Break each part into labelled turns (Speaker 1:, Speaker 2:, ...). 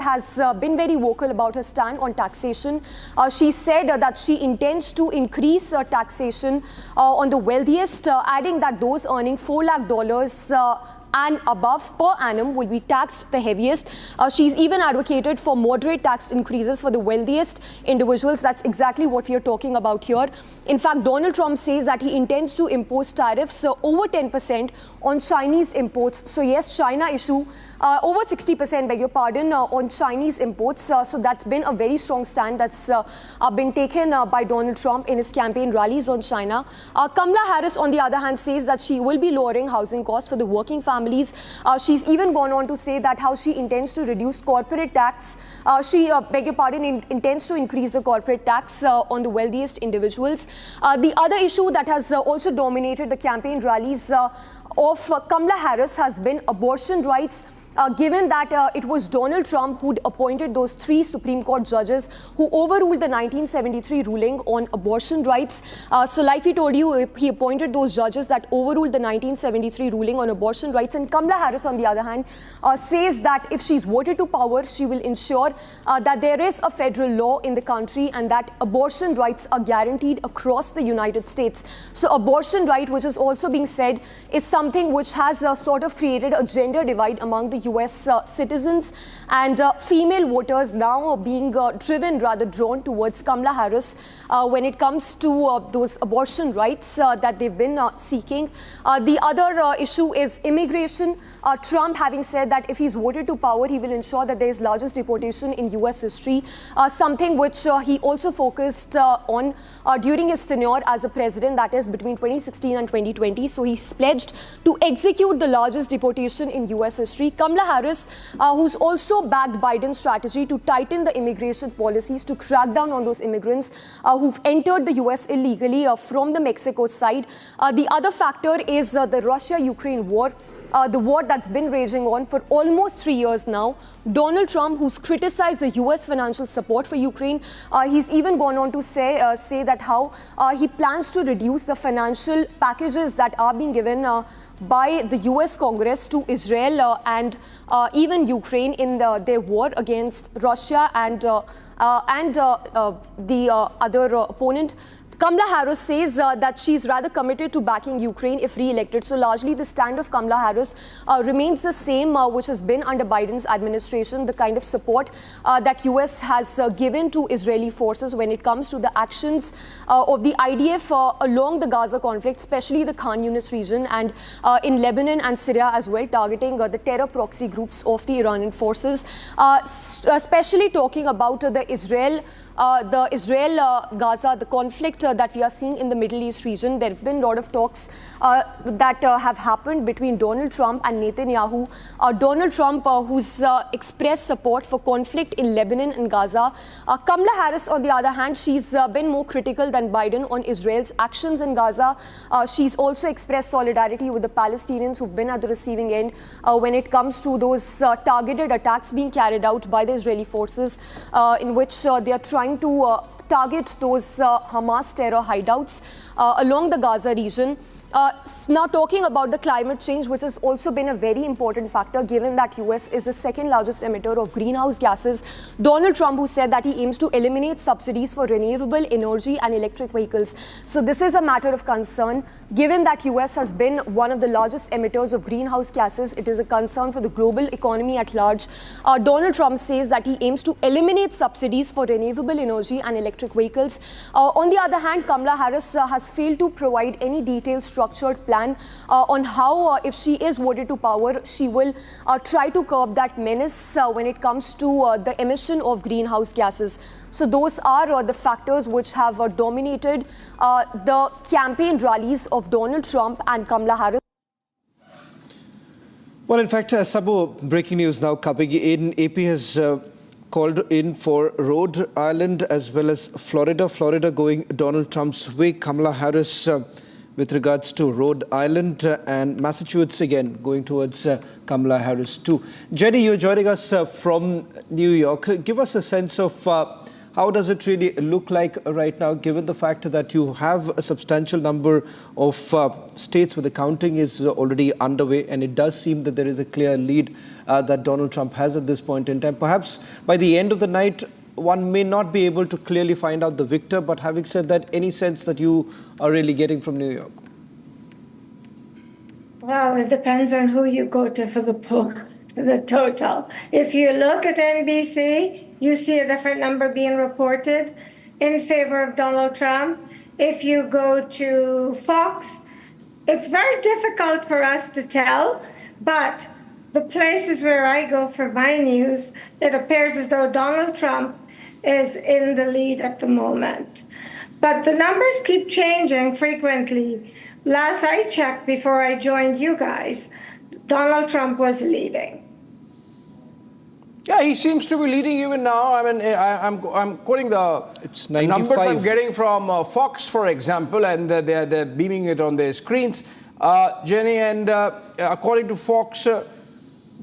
Speaker 1: has been very vocal about her stand on taxation. She said that she intends to increase taxation on the wealthiest, adding that those earning $4 lakh and above per annum will be taxed the heaviest. She's even advocated for moderate tax increases for the wealthiest individuals. That's exactly what we are talking about here. In fact, Donald Trump says that he intends to impose tariffs over 10% on Chinese imports. So yes, China issue over 60%, beg your pardon, on Chinese imports. So that's been a very strong stand that's been taken by Donald Trump in his campaign rallies on China. Kamala Harris, on the other hand, says that she will be lowering housing costs for the working families. She's even gone on to say that how she intends to reduce corporate tax. She, beg your pardon, intends to increase the corporate tax on the wealthiest individuals. The other issue that has also dominated the campaign rallies of Kamala Harris has been abortion rights. Given that it was Donald Trump who'd appointed those 3 Supreme Court judges who overruled the 1973 ruling on abortion rights. So like we told you, he appointed those judges that overruled the 1973 ruling on abortion rights. And Kamala Harris, on the other hand, says that if she's voted to power, she will ensure that there is a federal law in the country and that abortion rights are guaranteed across the United States. So abortion right, which is also being said, is something which has sort of created a gender divide among the US citizens, and female voters now being drawn towards Kamala Harris when it comes to those abortion rights that they've been seeking. The other issue is immigration. Trump having said that if he's voted to power, he will ensure that there is largest deportation in US history, something which he also focused on during his tenure as a president, that is between 2016 and 2020. So he's pledged to execute the largest deportation in US history. Kamala Harris, who's also backed Biden's strategy to tighten the immigration policies to crack down on those immigrants who've entered the US illegally from the Mexico side. The other factor is the Russia-Ukraine war, the war that's been raging on for almost 3 years now. Donald Trump, who's criticized the US financial support for Ukraine, he's even gone on to say that how he plans to reduce the financial packages that are being given by the US Congress to Israel and even Ukraine in their war against Russia and the other opponent. Kamala Harris says that she's rather committed to backing Ukraine if re-elected. So largely the stand of Kamala Harris remains the same, which has been under Biden's administration, the kind of support that US has given to Israeli forces when it comes to the actions of the IDF along the Gaza conflict, especially the Khan Yunis region and in Lebanon and Syria as well, targeting the terror proxy groups of the Iranian forces, especially talking about the Israel-Gaza, the conflict that we are seeing in the Middle East region. There have been a lot of talks that have happened between Donald Trump and Netanyahu. Donald Trump, who's expressed support for conflict in Lebanon and Gaza. Kamala Harris, on the other hand, she's been more critical than Biden on Israel's actions in Gaza. She's also expressed solidarity with the Palestinians who've been at the receiving end when it comes to those targeted attacks being carried out by the Israeli forces in which they are trying to target those Hamas terror hideouts along the Gaza region. Now talking about the climate change, which has also been a very important factor given that US is the second largest emitter of greenhouse gases. Donald Trump, who said that he aims to eliminate subsidies for renewable energy and electric vehicles. So this is a matter of concern. Given that US has been one of the largest emitters of greenhouse gases, it is a concern for the global economy at large. Donald Trump says that he aims to eliminate subsidies for renewable energy and electric vehicles. On the other hand, Kamala Harris has failed to provide any detailed structured plan on how, if she is voted to power, she will try to curb that menace when it comes to the emission of greenhouse gases. So those are the factors which have dominated the campaign rallies of Donald Trump and Kamala Harris.
Speaker 2: Well, in fact, Sabu, breaking news now coming in. AP has called in for Rhode Island as well as Florida. Florida going Donald Trump's way. Kamala Harris with regards to Rhode Island and Massachusetts again going towards Kamala Harris too. Jenny, you're joining us from New York. Give us a sense of How does it really look like right now, given the fact that you have a substantial number of states where the counting is already underway, and it does seem that there is a clear lead that Donald Trump has at this point in time? Perhaps by the end of the night, one may not be able to clearly find out the victor, but having said that, any sense that you are really getting from New York?
Speaker 3: Well, it depends on who you go to for the poll, the total. If you look at NBC, you see a different number being reported in favor of Donald Trump. If you go to Fox, it's very difficult for us to tell, but the places where I go for my news, it appears as though Donald Trump is in the lead at the moment. But the numbers keep changing frequently. Last I checked before I joined you guys, Donald Trump was leading.
Speaker 4: Yeah, he seems to be leading even now. I mean, I'm quoting the numbers I'm getting from Fox, for example, and they're beaming it on their screens. Jenny, and according to Fox,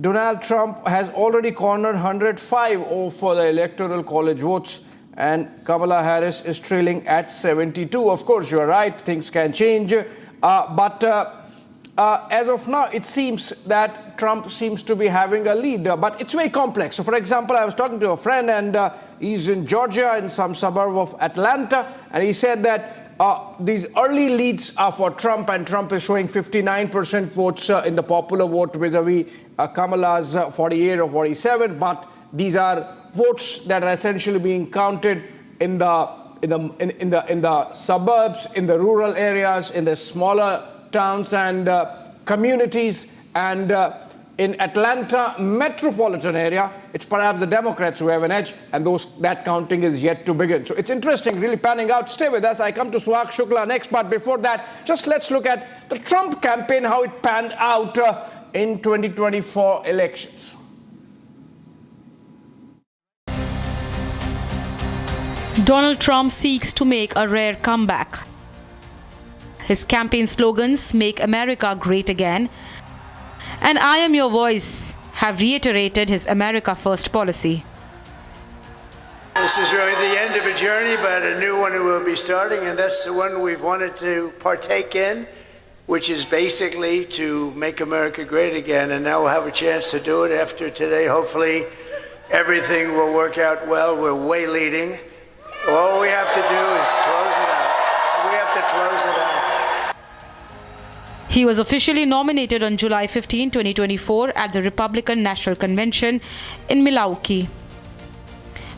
Speaker 4: Donald Trump has already cornered 105 for the Electoral College votes, and Kamala Harris is trailing at 72. Of course, you're right, things can change. But as of now, it seems that Trump seems to be having a lead, but it's very complex. So, for example, I was talking to a friend, and he's in Georgia, in some suburb of Atlanta, and he said that these early leads are for Trump, and Trump is showing 59% votes in the popular vote vis-a-vis Kamala's 48 or 47. But these are votes that are essentially being counted in the suburbs, in the rural areas, in the smaller towns and communities, and in Atlanta metropolitan area, it's perhaps the Democrats who have an edge, and that counting is yet to begin. So it's interesting, really panning out. Stay with us. I come to Suhag Shukla next, but before that, just let's look at the Trump campaign, how it panned out in 2024 elections.
Speaker 5: Donald Trump seeks to make a rare comeback. His campaign slogans, "Make America Great Again" and "I Am Your Voice," have reiterated his America First policy.
Speaker 6: This is really the end of a journey, but a new one will be starting, and that's the one we've wanted to partake in, which is basically to make America great again. And now we'll have a chance to do it after today. Hopefully, everything will work out well. We're way leading. All we have to do is close it out. We have to close it out.
Speaker 5: He was officially nominated on July 15, 2024 at the Republican National Convention in Milwaukee,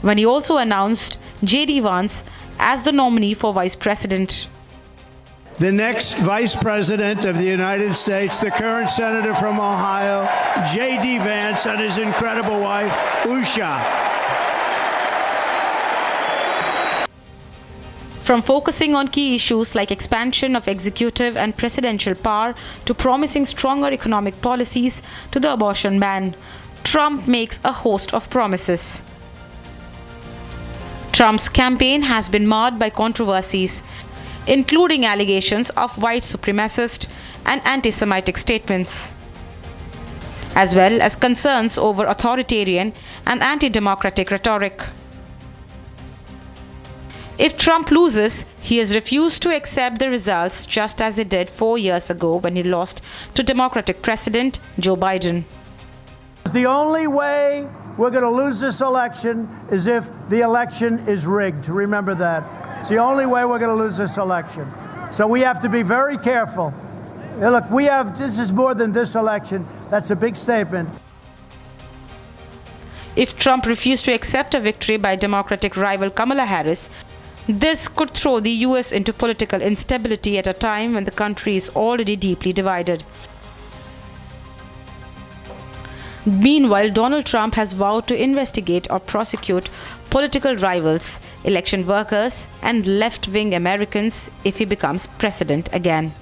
Speaker 5: when he also announced J.D. Vance as the nominee for vice president.
Speaker 7: The next vice president of the United States, the current senator from Ohio, J.D. Vance, and his incredible wife, Usha.
Speaker 5: From focusing on key issues like expansion of executive and presidential power to promising stronger economic policies to the abortion ban, Trump makes a host of promises. Trump's campaign has been marred by controversies, including allegations of white supremacist and anti-Semitic statements, as well as concerns over authoritarian and anti-democratic rhetoric. If Trump loses, he has refused to accept the results, just as he did 4 years ago when he lost to Democratic President Joe Biden.
Speaker 7: The only way we're going to lose this election is if the election is rigged. Remember that. It's the only way we're going to lose this election. So we have to be very careful. Look, this is more than this election. That's a big statement.
Speaker 5: If Trump refused to accept a victory by Democratic rival Kamala Harris, this could throw the U.S. into political instability at a time when the country is already deeply divided. Meanwhile, Donald Trump has vowed to investigate or prosecute political rivals, election workers, and left-wing Americans if he becomes president again.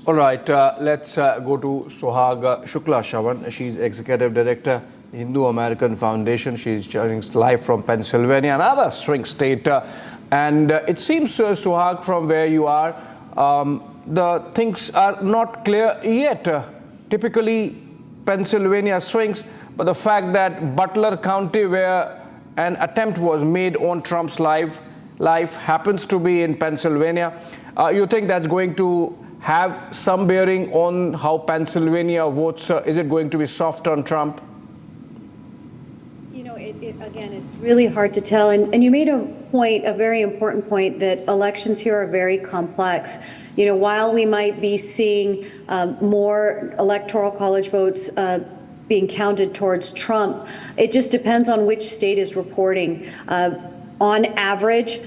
Speaker 4: All right, let's go to Suhag Shukla Shavan. She's Executive Director, Hindu American Foundation. She's joining us live from Pennsylvania, another swing state. And it seems, Suhag, from where you are, the things are not clear yet. Typically, Pennsylvania swings, but the fact that Butler County, where an attempt was made on Trump's life happens to be in Pennsylvania. You think that's going to have some bearing on how Pennsylvania votes? Is it going to be soft on Trump?
Speaker 8: You know, again, it's really hard to tell. And you made a point, a very important point, that elections here are very complex. You know, while we might be seeing more electoral college votes being counted towards Trump, it just depends on which state is reporting. On average,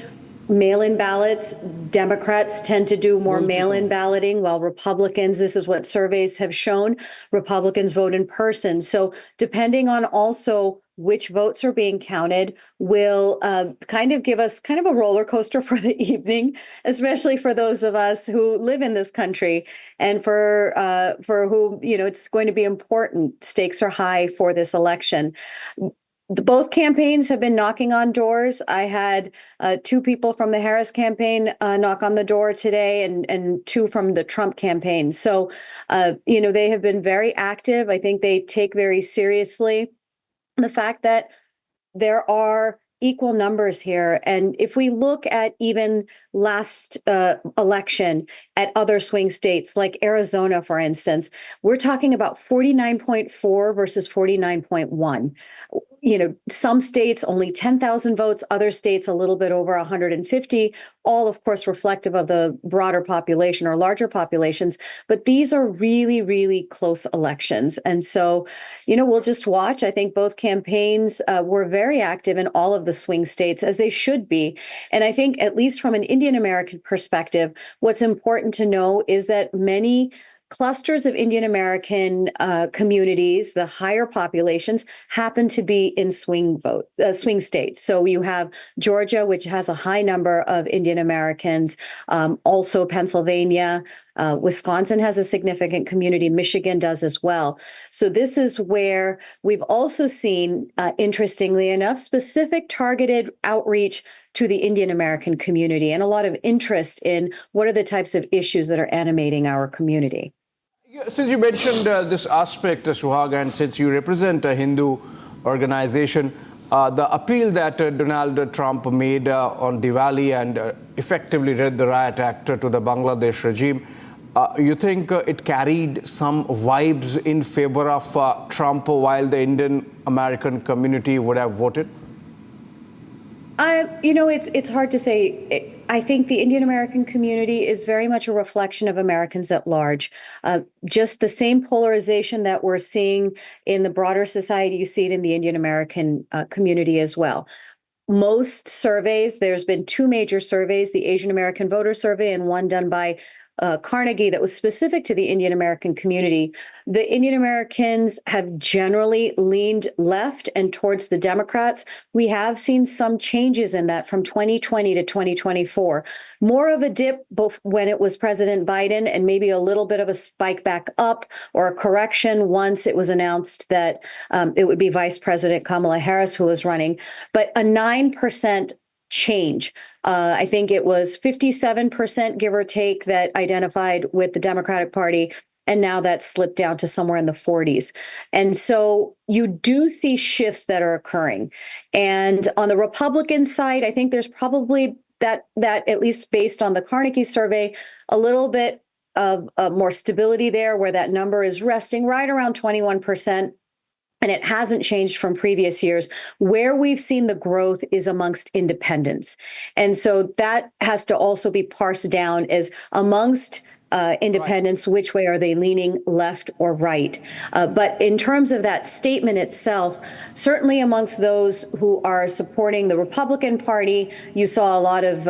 Speaker 8: mail-in ballots, Democrats tend to do more mail-in balloting, while Republicans, this is what surveys have shown, Republicans vote in person. So depending on also which votes are being counted will kind of give us kind of a roller coaster for the evening, especially for those of us who live in this country and for whom, you know, it's going to be important. Stakes are high for this election. Both campaigns have been knocking on doors. I had two people from the Harris campaign knock on the door today and two from the Trump campaign. So, you know, they have been very active. I think they take very seriously the fact that there are equal numbers here. And if we look at even last election at other swing states like Arizona, for instance, we're talking about 49.4 versus 49.1. You know, some states only 10,000 votes, other states a little bit over 150, all, of course, reflective of the broader population or larger populations. But these are really, really close elections. And so, you know, we'll just watch. I think both campaigns were very active in all of the swing states, as they should be. And I think, at least from an Indian American perspective, what's important to know is that many clusters of Indian American communities, the higher populations, happen to be in swing states. So you have Georgia, which has a high number of Indian Americans, also Pennsylvania. Wisconsin has a significant community. Michigan does as well. So this is where we've also seen, interestingly enough, specific targeted outreach to the Indian American community and a lot of interest in what are the types of issues that are animating our community.
Speaker 4: Since you mentioned this aspect, Suhag, and since you represent a Hindu organization, the appeal that Donald Trump made on Diwali and effectively read the riot act to the Bangladesh regime, you think it carried some vibes in favor of Trump while the Indian American community would have voted?
Speaker 8: You know, it's hard to say. I think the Indian American community is very much a reflection of Americans at large. Just the same polarization that we're seeing in the broader society, you see it in the Indian American community as well. Most surveys, there's been two major surveys, the Asian American Voter Survey and one done by Carnegie that was specific to the Indian American community. The Indian Americans have generally leaned left and towards the Democrats. We have seen some changes in that from 2020 to 2024. More of a dip both when it was President Biden and maybe a little bit of a spike back up or a correction once it was announced that it would be Vice President Kamala Harris who was running. But a 9% change. I think it was 57%, give or take, that identified with the Democratic Party. And now that's slipped down to somewhere in the 40s. And so you do see shifts that are occurring. And on the Republican side, I think there's probably that at least based on the Carnegie survey, a little bit of more stability there, where that number is resting right around 21%. And it hasn't changed from previous years. Where we've seen the growth is amongst independents. And so that has to also be parsed down as amongst independents, which way are they leaning, left or right? But in terms of that statement itself, certainly amongst those who are supporting the Republican Party, you saw a lot of,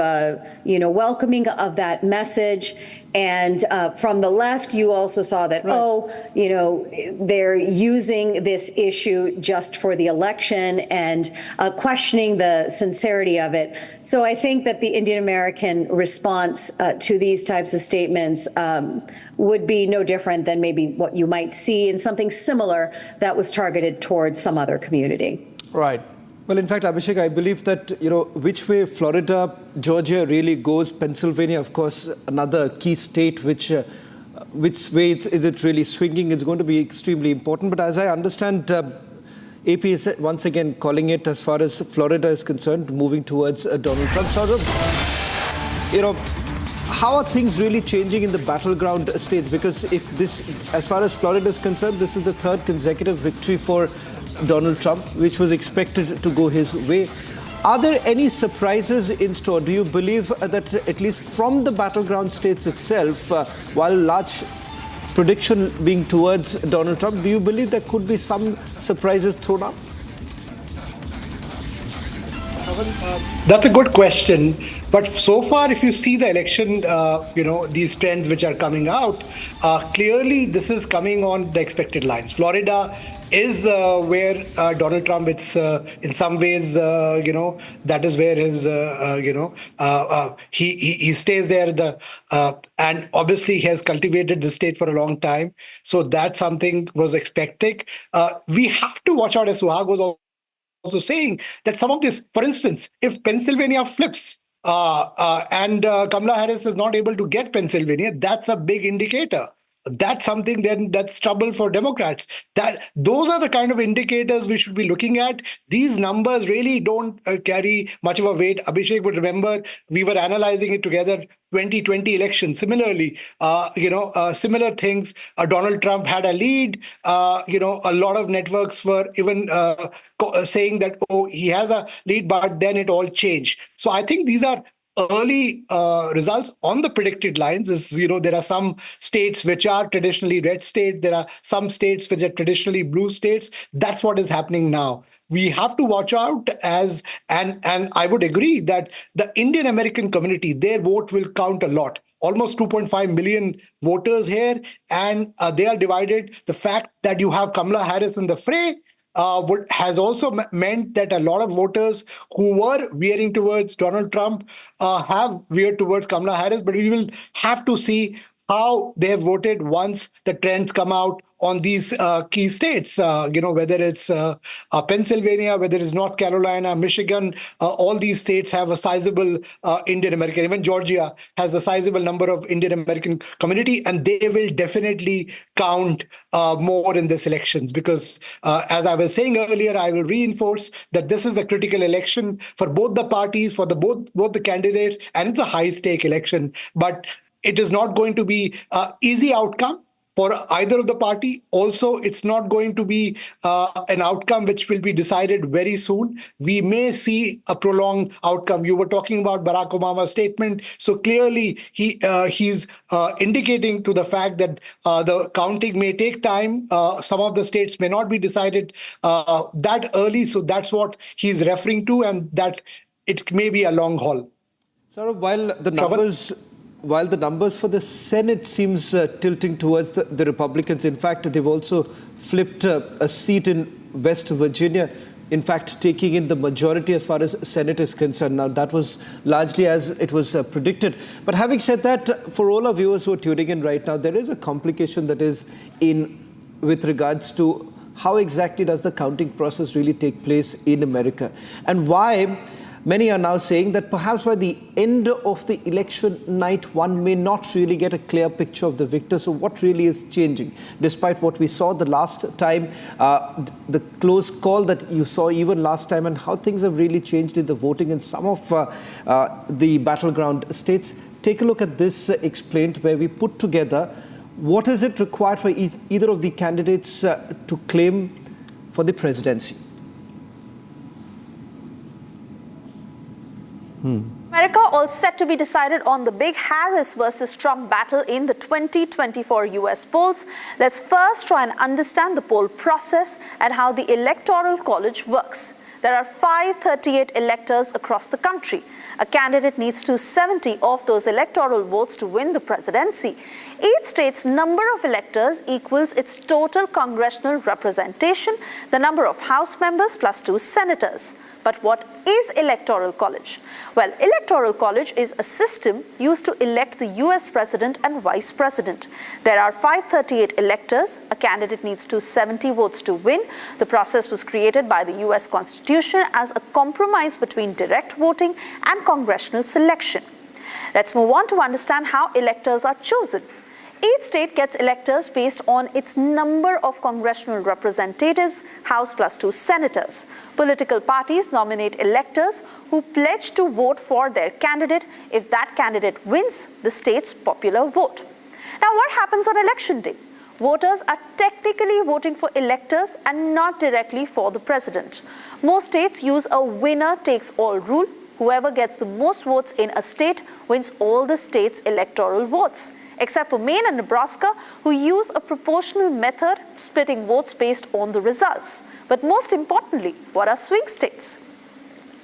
Speaker 8: welcoming of that message. And from the left, you also saw that, they're using this issue just for the election and questioning the sincerity of it. So I think that the Indian American response to these types of statements would be no different than maybe what you might see in something similar that was targeted towards some other community.
Speaker 4: Right.
Speaker 2: Well, in fact, Abhishek, I believe that, which way Florida, Georgia really goes, Pennsylvania, of course, another key state which which way is it really swinging, it's going to be extremely important. But as I understand, AP is once again calling it, as far as Florida is concerned, moving towards Donald Trump. So, how are things really changing in the battleground states? Because if this, as far as Florida is concerned, this is the third consecutive victory for Donald Trump, which was expected to go his way. Are there any surprises in store? Do you believe that at least from the battleground states itself, while large prediction being towards Donald Trump, do you believe there could be some surprises thrown up?
Speaker 9: That's a good question. But so far, if you see the election, these trends which are coming out, clearly this is coming on the expected lines. Florida is where Donald Trump, it's in some ways, that is where his, he stays there. And obviously he has cultivated the state for a long time. So that's something was expected. We have to watch out, as Suhag was also saying, that some of this, for instance, if Pennsylvania flips, and Kamala Harris is not able to get Pennsylvania, that's a big indicator. That's something then that's trouble for Democrats. Those are the kind of indicators we should be looking at. These numbers really don't carry much of a weight. Abhishek would remember we were analyzing it together. 2020 election, similarly, similar things. Donald Trump had a lead. A lot of networks were even saying that, he has a lead, but then it all changed. So I think these are early results on the predicted lines. There are some states which are traditionally red states. There are some states which are traditionally blue states. That's what is happening now. We have to watch out and I would agree that the Indian American community, their vote will count a lot. Almost 2.5 million voters here, and they are divided. The fact that you have Kamala Harris in the fray has also meant that a lot of voters who were veering towards Donald Trump have veered towards Kamala Harris. But we will have to see how they have voted once the trends come out on these key states, whether it's Pennsylvania, whether it's North Carolina, Michigan, all these states have a sizable Indian American. Even Georgia has a sizable number of Indian American community, and they will definitely count more in this elections because, as I was saying earlier, I will reinforce that this is a critical election for both the parties, for both the candidates, and it's a high-stake election. But it is not going to be an easy outcome for either of the party. Also, it's not going to be an outcome which will be decided very soon. We may see a prolonged outcome. You were talking about Barack Obama's statement. So clearly, he's indicating to the fact that the counting may take time. Some of the states may not be decided that early. So that's what he's referring to, and that it may be a long haul.
Speaker 2: So while the numbers for the Senate seems tilting towards the Republicans, in fact, they've also flipped a seat in West Virginia, in fact, taking in the majority as far as Senate is concerned. Now, that was largely as it was predicted. But having said that, for all our viewers who are tuning in right now, there is a complication that is in with regards to how exactly does the counting process really take place in America, and why many are now saying that perhaps by the end of the election night, one may not really get a clear picture of the victor. So what really is changing? Despite what we saw the last time, the close call that you saw even last time, and how things have really changed in the voting in some of the battleground states. Take a look at this explained, where we put together what is it required for either of the candidates to claim for the presidency.
Speaker 10: America all set to be decided on the big Harris versus Trump battle in the 2024 US polls. Let's first try and understand the poll process and how the Electoral College works. There are 538 electors across the country. A candidate needs 270 of those electoral votes to win the presidency. Each state's number of electors equals its total congressional representation, the number of House members plus 2 senators. But what is Electoral College? Well, Electoral College is a system used to elect the US President and Vice President. There are 538 electors. A candidate needs 270 votes to win. The process was created by the US Constitution as a compromise between direct voting and congressional selection. Let's move on to understand how electors are chosen. Each state gets electors based on its number of congressional representatives, House plus 2 senators. Political parties nominate electors who pledge to vote for their candidate if that candidate wins the state's popular vote. Now, what happens on election day? Voters are technically voting for electors and not directly for the president. Most states use a winner-takes-all rule. Whoever gets the most votes in a state wins all the state's electoral votes, except for Maine and Nebraska, who use a proportional method, splitting votes based on the results. But most importantly, what are swing states?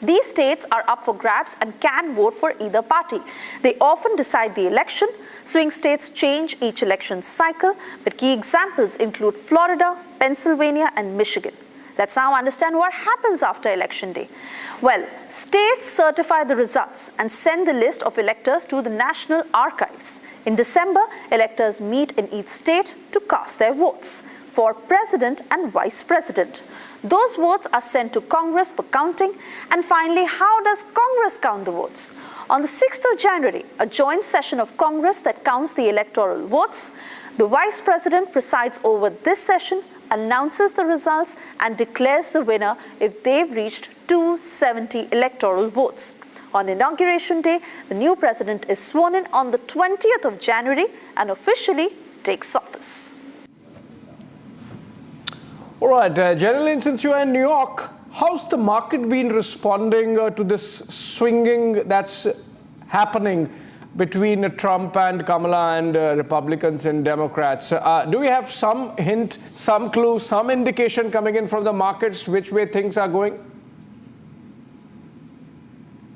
Speaker 10: These states are up for grabs and can vote for either party. They often decide the election. Swing states change each election cycle, but key examples include Florida, Pennsylvania, and Michigan. Let's now understand what happens after Election Day. Well, states certify the results and send the list of electors to the National Archives. In December, electors meet in each state to cast their votes for president and vice president. Those votes are sent to Congress for counting. And finally, how does Congress count the votes? On the 6th of January, a joint session of Congress that counts the electoral votes. The vice president presides over this session, announces the results, and declares the winner if they've reached 270 electoral votes. On Inauguration Day, the new president is sworn in on the 20th of January and officially takes office.
Speaker 4: All right, Jeneline, since you are in New York, how's the market been responding to this swinging that's happening between Trump and Kamala and Republicans and Democrats? Do we have some hint, some clue, some indication coming in from the markets which way things are going?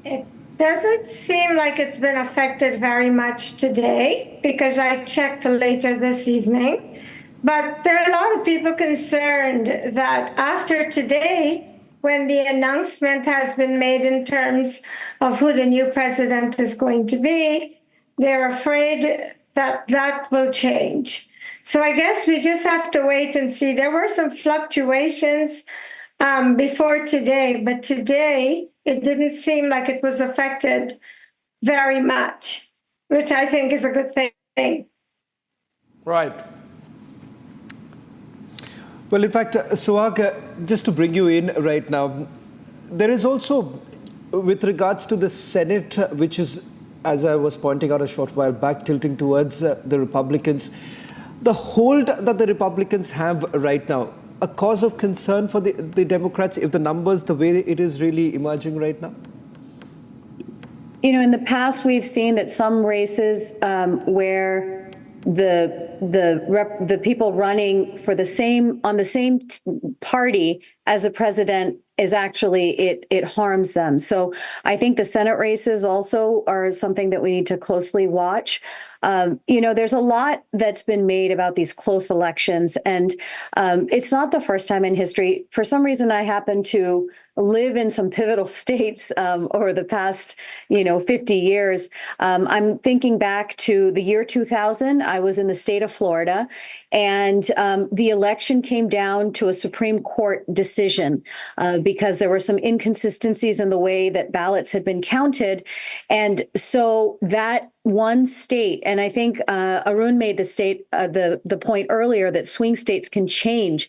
Speaker 3: It doesn't seem like it's been affected very much today because I checked later this evening. But there are a lot of people concerned that after today, when the announcement has been made in terms of who the new president is going to be, they're afraid that that will change. So I guess we just have to wait and see. There were some fluctuations before today, but today it didn't seem like it was affected very much, which I think is a good thing.
Speaker 4: Right.
Speaker 2: Well, in fact, Suhag, just to bring you in right now, there is also, with regards to the Senate, which is, as I was pointing out a short while back, tilting towards the Republicans, the hold that the Republicans have right now, a cause of concern for the Democrats, if the numbers, the way it is really emerging right now?
Speaker 8: You know, in the past, we've seen that some races where the people running for the same party as the president is actually it harms them. So I think the Senate races also are something that we need to closely watch. You know, there's a lot that's been made about these close elections, and it's not the first time in history. For some reason, I happen to live in some pivotal states over the past, 50 years. I'm thinking back to the year 2000. I was in the state of Florida, and the election came down to a Supreme Court decision because there were some inconsistencies in the way that ballots had been counted. And so that one state, and I think Arun made the point earlier that swing states can change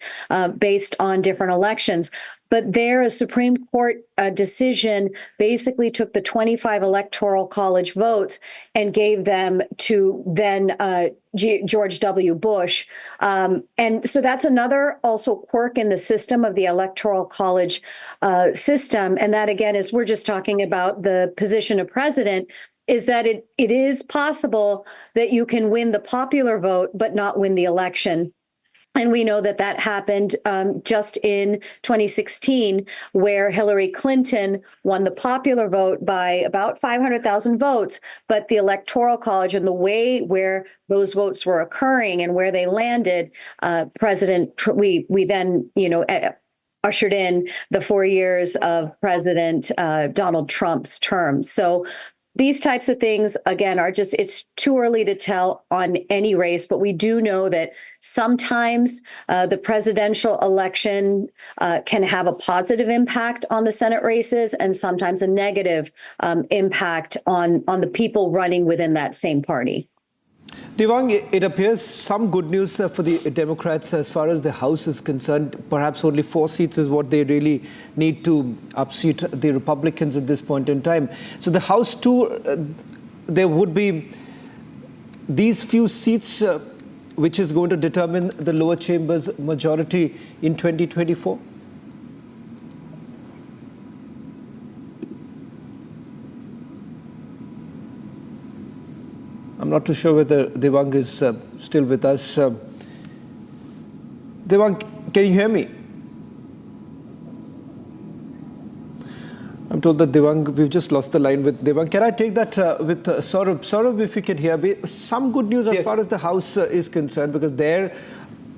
Speaker 8: based on different elections. But there, a Supreme Court decision basically took the 25 Electoral College votes and gave them to then George W. Bush. And so that's another also quirk in the system of the Electoral College system. And that, again, is we're just talking about the position of president, is that it is possible that you can win the popular vote but not win the election. And we know that that happened just in 2016, where Hillary Clinton won the popular vote by about 500,000 votes, but the Electoral College and the way where those votes were occurring and where they landed, we then, ushered in the 4 years of President Donald Trump's term. So these types of things, again, it's too early to tell on any race, but we do know that sometimes the presidential election can have a positive impact on the Senate races and sometimes a negative impact on the people running within that same party.
Speaker 2: Devang, it appears some good news for the Democrats as far as the House is concerned. Perhaps only 4 seats is what they really need to upseat the Republicans at this point in time. So the House too, there would be these few seats which is going to determine the lower chamber's majority in 2024? I'm not too sure whether Devang is still with us. Devang, can you hear me? I'm told that Devang, we've just lost the line with Devang. Can I take that with Saurabh? Saurabh, if you can hear me. Some good news as far as the House is concerned, because there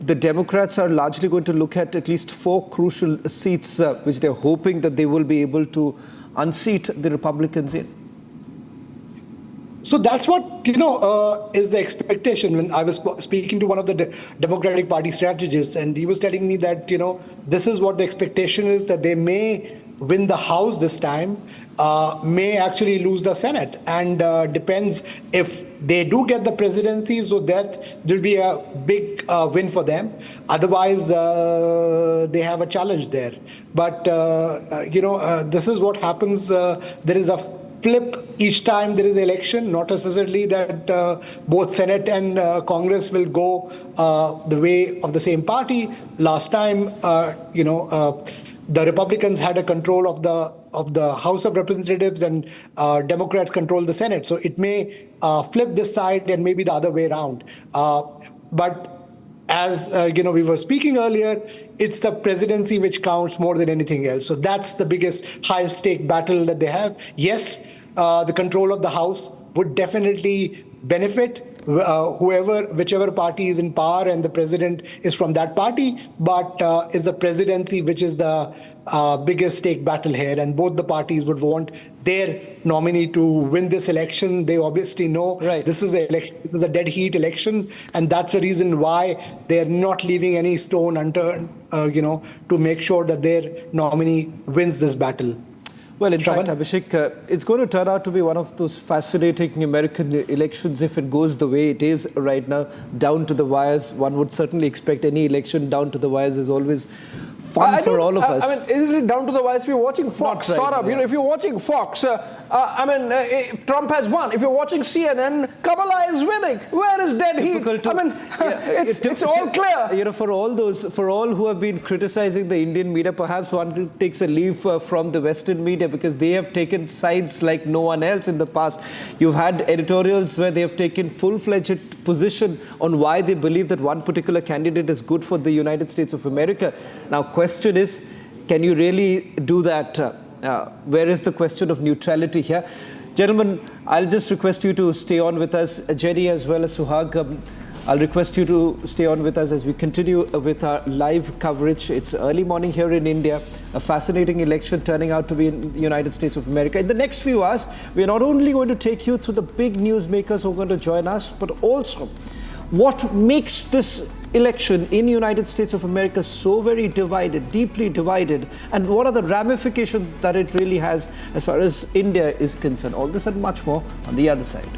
Speaker 2: the Democrats are largely going to look at least 4 crucial seats, which they're hoping that they will be able to unseat the Republicans in.
Speaker 9: So that's what, is the expectation. When I was speaking to one of the Democratic Party strategists, and he was telling me that, this is what the expectation is, that they may win the House this time, may actually lose the Senate. And depends if they do get the presidency, so that will be a big win for them. Otherwise, they have a challenge there. But, this is what happens. There is a flip each time there is an election, not necessarily that both Senate and Congress will go the way of the same party. Last time, the Republicans had a control of the House of Representatives, and Democrats control the Senate. So it may flip this side and maybe the other way around. But as we were speaking earlier, it's the presidency which counts more than anything else. So that's the biggest, highest stake battle that they have. Yes, the control of the House would definitely benefit whichever party is in power and the president is from that party, but it's the presidency which is the biggest stake battle here, and both the parties would want their nominee to win this election. They obviously know this is a dead heat election, and that's the reason why they're not leaving any stone unturned, to make sure that their nominee wins this battle.
Speaker 2: Well, in fact, Abhishek, it's going to turn out to be one of those fascinating American elections if it goes the way it is right now, down to the wires. One would certainly expect any election down to the wires is always fun for all of us.
Speaker 4: I mean, isn't it down to the wires? If you're watching Fox, if you're watching Fox, Trump has won. If you're watching CNN, Kamala is winning. Where is dead heat? It's all clear.
Speaker 2: For all who have been criticizing the Indian media, perhaps one takes a leaf from the Western media, because they have taken sides like no one else in the past. You've had editorials where they have taken full-fledged position on why they believe that one particular candidate is good for the United States of America. Now, question is, can you really do that? Where is the question of neutrality here? Gentlemen, I'll just request you to stay on with us. Jenny as well as Suhag, I'll request you to stay on with us as we continue with our live coverage. It's early morning here in India, a fascinating election turning out to be in the United States of America. In the next few hours, we're not only going to take you through the big newsmakers who are going to join us, but also what makes this election in the United States of America so very divided, deeply divided, and what are the ramifications that it really has as far as India is concerned. All this and much more on the other side.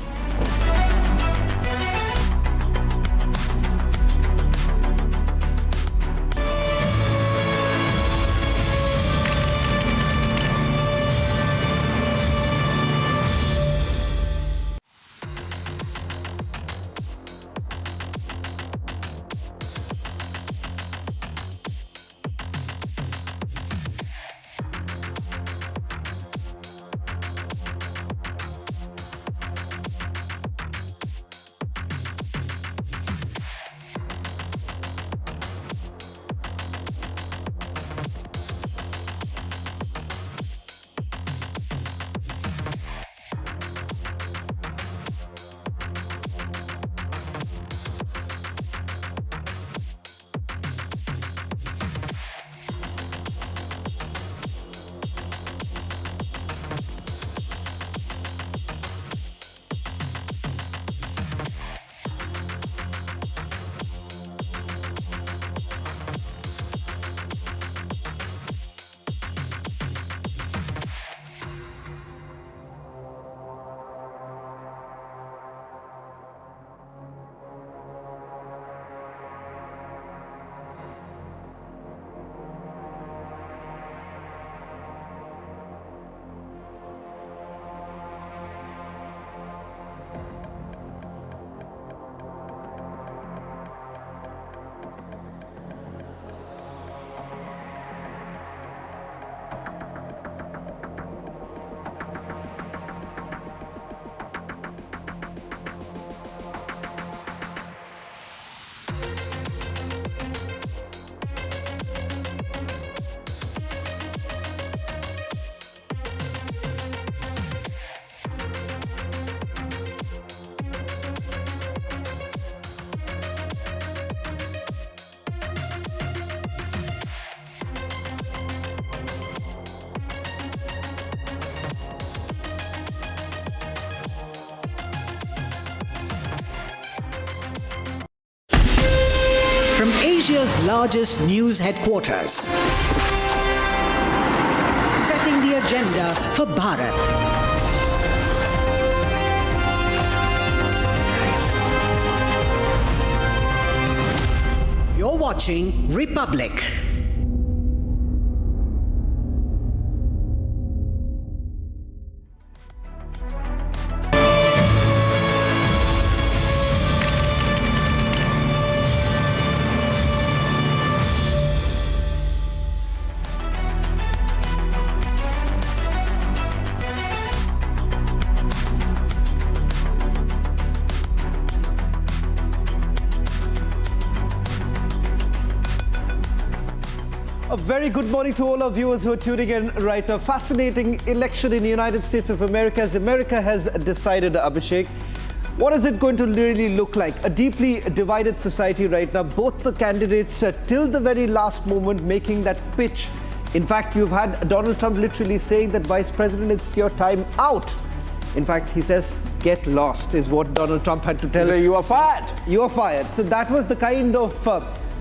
Speaker 11: Asia's largest news headquarters, setting the agenda for Bharat. You're watching Republic.
Speaker 2: A very good morning to all our viewers who are tuning in right now. Fascinating election in the United States of America as America has decided, Abhishek. What is it going to really look like? A deeply divided society right now. Both the candidates till the very last moment making that pitch. In fact, you've had Donald Trump literally saying that, Vice President, it's your time out. In fact, he says, get lost is what Donald Trump had to tell.
Speaker 4: So you are fired.
Speaker 2: You are fired. So that was the kind of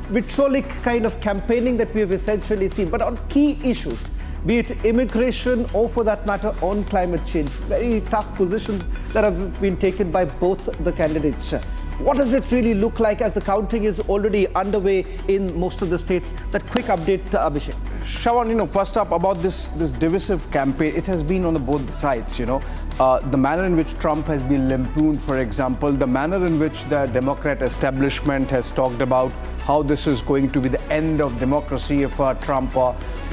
Speaker 2: vitriolic kind of campaigning that we have essentially seen. But on key issues, be it immigration or for that matter on climate change, very tough positions that have been taken by both the candidates. What does it really look like as the counting is already underway in most of the states? That quick update, Abhishek.
Speaker 4: Shravan, first up about this divisive campaign, it has been on the both sides, the manner in which Trump has been lampooned, for example, the manner in which the Democrat establishment has talked about how this is going to be the end of democracy if Trump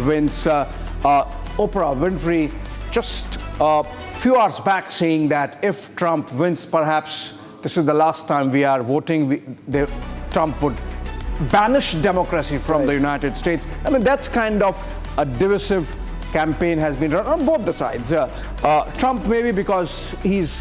Speaker 4: wins. Oprah Winfrey just a few hours back saying that if Trump wins, perhaps this is the last time we are voting, Trump would banish democracy from the United States. I mean, that's kind of a divisive campaign has been run on both the sides. Trump maybe because he's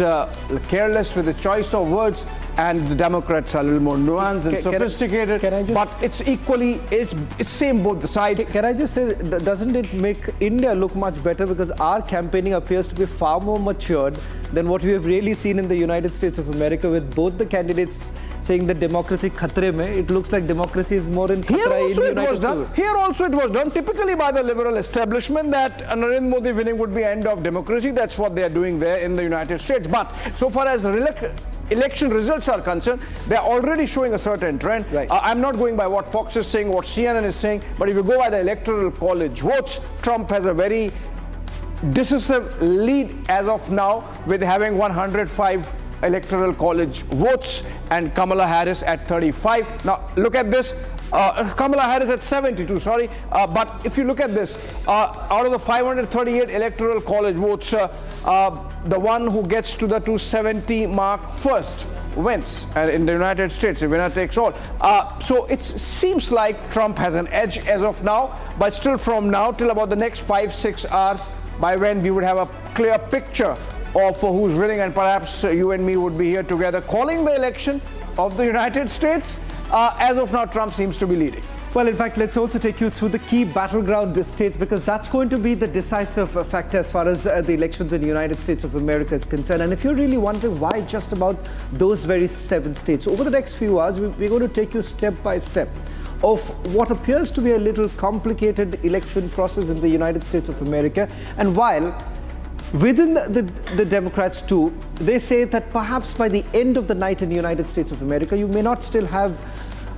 Speaker 4: careless with the choice of words, and the Democrats are a little more nuanced and sophisticated. But it's equally, it's same both the sides.
Speaker 2: Can I just say, doesn't it make India look much better because our campaigning appears to be far more matured than what we have really seen in the United States of America, with both the candidates saying that democracy khatre mein. It looks like democracy is more in khatra in the United States.
Speaker 4: Here also it was done typically by the liberal establishment that Narendra Modi winning would be end of democracy. That's what they are doing there in the United States. But so far as election results are concerned, they are already showing a certain trend. I'm not going by what Fox is saying, what CNN is saying, but if you go by the Electoral College votes, Trump has a very decisive lead as of now with having 105 Electoral College votes and Kamala Harris at 35. Now look at this. Kamala Harris at 72, sorry. But if you look at this, out of the 538 Electoral College votes, the one who gets to the 270 mark first wins. And in the United States, the winner takes all. So it seems like Trump has an edge as of now, but still from now till about the next 5-6 hours, by when we would have a clear picture of who's winning, and perhaps you and me would be here together calling the election of the United States. As of now, Trump seems to be leading.
Speaker 2: Well, in fact, let's also take you through the key battleground states, because that's going to be the decisive factor as far as the elections in the United States of America is concerned. And if you're really wondering why just about those very 7 states, over the next few hours, we're going to take you step by step of what appears to be a little complicated election process in the United States of America. And while within the Democrats too, they say that perhaps by the end of the night in the United States of America, you may not still have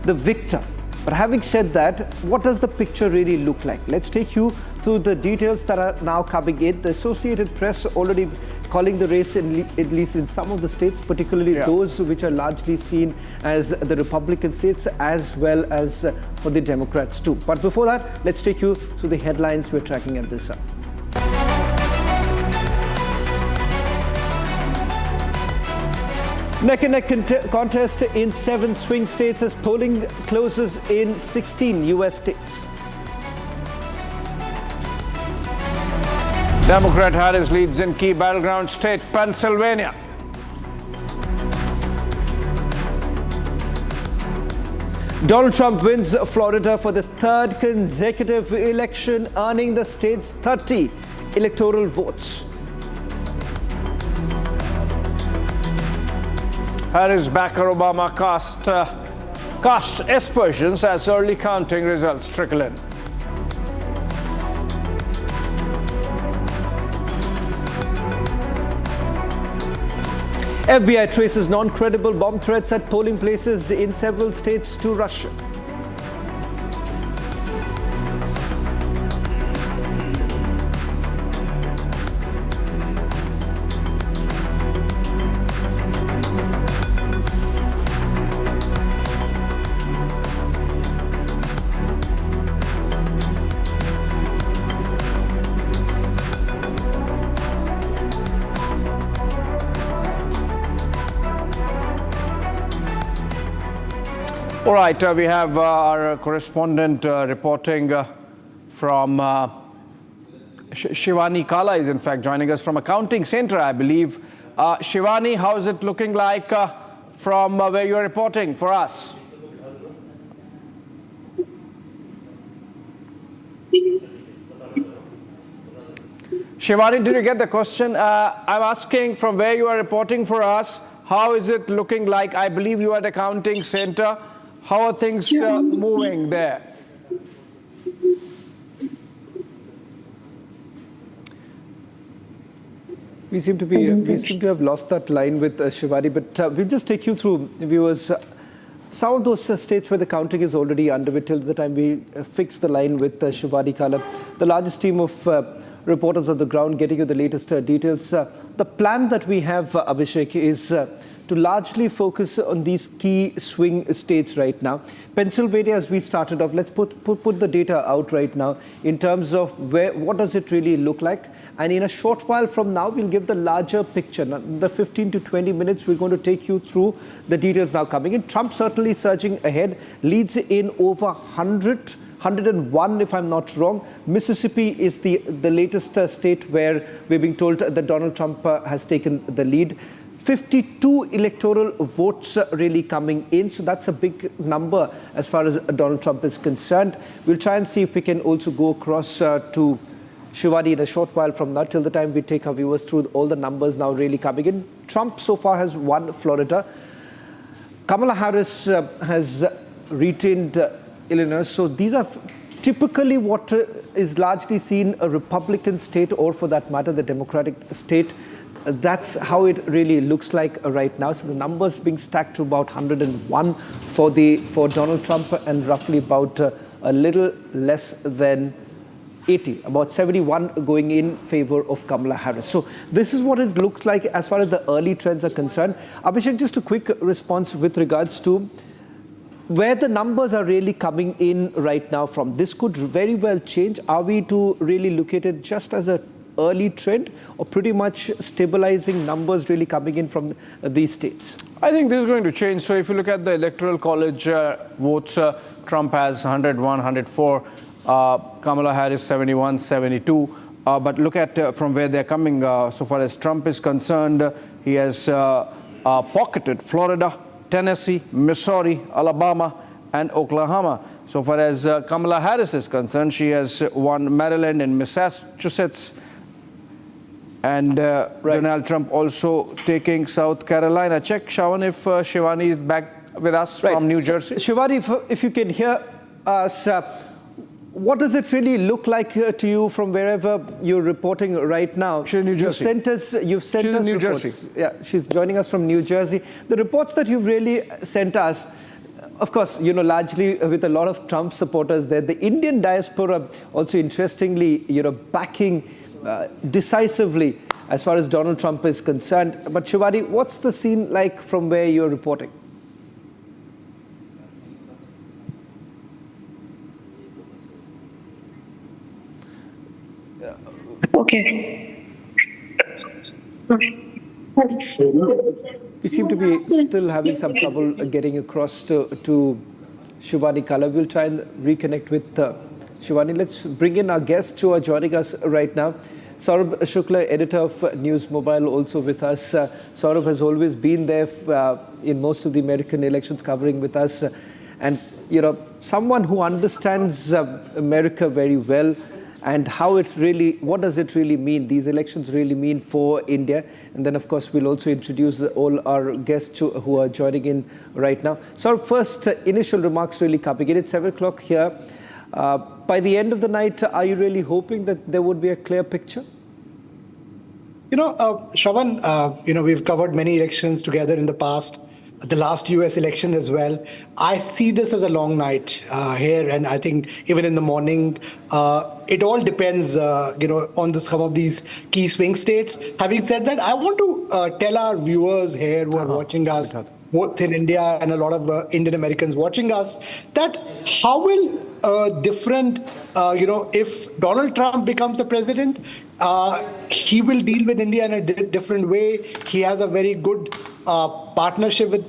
Speaker 2: the victor. But having said that, what does the picture really look like? Let's take you through the details that are now coming in. The Associated Press already calling the race, at least in some of the states, particularly those which are largely seen as the Republican states, as well as for the Democrats too. But before that, let's take you through the headlines we're tracking at this hour. Neck-and-neck contest in 7 swing states as polling closes in 16 U.S. states.
Speaker 4: Democrat Harris leads in key battleground state, Pennsylvania.
Speaker 2: Donald Trump wins Florida for the 3rd consecutive election, earning the state's 30 electoral votes.
Speaker 4: Harris backer Obama cast casts aspersions as early counting results trickle in.
Speaker 2: FBI traces non-credible bomb threats at polling places in several states to Russia.
Speaker 4: All right, we have our correspondent reporting from Shivani Kala is in fact joining us from Accounting Center, I believe. Shivani, how is it looking like from where you're reporting for us? Shivani, did you get the question? I'm asking from where you are reporting for us, how is it looking like? I believe you are at Accounting Center. How are things moving there?
Speaker 2: We seem to have lost that line with Shivani, but we'll just take you through, viewers, some of those states where the counting is already underway till the time we fix the line with Shivani Kala. The largest team of reporters on the ground getting you the latest details. The plan that we have, Abhishek, is to largely focus on these key swing states right now. Pennsylvania, as we started off, let's put the data out right now in terms of what does it really look like. And in a short while from now, we'll give the larger picture. Now, the 15 to 20 minutes, we're going to take you through the details now coming in. Trump certainly surging ahead, leads in over 101 if I'm not wrong. Mississippi is the latest state where we're being told that Donald Trump has taken the lead. 52 electoral votes really coming in. So that's a big number as far as Donald Trump is concerned. We'll try and see if we can also go across to Shivani in a short while from now, till the time we take our viewers through all the numbers now really coming in. Trump so far has won Florida. Kamala Harris has retained Illinois. So these are typically what is largely seen a Republican state, or for that matter, the Democratic state. That's how it really looks like right now. So the numbers being stacked to about 101 for Donald Trump, and roughly about a little less than 80, about 71 going in favor of Kamala Harris. So this is what it looks like as far as the early trends are concerned. Abhishek, just a quick response with regards to where the numbers are really coming in right now from. This could very well change. Are we to really look at it just as a early trend, or pretty much stabilizing numbers really coming in from these states?
Speaker 4: I think this is going to change. So if you look at the Electoral College votes, Trump has 101, 104, Kamala Harris 71, 72. But look at from where they're coming. So far as Trump is concerned, he has pocketed Florida, Tennessee, Missouri, Alabama, and Oklahoma. So far as Kamala Harris is concerned, she has won Maryland and Massachusetts. And Donald Trump also taking South Carolina. Check, Shawan, if Shivani is back with us from New Jersey.
Speaker 2: Shivani, if you can hear us, what does it really look like to you from wherever you're reporting right now?
Speaker 4: She's in New Jersey.
Speaker 2: You've sent us
Speaker 4: New
Speaker 2: reports.
Speaker 4: Jersey.
Speaker 2: Yeah, she's joining us from New Jersey. The reports that you've really sent us, of course, largely with a lot of Trump supporters there. The Indian diaspora also interestingly, backing decisively as far as Donald Trump is concerned. But Shivani, what's the scene like from where you're reporting?
Speaker 3: Okay.
Speaker 2: We seem to be still having some trouble getting across to Shivani Kala. We'll try and reconnect with Shivani. Let's bring in our guests who are joining us right now. Saurabh Shukla, editor of News Mobile, also with us. Saurabh has always been there in most of the American elections, covering with us. And, someone who understands America very well. and what does it really mean, these elections really mean for India. And then, of course, we'll also introduce all our guests who are joining in right now. So our first initial remarks really coming in. It's 7 o'clock here. By the end of the night, are you really hoping that there would be a clear picture?
Speaker 9: Shravan, we've covered many elections together in the past, the last US election as well. I see this as a long night here, and I think even in the morning, it all depends, on some of these key swing states. Having said that, I want to tell our viewers here who are watching us, both in India and a lot of Indian Americans watching us, that how will if Donald Trump becomes the president, he will deal with India in a different way. He has a very good partnership with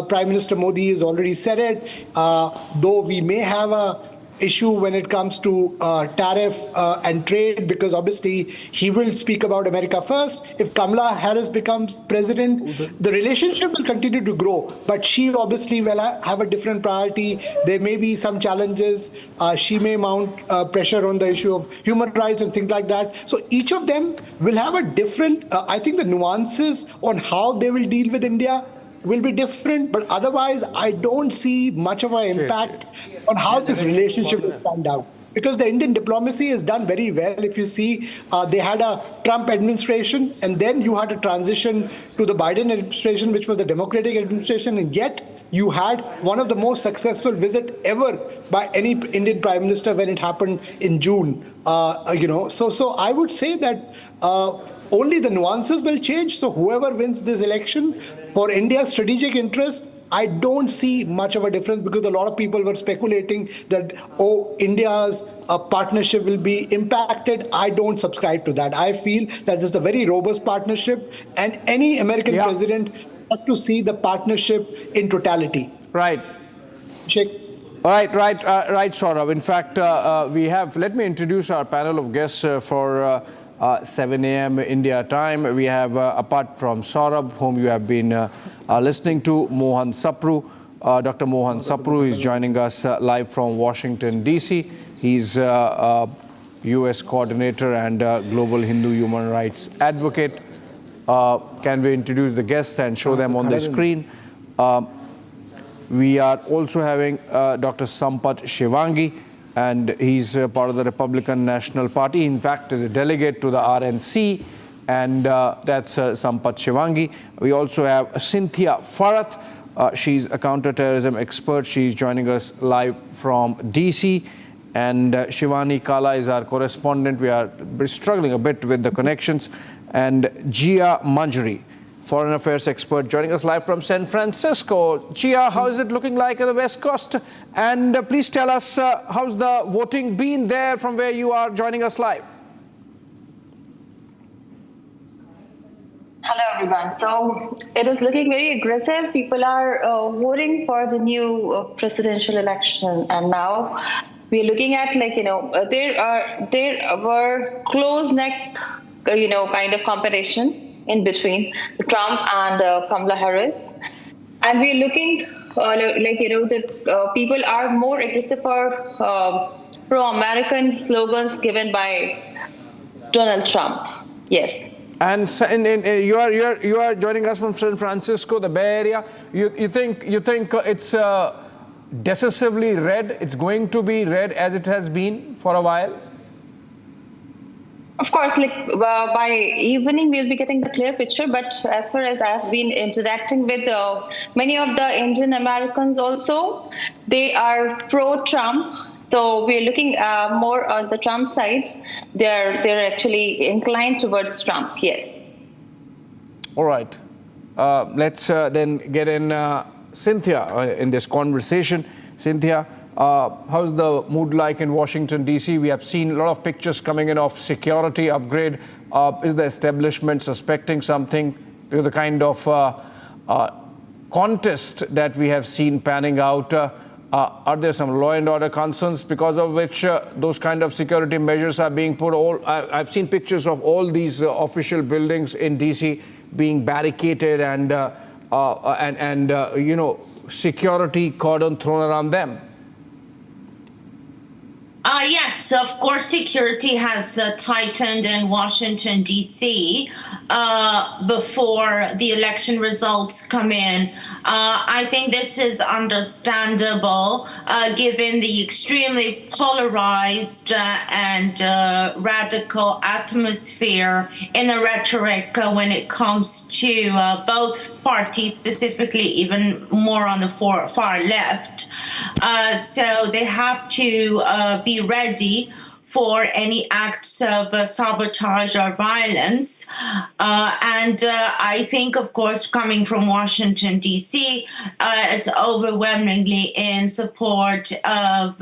Speaker 9: Prime Minister Modi. He's already said it. Though we may have a issue when it comes to tariff and trade, because obviously he will speak about America first. If Kamala Harris becomes president, the relationship will continue to grow, but she obviously will have a different priority. There may be some challenges. She may mount pressure on the issue of human rights and things like that. So each of them will have a different, I think the nuances on how they will deal with India will be different, but otherwise I don't see much of an impact on how this relationship will stand out. Because the Indian diplomacy has done very well. If you see, they had a Trump administration, and then you had a transition to the Biden administration, which was the Democratic administration, and yet you had one of the most successful visits ever by any Indian Prime Minister when it happened in June. So I would say that only the nuances will change. So whoever wins this election, for India's strategic interest, I don't see much of a difference, because a lot of people were speculating that, India's partnership will be impacted. I don't subscribe to that. I feel that this is a very robust partnership, and any American president has to see the partnership in totality.
Speaker 4: Right.
Speaker 9: Sheikh.
Speaker 4: Right, Saurabh. In fact, let me introduce our panel of guests for 7 a.m. India time. We have, apart from Saurabh, whom you have been listening to, Mohan Sapru. Dr. Mohan Sapru is joining us live from Washington, D.C. He's U.S. coordinator and global Hindu human rights advocate. Can we introduce the guests and show them on the screen? We are also having Dr. Sampath Shivangi, and he's part of the Republican National Party. In fact, is a delegate to the RNC, and that's Sampath Shivangi. We also have Cynthia Farath. She's a counterterrorism expert. She's joining us live from DC. And Shivani Kala is our correspondent. We're struggling a bit with the connections. And Gia Manjari, foreign affairs expert, joining us live from San Francisco. Gia, how is it looking like at the West Coast? And please tell us, how's the voting been there from where you are joining us live?
Speaker 12: Hello, everyone. So it is looking very aggressive. People are voting for the new presidential election. And now we're looking at, there were close neck, kind of competition in between Trump and Kamala Harris. And we're looking, the people are more aggressive for pro-American slogans given by Donald Trump. Yes.
Speaker 4: And you are joining us from San Francisco, the Bay Area. You think it's decisively red? It's going to be red as it has been for a while?
Speaker 12: Of course, by evening we'll be getting the clear picture. But as far as I've been interacting with many of the Indian Americans also, they are pro-Trump. So we're looking more on the Trump side. They're actually inclined towards Trump. Yes.
Speaker 4: All right. Let's then get in Cynthia in this conversation. Cynthia, how's the mood like in Washington, D.C.? We have seen a lot of pictures coming in of security upgrade. Is the establishment suspecting something? Because the kind of contest that we have seen panning out, are there some law and order concerns because of which those kind of security measures are being put? I've seen pictures of all these official buildings in D.C. being barricaded and
Speaker 13: security cordon thrown around them?
Speaker 14: Yes.
Speaker 13: So, of course, security has tightened in Washington, D.C. Before the election results come in. I think this is understandable given the extremely polarized and radical atmosphere in the rhetoric when it comes to both parties, specifically even more on the far left. So they have to be ready for any acts of sabotage or violence. And I think, of course, coming from Washington, D.C., it's overwhelmingly in support of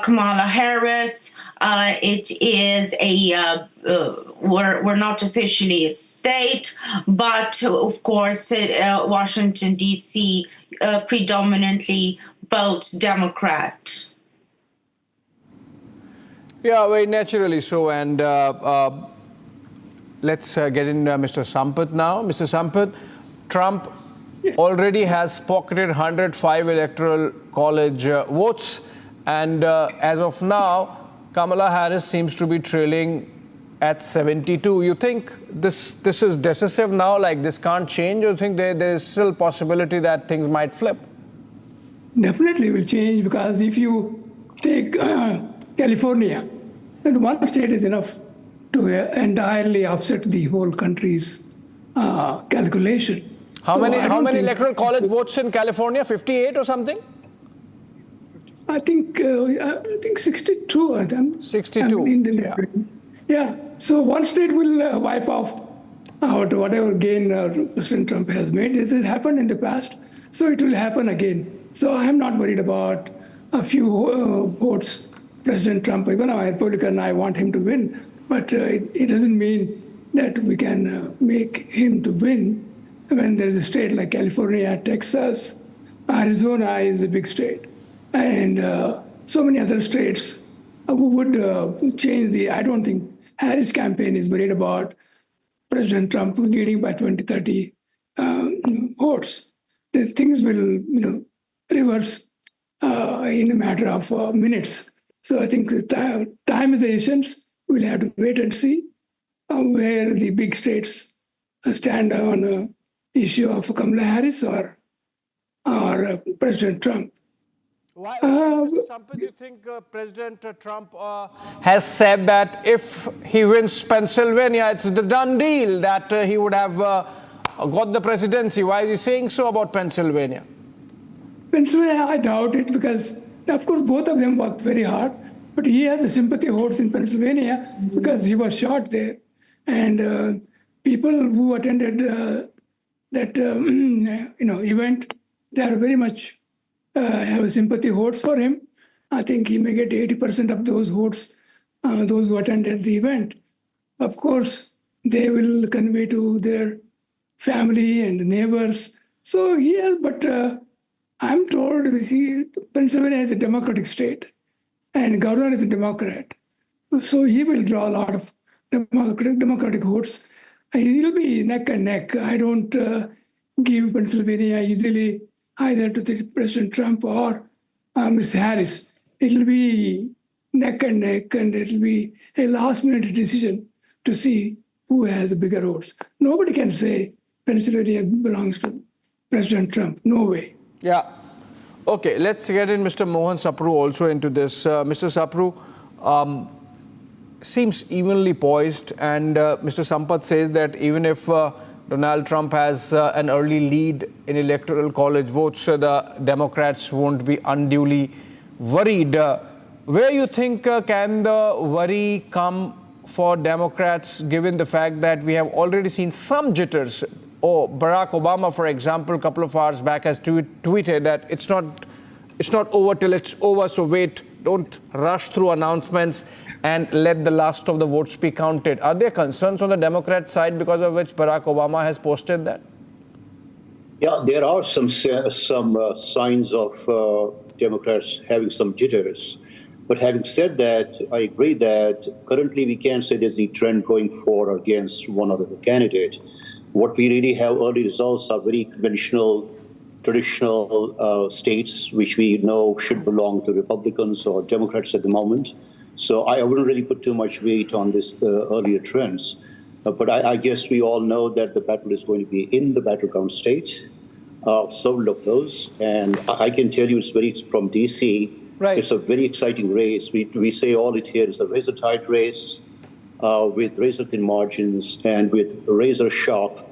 Speaker 13: Kamala Harris. It is we're not officially a state, but of course, Washington, D.C. Predominantly votes Democrat.
Speaker 4: Yeah, very naturally so. And let's get in Mr. Sampath now. Mr. Sampath, Trump already has pocketed 105 electoral college votes. And as of now, Kamala Harris seems to be trailing at 72. You think this is decisive now, like this can't change? Or you think there is still possibility that things might flip?
Speaker 14: Definitely will change, because if you take California, then one state is enough to entirely offset the whole country's calculation.
Speaker 4: How many electoral college votes in California? 58 or something?
Speaker 14: I think 62. I think
Speaker 4: 62.
Speaker 14: Yeah. So one state will wipe off out whatever gain President Trump has made. This has happened in the past, so it will happen again. So I'm not worried about a few votes. President Trump, even a Republican, I want him to win, but it doesn't mean that we can make him to win when there is a state like California, Texas, Arizona is a big state, and so many other states who would change the. I don't think Harris campaign is worried about President Trump leading by 20, 30 votes. The things will, reverse in a matter of minutes. So I think time is the essence. We'll have to wait and see where the big states stand on the issue of Kamala Harris or President Trump.
Speaker 4: Why, Mr. Sampath, do you think President Trump has said that if he wins Pennsylvania, it's the done deal, that he would have got the presidency? Why is he saying so about Pennsylvania?
Speaker 14: Pennsylvania, I doubt it, because, of course, both of them worked very hard, but he has a sympathy votes in Pennsylvania because he was shot there. And people who attended that event, they are very much have a sympathy votes for him. I think he may get 80% of those votes, those who attended the event. Of course, they will convey to their family and neighbors. So yeah, but I'm told, Pennsylvania is a Democratic state, and governor is a Democrat. So he will draw a lot of Democratic votes. He'll be neck and neck. I don't give Pennsylvania easily either to the President Trump or Ms. Harris. It'll be neck and neck, and it'll be a last-minute decision to see who has the bigger votes. Nobody can say Pennsylvania belongs to President Trump. No way.
Speaker 4: Yeah. Okay, let's get in Mr. Mohan Sapru also into this. Mr. Sapru seems evenly poised, and Mr. Sampath says that even if Donald Trump has an early lead in electoral college votes, the Democrats won't be unduly worried. Where you think can the worry come for Democrats, given the fact that we have already seen some jitters? Barack Obama, for example, a couple of hours back has tweeted that it's not over till it's over, so wait, don't rush through announcements and let the last of the votes be counted. Are there concerns on the Democrat side because of which Barack Obama has posted that?
Speaker 15: Yeah, there are some signs of Democrats having some jitters. But having said that, I agree that currently we can't say there's any trend going for or against one or other candidate. What we really have early results are very conventional, traditional states, which we know should belong to Republicans or Democrats at the moment. So I wouldn't really put too much weight on this earlier trends. But I guess we all know that the battle is going to be in the battleground state, several of those. And I can tell you it's from DC.
Speaker 2: Right.
Speaker 15: It's a very exciting race. We say all it here is a razor-tight race with razor-thin margins and with razor-sharp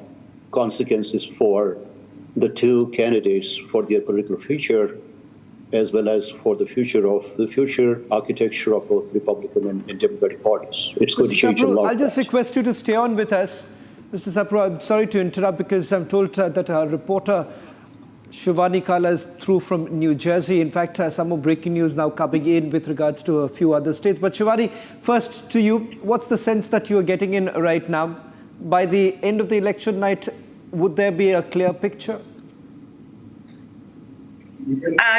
Speaker 15: consequences for the two candidates for their political future, as well as for the future architecture of both Republican and Democratic parties. It's going to change a lot.
Speaker 2: I'll just request you to stay on with us. Mr. Sapru, I'm sorry to interrupt because I'm told that our reporter Shivani Kala is through from New Jersey. In fact, some more breaking news now coming in with regards to a few other states. But Shivani, first to you, what's the sense that you are getting in right now? By the end of the election night, would there be a clear picture?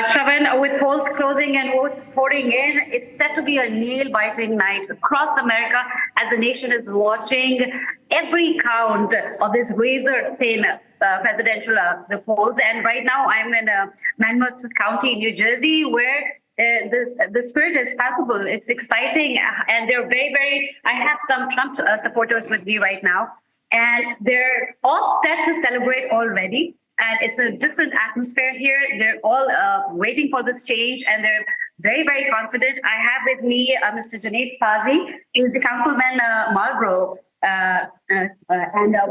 Speaker 8: Shravan, with polls closing and votes pouring in, it's set to be a nail-biting night across America as the nation is watching every count of this razor-thin presidential the polls. And right now, I'm in Monmouth County, New Jersey, where the spirit is palpable. It's exciting, and they're very. I have some Trump supporters with me right now, and they're all set to celebrate already. And it's a different atmosphere here. They're all waiting for this change, and they're very confident. I have with me Mr. Junaid Fazi, who's the councilman Marlborough, and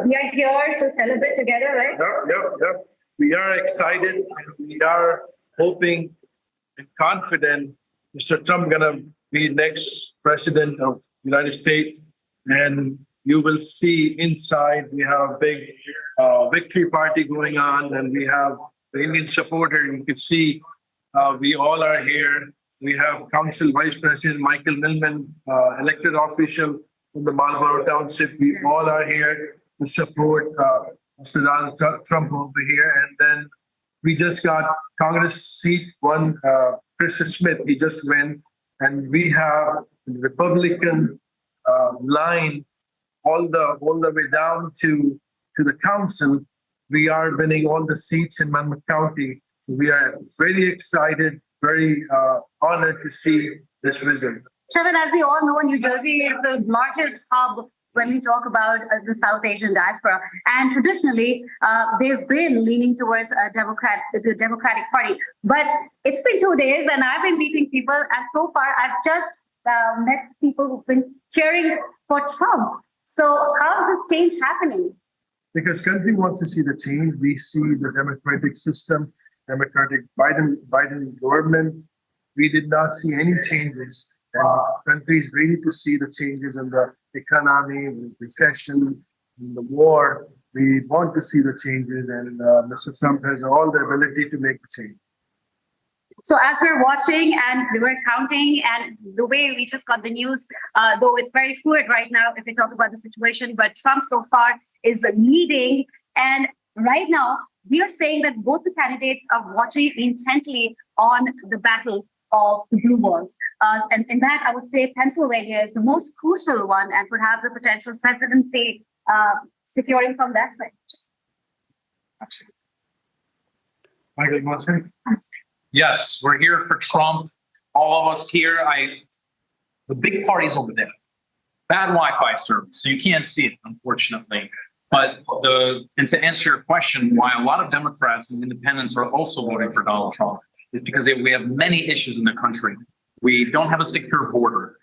Speaker 8: we are here to celebrate together, right?
Speaker 16: Yep. We are excited, and we are hoping and confident Mr. Trump gonna be next president of the United States, and you will see inside we have a big victory party going on, and we have the Indian supporter. You can see we all are here. We have Council Vice President Michael Millman, elected official from the Marlborough Township. We all are here to support Mr. Donald Trump over here. And then we just got Congress seat one, Chris Smith, he just went. And we have the Republican line all the way down to the council. We are winning all the seats in Monmouth County. So we are very excited, very honored to see this result.
Speaker 8: Shravan, as we all know, New Jersey is the largest hub when we talk about the South Asian diaspora. And traditionally, they've been leaning towards the Democratic Party. But it's been 2 days, and I've been meeting people, and so far I've just met people who've been cheering for Trump. So how is this change happening?
Speaker 16: Because country wants to see the change. We see the democratic system, democratic Biden government. We did not see any changes. And country is ready to see the changes in the economy, the recession, in the war. We want to see the changes, and Mr. Trump has all the ability to make the change.
Speaker 8: So as we're watching and we were counting, and the way we just got the news, though it's very fluid right now if we talk about the situation, but Trump so far is leading. And right now, we are saying that both the candidates are watching intently on the battle of the blue walls. And in that, I would say Pennsylvania is the most crucial one and would have the potential presidency securing from that side.
Speaker 16: Absolutely. Michael, you want to say?
Speaker 17: Yes, we're here for Trump. All of us here. The big party's over there. Bad Wi-Fi service, so you can't see it, unfortunately. But and to answer your question, why a lot of Democrats and independents are also voting for Donald Trump is because we have many issues in the country. We don't have a secure border.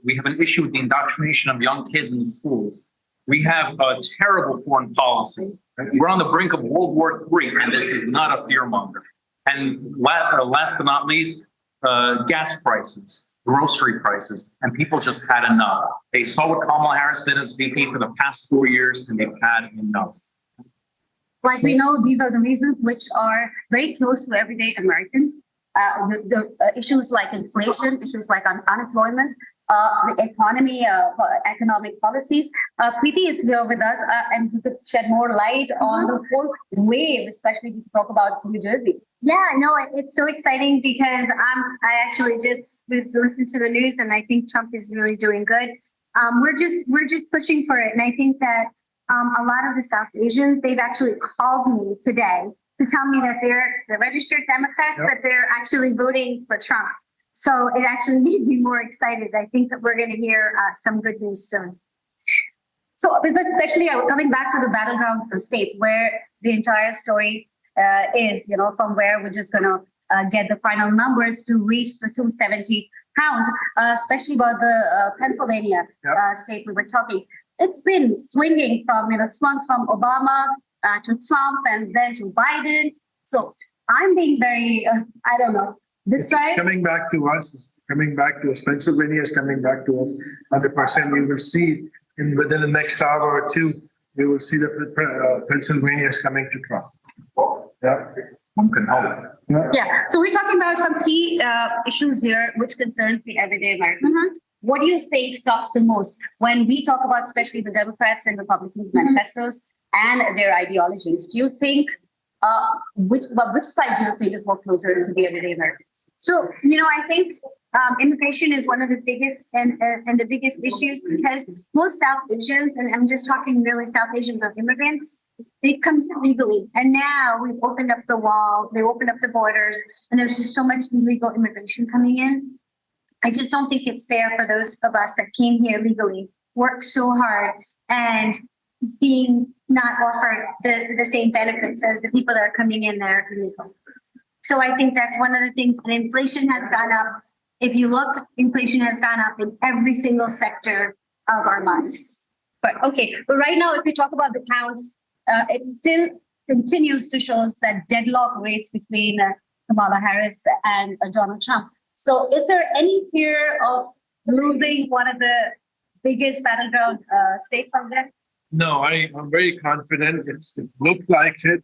Speaker 17: We have an issue with the indoctrination of young kids in the schools. We have a terrible foreign policy. We're on the brink of World War III, and this is not a fearmonger. And last but not least, gas prices, grocery prices, and people just had enough. They saw what Kamala Harris did as VP for the past 4 years, and they've had enough.
Speaker 8: Like we know, these are the reasons which are very close to everyday Americans. The issues like inflation, issues like unemployment, the economy, economic policies. Preeti is here with us, and we could shed more light on the whole wave, especially if we talk about New Jersey.
Speaker 18: Yeah, no, it's so exciting because I actually just listened to the news, and I think Trump is really doing good. We're just pushing for it, and I think that a lot of the South Asians, they've actually called me today to tell me that they're registered Democrats, but they're actually voting for Trump. So it actually made me more excited. I think that we're going to hear some good news soon. So, but especially coming back to the battleground states where the entire story is, from where we're just going to get the final numbers to reach the 270 count, especially about the Pennsylvania state we were talking. It's been swinging from, swung from Obama to Trump and then to Biden. So I'm being very, I don't know. This time,
Speaker 16: it's coming back to us. It's coming back to us. Pennsylvania is coming back to us 100%. We will see within the next hour or two, we will see that Pennsylvania is coming to Trump. Yeah. One can hope.
Speaker 18: Yeah. So we're talking about some key issues here which concerns the everyday American. What do you think tops the most when we talk about especially the Democrats and Republicans manifestos and their ideologies? Do you think which side do you think is more closer to the everyday American? So, I think immigration is one of the biggest and the biggest issues because most South Asians, and I'm just talking really South Asians or immigrants, they come here legally. And now we've opened up the wall, they opened up the borders, and there's just so much illegal immigration coming in. I just don't think it's fair for those of us that came here legally, worked so hard, and being not offered the same benefits as the people that are coming in there illegal. So I think that's one of the things. And inflation has gone up. If you look, inflation has gone up in every single sector of our lives. But right now, if we talk about the counts, it still continues to show that deadlock race between Kamala Harris and Donald Trump. So is there any fear of losing one of the biggest battleground states out there?
Speaker 16: No, I'm very confident. It looks like it.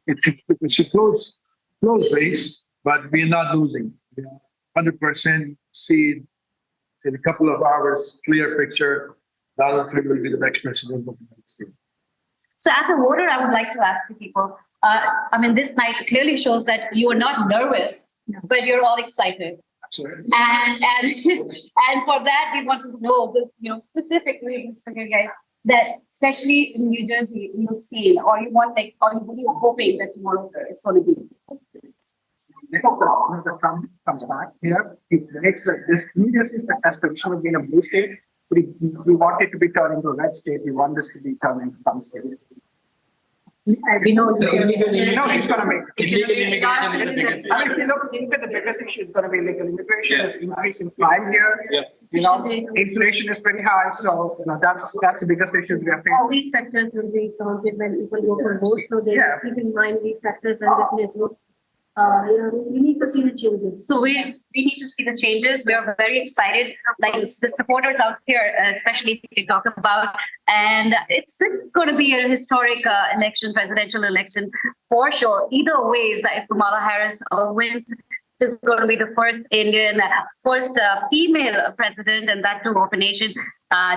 Speaker 16: It's a close race, but we're not losing. 100% see in a couple of hours, clear picture, Donald Trump will be the next president of the United States.
Speaker 18: So as a voter, I would like to ask the people, this night clearly shows that you are not nervous, but you're all excited.
Speaker 16: Absolutely.
Speaker 18: And for that, we want to know, specific reasons for you guys that, especially in New Jersey, you've seen, or you want, or what are you hoping that tomorrow it's going to be?
Speaker 19: The Trump comes back here. This New Jersey has traditionally been a blue state. We want it to be turned into a red state. We want this to be turned into Trump state. We know it's going to make. If you look into the biggest issue, it's going to be legal immigration is increasing crime here. Yes. Inflation is pretty high, so that's the biggest issue we are facing.
Speaker 20: All these factors will be counted when people go for vote, so they keep in mind these factors and definitely. We need to see the changes.
Speaker 18: So we need to see the changes. We are very excited, like the supporters out here, especially if you talk about. And this is going to be a historic presidential election for sure. Either ways, if Kamala Harris wins, this is going to be the first female president, and that too of a nation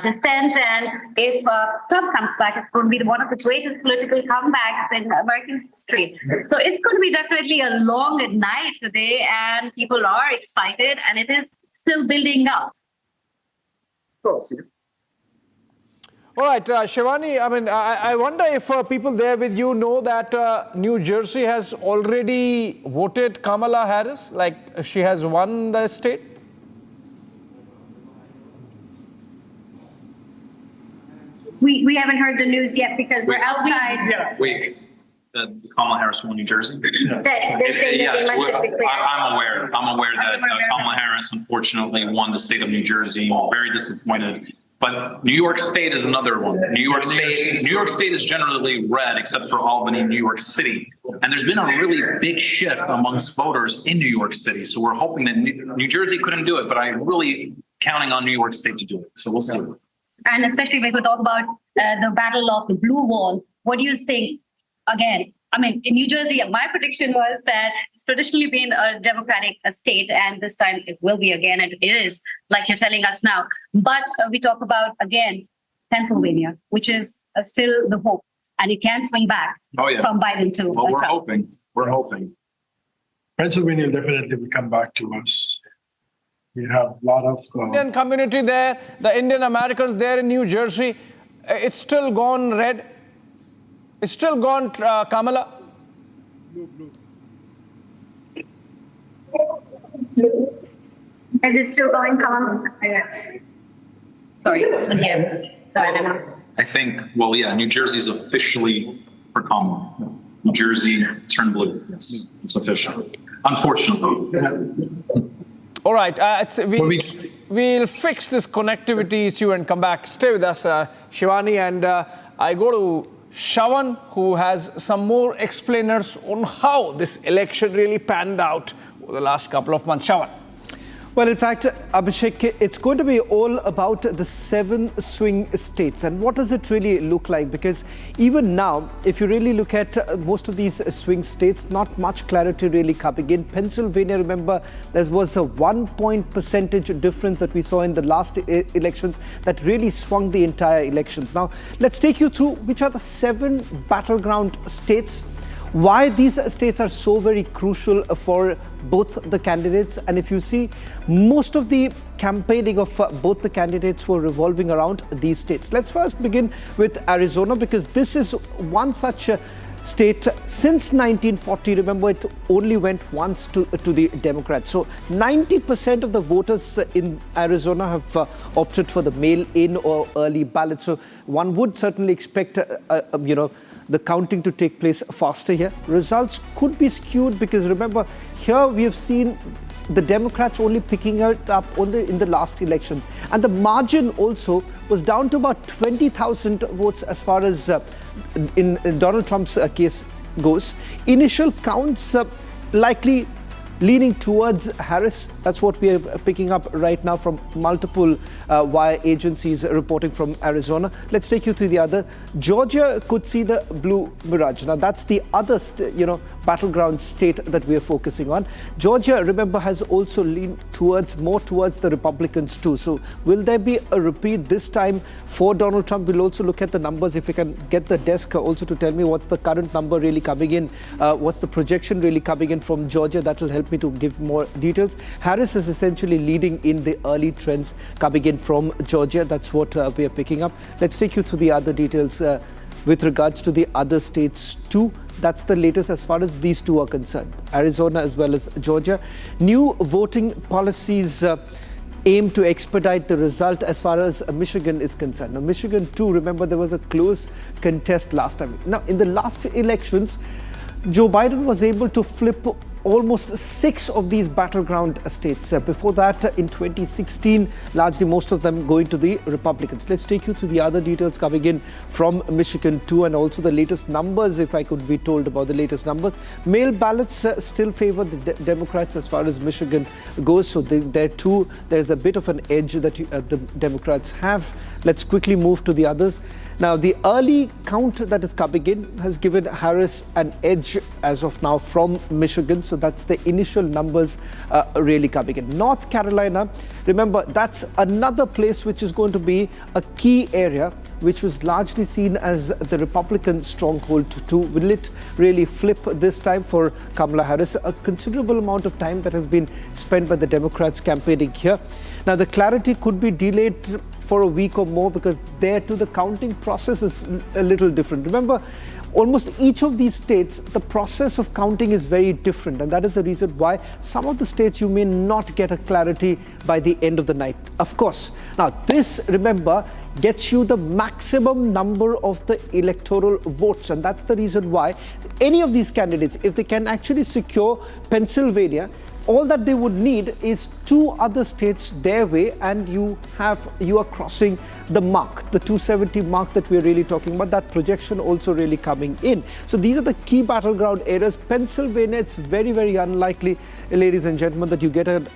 Speaker 18: descent. And if Trump comes back, it's going to be one of the greatest political comebacks in American history. So it's going to be definitely a long night today, and people are excited, and it is still building up.
Speaker 4: All right, Shivani, I wonder if people there with you know that New Jersey has already voted Kamala Harris, like she has won the state?
Speaker 18: We haven't heard the news yet because we're outside.
Speaker 17: Wait, Kamala Harris won New Jersey?
Speaker 18: They're saying that they must have declared.
Speaker 17: I'm aware that Kamala Harris unfortunately won the state of New Jersey. Very disappointed. But New York State is another one. New York State is generally red, except for Albany, New York City. And there's been a really big shift amongst voters in New York City. So we're hoping that New Jersey couldn't do it, but I'm really counting on New York State to do it. So we'll see.
Speaker 18: And especially when we talk about the battle of the blue wall, what do you think? Again, in New Jersey, my prediction was that it's traditionally been a Democratic state, and this time it will be again, and it is, like you're telling us now. But we talk about, again, Pennsylvania, which is still the hope, and it can swing back from Biden too.
Speaker 17: Well, we're hoping.
Speaker 16: Pennsylvania will definitely come back to us. We have a lot of
Speaker 4: Indian community there, the Indian Americans there in New Jersey. It's still gone red. It's still gone Kamala.
Speaker 16: Blue.
Speaker 18: Is it still going, Colin?
Speaker 20: Sorry.
Speaker 17: I think, well, yeah, New Jersey's officially for Kamala. New Jersey turned blue. Yes, it's official. Unfortunately.
Speaker 4: All right, we'll fix this connectivity issue and come back. Stay with us, Shivani, and I go to Shawan, who has some more explainers on how this election really panned out over the last couple of months. Shawan.
Speaker 2: Well, in fact, Abhishek, it's going to be all about the 7 swing states. And what does it really look like? Because even now, if you really look at most of these swing states, not much clarity really coming in. Pennsylvania, remember, there was a 1-point percentage difference that we saw in the last elections that really swung the entire elections. Now, let's take you through which are the 7 battleground states, why these states are so very crucial for both the candidates. And if you see, most of the campaigning of both the candidates were revolving around these states. Let's first begin with Arizona, because this is one such state since 1940. Remember, it only went once to the Democrats. So 90% of the voters in Arizona have opted for the mail-in or early ballot. So one would certainly expect, the counting to take place faster here. Results could be skewed because remember, here we have seen the Democrats only picking it up in the last elections. And the margin also was down to about 20,000 votes as far as in Donald Trump's case goes. Initial counts likely leaning towards Harris. That's what we are picking up right now from multiple wire agencies reporting from Arizona. Let's take you through the other. Georgia could see the blue mirage. Now that's the other, battleground state that we are focusing on. Georgia, remember, has also leaned more towards the Republicans too. So will there be a repeat this time for Donald Trump? We'll also look at the numbers. If we can get the desk also to tell me what's the current number really coming in, what's the projection really coming in from Georgia, that will help me to give more details. Harris is essentially leading in the early trends coming in from Georgia. That's what we are picking up. Let's take you through the other details with regards to the other states too. That's the latest as far as these two are concerned, Arizona as well as Georgia. New voting policies aim to expedite the result as far as Michigan is concerned. Now, Michigan too, remember, there was a close contest last time. Now, in the last elections, Joe Biden was able to flip almost 6 of these battleground states. Before that, in 2016, largely most of them going to the Republicans. Let's take you through the other details coming in from Michigan too, and also the latest numbers, if I could be told about the latest numbers. Mail ballots still favor the Democrats as far as Michigan goes. So there too, there's a bit of an edge that the Democrats have. Let's quickly move to the others. Now, the early count that is coming in has given Harris an edge as of now from Michigan. So that's the initial numbers really coming in. North Carolina, remember, that's another place which is going to be a key area, which was largely seen as the Republican stronghold too. Will it really flip this time for Kamala Harris? A considerable amount of time that has been spent by the Democrats campaigning here. Now, the clarity could be delayed for a week or more because there too the counting process is a little different. Remember, almost each of these states, the process of counting is very different, and that is the reason why some of the states you may not get a clarity by the end of the night. Of course, now this, remember, gets you the maximum number of the electoral votes, and that's the reason why any of these candidates, if they can actually secure Pennsylvania, all that they would need is 2 other states their way, and you are crossing the mark, the 270 mark that we're really talking about. That projection also really coming in. So these are the key battleground areas. Pennsylvania, it's very, very unlikely, ladies and gentlemen, that you get an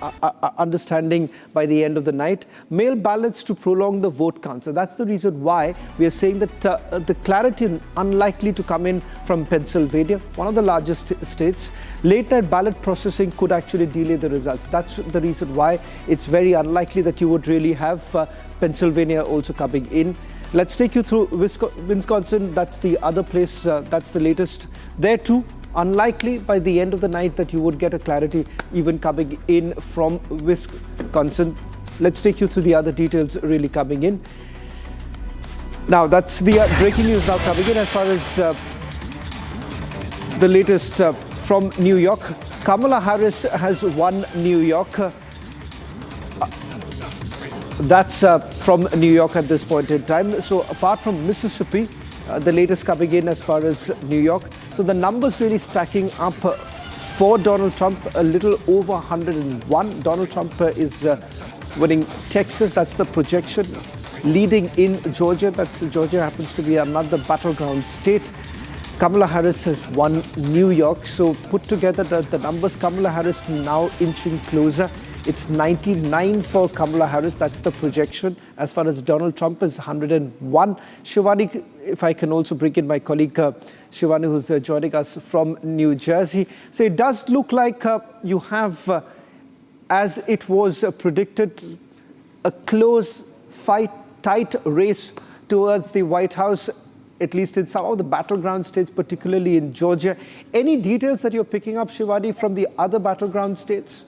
Speaker 2: understanding by the end of the night. Mail ballots to prolong the vote count. So that's the reason why we are saying that the clarity unlikely to come in from Pennsylvania, one of the largest states. Late night ballot processing could actually delay the results. That's the reason why it's very unlikely that you would really have Pennsylvania also coming in. Let's take you through Wisconsin. That's the other place. That's the latest. There too, unlikely by the end of the night that you would get a clarity even coming in from Wisconsin. Let's take you through the other details really coming in. Now, that's the breaking news now coming in as far as the latest from New York. Kamala Harris has won New York. That's from New York at this point in time. So apart from Mississippi, the latest coming in as far as New York. So the numbers really stacking up for Donald Trump, a little over 101. Donald Trump is winning Texas, that's the projection. Leading in Georgia, Georgia happens to be another battleground state. Kamala Harris has won New York. So put together the numbers, Kamala Harris now inching closer. It's 99 for Kamala Harris. That's the projection. As far as Donald Trump is 101. Shivani, if I can also bring in my colleague Shivani, who's joining us from New Jersey. So it does look like you have, as it was predicted, a close fight, tight race towards the White House, at least in some of the battleground states, particularly in Georgia. Any details that you're picking up, Shivani, from the other battleground states?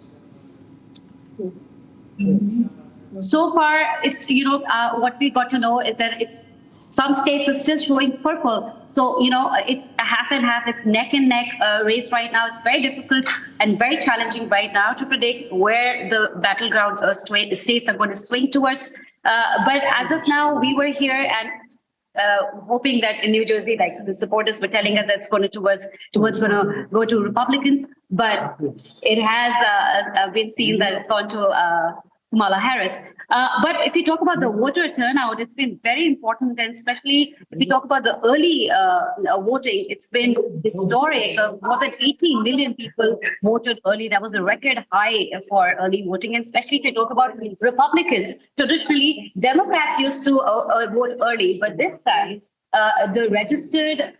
Speaker 21: So far, it's, what we got to know is that it's some states are still showing purple. So, it's a half and half, it's neck and neck race right now. It's very difficult and very challenging right now to predict where the battleground states are going to swing towards. But as of now, we were here and hoping that in New Jersey, like the supporters were telling us that's going to going to go to Republicans, but it has been seen that it's gone to Kamala Harris. But if you talk about the voter turnout, it's been very important, and especially if you talk about the early voting, it's been historic. More than 18 million people voted early. That was a record high for early voting, and especially if you talk about Republicans. Traditionally, Democrats used to vote early, but this time the registered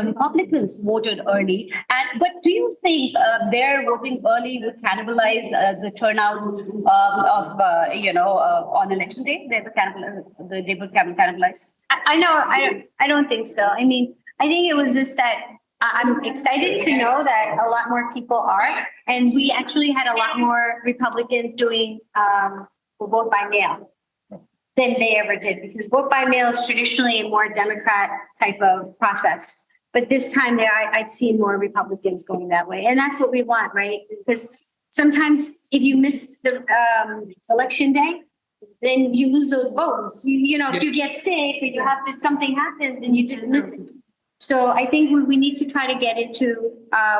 Speaker 21: Republicans voted early. But do you think their voting early would cannibalize the turnout on election day? They would cannibalize.
Speaker 18: I don't think so. I mean, I think it was just that I'm excited to know that a lot more people are, and we actually had a lot more Republicans doing vote by mail than they ever did, because vote by mail is traditionally a more Democrat type of process. But this time I've seen more Republicans going that way. And that's what we want, right? Because sometimes if you miss the election day, then you lose those votes. If you get sick or you have to, something happens and you didn't miss it. So I think we need to try to get into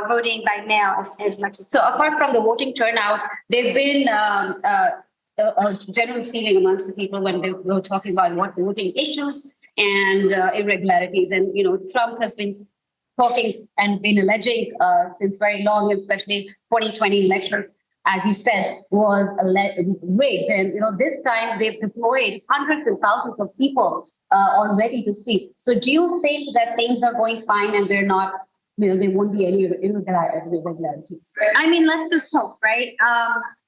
Speaker 18: voting by mail as much as
Speaker 21: so. Apart from the voting turnout, there've been a general feeling amongst the people when they were talking about what voting issues and irregularities. And, Trump has been talking and been alleging since very long, especially 2020 election, as he said, was rigged. And, this time they've deployed hundreds and thousands of people already to see. So do you think that things are going fine and they're not, there won't be any irregularities?
Speaker 18: I mean, let's just hope, right?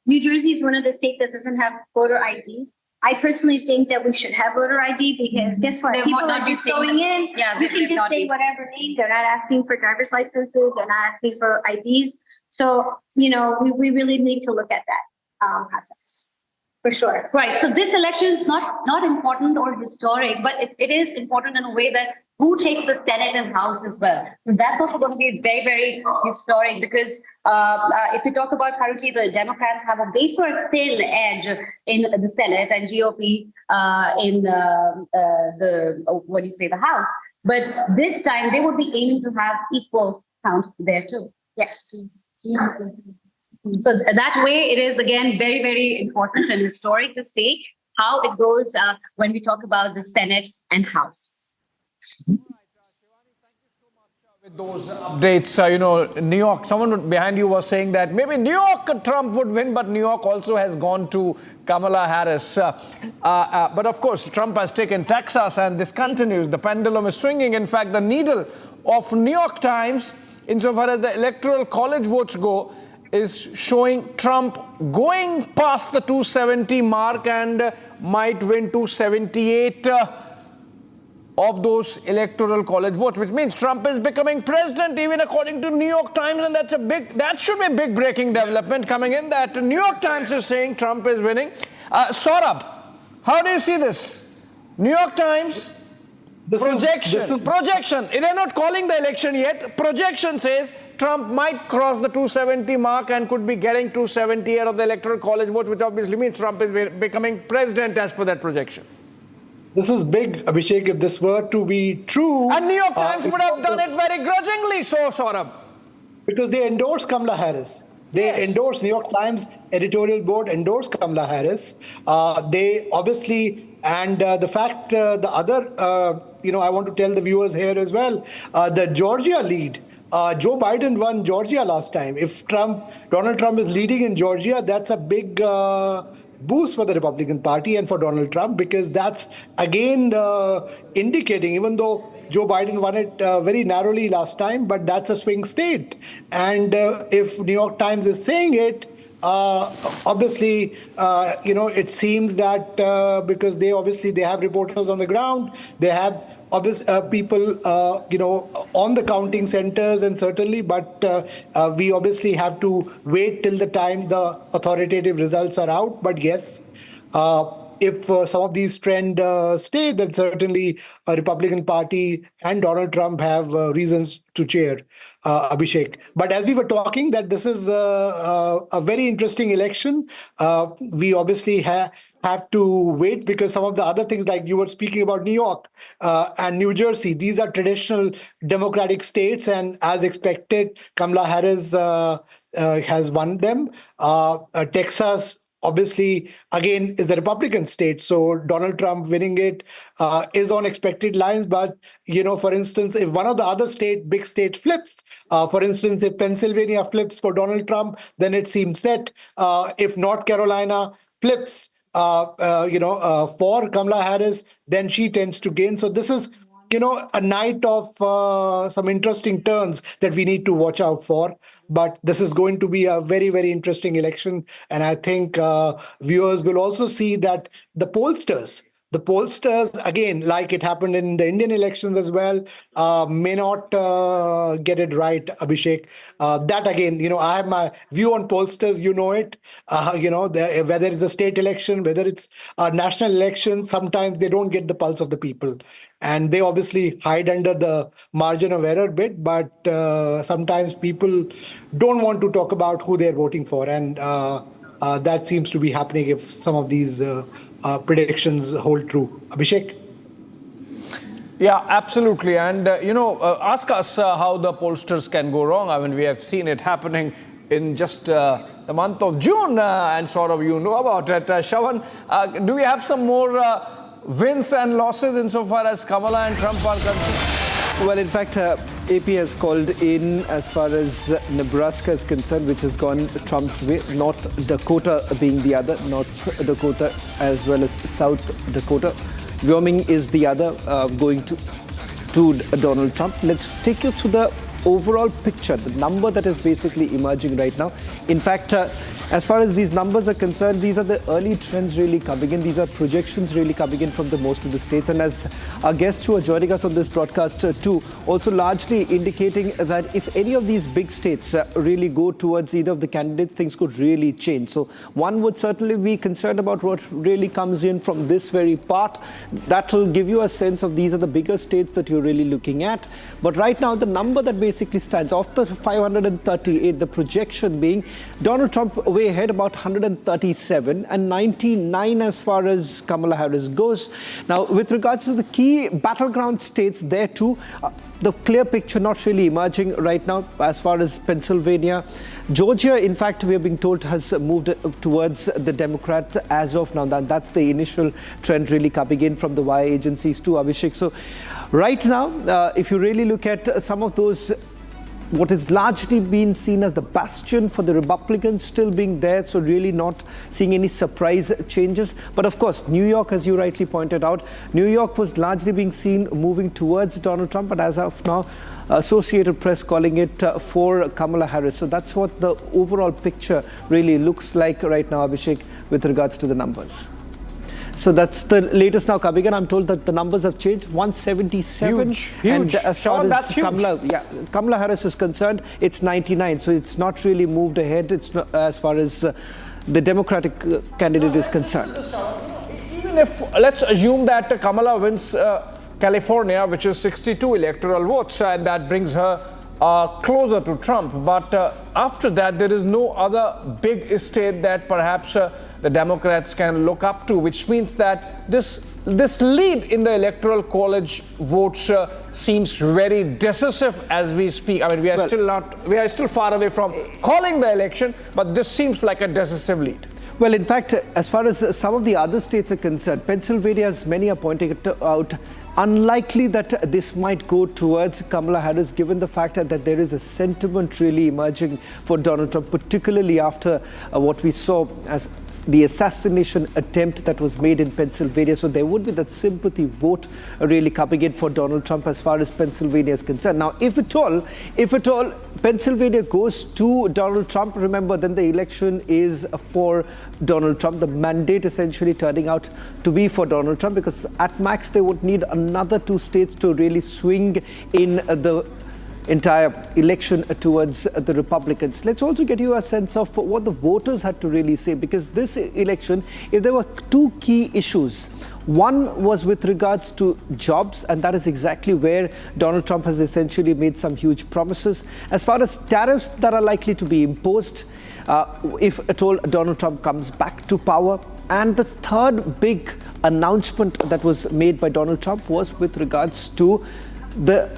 Speaker 18: New Jersey is one of the states that doesn't have voter ID. I personally think that we should have voter ID because guess what? People are just going in. Yeah, we can just say whatever name. They're not asking for driver's licenses. They're not asking for IDs. So, we really need to look at that process for sure.
Speaker 21: Right. So this election is not important or historic, but it is important in a way that who takes the Senate and House as well. So that's also going to be very, very historic because if you talk about currently, the Democrats have a wafer thin edge in the Senate and GOP in the House. But this time they would be aiming to have equal count there too.
Speaker 18: Yes.
Speaker 21: So that way it is, again, very, very important and historic to see how it goes when we talk about the Senate and House.
Speaker 4: With those updates, New York, someone behind you was saying that maybe New York Trump would win, but New York also has gone to Kamala Harris. But of course, Trump has taken Texas and this continues. The pendulum is swinging. In fact, the needle of New York Times, insofar as the Electoral College votes go, is showing Trump going past the 270 mark and might win 278 of those Electoral College votes, which means Trump is becoming president, even according to New York Times, and that should be a big breaking development coming in, that New York Times is saying Trump is winning. Saurabh, how do you see this? New York Times, projection. They're not calling the election yet. Projection says Trump might cross the 270 mark and could be getting 270 out of the Electoral College vote, which obviously means Trump is becoming president as per that projection.
Speaker 9: This is big, Abhishek, if this were to be true.
Speaker 4: And New York Times would have done it very grudgingly so, Saurabh.
Speaker 9: Because they endorse Kamala Harris. They endorse, New York Times editorial board endorse Kamala Harris. They obviously, and the fact, the other, I want to tell the viewers here as well, the Georgia lead, Joe Biden won Georgia last time. If Donald Trump is leading in Georgia, that's a big boost for the Republican Party and for Donald Trump, because that's again indicating, even though Joe Biden won it very narrowly last time, but that's a swing state. And if New York Times is saying it, obviously, it seems that because they have reporters on the ground, they have people, on the counting centers, and certainly, but we obviously have to wait till the time the authoritative results are out. But yes, if some of these trends stay, then certainly a Republican Party and Donald Trump have reasons to cheer, Abhishek. But as we were talking, that this is a very interesting election. We obviously have to wait, because some of the other things, like you were speaking about New York and New Jersey, these are traditional Democratic states, and as expected, Kamala Harris has won them. Texas, obviously, again, is a Republican state, so Donald Trump winning it is on expected lines. But, for instance, if one of the other big state flips, for instance, if Pennsylvania flips for Donald Trump, then it seems set. If North Carolina flips, for Kamala Harris, then she tends to gain. So this is, a night of some interesting turns that we need to watch out for. But this is going to be a very, very interesting election. And I think viewers will also see that the pollsters, again, like it happened in the Indian elections as well, may not get it right, Abhishek. That again, I have my view on pollsters, it. Whether it's a state election, whether it's a national election, sometimes they don't get the pulse of the people. And they obviously hide under the margin of error bit, but sometimes people don't want to talk about who they're voting for. And that seems to be happening if some of these predictions hold true. Abhishek?
Speaker 4: Yeah, absolutely. And, ask us how the pollsters can go wrong. I mean, we have seen it happening in just the month of June, and sort of about it. Shravan, do we have some more wins and losses insofar as Kamala and Trump are concerned?
Speaker 2: Well, in fact, AP has called in as far as Nebraska is concerned, which has gone Trump's way, North Dakota being the other, North Dakota as well as South Dakota. Wyoming is the other, going to Donald Trump. Let's take you to the overall picture, the number that is basically emerging right now. In fact, as far as these numbers are concerned, these are the early trends really coming in. These are projections really coming in from the most of the states. And as our guests who are joining us on this broadcast too, also largely indicating that if any of these big states really go towards either of the candidates, things could really change. So one would certainly be concerned about what really comes in from this very part. That will give you a sense of these are the bigger states that you're really looking at. But right now, the number that basically stands off the 538, the projection being Donald Trump way ahead about 137 and 99 as far as Kamala Harris goes. Now, with regards to the key battleground states there too, the clear picture not really emerging right now as far as Pennsylvania. Georgia, in fact, we are being told has moved towards the Democrat as of now. That's the initial trend really coming in from the wire agencies too, Abhishek. So right now, if you really look at some of those, what is largely been seen as the bastion for the Republicans still being there, so really not seeing any surprise changes. But of course, New York, as you rightly pointed out, New York was largely being seen moving towards Donald Trump, but as of now, Associated Press calling it for Kamala Harris. So that's what the overall picture really looks like right now, Abhishek, with regards to the numbers. So that's the latest now coming in. I'm told that the numbers have changed, 177.
Speaker 4: Huge.
Speaker 2: And as far as Kamala Harris is concerned, it's 99. So it's not really moved ahead. It's not, as far as the Democratic candidate is concerned.
Speaker 4: Even if, let's assume that Kamala wins California, which is 62 electoral votes, and that brings her closer to Trump. But after that, there is no other big state that perhaps the Democrats can look up to, which means that this lead in the Electoral College votes seems very decisive as we speak. I mean, we are still far away from calling the election, but this seems like a decisive lead.
Speaker 2: Well, in fact, as far as some of the other states are concerned, Pennsylvania, as many are pointing it out, unlikely that this might go towards Kamala Harris, given the fact that there is a sentiment really emerging for Donald Trump, particularly after what we saw as the assassination attempt that was made in Pennsylvania. So there would be that sympathy vote really coming in for Donald Trump as far as Pennsylvania is concerned. Now, if at all Pennsylvania goes to Donald Trump, remember, then the election is for Donald Trump. The mandate essentially turning out to be for Donald Trump, because at max they would need another 2 states to really swing in the entire election towards the Republicans. Let's also get you a sense of what the voters had to really say, because this election, if there were 2 key issues, one was with regards to jobs, and that is exactly where Donald Trump has essentially made some huge promises. As far as tariffs that are likely to be imposed, if at all Donald Trump comes back to power. And the third big announcement that was made by Donald Trump was with regards to the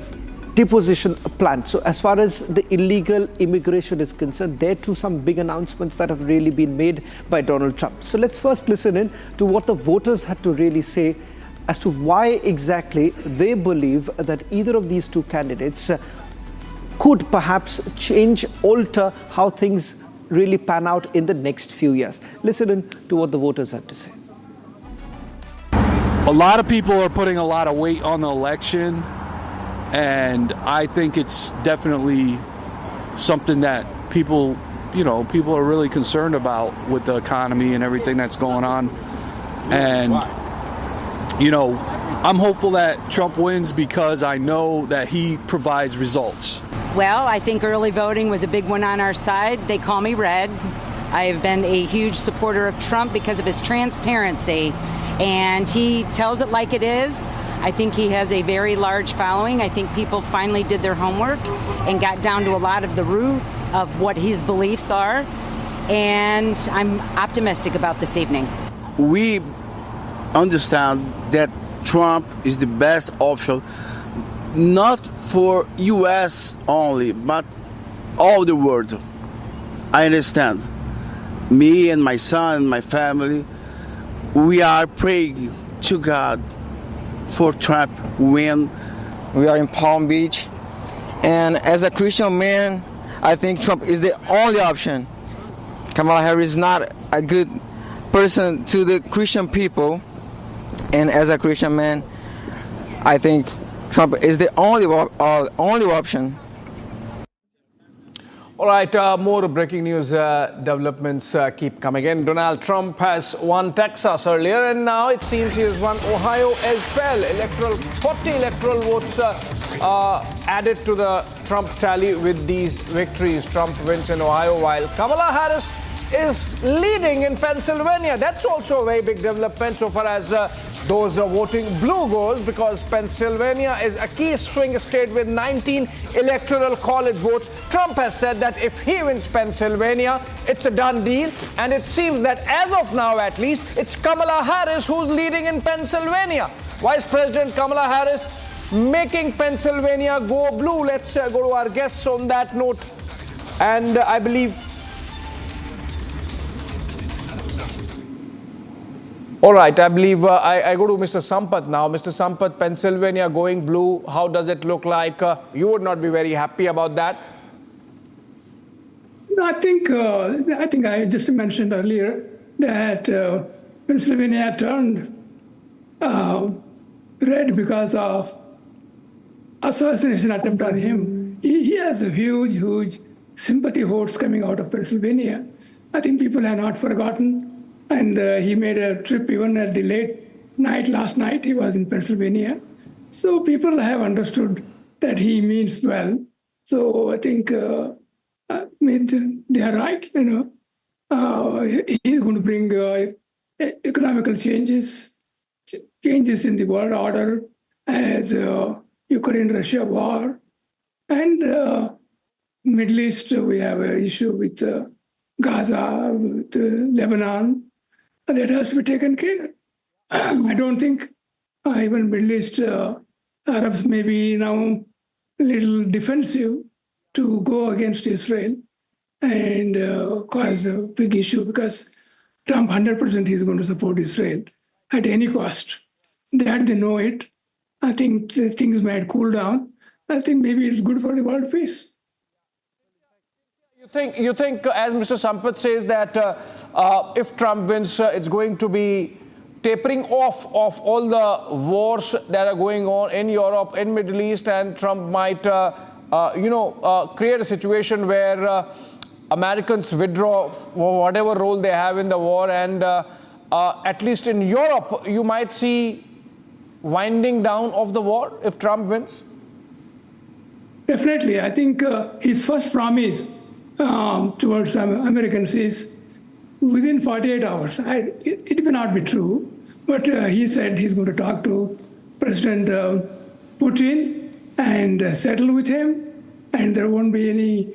Speaker 2: deposition plan. So as far as the illegal immigration is concerned, there too some big announcements that have really been made by Donald Trump. So let's first listen in to what the voters had to really say as to why exactly they believe that either of these 2 candidates could perhaps alter how things really pan out in the next few years. Listen in to what the voters had to say.
Speaker 1: A lot of people are putting a lot of weight on the election, and I think it's definitely something that people are really concerned about with the economy and everything that's going on. And, I'm hopeful that Trump wins because I know that he provides results.
Speaker 22: Well, I think early voting was a big one on our side. They call me Red. I have been a huge supporter of Trump because of his transparency, and he tells it like it is. I think he has a very large following. I think people finally did their homework and got down to a lot of the root of what his beliefs are. And I'm optimistic about this evening.
Speaker 23: We understand that Trump is the best option, not for U.S. only, but all the world. I understand. Me and my son and my family, we are praying to God for Trump win.
Speaker 24: We are in Palm Beach, and as a Christian man, I think Trump is the only option. Kamala Harris is not a good person to the Christian people, and as a Christian man, I think Trump is the only option.
Speaker 4: All right, more breaking news developments keep coming in. Donald Trump has won Texas earlier, and now it seems he has won Ohio as well. 40 electoral votes added to the Trump tally with these victories. Trump wins in Ohio, while Kamala Harris is leading in Pennsylvania. That's also a very big development so far as those voting blue goes, because Pennsylvania is a key swing state with 19 electoral college votes. Trump has said that if he wins Pennsylvania, it's a done deal. And it seems that as of now, at least, it's Kamala Harris who's leading in Pennsylvania. Vice President Kamala Harris making Pennsylvania go blue. Let's go to our guests on that note. And I believe... All right, I believe I go to Mr. Sampath now. Mr. Sampath, Pennsylvania going blue. How does it look like? You would not be very happy about that.
Speaker 14: No, I think I just mentioned earlier that Pennsylvania turned red because of assassination attempt on him. He has a huge sympathy votes coming out of Pennsylvania. I think people have not forgotten. And he made a trip even at the late night last night. He was in Pennsylvania. So people have understood that he means well. So I think they are right. He's going to bring economical changes in the world order as Ukraine-Russia war. And Middle East, we have an issue with Gaza, with Lebanon. That has to be taken care of. I don't think even Middle East Arabs may be now a little defensive to go against Israel and cause a big issue, because Trump 100% is going to support Israel at any cost. That they know it. I think things might cool down. I think maybe it's good for the world peace.
Speaker 4: You think, as Mr. Sampath says, that if Trump wins, it's going to be tapering off of all the wars that are going on in Europe, in Middle East, and Trump might, create a situation where Americans withdraw whatever role they have in the war, and at least in Europe, you might see winding down of the war if Trump wins?
Speaker 14: Definitely. I think his first promise towards Americans is within 48 hours. It may not be true, but he said he's going to talk to President Putin and settle with him, and there won't be any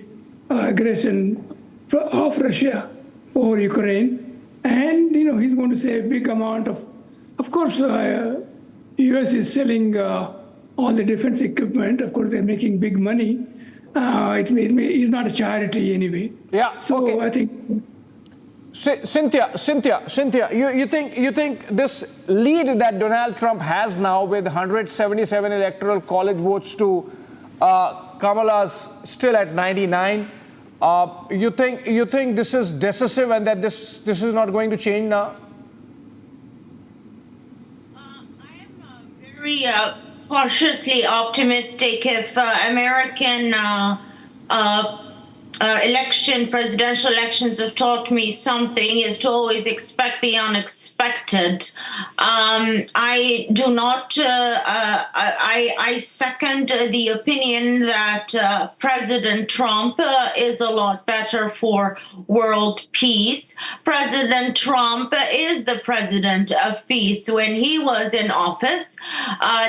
Speaker 14: aggression of Russia over Ukraine. And, he's going to save a big amount of course, U.S. is selling all the defense equipment. Of course, they're making big money. It's not a charity anyway.
Speaker 4: Yeah.
Speaker 14: So
Speaker 4: okay.
Speaker 14: I think.
Speaker 4: Cynthia, you think this lead that Donald Trump has now with 177 electoral college votes to Kamala's still at 99? You think this is decisive and that this is not going to change now?
Speaker 13: Very cautiously optimistic. If American presidential elections have taught me something, is to always expect the unexpected. I do not, I second the opinion that President Trump is a lot better for world peace. President Trump is the president of peace. When he was in office,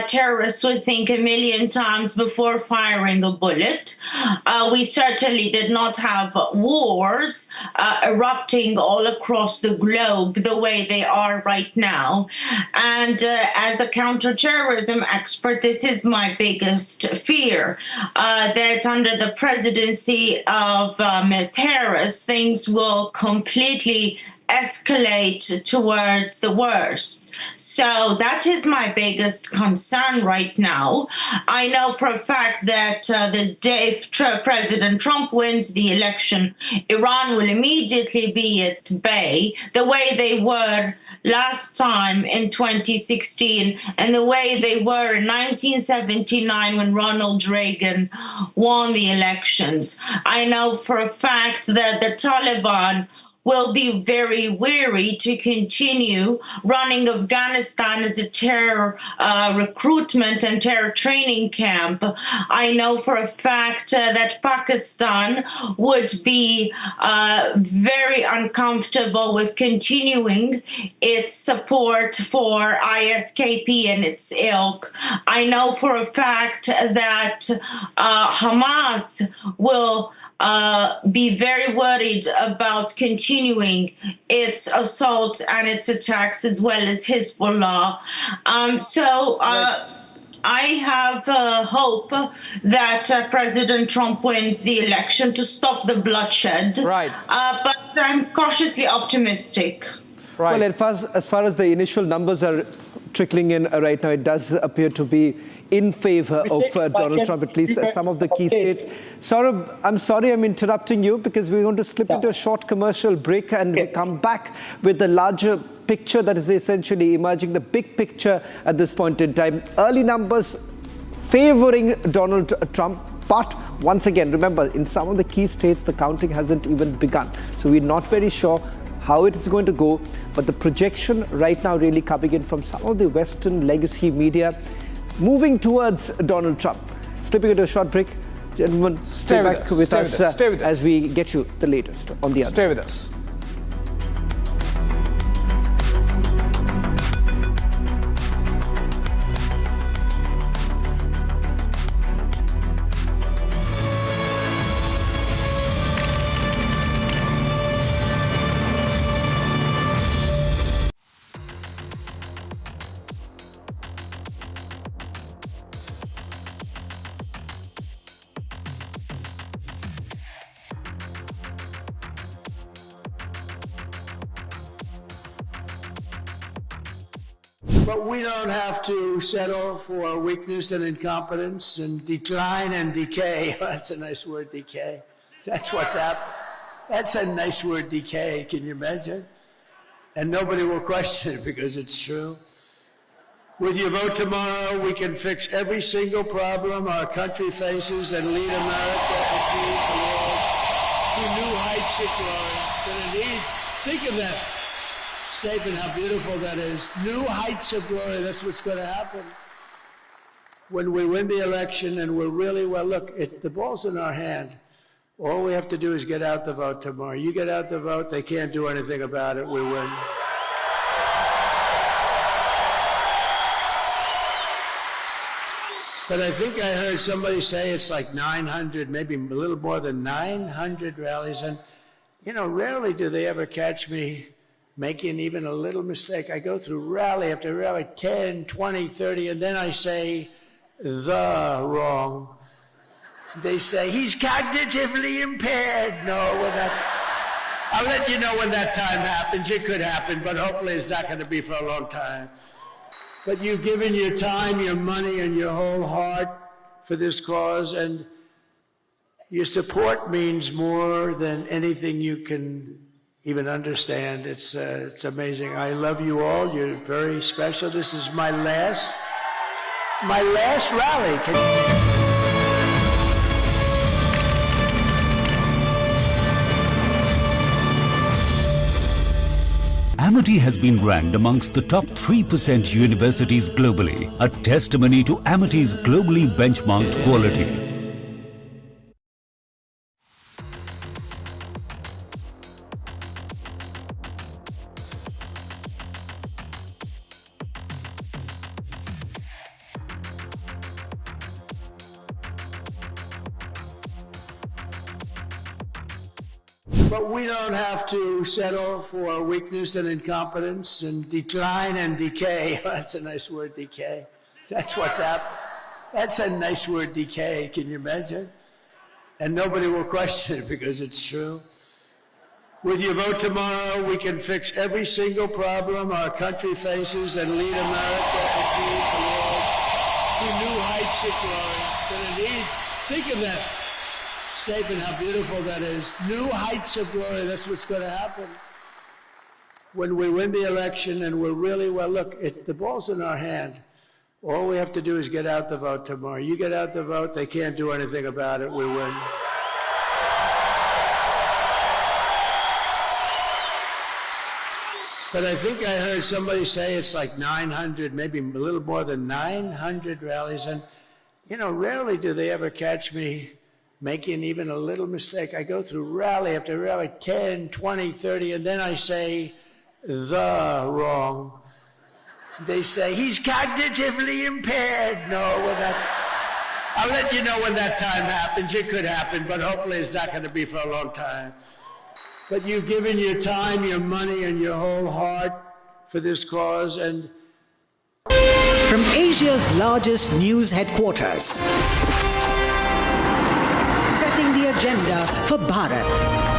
Speaker 13: terrorists would think a million times before firing a bullet. We certainly did not have wars erupting all across the globe the way they are right now. And as a counterterrorism expert, this is my biggest fear, that under the presidency of Ms. Harris, things will completely escalate towards the worst. So that is my biggest concern right now. I know for a fact that the day if President Trump wins the election, Iran will immediately be at bay, the way they were last time in 2016 and the way they were in 1979 when Ronald Reagan won the elections. I know for a fact that the Taliban will be very wary to continue running Afghanistan as a terror recruitment and terror training camp. I know for a fact that Pakistan would be very uncomfortable with continuing its support for ISKP and its ilk. I know for a fact that Hamas will be very worried about continuing its assault and its attacks, as well as Hezbollah. I have hope that President Trump wins the election to stop the bloodshed.
Speaker 4: Right.
Speaker 14: But I'm cautiously optimistic.
Speaker 4: Right.
Speaker 2: Well, as far as the initial numbers are trickling in right now, it does appear to be in favor of Donald Trump, at least some of the key states. Saurabh, I'm sorry I'm interrupting you because we're going to slip into a short commercial break and we come back with the larger picture that is essentially emerging, the big picture at this point in time. Early numbers favoring Donald Trump. But once again, remember, in some of the key states, the counting hasn't even begun. So we're not very sure how it is going to go. But the projection right now really coming in from some of the Western legacy media moving towards Donald Trump. Slipping into a short break. Gentlemen, stay back with us as we get you the latest on the others.
Speaker 4: Stay with us.
Speaker 5: But we don't have to settle for weakness and incompetence and decline and decay. That's a nice word, decay. That's what's happening. That's a nice word, decay. Can you imagine? And nobody will question it because it's true. With your vote tomorrow, we can fix every single problem our country faces and lead America and lead the world to new heights of glory. Think of that statement, how beautiful that is. New heights of glory, that's what's going to happen. When we win the election and we're really, well, look, the ball's in our hand. All we have to do is get out the vote tomorrow. You get out the vote, they can't do anything about it, we win. But I think I heard somebody say it's like 900, maybe a little more than 900 rallies. And, you know, rarely do they ever catch me making even a little mistake. I go through rally after rally, 10, 20, 30, and then I say the wrong. They say, he's cognitively impaired. No, we're not. I'll let you know when that time happens. It could happen, but hopefully it's not going to be for a long time. But you've given your time, your money, and your whole heart for this cause, and your support means more than anything you can even understand. It's amazing. I love you all. You're very special. This is my last rally.
Speaker 6: Amity has been ranked amongst the top 3% universities globally, a testimony to Amity's globally benchmarked quality.
Speaker 5: But we don't have to settle for weakness and incompetence and decline and decay. That's a nice word, decay. That's what's happening. That's a nice word, decay. Can you imagine? And nobody will question it because it's true. With your vote tomorrow, we can fix every single problem our country faces and lead America and lead the world to new heights of glory. Think of that statement, how beautiful that is. New heights of glory, that's what's going to happen. When we win the election and we're really, well, look, the ball's in our hand. All we have to do is get out the vote tomorrow. You get out the vote, they can't do anything about it, we win. But I think I heard somebody say it's like 900, maybe a little more than 900 rallies. And, you know, rarely do they ever catch me making even a little mistake. I go through rally after rally, 10, 20, 30, and then I say the wrong. They say, he's cognitively impaired. No, we're not. I'll let you know when that time happens. It could happen, but hopefully it's not going to be for a long time. But you've given your time, your money, and your whole heart for this cause. And
Speaker 11: from Asia's largest news headquarters, setting the agenda for Bharat.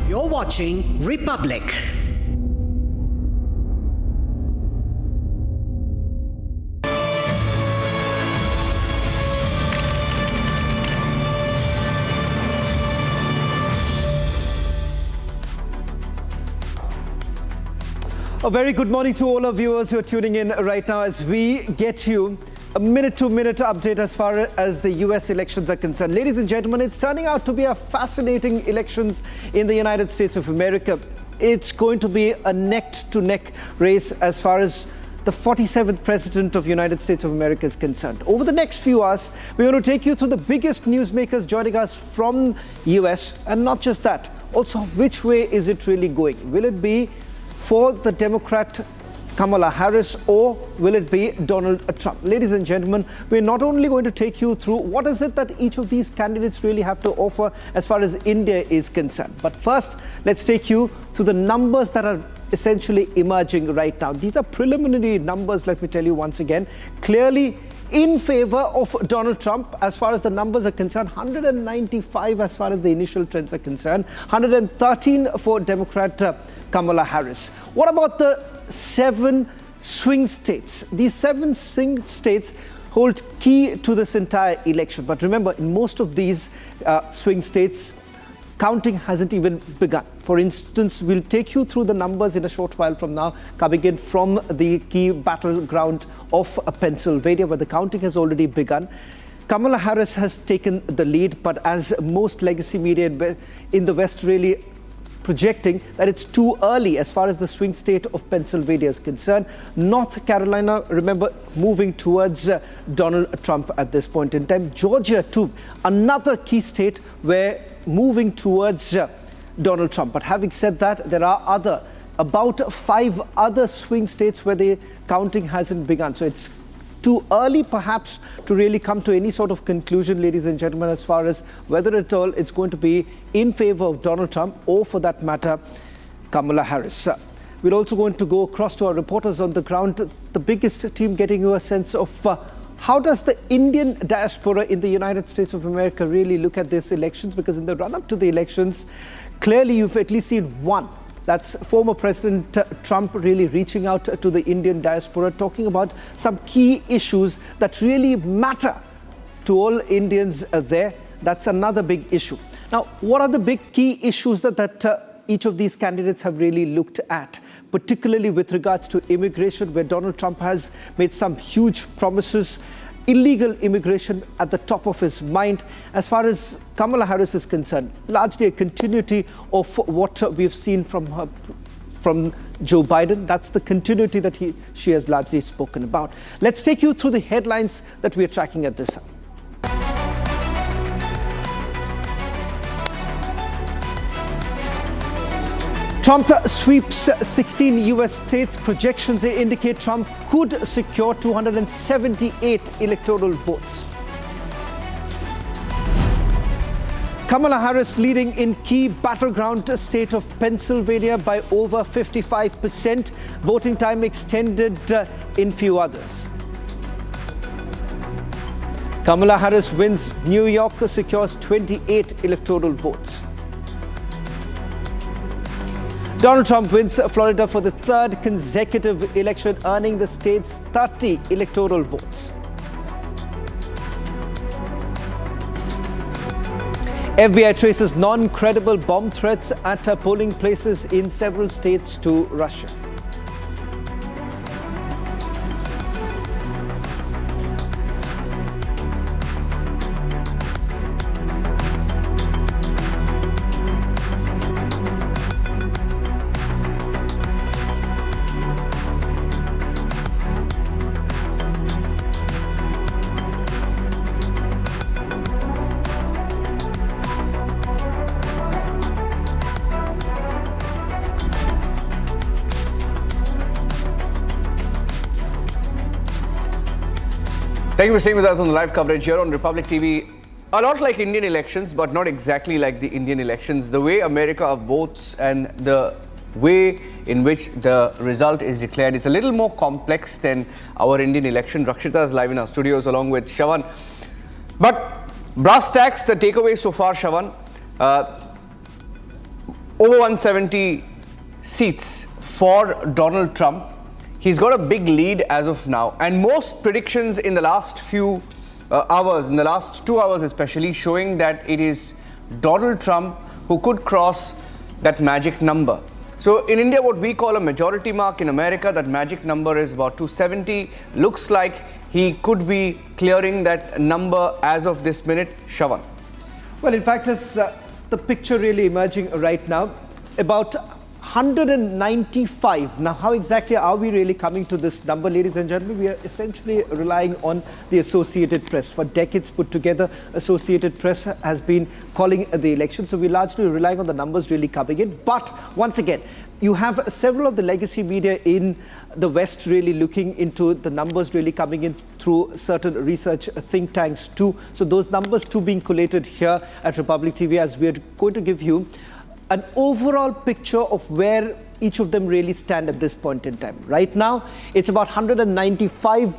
Speaker 11: You're watching Republic.
Speaker 2: A very good morning to all our viewers who are tuning in right now as we get you a minute-to-minute update as far as the US elections are concerned. Ladies and gentlemen, it's turning out to be a fascinating elections in the United States of America. It's going to be a neck-to-neck race as far as the 47th President of the United States of America is concerned. Over the next few hours, we're going to take you through the biggest newsmakers joining us from US, and not just that, also which way is it really going? Will it be for the Democrat Kamala Harris, or will it be Donald Trump? Ladies and gentlemen, we're not only going to take you through what is it that each of these candidates really have to offer as far as India is concerned. But first, let's take you to the numbers that are essentially emerging right now. These are preliminary numbers, let me tell you once again. Clearly, in favor of Donald Trump as far as the numbers are concerned, 195 as far as the initial trends are concerned, 113 for Democrat Kamala Harris. What about the 7 swing states? These 7 swing states hold key to this entire election. But remember, in most of these swing states, counting hasn't even begun. For instance, we'll take you through the numbers in a short while from now, coming in from the key battleground of Pennsylvania, where the counting has already begun. Kamala Harris has taken the lead, but as most legacy media in the West really projecting that it's too early as far as the swing state of Pennsylvania is concerned. North Carolina, remember, moving towards Donald Trump at this point in time. Georgia, too, another key state where moving towards Donald Trump. But having said that, there are about 5 other swing states where the counting hasn't begun. So it's too early perhaps to really come to any sort of conclusion, ladies and gentlemen, as far as whether at all it's going to be in favor of Donald Trump or, for that matter, Kamala Harris. We're also going to go across to our reporters on the ground, the biggest team, getting you a sense of how does the Indian diaspora in the United States of America really look at these elections? Because in the run-up to the elections, clearly you've at least seen one. That's former President Trump really reaching out to the Indian diaspora, talking about some key issues that really matter to all Indians there. That's another big issue. Now, what are the big key issues that each of these candidates have really looked at, particularly with regards to immigration, where Donald Trump has made some huge promises, illegal immigration at the top of his mind. As far as Kamala Harris is concerned, largely a continuity of what we've seen from Joe Biden. That's the continuity that she has largely spoken about. Let's take you through the headlines that we are tracking at this time. Trump sweeps 16 U.S. states. Projections indicate Trump could secure 278 electoral votes. Kamala Harris leading in key battleground state of Pennsylvania by over 55%. Voting time extended in few others. Kamala Harris wins New York, secures 28 electoral votes. Donald Trump wins Florida for the 3rd consecutive election, earning the state's 30 electoral votes. FBI traces non-credible bomb threats at polling places in several states to Russia.
Speaker 3: Thank you for staying with us on the live coverage here on Republic TV. A lot like Indian elections, but not exactly like the Indian elections. The way America votes and the way in which the result is declared is a little more complex than our Indian election. Rakshita is live in our studios along with Shravan. But brass tacks, the takeaway so far, Shravan, over 170 seats for Donald Trump. He's got a big lead as of now, and most predictions in the last few hours, in the last 2 hours especially, showing that it is Donald Trump who could cross that magic number. So in India, what we call a majority mark, in America, that magic number is about 270. Looks like he could be clearing that number as of this minute. Shravan.
Speaker 2: Well, in fact, it's the picture really emerging right now. About 195. Now, how exactly are we really coming to this number, ladies and gentlemen? We are essentially relying on the Associated Press. For decades put together, Associated Press has been calling the election. So we're largely relying on the numbers really coming in. But once again, you have several of the legacy media in the West really looking into the numbers really coming in through certain research think tanks too. So those numbers too being collated here at Republic TV, as we're going to give you an overall picture of where each of them really stand at this point in time. Right now, it's about 195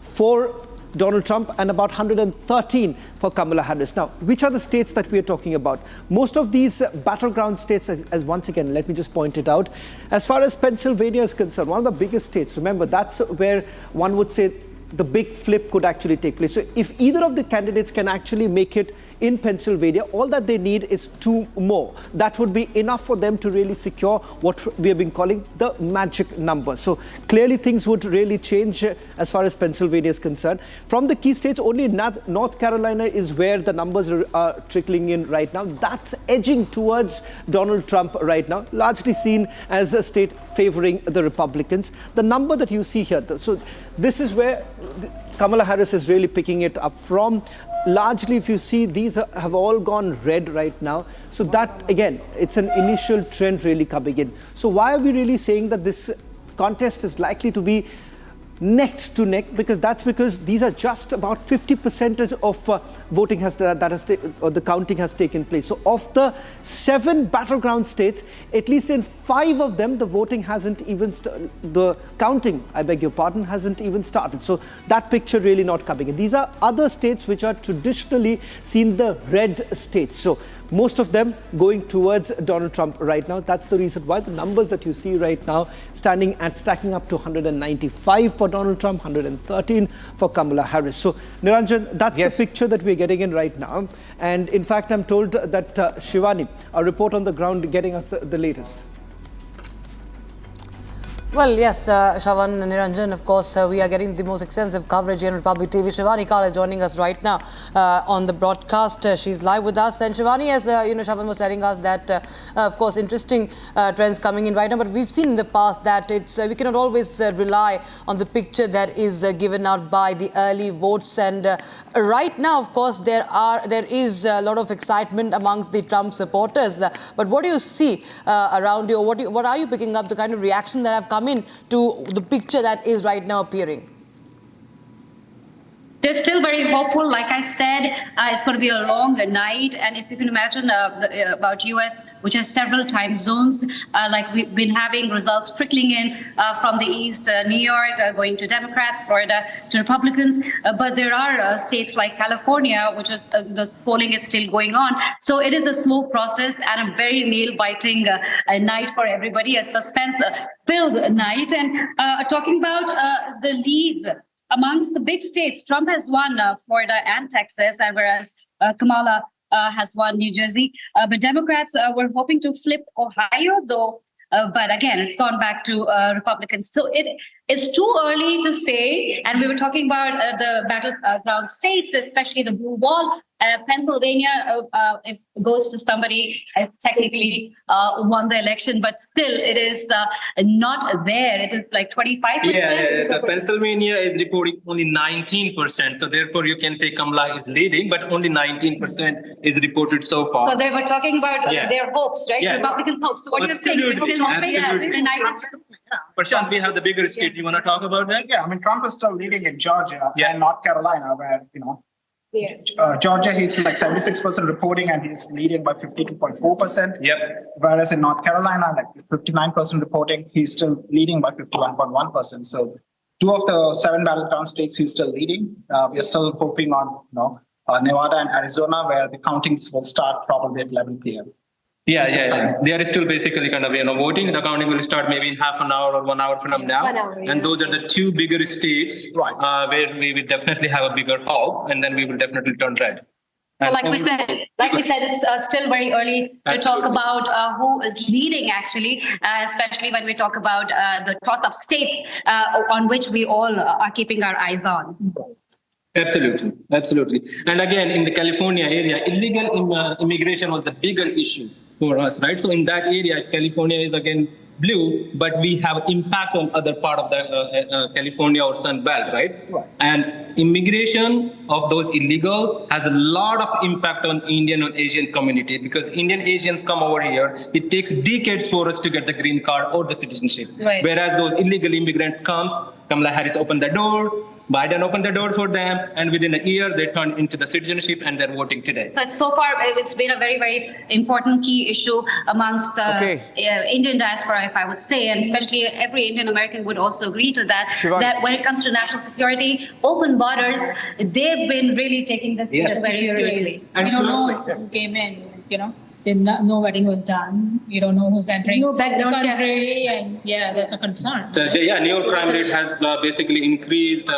Speaker 2: for Donald Trump and about 113 for Kamala Harris. Now, which are the states that we are talking about? Most of these battleground states, as once again, let me just point it out. As far as Pennsylvania is concerned, one of the biggest states, remember, that's where one would say the big flip could actually take place. So if either of the candidates can actually make it in Pennsylvania, all that they need is 2 more. That would be enough for them to really secure what we have been calling the magic number. So clearly things would really change as far as Pennsylvania is concerned. From the key states, only North Carolina is where the numbers are trickling in right now. That's edging towards Donald Trump right now, largely seen as a state favoring the Republicans. The number that you see here, so this is where Kamala Harris is really picking it up from. Largely, if you see, these have all gone red right now. So that, again, it's an initial trend really coming in. So why are we really saying that this contest is likely to be neck to neck? Because these are just about 50% of voting or the counting has taken place. So of the 7 battleground states, at least in 5 of them, the voting hasn't even the counting, I beg your pardon, hasn't even started. So that picture really not coming in. These are other states which are traditionally seen the red states. So most of them going towards Donald Trump right now. That's the reason why the numbers that you see right now stacking up to 195 for Donald Trump, 113 for Kamala Harris. So Niranjan, that's the picture that we're getting in right now. And in fact, I'm told that Shivani, a report on the ground, getting us the latest.
Speaker 7: Well, yes, Shravan Niranjan, of course, we are getting the most extensive coverage here on Republic TV. Shivani Kal is joining us right now on the broadcast. She's live with us. And Shivani, as Shravan was telling us that, of course, interesting trends coming in right now. But we've seen in the past that we cannot always rely on the picture that is given out by the early votes. And right now, of course, there is a lot of excitement amongst the Trump supporters. But what do you see around you? What are you picking up, the kind of reaction that have come in to the picture that is right now appearing?
Speaker 21: They're still very hopeful. Like I said, it's going to be a long night. And if you can imagine about US, which has several time zones, like we've been having results trickling in from the East, New York, going to Democrats, Florida to Republicans. But there are states like California, which is the polling is still going on. So it is a slow process and a very nail-biting night for everybody, a suspense-filled night. And talking about the leads, amongst the big states, Trump has won Florida and Texas, whereas Kamala has won New Jersey. But Democrats were hoping to flip Ohio, though. But again, it's gone back to Republicans. So it's too early to say. And we were talking about the battleground states, especially the blue wall. Pennsylvania, if it goes to somebody, has technically won the election, but still it is not there. It is like 25%.
Speaker 17: Yeah. Pennsylvania is reporting only 19%. So therefore, you can say Kamala is leading, but only 19% is reported so far.
Speaker 21: So they were talking about their hopes, right?
Speaker 17: Yes.
Speaker 21: Republicans' hopes. So what do you think? You're still hoping?
Speaker 17: Prashant, we have the bigger state. You want to talk about that?
Speaker 19: Yeah, I mean, Trump is still leading in Georgia and North Carolina, where,
Speaker 21: yes.
Speaker 19: Georgia, he's like 76% reporting and he's leading by 52.4%.
Speaker 17: Yep.
Speaker 19: Whereas in North Carolina, like 59% reporting, he's still leading by 51.1%. So 2 of the 7 battleground states, he's still leading. We are still hoping on, Nevada and Arizona, where the countings will start probably at 11 p.m.
Speaker 17: Yeah. They are still basically kind of, voting. The counting will start maybe in half an hour or 1 hour from now.
Speaker 21: 1 hour,
Speaker 17: And those are the 2 bigger states where we will definitely have a bigger hope, and then we will definitely turn red.
Speaker 21: So like we said, it's still very early to talk about who is leading, actually, especially when we talk about the toss-up states on which we all are keeping our eyes on.
Speaker 17: Absolutely. And again, in the California area, illegal immigration was the bigger issue for us, right? So in that area, California is again blue, but we have impact on other part of the California or Sun Belt, right? And immigration of those illegal has a lot of impact on Indian and Asian community, because Indian Asians come over here. It takes decades for us to get the green card or the citizenship.
Speaker 21: Right.
Speaker 17: Whereas those illegal immigrants comes, Kamala Harris opened the door.
Speaker 8: Biden opened the door for them, and within a year, they turned into the citizenship, and they're voting today.
Speaker 21: So so far, it's been a very, very important key issue amongst Indian diaspora, if I would say, and especially every Indian American would also agree to that, that when it comes to national security, open borders, they've been really taking this issue very seriously.
Speaker 10: You don't know who came in, no wedding was done. You don't know who's entering the country, and that's a concern.
Speaker 8: So New York crime rate has basically increased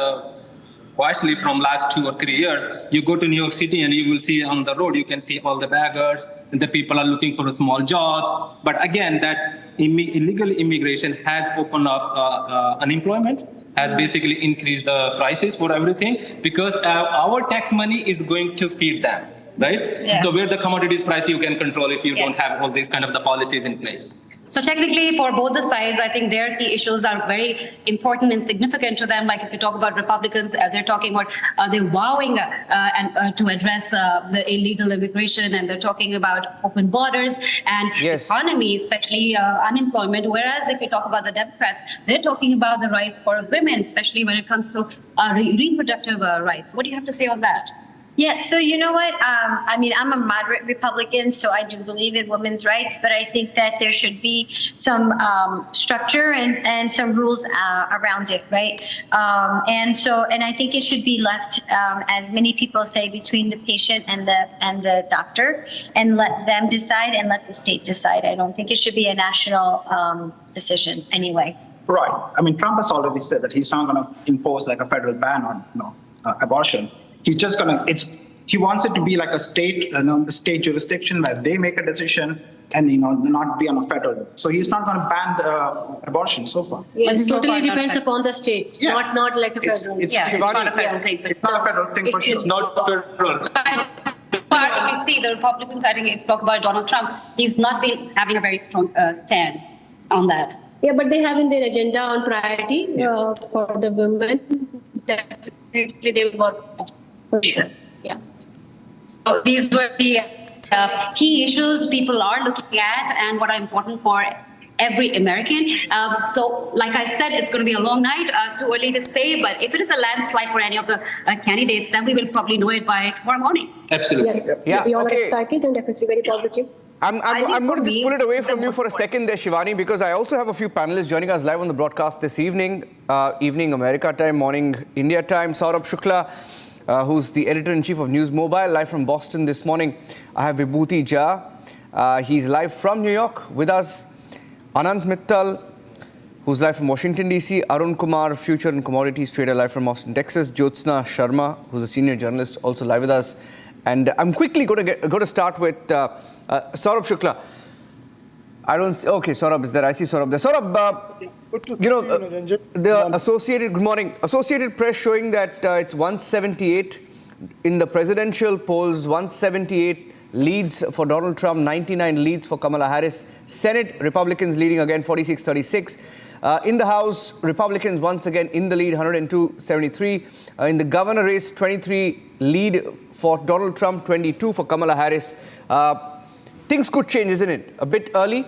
Speaker 8: vastly from last 2 or 3 years. You go to New York City and you will see on the road, you can see all the beggars, and the people are looking for small jobs. But again, that illegal immigration has opened up unemployment, has basically increased the prices for everything, because our tax money is going to feed them. Right? Yeah. So where the commodities price you can control if you don't have all these kind of the policies in place.
Speaker 21: So technically, for both the sides, I think their key issues are very important and significant to them. Like if you talk about Republicans, they're talking about they're vowing to address the illegal immigration, and they're talking about open borders and economy, especially unemployment. Whereas if you talk about the Democrats, they're talking about the rights for women, especially when it comes to reproductive rights. What do you have to say on that?
Speaker 18: Yeah, so you know what? I'm a moderate Republican, so I do believe in women's rights, but I think that there should be some structure and some rules around it, right? And I think it should be left, as many people say, between the patient and the doctor, and let them decide and let the state decide. I don't think it should be a national decision anyway.
Speaker 19: Right. I mean, Trump has already said that he's not going to impose like a federal ban on abortion. He's just he wants it to be like a state, the state jurisdiction where they make a decision and, not be on a federal. So he's not going to ban the abortion so far.
Speaker 20: Yeah, it totally depends upon the state, not like a federal.
Speaker 21: It's not a federal thing.
Speaker 19: It's not a federal thing.
Speaker 8: It's not federal.
Speaker 21: But if you see the Republicans, I think if you talk about Donald Trump, he's not been having a very strong stand on that.
Speaker 20: Yeah, but they have in their agenda on priority for the women. Definitely they work. For sure. Yeah.
Speaker 21: So these were the key issues people are looking at and what are important for every American. So like I said, it's going to be a long night, too early to say, but if it is a landslide for any of the candidates, then we will probably know it by tomorrow morning.
Speaker 8: Absolutely.
Speaker 20: Yes. Yeah. We all are excited and definitely very positive.
Speaker 3: I'm going to just pull it away from you for a second there, Shivani, because I also have a few panelists joining us live on the broadcast this evening, evening America time, morning India time. Saurabh Shukla, who's the editor-in-chief of News Mobile, live from Boston this morning. I have Vibhuti Jha. He's live from New York with us. Anant Mittal, who's live from Washington, D.C. Arun Kumar, future and commodities trader, live from Austin, Texas. Jyotsna Sharma, who's a senior journalist, also live with us. And I'm quickly going to start with Saurabh Shukla. Okay, Saurabh is there. I see Saurabh there. Saurabh, the Associated Press showing that it's 178 in the presidential polls, 178 leads for Donald Trump, 99 leads for Kamala Harris. Senate, Republicans leading again, 46-36. In the House, Republicans once again in the lead, 102-73. In the governor race, 23 lead for Donald Trump, 22 for Kamala Harris. Things could change, isn't it? A bit early?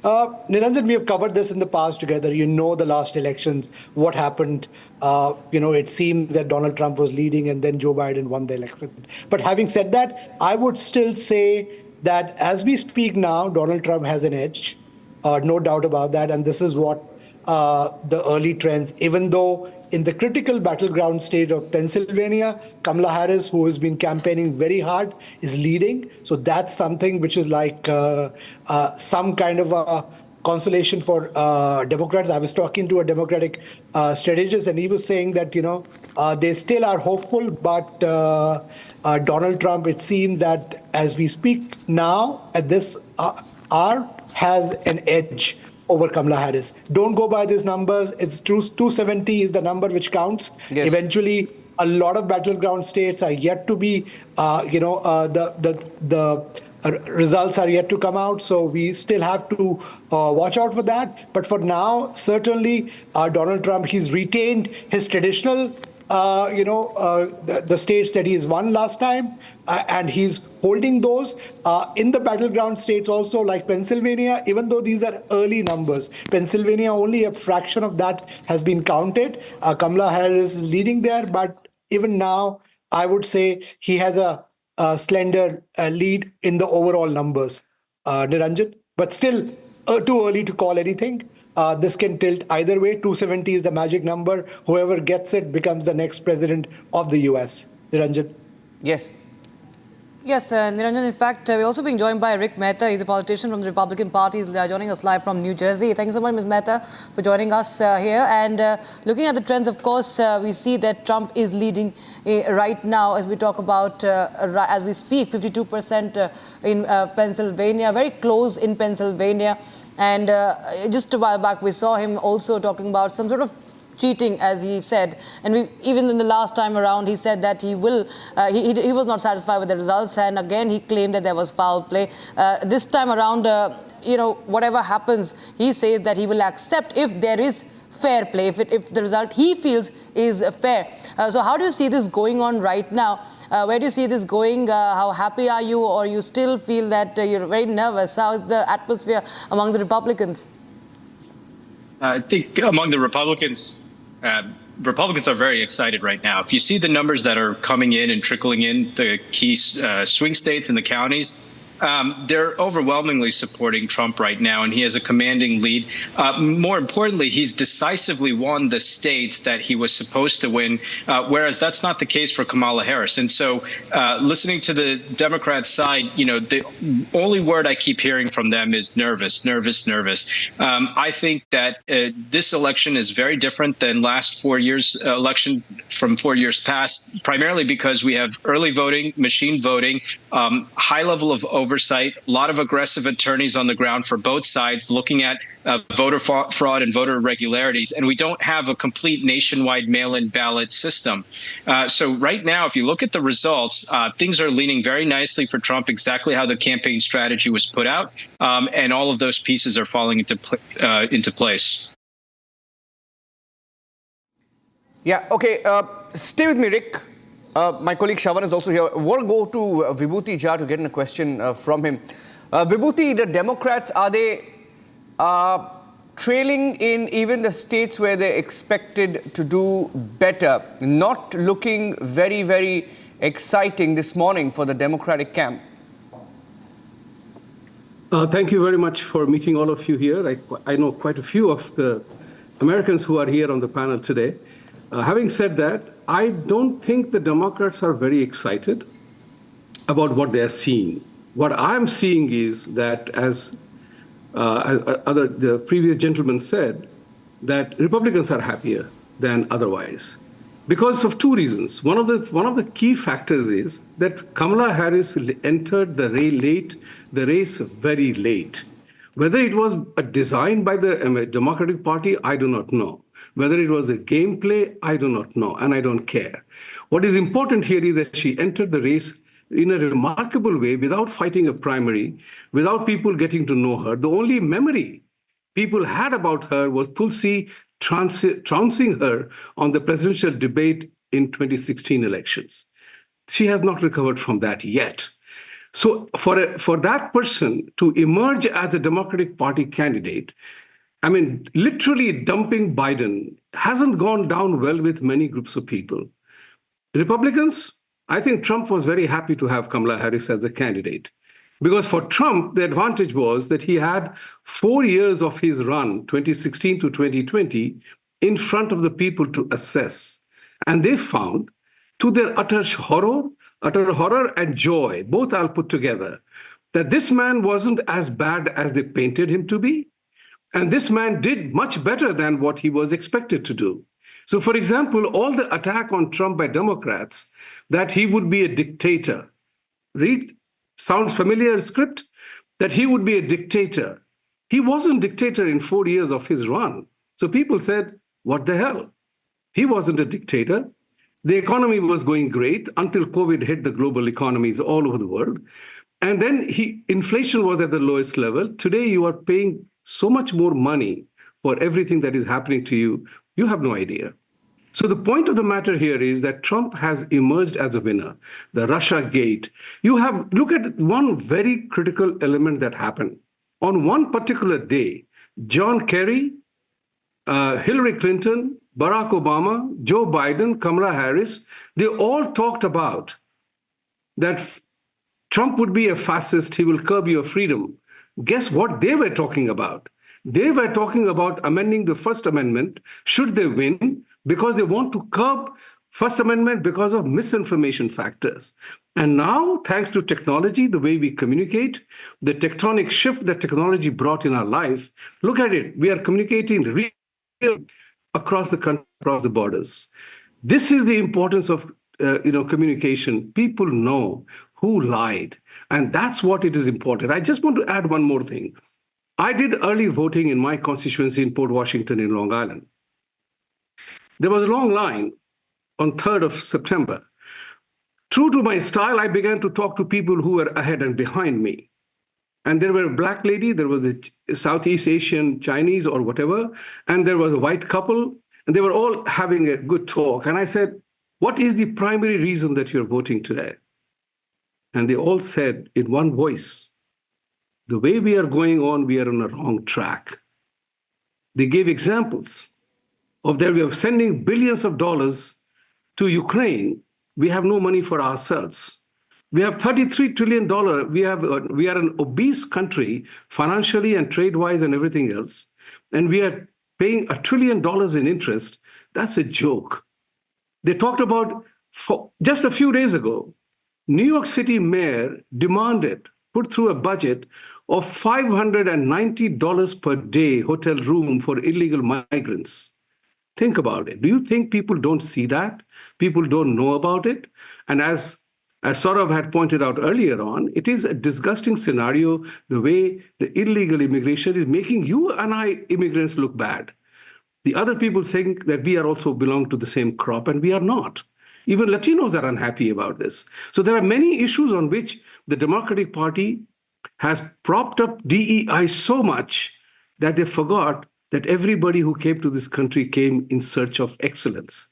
Speaker 9: Niranjan, we have covered this in the past together. The last elections, what happened. It seemed that Donald Trump was leading and then Joe Biden won the election. But having said that, I would still say that as we speak now, Donald Trump has an edge. No doubt about that. And this is what the early trends, even though in the critical battleground state of Pennsylvania, Kamala Harris, who has been campaigning very hard, is leading. So that's something which is like some kind of a consolation for Democrats. I was talking to a Democratic strategist, and he was saying that, they still are hopeful, but Donald Trump, it seems that as we speak now, at this hour, has an edge over Kamala Harris. Don't go by these numbers. It's true. 270 is the number which counts. Yes. Eventually, a lot of battleground states are yet to be, the results are yet to come out. So we still have to watch out for that. But for now, certainly, Donald Trump, he's retained his traditional the states that he's won last time, and he's holding those. In the battleground states also, like Pennsylvania, even though these are early numbers, Pennsylvania, only a fraction of that has been counted. Kamala Harris is leading there, but even now, I would say he has a slender lead in the overall numbers, Niranjan. But still, too early to call anything. This can tilt either way. 270 is the magic number. Whoever gets it becomes the next president of the US. Niranjan?
Speaker 3: Yes.
Speaker 7: Yes, Niranjan, in fact, we're also being joined by Rick Mehta. He's a politician from the Republican Party. He's joining us live from New Jersey. Thank you so much, Ms. Mehta, for joining us here. And looking at the trends, of course, we see that Trump is leading right now as we talk about, as we speak, 52% in Pennsylvania, very close in Pennsylvania. And just a while back, we saw him also talking about some sort of cheating, as he said, and even in the last time around, he said that he was not satisfied with the results, and again he claimed that there was foul play. This time around, whatever happens, he says that he will accept if there is fair play, if the result he feels is fair. So how do you see this going on right now? Where do you see this going? How happy are you, or you still feel that you're very nervous? How is the atmosphere among the Republicans?
Speaker 1: I think among the Republicans, Republicans are very excited right now. If you see the numbers that are coming in and trickling in, the key swing states and the counties, they're overwhelmingly supporting Trump right now, and he has a commanding lead. More importantly, he's decisively won the states that he was supposed to win, whereas that's not the case for Kamala Harris. And so listening to the Democrat side, the only word I keep hearing from them is nervous, nervous, nervous. I think that this election is very different than last 4 years' election from 4 years past, primarily because we have early voting, machine voting, high level of oversight, a lot of aggressive attorneys on the ground for both sides looking at voter fraud and voter irregularities. And we don't have a complete nationwide mail-in ballot system. So right now, if you look at the results, things are leaning very nicely for Trump, exactly how the campaign strategy was put out. And all of those pieces are falling into place.
Speaker 3: Yeah, okay. Stay with me, Rick. My colleague Shravan is also here. We'll go to Vibhuti Jha to get in a question from him. Vibhuti, the Democrats, are they trailing in even the states where they're expected to do better? Not looking very, very exciting this morning for the Democratic camp.
Speaker 12: Thank you very much for meeting all of you here. I know quite a few of the Americans who are here on the panel today. Having said that, I don't think the Democrats are very excited about what they're seeing. What I'm seeing is that, as the previous gentleman said, that Republicans are happier than otherwise, because of two reasons. One of the key factors is that Kamala Harris entered the race very late. Whether it was a design by the Democratic Party, I do not know. Whether it was a gameplay, I do not know, and I don't care. What is important here is that she entered the race in a remarkable way, without fighting a primary, without people getting to know her. The only memory people had about her was Tulsi trouncing her on the presidential debate in 2016 elections. She has not recovered from that yet. So for that person to emerge as a Democratic Party candidate, I mean, literally dumping Biden hasn't gone down well with many groups of people. Republicans, I think Trump was very happy to have Kamala Harris as a candidate, because for Trump, the advantage was that he had 4 years of his run, 2016 to 2020, in front of the people to assess. And they found, to their utter horror and joy, both I'll put together, that this man wasn't as bad as they painted him to be. And this man did much better than what he was expected to do. So, for example, all the attack on Trump by Democrats, that he would be a dictator. Sounds familiar script? That he would be a dictator. He wasn't dictator in 4 years of his run. So people said, what the hell? He wasn't a dictator. The economy was going great until COVID hit the global economies all over the world. And then inflation was at the lowest level. Today, you are paying so much more money for everything that is happening to you. You have no idea. So the point of the matter here is that Trump has emerged as a winner. The Russia gate. Look at one very critical element that happened. On one particular day, John Kerry, Hillary Clinton, Barack Obama, Joe Biden, Kamala Harris, they all talked about that Trump would be a fascist, he will curb your freedom. Guess what they were talking about? They were talking about amending the First Amendment, should they win, because they want to curb First Amendment because of misinformation factors. And now, thanks to technology, the way we communicate, the tectonic shift that technology brought in our life, look at it. We are communicating real across the country, across the borders. This is the importance of communication. People know who lied, and that's what it is important. I just want to add one more thing. I did early voting in my constituency in Port Washington in Long Island. There was a long line on 3rd of September. True to my style, I began to talk to people who were ahead and behind me. And there were a black lady, there was a Southeast Asian Chinese or whatever, and there was a white couple, and they were all having a good talk. And I said, what is the primary reason that you're voting today? And they all said in one voice, the way we are going on, we are on a wrong track. They gave examples of that we are sending billions of dollars to Ukraine. We have no money for ourselves. We have $33 trillion. We are an obese country financially and trade-wise and everything else. And we are paying $1 trillion in interest. That's a joke. They talked about, just a few days ago, New York City mayor put through a budget of $590 per day hotel room for illegal migrants. Think about it. Do you think people don't see that? People don't know about it? And as Saurabh had pointed out earlier on, it is a disgusting scenario, the way the illegal immigration is making you and I immigrants look bad. The other people saying that we are also belong to the same crop, and we are not. Even Latinos are unhappy about this. So there are many issues on which the Democratic Party has propped up DEI so much that they forgot that everybody who came to this country came in search of excellence.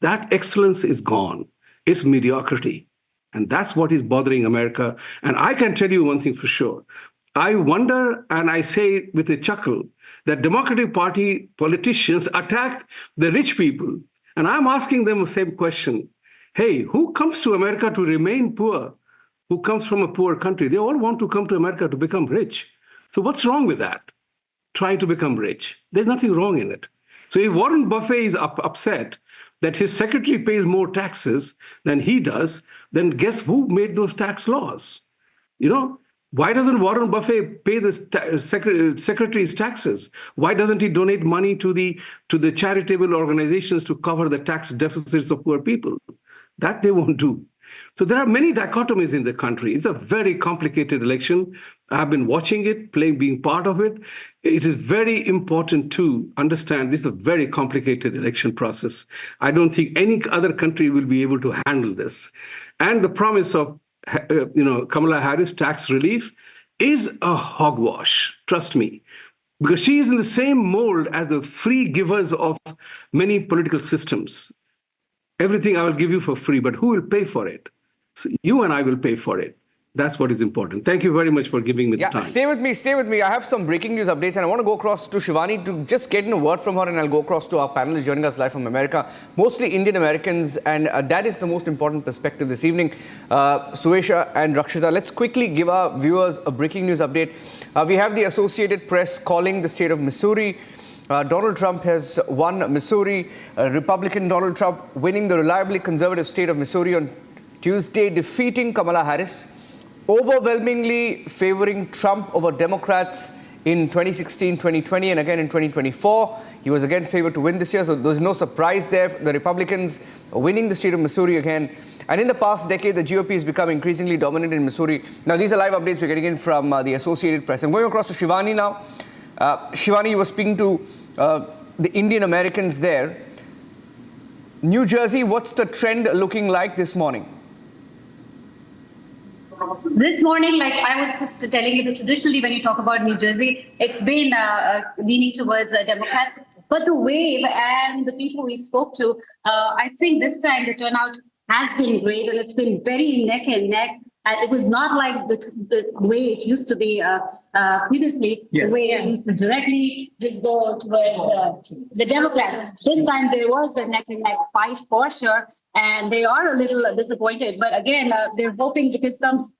Speaker 12: That excellence is gone. It's mediocrity. And that's what is bothering America. And I can tell you one thing for sure. I wonder, and I say it with a chuckle, that Democratic Party politicians attack the rich people. And I'm asking them the same question. Hey, who comes to America to remain poor? Who comes from a poor country? They all want to come to America to become rich. So what's wrong with that? Trying to become rich. There's nothing wrong in it. So if Warren Buffett is upset that his secretary pays more taxes than he does, then guess who made those tax laws? Why doesn't Warren Buffett pay the secretary's taxes? Why doesn't he donate money to the charitable organizations to cover the tax deficits of poor people? That they won't do. So there are many dichotomies in the country. It's a very complicated election. I've been watching it, being part of it. It is very important to understand this is a very complicated election process. I don't think any other country will be able to handle this. And the promise of Kamala Harris tax relief is a hogwash, trust me, because she is in the same mold as the free givers of many political systems. Everything I will give you for free, but who will pay for it? So you and I will pay for it. That's what is important. Thank you very much for giving me the time.
Speaker 3: Stay with me. I have some breaking news updates, and I want to go across to Shivani to just get in a word from her, and I'll go across to our panelists joining us live from America, mostly Indian Americans, and that is the most important perspective this evening. Suesha and Rakshita, let's quickly give our viewers a breaking news update. We have the Associated Press calling the state of Missouri. Donald Trump has won Missouri. Republican Donald Trump winning the reliably conservative state of Missouri on Tuesday, defeating Kamala Harris, overwhelmingly favoring Trump over Democrats in 2016, 2020, and again in 2024. He was again favored to win this year, so there's no surprise there. The Republicans winning the state of Missouri again. And in the past decade, the GOP has become increasingly dominant in Missouri. Now, these are live updates we're getting in from the Associated Press. I'm going across to Shivani now. Shivani, you were speaking to the Indian Americans there. New Jersey, what's the trend looking like this morning?
Speaker 21: This morning, like I was just telling you, traditionally when you talk about New Jersey, it's been leaning towards Democrats. But the wave and the people we spoke to, I think this time the turnout has been great, and it's been very neck and neck. And it was not like the way it used to be previously,
Speaker 8: Yes.
Speaker 21: the way it used to directly just go towards the Democrats. This time there was a neck and neck fight for sure, and they are a little disappointed. But again, they're hoping because some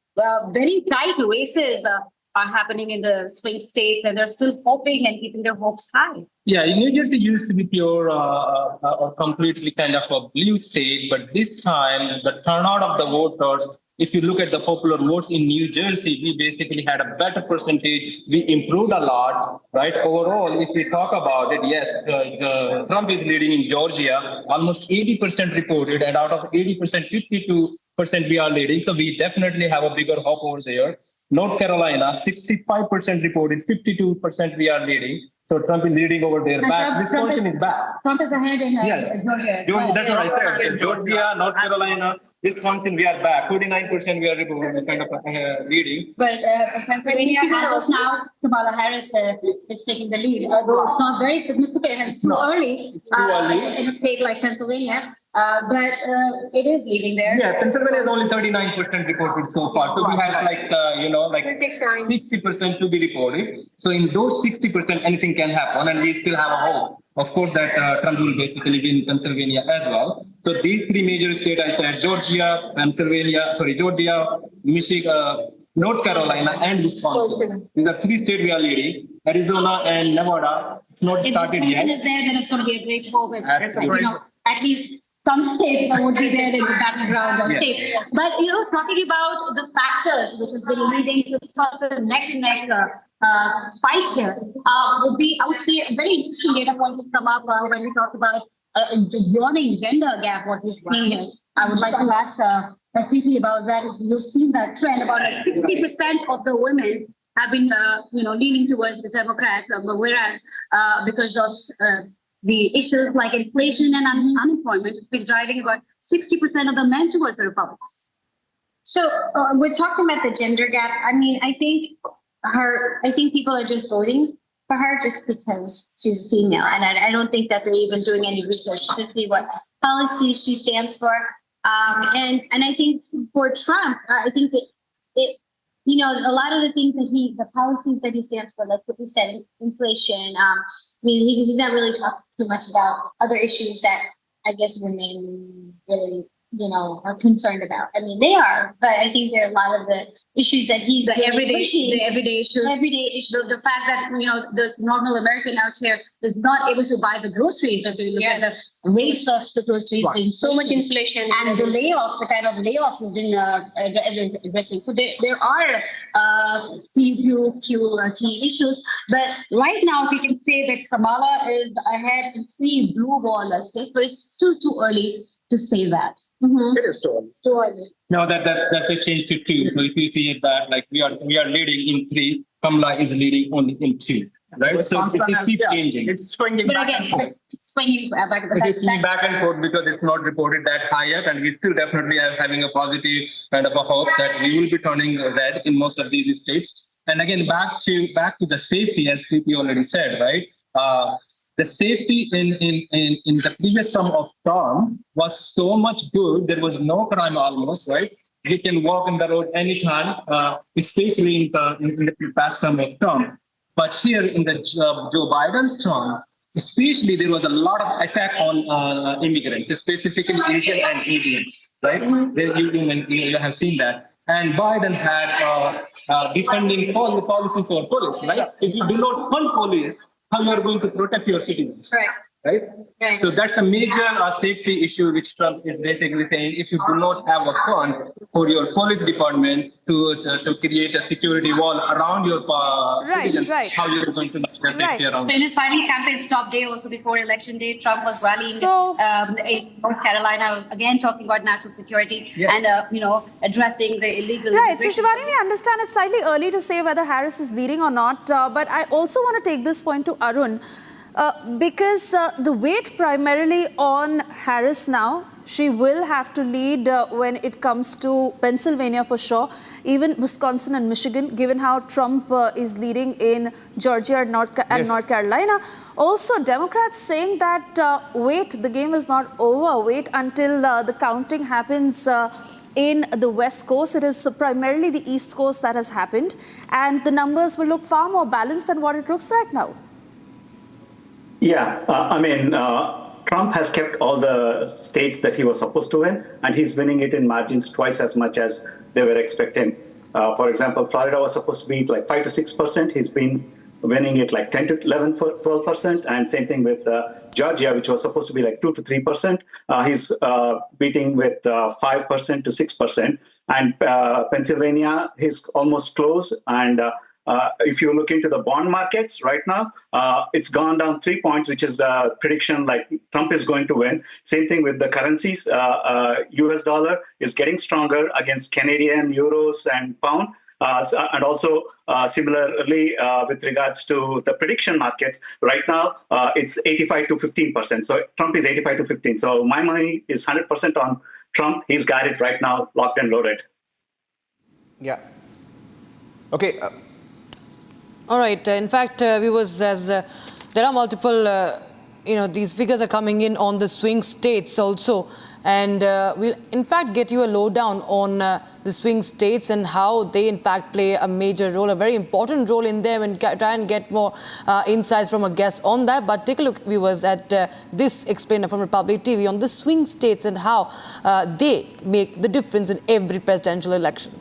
Speaker 21: very tight races are happening in the swing states, and they're still hoping and keeping their hopes high.
Speaker 8: Yeah, New Jersey used to be pure or completely kind of a blue state, but this time the turnout of the voters, if you look at the popular votes in New Jersey, we basically had a better percentage. We improved a lot, right? Overall, if we talk about it, yes, Trump is leading in Georgia, almost 80% reported, and out of 80%, 52% we are leading. So we definitely have a bigger hope over there. North Carolina, 65% reported, 52% we are leading. So Trump is leading over there. Back. Wisconsin is back.
Speaker 21: Trump is ahead in
Speaker 8: Yes.
Speaker 21: Georgia.
Speaker 8: That's what I said. In Georgia, North Carolina, Wisconsin, we are back. 49% we are kind of leading.
Speaker 21: But Pennsylvania, as of now, Kamala Harris is taking the lead. Although it's not very significant, and it's too early.
Speaker 8: It's too early.
Speaker 21: In a state like Pennsylvania. But it is leading there.
Speaker 8: Yeah, Pennsylvania is only 39% reported so far. So we have like 60% to be reported. So in those 60%, anything can happen, and we still have a hope. Of course, that Trump will basically win Pennsylvania as well. So these three major states I said: Georgia, Michigan, North Carolina, and Wisconsin. These are three states we are leading. Arizona and Nevada, it's not started yet.
Speaker 21: If the is there, then it's going to be a great hope. At least some states that would be there in the battleground of states. But, talking about the factors which has been leading to such a neck-and-neck fight here, would be, I would say, a very interesting data point has come up when we talk about the yawning gender gap, what we're seeing here. I would like to ask quickly about that. You've seen that trend, about like 60% of the women have been, leaning towards the Democrats, whereas because of the issues like inflation and unemployment has been driving about 60% of the men towards the Republicans.
Speaker 18: So we're talking about the gender gap. I mean, I think people are just voting for her just because she's female. And I don't think that they're even doing any research to see what policies she stands for. And I think for Trump, I think that a lot of the things that the policies that he stands for, like what you said, inflation, he's not really talking too much about other issues that I guess women really, are concerned about. I mean, they are, but I think there are a lot of the issues that he's
Speaker 21: the
Speaker 18: really
Speaker 21: everyday
Speaker 18: pushing.
Speaker 21: the everyday issues. The fact that the normal American out here is not able to buy the groceries. If you look at the rates of the groceries,
Speaker 20: So much inflation
Speaker 21: and the layoffs, the kind of layoffs have been addressing. So there are few key issues. But right now, if you can say that Kamala is ahead in 3 blue wall states, but it's still too early to say that.
Speaker 19: It is too early.
Speaker 8: No, that's a change to 2. So if you see it that like we are leading in 3, Kamala is leading only in 2, right? So it keeps changing.
Speaker 19: It's swinging back and forth.
Speaker 21: It's swinging back and forth.
Speaker 8: It is swinging back and forth because it's not reported that high yet, and we still definitely are having a positive kind of a hope that we will be turning red in most of these states. And again, back to the safety, as Preeti already said, right? The safety in the previous term of Trump was so much good. There was no crime almost, right? You can walk in the road anytime, especially in the past term of Trump. But here in the Joe Biden's term, especially there was a lot of attack on immigrants, specifically Asian and Indians, right? You have seen that. And Biden had defending policy for police, right? If you do not fund police, how you are going to protect your citizens, right? So that's a major safety issue which Trump is basically saying. If you do not have a fund for your police department to create a security wall around your citizens, how you are going to manage the safety around.
Speaker 21: So in his final campaign stop day, also before election day, Trump was rallying in North Carolina, again talking about national security and addressing the illegal.
Speaker 15: Right. So Shivani, we understand it's slightly early to say whether Harris is leading or not, but I also want to take this point to Arun. Because the weight primarily on Harris now she will have to lead when it comes to Pennsylvania for sure, even Wisconsin and Michigan, given how Trump is leading in Georgia and North Carolina. Also, Democrats saying that, wait, the game is not over. Wait until the counting happens in the West Coast. It is primarily the East Coast that has happened, and the numbers will look far more balanced than what it looks right now.
Speaker 16: Yeah, Trump has kept all the states that he was supposed to win, and he's winning it in margins twice as much as they were expecting. For example, Florida was supposed to be like 5 to 6%. He's been winning it like 10 to 11, 12%. And same thing with Georgia, which was supposed to be like 2 to 3%. He's beating with 5% to 6%. And Pennsylvania, he's almost close. And if you look into the bond markets right now, it's gone down 3 points, which is a prediction like Trump is going to win. Same thing with the currencies. US dollar is getting stronger against Canadian, euros, and pound. And also similarly with regards to the prediction markets, right now it's 85 to 15%. So Trump is 85 to 15. So my money is 100% on Trump. He's got it right now, locked and loaded.
Speaker 3: Yeah. Okay.
Speaker 7: All right. In fact, viewers, as there are multiple, these figures are coming in on the swing states also. And we'll, in fact, get you a lowdown on the swing states and how they, in fact, play a major role, a very important role in them, and try and get more insights from a guest on that. But take a look, viewers, at this explainer from Republic TV on the swing states and how they make the difference in every presidential election.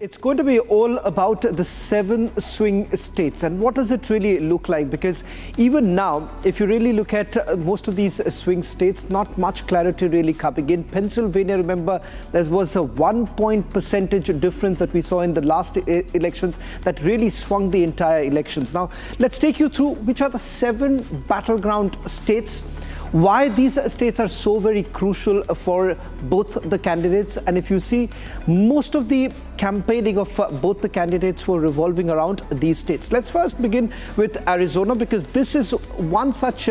Speaker 2: It's going to be all about the 7 swing states. And what does it really look like? Because even now, if you really look at most of these swing states, not much clarity really coming in. Pennsylvania, remember, there was a 1 point percentage difference that we saw in the last elections that really swung the entire elections. Now, let's take you through which are the 7 battleground states, why these states are so very crucial for both the candidates. And if you see, most of the campaigning of both the candidates were revolving around these states. Let's first begin with Arizona, because this is one such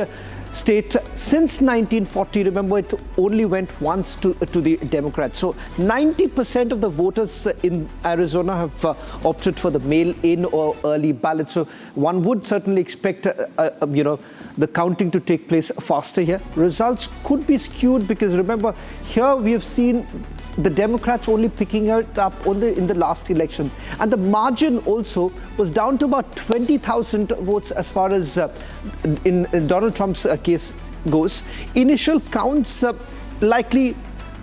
Speaker 2: state since 1940. Remember, it only went once to the Democrats. So 90% of the voters in Arizona have opted for the mail-in or early ballot. So one would certainly expect, the counting to take place faster here. Results could be skewed because remember, here we have seen the Democrats only picking it up only in the last elections. And the margin also was down to about 20,000 votes as far as in Donald Trump's case goes. Initial counts likely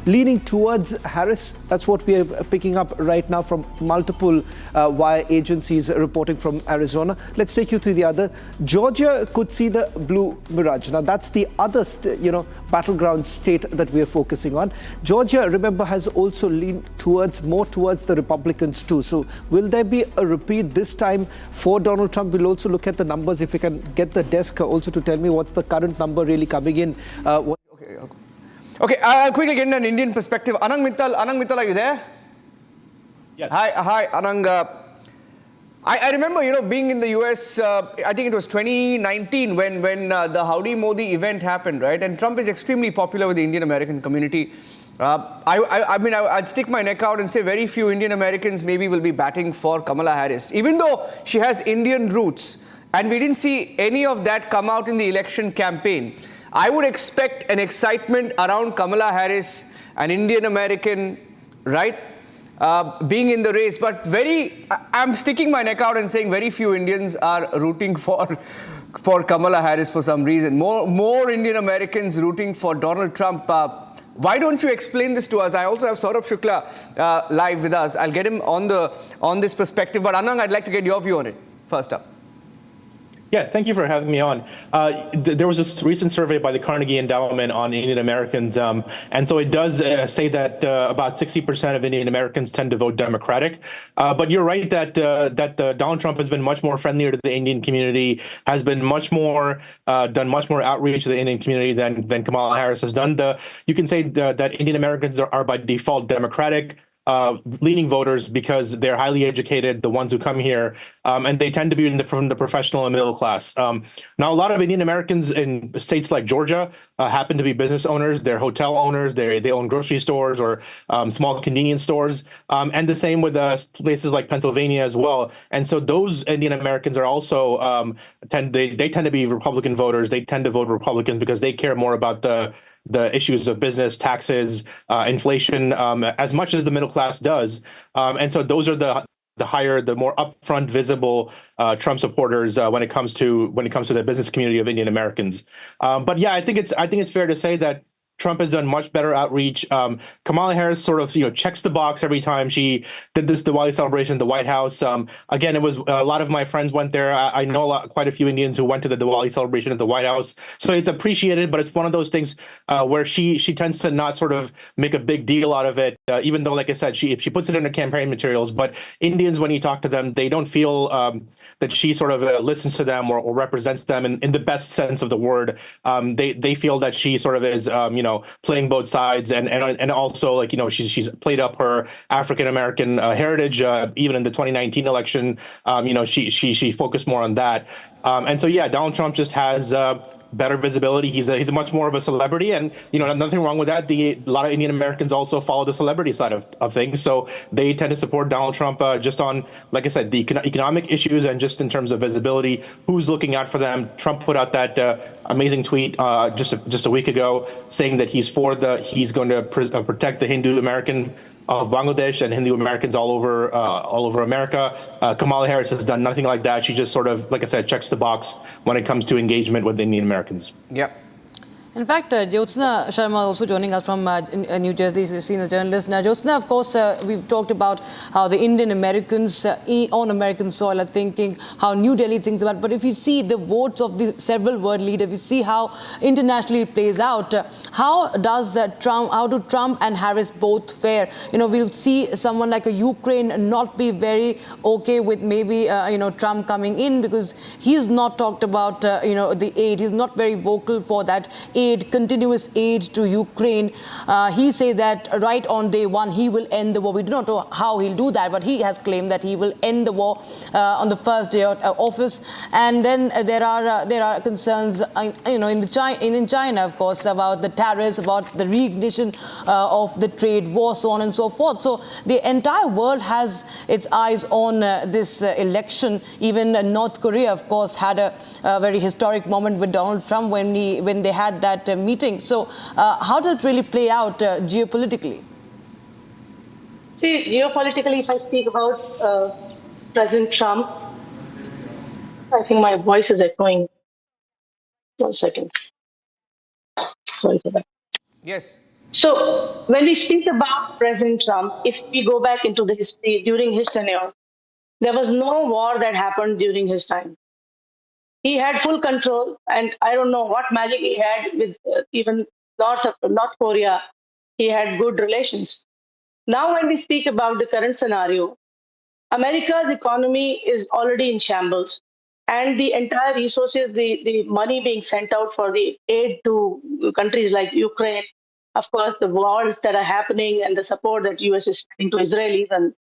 Speaker 2: leaning towards Harris. That's what we are picking up right now from multiple wire agencies reporting from Arizona. Let's take you through the other. Georgia could see the blue mirage. Now that's the other, battleground state that we are focusing on. Georgia, remember, has also leaned more towards the Republicans too. So will there be a repeat this time for Donald Trump? We'll also look at the numbers. If you can get the desk also to tell me what's the current number really coming in.
Speaker 3: Okay, I'll quickly get in an Indian perspective. Anang Mittal, are you there?
Speaker 22: Yes.
Speaker 3: Hi, Anang. I remember, being in the US, I think it was 2019 when the Howdy Modi event happened, right? And Trump is extremely popular with the Indian American community. I'd stick my neck out and say very few Indian Americans maybe will be batting for Kamala Harris, even though she has Indian roots. And we didn't see any of that come out in the election campaign. I would expect an excitement around Kamala Harris, an Indian American, right, being in the race. But I'm sticking my neck out and saying very few Indians are rooting for Kamala Harris for some reason. More Indian Americans rooting for Donald Trump. Why don't you explain this to us? I also have Saurabh Shukla live with us. I'll get him on this perspective. But Anang, I'd like to get your view on it first up.
Speaker 22: Yeah, thank you for having me on. There was this recent survey by the Carnegie Endowment on Indian Americans, and so it does say that about 60% of Indian Americans tend to vote Democratic. But you're right that Donald Trump has been much more friendlier to the Indian community, has been done much more outreach to the Indian community than Kamala Harris has done. You can say that Indian Americans are by default Democratic. leaning voters because they're highly educated, the ones who come here, and they tend to be from the professional and middle class. Now, a lot of Indian Americans in states like Georgia happen to be business owners. They're hotel owners. They own grocery stores or small convenience stores, and the same with places like Pennsylvania as well. And so those Indian Americans are also tend to be Republican voters. They tend to vote Republicans because they care more about the issues of business, taxes, inflation, as much as the middle class does. And so those are the more upfront, visible Trump supporters when it comes to the business community of Indian Americans. But yeah, I think it's fair to say that Trump has done much better outreach. Kamala Harris sort of, checks the box every time she did this Diwali celebration at the White House. Again, it was a lot of my friends went there. I know quite a few Indians who went to the Diwali celebration at the White House. So it's appreciated, but it's one of those things where she tends to not sort of make a big deal out of it, even though, like I said, she puts it in her campaign materials. But Indians, when you talk to them, they don't feel that she sort of listens to them or represents them in the best sense of the word. They feel that she sort of is, playing both sides, and also she's played up her African American heritage. Even in the 2019 election, she focused more on that. And so yeah, Donald Trump just has better visibility. He's a much more of a celebrity, and nothing wrong with that. A lot of Indian Americans also follow the celebrity side of things, so they tend to support Donald Trump just on, like I said, the economic issues and just in terms of visibility, who's looking out for them. Trump put out that amazing tweet just a week ago saying that he's going to protect the Hindu American of Bangladesh and Hindu Americans all over America. Kamala Harris has done nothing like that. She just sort of, like I said, checks the box when it comes to engagement with Indian Americans.
Speaker 3: Yep.
Speaker 7: In fact, Jyotsna Sharma also joining us from New Jersey, she's a senior journalist. Now, Jyotsna, of course, we've talked about how the Indian Americans on American soil are thinking, how New Delhi thinks about it. But if you see the votes of the several world leaders, if you see how internationally it plays out, how do Trump and Harris both fare? We'll see someone like a Ukraine not be very okay with maybe, Trump coming in because he's not talked about, the aid. He's not very vocal for that continuous aid to Ukraine. He says that right on day one, he will end the war. We do not know how he'll do that, but he has claimed that he will end the war on the first day of office. And then there are concerns, in China, of course, about the tariffs, about the reignition of the trade war, so on and so forth. So the entire world has its eyes on this election. Even North Korea, of course, had a very historic moment with Donald Trump when they had that meeting. So how does it really play out geopolitically?
Speaker 13: See, geopolitically, if I speak about President Trump, I think my voice is echoing. 1 second. Sorry for that.
Speaker 3: Yes.
Speaker 13: So when we speak about President Trump, if we go back into the history, during his tenure, there was no war that happened during his time. He had full control, and I don't know what magic he had with even North Korea. He had good relations. Now, when we speak about the current scenario, America's economy is already in shambles, and the entire resources, the money being sent out for the aid to countries like Ukraine, of course, the wars that are happening and the support that U.S. is sending to Israelis, and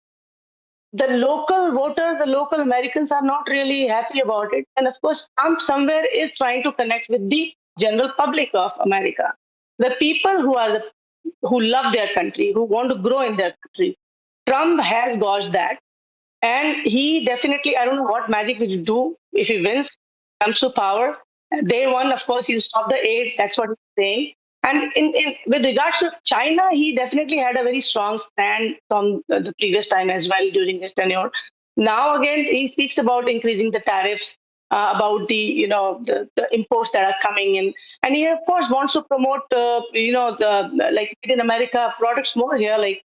Speaker 13: the local voters, the local Americans are not really happy about it. And of course, Trump somewhere is trying to connect with the general public of America, the people who love their country, who want to grow in their country. Trump has gauged that. And he definitely, I don't know what magic he will do if he wins, comes to power. Day one, of course, he'll stop the aid. That's what he's saying. And with regards to China, he definitely had a very strong stand from the previous time as well during his tenure. Now, again, he speaks about increasing the tariffs, about the imports that are coming in. And he, of course, wants to promote, like in America, products more here. Like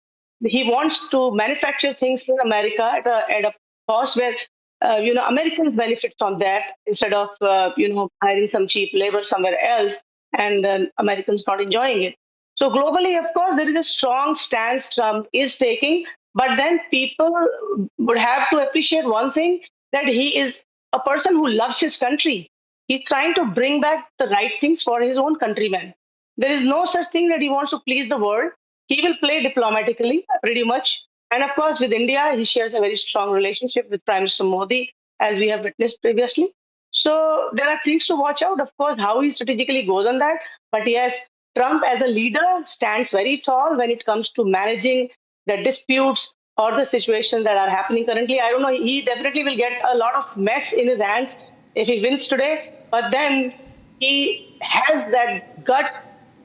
Speaker 13: he wants to manufacture things in America at a cost where, Americans benefit from that instead of, hiring some cheap labor somewhere else and Americans not enjoying it. So globally, of course, there is a strong stance Trump is taking, but then people would have to appreciate one thing, that he is a person who loves his country. He's trying to bring back the right things for his own countrymen. There is no such thing that he wants to please the world. He will play diplomatically, pretty much. And of course, with India, he shares a very strong relationship with Prime Minister Modi, as we have witnessed previously. So there are things to watch out, of course, how he strategically goes on that. But yes, Trump as a leader stands very tall when it comes to managing the disputes or the situations that are happening currently. I don't know, he definitely will get a lot of mess in his hands if he wins today. But then he has that gut,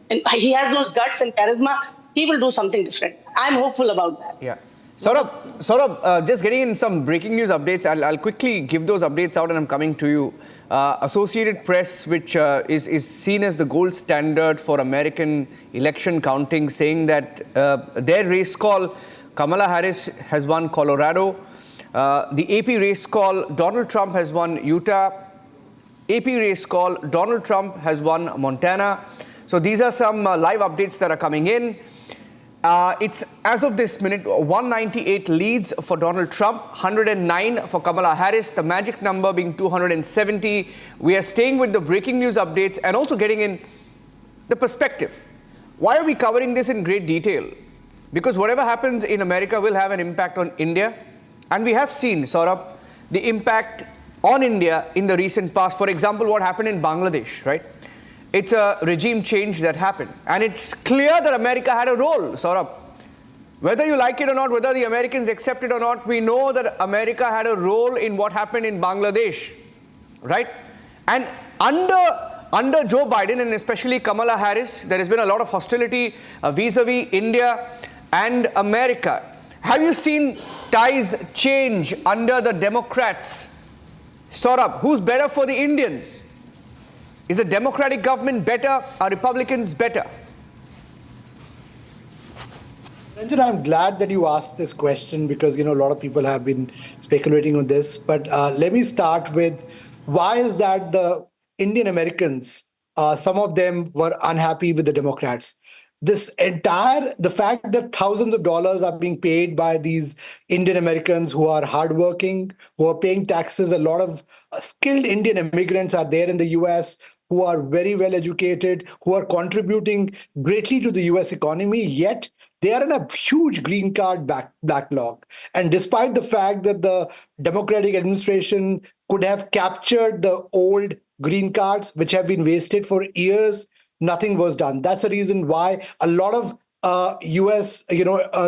Speaker 13: and he has those guts and charisma. He will do something different. I'm hopeful about that.
Speaker 3: Yeah. Saurabh, just getting in some breaking news updates. I'll quickly give those updates out and I'm coming to you. Associated Press, which is seen as the gold standard for American election counting, saying that their race call, Kamala Harris has won Colorado. The AP race call, Donald Trump has won Utah. AP race call, Donald Trump has won Montana. So these are some live updates that are coming in. It's, as of this minute, 198 leads for Donald Trump, 109 for Kamala Harris, the magic number being 270. We are staying with the breaking news updates and also getting in the perspective. Why are we covering this in great detail? Because whatever happens in America will have an impact on India. And we have seen, Saurabh, the impact on India in the recent past. For example, what happened in Bangladesh, right? It's a regime change that happened. And it's clear that America had a role, Saurabh. Whether you like it or not, whether the Americans accept it or not, we know that America had a role in what happened in Bangladesh, right? And under Joe Biden and especially Kamala Harris, there has been a lot of hostility vis-a-vis India and America. Have you seen ties change under the Democrats? Saurabh, who's better for the Indians? Is a Democratic government better? Are Republicans better?
Speaker 9: Ranjan, I'm glad that you asked this question because, a lot of people have been speculating on this. But let me start with why is that the Indian Americans, some of them were unhappy with the Democrats. The fact that thousands of dollars are being paid by these Indian Americans who are hardworking, who are paying taxes, a lot of skilled Indian immigrants are there in the US, who are very well educated, who are contributing greatly to the US economy, yet they are in a huge green card backlog. And despite the fact that the Democratic administration could have captured the old green cards, which have been wasted for years, nothing was done. That's the reason why a lot of US,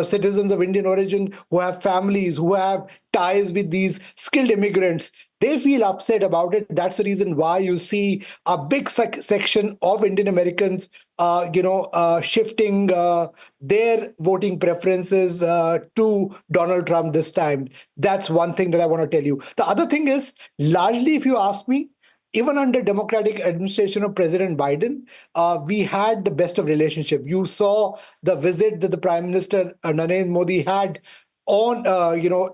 Speaker 9: citizens of Indian origin who have families, who have ties with these skilled immigrants, they feel upset about it. That's the reason why you see a big section of Indian Americans, shifting their voting preferences to Donald Trump this time. That's one thing that I want to tell you. The other thing is, largely, if you ask me, even under Democratic administration of President Biden, we had the best of relationship. You saw the visit that the Prime Minister Narendra Modi had on,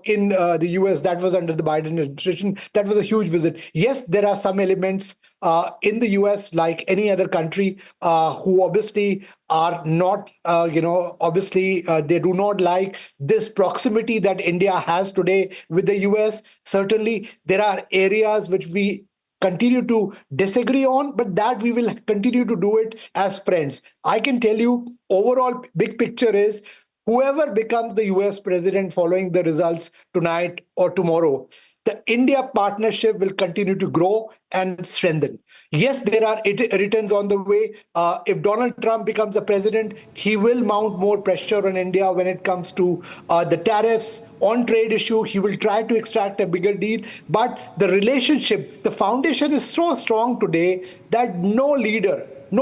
Speaker 9: in the US. That was under the Biden administration. That was a huge visit. Yes, there are some elements in the US, like any other country, who obviously are not, they do not like this proximity that India has today with the US. Certainly, there are areas which we continue to disagree on, but that we will continue to do it as friends. I can tell you, overall big picture is whoever becomes the US president following the results tonight or tomorrow, the India partnership will continue to grow and strengthen. Yes, there are returns on the way. If Donald Trump becomes the president, he will mount more pressure on India when it comes to the tariffs on trade issue. He will try to extract a bigger deal. But the relationship, the foundation is so strong today that no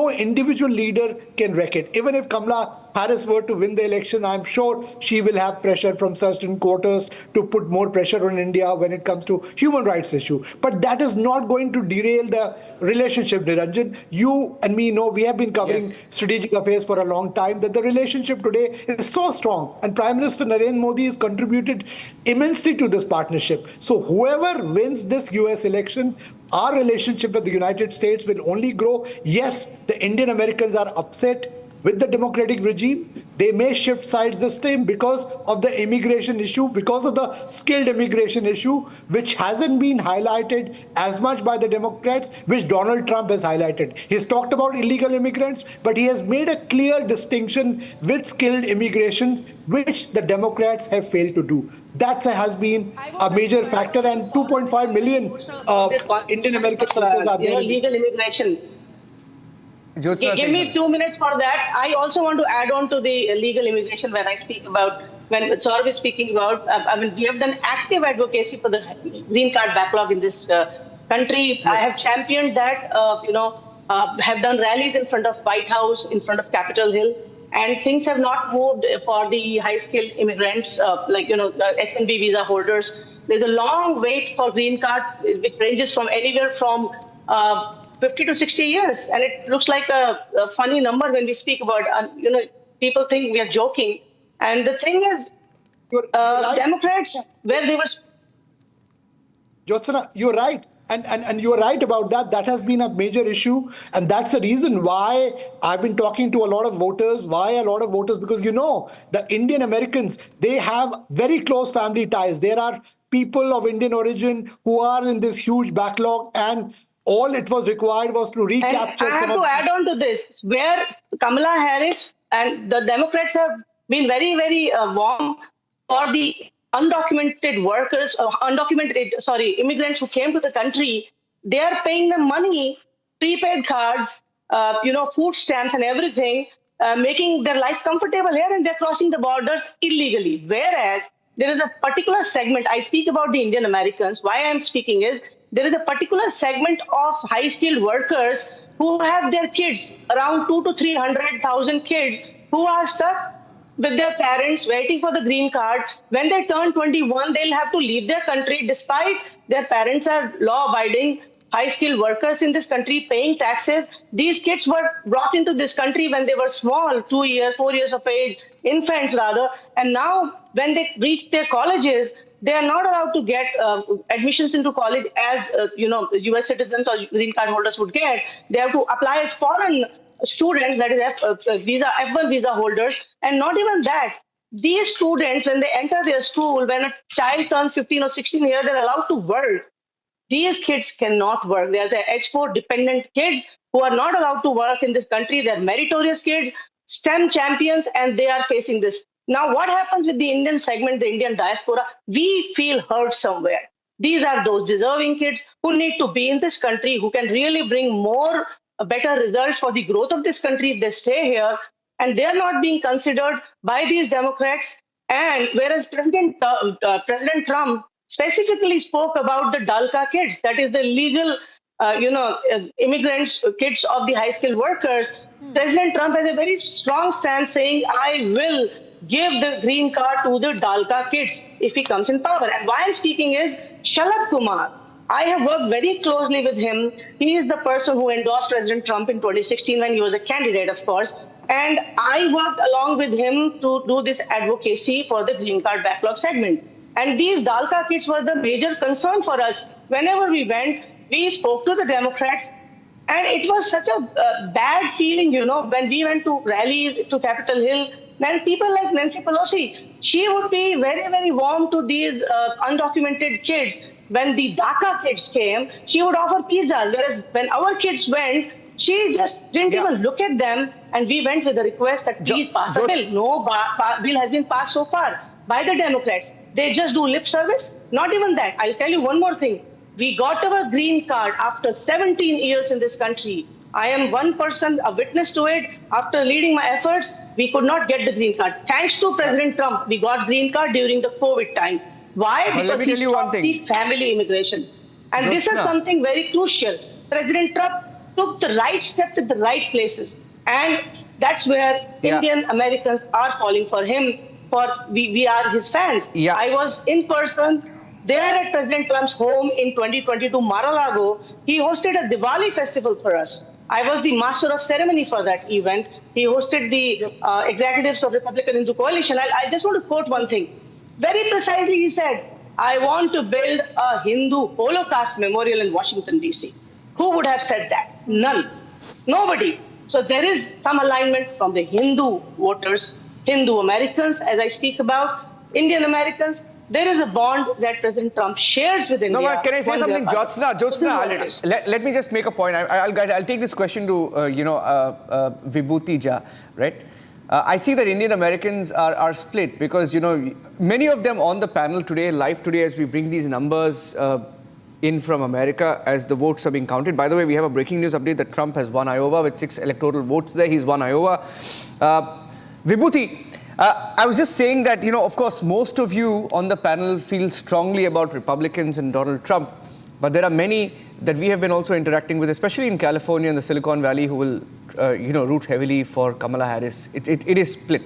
Speaker 9: individual leader can wreck it. Even if Kamala Harris were to win the election, I'm sure she will have pressure from certain quarters to put more pressure on India when it comes to human rights issue. But that is not going to derail the relationship, Niranjan. You and me know, we have been covering strategic affairs for a long time, that the relationship today is so strong. And Prime Minister Narendra Modi has contributed immensely to this partnership. So whoever wins this US election, our relationship with the United States will only grow. Yes, the Indian Americans are upset with the democratic regime, They may shift sides this time because of the immigration issue, because of the skilled immigration issue, which hasn't been highlighted as much by the Democrats, which Donald Trump has highlighted. He's talked about illegal immigrants, but he has made a clear distinction with skilled immigration, which the Democrats have failed to do. That has been a major factor, and 2.5 million Indian American voters are there.
Speaker 13: Legal immigration. Give me 2 minutes for that. I also want to add on to the legal immigration when Saurabh is speaking about. We have done active advocacy for the green card backlog in this country. Yes. I have championed that. Have done rallies in front of White House, in front of Capitol Hill, and things have not moved for the high-skilled immigrants, H-1B visa holders. There's a long wait for green card, which ranges from anywhere from 50 to 60 years, and it looks like a funny number when we speak about. People think we are joking, and the thing is, right. Democrats, where they were.
Speaker 9: Jyotsna, you're right. And you're right about that. That has been a major issue. And that's the reason why I've been talking to a lot of voters. Why a lot of voters? Because, the Indian Americans, they have very close family ties. There are people of Indian origin who are in this huge backlog, and all it was required was to recapture.
Speaker 13: And I have to add on to this, where Kamala Harris and the Democrats have been very, very warm for the undocumented workers, immigrants who came to the country. They are paying them money, prepaid cards, food stamps and everything, making their life comfortable here, and they're crossing the borders illegally. Whereas there is a particular segment, I speak about the Indian Americans, why I'm speaking is, there is a particular segment of high-skilled workers who have their kids, around 200,000 to 300,000 kids, who are stuck with their parents waiting for the green card. When they turn 21, they'll have to leave their country despite their parents are law-abiding, high-skilled workers in this country paying taxes. These kids were brought into this country when they were small, 2 years, 4 years of age, infants rather. And now when they reach their colleges, they are not allowed to get admissions into college as U.S. citizens or green card holders would get. They have to apply as foreign students, that is F1 visa holders. And not even that. These students, when they enter their school, when a child turns 15 or 16 years, they're allowed to work. These kids cannot work. They are the export dependent kids who are not allowed to work in this country. They're meritorious kids, STEM champions, and they are facing this. Now, what happens with the Indian segment, the Indian diaspora? We feel hurt somewhere. These are those deserving kids who need to be in this country, who can really bring better results for the growth of this country if they stay here. And they are not being considered by these Democrats. And whereas President Trump specifically spoke about the DALCA kids, that is the legal, immigrants, kids of the high-skilled workers. President Trump has a very strong stance saying, I will give the green card to the DALCA kids if he comes in power. And why I'm speaking is Shalabh Kumar. I have worked very closely with him. He is the person who endorsed President Trump in 2016 when he was a candidate, of course. And I worked along with him to do this advocacy for the green card backlog segment. And these DALCA kids were the major concern for us. Whenever we went, we spoke to the Democrats. And it was such a bad feeling, when we went to rallies to Capitol Hill. Then people like Nancy Pelosi, she would be very, very warm to these undocumented kids. When the DACA kids came, she would offer pizzas. Whereas when our kids went, she just didn't even look at them. And we went with a request that please pass the bill. No bill has been passed so far by the Democrats. They just do lip service. Not even that. I'll tell you one more thing. We got our green card after 17 years in this country. I am one person, a witness to it. After leading my efforts, we could not get the green card. Thanks to President Trump, we got green card during the COVID time. Why? Because he stopped the family immigration. And this is something very crucial. President Trump took the right steps at the right places. And that's where Indian Americans are calling for him. We are his fans. I was in person there at President Trump's home in 2022, Mar-a-Lago. He hosted a Diwali festival for us. I was the master of ceremony for that event. He hosted the executives of Republican Hindu Coalition. I just want to quote one thing. Very precisely, he said, I want to build a Hindu Holocaust memorial in Washington, D.C. Who would have said that? None. Nobody. So there is some alignment from the Hindu voters Hindu Americans, as I speak about, Indian Americans. There is a bond that President Trump shares with India.
Speaker 3: No, but can I say something, Jyotsna? Let me just make a point. I'll take this question to Vibhuti Jha, right? I see that Indian Americans are split because many of them on the panel today, live today, as we bring these numbers in from America as the votes are being counted. By the way, we have a breaking news update that Trump has won Iowa with 6 electoral votes there. He's won Iowa. Vibhuti, I was just saying that, of course, most of you on the panel feel strongly about Republicans and Donald Trump, but there are many that we have been also interacting with, especially in California and the Silicon Valley, who will, root heavily for Kamala Harris. It is split,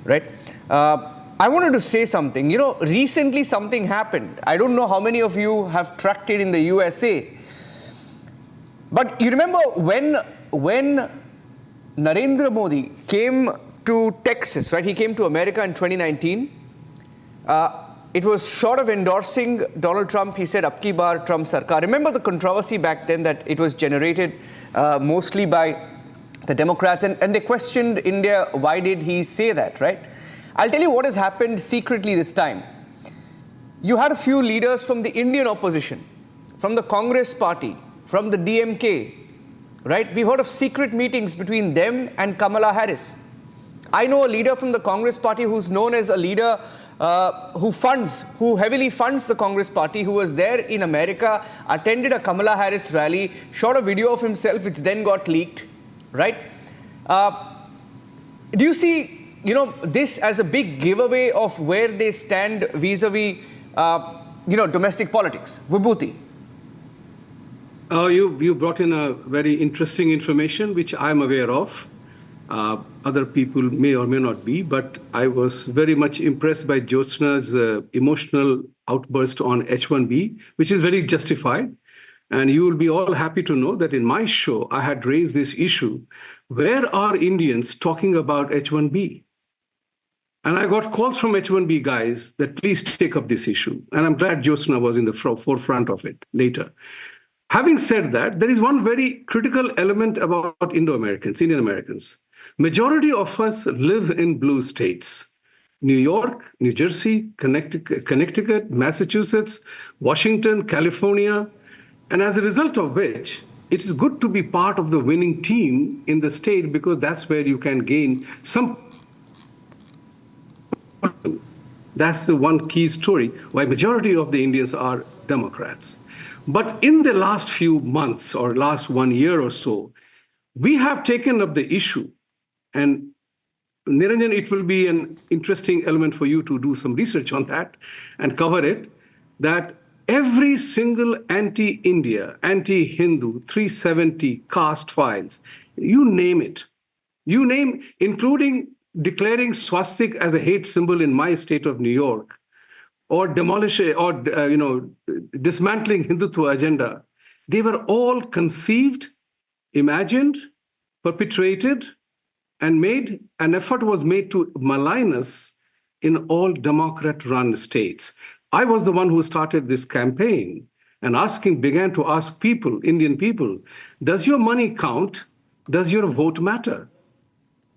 Speaker 3: right? I wanted to say something. Recently something happened. I don't know how many of you have tracked it in the USA, but you remember when Narendra Modi came to Texas, right? He came to America in 2019. It was short of endorsing Donald Trump. He said, "Abki baar Trump sarkar." Remember the controversy back then that it was generated mostly by the Democrats, and they questioned India. Why did he say that, right? I'll tell you what has happened secretly this time. You had a few leaders from the Indian opposition, from the Congress party, from the DMK, right? We've heard of secret meetings between them and Kamala Harris. I know a leader from the Congress party who's known as a leader who heavily funds the Congress party, who was there in America, attended a Kamala Harris rally, shot a video of himself, which then got leaked, right? Do you see, this as a big giveaway of where they stand vis-a-vis, domestic politics? Vibhuti.
Speaker 12: You brought in a very interesting information, which I'm aware of. Other people may or may not be, but I was very much impressed by Jyotsna's emotional outburst on H-1B, which is very justified. And you will be all happy to know that in my show, I had raised this issue. Where are Indians talking about H-1B? And I got calls from H-1B guys that please take up this issue. And I'm glad Jyotsna was in the forefront of it later. Having said that, there is one very critical element about Indo-Americans, Indian Americans. Majority of us live in blue states. New York, New Jersey, Connecticut, Massachusetts, Washington, California. And as a result of which, it is good to be part of the winning team in the state because that's where you can gain some. That's the one key story why majority of the Indians are Democrats. But in the last few months or last 1 year or so, we have taken up the issue. And Niranjan, it will be an interesting element for you to do some research on that and cover it, that every single anti-India, anti-Hindu, 370 caste files, you name it, including declaring swastik as a hate symbol in my state of New York, or dismantling Hindutva agenda, they were all conceived, imagined, perpetrated, and an effort was made to malign us in all Democrat-run states. I was the one who started this campaign and began to ask people, Indian people, does your money count? Does your vote matter?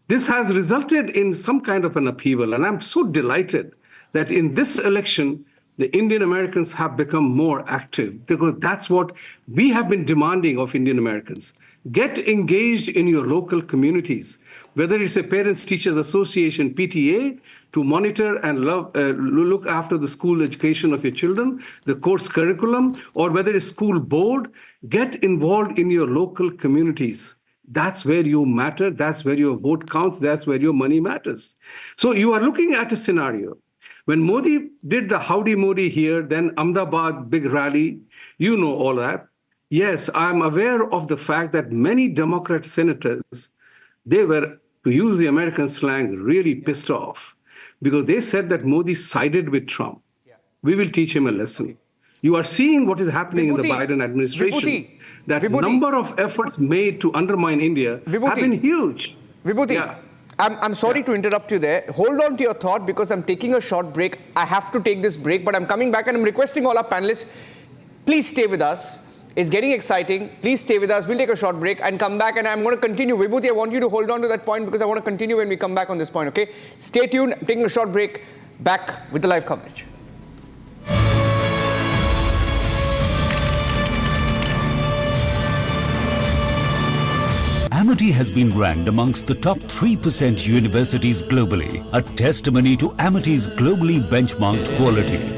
Speaker 12: This has resulted in some kind of an upheaval, and I'm so delighted that in this election, the Indian Americans have become more active, because that's what we have been demanding of Indian Americans. Get engaged in your local communities, whether it's a Parents Teachers Association, PTA, to monitor and look after the school education of your children, the course curriculum, or whether it's school board, get involved in your local communities. That's where you matter, that's where your vote counts, that's where your money matters. So you are looking at a scenario. When Modi did the Howdy Modi here, then Ahmedabad big rally, you know all that. Yes, I'm aware of the fact that many Democrat senators, they were, to use the American slang, really pissed off because they said that Modi sided with Trump. We will teach him a lesson. You are seeing what is happening in the Biden administration. That number of efforts made to undermine India have been huge.
Speaker 3: Vibhuti, I'm sorry to interrupt you there. Hold on to your thought because I'm taking a short break. I have to take this break, but I'm coming back and I'm requesting all our panelists, please stay with us. It's getting exciting. Please stay with us. We'll take a short break and come back, and I'm going to continue. Vibhuti, I want you to hold on to that point because I want to continue when we come back on this point, okay? Stay tuned. I'm taking a short break. Back with the live coverage.
Speaker 6: Amity has been ranked amongst the top 3% universities globally, a testimony to Amity's globally benchmarked quality.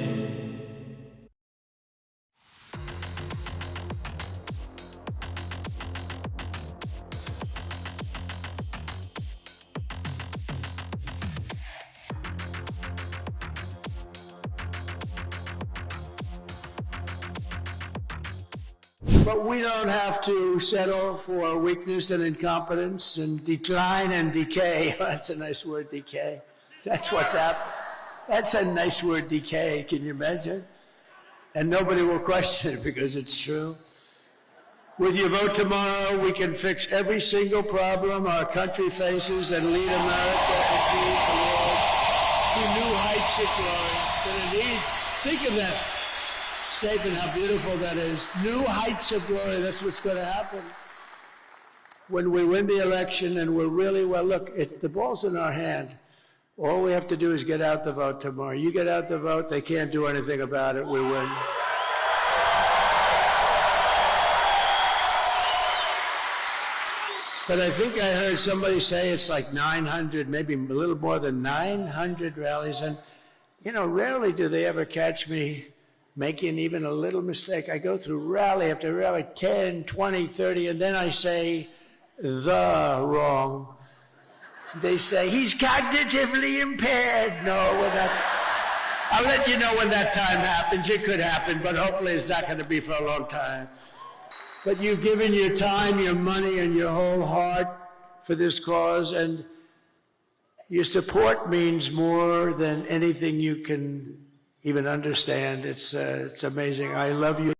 Speaker 5: But we don't have to settle for weakness and incompetence and decline and decay. That's a nice word, decay. That's what's happening. That's a nice word, decay. Can you imagine? And nobody will question it because it's true. With your vote tomorrow, we can fix every single problem our country faces and lead America and lead the world to new heights of glory. And indeed, think of that statement, how beautiful that is. New heights of glory, that's what's going to happen. When we win the election and we're really, well, look, the ball's in our hand. All we have to do is get out the vote tomorrow. You get out the vote, they can't do anything about it, we win. But I think I heard somebody say it's like 900, maybe a little more than 900 rallies. And, you know, rarely do they ever catch me making even a little mistake. I go through rally after rally, 10, 20, 30, and then I say the wrong. They say, he's cognitively impaired. No, we're not. I'll let you know when that time happens. It could happen, but hopefully it's not going to be for a long time. But you've given your time, your money, and your whole heart for this cause, and your support means more than anything you can even understand. It's amazing. I love you.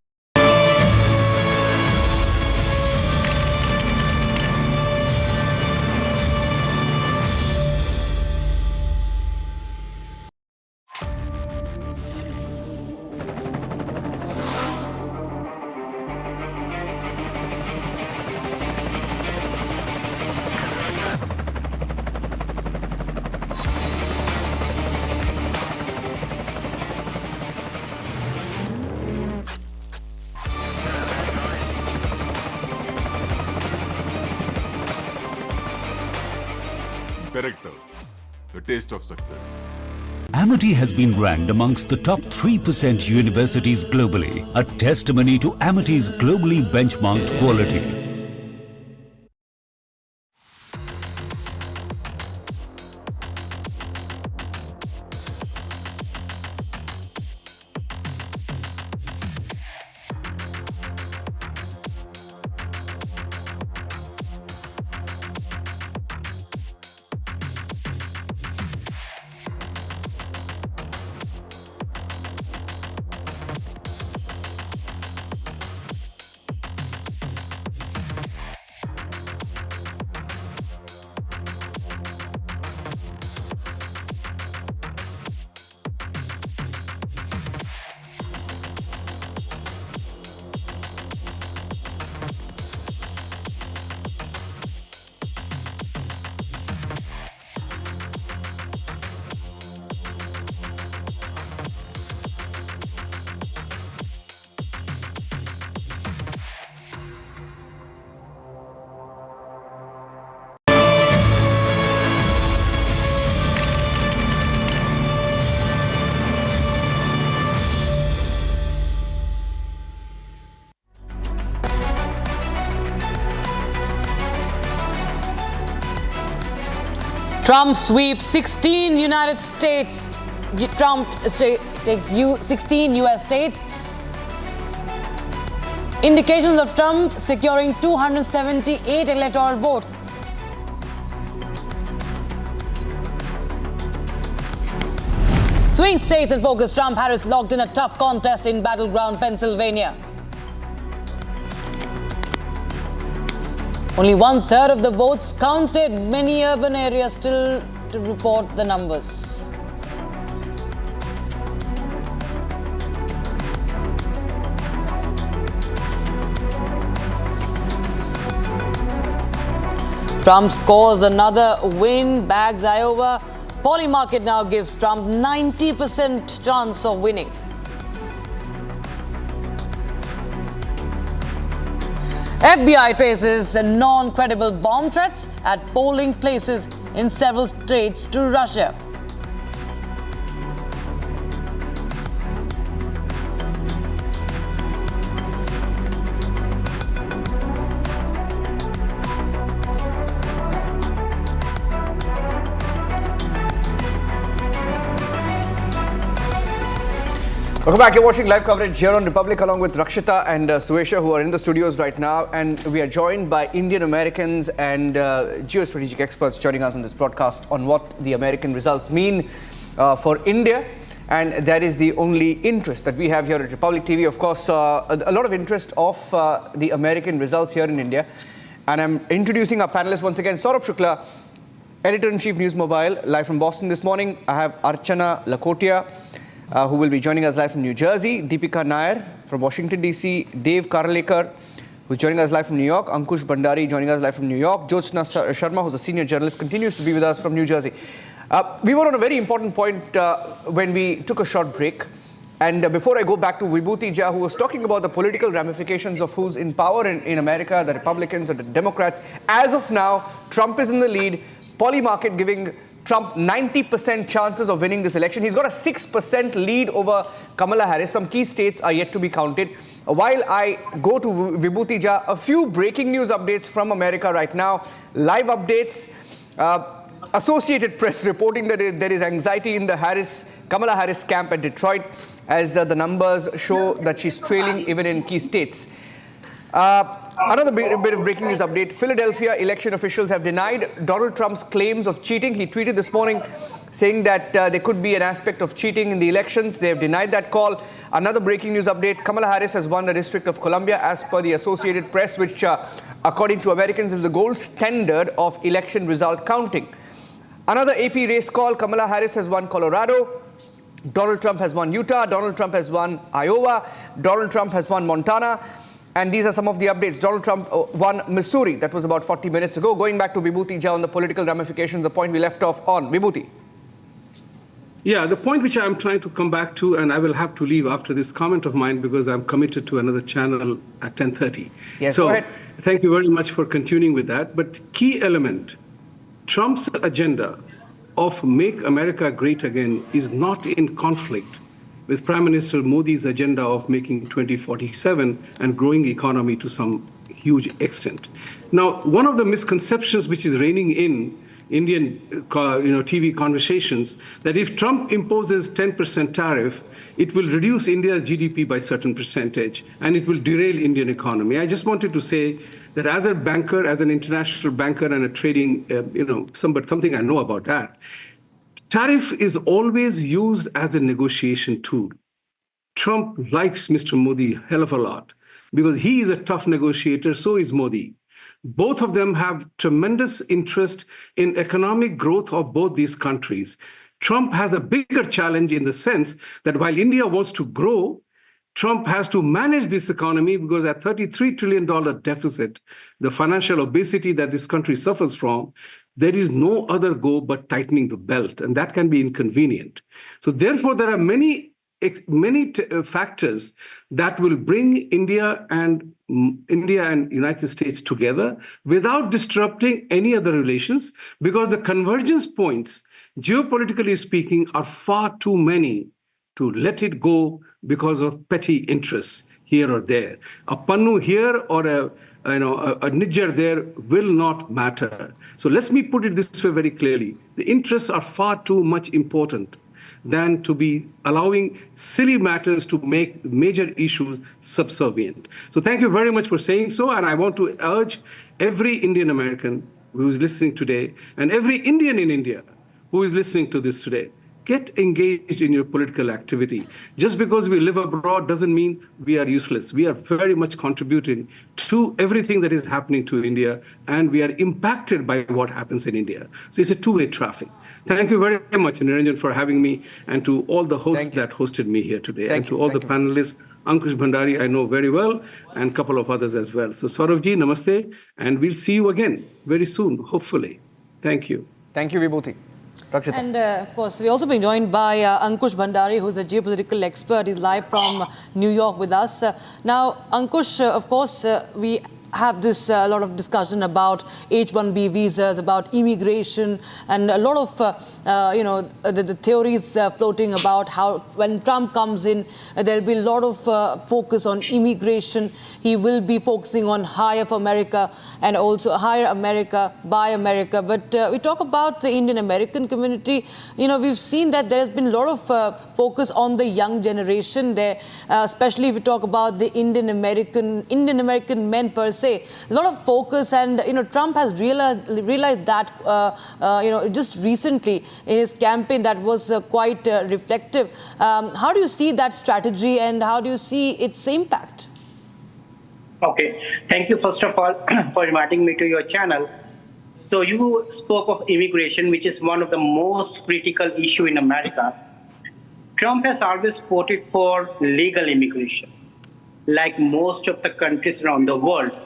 Speaker 4: Director, the taste of success.
Speaker 6: Amity has been ranked amongst the top 3% universities globally, a testimony to Amity's globally benchmarked quality.
Speaker 7: Trump sweeps 16 United States. Trump takes 16 US states. Indications of Trump securing 278 electoral votes. Swing states in focus. Trump-Harris locked in a tough contest in Battleground, Pennsylvania. Only 1/3 of the votes counted. Many urban areas still to report the numbers. Trump scores another win, bags Iowa. Poly market now gives Trump 90% chance of winning. FBI traces non-credible bomb threats at polling places in several states to Russia.
Speaker 3: Welcome back. You're watching live coverage here on Republic along with Rakshita and Suesha, who are in the studios right now. And we are joined by Indian Americans and geostrategic experts joining us on this broadcast on what the American results mean for India. And that is the only interest that we have here at Republic TV. Of course, a lot of interest of the American results here in India. And I'm introducing our panelists once again. Saurabh Shukla, Editor-in-Chief News Mobile, live from Boston this morning. I have Archana Lakotia, who will be joining us live from New Jersey. Deepika Nair from Washington, D.C. Dave Karalekar, who's joining us live from New York. Ankush Bhandari joining us live from New York. Jyotsna Sharma, who's a senior journalist, continues to be with us from New Jersey. We were on a very important point when we took a short break. And before I go back to Vibhuti Jha, who was talking about the political ramifications of who's in power in America, the Republicans or the Democrats. As of now, Trump is in the lead. Poly market giving Trump 90% chances of winning this election. He's got a 6% lead over Kamala Harris. Some key states are yet to be counted. While I go to Vibhuti Jha, a few breaking news updates from America right now. Live updates. Associated Press reporting that there is anxiety in the Kamala Harris camp at Detroit as the numbers show that she's trailing even in key states. Another bit of breaking news update. Philadelphia election officials have denied Donald Trump's claims of cheating. He tweeted this morning saying that there could be an aspect of cheating in the elections. They have denied that call. Another breaking news update. Kamala Harris has won the District of Columbia as per the Associated Press, which according to Americans is the gold standard of election result counting. Another AP race call. Kamala Harris has won Colorado. Donald Trump has won Utah. Donald Trump has won Iowa. Donald Trump has won Montana. And these are some of the updates. Donald Trump won Missouri. That was about 40 minutes ago. Going back to Vibhuti Jha on the political ramifications, the point we left off on. Vibhuti.
Speaker 12: Yeah, the point which I'm trying to come back to, and I will have to leave after this comment of mine because I'm committed to another channel at 10:30.
Speaker 3: Yes,
Speaker 12: so
Speaker 3: go ahead.
Speaker 12: Thank you very much for continuing with that. But key element, Trump's agenda of Make America Great Again is not in conflict with Prime Minister Modi's agenda of making 2047 and growing economy to some huge extent. Now, one of the misconceptions which is reigning in Indian TV conversations, that if Trump imposes 10% tariff, it will reduce India's GDP by a certain percentage and it will derail Indian economy. I just wanted to say that as a banker, as an international banker and a trading, something I know about that, tariff is always used as a negotiation tool. Trump likes Mr. Modi a hell of a lot because he is a tough negotiator, so is Modi. Both of them have tremendous interest in economic growth of both these countries. Trump has a bigger challenge in the sense that while India wants to grow, Trump has to manage this economy because at $33 trillion deficit, the financial obesity that this country suffers from, there is no other go but tightening the belt, and that can be inconvenient. So therefore, there are many factors that will bring India and United States together without disrupting any other relations, because the convergence points, geopolitically speaking, are far too many to let it go because of petty interests here or there. A pannu here or a nijjar there will not matter. So let me put it this way very clearly. The interests are far too much important than to be allowing silly matters to make major issues subservient. So thank you very much for saying so. And I want to urge every Indian American who is listening today and every Indian in India who is listening to this today, get engaged in your political activity. Just because we live abroad doesn't mean we are useless. We are very much contributing to everything that is happening to India, and we are impacted by what happens in India. So it's a two-way traffic. Thank you very much, Niranjan, for having me, and to all the hosts that hosted me here today, and to all the panelists. Ankush Bhandari, I know very well, and a couple of others as well. So Sauravji, namaste, and we'll see you again very soon, hopefully. Thank you.
Speaker 3: Thank you, Vibhuti. Rakshita.
Speaker 7: And of course, we're also being joined by Ankush Bhandari, who's a geopolitical expert. He's live from New York with us. Now, Ankush, of course, we have this lot of discussion about H-1B visas, about immigration, and a lot of, the theories floating about how when Trump comes in, there'll be a lot of focus on immigration. He will be focusing on hire for America and also hire America, buy America. But we talk about the Indian American community. We've seen that there's been a lot of focus on the young generation there, especially if we talk about the Indian American men per se. A lot of focus, and Trump has realized that just recently in his campaign that was quite reflective. How do you see that strategy, and how do you see its impact?
Speaker 11: Okay, thank you first of all for inviting me to your channel. So you spoke of immigration, which is one of the most critical issue in America. Trump has always voted for legal immigration, like most of the countries around the world.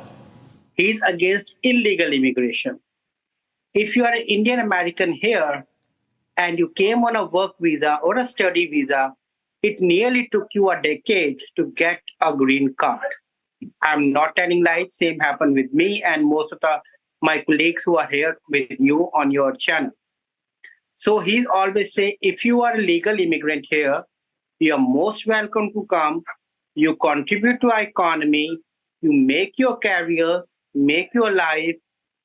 Speaker 11: He's against illegal immigration. If you are an Indian American here and you came on a work visa or a study visa, it nearly took you a decade to get a green card. I'm not telling lies, same happened with me and most of my colleagues who are here with you on your channel. So he always say, if you are a legal immigrant here, you are most welcome to come, you contribute to our economy, you make your careers, make your life,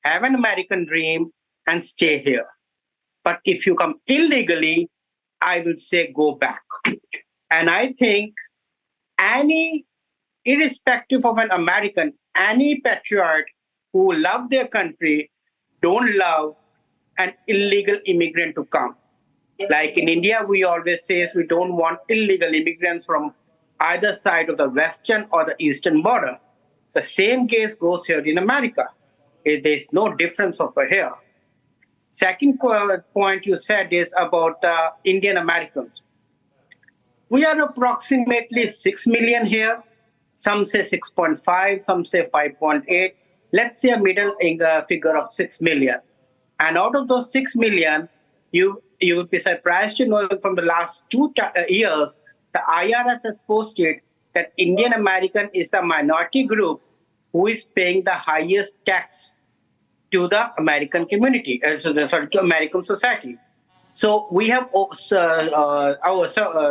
Speaker 11: have an American dream, and stay here. But if you come illegally, I will say go back. And I think irrespective of an American, any patriot who love their country don't love an illegal immigrant to come. Like in India, we always say we don't want illegal immigrants from either side of the western or the eastern border. The same case goes here in America. There's no difference over here. Second point you said is about Indian Americans. We are approximately 6 million here. Some say 6.5, some say 5.8. Let's say a middle figure of 6 million. And out of those 6 million, you will be surprised to know from the last 2 years, the IRS has posted that Indian American is the minority group who is paying the highest tax to the American community, to American society. So we have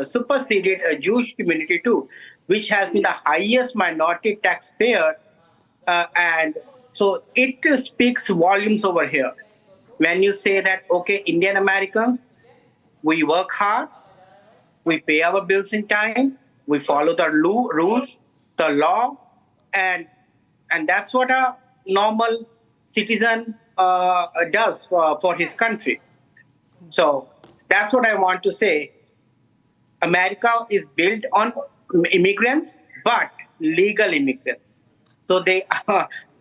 Speaker 11: superseded a Jewish community too, which has been the highest minority taxpayer. And so it speaks volumes over here. When you say that, okay, Indian Americans, we work hard, we pay our bills in time, we follow the rules, the law, and that's what a normal citizen does for his country. So that's what I want to say. America is built on immigrants, but legal immigrants. So they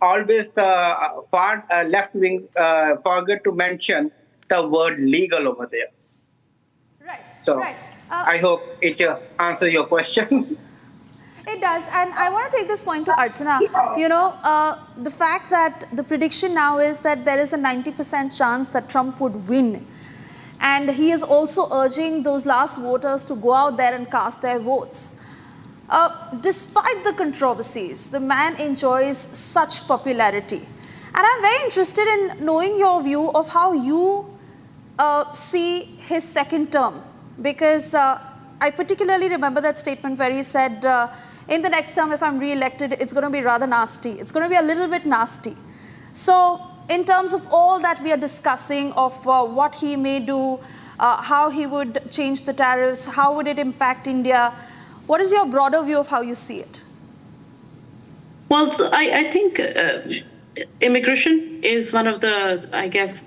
Speaker 11: always far left-wing forget to mention the word legal over there.
Speaker 15: Right.
Speaker 11: So
Speaker 15: right.
Speaker 11: I hope it answers your question.
Speaker 15: It does, and I want to take this point to Archana. The fact that the prediction now is that there is a 90% chance that Trump would win. And he is also urging those last voters to go out there and cast their votes. Despite the controversies, the man enjoys such popularity. And I'm very interested in knowing your view of how you see his second term. Because I particularly remember that statement where he said, in the next term, if I'm re-elected, it's going to be rather nasty. It's going to be a little bit nasty. So in terms of all that we are discussing of what he may do, how he would change the tariffs, how would it impact India, what is your broader view of how you see it?
Speaker 14: Well, I think immigration is one of the, I guess,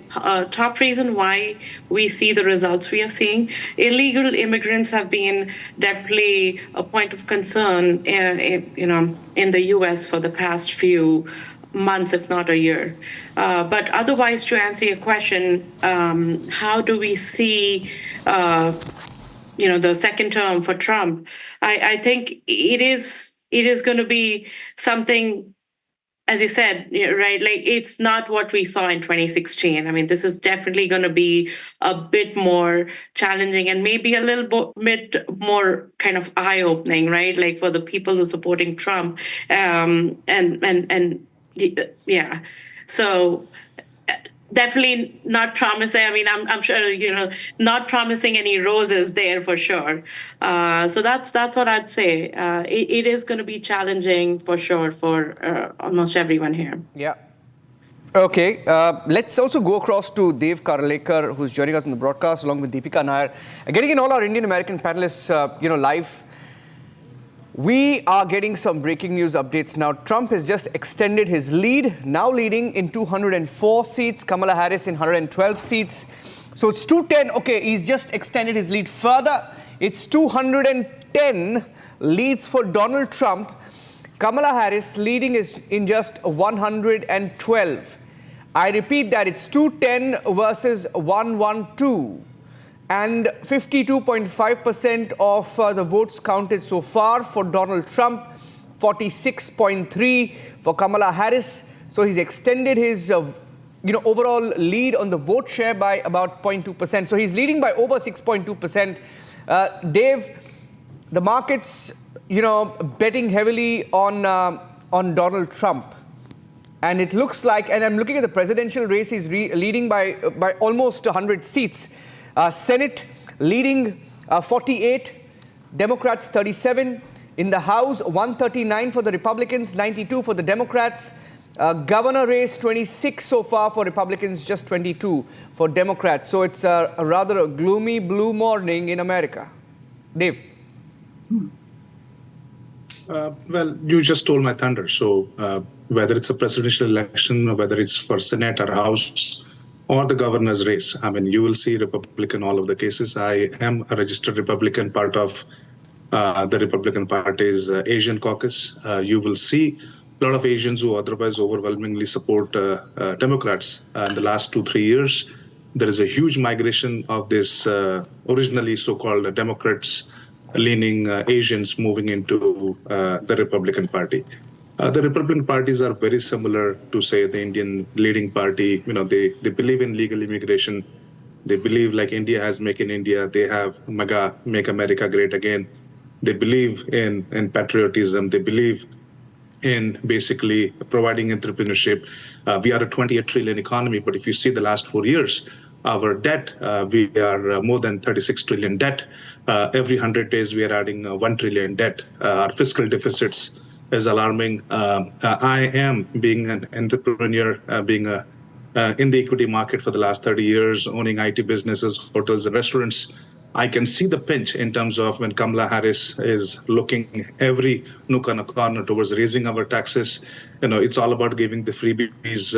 Speaker 14: top reason why we see the results we are seeing. Illegal immigrants have been definitely a point of concern, in the U.S. for the past few months, if not a year. But otherwise, to answer your question, how do we see, the second term for Trump? I think it is going to be something, as you said, right? Like, it's not what we saw in 2016. I mean, this is definitely going to be a bit more challenging and maybe a little bit more kind of eye-opening, right? Like, for the people who are supporting Trump, yeah. So definitely not promising. I mean, I'm sure, not promising any roses there for sure. So that's what I'd say. It is going to be challenging for sure for almost everyone here.
Speaker 3: Yeah. Okay. Let's also go across to Dev Karlekar, who's joining us on the broadcast, along with Deepika Nair. Getting in all our Indian American panelists, live. We are getting some breaking news updates now. Trump has just extended his lead, now leading in 204 seats, Kamala Harris in 112 seats. So it's 210. Okay, he's just extended his lead further. It's 210 leads for Donald Trump. Kamala Harris leading is in just 112. I repeat that, it's 210 versus 112. And 52.5% of the votes counted so far for Donald Trump, 46.3% for Kamala Harris. So he's extended his overall lead on the vote share by about 0.2%. So he's leading by over 6.2%. Dave, the markets, betting heavily on Donald Trump. And it looks like, and I'm looking at the presidential race, he's leading by almost 100 seats. Senate leading 48, Democrats 37. In the House, 139 for the Republicans, 92 for the Democrats. Governor race, 26 so far for Republicans, just 22 for Democrats. So it's a rather gloomy blue morning in America. Dave.
Speaker 17: Well, you just stole my thunder. So whether it's a presidential election or whether it's for Senate or House or the governor's race, I mean, you will see Republican all of the cases. I am a registered Republican, part of the Republican Party's Asian caucus. You will see a lot of Asians who otherwise overwhelmingly support Democrats. In the last 2-3 years, there is a huge migration of this originally so-called Democrats leaning Asians moving into the Republican Party. The Republican parties are very similar to, say, the Indian leading party. They believe in legal immigration. They believe, like India has Make in India, they have MAGA, Make America Great Again. They believe in patriotism. They believe in basically providing entrepreneurship. We are a 28 trillion economy, but if you see the last 4 years, our debt, we are more than 36 trillion debt. Every 100 days, we are adding 1 trillion debt. Our fiscal deficits is alarming. I am being an entrepreneur, being in the equity market for the last 30 years, owning IT businesses, hotels and restaurants. I can see the pinch in terms of when Kamala Harris is looking every nook and a corner towards raising our taxes. It's all about giving the freebies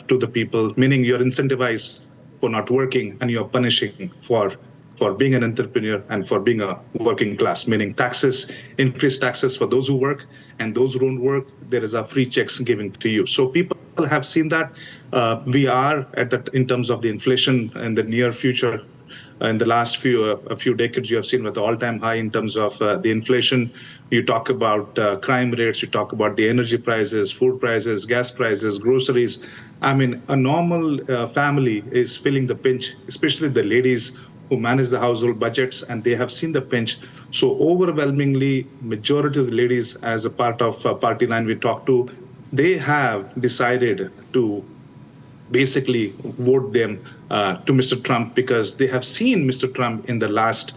Speaker 17: to the people, meaning you're incentivized for not working and you're punishing for being an entrepreneur and for being a working class, meaning taxes, increased taxes for those who work, and those who don't work, there is a free checks given to you. So people have seen that. We are in terms of the inflation in the near future. In the last few decades, you have seen with the all-time high in terms of the inflation. You talk about crime rates, you talk about the energy prices, food prices, gas prices, groceries. I mean, a normal family is feeling the pinch, especially the ladies who manage the household budgets, and they have seen the pinch. So overwhelmingly, majority of the ladies, as a part of party line we talked to, they have decided to basically vote them to Mr. Trump because they have seen Mr. Trump in the last,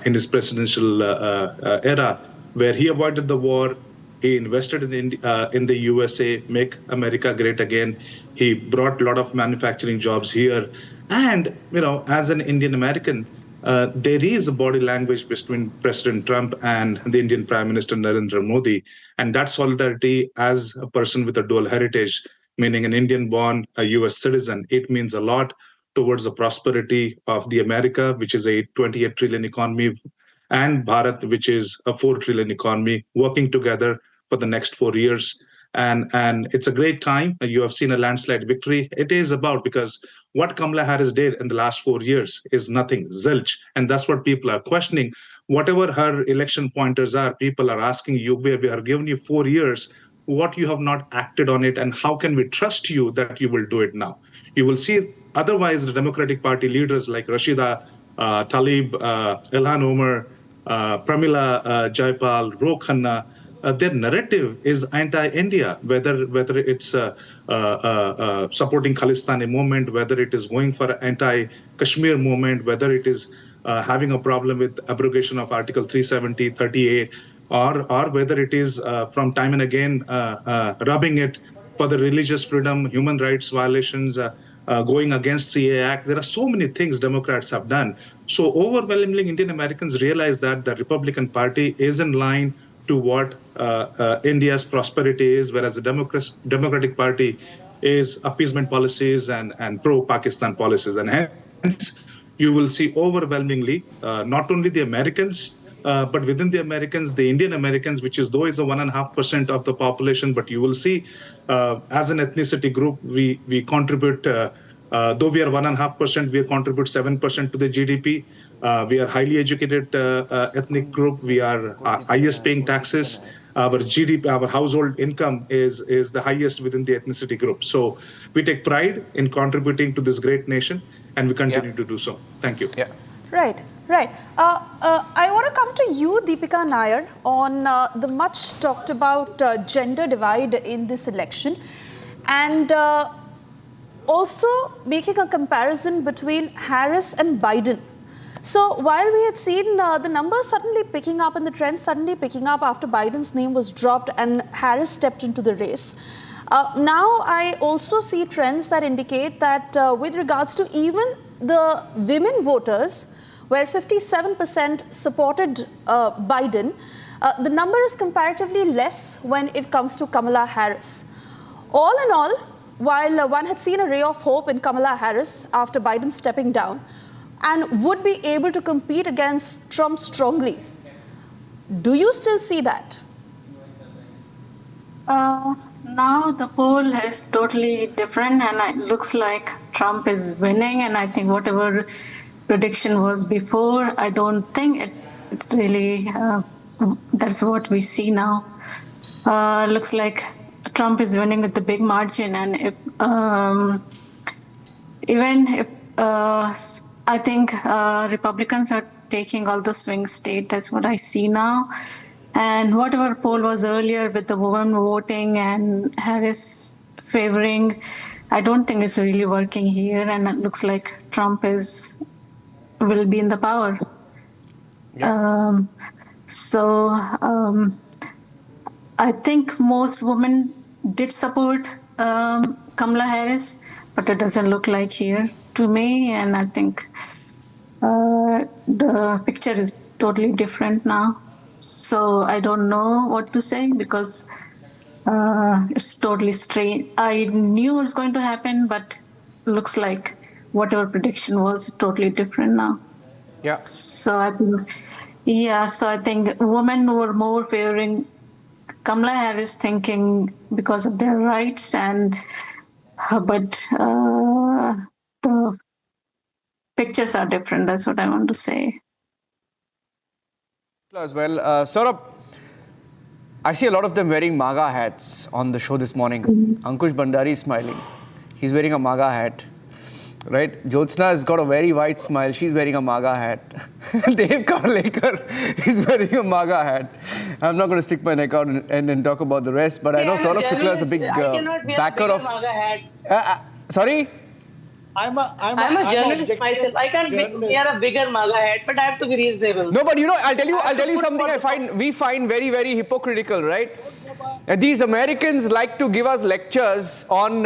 Speaker 17: in his presidential era, where he avoided the war, he invested in the USA, Make America Great Again. He brought a lot of manufacturing jobs here. And, as an Indian American, there is a body language between President Trump and the Indian Prime Minister Narendra Modi. And that solidarity, as a person with a dual heritage, meaning an Indian-born, a US citizen, it means a lot towards the prosperity of the America, which is a 28 trillion economy, and Bharat, which is a 4 trillion economy, working together for the next 4 years. And it's a great time. You have seen a landslide victory. It is about, because what Kamala Harris did in the last 4 years is nothing, zilch. And that's what people are questioning. Whatever her election pointers are, people are asking you, we are giving you 4 years, what you have not acted on it, and how can we trust you that you will do it now? You will see otherwise the Democratic Party leaders like Rashida Tlaib, Ilhan Omar, Pramila Jayapal, Ro Khanna, their narrative is anti-India, whether it's supporting Khalistani movement, whether it is going for anti-Kashmir movement, whether it is having a problem with abrogation of Article 370, 38, or whether it is from time and again rubbing it for the religious freedom, human rights violations, going against CA Act. There are so many things Democrats have done. So overwhelmingly, Indian Americans realize that the Republican Party is in line to what India's prosperity is, whereas the Democratic Party is appeasement policies and pro-Pakistan policies. And hence, you will see overwhelmingly, not only the Americans, but within the Americans, the Indian Americans, which is though is a 1.5% of the population, but you will see as an ethnicity group, we contribute, though we are 1.5%, we contribute 7% to the GDP. We are highly educated ethnic group. We are highest paying taxes. Our GDP, our household income is the highest within the ethnicity group. So we take pride in contributing to this great nation, and we continue to do so. Thank you.
Speaker 3: Yeah.
Speaker 15: Right. I want to come to you, Deepika Nair, on the much talked about gender divide in this election, and also making a comparison between Harris and Biden. So while we had seen the numbers suddenly picking up and the trend suddenly picking up after Biden's name was dropped and Harris stepped into the race, now I also see trends that indicate that with regards to even the women voters, where 57% supported Biden, the number is comparatively less when it comes to Kamala Harris. All in all, while one had seen a ray of hope in Kamala Harris after Biden stepping down and would be able to compete against Trump strongly, do you still see that?
Speaker 1: Now the poll is totally different, and it looks like Trump is winning, and I think whatever prediction was before, I don't think it's really that's what we see now. Looks like Trump is winning with the big margin, and if I think Republicans are taking all the swing state. That's what I see now. And whatever poll was earlier with the women voting and Harris favoring, I don't think it's really working here, and it looks like Trump will be in the power.
Speaker 3: Yeah.
Speaker 1: I think most women did support Kamala Harris, but it doesn't look like here to me, and I think the picture is totally different now. So I don't know what to say, because it's totally strange. I knew it was going to happen, but looks like whatever prediction was totally different now.
Speaker 3: Yeah.
Speaker 1: So I think women were more favoring Kamala Harris, thinking because of their rights, but the pictures are different. That's what I want to say.
Speaker 3: As well, Saurabh, I see a lot of them wearing MAGA hats on the show this morning. Ankush Bandari is smiling. He's wearing a MAGA hat. Right? Jyotsna has got a very wide smile. She's wearing a MAGA hat. Dave Karlekar is wearing a MAGA hat. I'm not going to stick my neck out and talk about the rest, but I know Saurabh Shukla is a big backer of...
Speaker 13: MAGA hat.
Speaker 3: Sorry?
Speaker 13: I'm a journalist myself. I can't wear a bigger MAGA hat, but I have to be reasonable.
Speaker 3: No, but I'll tell you something we find very, very hypocritical, right? These Americans like to give us lectures on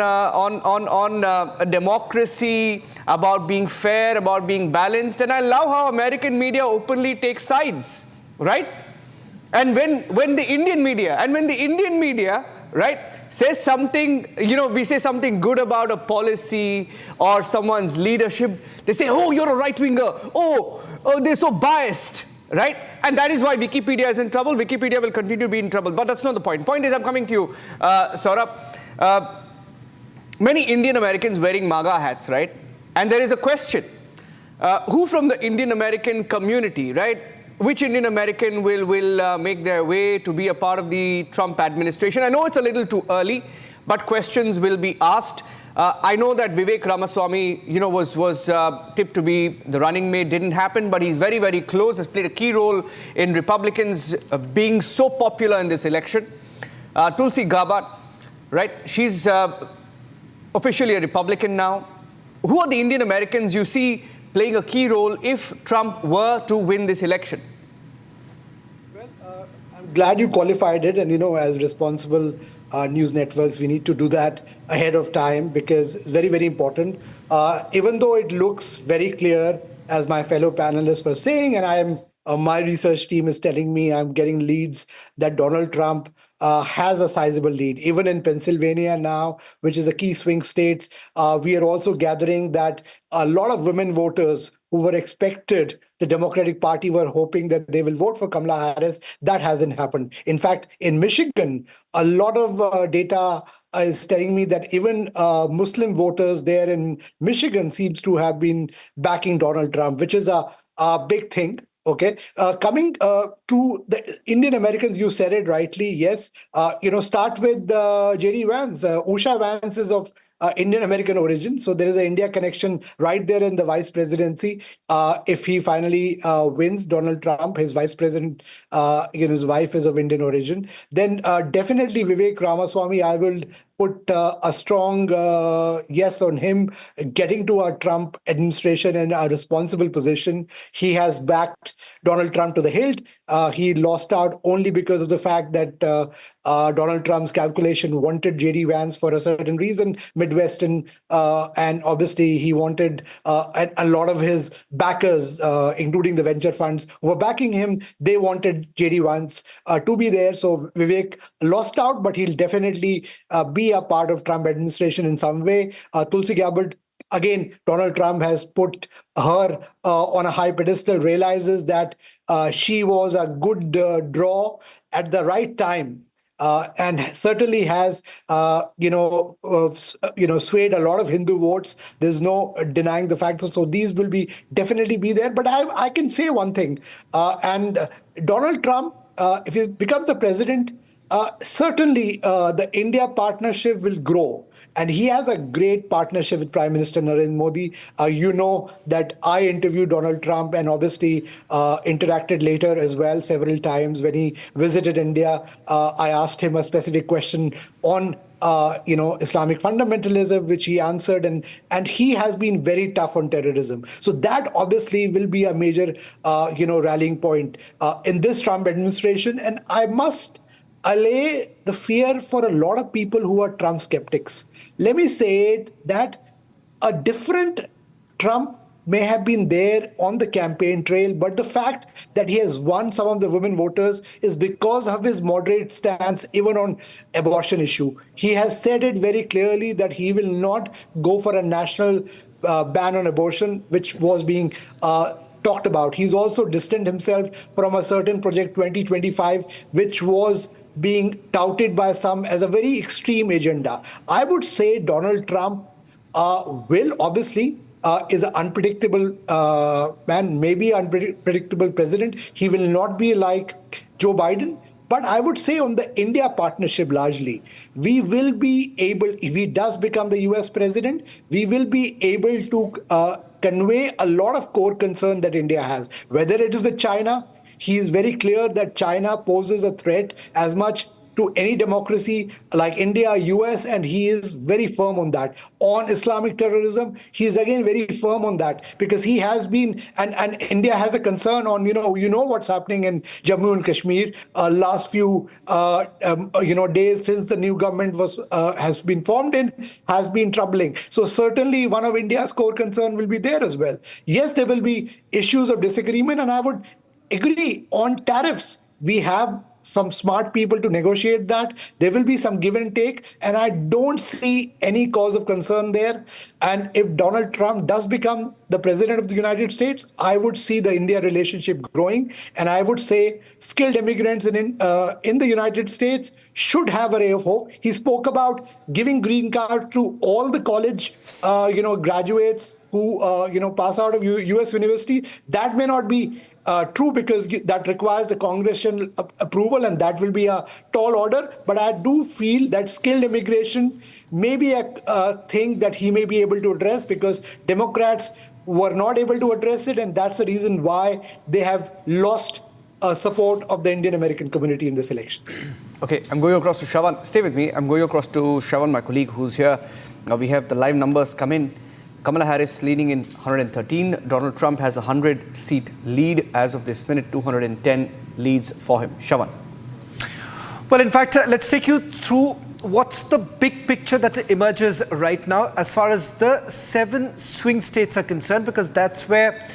Speaker 3: democracy, about being fair, about being balanced, and I love how American media openly takes sides, right? And when the Indian media, right, says something, we say something good about a policy or someone's leadership, they say, oh, you're a right-winger, oh, they're so biased, right? And that is why Wikipedia is in trouble. Wikipedia will continue to be in trouble. But that's not the point. Point is, I'm coming to you, Saurabh. Many Indian Americans wearing MAGA hats, right? And there is a question. Who from the Indian American community, right? Which Indian American will make their way to be a part of the Trump administration? I know it's a little too early, but questions will be asked. I know that Vivek Ramaswamy, was tipped to be the running mate. Didn't happen, but he's very, very close. Has played a key role in Republicans being so popular in this election. Tulsi Gabbard, right? She's officially a Republican now. Who are the Indian Americans you see playing a key role if Trump were to win this election?
Speaker 9: Well, I'm glad you qualified it. And, as responsible news networks, we need to do that ahead of time because it's very, very important. Even though it looks very clear, as my fellow panelists were saying, and my research team is telling me I'm getting leads that Donald Trump has a sizable lead. Even in Pennsylvania now, which is a key swing state, we are also gathering that a lot of women voters who were expected, the Democratic Party were hoping that they will vote for Kamala Harris. That hasn't happened. In fact, in Michigan, a lot of data is telling me that even Muslim voters there in Michigan seems to have been backing Donald Trump, which is a big thing. Okay, coming to the Indian Americans, you said it rightly. Yes, start with J.D. Vance. Usha Vance is of Indian American origin, so there is an India connection right there in the vice presidency. If he finally wins, Donald Trump, his vice president, his wife is of Indian origin. Then definitely Vivek Ramaswamy, I will put a strong yes on him getting to a Trump administration in a responsible position. He has backed Donald Trump to the hilt. He lost out only because of the fact that Donald Trump's calculation wanted J.D. Vance for a certain reason, Midwestern, and obviously he wanted a lot of his backers, including the venture funds who were backing him, they wanted J.D. Vance to be there. So Vivek lost out, but he'll definitely be a part of Trump administration in some way. Tulsi Gabbard, again, Donald Trump has put her on a high pedestal, realizes that she was a good draw at the right time. And certainly has, swayed a lot of Hindu votes. There's no denying the fact. So these will definitely be there. But I can say one thing. And Donald Trump, if he becomes the president, certainly the India partnership will grow. And he has a great partnership with Prime Minister Narendra Modi. You know that I interviewed Donald Trump and obviously interacted later as well several times. When he visited India, I asked him a specific question on Islamic fundamentalism, which he answered, and he has been very tough on terrorism. So that obviously will be a major rallying point in this Trump administration. And I must allay the fear for a lot of people who are Trump skeptics. Let me say it that a different Trump may have been there on the campaign trail, but the fact that he has won some of the women voters is because of his moderate stance even on abortion issue. He has said it very clearly that he will not go for a national ban on abortion, which was being talked about. He's also distanced himself from a certain project 2025, which was being touted by some as a very extreme agenda. I would say Donald Trump will obviously is an unpredictable man, maybe unpredictable president. He will not be like Joe Biden. But I would say on the India partnership largely, we will be able, if he does become the US president, we will be able to convey a lot of core concern that India has. Whether it is with China, he is very clear that China poses a threat as much to any democracy like India, US, and he is very firm on that. On Islamic terrorism, he is again very firm on that because he has been, and India has a concern on, what's happening in Jammu and Kashmir last few, days since the new government has been formed in, has been troubling. So certainly one of India's core concern will be there as well. Yes, there will be issues of disagreement, and I would agree on tariffs. We have some smart people to negotiate that. There will be some give and take, and I don't see any cause of concern there. And if Donald Trump does become the president of the United States, I would see the India relationship growing, and I would say skilled immigrants in the United States should have a ray of hope. He spoke about giving green card to all the college, graduates who pass out of U.S. university. That may not be true because that requires the congressional approval, and that will be a tall order. But I do feel that skilled immigration may be a thing that he may be able to address because Democrats were not able to address it, and that's the reason why they have lost support of the Indian American community in this election.
Speaker 3: Okay, I'm going across to Shravan. Stay with me. I'm going across to Shravan, my colleague, who's here. Now we have the live numbers come in. Kamala Harris leading in 113. Donald Trump has a 100-seat lead as of this minute, 210 leads for him. Shravan.
Speaker 2: Well, in fact, let's take you through what's the big picture that emerges right now as far as the 7 swing states are concerned, because that's where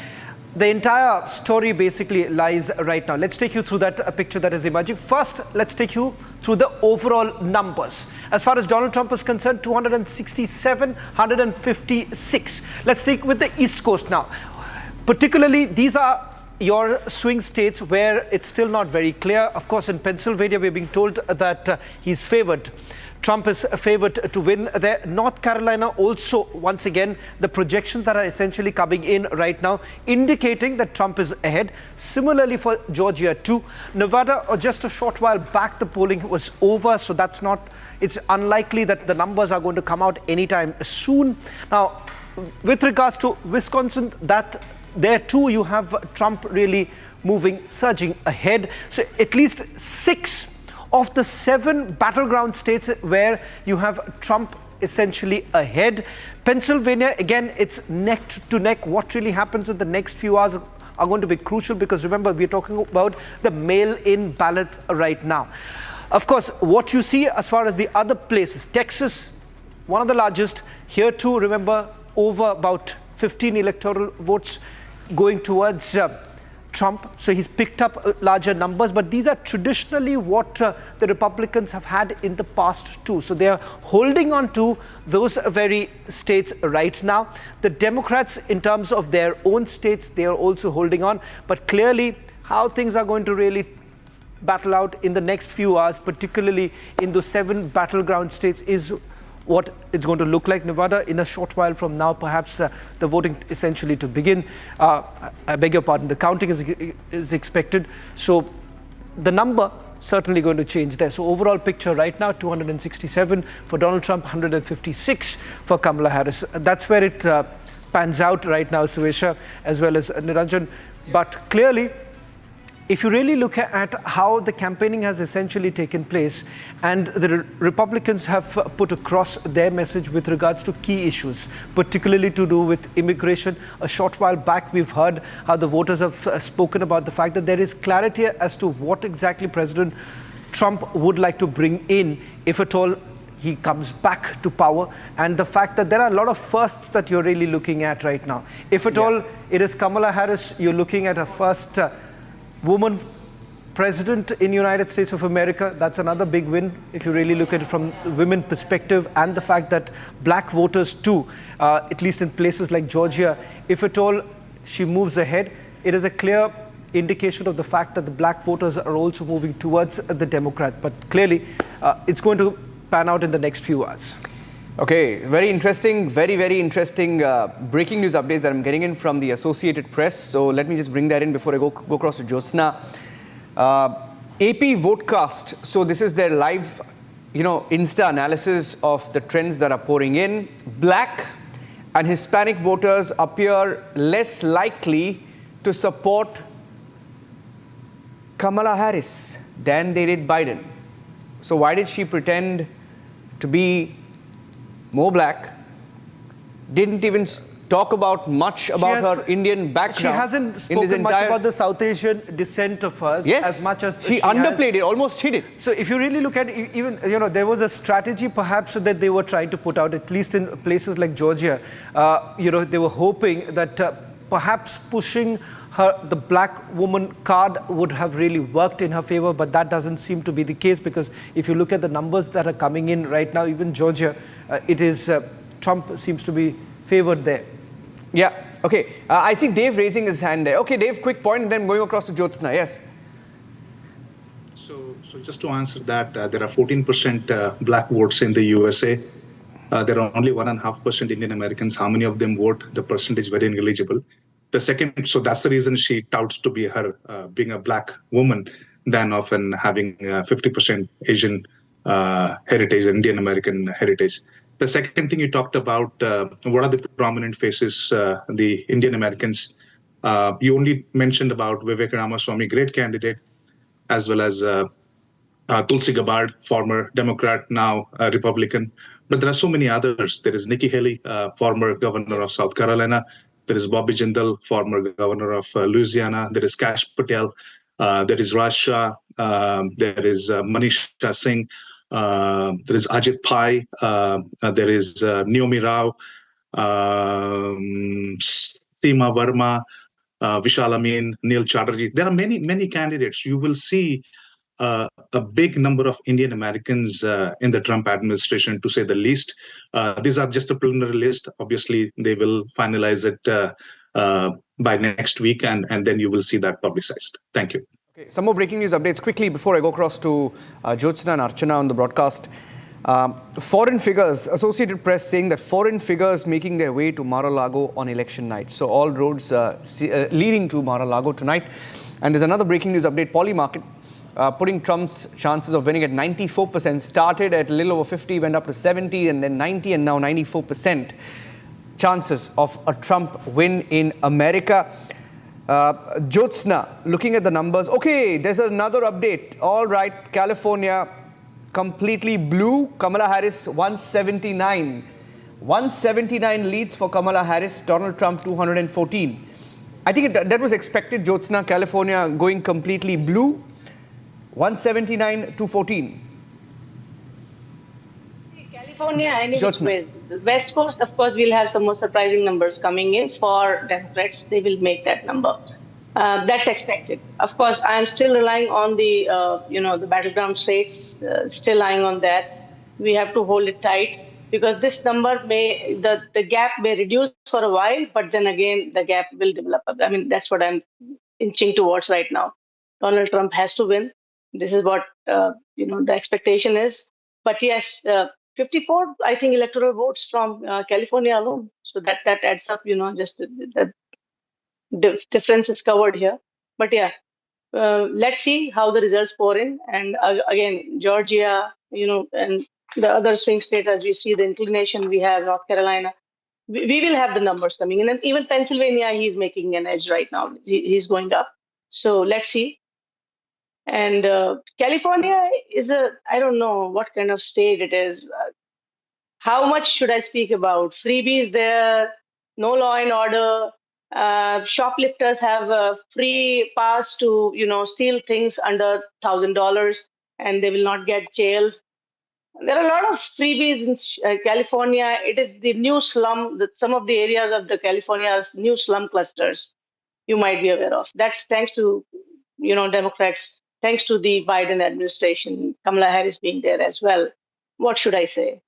Speaker 2: the entire story basically lies right now. Let's take you through that picture that is emerging. First, let's take you through the overall numbers. As far as Donald Trump is concerned, 267, 156. Let's take with the East Coast now. Particularly, these are your swing states where it's still not very clear. Of course, in Pennsylvania, we're being told that he's favored. Trump is favored to win there. North Carolina also, once again, the projections that are essentially coming in right now indicating that Trump is ahead. Similarly for Georgia too. Nevada, just a short while back, the polling was over, so it's unlikely that the numbers are going to come out anytime soon. Now, with regards to Wisconsin, there too you have Trump really surging ahead. So at least 6 of the 7 battleground states where you have Trump essentially ahead. Pennsylvania, again, it's neck to neck. What really happens in the next few hours are going to be crucial because remember, we're talking about the mail-in ballots right now. Of course, what you see as far as the other places, Texas, one of the largest. Here too, remember, over about 15 electoral votes going towards Trump. So he's picked up larger numbers, but these are traditionally what the Republicans have had in the past too. So they are holding on to those very states right now. The Democrats, in terms of their own states, they are also holding on. But clearly, how things are going to really battle out in the next few hours, particularly in those 7 battleground states, is what it's going to look like. Nevada, in a short while from now, perhaps the voting essentially to begin. I beg your pardon, the counting is expected. So the number certainly going to change there. So overall picture right now, 267 for Donald Trump, 156 for Kamala Harris. That's where it pans out right now, Suesha, as well as Niranjan. But clearly, if you really look at how the campaigning has essentially taken place and the Republicans have put across their message with regards to key issues, particularly to do with immigration. A short while back, we've heard how the voters have spoken about the fact that there is clarity as to what exactly President Trump would like to bring in, if at all he comes back to power, and the fact that there are a lot of firsts that you're really looking at right now. If at all it is Kamala Harris, you're looking at a first woman president in United States of America. That's another big win if you really look at it from the women perspective, and the fact that black voters too, at least in places like Georgia, if at all she moves ahead, it is a clear indication of the fact that the black voters are also moving towards the Democrat. But clearly, it's going to pan out in the next few hours.
Speaker 3: Okay, very interesting, very interesting breaking news updates that I'm getting in from the Associated Press. So let me just bring that in before I go across to Jyotsna. AP Votecast. So this is their live, Insta analysis of the trends that are pouring in. Black and Hispanic voters appear less likely to support Kamala Harris than they did Biden. So why did she pretend to be more black? Didn't even talk about much about her Indian background.
Speaker 2: She hasn't spoken much about the South Asian descent of hers as much as
Speaker 3: she underplayed it, almost hid it.
Speaker 2: So if you really look at it, even, there was a strategy perhaps that they were trying to put out, at least in places like Georgia. They were hoping that perhaps pushing the black woman card would have really worked in her favor, but that doesn't seem to be the case, because if you look at the numbers that are coming in right now, even Georgia, it is Trump seems to be favored there.
Speaker 3: Yeah, okay. I see Dave raising his hand there. Okay, Dave, quick point, and then going across to Jyotsna. Yes.
Speaker 17: So just to answer that, there are 14% black votes in the USA. There are only 1.5% Indian Americans. How many of them vote? The percentage very negligible. The second, so that's the reason she touts to be her being a black woman than often having 50% Asian heritage, Indian American heritage. The second thing you talked about, what are the prominent faces, the Indian Americans? You only mentioned about Vivek Ramaswamy, great candidate, as well as Tulsi Gabbard, former Democrat, now Republican. But there are so many others. There is Nikki Haley, former governor of South Carolina. There is Bobby Jindal, former governor of Louisiana. There is Kash Patel. There is Raj Shah. There is Manisha Singh. There is Ajit Pai. There is Naomi Rao, Seema Verma, Vishal Amin, Neil Chatterjee. There are many, many candidates. You will see a big number of Indian Americans in the Trump administration, to say the least. These are just a preliminary list. Obviously, they will finalize it by next week, and then you will see that publicized. Thank you.
Speaker 3: Okay, some more breaking news updates quickly before I go across to Jyotsna and Archana on the broadcast. Foreign figures, Associated Press saying that foreign figures making their way to Mar-a-Lago on election night. So all roads leading to Mar-a-Lago tonight. And there's another breaking news update. Polymarket putting Trump's chances of winning at 94%, started at a little over 50, went up to 70, and then 90, and now 94% chances of a Trump win in America. Jyotsna, looking at the numbers. Okay, there's another update. All right, California completely blue. Kamala Harris 179. 179 leads for Kamala Harris. Donald Trump 214. I think that was expected, Jyotsna. California going completely blue. 179 to 14.
Speaker 13: California, anyway, the West Coast, of course, we'll have some more surprising numbers coming in. For Democrats, they will make that number. That's expected. Of course, I'm still relying on the, the battleground states, still relying on that. We have to hold it tight, because this number may, the gap may reduce for a while, but then again, the gap will develop. I mean, that's what I'm inching towards right now. Donald Trump has to win. This is what, the expectation is. But yes, 54, I think, electoral votes from California alone. So that adds up, just the difference is covered here. But yeah, let's see how the results pour in. And again, Georgia, and the other swing states, as we see the inclination we have, North Carolina, we will have the numbers coming in. And even Pennsylvania, he's making an edge right now. He's going up. So let's see. And California is I don't know what kind of state it is. How much should I speak about? Freebies there, no law and order. Shoplifters have a free pass to, steal things under $1,000, and they will not get jailed. There are a lot of freebies in California. It is the new slum, some of the areas of the California's new slum clusters you might be aware of. That's thanks to, Democrats, thanks to the Biden administration, Kamala Harris being there as well. What should I say?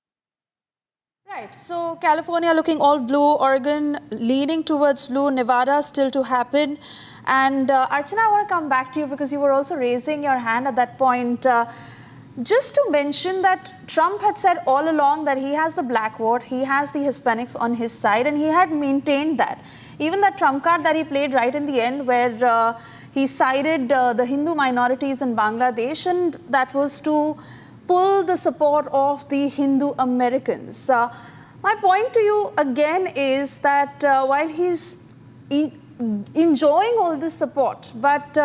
Speaker 15: Right. So California looking all blue, Oregon leaning towards blue, Nevada still to happen. And Archana, I want to come back to you, because you were also raising your hand at that point. Just to mention that Trump had said all along that he has the black vote, he has the Hispanics on his side, and he had maintained that. Even that trump card that he played right in the end, where he cited the Hindu minorities in Bangladesh, and that was to pull the support of the Hindu Americans. My point to you again is that while he's enjoying all this support, but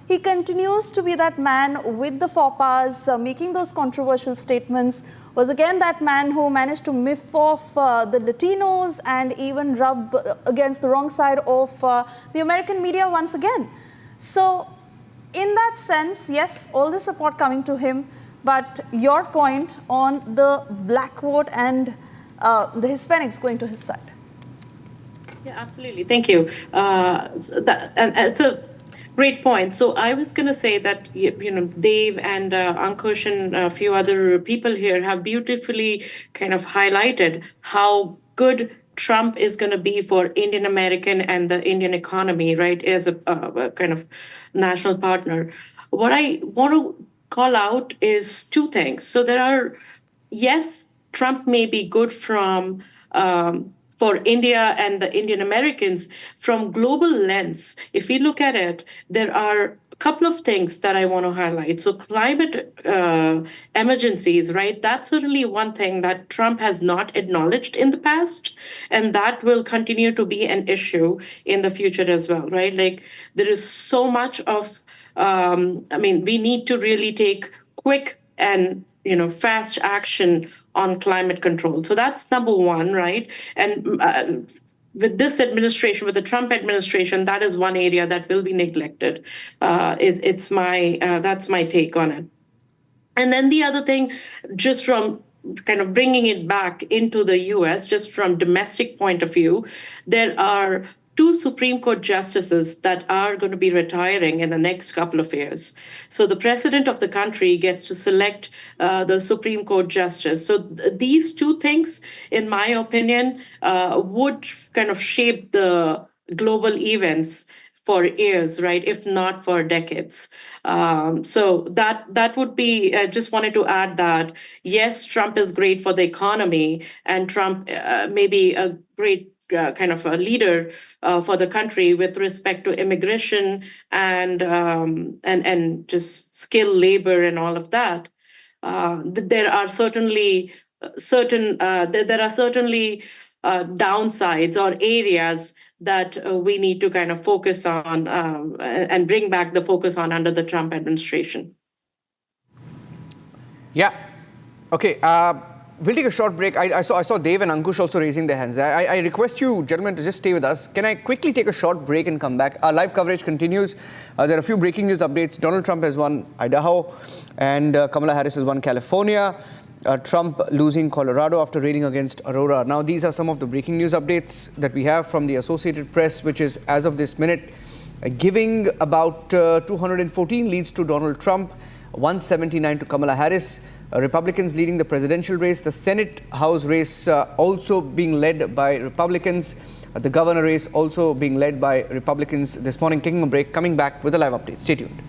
Speaker 15: he continues to be that man with the faux pas, making those controversial statements, was again that man who managed to miff off the Latinos and even rub against the wrong side of the American media once again. So in that sense, yes, all the support coming to him, but your point on the black vote and the Hispanics going to his side.
Speaker 14: Yeah, absolutely. Thank you. And it's a great point. So I was going to say that, Dave and Ankush and a few other people here have beautifully kind of highlighted how good Trump is going to be for Indian American and the Indian economy, right, as a kind of national partner. What I want to call out is two things. So there are, yes, Trump may be good from for India and the Indian Americans from global lens. If we look at it, there are a couple of things that I want to highlight. So climate emergencies, right? That's certainly one thing that Trump has not acknowledged in the past, and that will continue to be an issue in the future as well, right? Like there is so much of, we need to really take quick and fast action on climate control. So that's number one, right? And with this administration, with the Trump administration, that is one area that will be neglected. That's my take on it. And then the other thing, just from kind of bringing it back into the US, just from domestic point of view, there are two Supreme Court justices that are going to be retiring in the next couple of years. So the president of the country gets to select the Supreme Court justice. So these two things, in my opinion, would kind of shape the global events for years, right? If not for decades. So that would be, I just wanted to add that, yes, Trump is great for the economy, and Trump may be a great kind of a leader for the country with respect to immigration and just skilled labor and all of that. There are certainly downsides or areas that we need to kind of focus on and bring back the focus on under the Trump administration.
Speaker 3: Yeah. Okay. We'll take a short break. I saw Dave and Ankush also raising their hands. I request you, gentlemen, to just stay with us. Can I quickly take a short break and come back? Our live coverage continues. There are a few breaking news updates. Donald Trump has won Idaho, and Kamala Harris has won California. Trump losing Colorado after raiding against Aurora. Now, these are some of the breaking news updates that we have from the Associated Press, which is, as of this minute, giving about 214 leads to Donald Trump, 179 to Kamala Harris. Republicans leading the presidential race, the Senate House race also being led by Republicans, the governor race also being led by Republicans this morning. Taking a break, coming back with a live update. Stay tuned.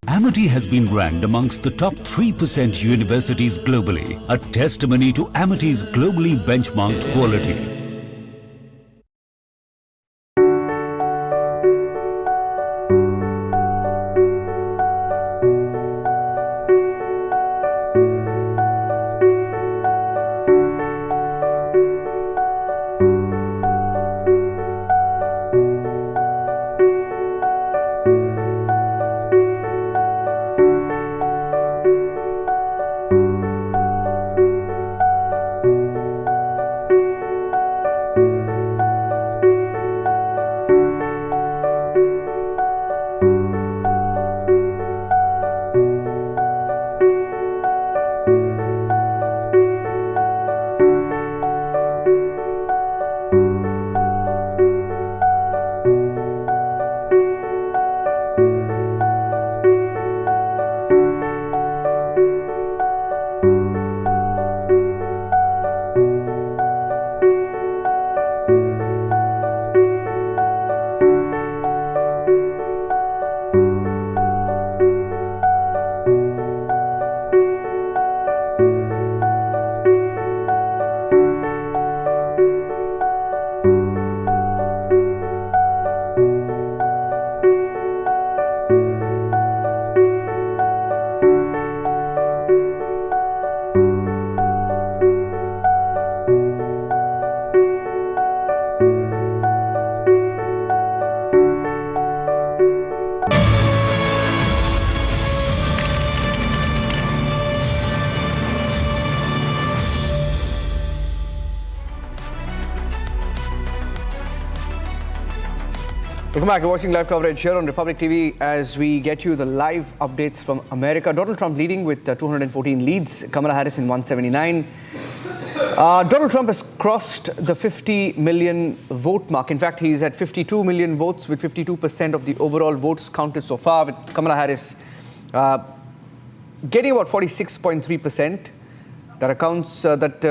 Speaker 6: Amity has been ranked amongst the top 3% universities globally, a testimony to Amity's globally benchmarked quality.
Speaker 3: Welcome back. You're watching live coverage here on Republic TV as we get you the live updates from America. Donald Trump leading with 214 leads, Kamala Harris in 179. Donald Trump has crossed the 50 million vote mark. In fact, he's at 52 million votes with 52% of the overall votes counted so far, with Kamala Harris getting about 46.3%. That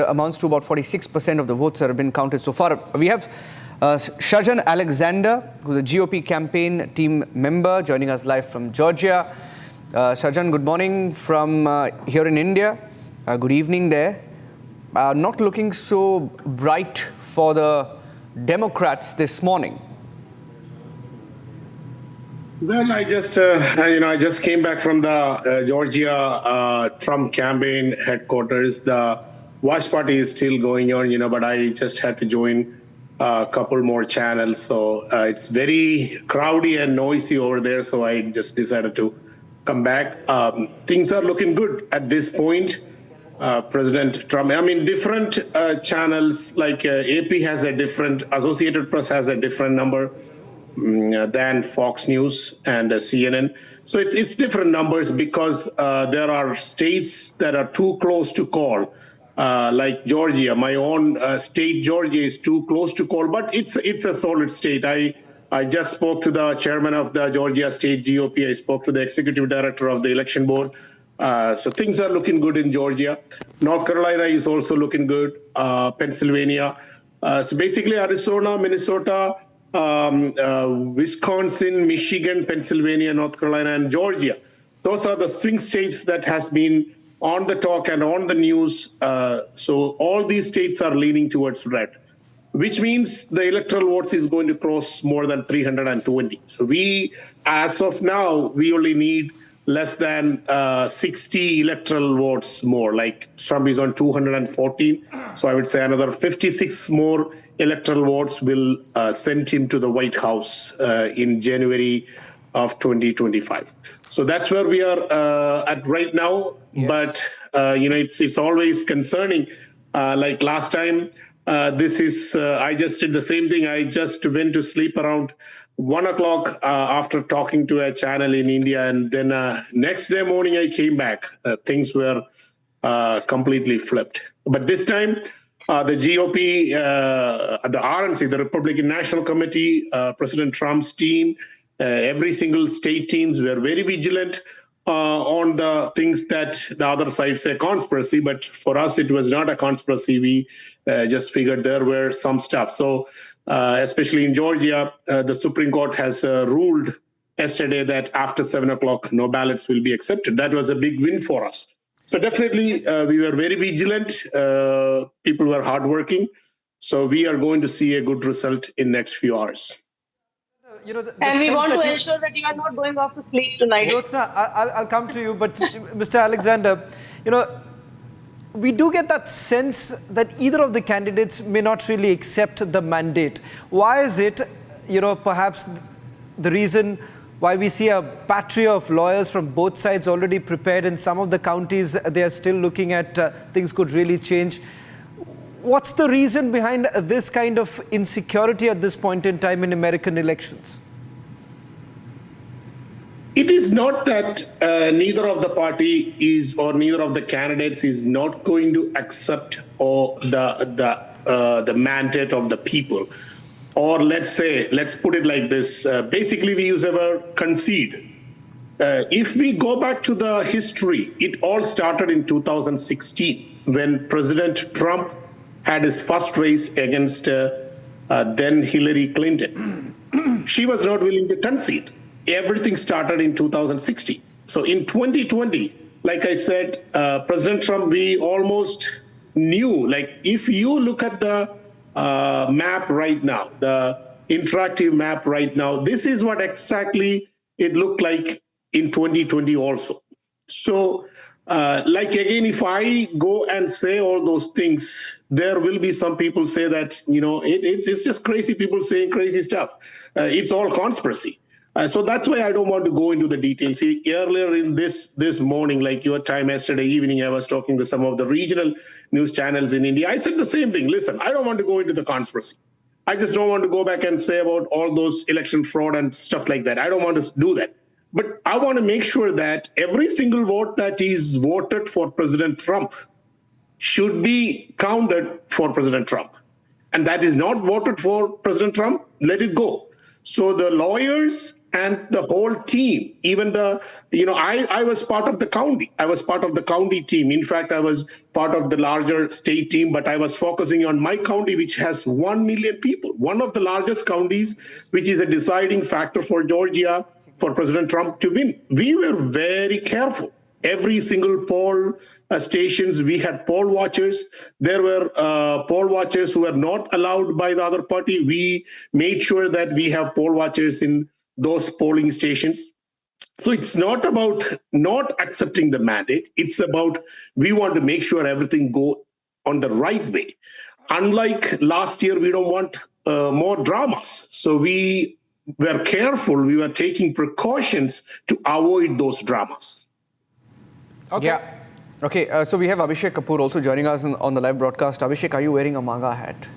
Speaker 3: amounts to about 46% of the votes that have been counted so far. We have Shajan Alexander, who's a GOP campaign team member, joining us live from Georgia. Shajan, good morning from here in India. Good evening there. Not looking so bright for the Democrats this morning.
Speaker 10: Well, I just came back from the Georgia Trump campaign headquarters. The watch party is still going on, but I just had to join a couple more channels. So it's very crowdy and noisy over there. So I just decided to come back. Things are looking good at this point. President Trump, different channels like AP has a different, Associated Press has a different number than Fox News and CNN. So it's different numbers because there are states that are too close to call. Like Georgia, my own state, Georgia, is too close to call, but it's a solid state. I just spoke to the chairman of the Georgia State GOP. I spoke to the executive director of the election board. So things are looking good in Georgia. North Carolina is also looking good. Pennsylvania. So basically Arizona, Minnesota, Wisconsin, Michigan, Pennsylvania, North Carolina, and Georgia. Those are the swing states that has been on the talk and on the news. So all these states are leaning towards red, which means the electoral votes is going to cross more than 320. So we, as of now, we only need less than 60 electoral votes more. Like Trump is on 214. So I would say another 56 more electoral votes will send him to the White House in January of 2025. So that's where we are at right now. Yes. But, it's always concerning. Like last time, I just did the same thing. I just went to sleep around 1 o'clock after talking to a channel in India. And then next day morning, I came back. Things were completely flipped. But this time, the GOP, the RNC, the Republican National Committee, President Trump's team, every single state teams were very vigilant on the things that the other side say conspiracy. But for us, it was not a conspiracy. We just figured there were some stuff. So especially in Georgia, the Supreme Court has ruled yesterday that after 7 o'clock, no ballots will be accepted. That was a big win for us. So definitely, we were very vigilant. People were hardworking. So we are going to see a good result in next few hours.
Speaker 13: And we want to ensure that you are not going off to sleep tonight.
Speaker 2: Jyotsna, I'll come to you, but Mr. Alexander, we do get that sense that either of the candidates may not really accept the mandate. Why is it, perhaps the reason why we see a battery of lawyers from both sides already prepared in some of the counties, they are still looking at things could really change. What's the reason behind this kind of insecurity at this point in time in American elections?
Speaker 10: It is not that neither of the party is or neither of the candidates is not going to accept the mandate of the people. Or let's put it like this. Basically, we use the word concede. If we go back to the history, it all started in 2016 when President Trump had his first race against then Hillary Clinton. She was not willing to concede. Everything started in 2016. So in 2020, like I said, President Trump, we almost knew, if you look at the map right now, the interactive map right now, this is what exactly it looked like in 2020 also. So again, if I go and say all those things, there will be some people say that, it's just crazy people saying crazy stuff. It's all conspiracy. So that's why I don't want to go into the details. See, earlier in this morning, like your time yesterday evening, I was talking to some of the regional news channels in India. I said the same thing. Listen, I don't want to go into the conspiracy. I just don't want to go back and say about all those election fraud and stuff like that. I don't want to do that. But I want to make sure that every single vote that is voted for President Trump should be counted for President Trump. And that is not voted for President Trump, let it go. So the lawyers and the whole team, even I was part of the county. I was part of the county team. In fact, I was part of the larger state team, but I was focusing on my county, which has 1 million people, one of the largest counties, which is a deciding factor for Georgia, for President Trump to win. We were very careful. Every single poll stations, we had poll watchers. There were poll watchers who were not allowed by the other party. We made sure that we have poll watchers in those polling stations. So it's not about not accepting the mandate. It's about we want to make sure everything go on the right way. Unlike last year, we don't want more dramas. So we were careful. We were taking precautions to avoid those dramas.
Speaker 3: Okay. Yeah. Okay, so we have Abhishek Kapoor also joining us on the live broadcast. Abhishek, are you wearing a MAGA hat?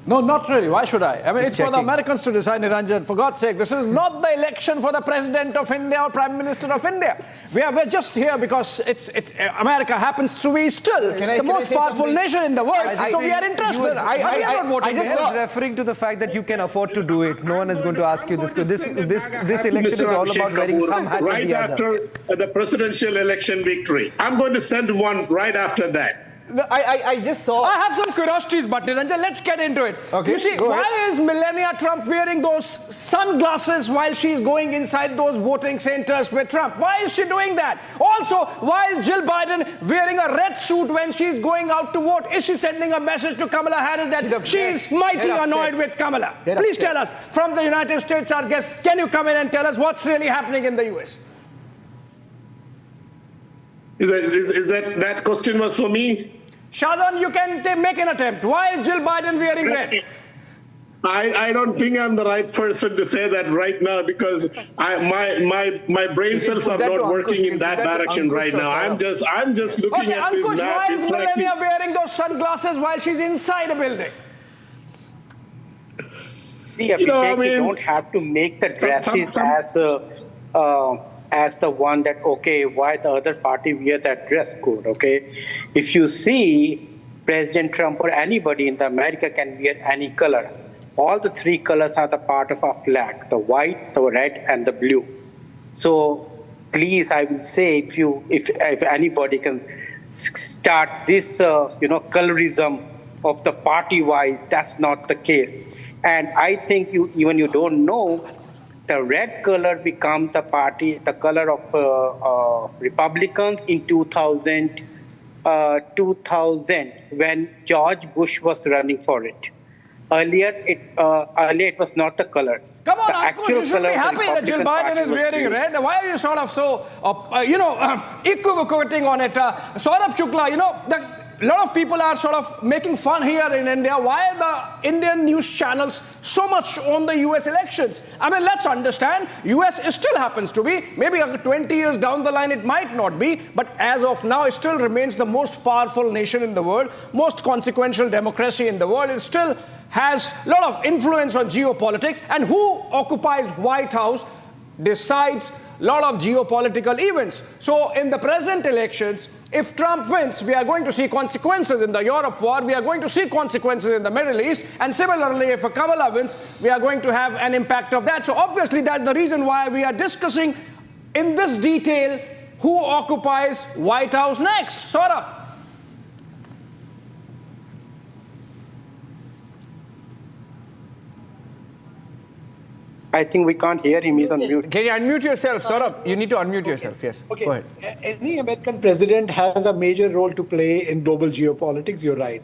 Speaker 18: No, not really. Why should I? I mean,
Speaker 3: Just
Speaker 18: it's for the
Speaker 3: checking.
Speaker 18: Americans to decide, Niranjan. For God's sake, this is not the election for the President of India or Prime Minister of India. We're just here because America happens to be still the most powerful nation in the world. So we are interested.
Speaker 3: I just was referring to the fact that you can afford to do it. No one is going to ask you this. This election is all about wearing some hat or
Speaker 10: right
Speaker 3: the other.
Speaker 10: after the presidential election victory. I'm going to send one right after that.
Speaker 3: I just saw.
Speaker 18: I have some curiosities, but Niranjan, let's get into it.
Speaker 3: Okay,
Speaker 18: you see, why is Melania Trump wearing those sunglasses while she's going inside those voting centers with Trump? Why is she doing that? Also, why is Jill Biden wearing a red suit when she's going out to vote? Is she sending a message to Kamala Harris that she's mighty annoyed with Kamala? Please tell us, from the United States, our guest, can you come in and tell us what's really happening in the US?
Speaker 10: Is that question was for me?
Speaker 18: Shahzan, you can make an attempt. Why is Jill Biden wearing red?
Speaker 10: I don't think I'm the right person to say that right now because my brain cells are not working in that direction right now. I'm just looking at this
Speaker 18: Ankush,
Speaker 10: map.
Speaker 18: why is Melania wearing those sunglasses while she's inside a building?
Speaker 11: See, you don't have to make the dresses as the one that, okay, why the other party wear that dress code, okay? If you see President Trump or anybody in America can wear any color. All the three colors are the part of our flag, the white, the red, and the blue. So please, I will say, if anybody can start this, colorism of the party-wise, that's not the case. And I think you don't know, the red color became the color of Republicans in 2000 when George Bush was running for it. Earlier it was not the color.
Speaker 18: Come on, Ankush, you should be happy that Jill Biden is wearing red. Why are you sort of so, equivocating on it? Saurabh Shukla, a lot of people are sort of making fun here in India. Why are the Indian news channels so much on the US elections? I mean, let's understand, US still happens to be, maybe 20 years down the line it might not be, but as of now it still remains the most powerful nation in the world, most consequential democracy in the world. It still has a lot of influence on geopolitics, and who occupies White House decides a lot of geopolitical events. So in the present elections, if Trump wins, we are going to see consequences in the Europe war, we are going to see consequences in the Middle East, and similarly, if Kamala wins, we are going to have an impact of that. So obviously, that's the reason why we are discussing in this detail who occupies White House next. Saurabh.
Speaker 11: I think we can't hear him. He's on mute.
Speaker 3: Can you unmute yourself, Saurabh? You need to unmute yourself. Yes.
Speaker 9: Okay.
Speaker 3: Go ahead.
Speaker 9: Any American president has a major role to play in global geopolitics. You're right.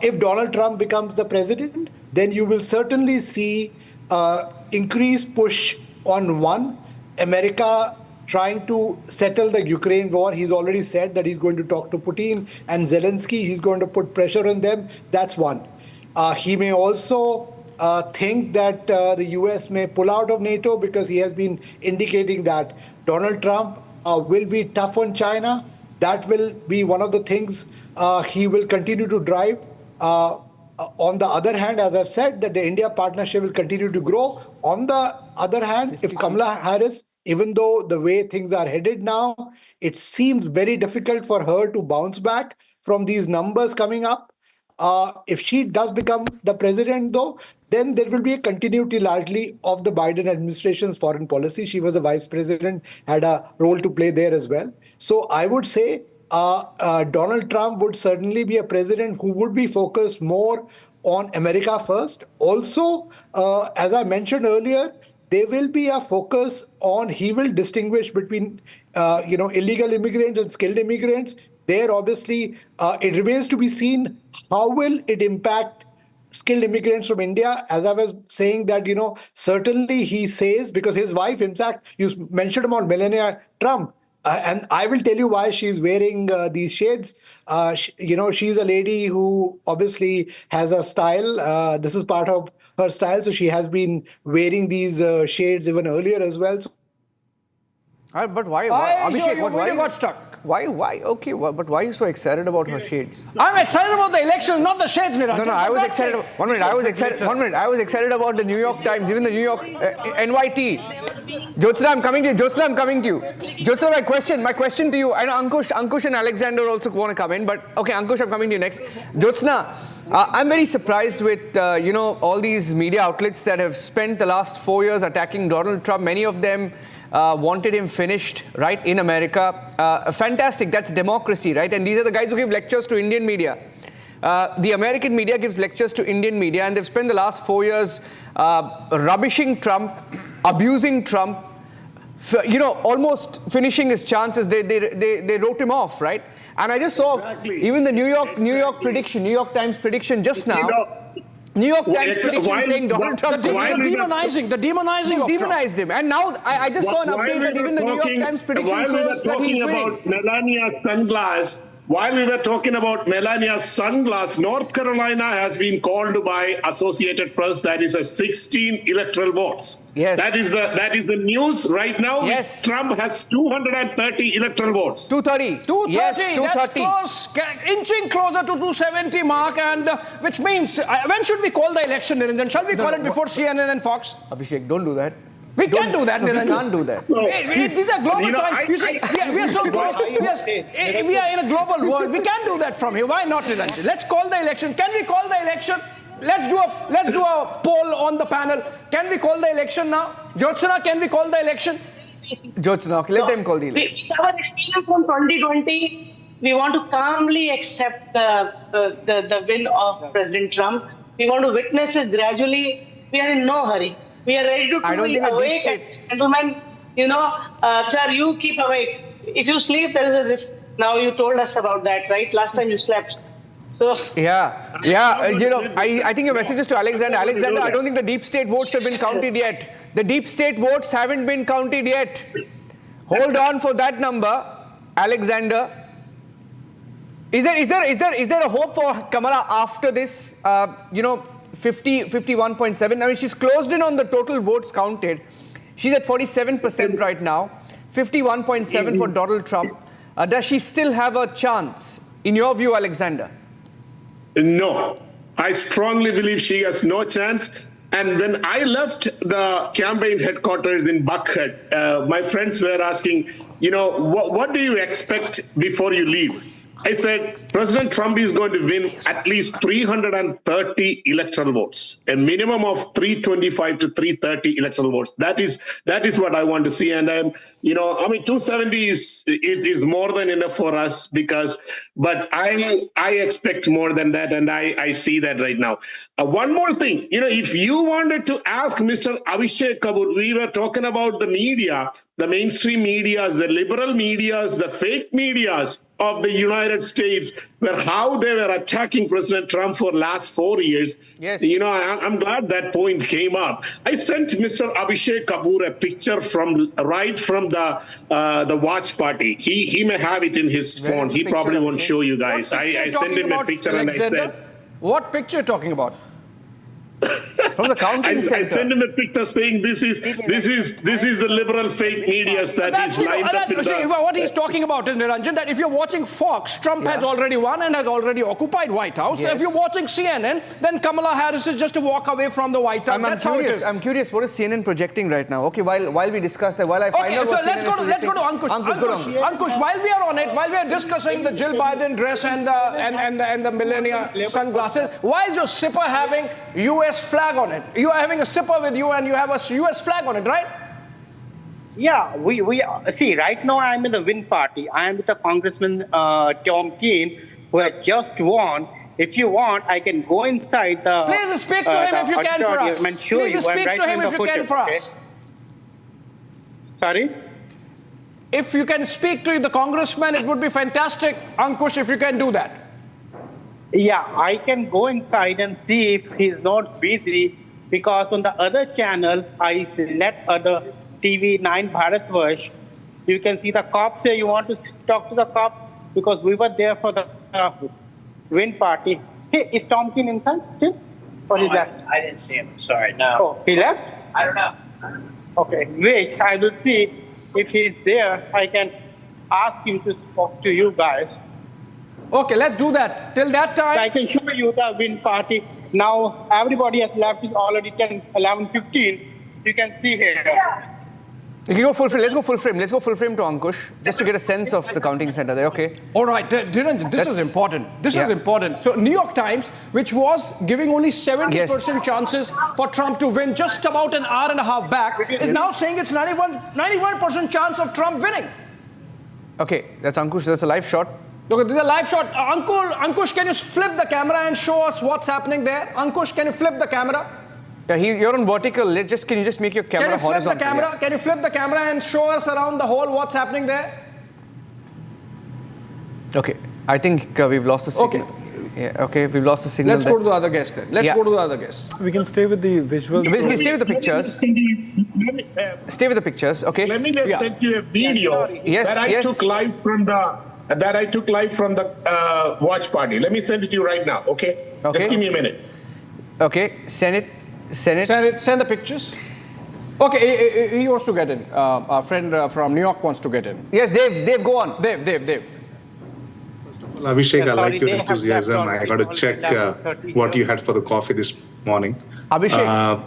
Speaker 9: If Donald Trump becomes the president, then you will certainly see increased push on America trying to settle the Ukraine war. He's already said that he's going to talk to Putin and Zelensky. He's going to put pressure on them. That's one. He may also think that the US may pull out of NATO because he has been indicating that Donald Trump will be tough on China. That will be one of the things he will continue to drive. On the other hand, as I've said, that the India partnership will continue to grow. On the other hand, if Kamala Harris, even though the way things are headed now, it seems very difficult for her to bounce back from these numbers coming up. If she does become the president, though, then there will be a continuity largely of the Biden administration's foreign policy. She was a vice president, had a role to play there as well. So I would say Donald Trump would certainly be a president who would be focused more on America first. Also, as I mentioned earlier, there will be a focus on, he will distinguish between, illegal immigrants and skilled immigrants. There, obviously, it remains to be seen how will it impact skilled immigrants from India. As I was saying that, certainly he says, because his wife, in fact, you mentioned about Melania Trump, and I will tell you why she's wearing these shades. She's a lady who obviously has a style. This is part of her style. So she has been wearing these shades even earlier as well. So
Speaker 3: but why
Speaker 18: Abhishek, why got stuck?
Speaker 3: Why? Okay, but why are you so excited about her shades?
Speaker 18: I'm excited about the elections, not the shades, Niranjan.
Speaker 3: No, I was excited. One minute, I was excited about the New York Times, even the New York NYT. Jyotsna, I'm coming to you. Jyotsna, my question to you, and Ankush and Alexander also want to come in, but okay, Ankush, I'm coming to you next. Jyotsna, I'm very surprised with, all these media outlets that have spent the last 4 years attacking Donald Trump. Many of them wanted him finished, right, in America. Fantastic, that's democracy, right? And these are the guys who give lectures to Indian media. The American media gives lectures to Indian media, and they've spent the last 4 years rubbishing Trump, abusing Trump, almost finishing his chances. They wrote him off, right? And I just saw even the New York Times prediction just now. New York Times prediction saying Donald Trump demonized him. And now I just saw an update that even the New York Times prediction shows that he's winning.
Speaker 10: Melania's sunglass, while we were talking about Melania's sunglass, North Carolina has been called by Associated Press that is a 16 electoral votes.
Speaker 3: Yes.
Speaker 10: That is the news right now.
Speaker 3: Yes.
Speaker 10: Trump has 230 electoral votes.
Speaker 18: 230. Yes, 230. That's close, inching closer to 270 mark, and which means when should we call the election, Niranjan? Shall we call it before CNN and Fox?
Speaker 3: Abhishek, don't do that.
Speaker 18: We can't do that, Niranjan.
Speaker 3: We can't do that.
Speaker 18: These are global times. You see, we are so close. We are in a global world. We can't do that from here. Why not, Niranjan? Let's call the election. Can we call the election? Let's do a poll on the panel. Can we call the election now? Jyotsna, can we call the election?
Speaker 3: Jyotsna, okay, let them call the election.
Speaker 13: With our experience from 2020, we want to calmly accept the win of President Trump. We want to witness it gradually. We are in no hurry. We are ready to be awake. Gentlemen, sir, you keep awake. If you sleep, there is a risk. Now you told us about that, right? Last time you slept. So
Speaker 3: yeah. I think your message is to Alexander. Alexander, I don't think the deep state votes have been counted yet. The deep state votes haven't been counted yet. Hold on for that number, Alexander. Is there a hope for Kamala after this? 51.7. I mean, she's closed in on the total votes counted. She's at 47% right now. 51.7 for Donald Trump. Does she still have a chance, in your view, Alexander?
Speaker 10: No. I strongly believe she has no chance. And when I left the campaign headquarters in Buckhead, my friends were asking, what do you expect before you leave? I said, President Trump is going to win at least 330 electoral votes, a minimum of 325 to 330 electoral votes. That is what I want to see. And 270 is more than enough for us but I expect more than that, and I see that right now. One more thing, if you wanted to ask Mr. Abhishek Kabur, we were talking about the media, the mainstream medias, the liberal medias, the fake medias of the United States, how they were attacking President Trump for last 4 years.
Speaker 3: Yes.
Speaker 10: I'm glad that point came up. I sent Mr. Abhishek Kabur a picture from the watch party. He may have it in his phone. He probably won't show you guys. I sent him a picture and I said,
Speaker 18: what picture are you talking about?
Speaker 3: From the counting center.
Speaker 10: I sent him a picture saying this is the liberal fake media that is lined up in the...
Speaker 18: What he's talking about is, Niranjan, that if you're watching Fox, Trump has already won and has already occupied White House.
Speaker 3: Yes.
Speaker 18: If you're watching CNN, then Kamala Harris is just a walk away from the White House. That's how it is.
Speaker 3: I'm curious, what is CNN projecting right now? Okay, while we discuss that, while I find out what
Speaker 18: let's go to Ankush. Ankush, while we are on it, while we are discussing the Jill Biden dress and the millennia sunglasses, why is your sipper having US flag on it? You are having a sipper with you and you have a US flag on it, right?
Speaker 11: Yeah, we see, right now I'm in the Win party. I am with the Congressman Tom Keane, who has just won. If you want, I can go inside the...
Speaker 18: Please speak to him if you can for us. Please speak to him if you can for us.
Speaker 11: Sorry?
Speaker 18: If you can speak to the congressman, it would be fantastic, Ankush, if you can do that.
Speaker 11: Yeah, I can go inside and see if he's not busy, because on the other channel, I let other TV 9 Bharatvarsh, you can see the cops here. You want to talk to the cops? Because we were there for the Win party. Hey, is Tom Keane inside still? Or he left?
Speaker 19: I didn't see him. Sorry, no.
Speaker 11: Oh, he left?
Speaker 19: I don't know.
Speaker 11: Okay, wait. I will see if he's there. I can ask him to talk to you guys.
Speaker 18: Okay, let's do that. Till that time,
Speaker 11: I can show you the Win party. Now, everybody has left. It's already 10, 11, 15. You can see here.
Speaker 3: You can go full frame. Let's go full frame. Let's go full frame to Ankush, just to get a sense of the counting center there. Okay.
Speaker 18: All right, Dhiranjan, this is important. This is important. So, New York Times, which was giving only 70% chances for Trump to win just about an hour and a half back, is now saying it's 91% chance of Trump winning.
Speaker 3: Okay, that's Ankush. That's a live shot.
Speaker 18: Look, this is a live shot. Ankush, can you flip the camera and show us what's happening there? Ankush, can you flip the camera?
Speaker 3: Yeah, you're on vertical. Can you just make your camera horizontal?
Speaker 18: Can you flip the camera and show us around the hall what's happening there?
Speaker 3: Okay, I think we've lost the signal. Okay. Yeah, okay, we've lost the signal.
Speaker 18: Let's go to the other guest then. Let's go to the other guest.
Speaker 20: We can stay with the visuals.
Speaker 3: Stay with the pictures. Stay with the pictures. Okay.
Speaker 10: Let me just send you a video that I took live from the watch party. Let me send it to you right now. Okay. Just give me a minute.
Speaker 3: Okay. Send it.
Speaker 18: Send the pictures. Okay, he wants to get in. Our friend from New York wants to get in.
Speaker 3: Yes, Dave, go on.
Speaker 18: Dave.
Speaker 17: Well, Abhishek, I like your enthusiasm. I got to check what you had for the coffee this morning.
Speaker 3: Abhishek.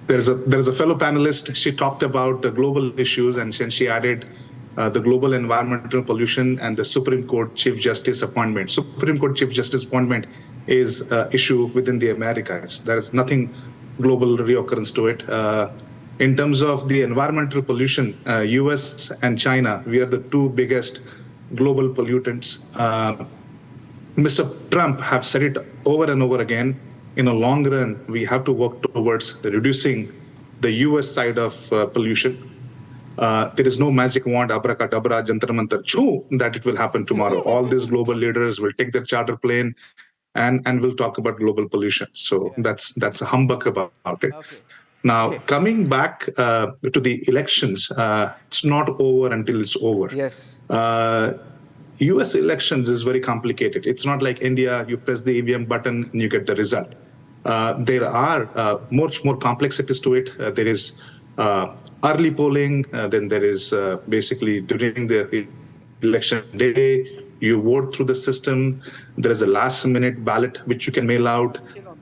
Speaker 17: There's a fellow panelist. She talked about the global issues, and she added the global environmental pollution and the Supreme Court Chief Justice appointment. Supreme Court Chief Justice appointment is an issue within the Americas. There is nothing global reoccurrence to it. In terms of the environmental pollution, US and China, we are the two biggest global pollutants. Mr. Trump have said it over and over again. In the long run, we have to work towards reducing the US side of pollution. There is no magic wand, abracadabra, jantar mantar, that it will happen tomorrow. All these global leaders will take their charter plane and we'll talk about global pollution. So that's a humbug about it. Okay. Now, coming back to the elections, it's not over until it's over.
Speaker 3: Yes.
Speaker 17: US elections is very complicated. It's not like India, you press the EVM button and you get the result. There are much more complexities to it. There is early polling, then there is basically during the election day, you vote through the system. There is a last-minute ballot which you can mail out.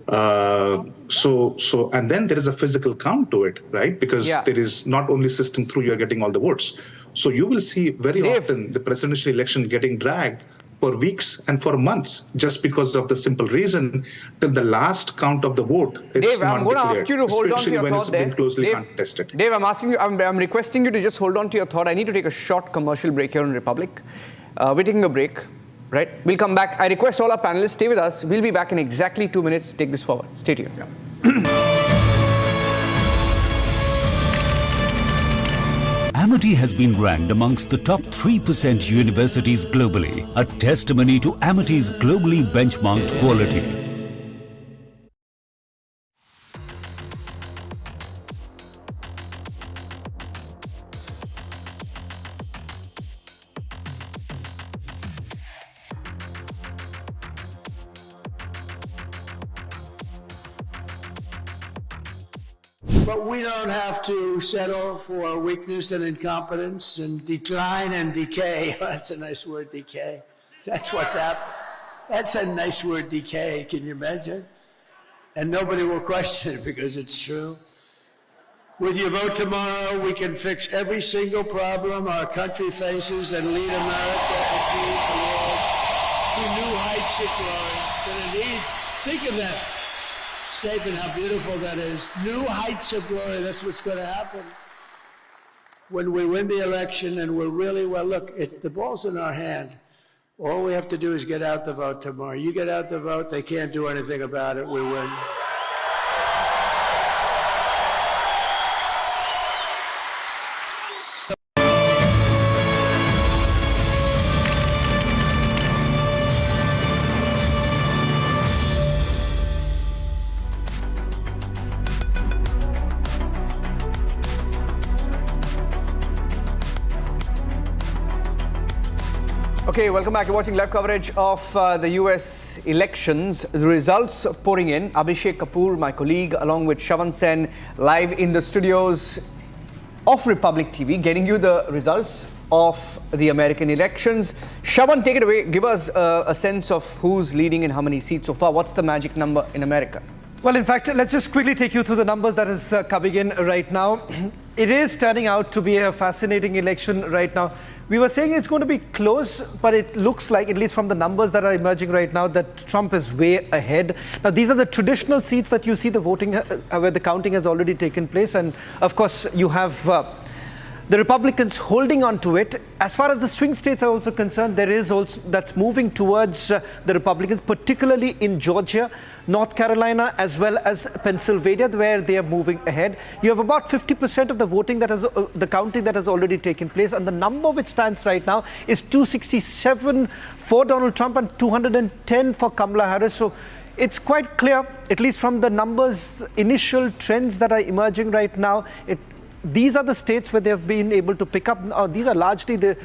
Speaker 17: And then there is a physical count to it, right? Because there is not only system through you're getting all the votes. So you will see very often the presidential election getting dragged for weeks and for months, just because of the simple reason till the last count of the vote.
Speaker 3: Dave, I'm going to ask you to hold on to your thought there.
Speaker 17: Closely contested.
Speaker 3: Dave, I'm requesting you to just hold on to your thought. I need to take a short commercial break here on Republic. We're taking a break, right? We'll come back. I request all our panelists stay with us. We'll be back in exactly 2 minutes. Take this forward. Stay tuned.
Speaker 6: Amity has been ranked amongst the top 3% universities globally, a testimony to Amity's globally benchmarked quality.
Speaker 5: But we don't have to settle for weakness and incompetence and decline and decay. That's a nice word, decay. That's what's happening. That's a nice word, decay. Can you imagine? And nobody will question it because it's true. With your vote tomorrow, we can fix every single problem our country faces and lead America and lead the world to new heights of glory. And indeed, think of that statement, how beautiful that is. New heights of glory, that's what's going to happen. When we win the election and we're really, well, look, the ball's in our hand. All we have to do is get out the vote tomorrow. You get out the vote, they can't do anything about it, we win.
Speaker 3: Okay, welcome back. You're watching live coverage of the US elections. The results pouring in. Abhishek Kapoor, my colleague, along with Shravan Sen, live in the studios of Republic TV, getting you the results of the American elections. Shravan, take it away. Give us a sense of who's leading and how many seats so far. What's the magic number in America?
Speaker 2: Well, in fact, let's just quickly take you through the numbers that is coming in right now. It is turning out to be a fascinating election right now. We were saying it's going to be close, but it looks like, at least from the numbers that are emerging right now, that Trump is way ahead. Now, these are the traditional seats that you see the voting, where the counting has already taken place. And of course, you have the Republicans holding on to it. As far as the swing states are also concerned, there is also that's moving towards the Republicans, particularly in Georgia, North Carolina, as well as Pennsylvania, where they are moving ahead. You have about 50% of the voting that has, the counting that has already taken place. And the number which stands right now is 267 for Donald Trump and 210 for Kamala Harris. So it's quite clear, at least from the numbers, initial trends that are emerging right now. These are the states where they have been able to pick up. These are largely the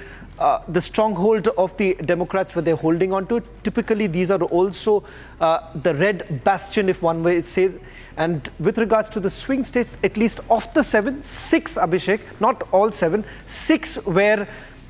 Speaker 2: stronghold of the Democrats, where they're holding on to it. Typically, these are also the red bastion, if one way to say. And with regards to the swing states, at least of the 7, 6, Abhishek, not all 7, 6 where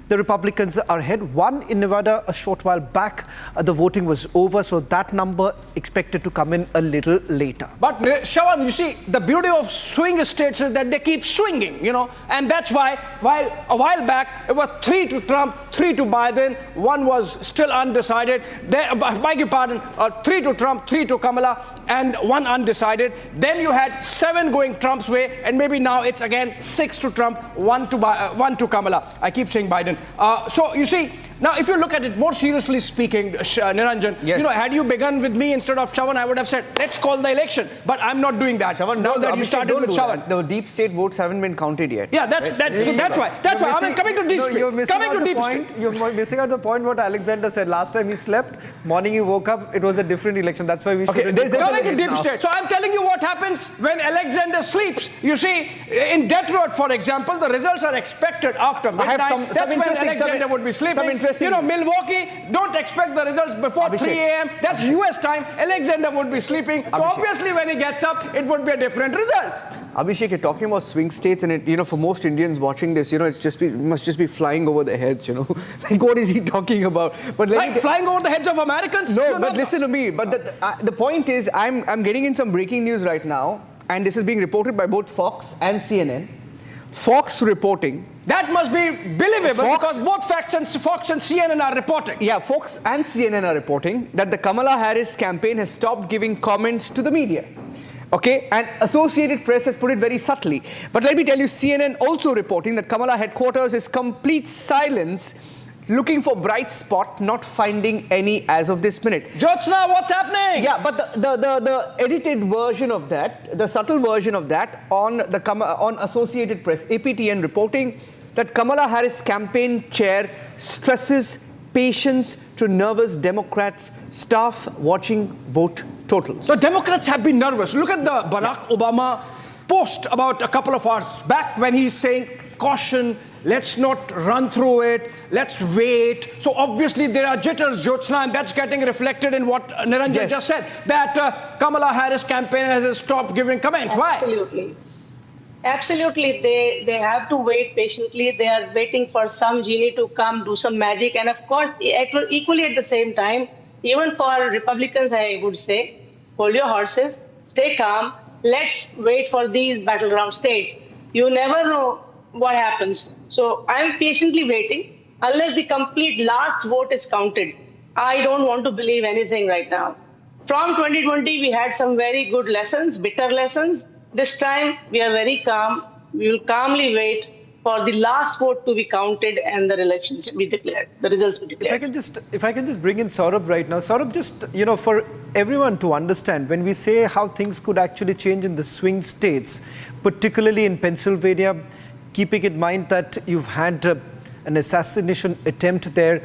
Speaker 2: the Republicans are ahead. 1 in Nevada a short while back, the voting was over, so that number expected to come in a little later.
Speaker 18: But Shravan, you see, the beauty of swing states is that they keep swinging, you know, and that's why, while a while back it was 3 to Trump, 3 to Biden, 1 was still undecided. Beg your pardon, 3 to Trump, 3 to Kamala, and 1 undecided. Then you had 7 going Trump's way, and maybe now it's again 6 to Trump, 1 to Kamala. I keep saying Biden. So you see, now if you look at it more seriously speaking, Niranjan,
Speaker 3: yes,
Speaker 18: you know, had you begun with me instead of Shravan, I would have said, let's call the election. But I'm not doing that. Shravan, now that you started with Shravan.
Speaker 3: The deep state votes haven't been counted yet.
Speaker 18: Yeah, that's why. I mean, coming to deep state. Coming to deep state.
Speaker 2: You're missing out the point what Alexander said. Last time he slept, morning he woke up, it was a different election. That's why we should...
Speaker 18: Coming to deep state. So I'm telling you what happens when Alexander sleeps. You see, in Detroit, for example, the results are expected after midnight.
Speaker 3: That's when
Speaker 18: Alexander would be sleeping. You know, Milwaukee, don't expect the results before
Speaker 3: Abhishek.
Speaker 18: 3 a.m. That's US time. Alexander would be sleeping. So obviously when he gets up, it would be a different result.
Speaker 3: Abhishek, you're talking about swing states, and you know, for most Indians watching this, you know, it must just be flying over their heads, you know. Like, what is he talking about? But
Speaker 18: flying over the heads of Americans?
Speaker 3: No, but listen to me. But the point is, I'm getting in some breaking news right now, and this is being reported by both Fox and CNN. Fox reporting.
Speaker 18: That must be believable because both Fox and CNN are reporting.
Speaker 3: Yeah, Fox and CNN are reporting that the Kamala Harris campaign has stopped giving comments to the media. Okay, and Associated Press has put it very subtly. But let me tell you, CNN also reporting that Kamala headquarters is complete silence, looking for bright spot, not finding any as of this minute.
Speaker 18: Jyotsna, what's happening?
Speaker 3: Yeah, but the edited version of that, the subtle version of that on Associated Press, APTN reporting that Kamala Harris campaign chair stresses patience to nervous Democrats, staff watching vote totals.
Speaker 18: So Democrats have been nervous. Look at the Barack Obama post about a couple of hours back when he's saying, caution, let's not run through it, let's wait. So obviously there are jitters, Jyotsna, and that's getting reflected in what Niranjan just said, that Kamala Harris campaign has stopped giving comments.
Speaker 13: Absolutely.
Speaker 18: Why?
Speaker 13: Absolutely, they have to wait patiently. They are waiting for some genie to come do some magic, and of course, equally at the same time, even for Republicans, I would say, hold your horses, stay calm. Let's wait for these battleground states. You never know what happens. So I'm patiently waiting unless the complete last vote is counted. I don't want to believe anything right now. From 2020, we had some very good lessons, bitter lessons. This time, we are very calm. We will calmly wait for the last vote to be counted and the elections to be declared, the results to be declared.
Speaker 2: If I can just bring in Saurabh right now. Saurabh, just, for everyone to understand, when we say how things could actually change in the swing states, particularly in Pennsylvania, keeping in mind that you've had an assassination attempt there,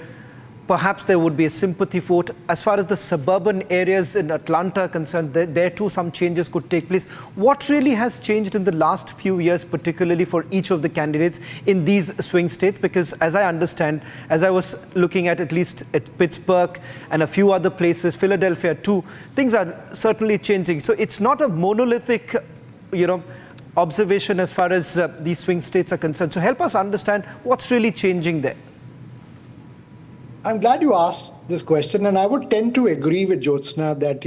Speaker 2: perhaps there would be a sympathy vote. As far as the suburban areas in Atlanta are concerned, there too some changes could take place. What really has changed in the last few years, particularly for each of the candidates in these swing states? Because as I understand, as I was looking at least at Pittsburgh and a few other places, Philadelphia too, things are certainly changing. So it's not a monolithic, observation as far as these swing states are concerned. So help us understand what's really changing there.
Speaker 9: I'm glad you asked this question, and I would tend to agree with Jyotsna that,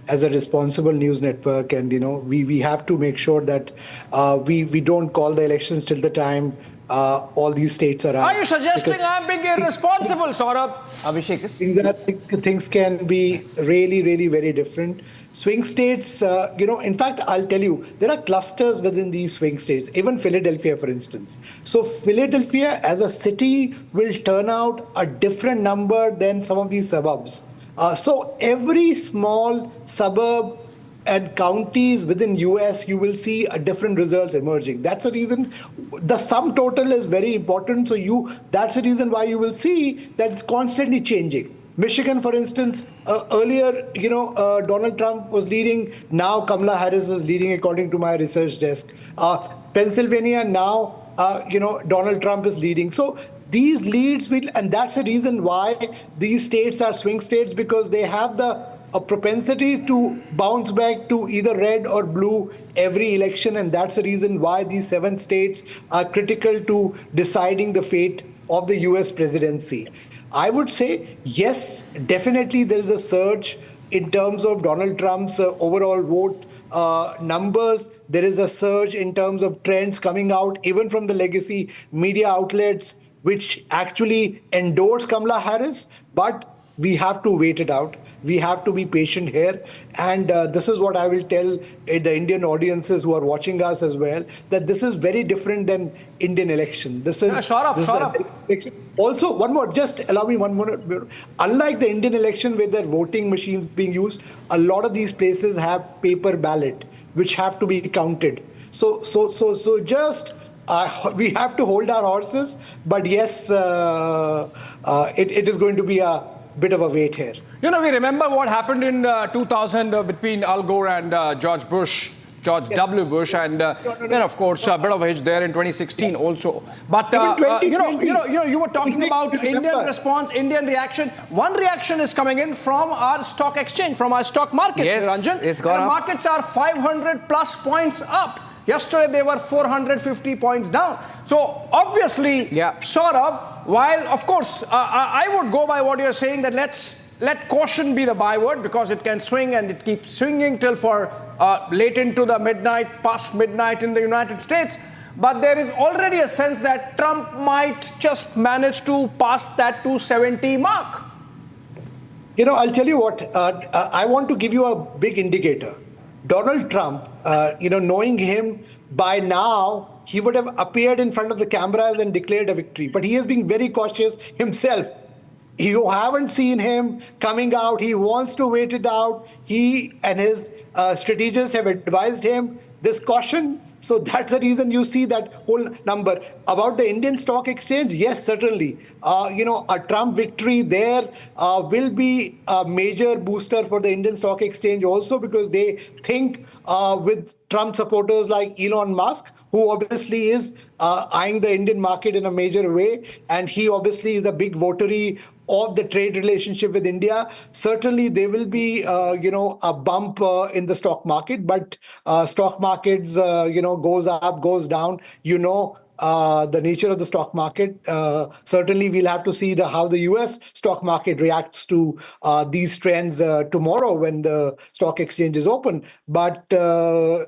Speaker 9: as a responsible news network, and, we have to make sure that we don't call the elections till the time all these states are out.
Speaker 18: Are you suggesting I'm being irresponsible, Saurabh?
Speaker 9: Abhishek, things can be really, really very different. Swing states, in fact, I'll tell you, there are clusters within these swing states, even Philadelphia, for instance. So Philadelphia as a city will turn out a different number than some of these suburbs. So every small suburb and counties within US, you will see a different results emerging. That's the reason the sum total is very important. So that's the reason why you will see that it's constantly changing. Michigan, for instance, earlier, Donald Trump was leading. Now Kamala Harris is leading, according to my research desk. Pennsylvania, now, Donald Trump is leading. So these leads will, and that's the reason why these states are swing states, because they have a propensity to bounce back to either red or blue every election. And that's the reason why these 7 states are critical to deciding the fate of the US presidency. I would say, yes, definitely there is a surge in terms of Donald Trump's overall vote numbers. There is a surge in terms of trends coming out, even from the legacy media outlets, which actually endorse Kamala Harris. But we have to wait it out. We have to be patient here. And this is what I will tell the Indian audiences who are watching us as well, that this is very different than Indian election. This is also, one more, just allow me one more. Unlike the Indian election where there are voting machines being used, a lot of these places have paper ballot, which have to be counted. So just we have to hold our horses. But yes, it is going to be a bit of a wait here.
Speaker 18: We remember what happened in 2000 between Al Gore and George W. Bush, and then, of course, a bit of a hitch there in 2016 also. But, you were talking about Indian response, Indian reaction. One reaction is coming in from our stock exchange, from our stock markets, Niranjan.
Speaker 3: It's gone up.
Speaker 18: Markets are 500 plus points up. Yesterday, they were 450 points down. So, obviously, Saurabh, while, of course, I would go by what you're saying, that let caution be the byword, because it can swing and it keeps swinging till for late into the midnight, past midnight in the United States. But there is already a sense that Trump might just manage to pass that 270 mark.
Speaker 9: I'll tell you what, I want to give you a big indicator. Donald Trump, knowing him, by now, he would have appeared in front of the cameras and declared a victory. But he has been very cautious himself. You haven't seen him coming out. He wants to wait it out. He and his strategists have advised him this caution. So that's the reason you see that whole number. About the Indian Stock Exchange, yes, certainly. A Trump victory there will be a major booster for the Indian Stock Exchange also, because they think with Trump supporters like Elon Musk, who obviously is eyeing the Indian market in a major way. And he obviously is a big votary of the trade relationship with India. Certainly, there will be, a bump in the stock market, but stock markets, goes up, goes down, the nature of the stock market. Certainly, we'll have to see how the US stock market reacts to these trends tomorrow when the stock exchange is open. But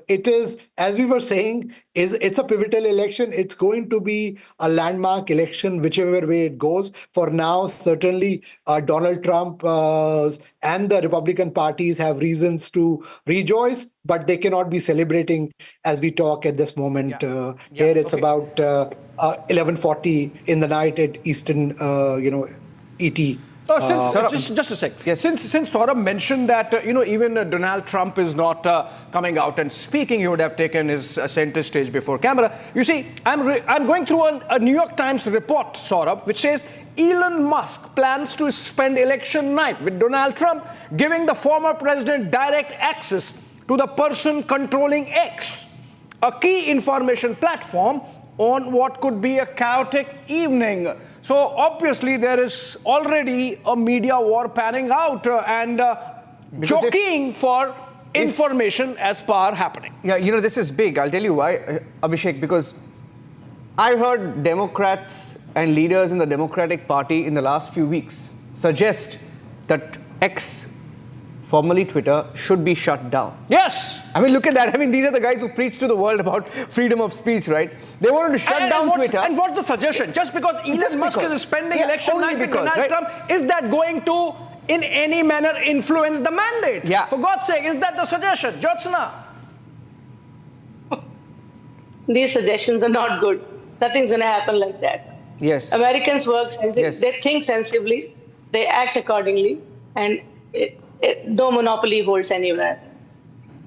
Speaker 9: it is, as we were saying, it's a pivotal election. It's going to be a landmark election, whichever way it goes. For now, certainly Donald Trump and the Republican parties have reasons to rejoice, but they cannot be celebrating as we talk at this moment. Here it's about 11:40 in the night at Eastern, ET.
Speaker 18: Just a sec. Yes. Since Saurabh mentioned that even Donald Trump is not coming out and speaking, he would have taken his center stage before camera. You see, I'm going through a New York Times report, Saurabh, which says Elon Musk plans to spend election night with Donald Trump, giving the former president direct access to the person controlling X, a key information platform on what could be a chaotic evening. So obviously there is already a media war panning out and jockeying for information as power happening.
Speaker 3: Yeah, this is big. I'll tell you why, Abhishek, because I heard Democrats and leaders in the Democratic Party in the last few weeks suggest that X, formerly Twitter, should be shut down.
Speaker 18: Yes.
Speaker 3: I mean, look at that. I mean, these are the guys who preach to the world about freedom of speech, right? They wanted to shut down Twitter.
Speaker 18: And what's the suggestion? Just because Elon Musk is spending election night with Donald Trump, is that going to, in any manner, influence the mandate?
Speaker 3: Yeah.
Speaker 18: For God's sake, is that the suggestion? Jyotsna?
Speaker 13: These suggestions are not good. Nothing's going to happen like that.
Speaker 3: Yes.
Speaker 13: Americans work sensibly. Yes. They think sensibly. They act accordingly. And no monopoly holds anywhere.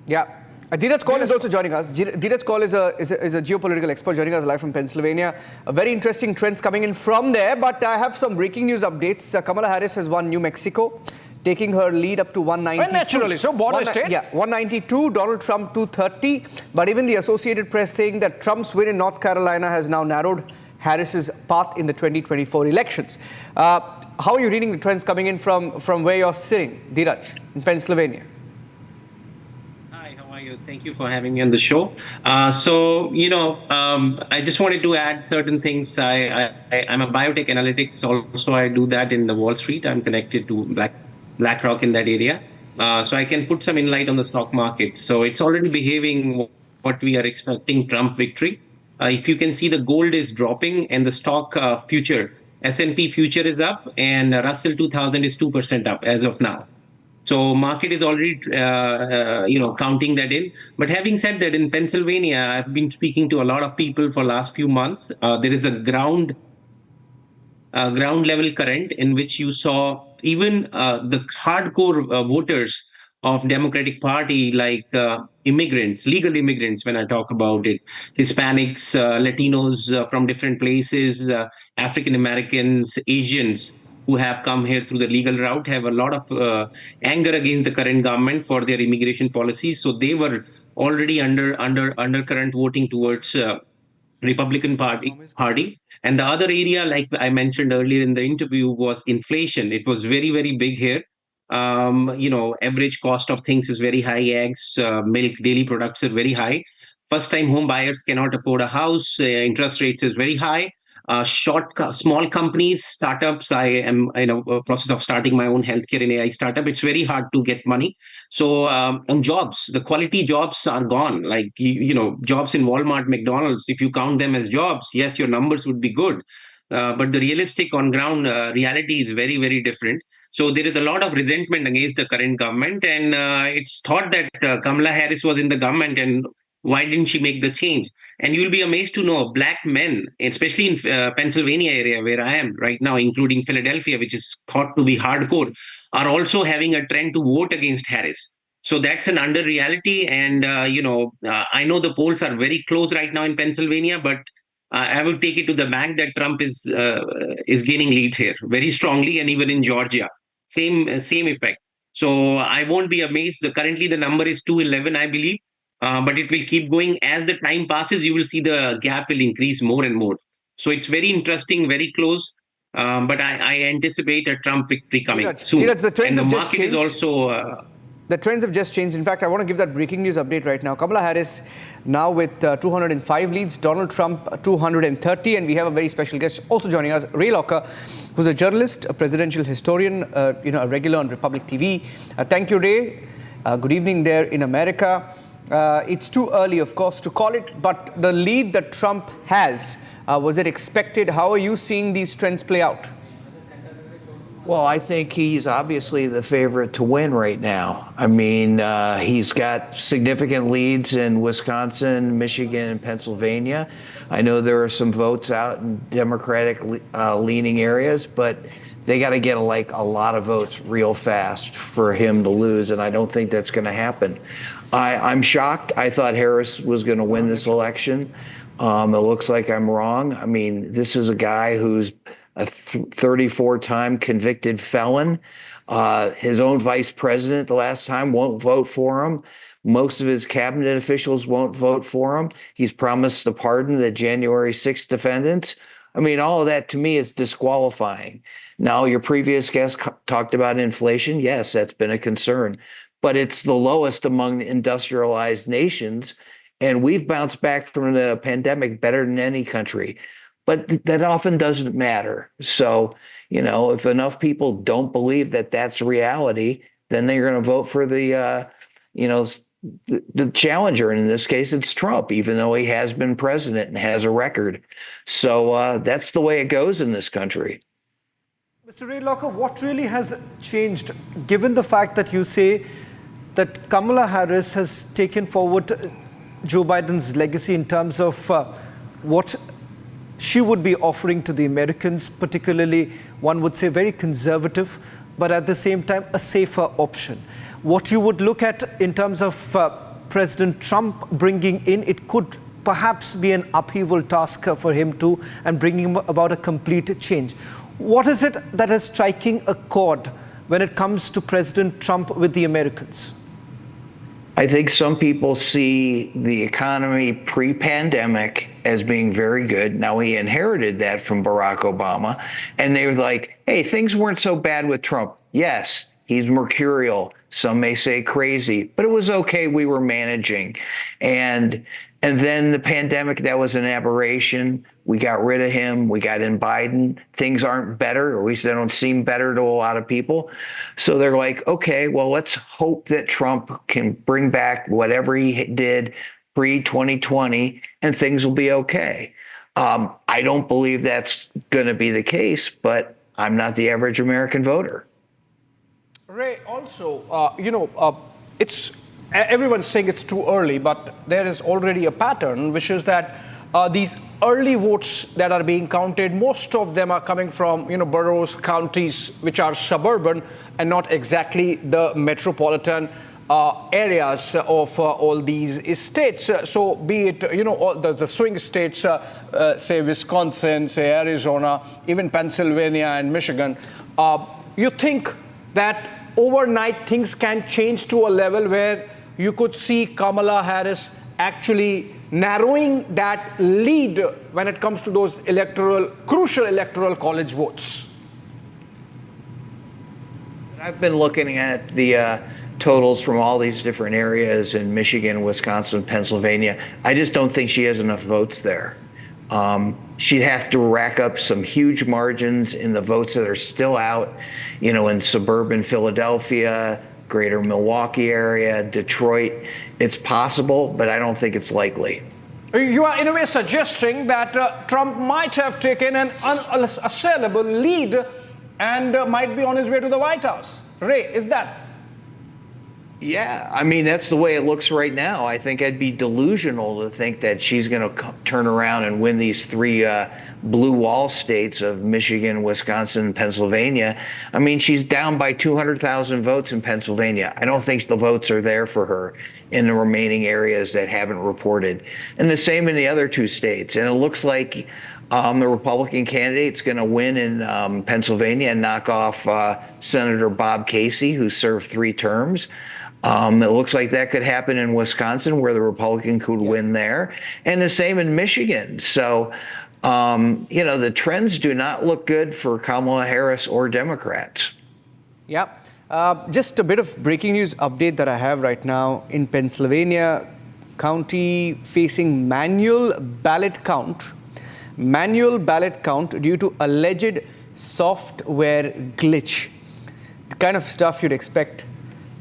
Speaker 3: Yeah. Dheeraj Kaul is also joining us. Dheeraj Kaul is a geopolitical expert joining us live from Pennsylvania. Very interesting trends coming in from there. But I have some breaking news updates. Kamala Harris has won New Mexico, taking her lead up to 192.
Speaker 18: Well, naturally, so border state.
Speaker 3: Yeah, 192, Donald Trump 230. But even the Associated Press saying that Trump's win in North Carolina has now narrowed Harris's path in the 2024 elections. How are you reading the trends coming in from where you're sitting, Dheeraj, in Pennsylvania?
Speaker 8: Hi, how are you? Thank you for having me on the show. I just wanted to add certain things. I'm a biotech analytics. Also, I do that in the Wall Street. I'm connected to BlackRock in that area. So I can put some insight on the stock market. So it's already behaving what we are expecting, Trump victory. If you can see, the gold is dropping and the stock future, S&P future is up and Russell 2000 is 2% up as of now. So market is already, counting that in. But having said that, in Pennsylvania, I've been speaking to a lot of people for last few months. There is a ground level current in which you saw even the hardcore voters of Democratic Party, like immigrants, legal immigrants, when I talk about it, Hispanics, Latinos from different places, African Americans, Asians who have come here through the legal route, have a lot of anger against the current government for their immigration policies. So they were already undercurrent voting towards Republican Party. And the other area, like I mentioned earlier in the interview, was inflation. It was very, very big here. Average cost of things is very high. Eggs, milk, daily products are very high. First-time home buyers cannot afford a house. Interest rates is very high. Small companies, startups. I am in a process of starting my own healthcare and AI startup. It's very hard to get money. So, and jobs, the quality jobs are gone. Like, jobs in Walmart, McDonald's, if you count them as jobs, yes, your numbers would be good. But the realistic on ground reality is very, very different. So there is a lot of resentment against the current government. And it's thought that Kamala Harris was in the government and why didn't she make the change? And you'll be amazed to know black men, especially in Pennsylvania area where I am right now, including Philadelphia, which is thought to be hardcore, are also having a trend to vote against Harris. So that's an under reality. And, I know the polls are very close right now in Pennsylvania, but I would take it to the bank that Trump is gaining lead here very strongly, and even in Georgia, same effect. So I won't be amazed. Currently, the number is 211, I believe. but it will keep going. As the time passes, you will see the gap will increase more and more. So it's very interesting, very close. But I anticipate a Trump victory coming soon.
Speaker 3: Dheeraj, the trends
Speaker 8: And the
Speaker 3: have just
Speaker 8: market is
Speaker 3: changed.
Speaker 8: also.
Speaker 3: The trends have just changed. In fact, I want to give that breaking news update right now. Kamala Harris now with 205 leads, Donald Trump 230, and we have a very special guest also joining us, Ray Locker, who's a journalist, a presidential historian, a regular on Republic TV. Thank you, Ray. Good evening there in America. It's too early, of course, to call it, but the lead that Trump has, was it expected? How are you seeing these trends play out?
Speaker 20: Well, I think he's obviously the favorite to win right now. I mean, he's got significant leads in Wisconsin, Michigan, and Pennsylvania. I know there are some votes out in Democratic leaning areas, but they got to get a lot of votes real fast for him to lose, and I don't think that's going to happen. I'm shocked. I thought Harris was going to win this election. It looks like I'm wrong. I mean, this is a guy who's a 34-time convicted felon. His own vice president the last time won't vote for him. Most of his cabinet officials won't vote for him. He's promised to pardon the January 6th defendants. I mean, all of that to me is disqualifying. Now, your previous guest talked about inflation. Yes, that's been a concern, but it's the lowest among industrialized nations. And we've bounced back from the pandemic better than any country. But that often doesn't matter. So, if enough people don't believe that that's reality, then they're going to vote for the challenger. And in this case, it's Trump, even though he has been president and has a record. So that's the way it goes in this country.
Speaker 2: Mr. Ray Locker, what really has changed, given the fact that you say that Kamala Harris has taken forward Joe Biden's legacy in terms of what she would be offering to the Americans, particularly, one would say, very conservative, but at the same time, a safer option. What you would look at in terms of President Trump bringing in, it could perhaps be an upheaval task for him too, and bringing about a complete change. What is it that is striking a chord when it comes to President Trump with the Americans?
Speaker 20: I think some people see the economy pre-pandemic as being very good. Now, he inherited that from Barack Obama, and they were like, hey, things weren't so bad with Trump. Yes, he's mercurial. Some may say crazy, but it was okay. We were managing. And then the pandemic, that was an aberration. We got rid of him. We got in Biden. Things aren't better, or at least they don't seem better to a lot of people. So they're like, okay, well, let's hope that Trump can bring back whatever he did pre-2020 and things will be okay. I don't believe that's going to be the case, but I'm not the average American voter.
Speaker 18: Ray, also, it's everyone's saying it's too early, but there is already a pattern, which is that these early votes that are being counted, most of them are coming from, boroughs, counties, which are suburban and not exactly the metropolitan areas of all these states. So be it, all the swing states, say Wisconsin, say Arizona, even Pennsylvania and Michigan. You think that overnight things can change to a level where you could see Kamala Harris actually narrowing that lead when it comes to those crucial electoral college votes?
Speaker 20: I've been looking at the totals from all these different areas in Michigan, Wisconsin, Pennsylvania. I just don't think she has enough votes there. She'd have to rack up some huge margins in the votes that are still out, in suburban Philadelphia, greater Milwaukee area, Detroit. It's possible, but I don't think it's likely.
Speaker 18: You are in a way suggesting that Trump might have taken an unassailable lead and might be on his way to the White House. Ray, is that?
Speaker 20: Yeah, I mean, that's the way it looks right now. I think I'd be delusional to think that she's going to turn around and win these three blue wall states of Michigan, Wisconsin, and Pennsylvania. I mean, she's down by 200,000 votes in Pennsylvania. I don't think the votes are there for her in the remaining areas that haven't reported. And the same in the other two states. And it looks like the Republican candidate's going to win in Pennsylvania and knock off Senator Bob Casey, who served 3 terms. It looks like that could happen in Wisconsin, where the Republican could win there, and the same in Michigan. So, the trends do not look good for Kamala Harris or Democrats.
Speaker 3: Yeah. Just a bit of breaking news update that I have right now. In Pennsylvania county facing manual ballot count due to alleged software glitch. The kind of stuff you'd expect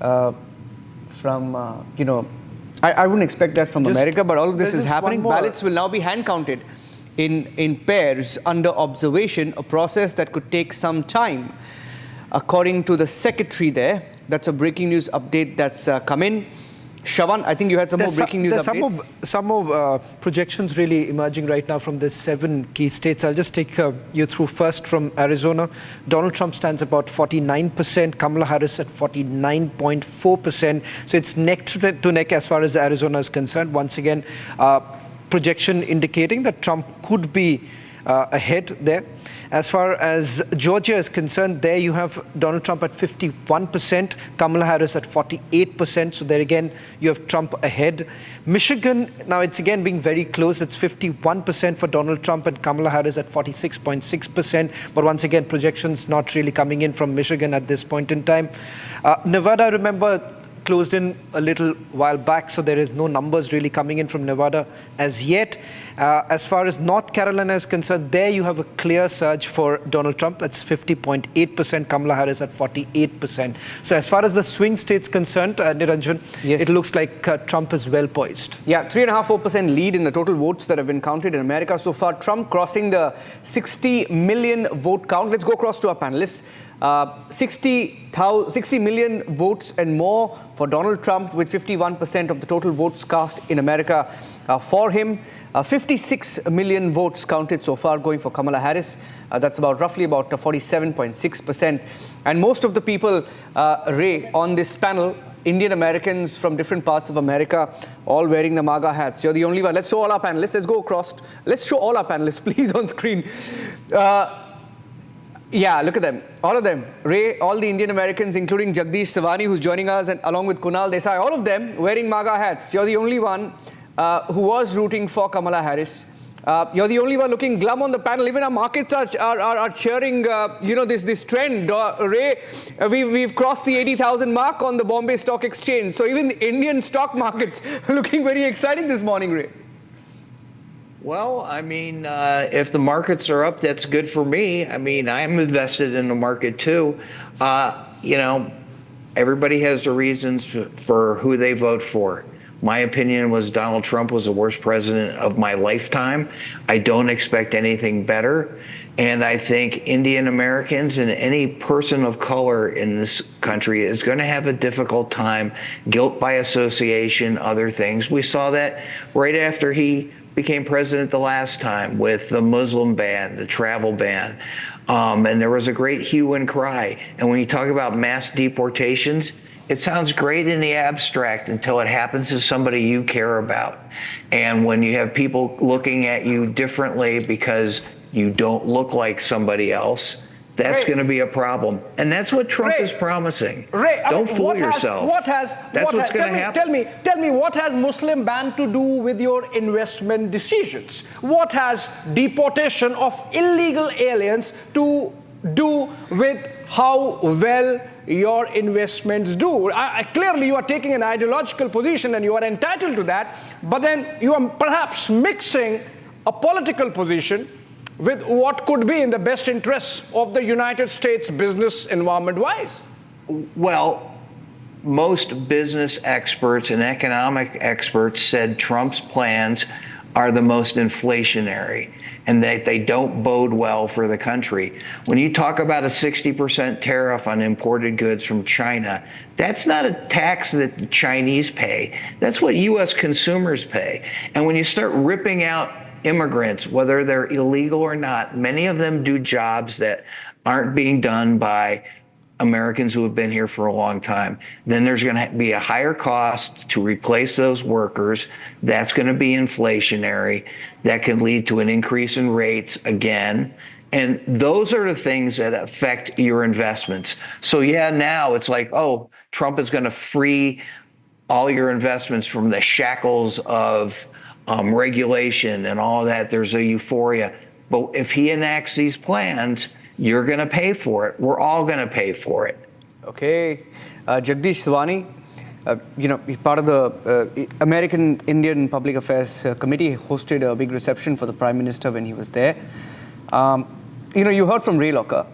Speaker 3: from, I wouldn't expect that from America, but all of this is happening. Ballots will now be hand counted in pairs under observation, a process that could take some time. According to the secretary there, that's a breaking news update that's come in. Shravan, I think you had some more breaking news updates.
Speaker 2: Some more projections really emerging right now from the 7 key states. I'll just take you through first from Arizona. Donald Trump stands about 49%, Kamala Harris at 49.4%. So it's neck to neck as far as Arizona is concerned. Once again, projection indicating that Trump could be ahead there. As far as Georgia is concerned, there you have Donald Trump at 51%, Kamala Harris at 48%. So there again, you have Trump ahead. Michigan, now it's again being very close. It's 51% for Donald Trump and Kamala Harris at 46.6%. But once again, projections not really coming in from Michigan at this point in time. Nevada, remember, closed in a little while back, so there is no numbers really coming in from Nevada as yet. As far as North Carolina is concerned, there you have a clear surge for Donald Trump. That's 50.8%, Kamala Harris at 48%. So as far as the swing states concerned, Niranjan, it looks like Trump is well poised. Yeah, 3.5-4% lead in the total votes that have been counted in America so far. Trump crossing the 60 million vote count. Let's go across to our panelists. 60 million votes and more for Donald Trump, with 51% of the total votes cast in America for him. 56 million votes counted so far going for Kamala Harris. That's roughly about 47.6%. And most of the people, Ray, on this panel, Indian Americans from different parts of America, all wearing the MAGA hats. You're the only one. Let's show all our panelists. Let's go across. Let's show all our panelists, please, on screen. Yeah, look at them. All of them. Ray, all the Indian Americans, including Jagdish Savani, who's joining us, and along with Kunal Desai, all of them wearing MAGA hats. You're the only one who was rooting for Kamala Harris. You're the only one looking glum on the panel. Even our markets are cheering, this trend. Ray, we've crossed the 80,000 mark on the Bombay Stock Exchange. So even the Indian stock markets are looking very exciting this morning, Ray.
Speaker 20: Well, I mean, if the markets are up, that's good for me. I mean, I'm invested in the market too. Everybody has their reasons for who they vote for. My opinion was Donald Trump was the worst president of my lifetime. I don't expect anything better. And I think Indian Americans and any person of color in this country is going to have a difficult time, guilt by association, other things. We saw that right after he became president the last time with the Muslim ban, the travel ban. And there was a great hue and cry. And when you talk about mass deportations, it sounds great in the abstract until it happens to somebody you care about. And when you have people looking at you differently because you don't look like somebody else, that's going to be a problem. And that's what Trump is promising. Don't fool yourself. That's what's going to happen.
Speaker 18: Tell me, what has Muslim ban to do with your investment decisions? What has deportation of illegal aliens to do with how well your investments do? Clearly, you are taking an ideological position and you are entitled to that, but then you are perhaps mixing a political position with what could be in the best interests of the United States business environment-wise.
Speaker 20: Well, most business experts and economic experts said Trump's plans are the most inflationary and that they don't bode well for the country. When you talk about a 60% tariff on imported goods from China, that's not a tax that the Chinese pay. That's what U.S. consumers pay. And when you start ripping out immigrants, whether they're illegal or not, many of them do jobs that aren't being done by Americans who have been here for a long time. Then there's going to be a higher cost to replace those workers. That's going to be inflationary. That can lead to an increase in rates again. And those are the things that affect your investments. So yeah, now it's like, oh, Trump is going to free all your investments from the shackles of regulation and all that. There's a euphoria. But if he enacts these plans, you're going to pay for it. We're all going to pay for it.
Speaker 3: Okay. Jagdish Swani, he's part of the American Indian Public Affairs Committee, hosted a big reception for the Prime Minister when he was there. You heard from Ray Locker.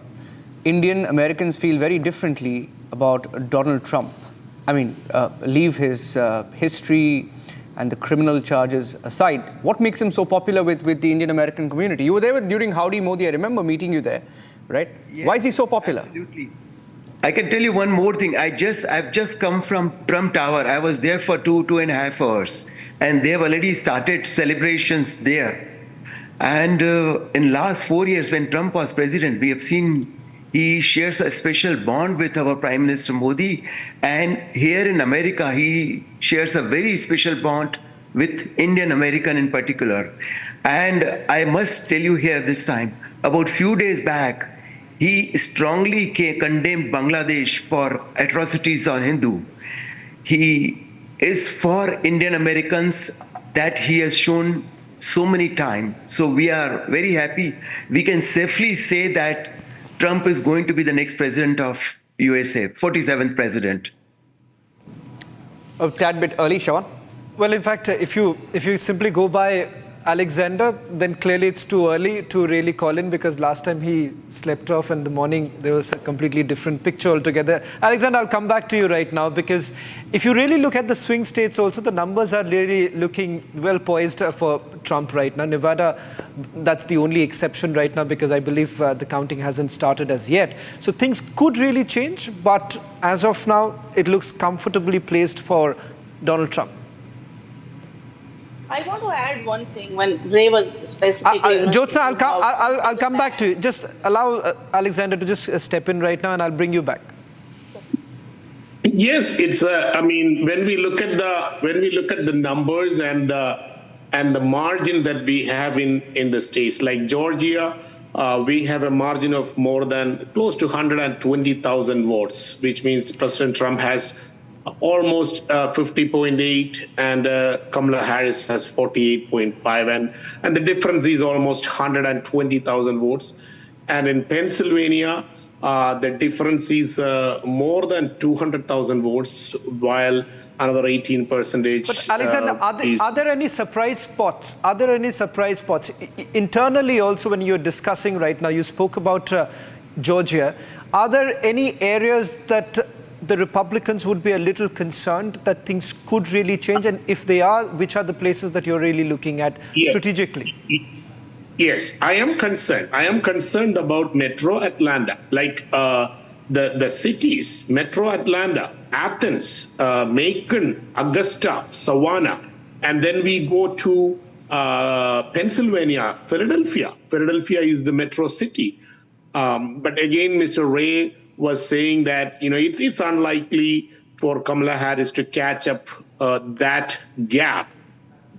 Speaker 3: Indian Americans feel very differently about Donald Trump. I mean, leave his history and the criminal charges aside. What makes him so popular with the Indian American community? You were there during Howdy Modi. I remember meeting you there, right?
Speaker 16: Yes,
Speaker 3: why is he so popular?
Speaker 16: Absolutely. I can tell you one more thing. I've just come from Trump Tower. I was there for 2.5 hours, and they've already started celebrations there. And in last 4 years, when Trump was president, we have seen he shares a special bond with our Prime Minister Modi. And here in America, he shares a very special bond with Indian American in particular. And I must tell you here this time, about few days back, he strongly condemned Bangladesh for atrocities on Hindu. He is for Indian Americans that he has shown so many times. So we are very happy. We can safely say that Trump is going to be the next president of USA, 47th president.
Speaker 3: A tad bit early, Shawan.
Speaker 2: Well, in fact, if you simply go by Alexander, then clearly it's too early to really call in, because last time he slept off in the morning, there was a completely different picture altogether. Alexander, I'll come back to you right now, because if you really look at the swing states also, the numbers are really looking well poised for Trump right now. Nevada, that's the only exception right now, because I believe the counting hasn't started as yet. So things could really change, but as of now, it looks comfortably placed for Donald Trump.
Speaker 13: I want to add one thing when Ray was specifically...
Speaker 2: Jyotsna, I'll come back to you. Just allow Alexander to just step in right now, and I'll bring you back.
Speaker 10: Yes, it's. I mean, when we look at the numbers and the margin that we have in the states like Georgia, we have a margin of more than close to 120,000 votes, which means President Trump has almost 50.8, and Kamala Harris has 48.5, and the difference is almost 120,000 votes. And in Pennsylvania, the difference is more than 200,000 votes, while another 18%.
Speaker 2: But Alexander, are there any surprise spots? Are there any surprise spots? Internally also, when you're discussing right now, you spoke about Georgia. Are there any areas that the Republicans would be a little concerned that things could really change? And if they are, which are the places that you're really looking at strategically?
Speaker 10: Yes, I am concerned. I am concerned about Metro Atlanta, like the cities, Metro Atlanta, Athens, Macon, Augusta, Savannah. And then we go to Pennsylvania, Philadelphia. Philadelphia is the metro city. But again, Mr. Ray was saying that, it's unlikely for Kamala Harris to catch up that gap.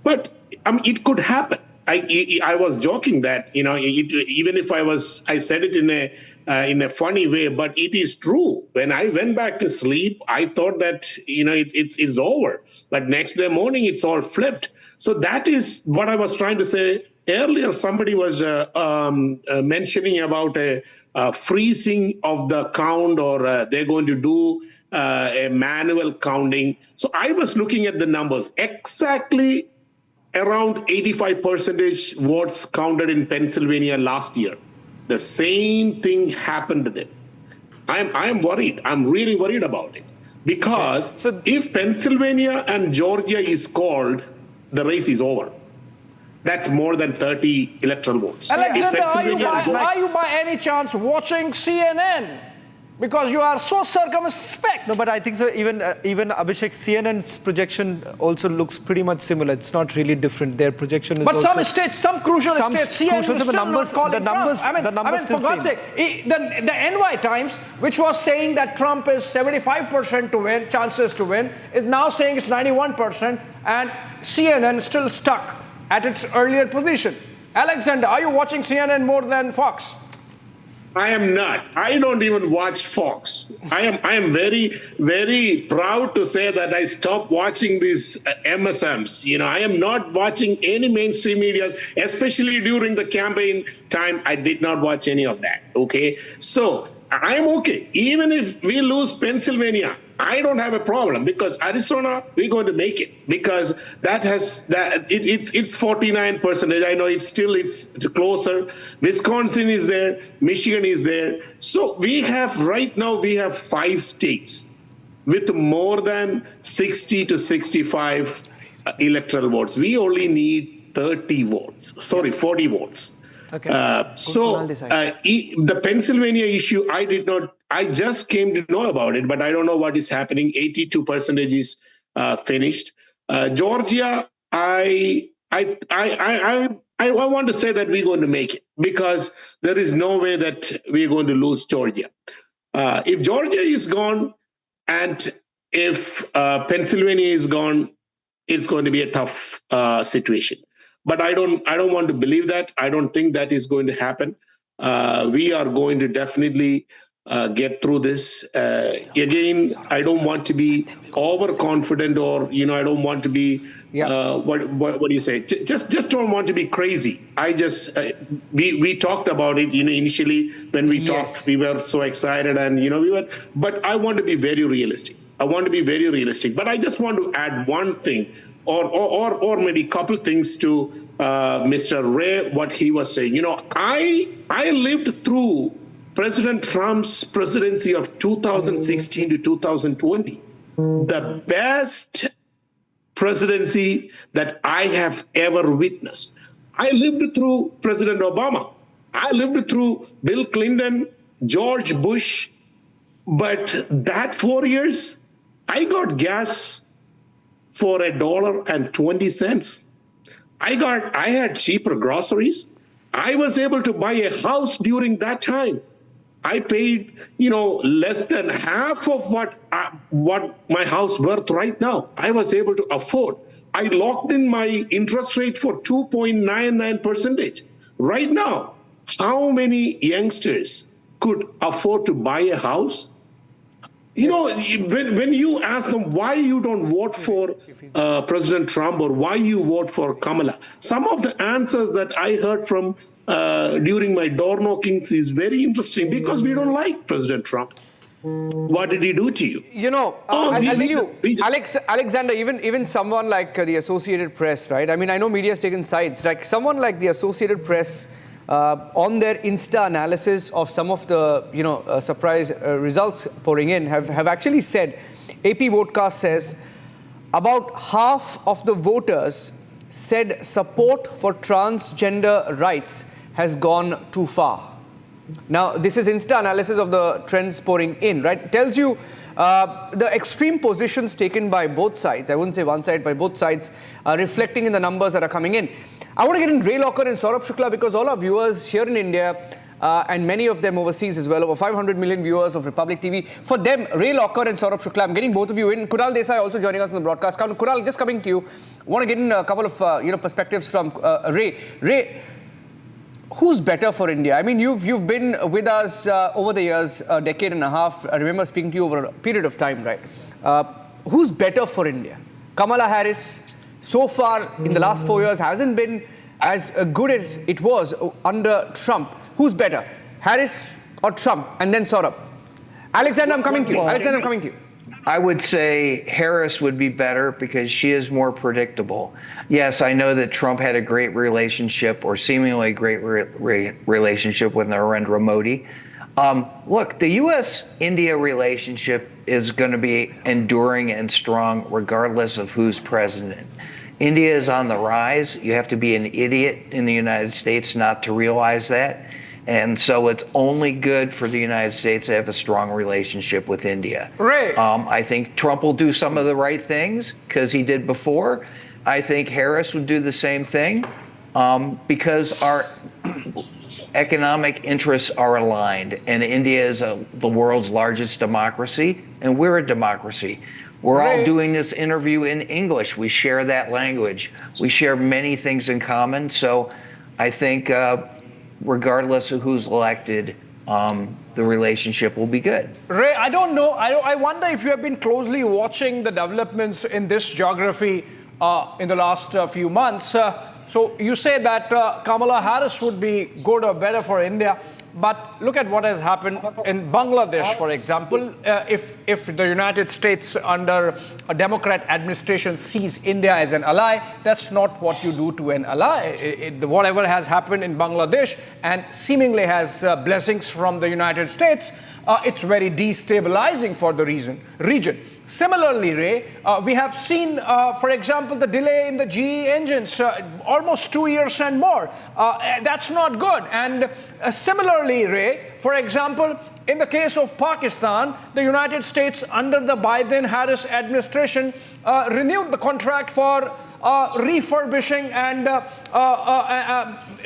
Speaker 10: But it could happen. I was joking that, even if I said it in a funny way, but it is true. When I went back to sleep, I thought that, it's over. But next day morning, it's all flipped. So that is what I was trying to say. Earlier, somebody was mentioning about a freezing of the count, or they're going to do a manual counting. So I was looking at the numbers. Exactly around 85% votes counted in Pennsylvania last year. The same thing happened then. I am worried. I'm really worried about it. Because if Pennsylvania and Georgia is called, the race is over. That's more than 30 electoral votes.
Speaker 18: Alexander, are you by any chance watching CNN? Because you are so circumspect.
Speaker 2: No, but I think so. Even Abhishek, CNN's projection also looks pretty much similar. It's not really different. Their projection is
Speaker 18: but
Speaker 2: also...
Speaker 18: some states, some crucial states, CNN is still not calling
Speaker 2: the numbers,
Speaker 18: Trump.
Speaker 2: the numbers
Speaker 18: for God's sake, the NY Times, which was saying that Trump is 75% to win, chances to win, is now saying it's 91%, and CNN still stuck at its earlier position. Alexander, are you watching CNN more than Fox?
Speaker 10: I am not. I don't even watch Fox. I am very, very proud to say that I stopped watching these MSMs. I am not watching any mainstream media, especially during the campaign time. I did not watch any of that. Okay. So I'm okay. Even if we lose Pennsylvania, I don't have a problem, because Arizona, we're going to make it, because it's 49%. I know it's closer. Wisconsin is there, Michigan is there. So right now we have 5 states with more than 60 to 65 electoral votes. We only need 40 votes. Okay. The Pennsylvania issue, I just came to know about it, but I don't know what is happening. 82% is finished. Georgia, I want to say that we're going to make it, because there is no way that we're going to lose Georgia. If Georgia is gone and if Pennsylvania is gone, it's going to be a tough situation. But I don't want to believe that. I don't think that is going to happen. We are going to definitely get through this. Again, I don't want to be overconfident, or I don't want to be what do you say? Just don't want to be crazy. We talked about it. Initially when we talked, we were so excited, and But I want to be very realistic. But I just want to add one thing, or maybe a couple things to Mr. Ray, what he was saying. I lived through President Trump's presidency of 2016 to 2020. The best presidency that I have ever witnessed. I lived through President Obama. I lived through Bill Clinton, George Bush. But that 4 years, I got gas for $1.20. I had cheaper groceries. I was able to buy a house during that time. I paid, less than half of what my house worth right now. I was able to afford. I locked in my interest rate for 2.99%. Right now, how many youngsters could afford to buy a house? When you ask them why you don't vote for President Trump, or why you vote for Kamala, some of the answers that I heard from during my door knockings is very interesting, because we don't like President Trump. What did he do to you?
Speaker 3: I'll tell you, Alexander, even someone like the Associated Press, right? I mean, I know media has taken sides. Like someone like the Associated Press, on their Insta analysis of some of the surprise results pouring in, have actually said, AP Votecast says, about half of the voters said support for transgender rights has gone too far. Now, this is Insta analysis of the trends pouring in, right? It tells you the extreme positions taken by both sides, I wouldn't say one side, by both sides, reflecting in the numbers that are coming in. I want to get in Ray Locker and Saurabh Shukla, because all our viewers here in India, and many of them overseas as well, over 500 million viewers of Republic TV. For them, Ray Locker and Saurabh Shukla, I'm getting both of you in. Kunal Desai also joining us on the broadcast. Kunal, just coming to you, I want to get in a couple of perspectives from Ray. Ray, who's better for India? I mean, you've been with us over the years, a decade and a half. I remember speaking to you over a period of time, right? Who's better for India? Kamala Harris, so far in the last 4 years, hasn't been as good as it was under Trump. Who's better, Harris or Trump? And then Saurabh. Alexander, I'm coming to you.
Speaker 20: I would say Harris would be better, because she is more predictable. Yes, I know that Trump had a great relationship, or seemingly great relationship, with Narendra Modi. Look, the U.S.-India relationship is going to be enduring and strong regardless of who's president. India is on the rise. You have to be an idiot in the United States not to realize that. And so it's only good for the United States to have a strong relationship with India.
Speaker 18: Right.
Speaker 20: I think Trump will do some of the right things, because he did before. I think Harris would do the same thing, because our economic interests are aligned. And India is the world's largest democracy, and we're a democracy. We're all doing this interview in English. We share that language. We share many things in common. So I think regardless of who's elected, the relationship will be good.
Speaker 18: Ray, I don't know. I wonder if you have been closely watching the developments in this geography in the last few months. So you say that Kamala Harris would be good or better for India. But look at what has happened in Bangladesh, for example. If the United States under a Democrat administration sees India as an ally, that's not what you do to an ally. Whatever has happened in Bangladesh and seemingly has blessings from the United States, it's very destabilizing for the region. Similarly, Ray, we have seen, for example, the delay in the GE engines, almost 2 years and more. That's not good. And similarly, Ray, for example, in the case of Pakistan, the United States under the Biden-Harris administration renewed the contract for refurbishing and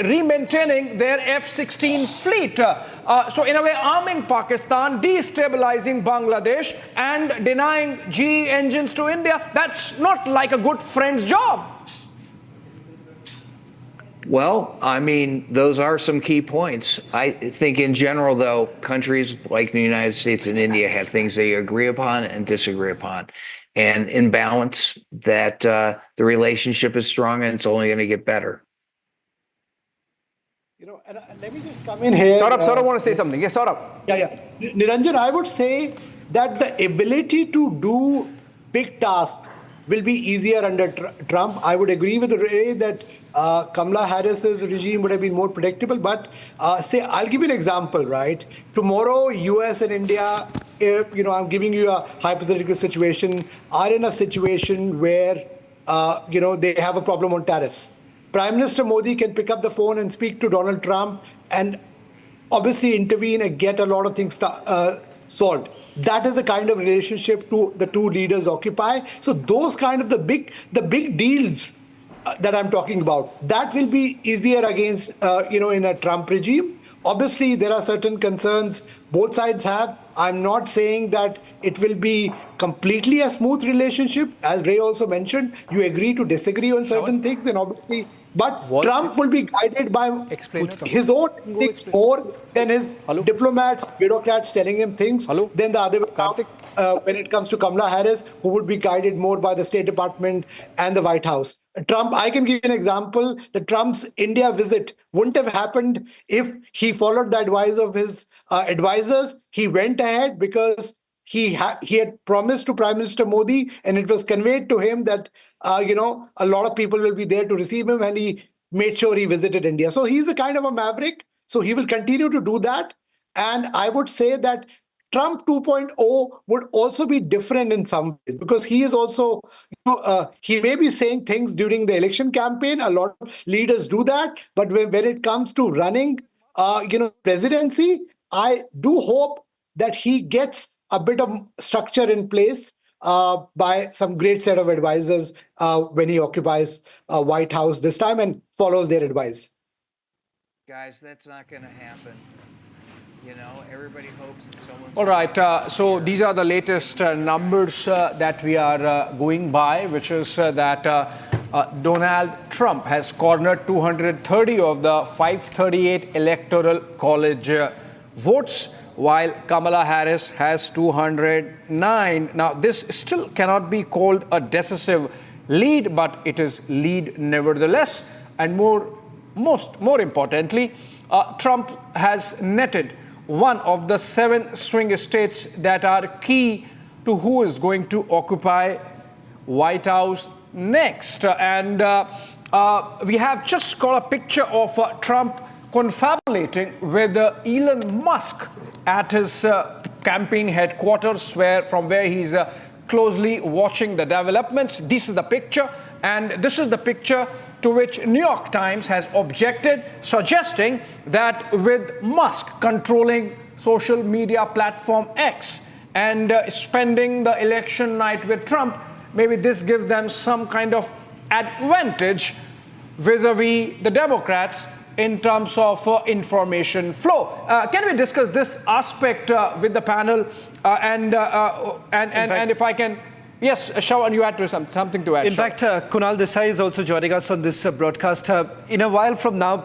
Speaker 18: re-maintaining their F-16 fleet. So in a way, arming Pakistan, destabilizing Bangladesh, and denying GE engines to India. That's not like a good friend's job.
Speaker 20: Well, I mean, those are some key points. I think in general, though, countries like the United States and India have things they agree upon and disagree upon. And in balance, that the relationship is strong and it's only going to get better.
Speaker 9: And let me just come in here.
Speaker 3: Saurabh want to say something. Yes, Saurabh.
Speaker 9: Yeah. Niranjan, I would say that the ability to do big tasks will be easier under Trump. I would agree with Ray that Kamala Harris's regime would have been more predictable. But say, I'll give you an example, right? Tomorrow, US and India, I'm giving you a hypothetical situation, are in a situation where, they have a problem on tariffs. Prime Minister Modi can pick up the phone and speak to Donald Trump and obviously intervene and get a lot of things solved. That is the kind of relationship the two leaders occupy. So those kind of the big deals that I'm talking about, that will be easier against, in a Trump regime. Obviously, there are certain concerns both sides have. I'm not saying that it will be completely a smooth relationship. As Ray also mentioned, you agree to disagree on certain things, and obviously, but Trump will be guided by his own instincts more than his diplomats, bureaucrats telling him things, than the other way around, when it comes to Kamala Harris, who would be guided more by the State Department and the White House. Trump, I can give you an example. The Trump's India visit wouldn't have happened if he followed the advice of his advisors. He went ahead because he had promised to Prime Minister Modi, and it was conveyed to him that, a lot of people will be there to receive him, and he made sure he visited India. So he's a kind of a maverick. So he will continue to do that. And I would say that Trump 2.0 would also be different in some ways, because he is also, he may be saying things during the election campaign. A lot of leaders do that. But when it comes to running, presidency, I do hope that he gets a bit of structure in place by some great set of advisors when he occupies White House this time and follows their advice.
Speaker 20: Guys, that's not going to happen. Everybody hopes that someone's...
Speaker 18: All right, so these are the latest numbers that we are going by, which is that Donald Trump has cornered 230 of the 538 Electoral College votes, while Kamala Harris has 209. Now, this still cannot be called a decisive lead, but it is lead nevertheless. And more importantly, Trump has netted one of the 7 swing states that are key to who is going to occupy White House next. And we have just got a picture of Trump confabulating with Elon Musk at his campaign headquarters, from where he's closely watching the developments. This is the picture, and this is the picture to which New York Times has objected, suggesting that with Musk controlling social media platform X and spending the election night with Trump, maybe this gives them some kind of advantage vis-a-vis the Democrats in terms of information flow. Can we discuss this aspect with the panel? And if I can Yes, Shravan, you had something to add.
Speaker 2: In fact, Kunal Desai is also joining us on this broadcast. In a while from now,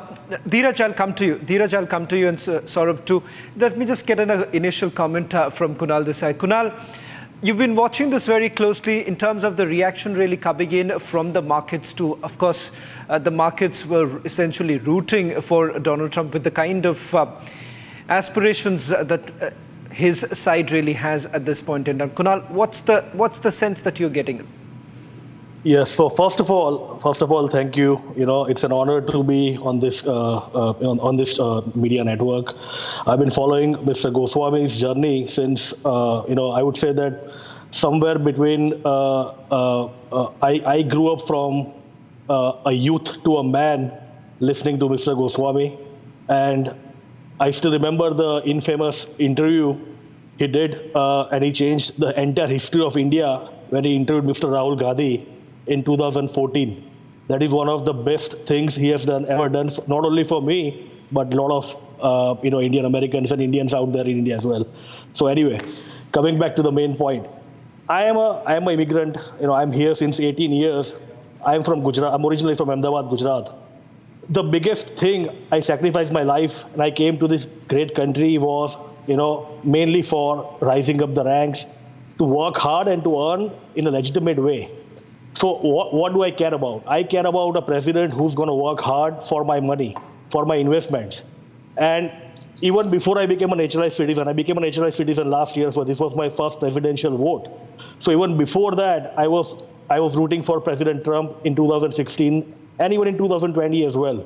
Speaker 2: Dheeraj, I'll come to you. Dheeraj, I'll come to you, and Saurabh too. Let me just get an initial comment from Kunal Desai. Kunal, you've been watching this very closely in terms of the reaction really coming in from the markets too. Of course, the markets were essentially rooting for Donald Trump with the kind of aspirations that his side really has at this point in time. Kunal, what's the sense that you're getting?
Speaker 21: Yes. So first of all, thank you. It's an honor to be on this media network. I've been following Mr. Goswami's journey since I would say that somewhere between I grew up from a youth to a man listening to Mr. Goswami, and I still remember the infamous interview he did, and he changed the entire history of India when he interviewed Mr. Rahul Gandhi in 2014. That is one of the best things he has ever done, not only for me, but a lot of Indian Americans and Indians out there in India as well. So anyway, coming back to the main point, I am an immigrant. I'm here since 18 years. I'm from Gujarat. I'm originally from Ahmedabad, Gujarat. The biggest thing I sacrificed my life and I came to this great country was, mainly for rising up the ranks, to work hard and to earn in a legitimate way. So what do I care about? I care about a president who's going to work hard for my money, for my investments. And even before I became a naturalized citizen, I became a naturalized citizen last year, so this was my first presidential vote. So even before that, I was rooting for President Trump in 2016 and even in 2020 as well.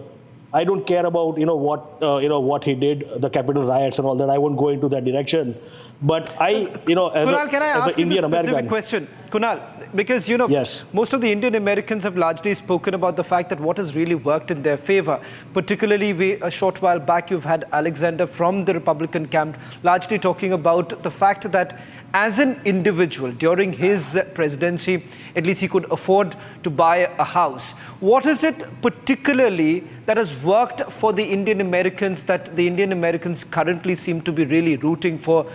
Speaker 21: I don't care about what he did, the Capitol riots and all that. I won't go into that direction. But
Speaker 2: Kunal, can I ask you
Speaker 21: Indian
Speaker 2: this specific
Speaker 21: American
Speaker 2: question? Kunal, because
Speaker 21: yes,
Speaker 2: most of the Indian Americans have largely spoken about the fact that what has really worked in their favor. Particularly, a short while back, you've had Alexander from the Republican camp largely talking about the fact that as an individual during his presidency, at least he could afford to buy a house. What is it particularly that has worked for the Indian Americans that the Indian Americans currently seem to be really rooting for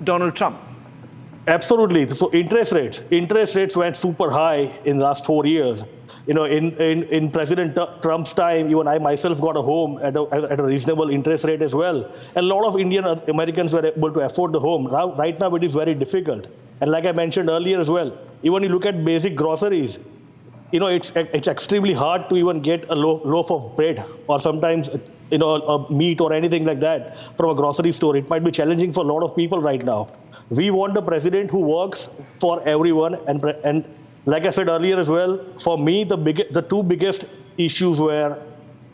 Speaker 2: Donald Trump?
Speaker 21: Absolutely. So interest rates went super high in the last 4 years. In President Trump's time, even I myself got a home at a reasonable interest rate as well. And a lot of Indian Americans were able to afford the home. Right now, it is very difficult. And like I mentioned earlier as well, even you look at basic groceries, it's extremely hard to even get a loaf of bread or sometimes a meat or anything like that from a grocery store. It might be challenging for a lot of people right now. We want a president who works for everyone, and like I said earlier as well, for me, the two biggest issues were,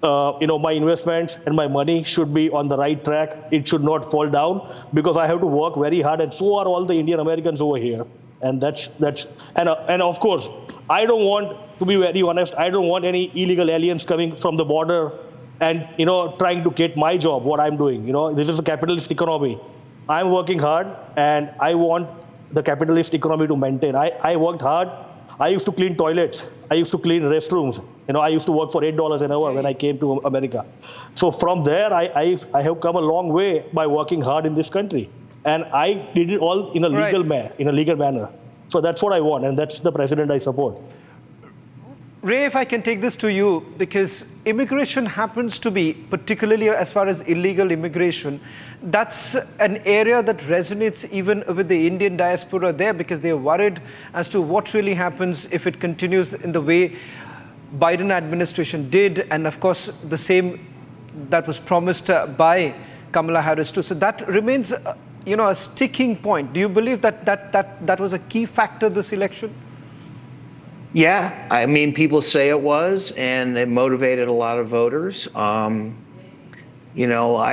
Speaker 21: my investments and my money should be on the right track. It should not fall down because I have to work very hard, and so are all the Indian Americans over here. And and of course, I don't want, to be very honest, I don't want any illegal aliens coming from the border and, trying to get my job, what I'm doing. This is a capitalist economy. I'm working hard, and I want the capitalist economy to maintain. I worked hard. I used to clean toilets. I used to clean restrooms. I used to work for $8 an hour when I came to America. So from there, I have come a long way by working hard in this country. And I did it all in a legal manner. So that's what I want, and that's the president I support.
Speaker 2: Ray, if I can take this to you, because immigration happens to be, particularly as far as illegal immigration, that's an area that resonates even with the Indian diaspora there, because they're worried as to what really happens if it continues in the way Biden administration did, and of course the same that was promised by Kamala Harris too. So that remains, a sticking point. Do you believe that was a key factor this election?
Speaker 20: Yeah, I mean, people say it was, and it motivated a lot of voters. I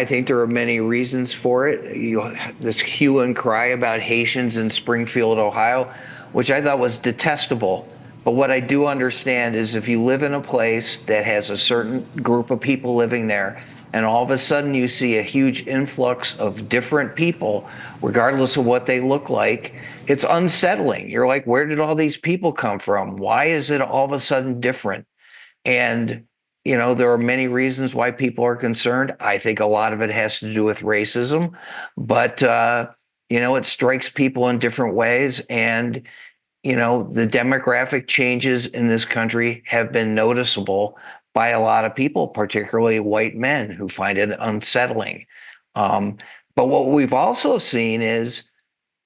Speaker 20: think there are many reasons for it. This hue and cry about Haitians in Springfield, Ohio, which I thought was detestable. But what I do understand is if you live in a place that has a certain group of people living there, and all of a sudden you see a huge influx of different people, regardless of what they look like, it's unsettling. You're like, where did all these people come from? Why is it all of a sudden different? And, there are many reasons why people are concerned. I think a lot of it has to do with racism, but, it strikes people in different ways. And, the demographic changes in this country have been noticeable by a lot of people, particularly white men who find it unsettling. But what we've also seen is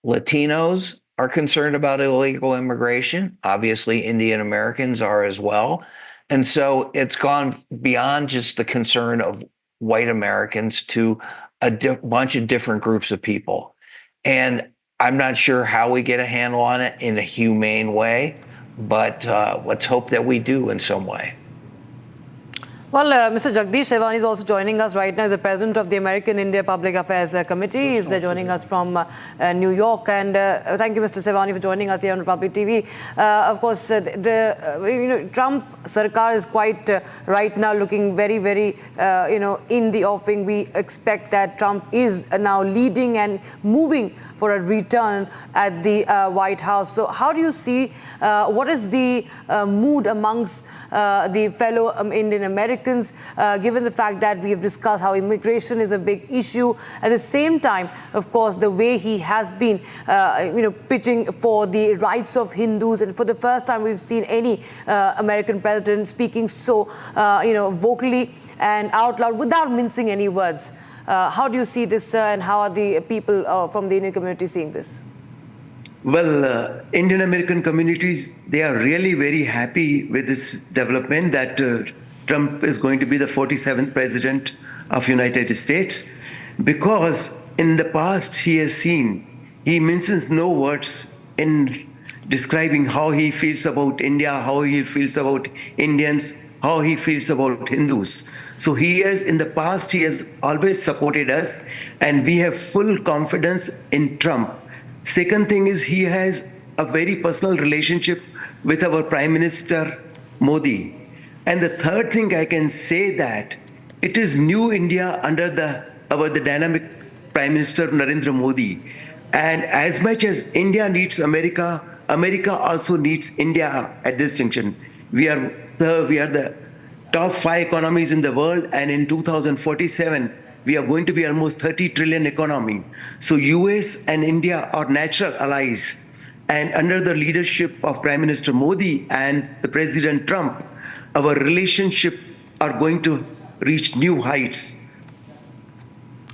Speaker 20: Latinos are concerned about illegal immigration. Obviously, Indian Americans are as well. And so it's gone beyond just the concern of white Americans to a bunch of different groups of people. And I'm not sure how we get a handle on it in a humane way, but let's hope that we do in some way.
Speaker 7: Well, Mr. Jagdish Shivani is also joining us right now. He's the president of the American India Public Affairs Committee. He's joining us from New York. And thank you, Mr. Shivani, for joining us here on Republic TV. Of course, Trump Sarkar is quite right now looking very, very, in the offing. We expect that Trump is now leading and moving for a return at the White House. So how do you see, what is the mood amongst the fellow Indian Americans, given the fact that we have discussed how immigration is a big issue? At the same time, of course, the way he has been, pitching for the rights of Hindus, and for the first time we've seen any American president speaking so, vocally and out loud without mincing any words. How do you see this, and how are the people from the Indian community seeing this?
Speaker 16: Well, Indian American communities, they are really very happy with this development that Trump is going to be the 47th president of United States, because in the past he mentions no words in describing how he feels about India, how he feels about Indians, how he feels about Hindus. So in the past, he has always supported us, and we have full confidence in Trump. Second thing is, he has a very personal relationship with our Prime Minister Modi. And the third thing I can say that it is new India under the dynamic Prime Minister Narendra Modi. And as much as India needs America, America also needs India at this junction. We are the top 5 economies in the world, and in 2047, we are going to be almost 30 trillion economy. So US and India are natural allies. And under the leadership of Prime Minister Modi and the President Trump, our relationship are going to reach new heights.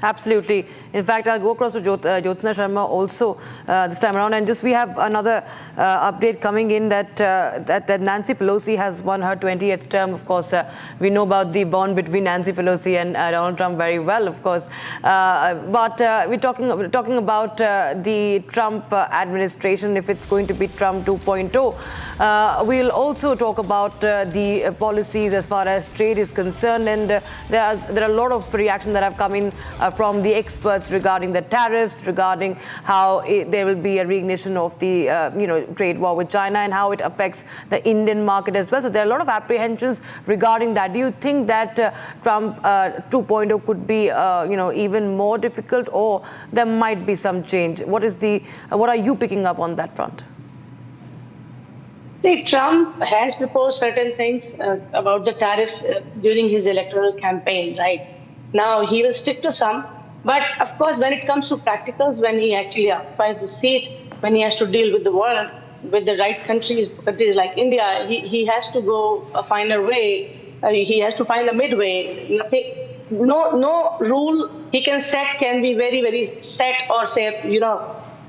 Speaker 7: Absolutely. In fact, I'll go across to Jyotsna Sharma also this time around. And just we have another update coming in that Nancy Pelosi has won her 20th term. Of course, we know about the bond between Nancy Pelosi and Donald Trump very well, of course. But we're talking about the Trump administration, if it's going to be Trump 2.0. We'll also talk about the policies as far as trade is concerned. And there are a lot of reactions that have come in from the experts regarding the tariffs, regarding how there will be a reignition of the trade war with China and how it affects the Indian market as well. So there are a lot of apprehensions regarding that. Do you think that Trump 2.0 could be even more difficult, or there might be some change? What are you picking up on that front?
Speaker 13: See, Trump has proposed certain things about the tariffs during his electoral campaign, right? Now, he will stick to some, but of course, when it comes to practicals, when he actually occupies the seat, when he has to deal with the world, with the right countries like India, he has to go a finer way. He has to find a midway. No rule he can set can be very, very set or say,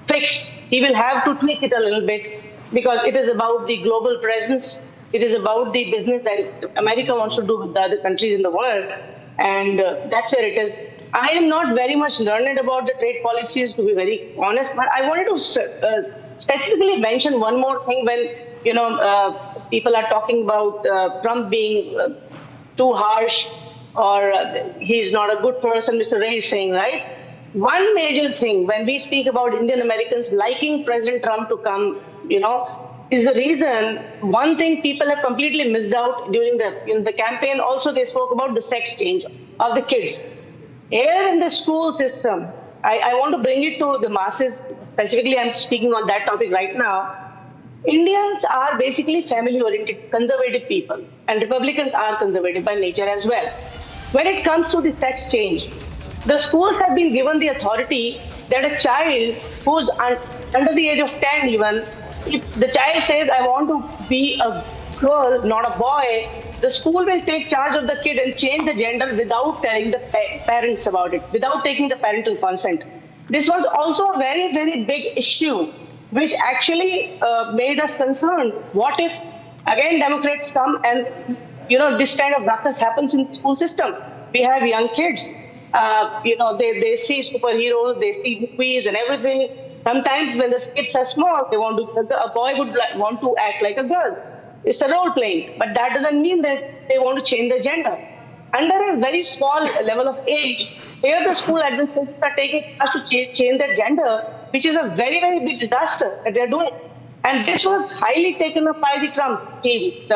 Speaker 13: fixed. He will have to tweak it a little bit, because it is about the global presence. It is about the business that America wants to do with the other countries in the world. And that's where it is. I am not very much learned about the trade policies, to be very honest, but I wanted to specifically mention one more thing when, people are talking about Trump being too harsh, or he's not a good person, Mr. Ray is saying, right? One major thing when we speak about Indian Americans liking President Trump to come, is the reason. One thing people have completely missed out during the campaign. Also, they spoke about the sex change of the kids. Here in the school system, I want to bring it to the masses. Specifically, I'm speaking on that topic right now. Indians are basically family-oriented, conservative people, and Republicans are conservative by nature as well. When it comes to the sex change, the schools have been given the authority that a child who's under the age of 10 even if the child says, I want to be a girl, not a boy, the school will take charge of the kid and change the gender without telling the parents about it, without taking the parental consent. This was also a very, very big issue, which actually made us concerned. What if, again, Democrats come and, this kind of ruckus happens in the school system? We have young kids. They see superheroes, they see movies and everything. Sometimes when the kids are small, a boy would want to act like a girl. It's a role playing, but that doesn't mean that they want to change their gender. Under a very small level of age, here the school administrators are taking steps to change their gender, which is a very, very big disaster that they're doing. And this was highly taken up by the Trump team,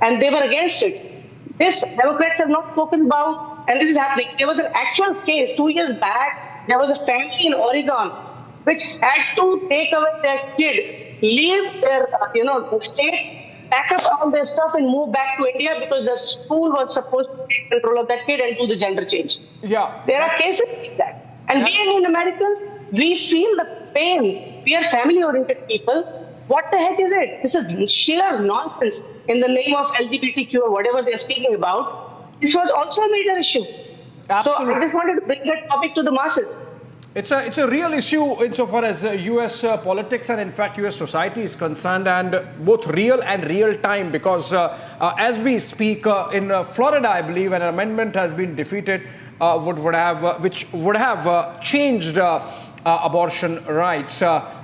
Speaker 13: and they were against it. This Democrats have not spoken about, and this is happening. There was an actual case 2 years back. There was a family in Oregon which had to take away their kid, leave their, the state, pack up all their stuff and move back to India because the school was supposed to take control of that kid and do the gender change.
Speaker 18: Yeah.
Speaker 13: There are cases like that. And we Indian Americans, we feel the pain. We are family-oriented people. What the heck is it? This is sheer nonsense in the name of LGBTQ or whatever they're speaking about. This was also a major issue.
Speaker 18: Absolutely.
Speaker 13: So I just wanted to bring that topic to the masses.
Speaker 18: It's a real issue insofar as U.S. Politics and in fact U.S. society is concerned, and both real and real time, because as we speak in Florida, I believe an amendment has been defeated which would have changed abortion rights,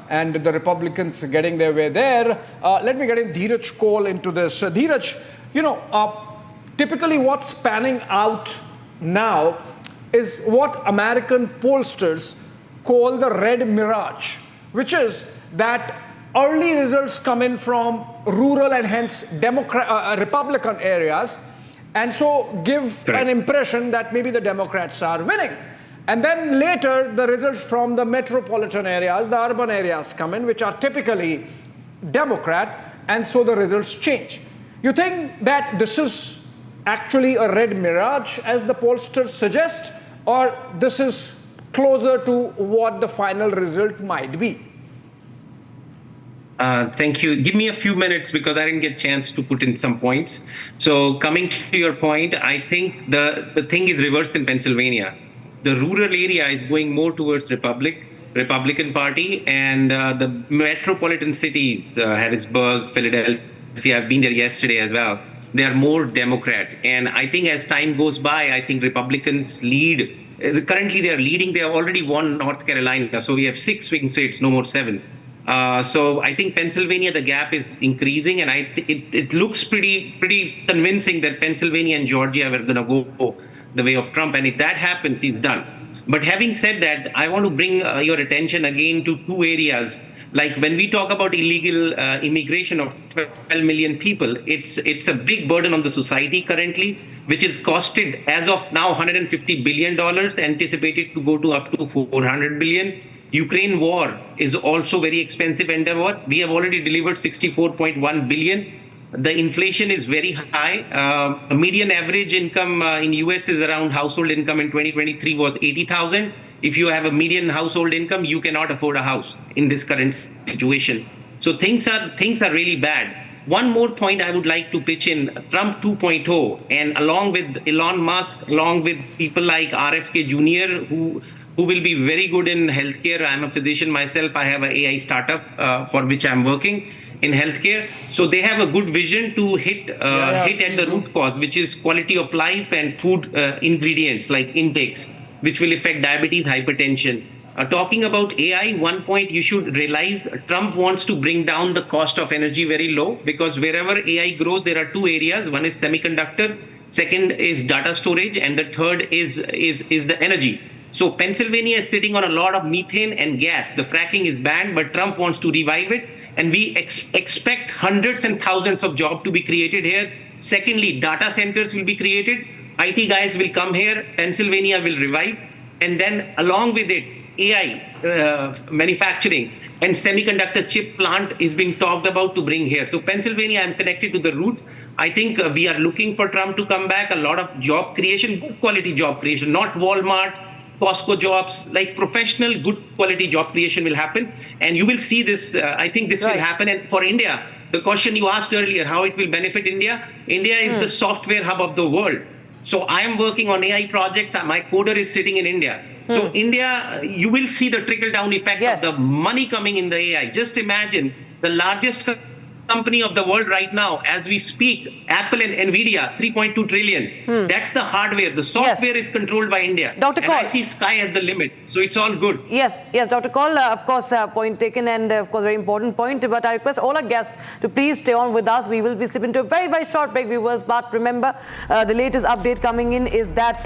Speaker 18: and the Republicans getting their way there. Let me get in Dheeraj Cole into this. Dheeraj, typically what's panning out now is what American pollsters call the red mirage, which is that early results come in from rural and hence Republican areas, and so give an impression that maybe the Democrats are winning. And then later, the results from the metropolitan areas, the urban areas come in, which are typically Democrat, and so the results change. You think that this is actually a red mirage, as the pollsters suggest, or this is closer to what the final result might be?
Speaker 8: Thank you. Give me a few minutes because I didn't get a chance to put in some points. So coming to your point, I think the thing is reversed in Pennsylvania. The rural area is going more towards Republican Party, and the metropolitan cities, Harrisburg, Philadelphia, I've been there yesterday as well, they are more Democrat. And I think as time goes by, I think Republicans lead. Currently, they are leading. They have already won North Carolina. So we have 6 swing states, no more 7. So I think Pennsylvania, the gap is increasing. And it looks pretty convincing that Pennsylvania and Georgia are going to go the way of Trump. And if that happens, he's done. But having said that, I want to bring your attention again to 2 areas. Like when we talk about illegal immigration of 12 million people, it's a big burden on the society currently, which is costed as of now $150 billion, anticipated to go to up to $400 billion. Ukraine war is also very expensive endeavor. We have already delivered $64.1 billion. The inflation is very high. Median average income in US is around household income in 2023 was $80,000. If you have a median household income, you cannot afford a house in this current situation. So things are really bad. One more point I would like to pitch in, Trump 2.0, and along with Elon Musk, along with people like RFK Jr., who will be very good in healthcare. I'm a physician myself. I have an AI startup for which I'm working in healthcare. So they have a good vision to hit at the root cause, which is quality of life and food ingredients like intakes, which will affect diabetes, hypertension. Talking about AI, one point you should realize, Trump wants to bring down the cost of energy very low, because wherever AI grows, there are 2 areas. One is semiconductor, second is data storage, and the third is the energy. So Pennsylvania is sitting on a lot of methane and gas. The fracking is banned, but Trump wants to revive it. And we expect hundreds and thousands of jobs to be created here. Secondly, data centers will be created. IT guys will come here. Pennsylvania will revive. And then along with it, AI manufacturing and semiconductor chip plant is being talked about to bring here. So Pennsylvania, I'm connected to the root. I think we are looking for Trump to come back. A lot of job creation, good quality job creation, not Walmart, Costco jobs, like professional, good quality job creation will happen. And you will see this, I think this will happen. And for India, the question you asked earlier, how it will benefit India, India is the software hub of the world. So I am working on AI projects. My coder is sitting in India. So India, you will see the trickle-down effect of the money coming in the AI. Just imagine the largest company of the world right now, as we speak, Apple and Nvidia, 3.2 trillion. That's the hardware. The software is controlled by India.
Speaker 7: Dr.
Speaker 8: And I see sky as the limit. So it's all good.
Speaker 7: Yes, Dr. Kaul, of course, point taken and of course, very important point. But I request all our guests to please stay on with us. We will be slipping into a very, very short break, viewers. But remember, the latest update coming in is that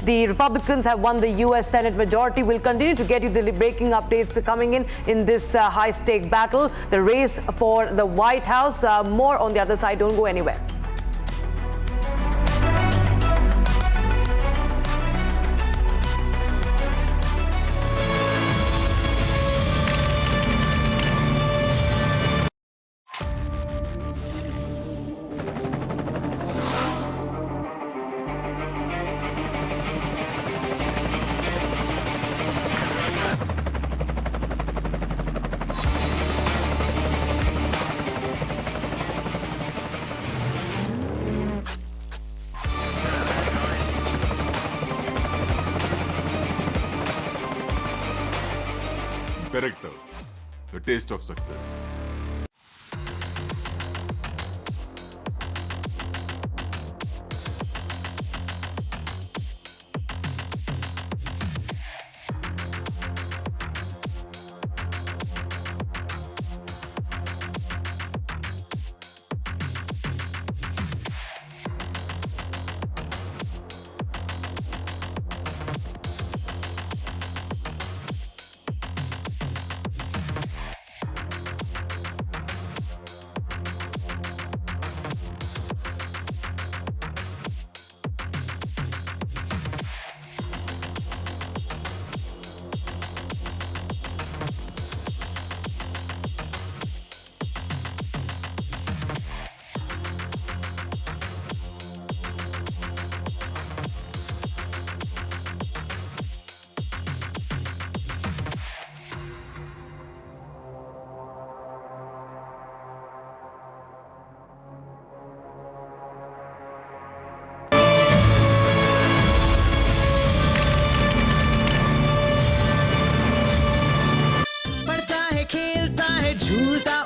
Speaker 7: the Republicans have won the U.S. Senate majority. We'll continue to get you the breaking updates coming in this high-stake battle, the race for the White House. More on the other side. Don't go anywhere.
Speaker 4: Director, the taste of success.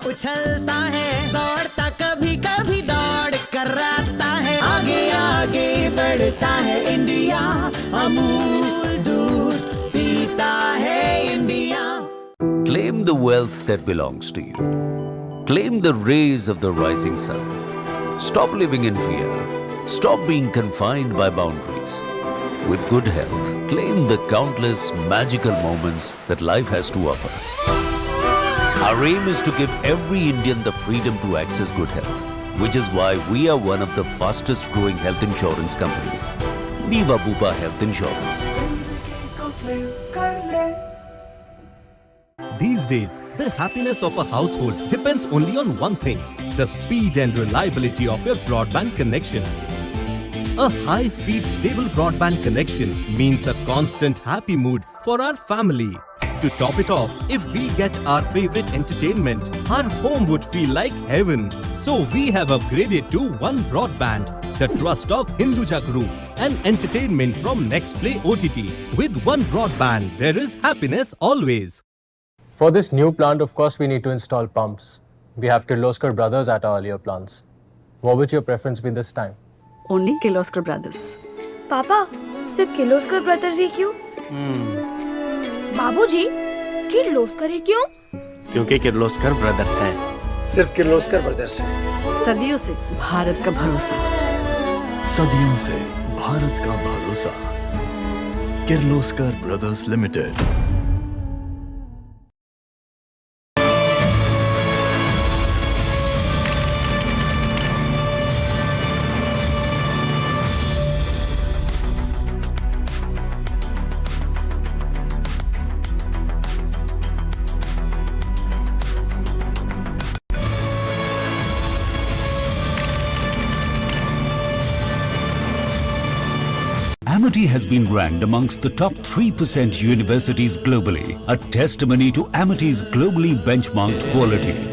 Speaker 22: उछलता है दौड़ता कभी कभी दौड़ कर आता है आगे आगे बढ़ता है इंडिया अमूल दूध पीता है India
Speaker 6: Claim the wealth that belongs to you. Claim the rays of the rising sun. Stop living in fear. Stop being confined by boundaries. With good health, claim the countless magical moments that life has to offer. Our aim is to give every Indian the freedom to access good health, which is why we are one of the fastest growing health insurance companies. Niva Bupa Health Insurance.
Speaker 23: These days, the happiness of a household depends only on one thing: the speed and reliability of your broadband connection. A high-speed, stable broadband connection means a constant happy mood for our family. To top it off, if we get our favorite entertainment, our home would feel like heaven. So we have upgraded to One Broadband, the trust of Hinduja Group, and entertainment from Next Play OTT. With One Broadband, there is happiness always.
Speaker 24: For this new plant, of course, we need to install pumps. We have Kirloskar Brothers at our earlier plants. What would your preference be this time?
Speaker 25: Only Kirloskar Brothers. Papa, सिर्फ Kirloskar Brothers ही क्यों? बाबूजी, किर्लोस्कर ही क्यों?
Speaker 26: क्योंकि Kirloskar brothers हैं।
Speaker 27: सिर्फ Kirloskar brothers हैं।
Speaker 25: सदियों से भारत का भरोसा।
Speaker 28: सदियों से भारत का भरोसा। Kirloskar brothers limited.
Speaker 6: MIT has been ranked amongst the top 3% universities globally, a testimony to Amity's globally benchmarked quality.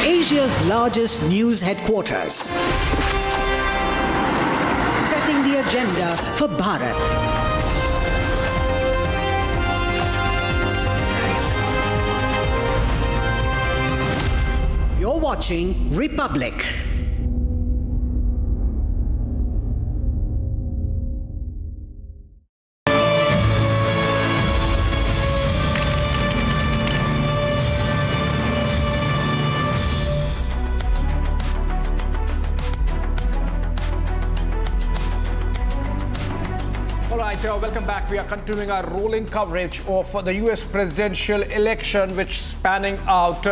Speaker 22: Asia's largest news headquarters, setting the agenda for Bharat. You're watching Republic.
Speaker 18: Welcome back. We are continuing our rolling coverage of the US presidential election, which is spanning out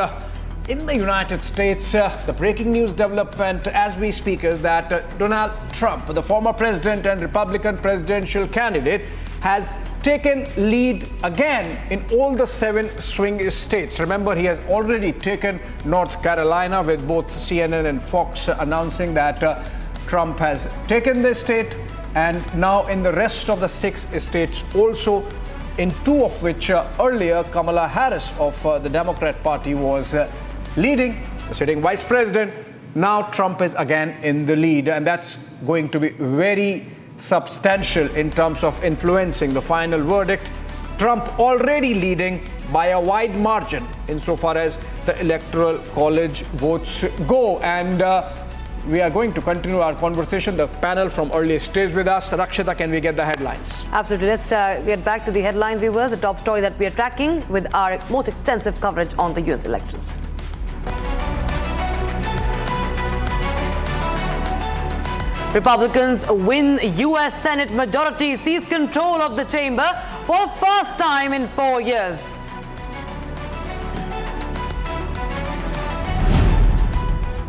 Speaker 18: in the United States. The breaking news development as we speak is that Donald Trump, the former president and Republican presidential candidate, has taken lead again in all the 7 swing states. Remember, he has already taken North Carolina, with both CNN and Fox announcing that Trump has taken this state. And now in the rest of the 6 states also, in 2 of which earlier Kamala Harris of the Democrat Party was leading, the sitting vice president. Now Trump is again in the lead, and that's going to be very substantial in terms of influencing the final verdict. Trump already leading by a wide margin insofar as the Electoral College votes go. And we are going to continue our conversation. The panel from earlier stays with us. Rakshita, can we get the headlines?
Speaker 7: Absolutely. Let's get back to the headline, viewers. The top story that we are tracking with our most extensive coverage on the US elections. Republicans win US Senate majority, seize control of the chamber for the first time in 4 years.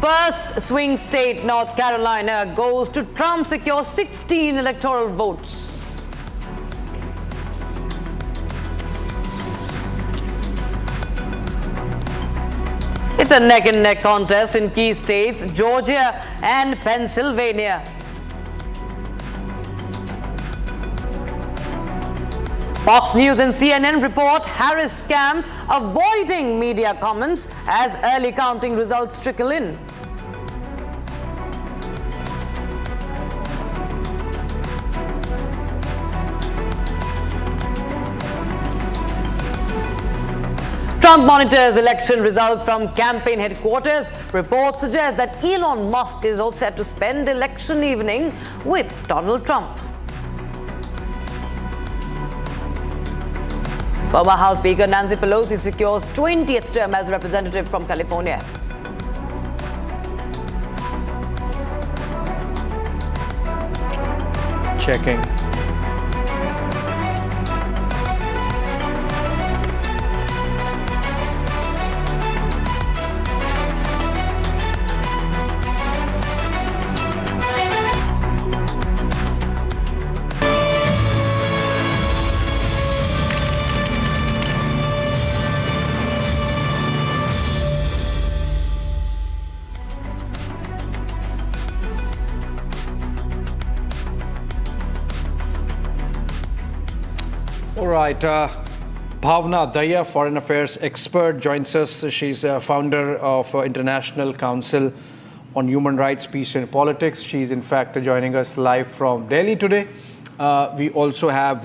Speaker 7: First swing state, North Carolina, goes to Trump, secures 16 electoral votes. It's a neck-and-neck contest in key states, Georgia and Pennsylvania. Fox News and CNN report Harris camp avoiding media comments as early counting results trickle in. Trump monitors election results from campaign headquarters. Reports suggest that Elon Musk is all set to spend election evening with Donald Trump. Former House Speaker Nancy Pelosi secures 20th term as representative from California.
Speaker 18: Checking. All right. Bhavna Daya, Foreign Affairs expert, joins us. She's a founder of International Council on Human Rights, Peace and Politics. She's in fact joining us live from Delhi today. We also have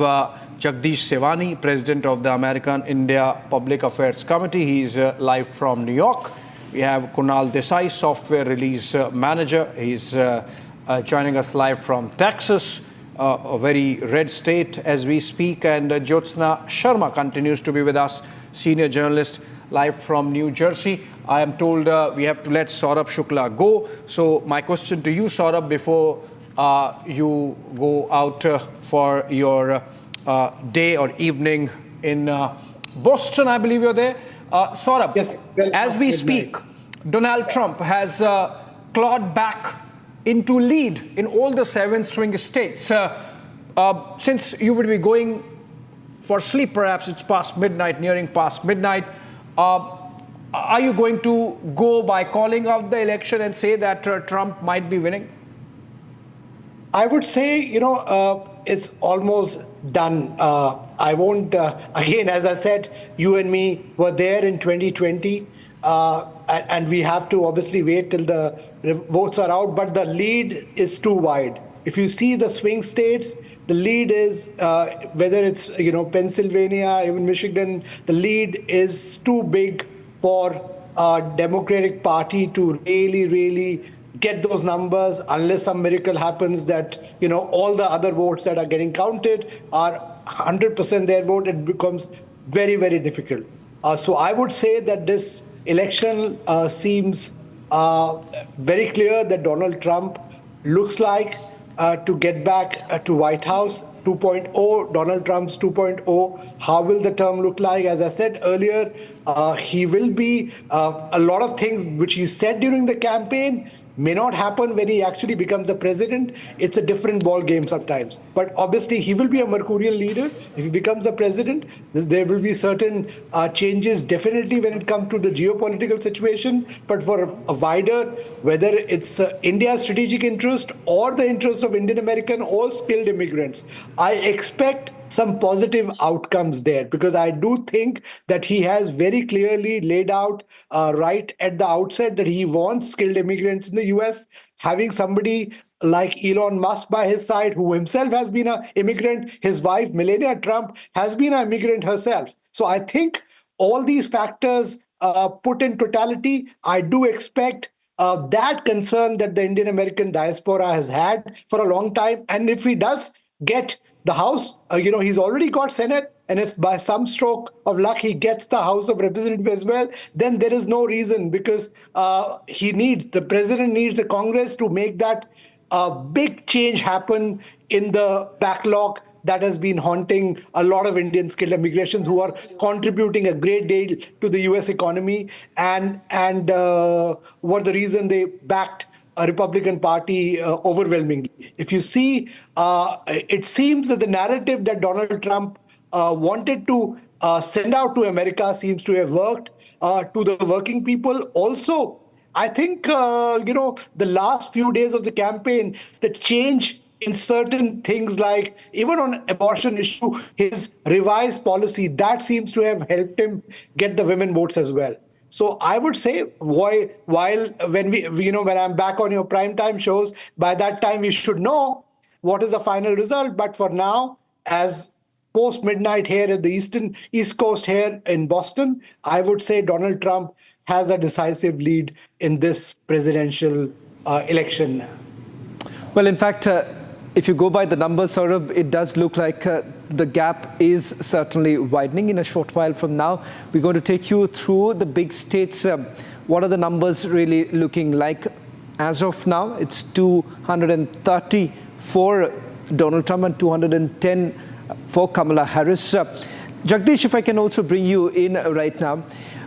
Speaker 18: Jagdish Sevani, President of the American India Public Affairs Committee. He's live from New York. We have Kunal Desai, Software Release Manager. He's joining us live from Texas. A very red state as we speak, and Jyotsna Sharma continues to be with us, senior journalist, live from New Jersey. I am told we have to let Saurabh Shukla go. So my question to you, Saurabh, before you go out for your day or evening in Boston, I believe you're there. Saurabh,
Speaker 9: yes,
Speaker 18: as we speak, Donald Trump has clawed back into lead in all the 7 swing states. Since you would be going for sleep, perhaps it's past midnight, nearing past midnight, are you going to go by calling out the election and say that Trump might be winning?
Speaker 9: I would say, it's almost done. I won't, again, as I said, you and me were there in 2020, and we have to obviously wait till the votes are out, but the lead is too wide. If you see the swing states, the lead is, whether it's, Pennsylvania, even Michigan, the lead is too big for a Democratic Party to really get those numbers, unless some miracle happens that, all the other votes that are getting counted are 100% their vote. It becomes very, very difficult. So I would say that this election seems very clear that Donald Trump looks like to get back to White House 2.0, Donald Trump's 2.0. How will the term look like? As I said earlier, he will be a lot of things which he said during the campaign may not happen when he actually becomes the president. It's a different ball game sometimes. But obviously, he will be a mercurial leader. If he becomes the president, there will be certain changes definitely when it comes to the geopolitical situation. But for a wider, whether it's India's strategic interest or the interest of Indian American or skilled immigrants, I expect some positive outcomes there, because I do think that he has very clearly laid out right at the outset that he wants skilled immigrants in the US. Having somebody like Elon Musk by his side, who himself has been an immigrant, his wife, Melania Trump, has been an immigrant herself. So I think all these factors put in totality, I do expect that concern that the Indian American diaspora has had for a long time. And if he does get the House, he's already got Senate, and if by some stroke of luck he gets the House of Representatives as well, then there is no reason, because the president needs the Congress to make that big change happen in the backlog that has been haunting a lot of Indian skilled immigrants who are contributing a great deal to the US economy and were the reason they backed a Republican Party overwhelmingly. If you see, it seems that the narrative that Donald Trump wanted to send out to America seems to have worked to the working people. Also, I think, the last few days of the campaign, the change in certain things like even on abortion issue, his revised policy, that seems to have helped him get the women votes as well. So I would say when I'm back on your primetime shows, by that time we should know what is the final result. But for now, as post midnight here at the East Coast here in Boston, I would say Donald Trump has a decisive lead in this presidential election.
Speaker 2: Well, in fact, if you go by the numbers, Saurabh, it does look like the gap is certainly widening. In a short while from now, we're going to take you through the big states. What are the numbers really looking like? As of now, it's 230 for Donald Trump and 210 for Kamala Harris. Jagdish, if I can also bring you in right now.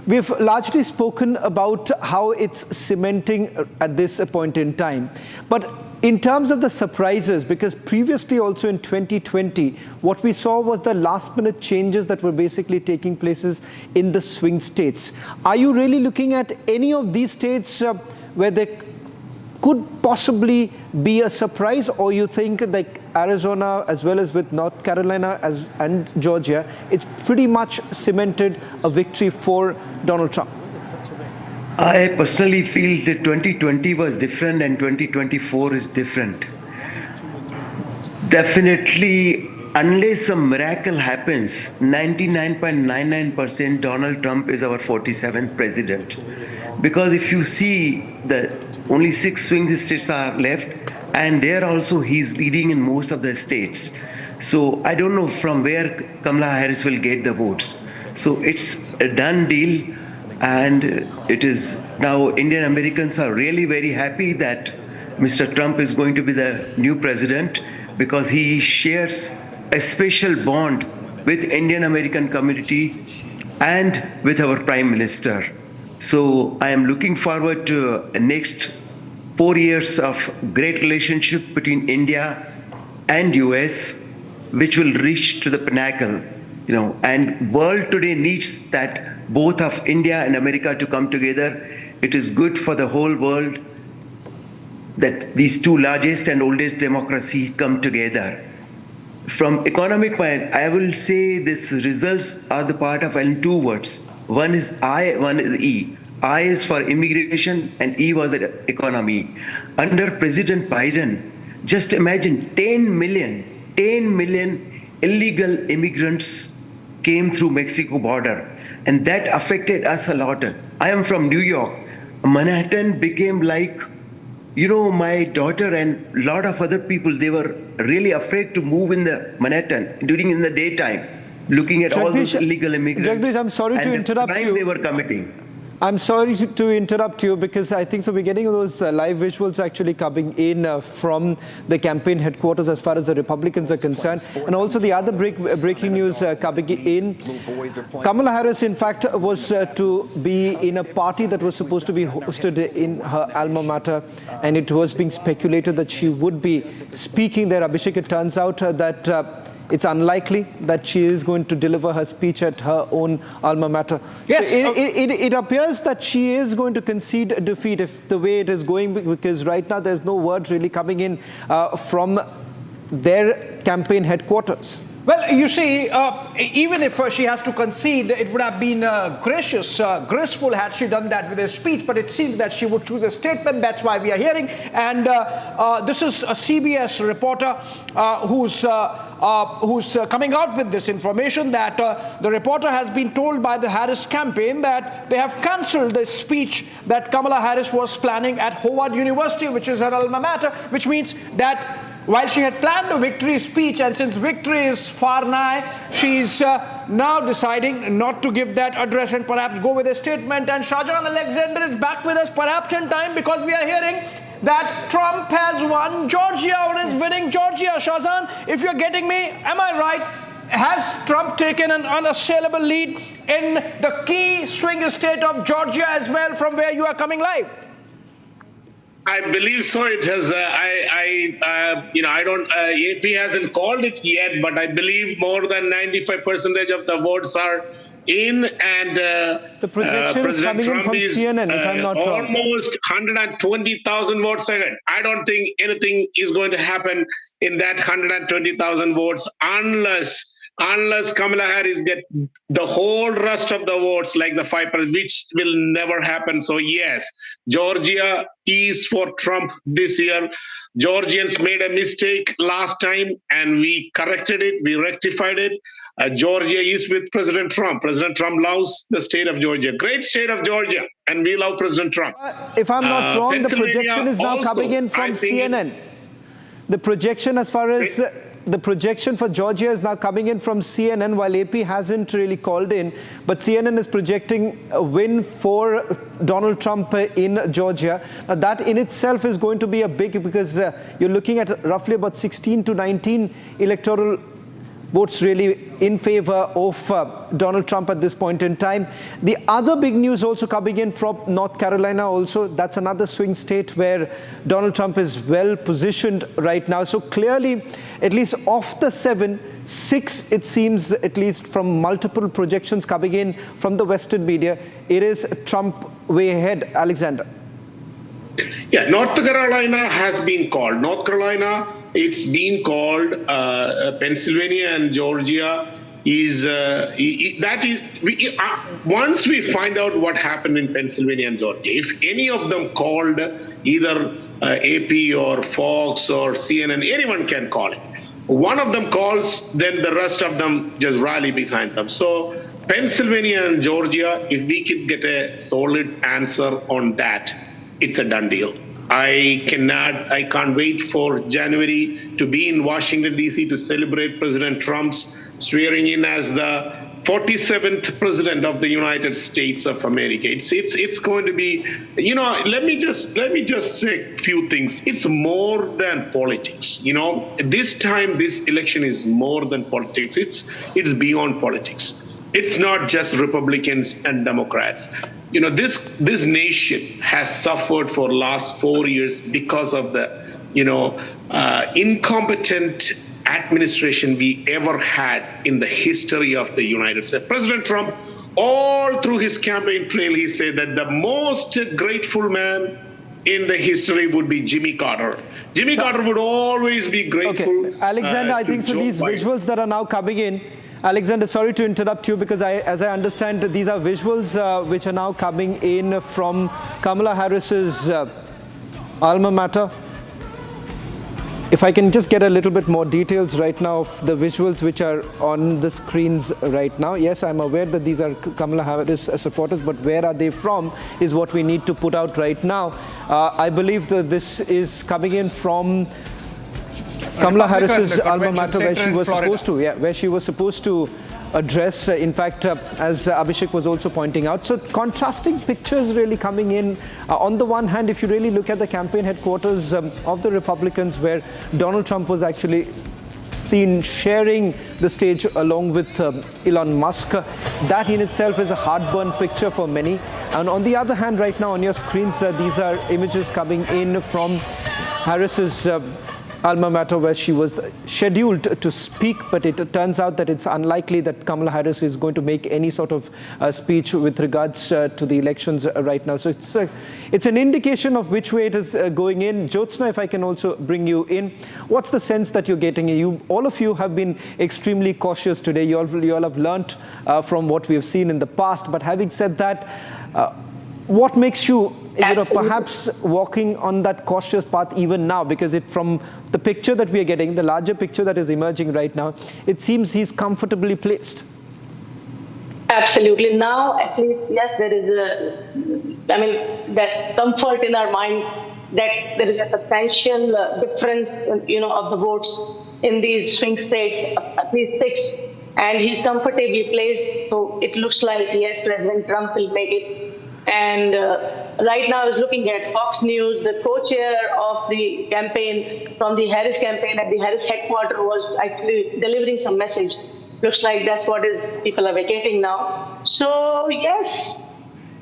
Speaker 2: We've largely spoken about how it's cementing at this point in time. But in terms of the surprises, because previously also in 2020, what we saw was the last minute changes that were basically taking places in the swing states. Are you really looking at any of these states where there could possibly be a surprise, or you think like Arizona as well as with North Carolina and Georgia, it's pretty much cemented a victory for Donald Trump?
Speaker 16: I personally feel that 2020 was different and 2024 is different. Definitely, unless a miracle happens, 99.99% Donald Trump is our 47th president. Because if you see that only 6 swing states are left, and there also he's leading in most of the states. So I don't know from where Kamala Harris will get the votes. So it's a done deal, and it is now Indian Americans are really very happy that Mr. Trump is going to be the new president, because he shares a special bond with Indian American community and with our Prime Minister. So I am looking forward to next 4 years of great relationship between India and US, which will reach to the pinnacle, and world today needs that both of India and America to come together. It is good for the whole world that these two largest and oldest democracy come together. From economic point, I will say these results are the part of two words. One is I, one is E. I is for immigration and E was the economy. Under President Biden, just imagine 10 million illegal immigrants came through Mexico border, and that affected us a lot. I am from New York. Manhattan became like, my daughter and a lot of other people, they were really afraid to move in the Manhattan in the daytime, looking at all those illegal immigrants.
Speaker 2: Jagdish, I'm sorry to interrupt you.
Speaker 16: They were committing.
Speaker 2: I'm sorry to interrupt you, because I think so we're getting those live visuals actually coming in from the campaign headquarters as far as the Republicans are concerned. And also the other breaking news coming in. Kamala Harris, in fact, was to be in a party that was supposed to be hosted in her alma mater, and it was being speculated that she would be speaking there. Abhishek, it turns out that it's unlikely that she is going to deliver her speech at her own alma mater.
Speaker 18: Yes.
Speaker 2: So it appears that she is going to concede defeat if the way it is going, because right now there's no word really coming in from their campaign headquarters.
Speaker 18: Well, you see, even if she has to concede, it would have been graceful had she done that with her speech, but it seems that she would choose a statement. That's why we are hearing. And this is a CBS reporter who's coming out with this information, that the reporter has been told by the Harris campaign that they have cancelled the speech that Kamala Harris was planning at Howard University, which is her alma mater, which means that while she had planned a victory speech, and since victory is far nigh, she's now deciding not to give that address and perhaps go with a statement. And Shahjahan Alexander is back with us, perhaps in time, because we are hearing that Trump has won Georgia, or is winning Georgia. Shahjahan, if you're getting me, am I right? Has Trump taken an unassailable lead in the key swing state of Georgia as well, from where you are coming live?
Speaker 10: I believe so. It has. I don't. AP hasn't called it yet, but I believe more than 95% of the votes are in, and
Speaker 2: the projection is coming in from CNN, if I'm not wrong.
Speaker 10: Almost 120,000 votes ahead. I don't think anything is going to happen in that 120,000 votes unless Kamala Harris get the whole rest of the votes, like the 5%, which will never happen. So yes, Georgia is for Trump this year. Georgians made a mistake last time, and we corrected it. We rectified it. Georgia is with President Trump. President Trump loves the state of Georgia. Great state of Georgia, and we love President Trump.
Speaker 2: If I'm not wrong, the projection is now coming in from CNN. The projection as far as the projection for Georgia is now coming in from CNN, while AP hasn't really called in. But CNN is projecting a win for Donald Trump in Georgia. Now, that in itself is going to be a big, because you're looking at roughly about 16 to 19 electoral votes really in favor of Donald Trump at this point in time. The other big news also coming in from North Carolina also. That's another swing state where Donald Trump is well positioned right now. So clearly, at least of the 7, 6, it seems, at least from multiple projections coming in from the Western media, it is Trump way ahead. Alexander.
Speaker 10: Yeah, North Carolina has been called. North Carolina, it's been called. Pennsylvania and Georgia is once we find out what happened in Pennsylvania and Georgia, if any of them called, either AP or Fox or CNN, anyone can call it. One of them calls, then the rest of them just rally behind them. So Pennsylvania and Georgia, if we could get a solid answer on that, it's a done deal. I can't wait for January to be in Washington, D.C. to celebrate President Trump's swearing in as the 47th president of the United States of America. It's going to be, let me just say a few things. It's more than politics. This time, this election is more than politics. It's beyond politics. It's not just Republicans and Democrats. This nation has suffered for the last 4 years because of the, incompetent administration we ever had in the history of the United States. President Trump, all through his campaign trail, he said that the most grateful man in the history would be Jimmy Carter. Jimmy Carter would always be grateful.
Speaker 2: Okay. Alexander, I think so these visuals that are now coming in, Alexander, sorry to interrupt you, because as I understand, these are visuals which are now coming in from Kamala Harris's alma mater. If I can just get a little bit more details right now of the visuals which are on the screens right now. Yes, I'm aware that these are Kamala Harris supporters, but where are they from is what we need to put out right now. I believe that this is coming in from Kamala Harris's alma mater, where she was supposed to address, in fact, as Abhishek was also pointing out. So contrasting pictures really coming in. On the one hand, if you really look at the campaign headquarters of the Republicans, where Donald Trump was actually seen sharing the stage along with Elon Musk, that in itself is a heartburn picture for many. And on the other hand, right now on your screens, these are images coming in from Harris's alma mater, where she was scheduled to speak, but it turns out that it's unlikely that Kamala Harris is going to make any sort of speech with regards to the elections right now. So it's an indication of which way it is going in. Jyotsna, if I can also bring you in, what's the sense that you're getting? All of you have been extremely cautious today. You all have learnt from what we have seen in the past. But having said that, what makes you perhaps walking on that cautious path even now? Because from the picture that we are getting, the larger picture that is emerging right now, it seems he's comfortably placed.
Speaker 13: Absolutely. Now, at least, yes, there is that comfort in our mind that there is a substantial difference, of the votes in these swing states, at least 6, and he's comfortably placed. So it looks like, yes, President Trump will make it. And right now I was looking at Fox News, the co-chair of the campaign from the Harris campaign at the Harris headquarters was actually delivering some message. Looks like that's what people are vacating now. So yes,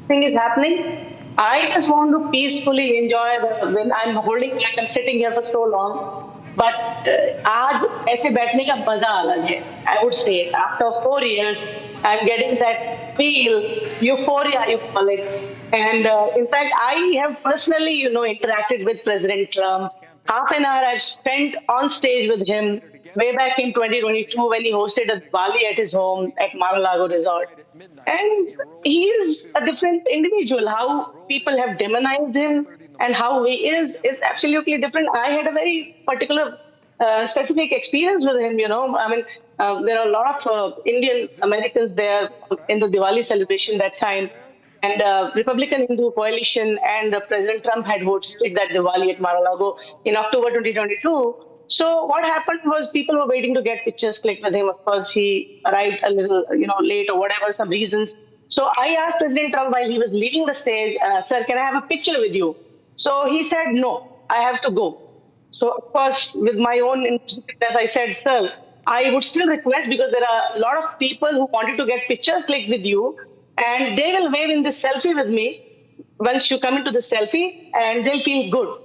Speaker 13: thing is happening. I just want to peacefully enjoy when I'm sitting here for so long. But आज ऐसे बैठने का मजा अलग है. I would say after 4 years, I'm getting that feel, euphoria, you call it. And in fact, I have personally, interacted with President Trump. Half an hour I've spent on stage with him way back in 2022 when he hosted a Bali at his home at Mar-a-Lago Resort. And he is a different individual. How people have demonized him and how he is absolutely different. I had a very particular specific experience with him, there are a lot of Indian Americans there in the Diwali celebration that time. And Republican Hindu coalition and President Trump had hosted that Diwali at Mar-a-Lago in October 2022. So what happened was people were waiting to get pictures clicked with him. Of course, he arrived a little, late or whatever, some reasons. So I asked President Trump while he was leaving the stage, sir, can I have a picture with you? So he said, no, I have to go. So of course, with my own inquisitiveness, I said, sir, I would still request, because there are a lot of people who wanted to get pictures clicked with you, and they will wave in this selfie with me once you come into the selfie, and they'll feel good.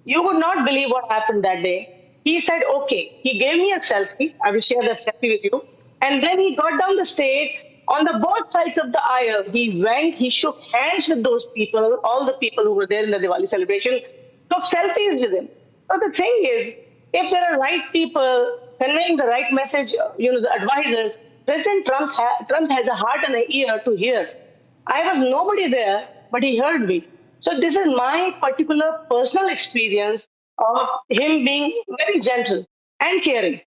Speaker 13: You would not believe what happened that day. He said, okay. He gave me a selfie. I will share that selfie with you. And then he got down the stage on the both sides of the aisle. He went, he shook hands with those people, all the people who were there in the Diwali celebration, took selfies with him. So the thing is, if there are right people conveying the right message, the advisors, President Trump has a heart and an ear to hear. I was nobody there, but he heard me. So this is my particular personal experience of him being very gentle and caring.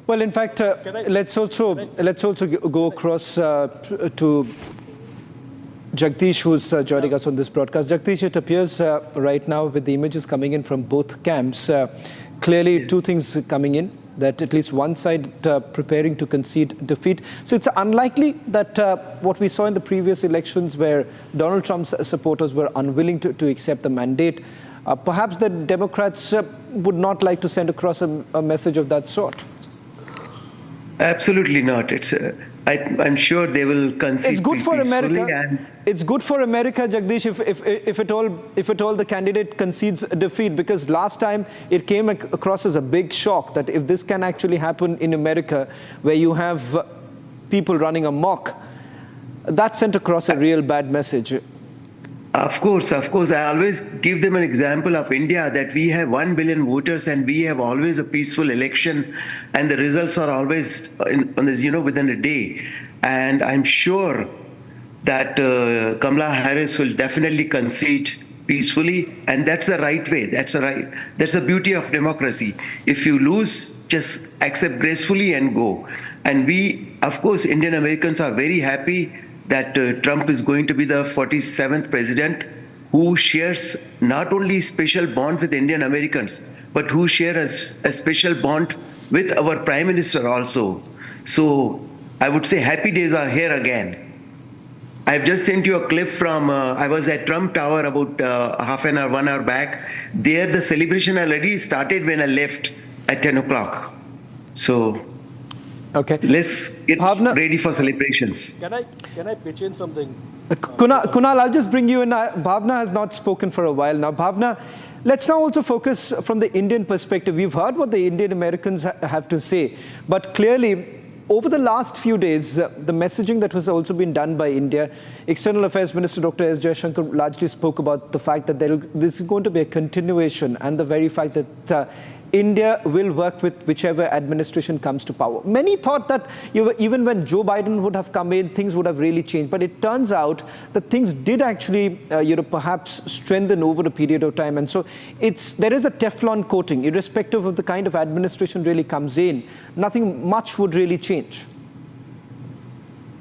Speaker 2: Well, in fact, let's also go across to Jagdish, who's joining us on this broadcast. Jagdish, it appears right now, with the images coming in from both camps, clearly two things coming in, that at least one side preparing to concede defeat. So it's unlikely that what we saw in the previous elections, where Donald Trump's supporters were unwilling to accept the mandate, perhaps the Democrats would not like to send across a message of that sort.
Speaker 16: Absolutely not. I'm sure they will concede.
Speaker 2: It's good for America.
Speaker 16: And
Speaker 2: it's good for America, Jagdish, if at all the candidate concedes defeat, because last time it came across as a big shock that if this can actually happen in America, where you have people running amok, that sent across a real bad message.
Speaker 16: Of course. I always give them an example of India, that we have 1 billion voters and we have always a peaceful election, and the results are always within a day. And I'm sure that Kamala Harris will definitely concede peacefully, and that's the right way. That's the beauty of democracy. If you lose, just accept gracefully and go. And we, of course, Indian Americans are very happy that Trump is going to be the 47th president who shares not only special bond with Indian Americans, but who shares a special bond with our Prime Minister also. So I would say happy days are here again. I've just sent you a clip from, I was at Trump Tower about half an hour, 1 hour back. There the celebration already started when I left at 10 o'clock. So
Speaker 2: okay,
Speaker 16: let's get ready for celebrations.
Speaker 21: Can I pitch in something?
Speaker 2: Kunal, I'll just bring you in. Bhavna has not spoken for a while now. Bhavna, let's now also focus from the Indian perspective. We've heard what the Indian Americans have to say, but clearly, over the last few days, the messaging that was also been done by India, External Affairs Minister Dr. S. Jaishankar largely spoke about the fact that this is going to be a continuation, and the very fact that India will work with whichever administration comes to power. Many thought that even when Joe Biden would have come in, things would have really changed. But it turns out that things did actually, perhaps strengthen over a period of time. And so there is a Teflon coating, irrespective of the kind of administration really comes in. Nothing much would really change.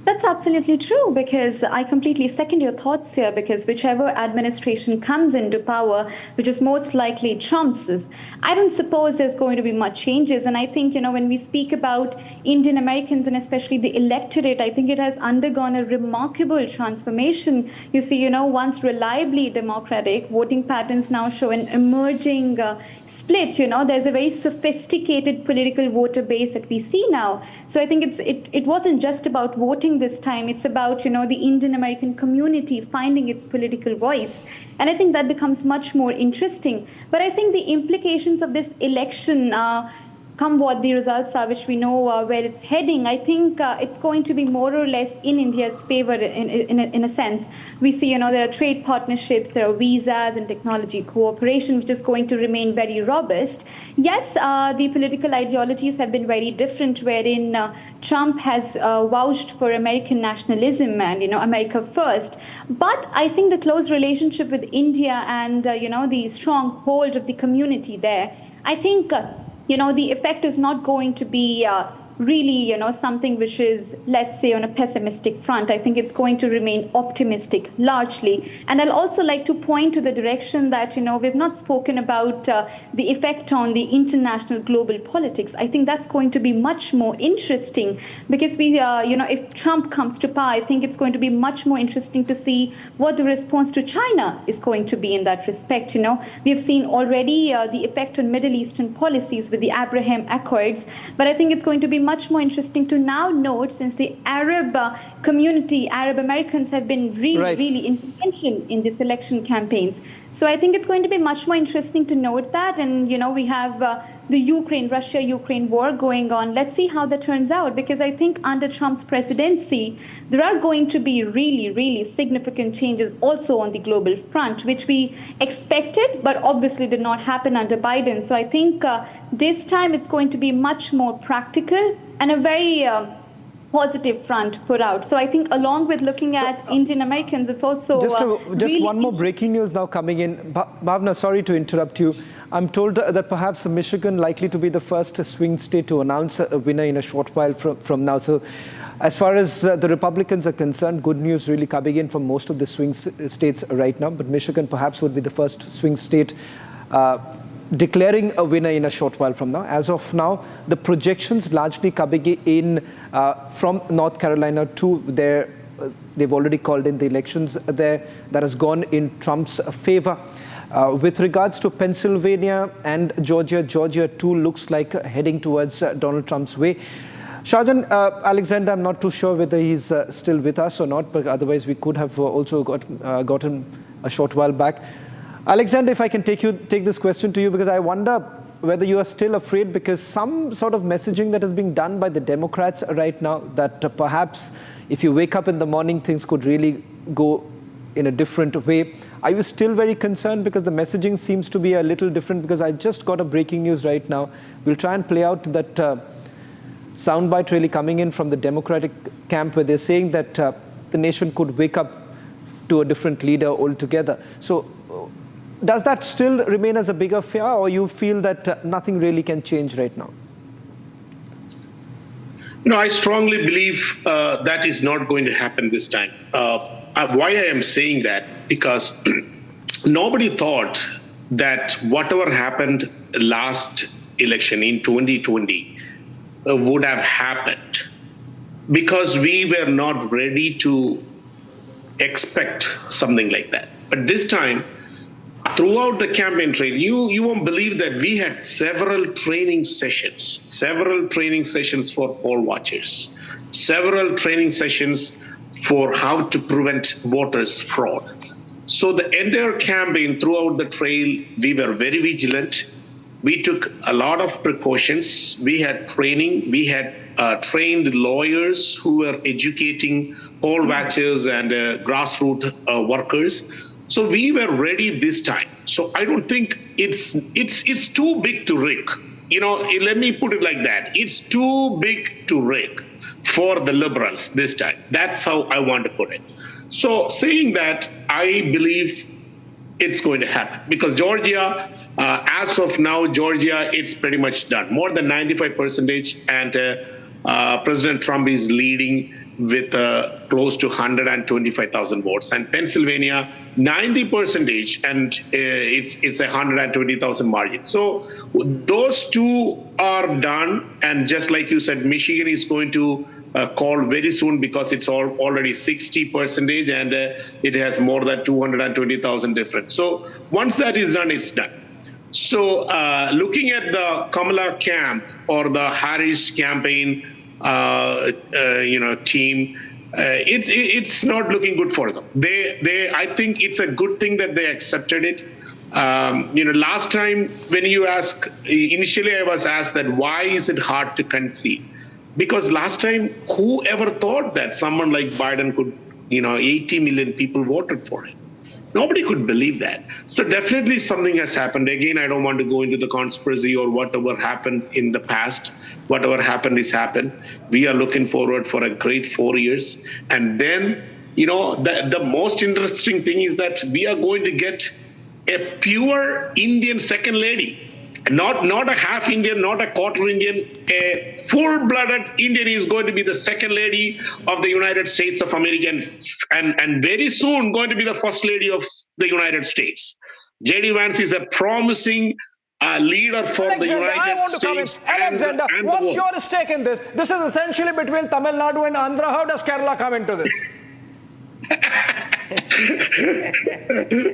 Speaker 1: That's absolutely true, because I completely second your thoughts here, because whichever administration comes into power, which is most likely Trump's, I don't suppose there's going to be much changes. And I think, when we speak about Indian Americans and especially the electorate, I think it has undergone a remarkable transformation. You see, once reliably democratic, voting patterns now show an emerging split. There's a very sophisticated political voter base that we see now. So I think it wasn't just about voting this time. It's about, the Indian American community finding its political voice. And I think that becomes much more interesting. But I think the implications of this election, come what the results are, which we know where it's heading, I think it's going to be more or less in India's favor in a sense. We see, there are trade partnerships, there are visas and technology cooperation, which is going to remain very robust. Yes, the political ideologies have been very different, wherein Trump has vouched for American nationalism and, America first. But I think the close relationship with India and, the strong hold of the community there, I think the effect is not going to be really, something which is, let's say, on a pessimistic front. I think it's going to remain optimistic largely. And I'll also like to point to the direction that, we've not spoken about the effect on the international global politics. I think that's going to be much more interesting because if Trump comes to power, I think it's going to be much more interesting to see what the response to China is going to be in that respect. We've seen already the effect on Middle Eastern policies with the Abraham Accords, but I think it's going to be much more interesting to now note, since the Arab community, Arab Americans have been really influential in this election campaigns. So I think it's going to be much more interesting to note that. And, we have the Russia-Ukraine war going on. Let's see how that turns out, because I think under Trump's presidency, there are going to be really, really significant changes also on the global front, which we expected, but obviously did not happen under Biden. So I think this time it's going to be much more practical and a very positive front put out. So I think along with looking at Indian Americans, it's also
Speaker 2: just
Speaker 1: really
Speaker 2: one more breaking news now coming in. Bhavna, sorry to interrupt you. I'm told that perhaps Michigan likely to be the first swing state to announce a winner in a short while from now. So as far as the Republicans are concerned, good news really coming in from most of the swing states right now. But Michigan perhaps would be the first swing state declaring a winner in a short while from now. As of now, the projections largely coming in from North Carolina to there. They've already called in the elections there. That has gone in Trump's favor. With regards to Pennsylvania and Georgia too looks like heading towards Donald Trump's way. Shahjan Alexander, I'm not too sure whether he's still with us or not, but otherwise we could have also gotten a short while back. Alexander, if I can take this question to you, because I wonder whether you are still afraid, because some sort of messaging that is being done by the Democrats right now, that perhaps if you wake up in the morning, things could really go in a different way. Are you still very concerned? Because the messaging seems to be a little different, because I just got a breaking news right now. We'll try and play out that soundbite really coming in from the Democratic camp, where they're saying that the nation could wake up to a different leader altogether. So does that still remain as a bigger fear, or you feel that nothing really can change right now?
Speaker 10: I strongly believe that is not going to happen this time. Why I am saying that? Because nobody thought that whatever happened last election in 2020 would have happened, because we were not ready to expect something like that. But this time, throughout the campaign trail, you won't believe that we had several training sessions for poll watchers, several training sessions for how to prevent voters fraud. So the entire campaign throughout the trail, we were very vigilant. We took a lot of precautions. We had training. We had trained lawyers who were educating poll watchers and grassroots workers. So we were ready this time. So I don't think it's too big to rig. Let me put it like that. It's too big to rig for the liberals this time. That's how I want to put it. So saying that, I believe it's going to happen, because Georgia, as of now, it's pretty much done. More than 95%, and President Trump is leading with close to 125,000 votes, and Pennsylvania 90%, and it's a 120,000 margin. So those two are done, and just like you said, Michigan is going to call very soon, because it's already 60%, and it has more than 220,000 difference. So once that is done, it's done. So looking at the Kamala camp or the Harris campaign, team, it's not looking good for them. I think it's a good thing that they accepted it. Last time when you ask, initially I was asked that why is it hard to concede? Because last time, whoever thought that someone like Biden could, 80 million people voted for it? Nobody could believe that. So definitely something has happened. Again, I don't want to go into the conspiracy or whatever happened in the past. Whatever happened is happened. We are looking forward for a great 4 years. And then, the most interesting thing is that we are going to get a pure Indian second lady. not a half Indian, not a quarter Indian, a full-blooded Indian is going to be the second lady of the United States of America, and very soon going to be the first lady of the United States. J.D. Vance is a promising leader for the United States.
Speaker 18: Alexander, what's your stake in this? This is essentially between Tamil Nadu and Andhra. How does Kerala come into this?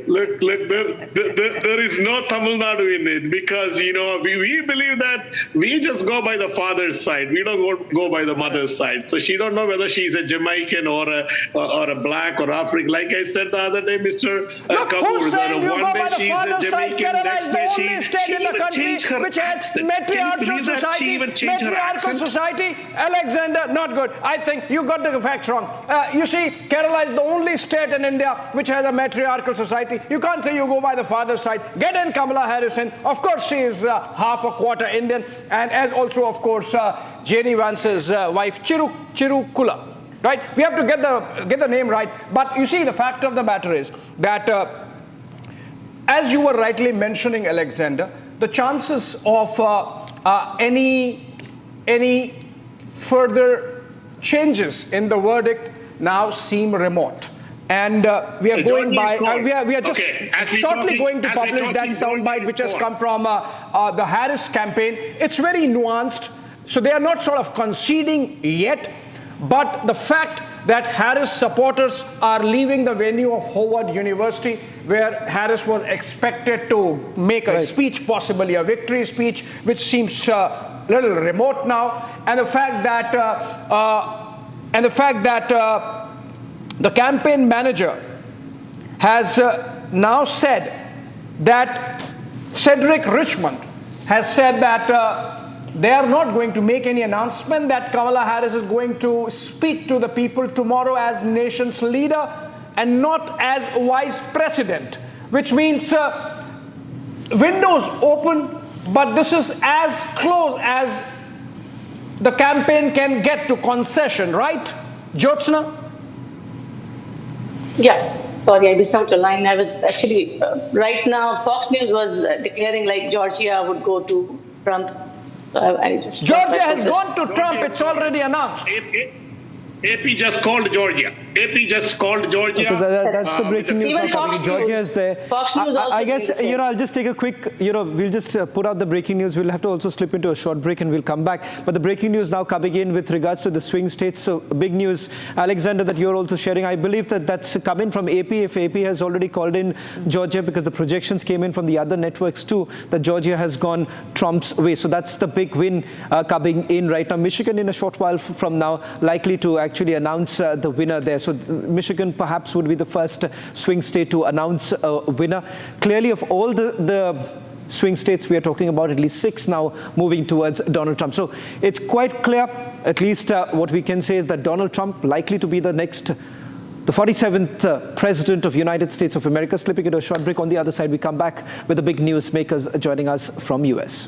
Speaker 10: Look, there is no Tamil Nadu in it, because, we believe that we just go by the father's side. We don't go by the mother's side. So she don't know whether she's a Jamaican or a black or African. Like I said the other day, Mr.
Speaker 18: Who's saying you go by the father's side? Kerala is the only
Speaker 10: she
Speaker 18: state in the country which has matriarchal society. Alexander, not good. I think you got the facts wrong. You see, Kerala is the only state in India which has a matriarchal society. You can't say you go by the father's side. Get in Kamala Harris in. Of course, she is half a quarter Indian, and as also, of course, J.D. Vance's wife, Chirukula. Right? We have to get the name right. But you see, the fact of the matter is that, as you were rightly mentioning, Alexander, the chances of any further changes in the verdict now seem remote. And we are going by, we are just shortly going to publish that soundbite which has come from the Harris campaign. It's very nuanced, so they are not sort of conceding yet, but the fact that Harris supporters are leaving the venue of Howard University, where Harris was expected to make a speech, possibly a victory speech, which seems a little remote now, and the fact that the campaign manager has now said that Cedric Richmond has said that they are not going to make any announcement that Kamala Harris is going to speak to the people tomorrow as nation's leader and not as vice president, which means windows open, but this is as close as the campaign can get to concession, right, Jyotsna?
Speaker 13: Yeah, sorry, I missed out the line. I was actually, right now, Fox News was declaring like Georgia would go to Trump.
Speaker 18: Georgia has gone to Trump, it's already announced.
Speaker 10: AP just called Georgia. That's
Speaker 2: the breaking news now coming. Georgia is there. I guess, I'll just take a quick, we'll just put out the breaking news. We'll have to also slip into a short break and we'll come back. But the breaking news now coming in with regards to the swing states. So big news, Alexander, that you're also sharing. I believe that that's coming from AP. If AP has already called in Georgia, because the projections came in from the other networks too, that Georgia has gone Trump's way. So that's the big win coming in right now. Michigan in a short while from now likely to actually announce the winner there. So Michigan perhaps would be the first swing state to announce a winner. Clearly, of all the swing states, we are talking about at least 6 now moving towards Donald Trump. So it's quite clear, at least what we can say, is that Donald Trump likely to be the 47th president of United States of America. Slipping into a short break. On the other side, we come back with the big news makers joining us from US.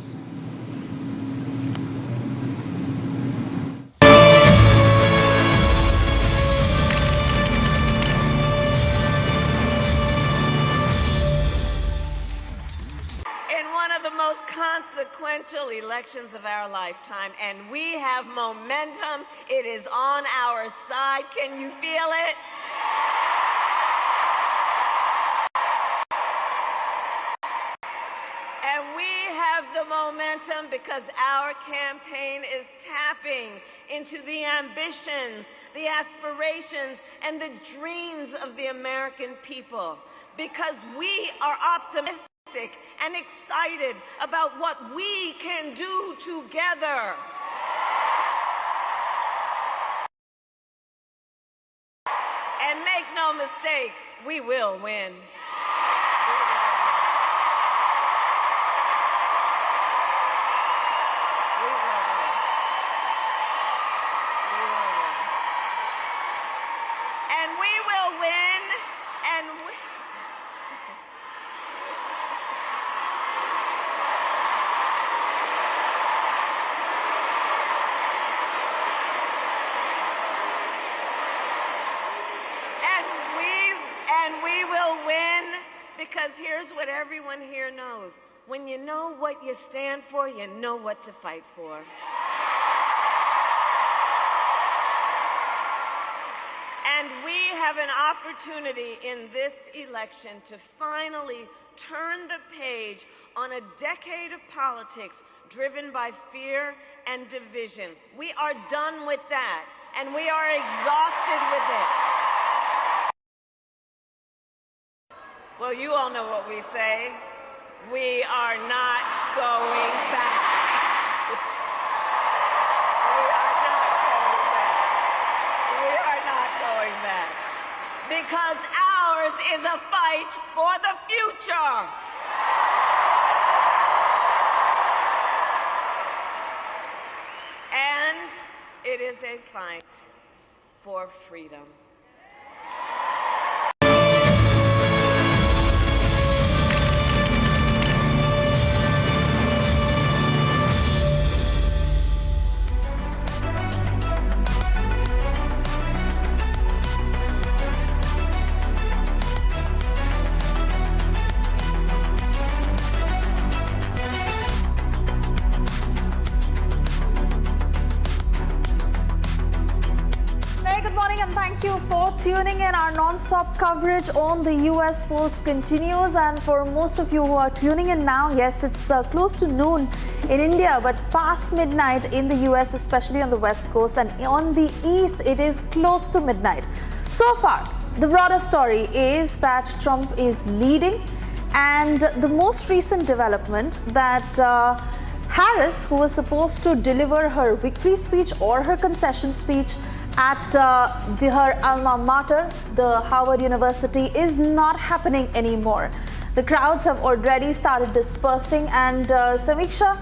Speaker 3: Consequential elections of our lifetime, and we have momentum. It is on our side. Can you feel it? And we have the momentum because our campaign is tapping into the ambitions, the aspirations, and the dreams of the American people, because we are optimistic and excited about what we can do together. And make no mistake, we will win. And we will win, and we... And we will win because here's what everyone here knows. When you know what you stand for, you know what to fight for. And we have an opportunity in this election to finally turn the page on a decade of politics driven by fear and division. We are done with that, and we are exhausted with it. Well, you all know what we say. We are not going back. Because ours is a fight for the future. And it is a fight for freedom.
Speaker 5: Thank you for tuning in. Our non-stop coverage on the US polls continues, and for most of you who are tuning in now, yes, it's close to noon in India, but past midnight in the US, especially on the West Coast, and on the East it is close to midnight. So far, the broader story is that Trump is leading, and the most recent development that Harris, who was supposed to deliver her victory speech or her concession speech at her alma mater, the Harvard University, is not happening anymore. The crowds have already started dispersing, and Samiksha,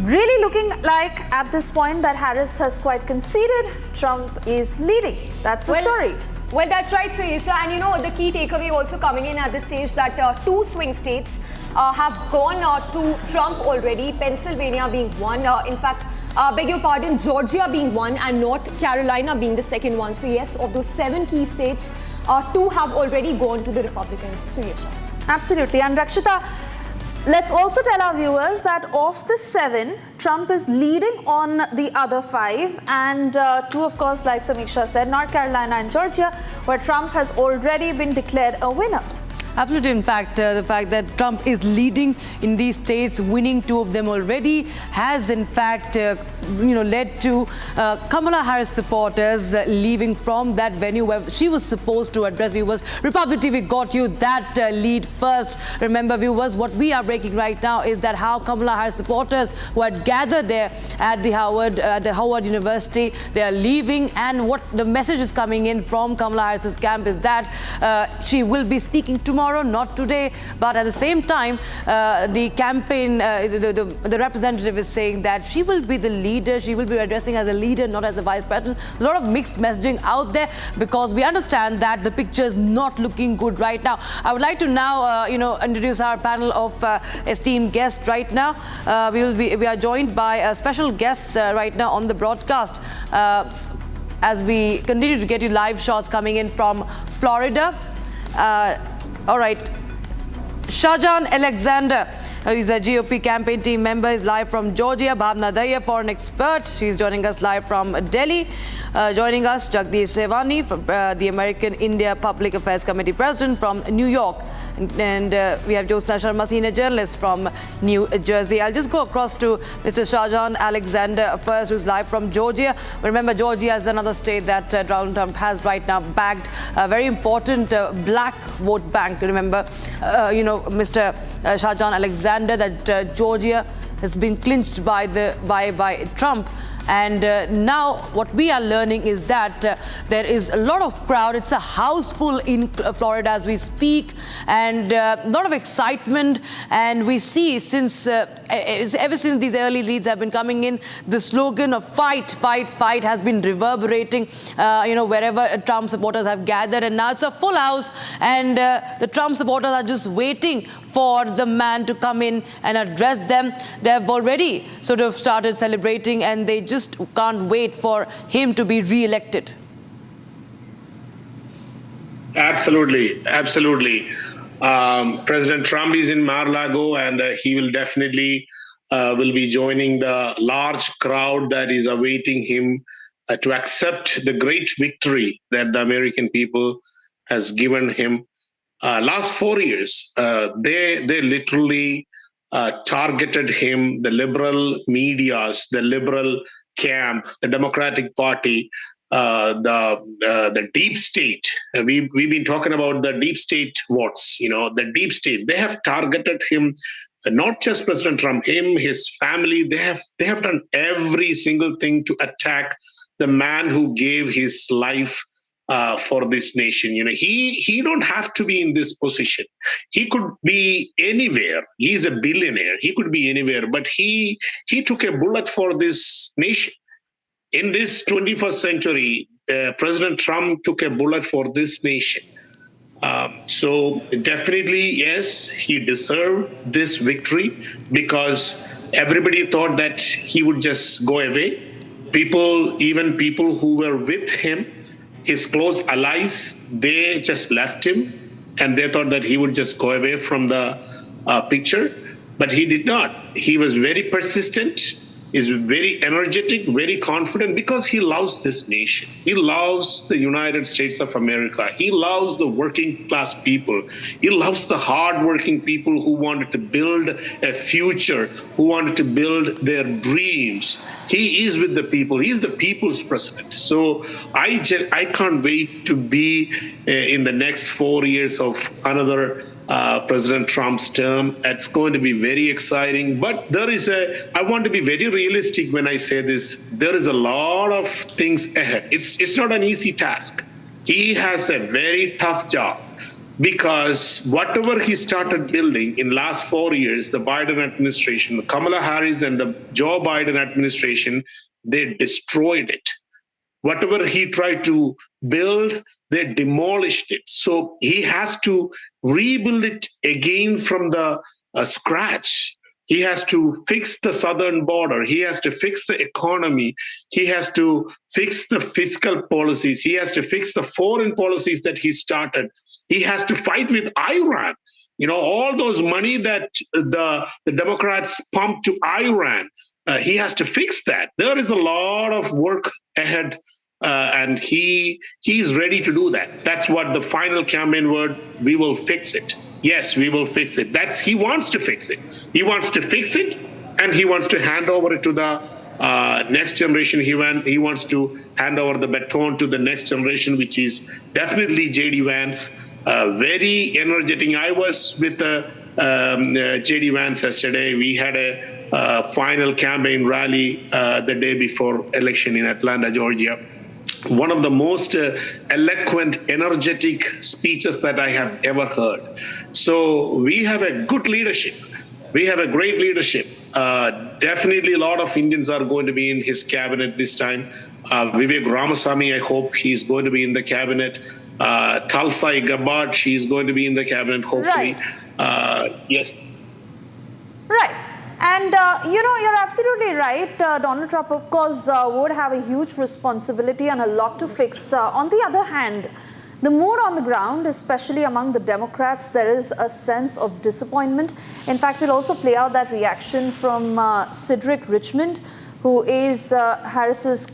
Speaker 5: really looking like at this point that Harris has quite conceded. Trump is leading. That's the story.
Speaker 11: Well, that's right, Suisha. And you know, the key takeaway also coming in at this stage that two swing states have gone to Trump already, Pennsylvania being one. In fact, beg your pardon, Georgia being one and North Carolina being the second one. So yes, of those 7 key states, 2 have already gone to the Republicans. Suisha.
Speaker 5: Absolutely. And Rakshita, let's also tell our viewers that of the 7, Trump is leading on the other 5, and 2, of course, like Samiksha said, North Carolina and Georgia, where Trump has already been declared a winner.
Speaker 7: Absolutely. In fact, the fact that Trump is leading in these states, winning 2 of them already, has in fact, led to Kamala Harris supporters leaving from that venue where she was supposed to address viewers. Republic TV got you that lead first. Remember, viewers, what we are breaking right now is that how Kamala Harris supporters who had gathered there at the Howard University, they are leaving, and what the message is coming in from Kamala Harris's camp is that she will be speaking tomorrow, not today, but at the same time, the campaign, the representative is saying that she will be the leader, she will be addressing as a leader, not as the vice president. A lot of mixed messaging out there because we understand that the picture is not looking good right now. I would like to now, introduce our panel of esteemed guests right now. We are joined by special guests right now on the broadcast as we continue to get you live shots coming in from Florida. All right, Shahjahan Alexander, who's a GOP campaign team member, is live from Georgia. Bhavna Daya, foreign expert, she's joining us live from Delhi. Joining us, Jagdish Sevani, from the American India Public Affairs Committee President from New York. And we have Jyotsna Sharma, senior journalist from New Jersey. I'll just go across to Mr. Shahjahan Alexander first, who's live from Georgia. Remember, Georgia is another state that Donald Trump has right now bagged a very important black vote bank. Remember, Mr. Shahjahan Alexander, that Georgia has been clinched by Trump. And now what we are learning is that there is a lot of crowd. It's a house full in Florida as we speak, and a lot of excitement. And we see ever since these early leads have been coming in, the slogan of fight, fight, fight has been reverberating, wherever Trump supporters have gathered. And now it's a full house, and the Trump supporters are just waiting for the man to come in and address them. They have already sort of started celebrating, and they just can't wait for him to be re-elected.
Speaker 10: Absolutely, absolutely. President Trump is in Mar-a-Lago, and he will definitely will be joining the large crowd that is awaiting him to accept the great victory that the American people has given him. Last 4 years, they literally targeted him, the liberal medias, the liberal camp, the Democratic Party, the deep state. We've been talking about the deep state votes. The deep state. They have targeted him, not just President Trump, him, his family. They have done every single thing to attack the man who gave his life for this nation. He don't have to be in this position. He could be anywhere. He's a billionaire. He could be anywhere, but he took a bullet for this nation. In this 21st century, President Trump took a bullet for this nation. So definitely, yes, he deserved this victory because everybody thought that he would just go away. Even people who were with him, his close allies, they just left him and they thought that he would just go away from the picture. But he did not. He was very persistent, is very energetic, very confident because he loves this nation. He loves the United States of America. He loves the working class people. He loves the hardworking people who wanted to build a future, who wanted to build their dreams. He is with the people. He's the people's president. So I can't wait to be in the next 4 years of another President Trump's term. It's going to be very exciting. But I want to be very realistic when I say this. There is a lot of things ahead. It's not an easy task. He has a very tough job because whatever he started building in last 4 years, the Biden administration, the Kamala Harris and the Joe Biden administration, they destroyed it. Whatever he tried to build, they demolished it. So he has to rebuild it again from the scratch. He has to fix the southern border. He has to fix the economy. He has to fix the fiscal policies. He has to fix the foreign policies that he started. He has to fight with Iran. All those money that the Democrats pumped to Iran, he has to fix that. There is a lot of work ahead. And he's ready to do that. That's what the final campaign word, we will fix it. Yes, we will fix it. He wants to fix it. He wants to fix it, and he wants to hand over it to the next generation. He wants to hand over the baton to the next generation, which is definitely J.D. Vance. Very energetic. I was with J.D. Vance yesterday. We had a final campaign rally the day before election in Atlanta, Georgia. One of the most eloquent, energetic speeches that I have ever heard. So we have a good leadership. We have a great leadership. Definitely a lot of Indians are going to be in his cabinet this time. Vivek Ramaswamy, I hope he's going to be in the cabinet. Tulsi Gabbard, she's going to be in the cabinet, hopefully.
Speaker 5: Right.
Speaker 10: Yes.
Speaker 5: Right. And, you're absolutely right. Donald Trump, of course, would have a huge responsibility and a lot to fix. On the other hand, the mood on the ground, especially among the Democrats, there is a sense of disappointment. In fact, we'll also play out that reaction from Cedric Richmond, who is Harris's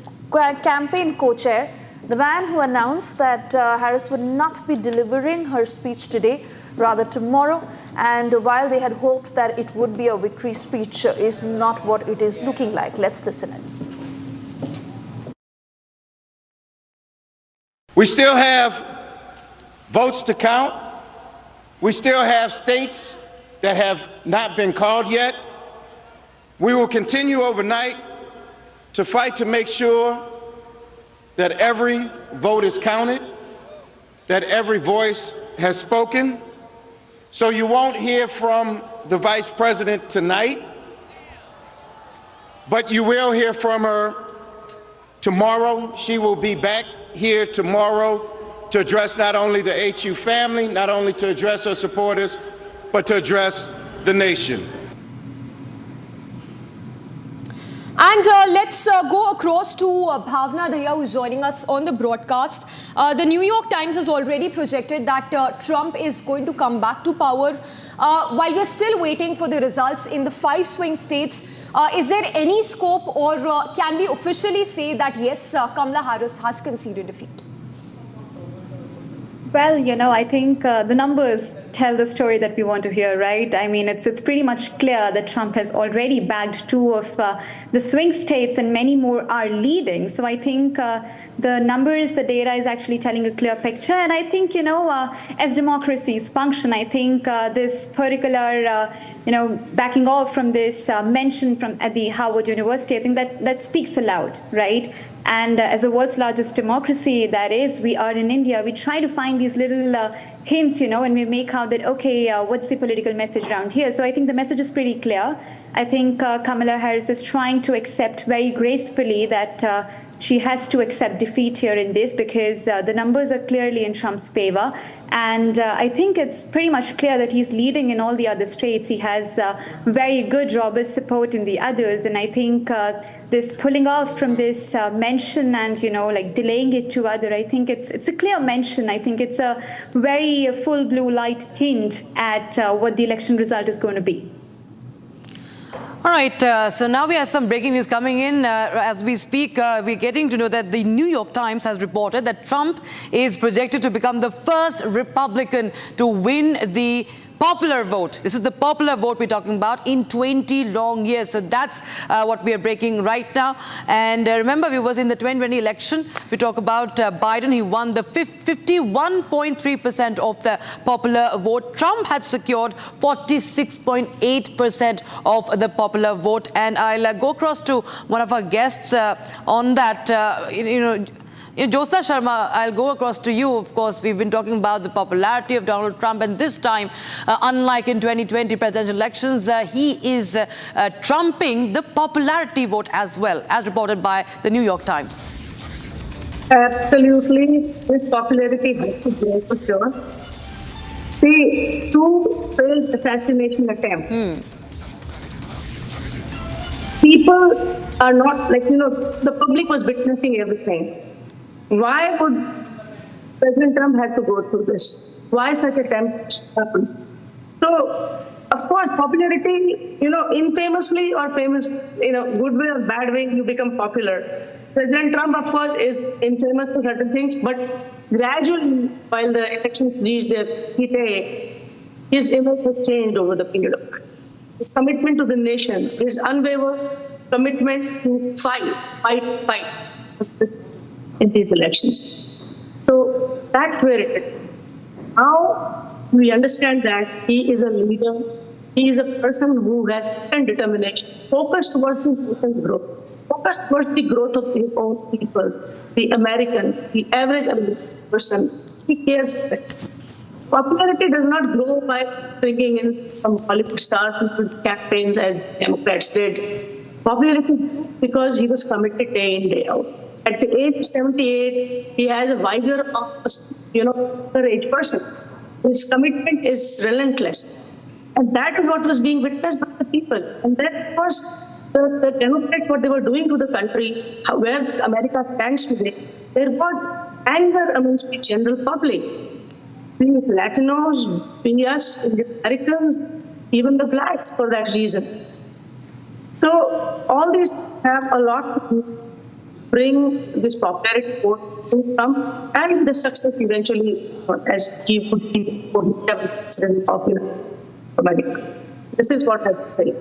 Speaker 5: campaign co-chair, the man who announced that Harris would not be delivering her speech today, rather tomorrow. And while they had hoped that it would be a victory speech, is not what it is looking like. Let's listen in.
Speaker 4: We still have votes to count. We still have states that have not been called yet. We will continue overnight to fight to make sure that every vote is counted, that every voice has spoken. So you won't hear from the Vice President tonight, but you will hear from her tomorrow. She will be back here tomorrow to address not only the HU family, not only to address her supporters, but to address the nation.
Speaker 11: And let's go across to Bhavna Daya, who's joining us on the broadcast. The New York Times has already projected that Trump is going to come back to power. While we're still waiting for the results in the 5 swing states, is there any scope, or can we officially say that yes, Kamala Harris has conceded defeat?
Speaker 1: Well, I think the numbers tell the story that we want to hear, right? I mean, it's pretty much clear that Trump has already bagged 2 of the swing states, and many more are leading. So I think the numbers, the data is actually telling a clear picture. And I think, as democracies function, I think this particular, backing off from this mention at the Harvard University, I think that speaks aloud, right? And as the world's largest democracy, that is, we are in India, we try to find these little hints, and we make out that, okay, what's the political message around here? So I think the message is pretty clear. I think Kamala Harris is trying to accept very gracefully that she has to accept defeat here in this, because the numbers are clearly in Trump's favor. And I think it's pretty much clear that he's leading in all the other states. He has very good, robust support in the others. And I think this pulling off from this mention and, delaying it to other, I think it's a clear mention. I think it's a very full blue light hint at what the election result is going to be.
Speaker 7: All right, so now we have some breaking news coming in. As we speak, we're getting to know that the New York Times has reported that Trump is projected to become the first Republican to win the popular vote. This is the popular vote we're talking about in 20 long years. So that's what we are breaking right now. And remember, we was in the 2020 election. If we talk about Biden, he won the 51.3% of the popular vote. Trump had secured 46.8% of the popular vote. And I'll go across to one of our guests on that. Jyotsna Sharma, I'll go across to you. Of course, we've been talking about the popularity of Donald Trump, and this time, unlike in 2020 presidential elections, he is trumping the popularity vote as well, as reported by the New York Times.
Speaker 13: Absolutely, his popularity has to grow for sure. See, 2 failed assassination attempts. People are not, the public was witnessing everything. Why would President Trump have to go through this? Why such attempts happen? So, of course, popularity, infamously or famous, good way or bad way, you become popular. President Trump, of course, is infamous for certain things, but gradually, while the elections reach their heat, his image has changed over the period of time. His commitment to the nation, his unwavering commitment to fight in these elections. So that's where it is. Now we understand that he is a leader. He is a person who has determination, focused towards the nation's growth, focused towards the growth of his own people, the Americans, the average American person. He cares for it. Popularity does not grow by bringing in some Hollywood stars into campaigns as Democrats did. Popularity grew because he was committed day in, day out. At the age of 78, he has a vigor of a age person. His commitment is relentless. And that is what was being witnessed by the people. And that, of course, the Democrats, what they were doing to the country, where America stands today, there was anger amongst the general public. Be it Latinos, be us, the Americans, even the blacks for that reason. So all these have a lot to do. Bring this popularity vote to Trump and the success eventually, as he would be president popular America. This is what I have to say.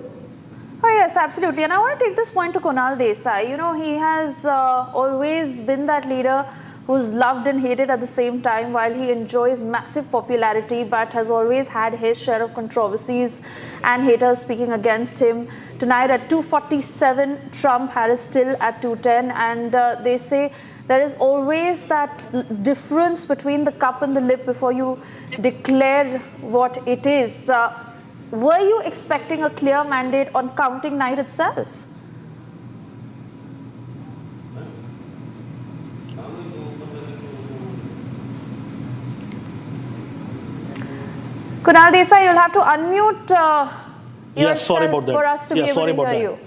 Speaker 5: Oh, yes, absolutely. And I want to take this point to Kunal Desai. He has always been that leader who's loved and hated at the same time, while he enjoys massive popularity, but has always had his share of controversies and haters speaking against him. Tonight at 247, Trump, Harris still at 210, and they say there is always that difference between the cup and the lip before you declare what it is. Were you expecting a clear mandate on counting night itself? Kunal Desai, you'll have to unmute yourself for us to be able to hear you.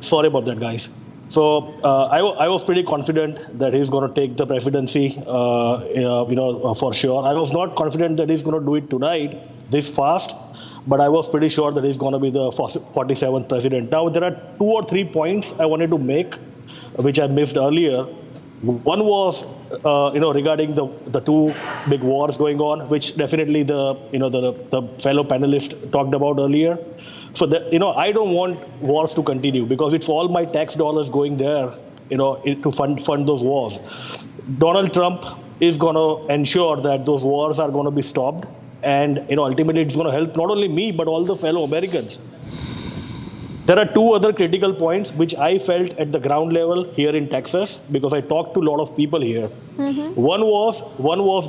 Speaker 21: Sorry about that, guys. So I was pretty confident that he's going to take the presidency, for sure. I was not confident that he's going to do it tonight, this fast, but I was pretty sure that he's going to be the 47th president. Now, there are 2 or 3 points I wanted to make, which I missed earlier. One was, regarding the 2 big wars going on, which definitely the fellow panelist talked about earlier. So that, I don't want wars to continue because it's all my tax dollars going there, to fund those wars. Donald Trump is going to ensure that those wars are going to be stopped, and ultimately it's going to help not only me but all the fellow Americans. There are 2 other critical points which I felt at the ground level here in Texas because I talked to a lot of people here. One was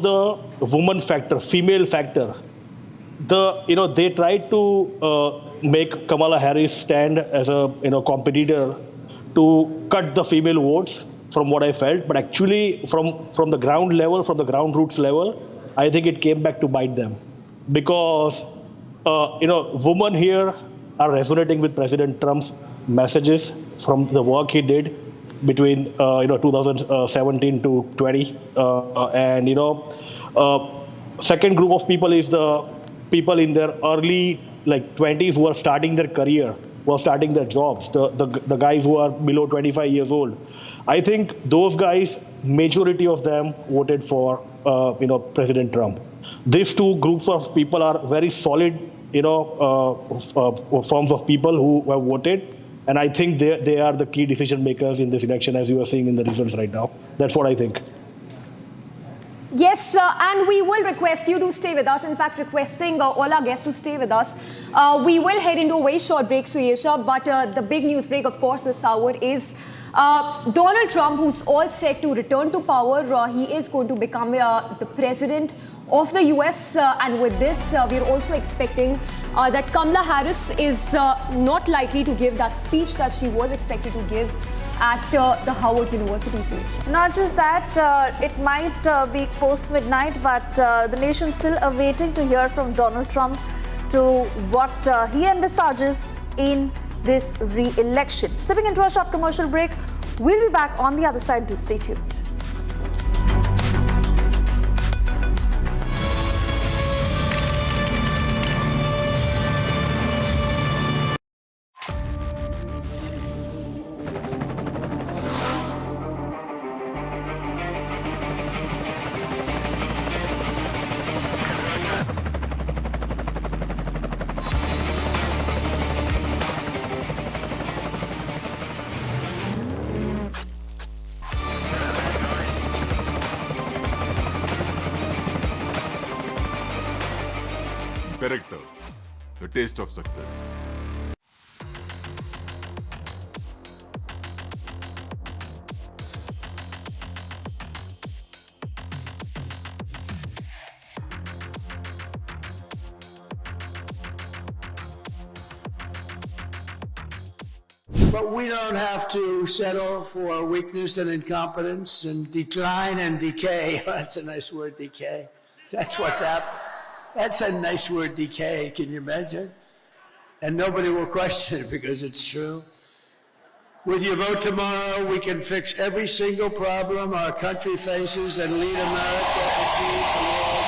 Speaker 21: the woman factor, female factor. They tried to make Kamala Harris stand as a competitor to cut the female votes from what I felt, but actually from the ground level, from the ground roots level, I think it came back to bite them because women here are resonating with President Trump's messages from the work he did between 2017 to 20, second group of people is the people in their early 20s who are starting their career, who are starting their jobs, the guys who are below 25 years old. I think those guys, majority of them voted for President Trump. These 2 groups of people are very solid forms of people who have voted, and I think they are the key decision makers in this election, as you are seeing in the results right now. That's what I think.
Speaker 11: Yes, and we will request you to stay with us. In fact, requesting all our guests to stay with us. We will head into a very short break, Suyesha, but the big news break, of course, this hour is Donald Trump, who's all set to return to power. He is going to become the president of the US, and with this, we're also expecting that Kamala Harris is not likely to give that speech that she was expected to give at the Howard University Suyesha.
Speaker 5: Not just that, it might be post-midnight, but the nation's still awaiting to hear from Donald Trump to what he envisages in this re-election. Stepping into a short commercial break, we'll be back on the other side. Do stay tuned.
Speaker 8: Director, the taste of success.
Speaker 12: But we don't have to settle for weakness and incompetence and decline and decay. That's a nice word, decay. That's what's happening. That's a nice word, decay. Can you imagine? And nobody will question it because it's true. With your vote tomorrow, we can fix every single problem our country faces and lead America and lead the world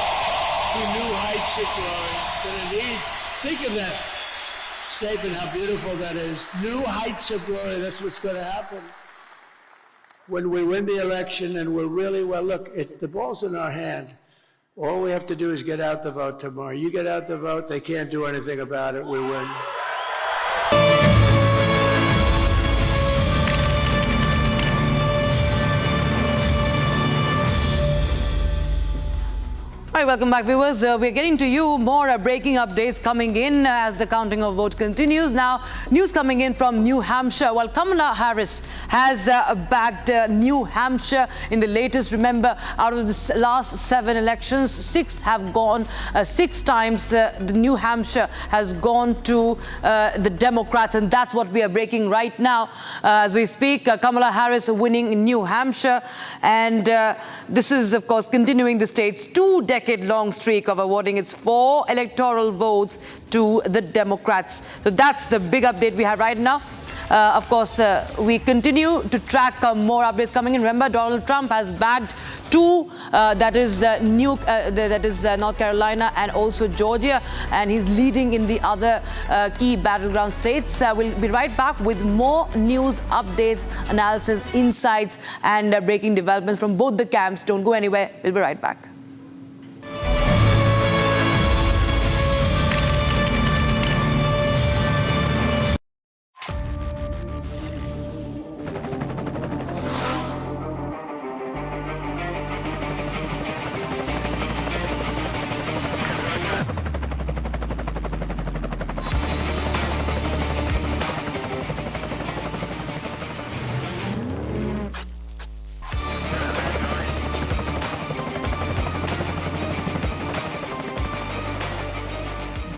Speaker 12: to new heights of glory. And indeed, think of that statement, how beautiful that is. New heights of glory, that's what's going to happen. When we win the election and we're really, well, look, the ball's in our hand. All we have to do is get out the vote tomorrow. You get out the vote, they can't do anything about it, we win.
Speaker 7: All right, welcome back, viewers. We're getting to you more breaking updates coming in as the counting of votes continues. Now, news coming in from New Hampshire. Well, Kamala Harris has backed New Hampshire in the latest. Remember, out of the last 7 elections, 6 have gone, 6 times the New Hampshire has gone to the Democrats, and that's what we are breaking right now as we speak. Kamala Harris winning in New Hampshire, and this is, of course, continuing the state's 2-decade-long streak of awarding its 4 electoral votes to the Democrats. So that's the big update we have right now. Of course, we continue to track more updates coming in. Remember, Donald Trump has bagged two, that is North Carolina and also Georgia, and he's leading in the other key battleground states. We'll be right back with more news, updates, analysis, insights, and breaking developments from both the camps. Don't go anywhere. We'll be right back.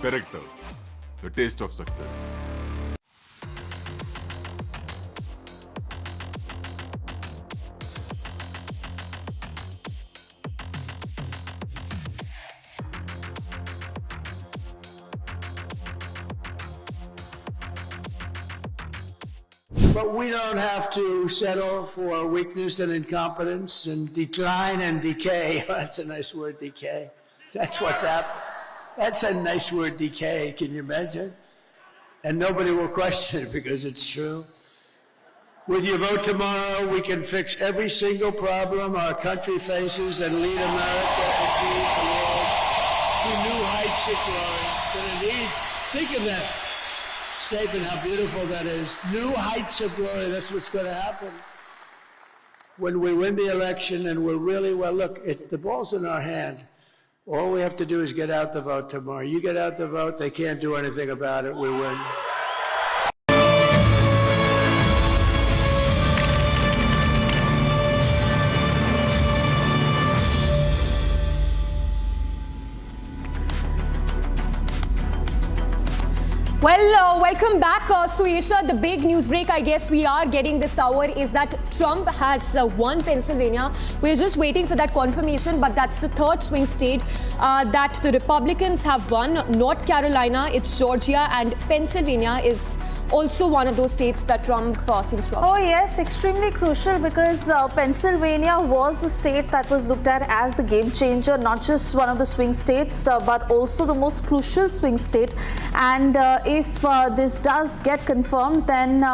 Speaker 8: Director, the taste of success.
Speaker 12: But we don't have to settle for weakness and incompetence and decline and decay. That's a nice word, decay. That's what's happening. That's a nice word, decay. Can you imagine? And nobody will question it because it's true. With your vote tomorrow, we can fix every single problem our country faces and lead America and lead the world to new heights of glory. Indeed, think of that statement, how beautiful that is. New heights of glory, that's what's going to happen. When we win the election and we're really, well, look, the ball's in our hand. All we have to do is get out the vote tomorrow. You get out the vote, they can't do anything about it, we win.
Speaker 11: Well, welcome back, Suesha. The big news break I guess we are getting this hour is that Trump has won Pennsylvania. We're just waiting for that confirmation, but that's the third swing state that the Republicans have won. North Carolina, it's Georgia, and Pennsylvania is also one of those states that Trump seems to have.
Speaker 5: Oh yes, extremely crucial because Pennsylvania was the state that was looked at as the game changer, not just one of the swing states, but also the most crucial swing state. And if this does get confirmed, then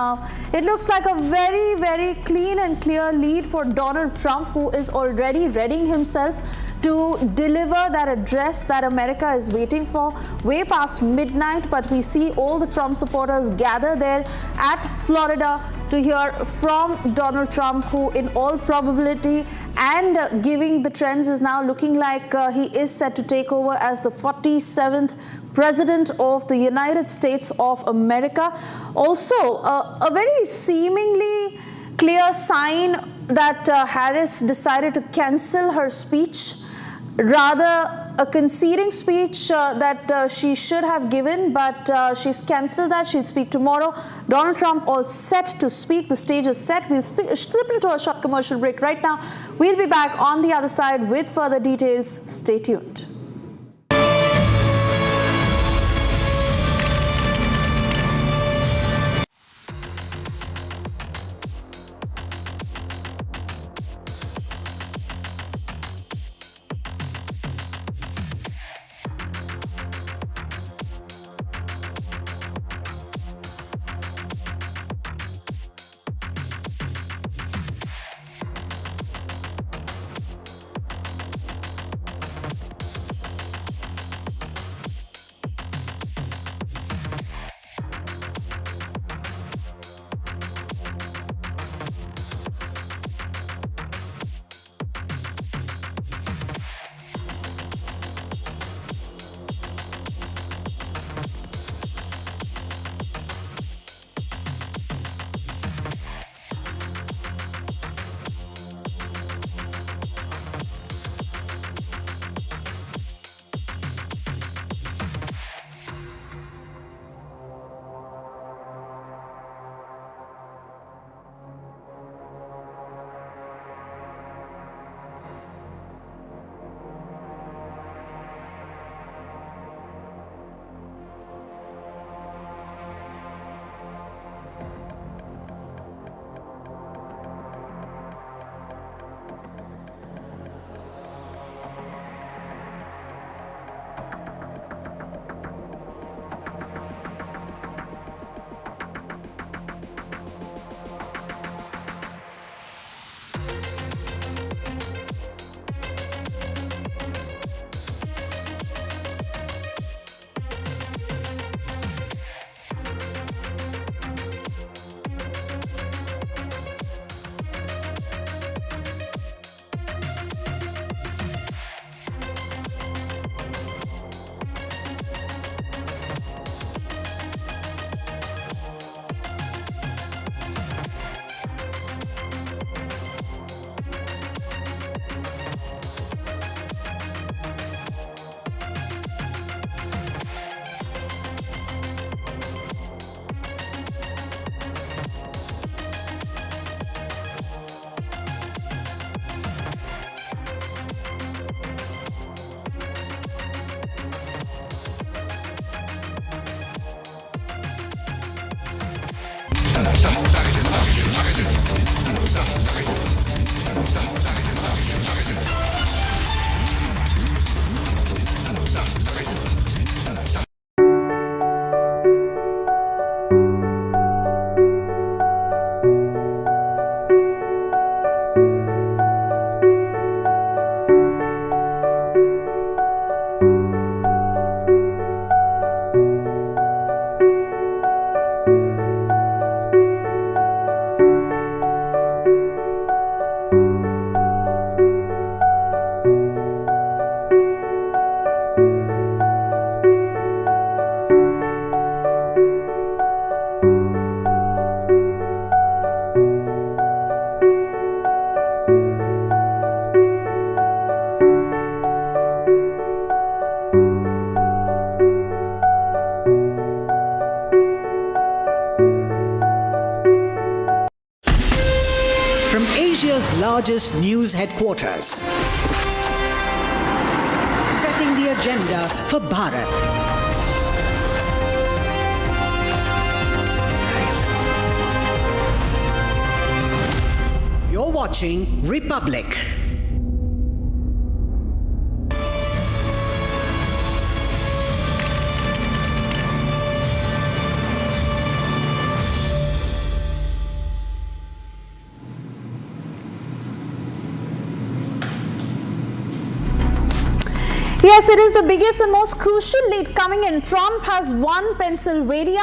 Speaker 5: it looks like a very, very clean and clear lead for Donald Trump, who is already readying himself to deliver that address that America is waiting for way past midnight. But we see all the Trump supporters gather there at Florida to hear from Donald Trump, who in all probability and giving the trends is now looking like he is set to take over as the 47th President of the United States of America. Also, a very seemingly clear sign that Harris decided to cancel her speech, rather a conceding speech that she should have given, but she's cancelled that. She'll speak tomorrow. Donald Trump all set to speak. The stage is set. We'll slip into a short commercial break right now. We'll be back on the other side with further details. Stay tuned.
Speaker 14: largest news headquarters. Setting the agenda for Bharat. You're watching Republic.
Speaker 5: Yes, it is the biggest and most crucial lead coming in. Trump has won Pennsylvania.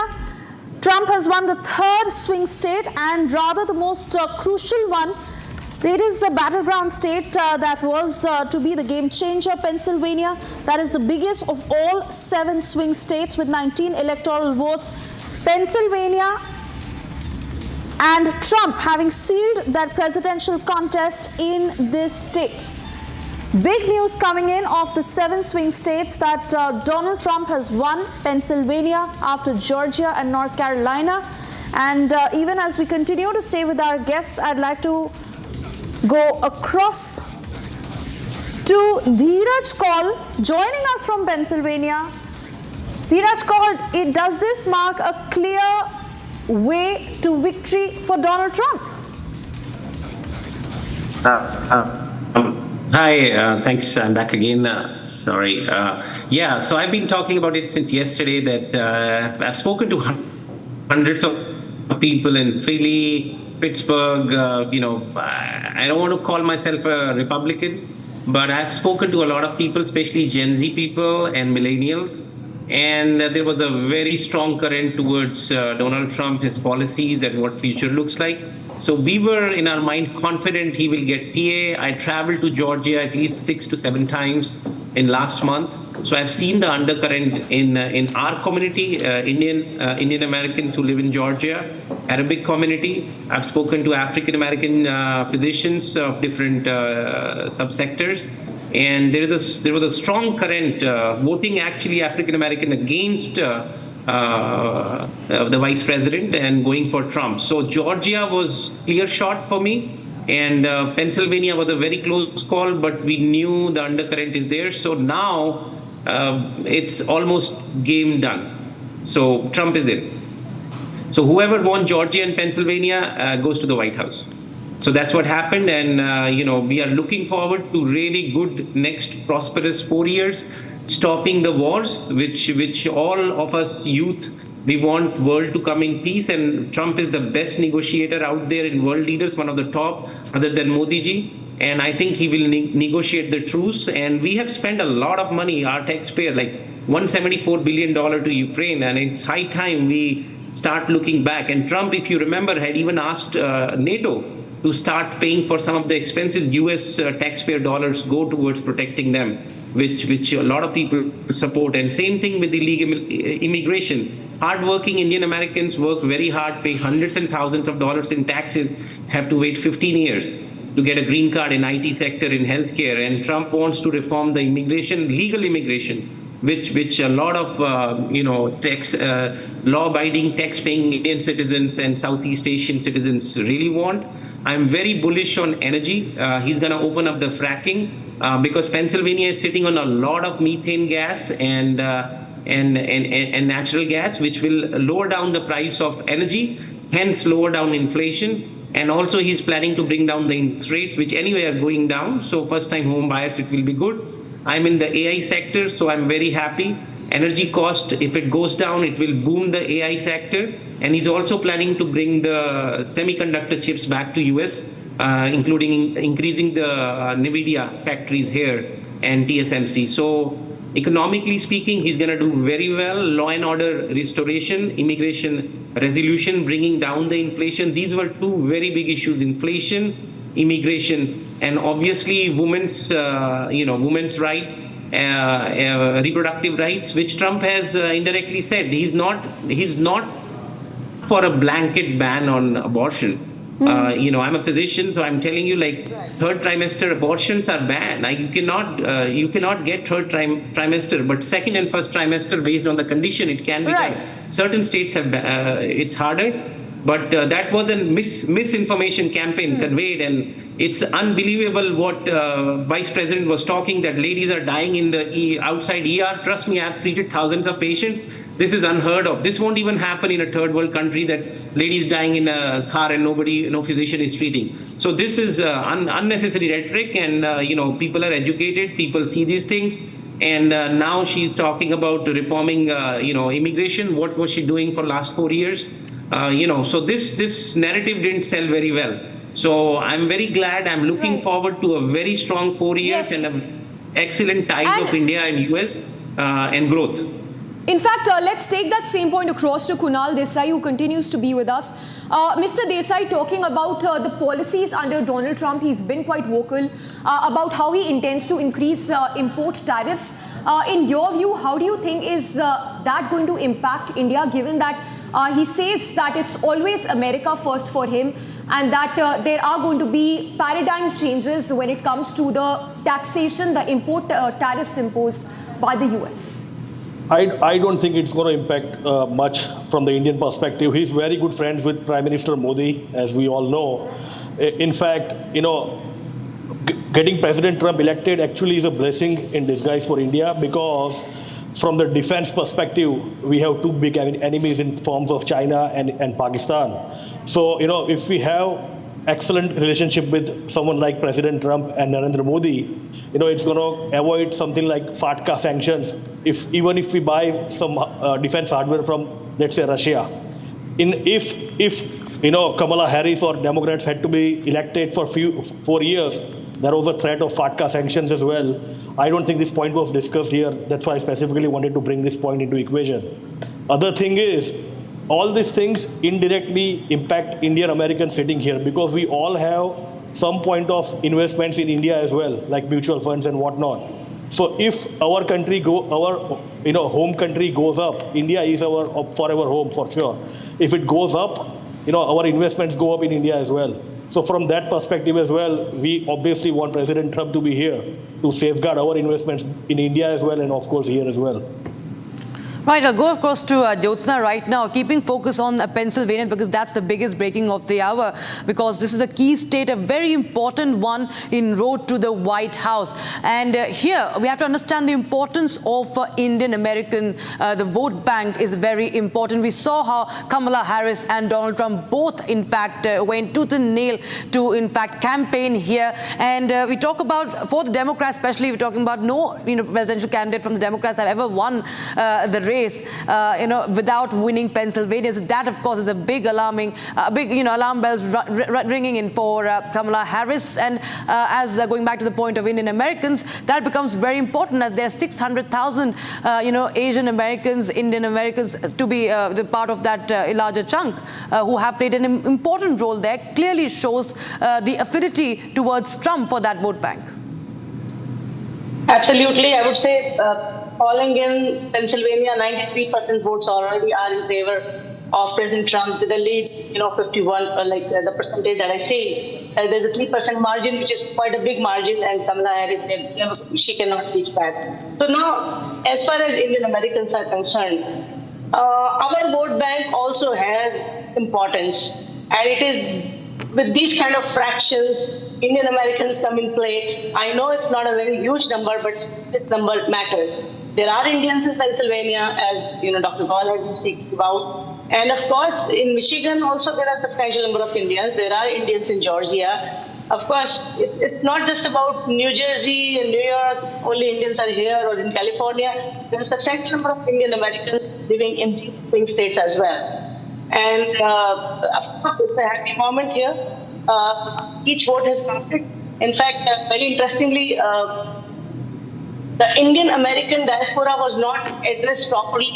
Speaker 5: Trump has won the third swing state, and rather the most crucial one. It is the battleground state that was to be the game changer, Pennsylvania. That is the biggest of all 7 swing states with 19 electoral votes. Pennsylvania and Trump having sealed that presidential contest in this state. Big news coming in of the 7 swing states that Donald Trump has won Pennsylvania after Georgia and North Carolina. And even as we continue to stay with our guests, I'd like to go across to Dheeraj Kaul, joining us from Pennsylvania. Dheeraj Kaul, does this mark a clear way to victory for Donald Trump?
Speaker 15: Hi, thanks. I'm back again. Sorry. Yeah, so I've been talking about it since yesterday that I've spoken to hundreds of people in Philly, Pittsburgh. I don't want to call myself a Republican, but I've spoken to a lot of people, especially Gen Z people and millennials. And there was a very strong current towards Donald Trump, his policies, and what future looks like. So we were in our mind confident he will get PA. I traveled to Georgia at least 6 to 7 times in last month. So I've seen the undercurrent in our community, Indian Americans who live in Georgia, Arabic community. I've spoken to African American physicians of different subsectors. And there was a strong current voting actually African American against the vice president and going for Trump. So Georgia was clear shot for me, and Pennsylvania was a very close call, but we knew the undercurrent is there. So now it's almost game done. So Trump is in. So whoever won Georgia and Pennsylvania goes to the White House. So that's what happened, and we are looking forward to really good next prosperous 4 years, stopping the wars, which all of us youth, we want world to come in peace, and Trump is the best negotiator out there in world leaders, one of the top, other than Modi ji, and I think he will negotiate the truce. And we have spent a lot of money, our taxpayer, like $174 billion to Ukraine, and it's high time we start looking back. And Trump, if you remember, had even asked NATO to start paying for some of the expenses US taxpayer dollars go towards protecting them, which a lot of people support. And same thing with illegal immigration. Hardworking Indian Americans work very hard, pay hundreds and thousands of dollars in taxes, have to wait 15 years to get a green card in IT sector, in healthcare. And Trump wants to reform the immigration, legal immigration, which a lot of law-abiding, tax-paying Indian citizens and Southeast Asian citizens really want. I'm very bullish on energy. He's going to open up the fracking because Pennsylvania is sitting on a lot of methane gas and natural gas, which will lower down the price of energy, hence lower down inflation. And also he's planning to bring down the interest rates, which anyway are going down. So first-time home buyers, it will be good. I'm in the AI sector, so I'm very happy. Energy cost, if it goes down, it will boom the AI sector. And he's also planning to bring the semiconductor chips back to US, including increasing the NVIDIA factories here and TSMC. So economically speaking, he's going to do very well. Law and order restoration, immigration resolution, bringing down the inflation. These were 2 very big issues: inflation, immigration, and obviously women's right. Reproductive rights, which Trump has indirectly said he's not for a blanket ban on abortion. I'm a physician, so I'm telling you, like, third trimester abortions are banned. You cannot get third trimester, but second and first trimester, based on the condition, it can be done. Certain states have it's harder, but that was a misinformation campaign conveyed, and It's unbelievable what Vice President was talking, that ladies are dying in the outside ER. Trust me, I've treated thousands of patients. This is unheard of. This won't even happen in a third world country, that ladies dying in a car and no physician is treating. So this is unnecessary rhetoric, and people are educated, people see these things. And now she's talking about reforming, immigration. What was she doing for last 4 years? So this narrative didn't sell very well. So I'm very glad. I'm looking forward to a very strong 4 years and excellent ties of India and US and growth.
Speaker 11: In fact, let's take that same point across to Kunal Desai, who continues to be with us. Mr. Desai, talking about the policies under Donald Trump, he's been quite vocal about how he intends to increase import tariffs. In your view, how do you think is that going to impact India, given that he says that it's always America first for him, and that there are going to be paradigm changes when it comes to the taxation, the import tariffs imposed by the US?
Speaker 21: I don't think it's going to impact much from the Indian perspective. He's very good friends with Prime Minister Modi, as we all know. In fact, getting President Trump elected actually is a blessing in disguise for India, because from the defense perspective, we have two big enemies in forms of China and Pakistan. So, if we have excellent relationship with someone like President Trump and Narendra Modi, it's going to avoid something like FATCA sanctions. Even if we buy some defense hardware from, let's say, Russia, if Kamala Harris or Democrats had to be elected for 4 years, there was a threat of FATCA sanctions as well. I don't think this point was discussed here. That's why I specifically wanted to bring this point into equation. Other thing is, all these things indirectly impact Indian Americans sitting here, because we all have some point of investments in India as well, like mutual funds and whatnot. So if our country home country goes up, India is our forever home for sure. If it goes up, our investments go up in India as well. So from that perspective as well, we obviously want President Trump to be here to safeguard our investments in India as well, and of course here as well.
Speaker 7: Right, I'll go, of course, to Jyotsna right now, keeping focus on Pennsylvania, because that's the biggest breaking of the hour, because this is a key state, a very important one in road to the White House. And here, we have to understand the importance of Indian American. The vote bank is very important. We saw how Kamala Harris and Donald Trump both, in fact, went tooth and nail to, in fact, campaign here. And we talk about, for the Democrats especially, we're talking about no presidential candidate from the Democrats have ever won the race, without winning Pennsylvania. So that, of course, is a big alarming, alarm bells ringing in for Kamala Harris. And as going back to the point of Indian Americans, that becomes very important, as there are 600,000, Asian Americans, Indian Americans to be the part of that larger chunk who have played an important role there. Clearly shows the affinity towards Trump for that vote bank.
Speaker 13: Absolutely. I would say falling in Pennsylvania, 93% votes already are in favor of President Trump, with a lead, 51, like the percentage that I see. There's a 3% margin, which is quite a big margin, and Kamala Harris, she cannot reach back. So now, as far as Indian Americans are concerned, our vote bank also has importance, and it is with these kind of fractions, Indian Americans come in play. I know it's not a very huge number, but this number matters. There are Indians in Pennsylvania, as Dr. Paul has been speaking about. And of course, in Michigan also there are a substantial number of Indians. There are Indians in Georgia. Of course, it's not just about New Jersey and New York, only Indians are here, or in California. There's a substantial number of Indian Americans living in these swing states as well. And of course, it's a happy moment here. Each vote has counted. In fact, very interestingly, the Indian American diaspora was not addressed properly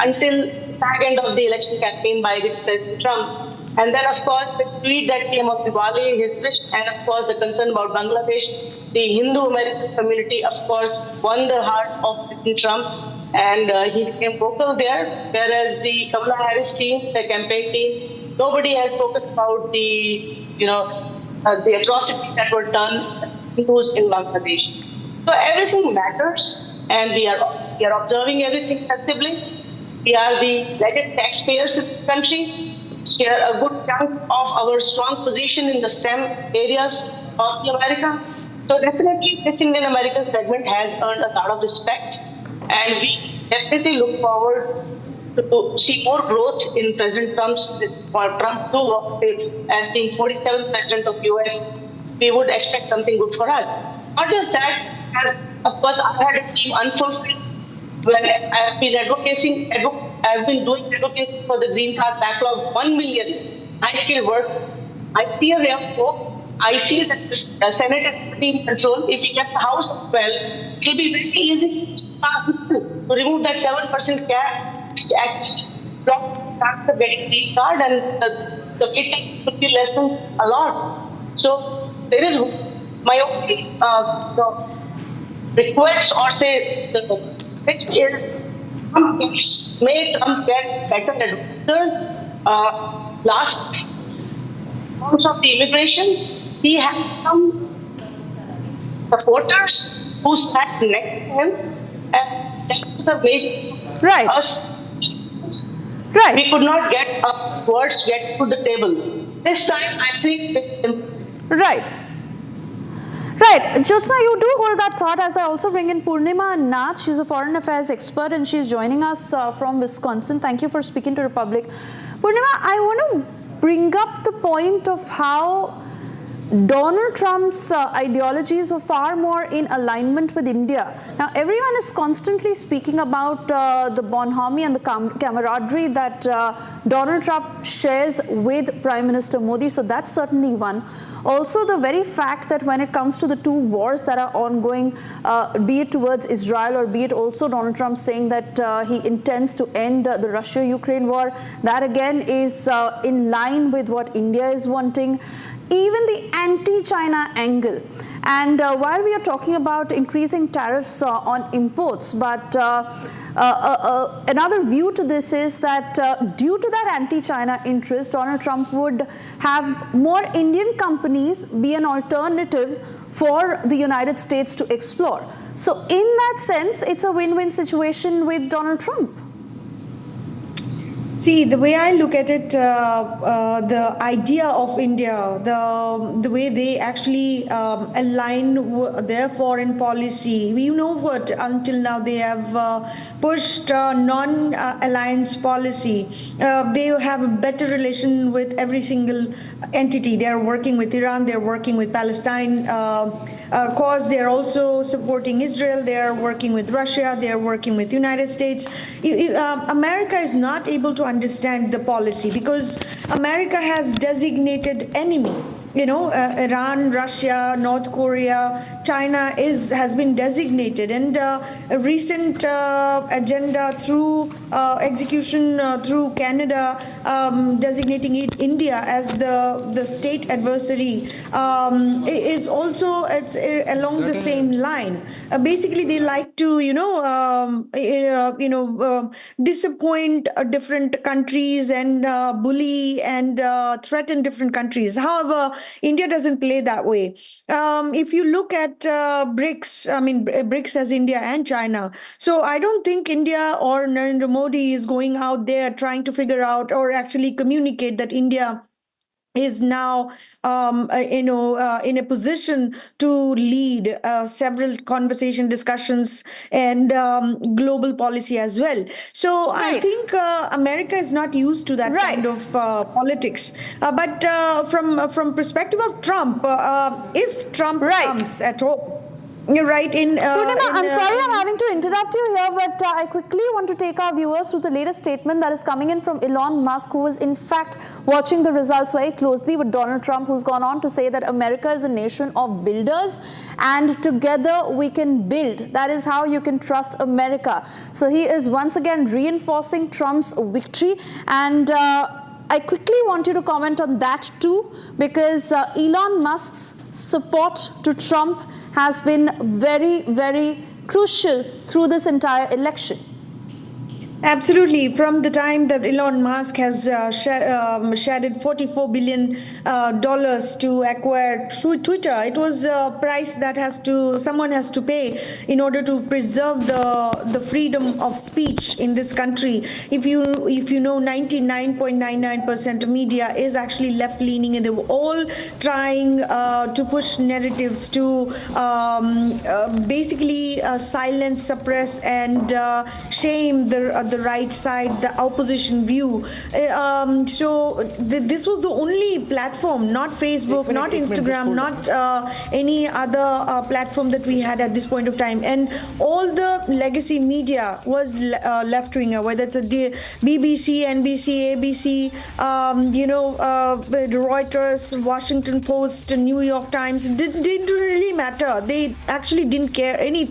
Speaker 13: until the fag end of the election campaign by President Trump. And then, of course, the tweet that came of Diwali, his wish, and of course, the concern about Bangladesh, the Hindu American community, of course, won the heart of President Trump. And he became vocal there, whereas the Kamala Harris team, the campaign team, nobody has spoken about the atrocities that were done in Bangladesh. So everything matters, and we are observing everything sensibly. We are the elected taxpayers in the country, share a good chunk of our strong position in the STEM areas, of the America. So definitely this Indian American segment has earned a lot of respect, and we definitely look forward to see more growth in President Trump's, or Trump too, as being 47th president of US. We would expect something good for us. Not just that, as of course I had a team unfulfilled when I've been I've been doing advocacy for the green card backlog, 1 million high-skilled work. I see a ray of hope. I see that the Senate is in control. If we get the House as well, it will be very easy to remove that 7% cap, which actually blocks the getting green card, and the kitchen could be lessened a lot. So there is my only request, or say the which is may Trump get better advisors. Last terms of the immigration, he had some supporters who sat next to him, and that was a major
Speaker 5: right.
Speaker 13: Us.
Speaker 5: Right.
Speaker 13: We could not get our words get to the table. This time, I think
Speaker 5: right. Right. Jyotsna, you do hold that thought, as I also bring in Purnima Nath. She's a foreign affairs expert and she's joining us from Wisconsin. Thank you for speaking to Republic. Purnima, I want to bring up the point of how Donald Trump's ideologies were far more in alignment with India. Now, everyone is constantly speaking about the bonhomie and the camaraderie that Donald Trump shares with Prime Minister Modi, so that's certainly one. Also, the very fact that when it comes to the two wars that are ongoing, be it towards Israel or be it also Donald Trump saying that he intends to end the Russia-Ukraine war, that again is in line with what India is wanting. Even the anti-China angle. And while we are talking about increasing tariffs on imports, but another view to this is that due to that anti-China interest, Donald Trump would have more Indian companies be an alternative for the United States to explore. So in that sense, it's a win-win situation with Donald Trump.
Speaker 17: See, the way I look at it, the idea of India, the way they actually align their foreign policy, we know what until now they have pushed non-alliance policy. They have a better relation with every single entity. They are working with Iran, they are working with Palestine cause, they are also supporting Israel, they are working with Russia, they are working with United States. America is not able to understand the policy because America has designated enemy. You know, Iran, Russia, North Korea, China has been designated, and a recent agenda through execution through Canada designating India as the state adversary is also along the same line. Basically, they like to disappoint different countries and bully and threaten different countries. However, India doesn't play that way. If you look at BRICS, I mean, BRICS has India and China. So I don't think India or Narendra Modi is going out there trying to figure out or actually communicate that India is now, in a position to lead several conversation discussions and global policy as well. So I think America is not used to that kind of politics. But from perspective of Trump, if Trump comes at all, you're right.
Speaker 5: Purnima, I'm sorry I'm having to interrupt you here, but I quickly want to take our viewers through the latest statement that is coming in from Elon Musk, who is in fact watching the results very closely with Donald Trump, who's gone on to say that America is a nation of builders and together we can build. That is how you can trust America. So he is once again reinforcing Trump's victory, and I quickly want you to comment on that too, because Elon Musk's support to Trump has been very, very crucial through this entire election.
Speaker 17: Absolutely. From the time that Elon Musk has shedded $44 billion to acquire Twitter, it was a price that someone has to pay in order to preserve the freedom of speech in this country. If you know, 99.99% of media is actually left-leaning, and they were all trying to push narratives to basically silence, suppress, and shame the right side, the opposition view. This was the only platform, not Facebook, not Instagram, not any other platform that we had at this point of time. And all the legacy media was left-winger, whether it's a BBC, NBC, ABC, Reuters, Washington Post, New York Times. Didn't really matter. They actually didn't carry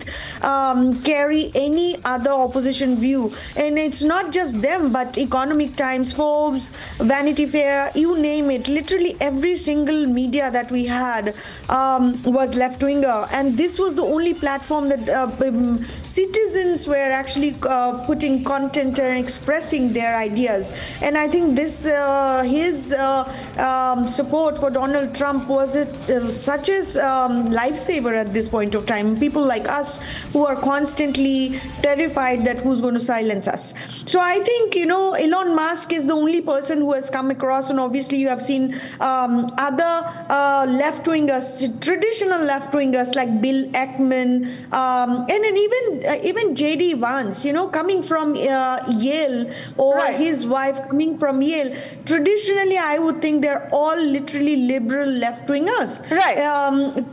Speaker 17: any other opposition view. And it's not just them, but Economic Times, Forbes, Vanity Fair, you name it. Literally every single media that we had was left-winger. And this was the only platform that citizens were actually putting content and expressing their ideas. And I think this his support for Donald Trump was such a lifesaver at this point of time. People like us who are constantly terrified that who's going to silence us. So I think, Elon Musk is the only person who has come across, and obviously you have seen other left-wingers, traditional left-wingers like Bill Ackman, and then even J.D. Vance, coming from Yale, or his wife coming from Yale. Traditionally, I would think they're all literally liberal left-wingers. Right.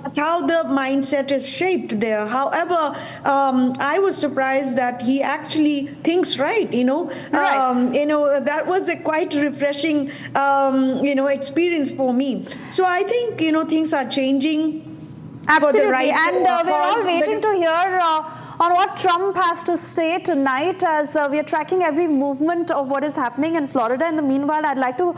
Speaker 17: That's how the mindset is shaped there. However, I was surprised that he actually thinks right. That was a quite refreshing, experience for me. So I think, things are changing.
Speaker 5: Absolutely.
Speaker 17: For the right
Speaker 5: And we're all waiting to hear on what Trump has to say tonight, as we are tracking every movement of what is happening in Florida. In the meanwhile, I'd like to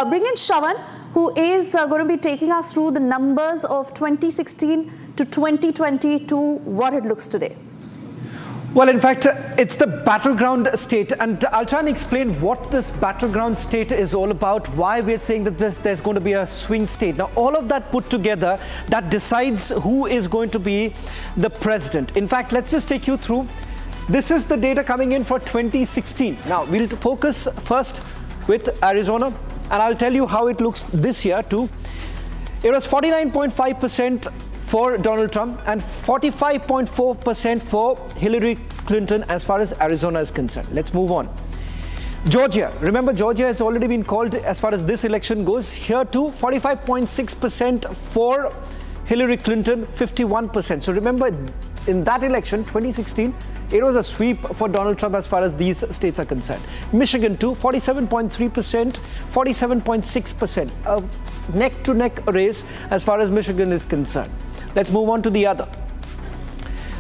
Speaker 5: bring in Shravan, who is going to be taking us through the numbers of 2016 to 2020 to what it looks today.
Speaker 2: Well, in fact, it's the battleground state, and I'll try and explain what this battleground state is all about, why we're saying that there's going to be a swing state. Now, all of that put together, that decides who is going to be the president. In fact, let's just take you through. This is the data coming in for 2016. Now, we'll focus first with Arizona, and I'll tell you how it looks this year too. It was 49.5% for Donald Trump and 45.4% for Hillary Clinton as far as Arizona is concerned. Let's move on. Georgia. Remember, Georgia has already been called as far as this election goes. Here too, 45.6% for Hillary Clinton, 51%. So remember, in that election, 2016, it was a sweep for Donald Trump as far as these states are concerned. Michigan too, 47.3%, 47.6%. A neck-to-neck race as far as Michigan is concerned. Let's move on to the other.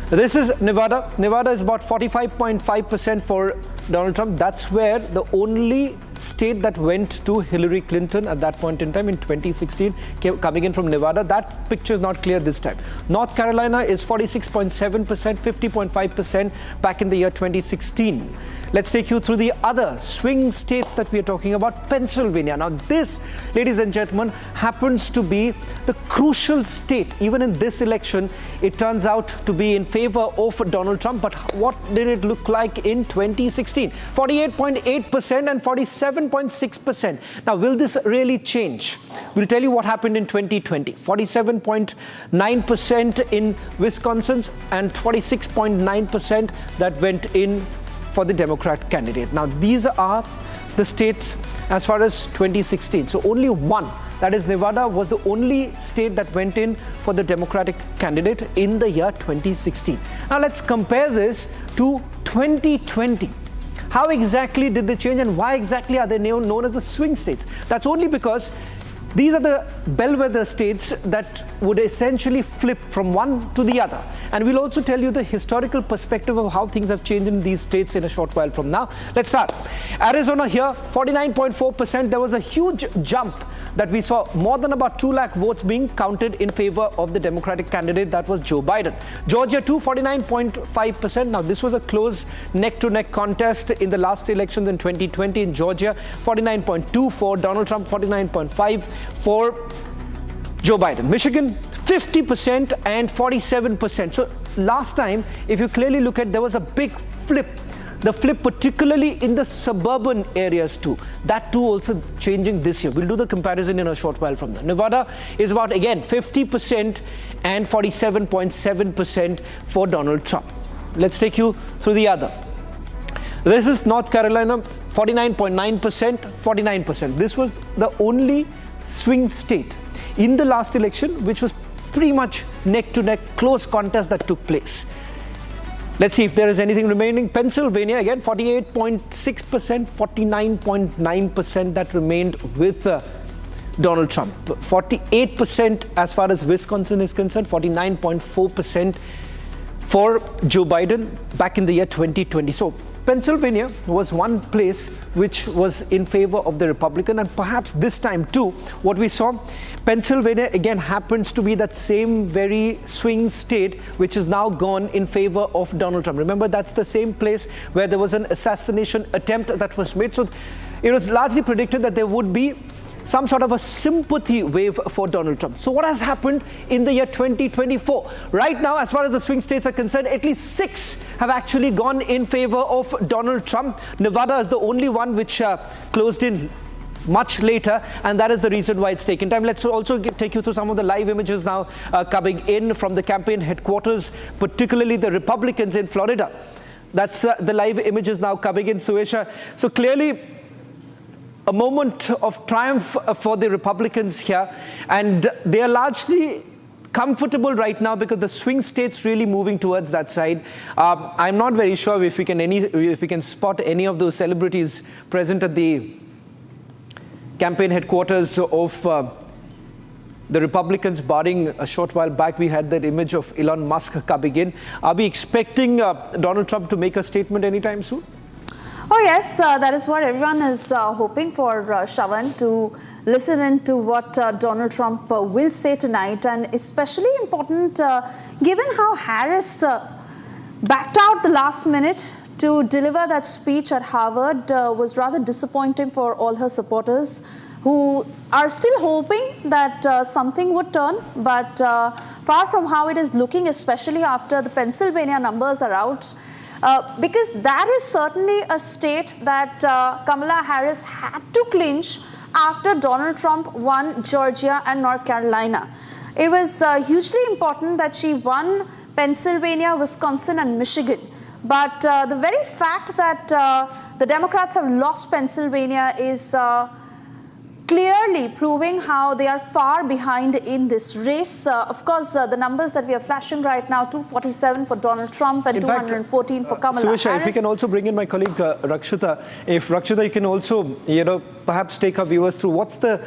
Speaker 2: This is Nevada. Nevada is about 45.5% for Donald Trump. That's where the only state that went to Hillary Clinton at that point in time in 2016, coming in from Nevada. That picture is not clear this time. North Carolina is 46.7%, 50.5% back in the year 2016. Let's take you through the other swing states that we are talking about. Pennsylvania. Now this, ladies and gentlemen, happens to be the crucial state. Even in this election, it turns out to be in favor of Donald Trump. But what did it look like in 2016? 48.8% and 47.6%. Now, will this really change? We'll tell you what happened in 2020. 47.9% in Wisconsin and 46.9% that went in for the Democrat candidate. Now, these are the states as far as 2016. So only one, that is Nevada, was the only state that went in for the Democratic candidate in the year 2016. Now, let's compare this to 2020. How exactly did they change, and why exactly are they known as the swing states? That's only because These are the bellwether states that would essentially flip from one to the other. And we'll also tell you the historical perspective of how things have changed in these states in a short while from now. Let's start. Arizona here, 49.4%. There was a huge jump that we saw, more than about 2 lakh votes being counted in favor of the Democratic candidate, that was Joe Biden. Georgia too, 49.5%. Now this was a close neck-to-neck contest in the last elections in 2020 in Georgia. 49.2 for Donald Trump, 49.5 for Joe Biden. Michigan, 50% and 47%. So last time, if you clearly look at, there was a big flip. The flip particularly in the suburban areas too. That too also changing this year. We'll do the comparison in a short while from now. Nevada is about, again, 50% and 47.7% for Donald Trump. Let's take you through the other. This is North Carolina, 49.9%, 49%. This was the only swing state in the last election, which was pretty much neck-to-neck close contest that took place. Let's see if there is anything remaining. Pennsylvania, again, 48.6%, 49.9% that remained with Donald Trump. 48% as far as Wisconsin is concerned, 49.4% for Joe Biden back in the year 2020. So Pennsylvania was one place which was in favor of the Republican, and perhaps this time too, what we saw, Pennsylvania again happens to be that same very swing state which is now gone in favor of Donald Trump. Remember, that's the same place where there was an assassination attempt that was made. So it was largely predicted that there would be some sort of a sympathy wave for Donald Trump. So what has happened in the year 2024? Right now, as far as the swing states are concerned, at least 6 have actually gone in favor of Donald Trump. Nevada is the only one which closed in much later, and that is the reason why it's taken time. Let's also take you through some of the live images now coming in from the campaign headquarters, particularly the Republicans in Florida. That's the live images now coming in, Suesha. So clearly, a moment of triumph for the Republicans here, and they are largely comfortable right now because the swing states really moving towards that side. I'm not very sure if we can spot any of those celebrities present at the campaign headquarters of the Republicans, barring a short while back we had that image of Elon Musk coming in. Are we expecting Donald Trump to make a statement anytime soon?
Speaker 5: Oh yes, that is what everyone is hoping for, Shravan, to listen into what Donald Trump will say tonight, and especially important given how Harris backed out the last minute to deliver that speech at Harvard. Was rather disappointing for all her supporters, who are still hoping that something would turn, but far from how it is looking, especially after the Pennsylvania numbers are out. Because that is certainly a state that Kamala Harris had to clinch after Donald Trump won Georgia and North Carolina. It was hugely important that she won Pennsylvania, Wisconsin, and Michigan. But the very fact that the Democrats have lost Pennsylvania is clearly proving how they are far behind in this race. Of course, the numbers that we are flashing right now, 247 for Donald Trump and 214 for Kamala Harris.
Speaker 2: If we can also bring in my colleague Rakshita. If Rakshita, you can also, perhaps take our viewers through what's the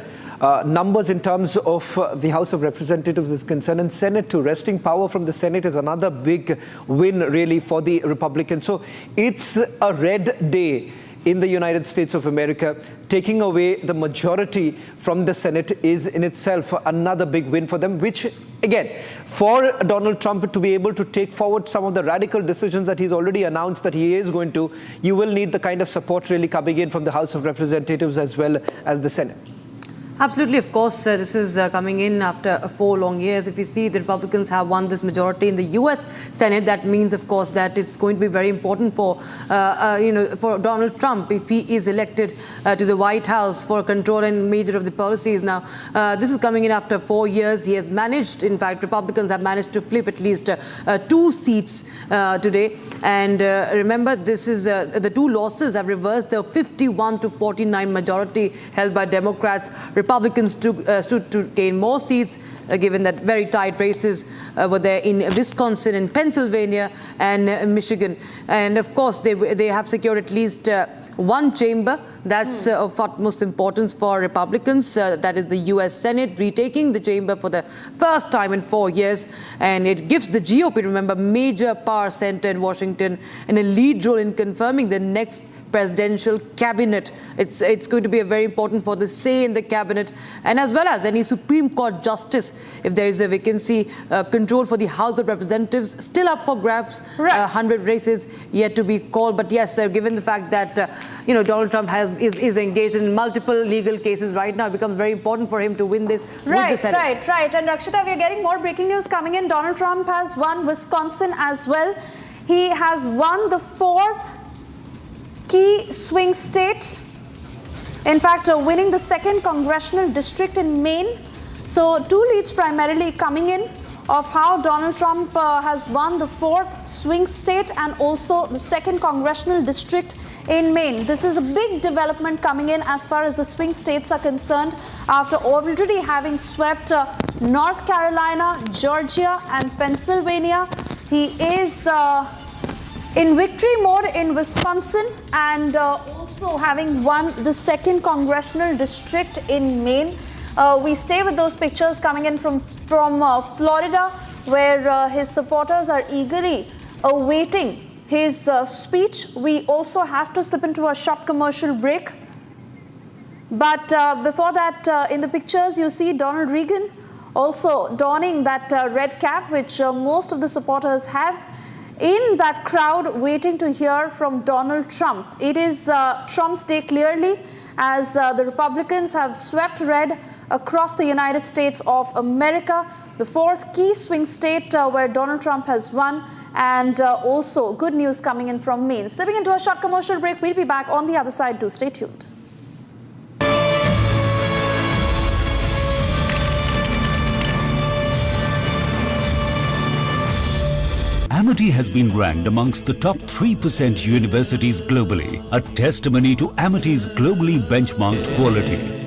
Speaker 2: numbers in terms of the House of Representatives is concerned, and Senate too. Wresting power from the Senate is another big win really for the Republicans. So it's a red day in the United States of America. Taking away the majority from the Senate is in itself another big win for them, which again, for Donald Trump to be able to take forward some of the radical decisions that he's already announced that he is going to, you will need the kind of support really coming in from the House of Representatives as well as the Senate.
Speaker 7: Absolutely, of course, this is coming in after 4 long years. If you see the Republicans have won this majority in the U.S. Senate, that means, of course, that it's going to be very important for, for Donald Trump if he is elected to the White House for control and major of the policies. Now, this is coming in after 4 years. He has managed, in fact, Republicans have managed to flip at least 2 seats today. And remember, this is the 2 losses have reversed the 51-49 majority held by Democrats. Republicans stood to gain more seats, given that very tight races were there in Wisconsin and Pennsylvania and Michigan. And of course, they have secured at least one chamber. That's of utmost importance for Republicans. That is the U.S. Senate, retaking the chamber for the first time in 4 years. And it gives the GOP, remember, major power center in Washington and a lead role in confirming the next presidential cabinet. It's going to be very important for the say in the cabinet, and as well as any Supreme Court justice if there is a vacancy. Control for the House of Representatives still up for grabs. 100 races yet to be called. But yes, given the fact that Donald Trump is engaged in multiple legal cases right now, it becomes very important for him to win this with the Senate.
Speaker 5: Right. And Rakshita, we are getting more breaking news coming in. Donald Trump has won Wisconsin as well. He has won the 4th key swing state. In fact, winning the 2nd congressional district in Maine. So 2 leads primarily coming in of how Donald Trump has won the 4th swing state and also the 2nd congressional district in Maine. This is a big development coming in as far as the swing states are concerned, after already having swept North Carolina, Georgia and Pennsylvania. He is in victory mode in Wisconsin and also having won the 2nd congressional district in Maine. We stay with those pictures coming in from Florida, where his supporters are eagerly awaiting his speech. We also have to slip into a short commercial break. But before that, in the pictures, you see Donald Regan also donning that red cap, which most of the supporters have, in that crowd waiting to hear from Donald Trump. It is Trump's day clearly, as the Republicans have swept red across the United States of America, the 4th key swing state where Donald Trump has won, and also good news coming in from Maine. Slipping into a short commercial break, we'll be back on the other side. Do stay tuned.
Speaker 6: Amity has been ranked amongst the top 3% universities globally, a testimony to Amity's globally benchmarked quality.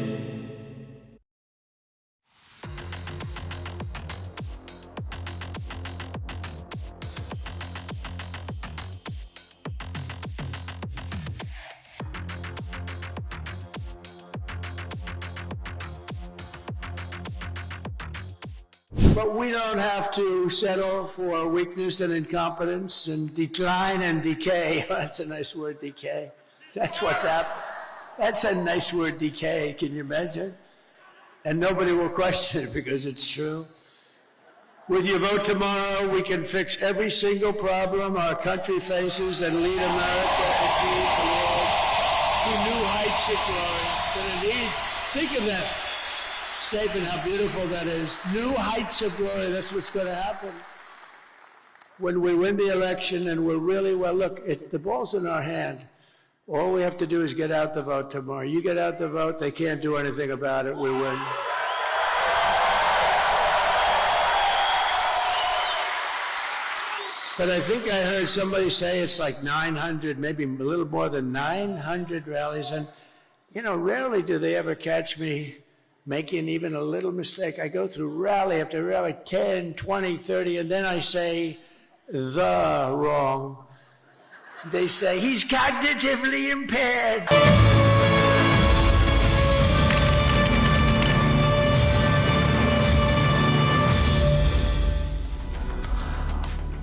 Speaker 12: But we don't have to settle for weakness and incompetence and decline and decay. That's a nice word, decay. That's what's happening. That's a nice word, decay. Can you imagine? And nobody will question it because it's true. With your vote tomorrow, we can fix every single problem our country faces and lead America and lead the world to new heights of glory. And indeed, think of that statement, how beautiful that is. New heights of glory, that's what's going to happen. When we win the election and we're really, well, look, the ball's in our hand. All we have to do is get out the vote tomorrow. You get out the vote, they can't do anything about it, we win. But I think I heard somebody say it's like 900, maybe a little more than 900 rallies. And, rarely do they ever catch me making even a little mistake. I go through rally after rally, 10, 20, 30, and then I say the wrong. They say, he's cognitively impaired.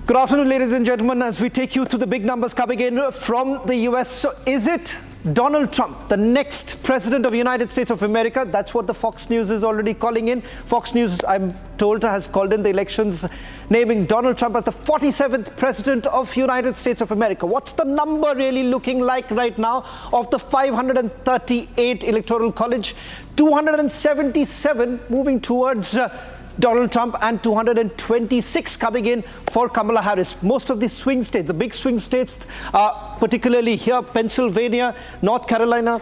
Speaker 2: Good afternoon, ladies and gentlemen, as we take you through the big numbers coming in from the US. So is it Donald Trump, the next president of the United States of America? That's what the Fox News is already calling in. Fox News, I'm told, has called in the elections, naming Donald Trump as the 47th president of the United States of America. What's the number really looking like right now of the 538 Electoral College? 277 moving towards Donald Trump and 226 coming in for Kamala Harris. Most of the swing states, the big swing states, particularly here, Pennsylvania, North Carolina,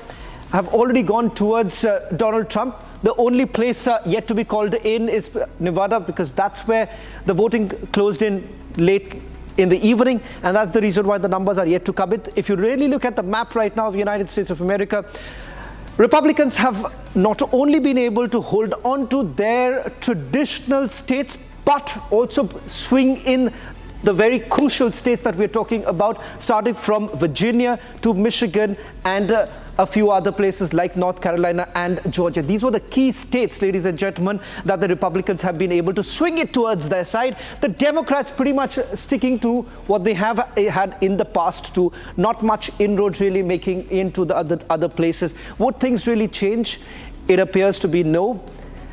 Speaker 2: have already gone towards Donald Trump. The only place yet to be called in is Nevada, because that's where the voting closed in late in the evening, and that's the reason why the numbers are yet to come in. If you really look at the map right now of the United States of America, Republicans have not only been able to hold on to their traditional states, but also swing in the very crucial states that we're talking about, starting from Virginia to Michigan and a few other places like North Carolina and Georgia. These were the key states, ladies and gentlemen, that the Republicans have been able to swing it towards their side. The Democrats pretty much sticking to what they have had in the past, to not much inroads really making into the other places. Would things really change? It appears to be no.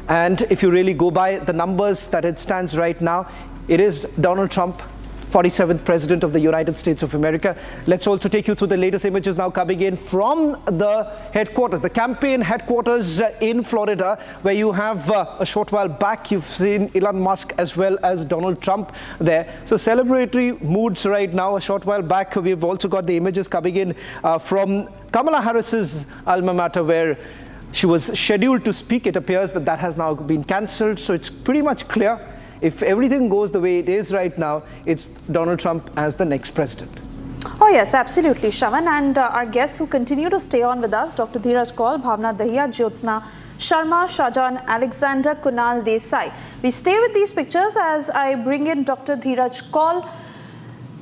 Speaker 2: And if you really go by the numbers that it stands right now, it is Donald Trump, 47th President of the United States of America. Let's also take you through the latest images now coming in from the headquarters, the campaign headquarters in Florida, where you have a short while back, you've seen Elon Musk as well as Donald Trump there. So celebratory moods right now. A short while back, we've also got the images coming in from Kamala Harris's alma mater, where she was scheduled to speak. It appears that that has now been cancelled. So it's pretty much clear. If everything goes the way it is right now, it's Donald Trump as the next president.
Speaker 5: Oh yes, absolutely, Shravan. And our guests who continue to stay on with us, Dr. Dheeraj Kaul, Bhavna Dahiya, Jyotsna Sharma, Shahjahan Alexander, Kunal Desai. We stay with these pictures as I bring in Dr. Dheeraj Kaul.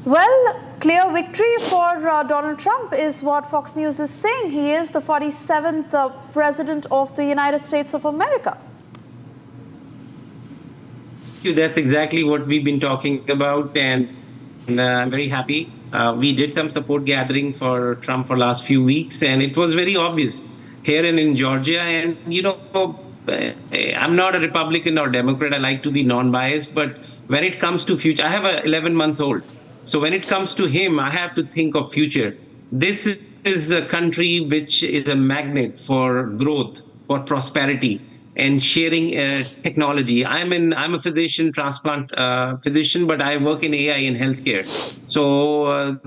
Speaker 5: Well, clear victory for Donald Trump is what Fox News is saying. He is the 47th President of the United States of America.
Speaker 15: That's exactly what we've been talking about, and I'm very happy. We did some support gathering for Trump for last few weeks, and it was very obvious here and in Georgia. And, you know, I'm not a Republican or Democrat. I like to be non-biased, but when it comes to future, I have a 11-month-old. So when it comes to him, I have to think of future. This is a country which is a magnet for growth, for prosperity, and sharing technology. I'm a physician, transplant physician, but I work in AI in healthcare. So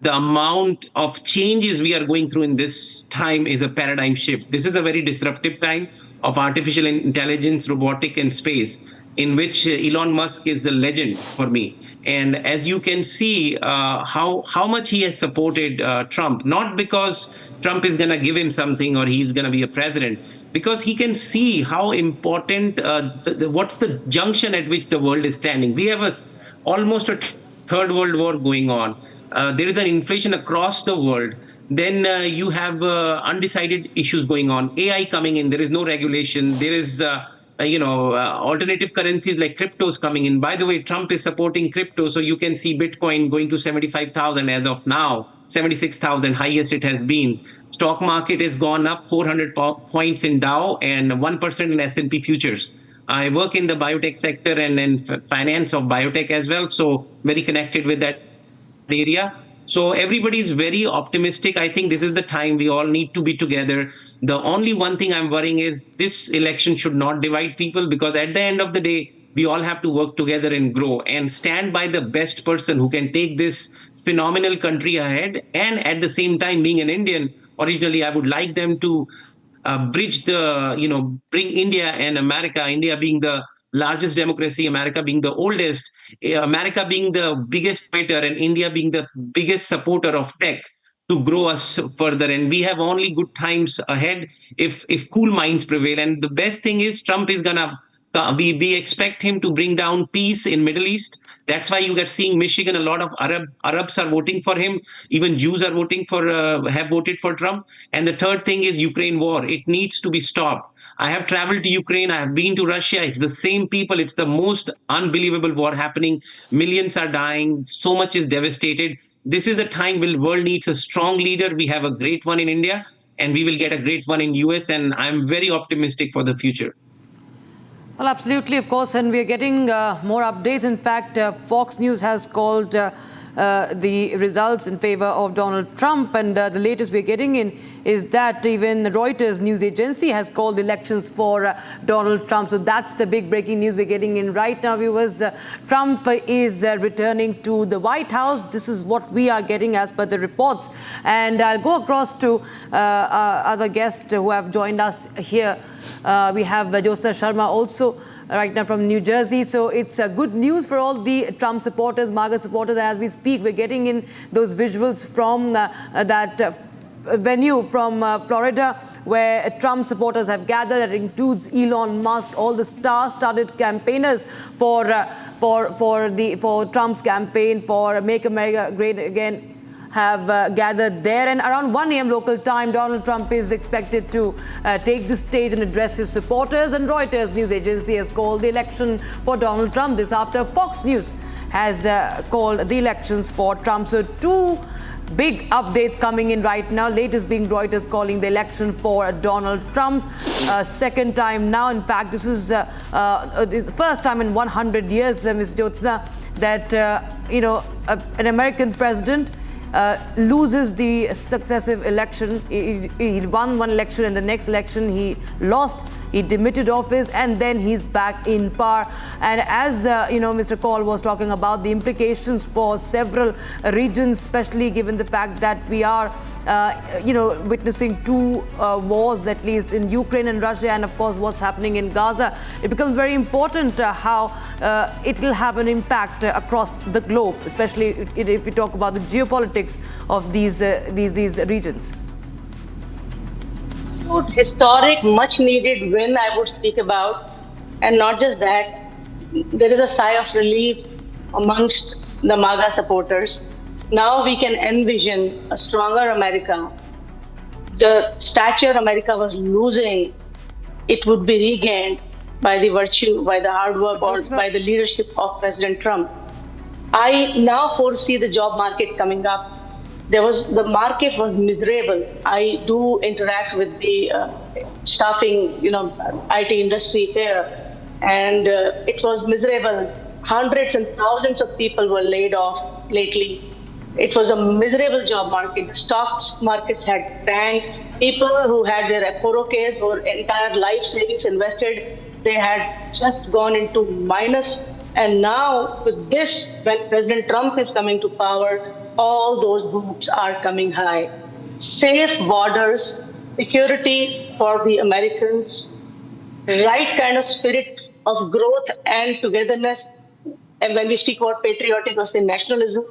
Speaker 15: the amount of changes we are going through in this time is a paradigm shift. This is a very disruptive time of artificial intelligence, robotic, and space, in which Elon Musk is a legend for me. And as you can see, how much he has supported Trump, not because Trump is going to give him something or he's going to be a president, because he can see how important, what's the junction at which the world is standing. We have almost a third world war going on. There is an inflation across the world. Then you have undecided issues going on. AI coming in, there is no regulation. There is, alternative currencies like cryptos coming in. By the way, Trump is supporting crypto, so you can see Bitcoin going to 75,000 as of now. 76,000, highest it has been. Stock market has gone up 400 points in Dow and 1% in S&P futures. I work in the biotech sector and finance of biotech as well, so very connected with that area. So everybody is very optimistic. I think this is the time we all need to be together. The only one thing I'm worrying is this election should not divide people, because at the end of the day, we all have to work together and grow and stand by the best person who can take this phenomenal country ahead. And at the same time, being an Indian, originally I would like them to bridge the, bring India and America, India being the largest democracy, America being the oldest, America being the biggest fighter, and India being the biggest supporter of tech, to grow us further. And we have only good times ahead if cool minds prevail. And the best thing is Trump is gonna, we expect him to bring down peace in Middle East. That's why you are seeing Michigan, a lot of Arabs are voting for him. Even Jews are voting for, have voted for Trump. And the third thing is Ukraine war. It needs to be stopped. I have traveled to Ukraine. I have been to Russia. It's the same people. It's the most unbelievable war happening. Millions are dying. So much is devastated. This is the time when the world needs a strong leader. We have a great one in India, and we will get a great one in US. And I'm very optimistic for the future.
Speaker 7: Well, absolutely, of course, and we are getting more updates. In fact, Fox News has called the results in favor of Donald Trump, and the latest we're getting in is that even Reuters news agency has called elections for Donald Trump. So that's the big breaking news we're getting in right now, viewers. Trump is returning to the White House. This is what we are getting as per the reports. And I'll go across to other guests who have joined us here. We have Jyotsna Sharma also right now from New Jersey. So it's good news for all the Trump supporters, MAGA supporters. As we speak, we're getting in those visuals from that venue from Florida, where Trump supporters have gathered. That includes Elon Musk, all the star-studded campaigners for Trump's campaign for Make America Great Again have gathered there. And around 1 a.m. local time, Donald Trump is expected to take the stage and address his supporters. And Reuters news agency has called the election for Donald Trump this after Fox News has called the elections for Trump. So two big updates coming in right now. Latest being Reuters calling the election for Donald Trump. Second time now. In fact, this is the first time in 100 years, Ms. Jyotsna, that an American president loses the successive election. He won one election, and the next election he lost. He demitted office, and then he's back in power. And as Mr. Kaul was talking about the implications for several regions, especially given the fact that we are witnessing two wars, at least in Ukraine and Russia, and of course what's happening in Gaza, it becomes very important how it will have an impact across the globe, especially if we talk about the geopolitics of these regions.
Speaker 13: Historic, much needed win, I would speak about. And not just that, there is a sigh of relief amongst the MAGA supporters. Now we can envision a stronger America. The stature America was losing, it would be regained by the virtue, by the hard work, or by the leadership of President Trump. I now foresee the job market coming up. The market was miserable. I do interact with the staffing, IT industry here, and it was miserable. Hundreds and thousands of people were laid off lately. It was a miserable job market. The stock markets had tanked. People who had their 401ks or entire life savings invested, they had just gone into minus. And now with this, when President Trump is coming to power, all those hoops are coming high. Safe borders, security for the Americans, right kind of spirit of growth and togetherness. And when we speak about patriotic or say nationalism,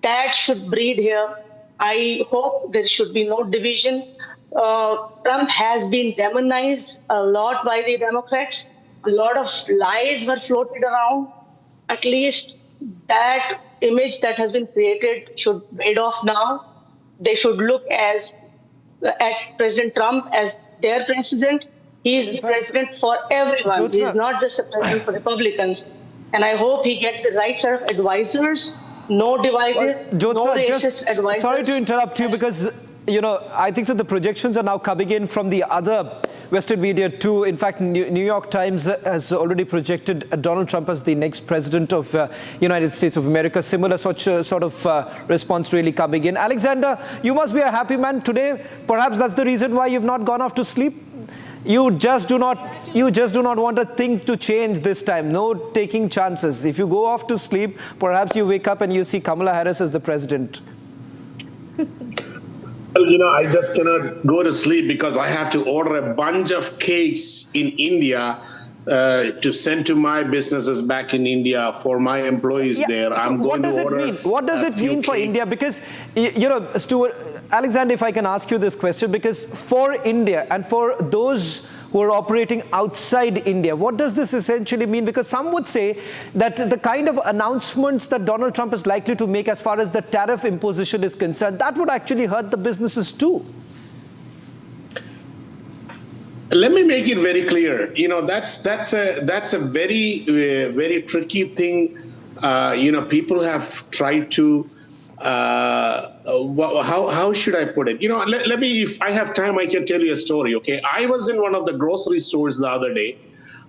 Speaker 13: that should breed here. I hope there should be no division. Trump has been demonized a lot by the Democrats. A lot of lies were floated around. At least that image that has been created should fade off now. They should look at President Trump as their president. He is the president for everyone. He is not just a president for Republicans. And I hope he gets the right set of advisors, no divisive, no racist advisors.
Speaker 2: Sorry to interrupt you, because I think so the projections are now coming in from the other Western media too. In fact, New York Times has already projected Donald Trump as the next president of United States of America. Similar sort of response really coming in. Alexander, you must be a happy man today. Perhaps that's the reason why you've not gone off to sleep. You just do not want a thing to change this time. No taking chances. If you go off to sleep, perhaps you wake up and you see Kamala Harris as the president.
Speaker 10: Well, I just cannot go to sleep because I have to order a bunch of cakes in India to send to my businesses back in India for my employees there. I'm going to order.
Speaker 2: What does it mean for India? Because, Stuart, Alexander, if I can ask you this question, because for India and for those who are operating outside India, what does this essentially mean? Because some would say that the kind of announcements that Donald Trump is likely to make as far as the tariff imposition is concerned, that would actually hurt the businesses too.
Speaker 10: Let me make it very clear. That's a very very tricky thing. People have tried to. How should I put it? Let me, if I have time, I can tell you a story, okay? I was in one of the grocery stores the other day.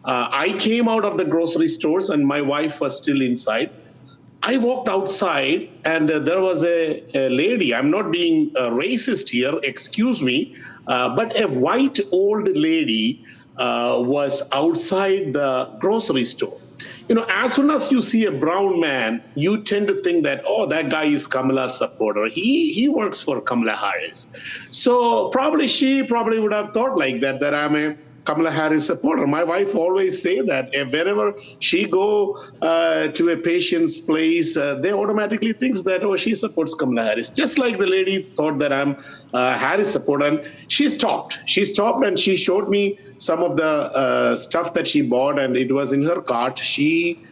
Speaker 10: I came out of the grocery stores and my wife was still inside. I walked outside and there was a lady. I'm not being racist here, excuse me, but a white old lady was outside the grocery store. As soon as you see a brown man, you tend to think that, oh, that guy is Kamala's supporter. He works for Kamala Harris. So she probably would have thought like that I'm a Kamala Harris supporter. My wife always say that whenever she go to a patient's place, they automatically thinks that, oh, she supports Kamala Harris. Just like the lady thought that I'm a Harris supporter. And she stopped. She stopped and she showed me some of the stuff that she bought, and it was in her cart. She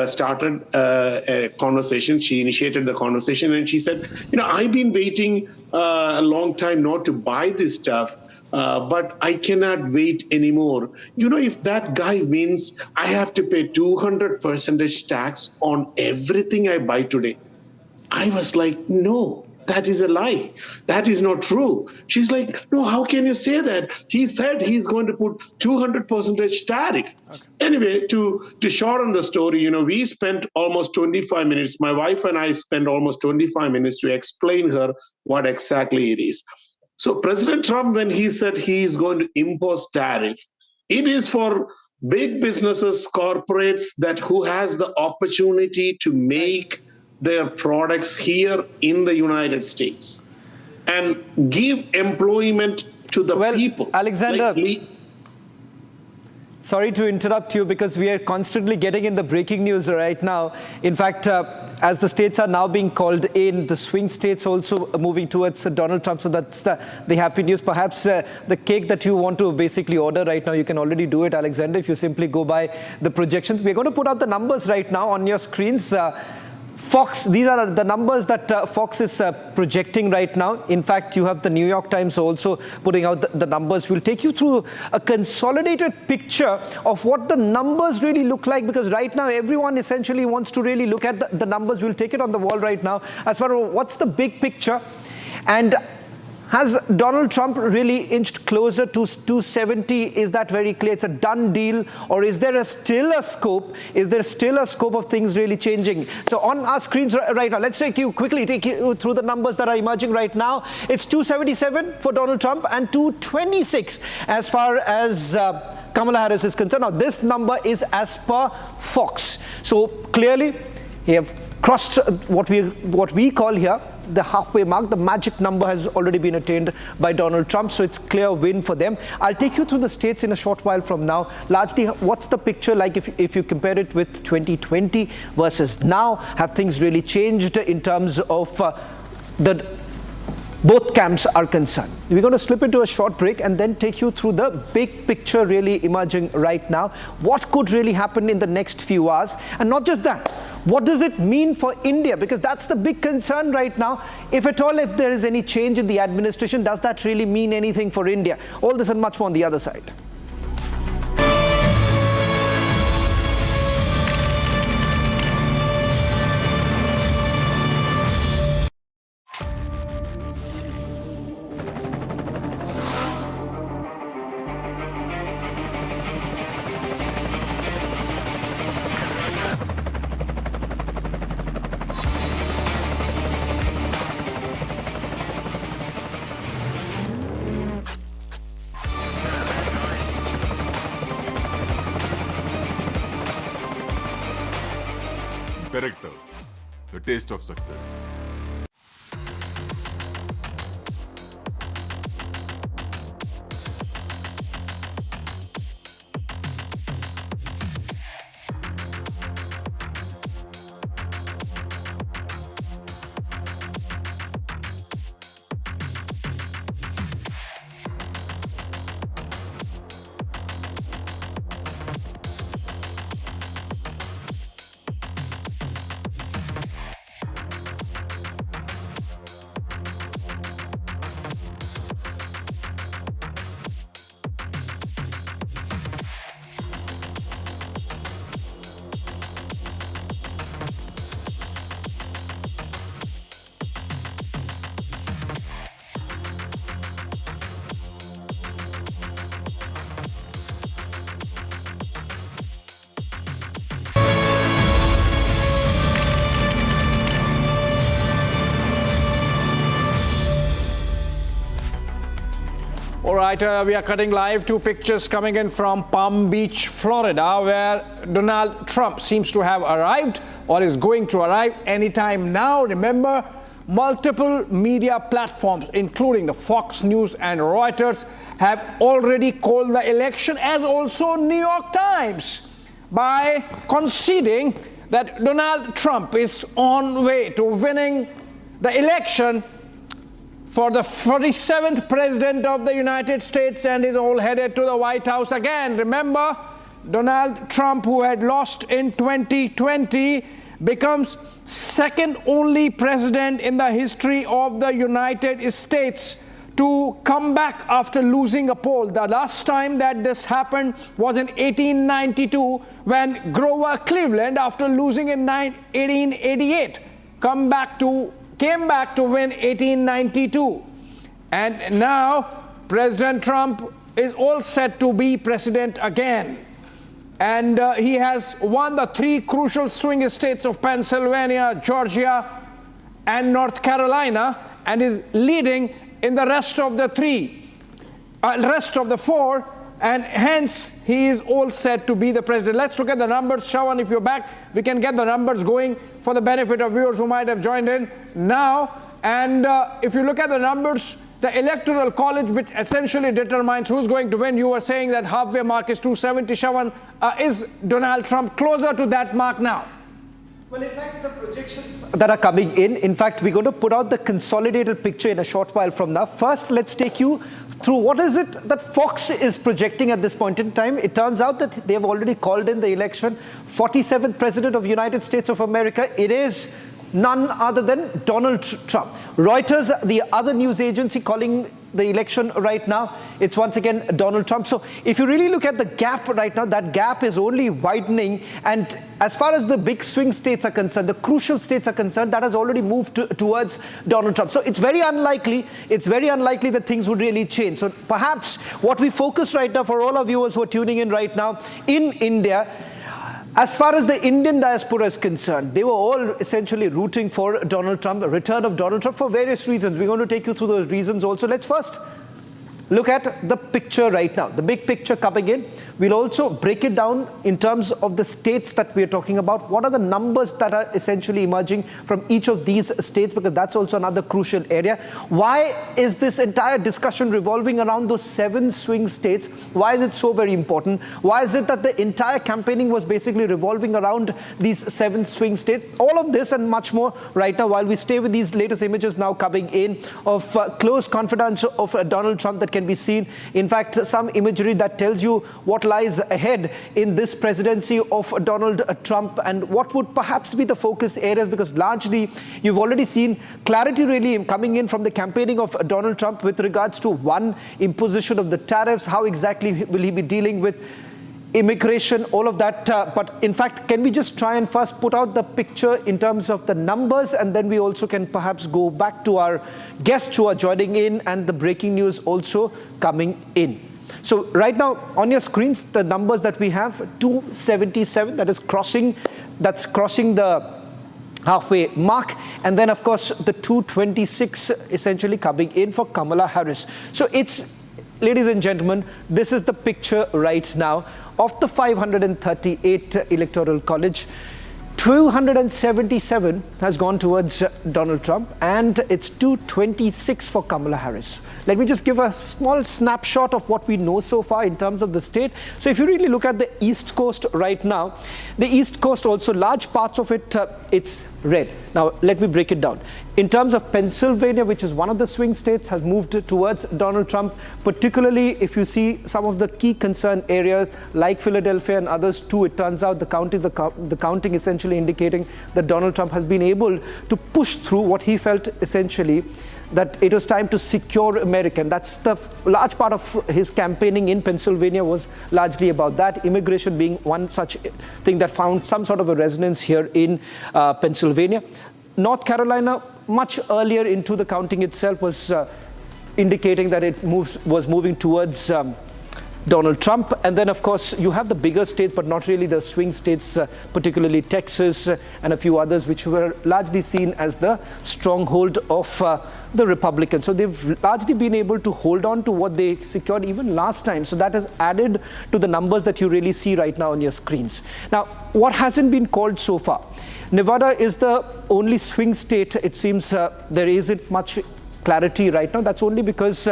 Speaker 10: started a conversation. She initiated the conversation, and she said, I've been waiting a long time not to buy this stuff. But I cannot wait anymore. If that guy wins, I have to pay 200% tax on everything I buy today. I was like, no, that is a lie. That is not true. She's like, no, how can you say that? He said he's going to put 200% tariff. Okay. Anyway, to shorten the story, we spent almost 25 minutes. My wife and I spent almost 25 minutes to explain her what exactly it is. So President Trump, when he said he is going to impose tariff, it is for big businesses, corporates who has the opportunity to make their products here in the United States and give employment to the people.
Speaker 2: Alexander, sorry to interrupt you because we are constantly getting in the breaking news right now. In fact, as the states are now being called in, the swing states also moving towards Donald Trump. So that's the happy news. Perhaps the cake that you want to basically order right now, you can already do it, Alexander, if you simply go by the projections. We're going to put out the numbers right now on your screens. Fox, these are the numbers that Fox is projecting right now. In fact, you have the New York Times also putting out the numbers. We'll take you through a consolidated picture of what the numbers really look like, because right now everyone essentially wants to really look at the numbers. We'll take it on the wall right now as far as what's the big picture. And has Donald Trump really inched closer to 270? Is that very clear? It's a done deal, or is there still a scope? Is there still a scope of things really changing? So on our screens right now, let's quickly take you through the numbers that are emerging right now. It's 277 for Donald Trump and 226 as far as Kamala Harris is concerned. Now, this number is as per Fox. So clearly, we have crossed what we call here the halfway mark. The magic number has already been attained by Donald Trump, so it's clear win for them. I'll take you through the states in a short while from now. Largely, what's the picture like if you compare it with 2020 versus now? Have things really changed in terms of both camps are concerned? We're going to slip into a short break and then take you through the big picture really emerging right now. What could really happen in the next few hours? And not just that, what does it mean for India? Because that's the big concern right now. If at all, if there is any change in the administration, does that really mean anything for India? All this and much more on the other side.
Speaker 8: Director, the taste of success.
Speaker 18: All right, we are cutting live. Two pictures coming in from Palm Beach, Florida, where Donald Trump seems to have arrived or is going to arrive anytime now. Remember, multiple media platforms, including the Fox News and Reuters, have already called the election, as also New York Times, by conceding that Donald Trump is on way to winning the election for the 47th President of the United States and is all headed to the White House again. Remember, Donald Trump, who had lost in 2020, becomes second only president in the history of the United States to come back after losing a poll. The last time that this happened was in 1892 when Grover Cleveland, after losing in 1888, came back to win 1892. And now President Trump is all set to be president again. And he has won the three crucial swing states of Pennsylvania, Georgia, and North Carolina, and is leading in the rest of the four, and hence he is all set to be the president. Let's look at the numbers. Shawan, if you're back, we can get the numbers going for the benefit of viewers who might have joined in now. And if you look at the numbers, the Electoral College, which essentially determines who's going to win, you were saying that halfway mark is 270. Shawan, is Donald Trump closer to that mark now?
Speaker 2: Well, in fact, the projections that are coming in fact, we're going to put out the consolidated picture in a short while from now. First, let's take you through what is it that Fox is projecting at this point in time. It turns out that they have already called in the election. 47th President of the United States of America. It is none other than Donald Trump. Reuters, the other news agency calling the election right now, it's once again Donald Trump. So if you really look at the gap right now, that gap is only widening. And as far as the big swing states are concerned, the crucial states are concerned, that has already moved towards Donald Trump. So it's very unlikely that things would really change. So perhaps what we focus right now for all our viewers who are tuning in right now in India, as far as the Indian diaspora is concerned, they were all essentially rooting for Donald Trump, a return of Donald Trump for various reasons. We're going to take you through those reasons also. Let's first look at the picture right now, the big picture coming in. We'll also break it down in terms of the states that we're talking about. What are the numbers that are essentially emerging from each of these states? Because that's also another crucial area. Why is this entire discussion revolving around those 7 swing states? Why is it so very important? Why is it that the entire campaigning was basically revolving around these 7 swing states? All of this and much more right now, while we stay with these latest images now coming in of close confidence of Donald Trump that can be seen. In fact, some imagery that tells you what lies ahead in this presidency of Donald Trump and what would perhaps be the focus areas, because largely you've already seen clarity really coming in from the campaigning of Donald Trump with regards to one, imposition of the tariffs. How exactly will he be dealing with immigration, all of that. But in fact, can we just try and first put out the picture in terms of the numbers, and then we also can perhaps go back to our guests who are joining in and the breaking news also coming in. So right now on your screens, the numbers that we have, 277, that's crossing the halfway mark, and then of course the 226 essentially coming in for Kamala Harris. So it's, ladies and gentlemen, this is the picture right now of the 538 Electoral College. 277 has gone towards Donald Trump, and it's 226 for Kamala Harris. Let me just give a small snapshot of what we know so far in terms of the state. So if you really look at the East Coast right now, the East Coast also, large parts of it, it's red. Now, let me break it down. In terms of Pennsylvania, which is one of the swing states, has moved towards Donald Trump, particularly if you see some of the key concern areas like Philadelphia and others too. It turns out the counting essentially indicating that Donald Trump has been able to push through what he felt essentially that it was time to secure America. That's the large part of his campaigning in Pennsylvania was largely about that, immigration being one such thing that found some sort of a resonance here in Pennsylvania. North Carolina, much earlier into the counting itself, was indicating that it was moving towards Donald Trump. And then, of course, you have the bigger states, but not really the swing states, particularly Texas and a few others, which were largely seen as the stronghold of the Republicans. So they've largely been able to hold on to what they secured even last time. So that has added to the numbers that you really see right now on your screens. Now, what hasn't been called so far? Nevada is the only swing state. It seems there isn't much clarity right now. That's only because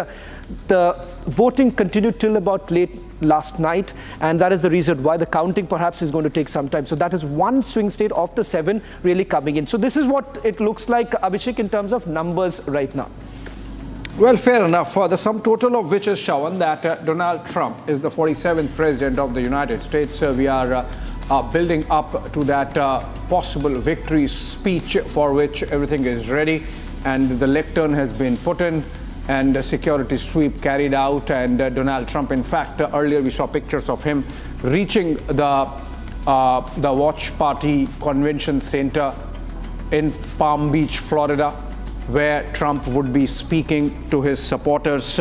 Speaker 2: the voting continued till about late last night, and that is the reason why the counting perhaps is going to take some time. So that is one swing state of the 7 really coming in. So this is what it looks like, Abhishek, in terms of numbers right now.
Speaker 18: Well, fair enough. The sum total of which is shown that Donald Trump is the 47th president of the United States. We are building up to that possible victory speech for which everything is ready, and the lectern has been put in and a security sweep carried out. And Donald Trump, in fact, earlier we saw pictures of him reaching the Watch Party Convention Center in Palm Beach, Florida, where Trump would be speaking to his supporters.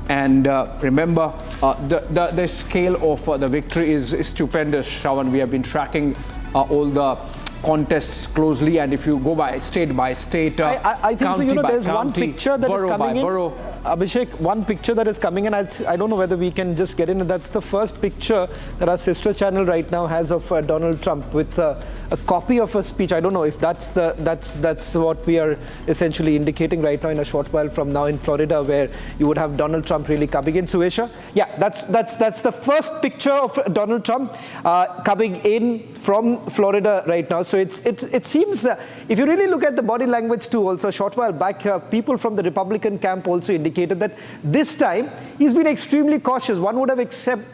Speaker 18: And remember, the scale of the victory is stupendous, Shravan. We have been tracking all the contests closely, and if you go by state,
Speaker 2: I think so. You know, there's one picture that is coming in. Abhishek, one picture that is coming in. I don't know whether we can just get in. That's the first picture that our sister channel right now has of Donald Trump with a copy of a speech. I don't know if that's what we are essentially indicating right now in a short while from now in Florida, where you would have Donald Trump really coming in. Suesha, yeah, that's the first picture of Donald Trump coming in from Florida right now. So it seems, if you really look at the body language too, also a short while back, people from the Republican camp also indicated that this time he's been extremely cautious. One would have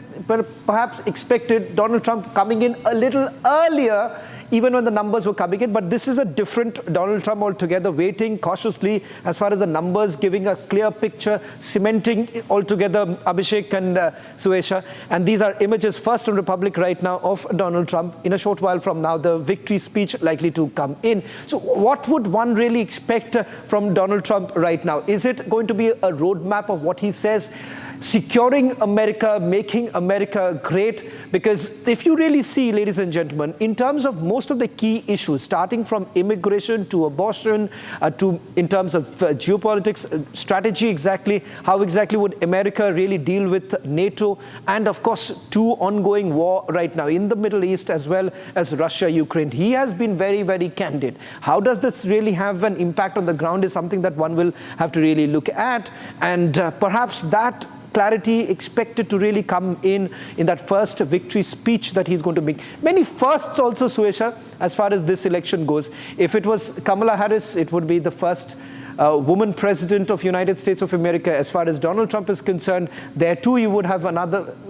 Speaker 2: perhaps expected Donald Trump coming in a little earlier, even when the numbers were coming in. But this is a different Donald Trump altogether, waiting cautiously as far as the numbers, giving a clear picture, cementing altogether, Abhishek and Suesha. And these are images first on Republic right now of Donald Trump. In a short while from now, the victory speech likely to come in. So what would one really expect from Donald Trump right now? Is it going to be a roadmap of what he says? Securing America, making America great? Because if you really see, ladies and gentlemen, in terms of most of the key issues, starting from immigration to abortion, to in terms of geopolitics, strategy exactly, how exactly would America really deal with NATO, and of course, two ongoing war right now in the Middle East as well as Russia, Ukraine. He has been very, very candid. How does this really have an impact on the ground is something that one will have to really look at, and perhaps that clarity expected to really come in that first victory speech that he's going to make. Many firsts also, Suesha, as far as this election goes. If it was Kamala Harris, it would be the first woman president of United States of America. As far as Donald Trump is concerned, there too you would have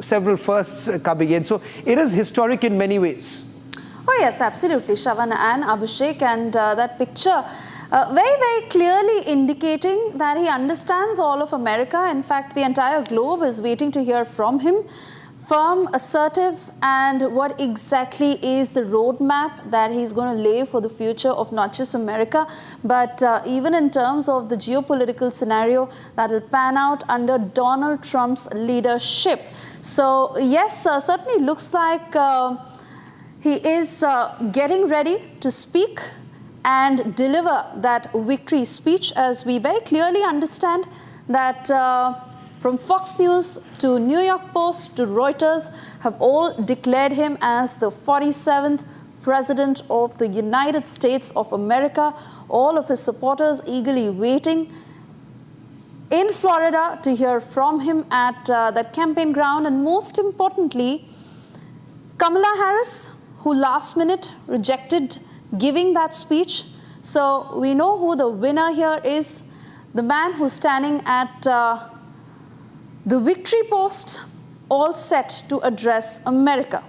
Speaker 2: several firsts coming in. So it is historic in many ways.
Speaker 5: Oh yes, absolutely, Shravan and Abhishek, and that picture very, very clearly indicating that he understands all of America. In fact, the entire globe is waiting to hear from him. Firm, assertive, and what exactly is the roadmap that he's going to lay for the future of not just America, but even in terms of the geopolitical scenario that will pan out under Donald Trump's leadership. So yes, certainly looks like he is getting ready to speak and deliver that victory speech, as we very clearly understand that from Fox News to New York Post to Reuters have all declared him as the 47th President of the United States of America. All of his supporters eagerly waiting in Florida to hear from him at that campaign ground. And most importantly, Kamala Harris, who last minute rejected giving that speech. So we know who the winner here is, the man who's standing at the victory post, all set to address America.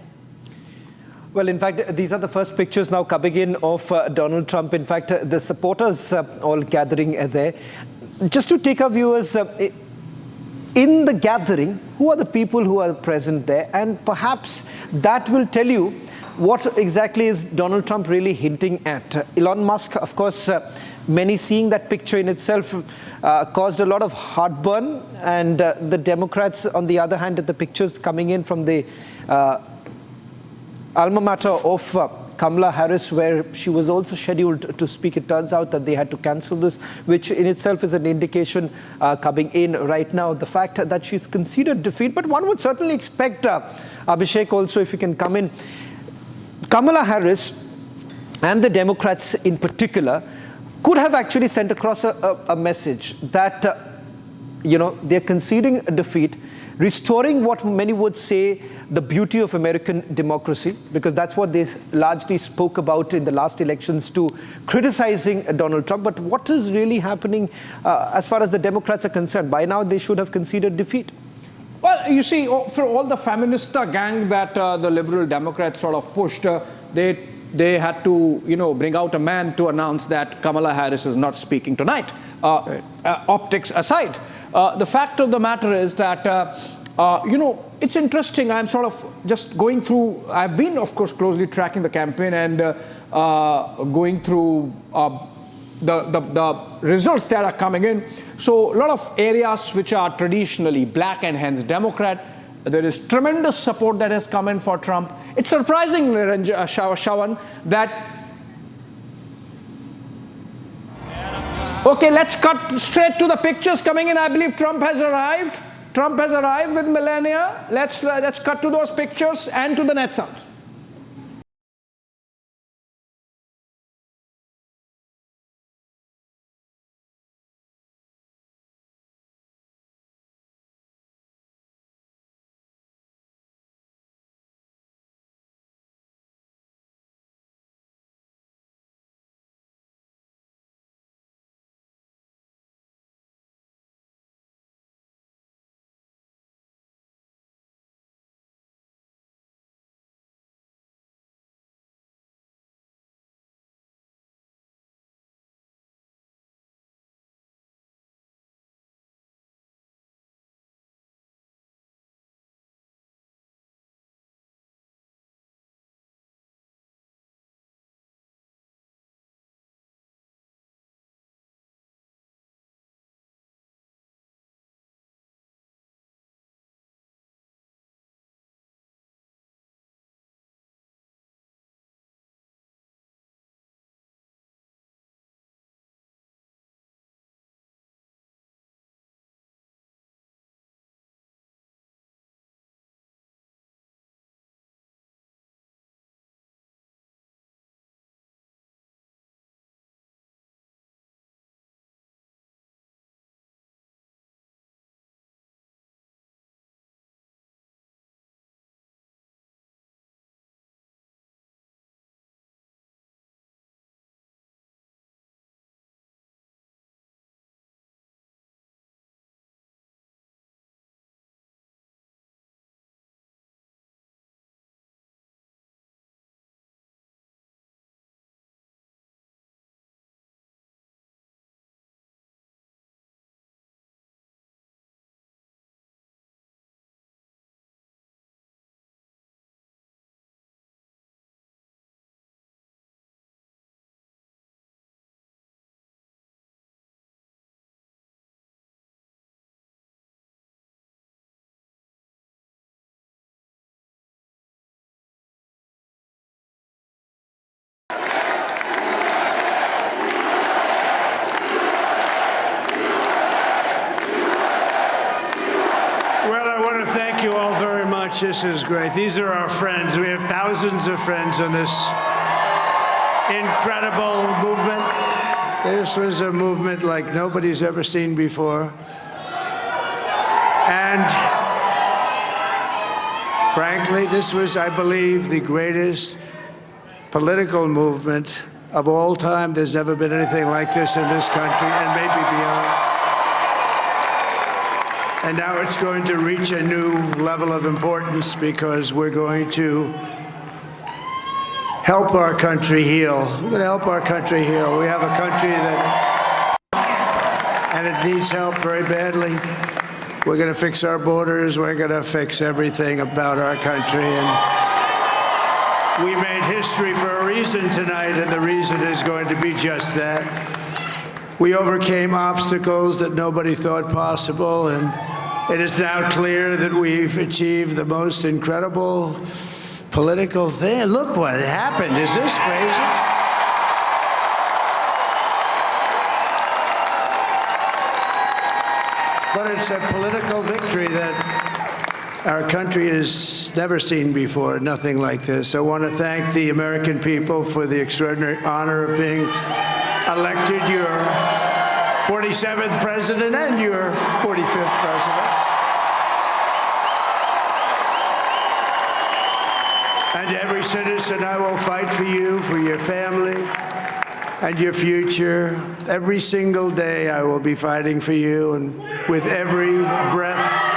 Speaker 2: Well, in fact, these are the first pictures now coming in of Donald Trump. In fact, the supporters all gathering there. Just to take our viewers in the gathering, who are the people who are present there? And perhaps that will tell you what exactly is Donald Trump really hinting at? Elon Musk, of course, many seeing that picture in itself caused a lot of heartburn, and the Democrats, on the other hand, the pictures coming in from the alma mater of Kamala Harris, where she was also scheduled to speak. It turns out that they had to cancel this, which in itself is an indication coming in right now, the fact that she's conceded defeat. But one would certainly expect, Abhishek, also, if you can come in, Kamala Harris and the Democrats in particular could have actually sent across a message that, they're conceding a defeat, restoring what many would say the beauty of American democracy, because that's what they largely spoke about in the last elections, to criticizing Donald Trump. But what is really happening as far as the Democrats are concerned? By now, they should have conceded defeat.
Speaker 18: Well, you see, for all the feminista gang that the liberal Democrats sort of pushed, they had to, bring out a man to announce that Kamala Harris is not speaking tonight. Optics aside, the fact of the matter is that, it's interesting. I'm sort of just going through, I've been, of course, closely tracking the campaign and going through the results that are coming in. So a lot of areas which are traditionally black and hence Democrat, there is tremendous support that has come in for Trump. It's surprising, Shawan, that... Okay, let's cut straight to the pictures coming in. I believe Trump has arrived. Trump has arrived with Melania. Let's cut to those pictures and to the net sounds.
Speaker 12: Thank you all very much. This is great. These are our friends. We have thousands of friends on this incredible movement. This was a movement like nobody's ever seen before. And frankly, this was, I believe, the greatest political movement of all time. There's never been anything like this in this country and maybe beyond. And now it's going to reach a new level of importance because we're going to help our country heal. We're going to help our country heal. We have a country that, and it needs help very badly. We're going to fix our borders. We're going to fix everything about our country. And
Speaker 19: We made history for a reason tonight, and the reason is going to be just that. We overcame obstacles that nobody thought possible, and it is now clear that we've achieved the most incredible political thing. Look what happened. Is this crazy? But it's a political victory that our country has never seen before, nothing like this. I want to thank the American people for the extraordinary honor of being elected your 47th president and your 45th president. And to every citizen, I will fight for you, for your family, and your future. Every single day, I will be fighting for you, and with every breath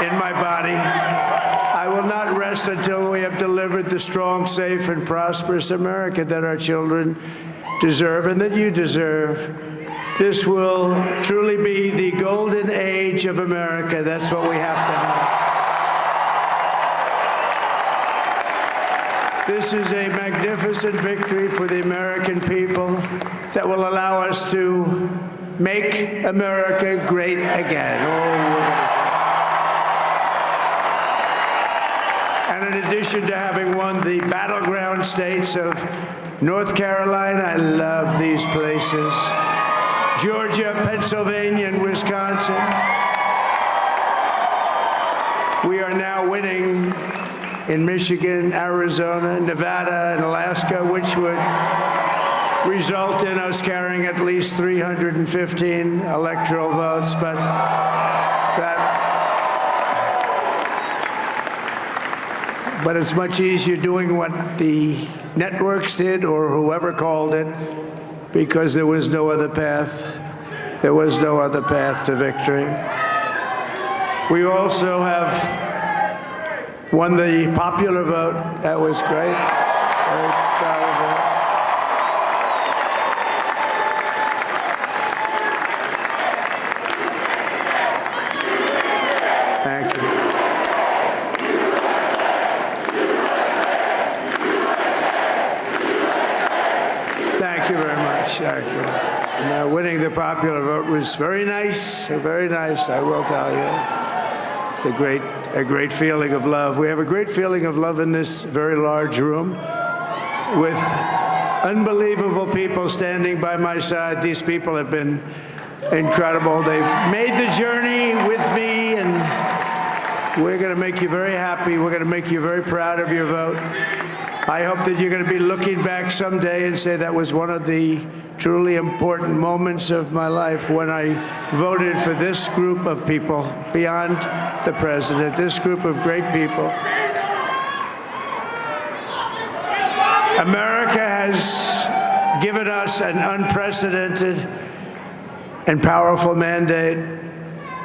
Speaker 19: in my body, I will not rest until we have delivered the strong, safe, and prosperous America that our children deserve and that you deserve. This will truly be the golden age of America. That's what we have to have. This is a magnificent victory for the American people that will allow us to make America great again. And in addition to having won the battleground states of North Carolina, I love these places, Georgia, Pennsylvania, and Wisconsin, we are now winning in Michigan, Arizona, Nevada, and Alaska, which would result in us carrying at least 315 electoral votes, but it's much easier doing what the networks did or whoever called it, because there was no other path. There was no other path to victory. We also have won the popular vote. That was great. Very proud of that. Thank you. Thank you very much. Thank you. Now, winning the popular vote was very nice, I will tell you. It's a great feeling of love. We have a great feeling of love in this very large room with unbelievable people standing by my side. These people have been incredible. They've made the journey with me, and we're going to make you very happy. We're going to make you very proud of your vote. I hope that you're going to be looking back someday and say that was one of the truly important moments of my life when I voted for this group of people beyond the president, this group of great people. America has given us an unprecedented and powerful mandate.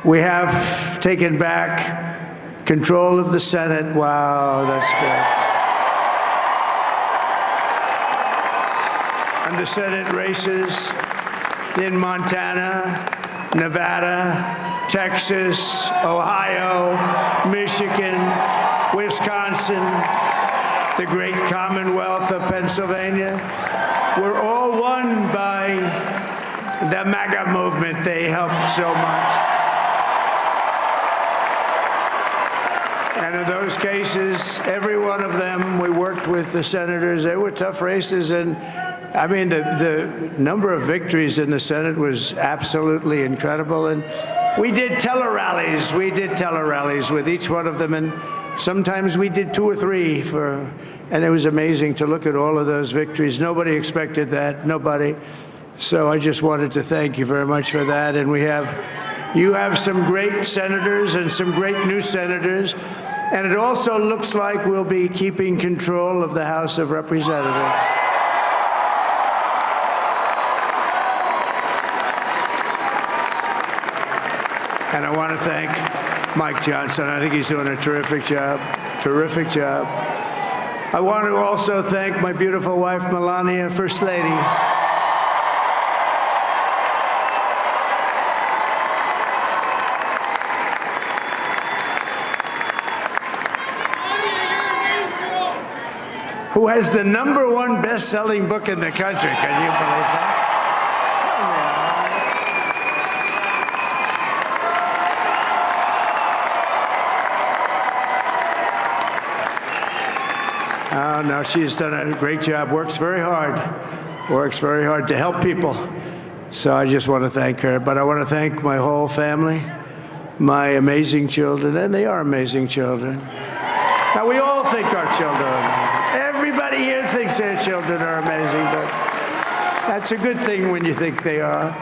Speaker 19: We have taken back control of the Senate. Wow, that's good. And the Senate races in Montana, Nevada, Texas, Ohio, Michigan, Wisconsin, the great Commonwealth of Pennsylvania, were all won by the MAGA movement. They helped so much. And in those cases, every one of them, we worked with the senators. They were tough races, and I mean, the number of victories in the Senate was absolutely incredible. And we did tele-rallies. We did tele-rallies with each one of them. And sometimes we did 2 or 3 and it was amazing to look at all of those victories. Nobody expected that, nobody. So I just wanted to thank you very much for that. And you have some great senators and some great new senators. And it also looks like we'll be keeping control of the House of Representatives. And I want to thank Mike Johnson. I think he's doing a terrific job. Terrific job. I want to also thank my beautiful wife, Melania, First Lady. who has the #1 best-selling book in the country. Can you believe that? Oh, no, she's done a great job, works very hard to help people. So I just want to thank her. But I want to thank my whole family, my amazing children, and they are amazing children. Now, we all think our children are amazing. Everybody here thinks their children are amazing, but that's a good thing when you think they are.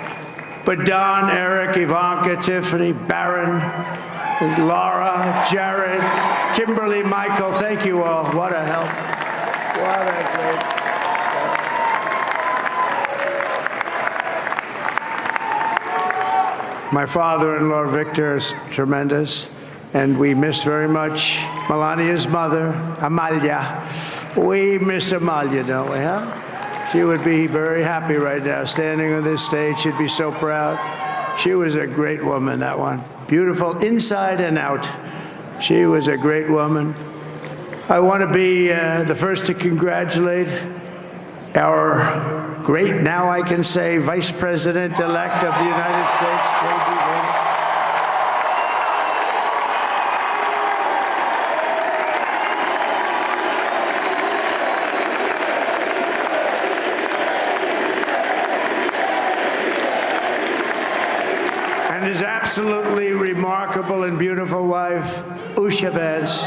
Speaker 19: But Don, Eric, Ivanka, Tiffany, Barron, there's Laura, Jared, Kimberly, Michael, thank you all. What a help. What a great help. My father-in-law, Victor, is tremendous, and we miss very much Melania's mother, Amalia. We miss Amalia, don't we, huh? She would be very happy right now, standing on this stage. She'd be so proud. She was a great woman, that one. Beautiful inside and out. She was a great woman. I want to be the first to congratulate our great, now I can say, Vice President-elect of the United States, J.D. Vance. And his absolutely remarkable and beautiful wife, Usha Vance.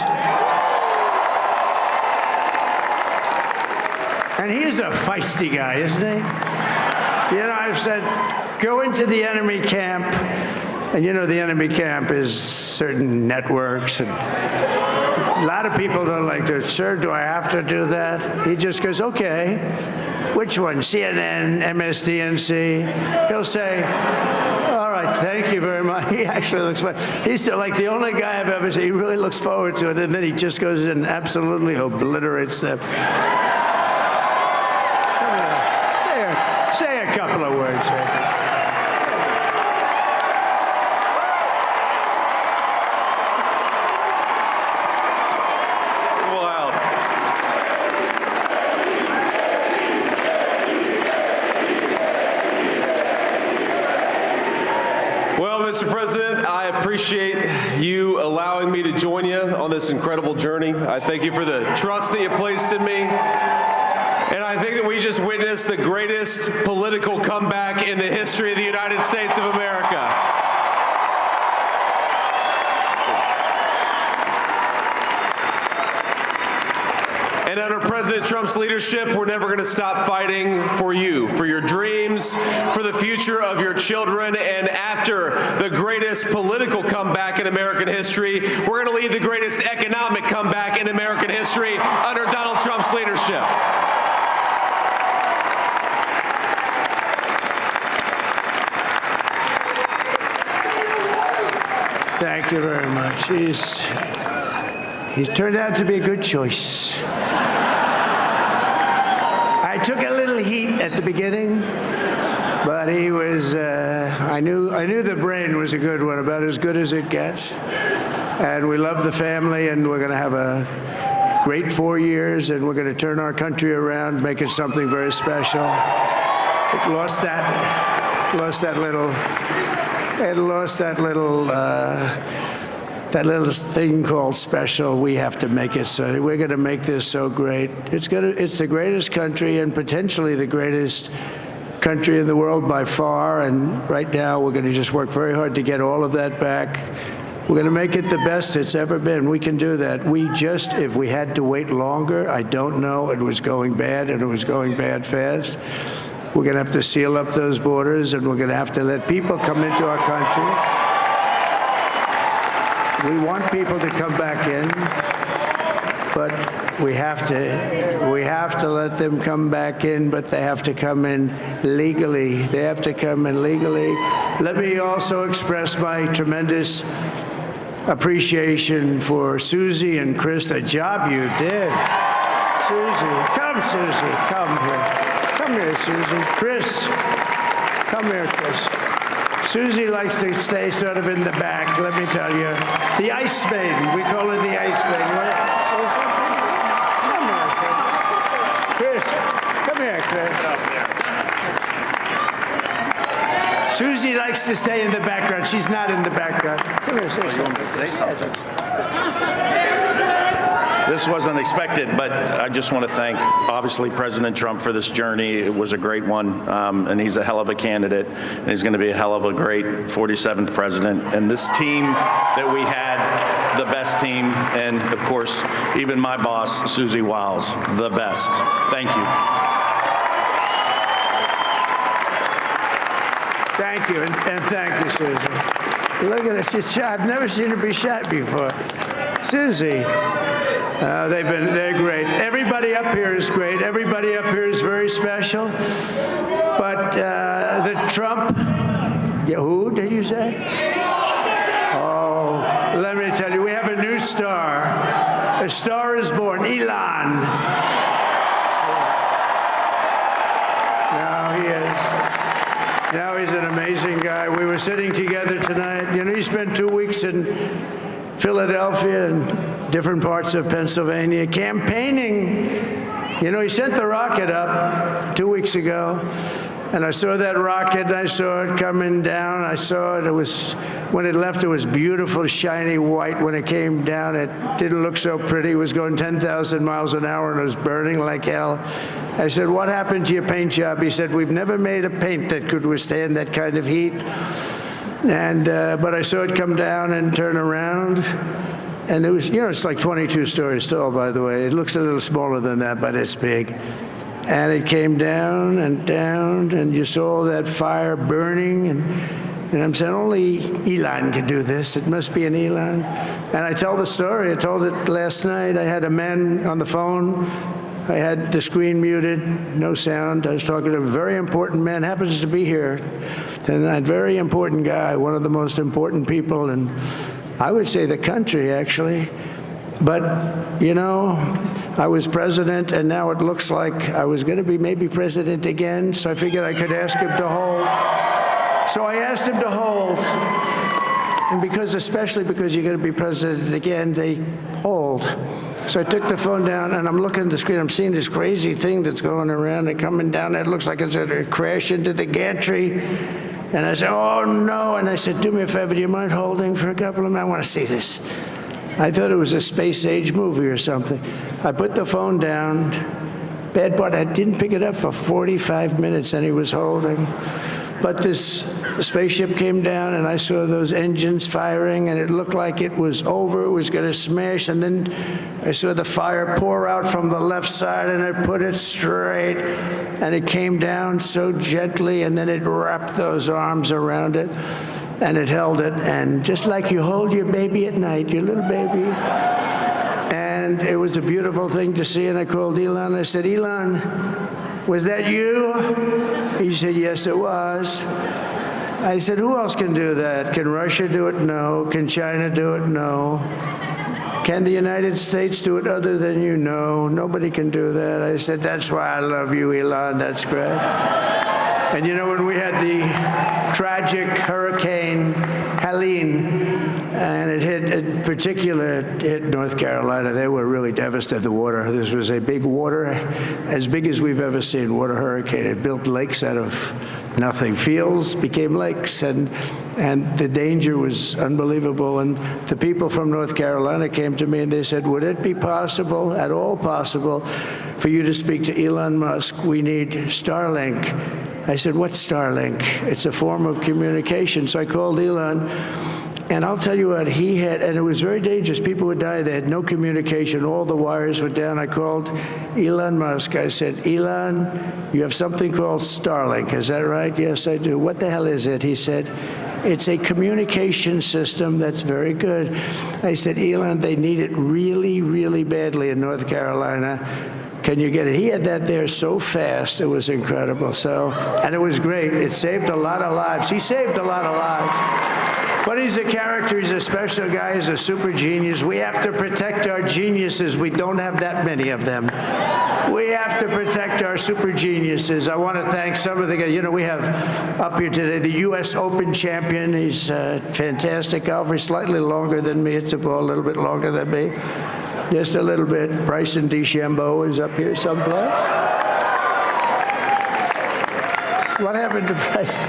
Speaker 19: And he's a feisty guy, isn't he? You know, I've said, go into the enemy camp, and you know the enemy camp is certain networks, and a lot of people don't like to, sir, do I have to do that? He just goes, okay, which one, CNN, MSDNC? He'll say, all right, thank you very much. He actually looks fine. He's like the only guy I've ever seen, he really looks forward to it, and then he just goes and absolutely obliterates them. Say a couple of words here.
Speaker 20: Wow. Well, Mr. President, I appreciate you allowing me to join you on this incredible journey. I thank you for the trust that you placed in me. And I think that we just witnessed the greatest political comeback in the history of the United States of America. And under President Trump's leadership, we're never going to stop fighting for you, for your dreams, for the future of your children. And after the greatest political comeback in American history, we're going to lead the greatest economic comeback in American history under Donald Trump's leadership.
Speaker 19: Thank you very much. He's turned out to be a good choice. I took a little heat at the beginning, but he was, I knew the brain was a good one, about as good as it gets. And we love the family, and we're going to have a great 4 years, and we're going to turn our country around, make it something very special. It lost that little thing called special. We have to make it so. We're going to make this so great. It's the greatest country and potentially the greatest country in the world by far. And right now, we're going to just work very hard to get all of that back. We're going to make it the best it's ever been. We can do that. If we had to wait longer, I don't know. It was going bad, and it was going bad fast. We're going to have to seal up those borders, and we're going to have to let people come into our country. We want people to come back in, but we have to let them come back in, but they have to come in legally. They have to come in legally. Let me also express my tremendous appreciation for Susie and Chris, the job you did. Susie, come here. Come here, Susie. Chris, come here, Chris. Susie likes to stay sort of in the back, let me tell you. The Ice Maiden, we call her the Ice Maiden. Come here, Susie. Come here, Chris. Susie likes to stay in the background. She's not in the background. Come here,
Speaker 9: you want me to say something? This wasn't expected, but I just want to thank, obviously, President Trump for this journey. It was a great one, and he's a hell of a candidate, and he's going to be a hell of a great 47th president. And this team that we had, the best team, and, of course, even my boss, Susie Wiles, the best. Thank you.
Speaker 19: Thank you, and thank you, Susie. Look at this. She's shot. I've never seen her be shot before. Susie. They're great. Everybody up here is great. Everybody up here is very special. But the Trump, who did you say? Oh, let me tell you, we have a new star. A star is born, Elon. Now he is. Now he's an amazing guy. We were sitting together tonight. You know, he spent 2 weeks in Philadelphia and different parts of Pennsylvania campaigning. You know, he sent the rocket up 2 weeks ago, and I saw that rocket, and I saw it coming down. I saw it. It was, when it left, it was beautiful, shiny white. When it came down, it didn't look so pretty. It was going 10,000 miles an hour, and it was burning like hell. I said, what happened to your paint job? He said, we've never made a paint that could withstand that kind of heat. And but I saw it come down and turn around, and it was, you know, it's like 22 stories tall, by the way. It looks a little smaller than that, but it's big. And it came down, and you saw that fire burning, and I'm saying, only Elon can do this. It must be an Elon. And I tell the story. I told it last night. I had a man on the phone. I had the screen muted, no sound. I was talking to a very important man, happens to be here. And that very important guy, one of the most important people in, I would say, the country, actually. But, you know, I was president, and now it looks like I was going to be maybe president again, so I figured I could ask him to hold. So I asked him to hold. And because, especially because you're going to be president again, they hold. So I took the phone down, and I'm looking at the screen. I'm seeing this crazy thing that's going around and coming down. It looks like it's going to crash into the gantry. And I said, oh, no. And I said, do me a favor, do you mind holding for a couple of minutes? I want to see this. I thought it was a space-age movie or something. I put the phone down. Bad part, I didn't pick it up for 45 minutes, and he was holding. But this spaceship came down, and I saw those engines firing, and it looked like it was over. It was going to smash. And then I saw the fire pour out from the left side, and I put it straight. And it came down so gently, and then it wrapped those arms around it, and it held it. And just like you hold your baby at night, your little baby. And it was a beautiful thing to see. And I called Elon. I said, Elon, was that you? He said, yes, it was. I said, who else can do that? Can Russia do it? No. Can China do it? No. Can the United States do it other than you? No. Nobody can do that. I said, that's why I love you, Elon. That's great. And you know, when we had the tragic Hurricane Helene, and it hit North Carolina, they were really devastated. The water, this was a big water, as big as we've ever seen, water hurricane. It built lakes out of nothing. Fields became lakes, and the danger was unbelievable. And the people from North Carolina came to me and they said, would it be possible, at all possible, for you to speak to Elon Musk? We need Starlink. I said, what's Starlink? It's a form of communication. So I called Elon, and I'll tell you what, he had, and it was very dangerous. People would die. They had no communication. All the wires were down. I called Elon Musk. I said, Elon, you have something called Starlink. Is that right? Yes, I do. What the hell is it? He said, it's a communication system that's very good. I said, Elon, they need it really, really badly in North Carolina. Can you get it? He had that there so fast. It was incredible. So, and it was great. It saved a lot of lives. He saved a lot of lives. But he's a character. He's a special guy. He's a super genius. We have to protect our geniuses. We don't have that many of them. We have to protect our super geniuses. I want to thank some of the guys. You know, we have up here today the U.S. Open champion. He's a fantastic golfer. He's slightly longer than me. It's a ball, a little bit longer than me. Just a little bit. Bryson DeChambeau is up here someplace. What happened to Bryson?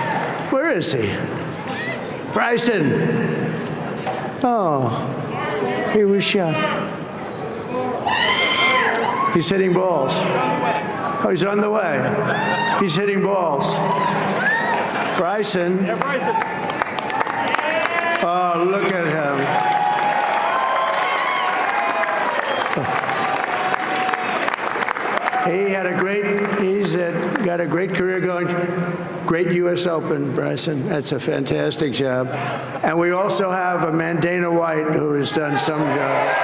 Speaker 19: Where is he? Bryson. Oh, he was shot. He's hitting balls. Oh, he's on the way. He's hitting balls. Bryson.
Speaker 21: Yeah, Bryson.
Speaker 19: Oh, look at him. He's got a great career going. Great U.S. Open, Bryson. That's a fantastic job. And we also have a man, Dana White, who has done some job.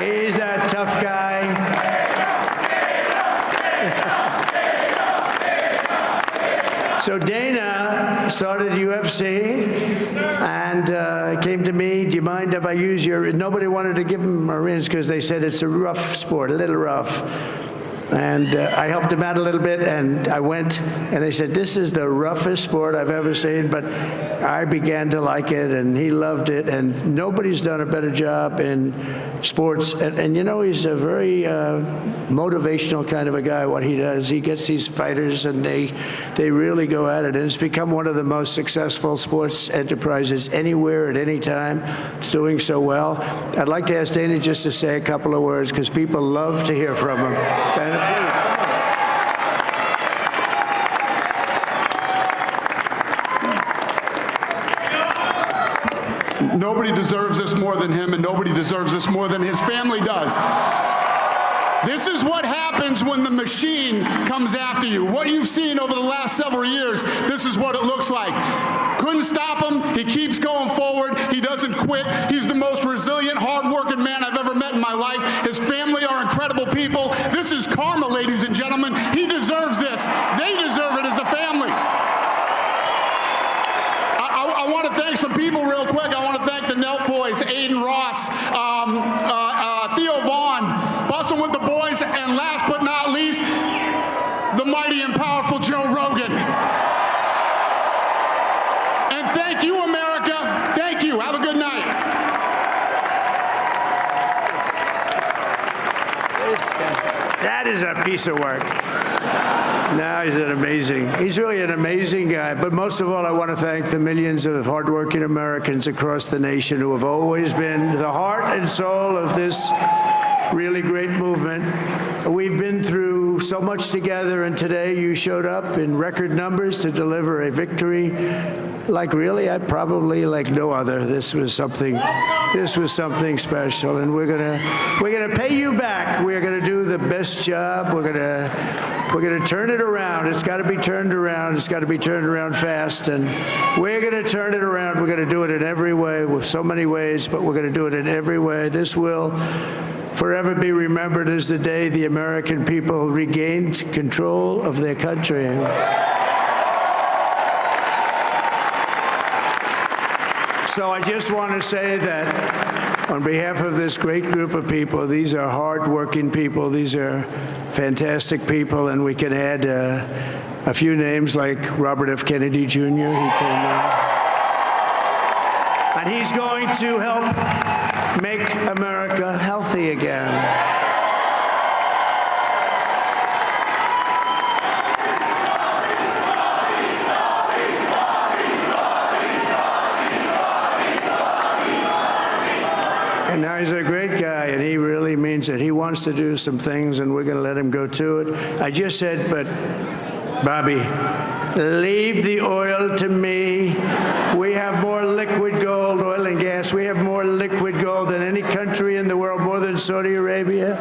Speaker 19: He's a tough guy. So Dana started UFC and came to me, do you mind if I use your, nobody wanted to give him Marines because they said it's a rough sport, a little rough. And I helped him out a little bit, and I went, and they said, this is the roughest sport I've ever seen, but I began to like it, and he loved it, and nobody's done a better job in sports. And you know, he's a very motivational kind of a guy, what he does. He gets these fighters, and they really go at it, and it's become one of the most successful sports enterprises anywhere at any time. It's doing so well. I'd like to ask Dana just to say a couple of words, because people love to hear from him. Dana, please.
Speaker 16: Nobody deserves this more than him, and nobody deserves this more than his family does. This is what happens when the machine comes after you. What you've seen over the last several years, this is what it looks like. Couldn't stop him. He keeps going forward. He doesn't quit. He's the most resilient, hard-working man I've ever met in my life. His family are incredible people. This is karma, ladies and gentlemen. He deserves this. They deserve it as a family. I want to thank some people real quick. I want to thank the Nelt boys, Aiden Ross, Theo Vaughn, Bustin' with the boys, and last but not least, the mighty and powerful Joe Rogan. And thank you, America. Thank you. Have a good night.
Speaker 19: That is a piece of work. No, he's really an amazing guy. But most of all, I want to thank the millions of hardworking Americans across the nation who have always been the heart and soul of this really great movement. We've been through so much together, and today you showed up in record numbers to deliver a victory like probably like no other. This was something special, and we're gonna pay you back. We're gonna do the best job. We're gonna turn it around. It's got to be turned around. It's got to be turned around fast, and we're gonna turn it around. We're gonna do it in every way, with so many ways, but we're gonna do it in every way. This will forever be remembered as the day the American people regained control of their country. So I just want to say that on behalf of this great group of people, these are hard-working people, these are fantastic people, and we can add a few names like Robert F. Kennedy Jr. He came in. And he's going to help make America healthy again. And now he's a great guy, and he really means it. He wants to do some things, and we're going to let him go to it. I just said, but Bobby, leave the oil to me. We have more liquid gold, oil and gas. We have more liquid gold than any country in the world, more than Saudi Arabia.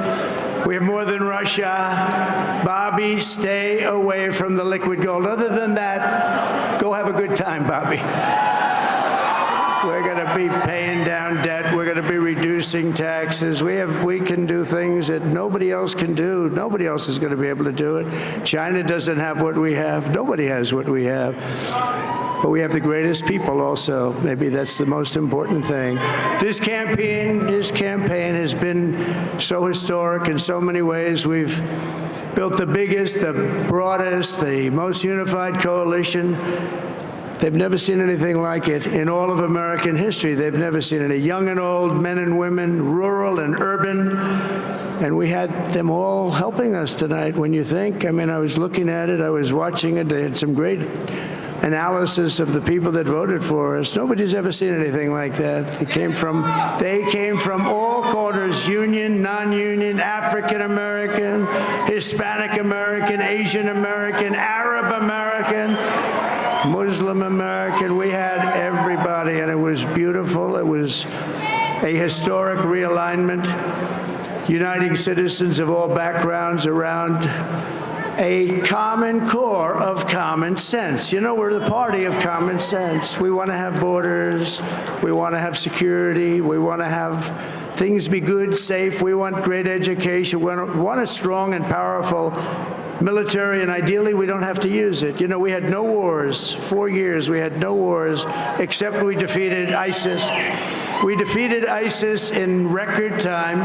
Speaker 19: We have more than Russia. Bobby, stay away from the liquid gold. Other than that, go have a good time, Bobby. We're going to be paying down debt. We're going to be reducing taxes. We can do things that nobody else can do. Nobody else is going to be able to do it. China doesn't have what we have. Nobody has what we have. But we have the greatest people also. Maybe that's the most important thing. This campaign has been so historic in so many ways. We've built the biggest, the broadest, the most unified coalition. They've never seen anything like it in all of American history. They've never seen it. Young and old, men and women, rural and urban, And we had them all helping us tonight. When you think, I mean, I was looking at it, I was watching it, they had some great analysis of the people that voted for us. Nobody's ever seen anything like that. They came from all corners, union, non-union, African American, Hispanic American, Asian American, Arab American, Muslim American. We had everybody, and it was beautiful. It was a historic realignment, uniting citizens of all backgrounds around a common core of common sense. You know, we're the party of common sense. We want to have borders. We want to have security. We want to have things be good, safe. We want great education. We want a strong and powerful military, and ideally we don't have to use it. You know, we had no wars. 4 years we had no wars, except we defeated ISIS. We defeated ISIS in record time.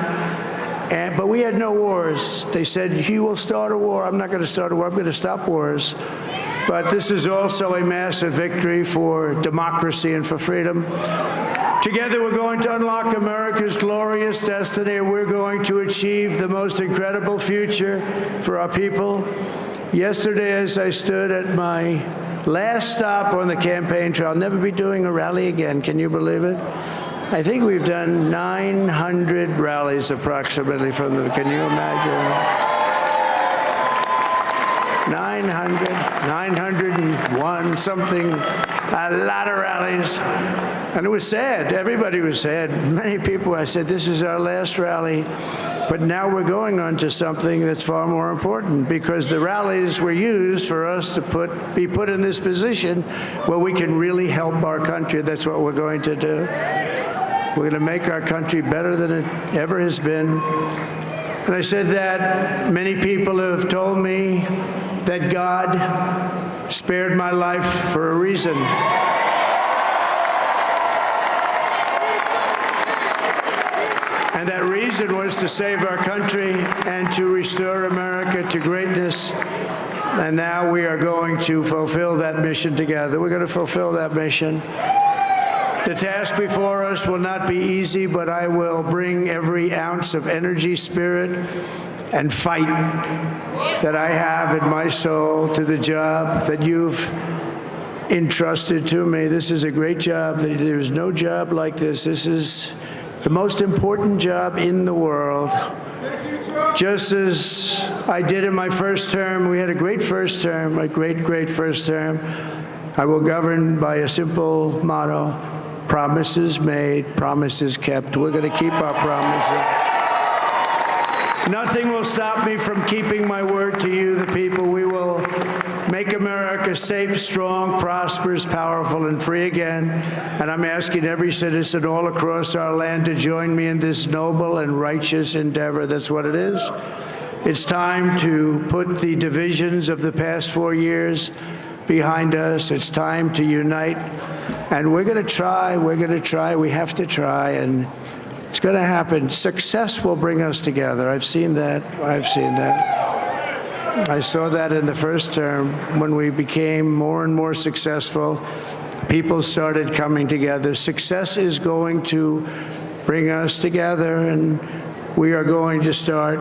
Speaker 19: But we had no wars. They said, he will start a war. I'm not going to start a war. I'm going to stop wars. But this is also a massive victory for democracy and for freedom. Together, we're going to unlock America's glorious destiny, and we're going to achieve the most incredible future for our people. Yesterday, as I stood at my last stop on the campaign trail, I'll never be doing a rally again. Can you believe it? I think we've done 900 rallies approximately from the, can you imagine? 901, something, a lot of rallies. And it was sad. Everybody was sad. Many people, I said, this is our last rally. But now we're going on to something that's far more important, because the rallies were used for us to be put in this position where we can really help our country. That's what we're going to do. We're going to make our country better than it ever has been. And I said that many people have told me that God spared my life for a reason. And that reason was to save our country and to restore America to greatness. And now we are going to fulfill that mission together. We're going to fulfill that mission. The task before us will not be easy, but I will bring every ounce of energy, spirit, and fight that I have in my soul to the job that you've entrusted to me. This is a great job. There's no job like this. This is the most important job in the world. Just as I did in my first term, we had a great first term, a great first term. I will govern by a simple motto: promises made, promises kept. We're going to keep our promises. Nothing will stop me from keeping my word to you, the people. We will make America safe, strong, prosperous, powerful, and free again. And I'm asking every citizen all across our land to join me in this noble and righteous endeavor. That's what it is. It's time to put the divisions of the past 4 years behind us. It's time to unite. And we're going to try, we have to try, and it's going to happen. Success will bring us together. I've seen that. I saw that in the first term. When we became more and more successful, people started coming together. Success is going to bring us together, and we are going to start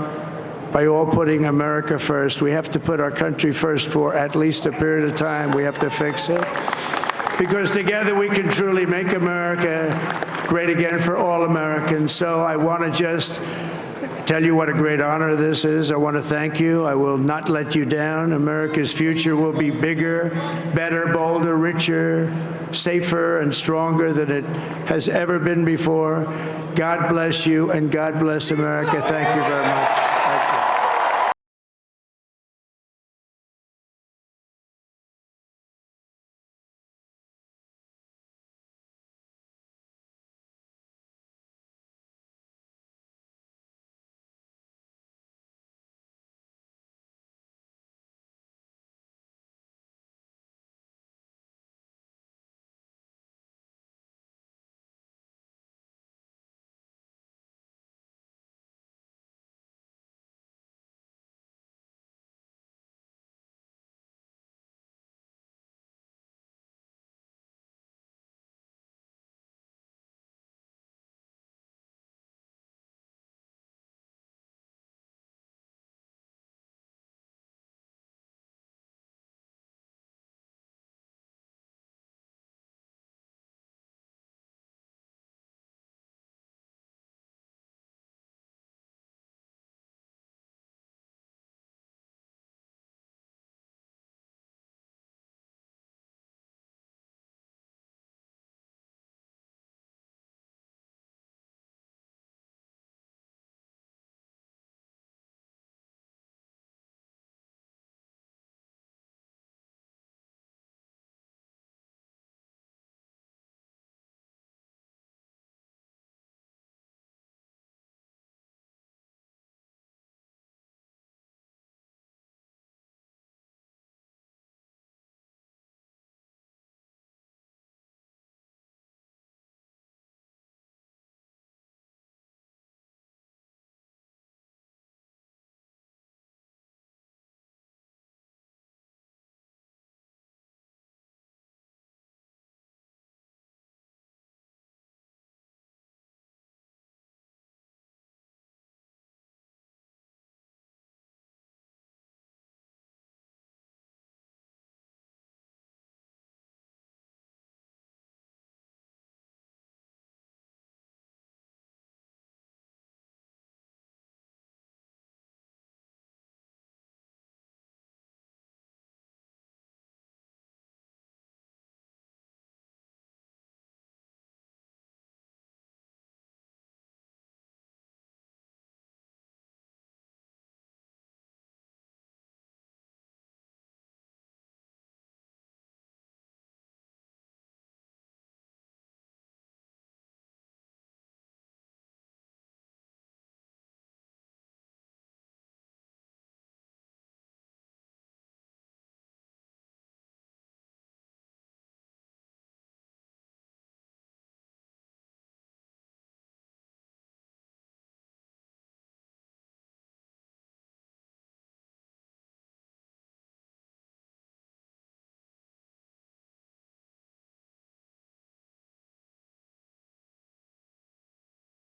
Speaker 19: by all putting America first. We have to put our country first for at least a period of time. We have to fix it. Because together we can truly make America great again for all Americans. So I want to just tell you what a great honor this is. I want to thank you. I will not let you down. America's future will be bigger, better, bolder, richer, safer, and stronger than it has ever been before. God bless you, and God bless America. Thank you very much.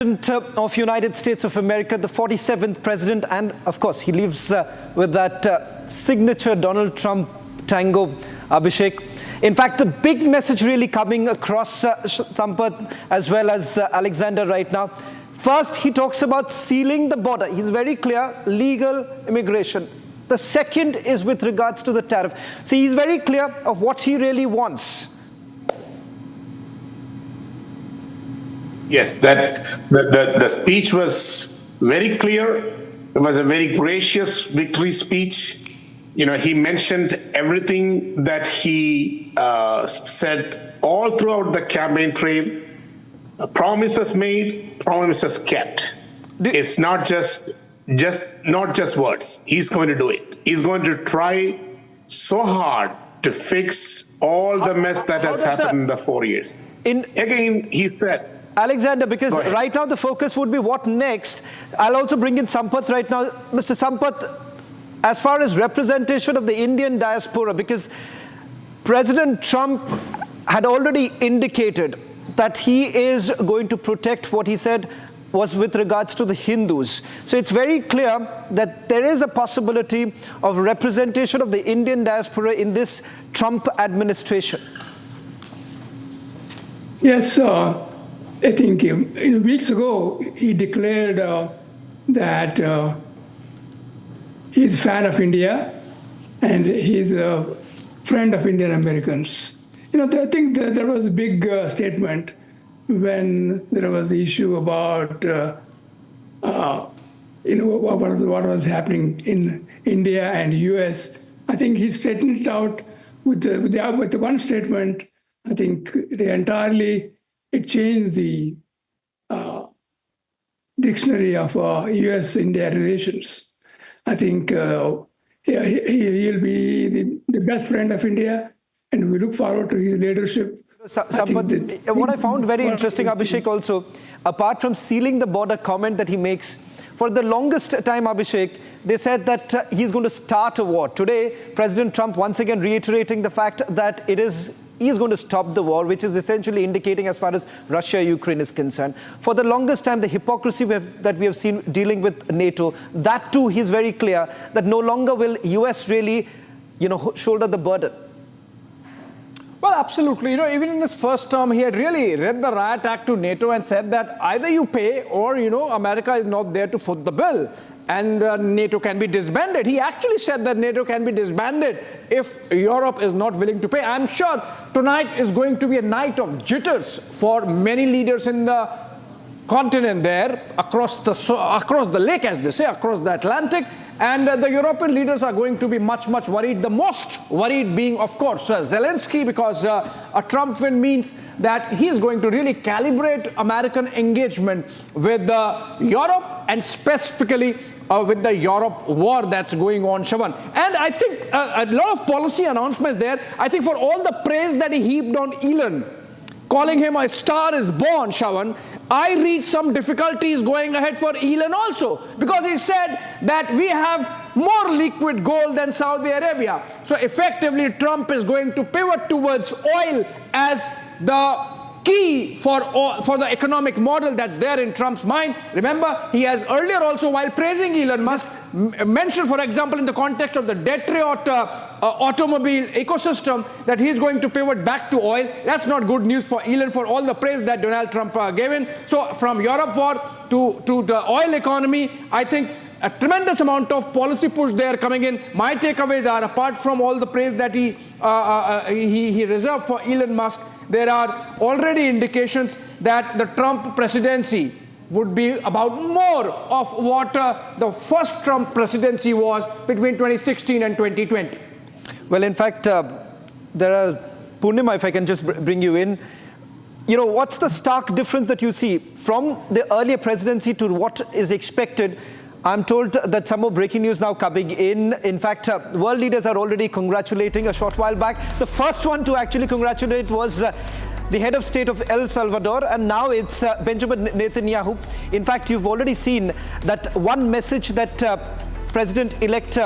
Speaker 2: Of United States of America, the 47th president, and of course he lives with that signature Donald Trump tango, Abhishek. In fact, the big message really coming across Sampath as well as Alexander right now. First, he talks about sealing the border. He's very clear, legal immigration. The second is with regards to the tariff. So he's very clear of what he really wants.
Speaker 10: Yes, the speech was very clear. It was a very gracious victory speech. You know, he mentioned everything that he said all throughout the campaign trail. Promises made, promises kept. It's not just words. He's going to do it. He's going to try so hard to fix all the mess that has happened in the 4 years. Again, he said,
Speaker 2: Alexander, because right now the focus would be what next. I'll also bring in Sampath right now. Mr. Sampath, as far as representation of the Indian diaspora, because President Trump had already indicated that he is going to protect what he said was with regards to the Hindus. So it's very clear that there is a possibility of representation of the Indian diaspora in this Trump administration.
Speaker 3: Yes, I think weeks ago he declared that he's a fan of India and he's a friend of Indian Americans. I think there was a big statement when there was the issue about what was happening in India and US. I think he straightened it out with the one statement. I think it changed the dictionary of US-India relations. I think he'll be the best friend of India, and we look forward to his leadership.
Speaker 2: What I found very interesting, Abhishek, also, apart from sealing the border comment that he makes, for the longest time, Abhishek, they said that he's going to start a war. Today, President Trump once again reiterating the fact that he's going to stop the war, which is essentially indicating as far as Russia-Ukraine is concerned. For the longest time, the hypocrisy that we have seen dealing with NATO, that too, he's very clear that no longer will US really, shoulder the burden.
Speaker 18: Well, absolutely. Even in his first term, he had really read the riot act to NATO and said that either you pay or, America is not there to foot the bill and NATO can be disbanded. He actually said that NATO can be disbanded if Europe is not willing to pay. I'm sure tonight is going to be a night of jitters for many leaders in the continent there, across the lake, as they say, across the Atlantic. And the European leaders are going to be much, much worried. The most worried being, of course, Zelensky, because a Trump win means that he is going to really calibrate American engagement with Europe and specifically with the Europe war that's going on, Shavan. And I think a lot of policy announcements there. I think for all the praise that he heaped on Elon, calling him a star is born, Shavan, I read some difficulties going ahead for Elon also, because he said that we have more liquid gold than Saudi Arabia. So effectively, Trump is going to pivot towards oil as the key for the economic model that's there in Trump's mind. Remember, he has earlier also, while praising Elon Musk, mentioned, for example, in the context of the Detroit automobile ecosystem, that he's going to pivot back to oil. That's not good news for Elon, for all the praise that Donald Trump gave in. So from Europe war to the oil economy, I think a tremendous amount of policy push there coming in. My takeaways are, apart from all the praise that he reserved for Elon Musk, there are already indications that the Trump presidency would be about more of what the first Trump presidency was between 2016 and 2020.
Speaker 2: Well, in fact, there are, Purnima, if I can just bring you in, what's the stark difference that you see from the earlier presidency to what is expected? I'm told that some more breaking news now coming in. In fact, world leaders are already congratulating a short while back. The first one to actually congratulate was the head of state of El Salvador, and now it's Benjamin Netanyahu. In fact, you've already seen that one message that President-elect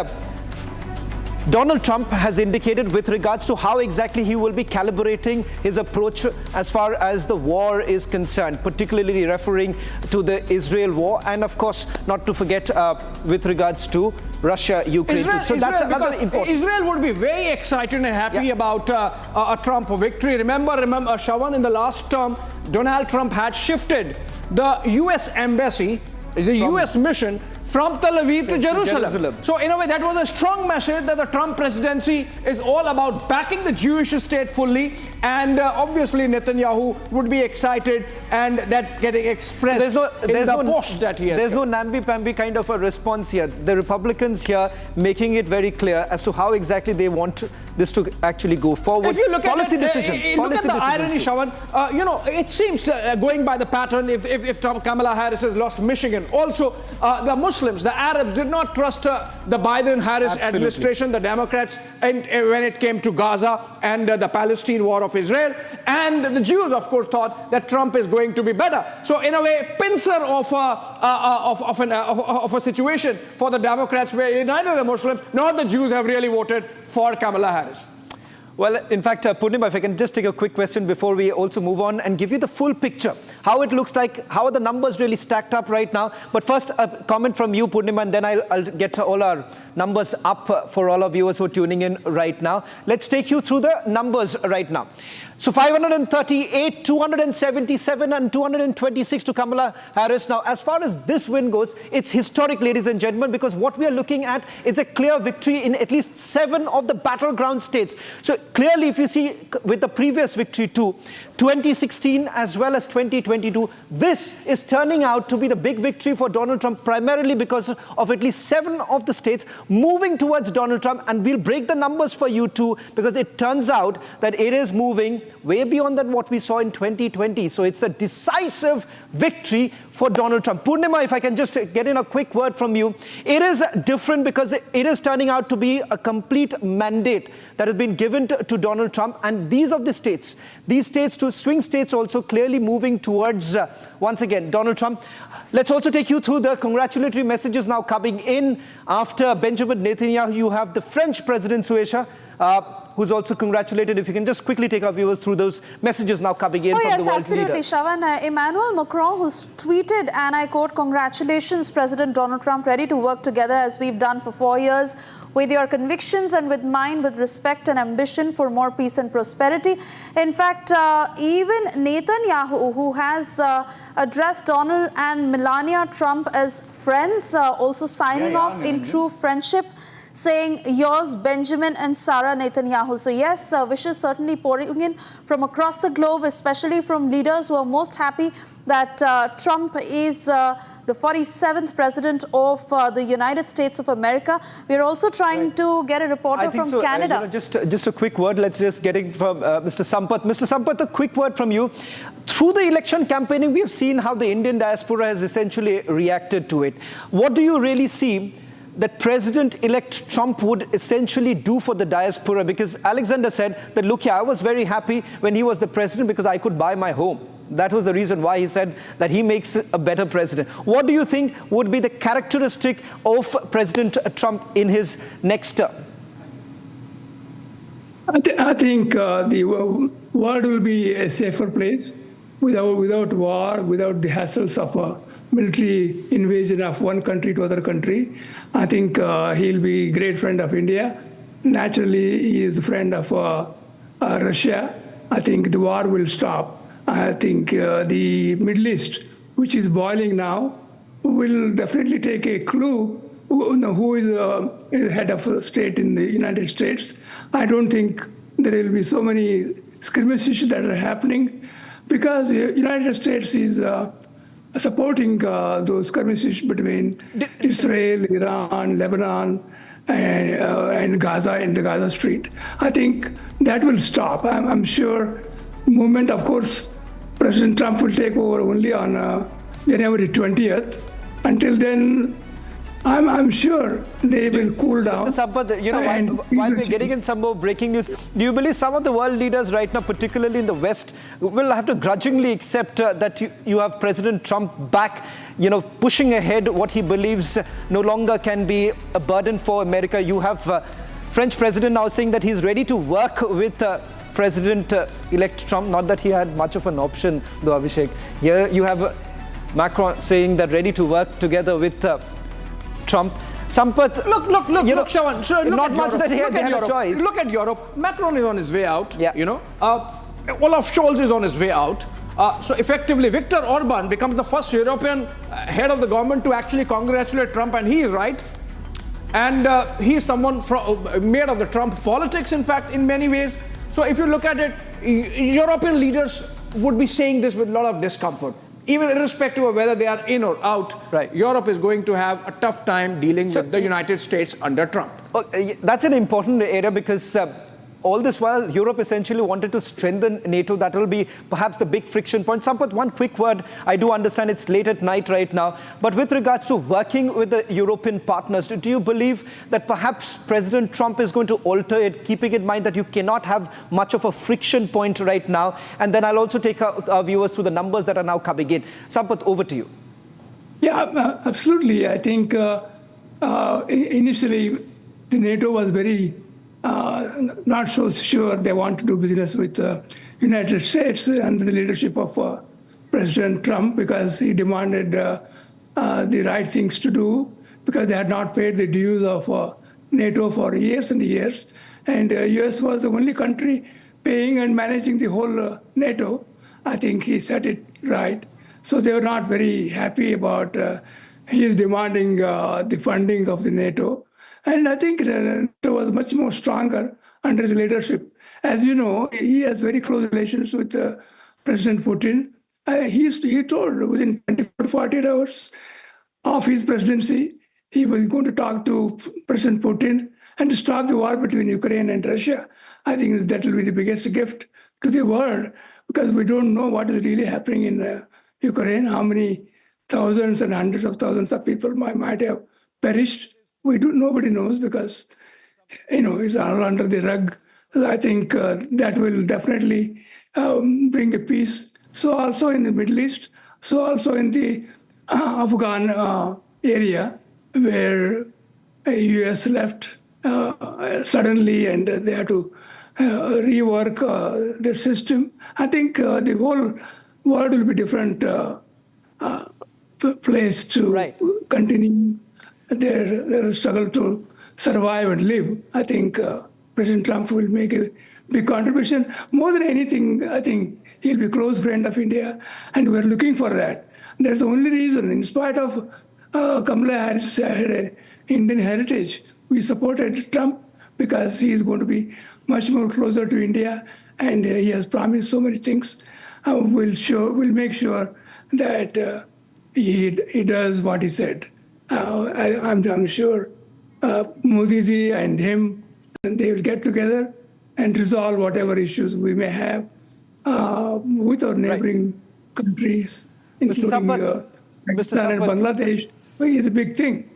Speaker 2: Donald Trump has indicated with regards to how exactly he will be calibrating his approach as far as the war is concerned, particularly referring to the Israel war, and of course not to forget with regards to Russia-Ukraine. So that's another important.
Speaker 18: Israel would be very excited and happy about a Trump victory. Remember, Shawan, in the last term, Donald Trump had shifted the U.S. embassy, the U.S. mission, from Tel Aviv to Jerusalem. So in a way, that was a strong message that the Trump presidency is all about backing the Jewish state fully, and obviously Netanyahu would be excited, and that getting expressed in the post that he has.
Speaker 2: There's no namby-pamby kind of a response here. The Republicans here making it very clear as to how exactly they want this to actually go forward.
Speaker 18: If you look
Speaker 2: policy
Speaker 18: at
Speaker 2: decisions.
Speaker 18: Look at the irony, Shawan. It seems going by the pattern, if Kamala Harris has lost Michigan, also the Muslims, the Arabs did not trust the Biden-Harris administration, the Democrats, and when it came to Gaza and the Palestine war of Israel, and the Jews, of course, thought that Trump is going to be better. So in a way, pincer of a situation for the Democrats where neither the Muslims nor the Jews have really voted for Kamala Harris.
Speaker 2: Well, in fact, Purnima, if I can just take a quick question before we also move on and give you the full picture, how it looks like, how are the numbers really stacked up right now. But first, a comment from you, Purnima, and then I'll get all our numbers up for all our viewers who are tuning in right now. Let's take you through the numbers right now. So 538, 277 and 226 to Kamala Harris. Now, as far as this win goes, it's historic, ladies and gentlemen, because what we are looking at is a clear victory in at least 7 of the battleground states. So clearly, if you see with the previous victory too, 2016 as well as 2022, this is turning out to be the big victory for Donald Trump, primarily because of at least 7 of the states moving towards Donald Trump. And we'll break the numbers for you too, because it turns out that it is moving way beyond than what we saw in 2020. So it's a decisive victory for Donald Trump. Purnima, if I can just get in a quick word from you. It is different because it is turning out to be a complete mandate that has been given to Donald Trump. And these states to swing states also clearly moving towards, once again, Donald Trump. Let's also take you through the congratulatory messages now coming in. After Benjamin Netanyahu, you have the French President, Suesha, who's also congratulated. If you can just quickly take our viewers through those messages now coming in from the world's leaders.
Speaker 5: Yes, absolutely, Shawan. Emmanuel Macron, who's tweeted, and I quote, "Congratulations, President Donald Trump, ready to work together as we've done for 4 years, with your convictions and with mine, with respect and ambition for more peace and prosperity." In fact, even Netanyahu, who has addressed Donald and Melania Trump as friends, also signing off in true friendship, saying, "Yours, Benjamin and Sarah Netanyahu." So yes, wishes certainly pouring in from across the globe, especially from leaders who are most happy that Trump is the 47th president of the United States of America. We're also trying to get a reporter from Canada.
Speaker 2: Just a quick word. Let's just get it from Mr. Sampath. Mr. Sampath, a quick word from you. Through the election campaigning, we have seen how the Indian diaspora has essentially reacted to it. What do you really see that President-elect Trump would essentially do for the diaspora? Because Alexander said that, look, I was very happy when he was the president because I could buy my home. That was the reason why he said that he makes a better president. What do you think would be the characteristic of President Trump in his next term?
Speaker 3: I think the world will be a safer place without war, without the hassles of military invasion of one country to other country. I think he'll be a great friend of India. Naturally, he is a friend of Russia. I think the war will stop. I think the Middle East, which is boiling now, will definitely take a clue who is the head of state in the United States. I don't think there will be so many skirmishes that are happening because the United States is supporting those skirmishes between Israel, Iran, Lebanon, and Gaza in the Gaza Street. I think that will stop. I'm sure movement, of course, President Trump will take over only on January 20th. Until then, I'm sure they will cool down.
Speaker 2: Mr. Sampath, while we're getting in some more breaking news, do you believe some of the world leaders right now, particularly in the West, will have to grudgingly accept that you have President Trump back, pushing ahead what he believes no longer can be a burden for America? You have French president now saying that he's ready to work with President-elect Trump. Not that he had much of an option, though, Abhishek. Here you have Macron saying that ready to work together with Trump. Sampath,
Speaker 18: look, Shravan. So
Speaker 2: not much that he had a choice.
Speaker 18: Look at Europe. Macron is on his way out. Yeah. Olaf Scholz is on his way out. So effectively, Viktor Orban becomes the first European head of the government to actually congratulate Trump, and he is right. And he is someone made of the Trump politics, in fact, in many ways. So if you look at it, European leaders would be saying this with a lot of discomfort. Even irrespective of whether they are in or out, Europe is going to have a tough time dealing with the United States under Trump.
Speaker 2: That's an important area because all this while, Europe essentially wanted to strengthen NATO. That will be perhaps the big friction point. Sampath, one quick word. I do understand it's late at night right now. But with regards to working with the European partners, do you believe that perhaps President Trump is going to alter it, keeping in mind that you cannot have much of a friction point right now? And then I'll also take our viewers through the numbers that are now coming in. Sampath, over to you.
Speaker 3: Yeah, absolutely. I think initially the NATO was very not so sure they want to do business with the United States under the leadership of President Trump because he demanded the right things to do because they had not paid the dues of NATO for years and years. And US was the only country paying and managing the whole NATO. I think he set it right. So they were not very happy about his demanding the funding of the NATO. And I think NATO was much more stronger under his leadership. As you know, he has very close relations with President Putin. He told within 24 to 48 hours of his presidency, he was going to talk to President Putin and to stop the war between Ukraine and Russia. I think that will be the biggest gift to the world because we don't know what is really happening in Ukraine, how many thousands and hundreds of thousands of people might have perished. Nobody knows because, it's all under the rug. I think that will definitely bring a peace. So also in the Middle East, so also in the Afghan area where US left suddenly and they had to rework their system. I think the whole world will be different place to continue their struggle to survive and live. I think President Trump will make a big contribution. More than anything, I think he'll be a close friend of India, and we're looking for that. That's the only reason, in spite of Kamala Harris had an Indian heritage, we supported Trump because he is going to be much more closer to India, and he has promised so many things. We'll make sure that he does what he said. I'm sure Modi ji and him, they will get together and resolve whatever issues we may have with our neighboring countries, including Pakistan and Bangladesh. It's a big thing.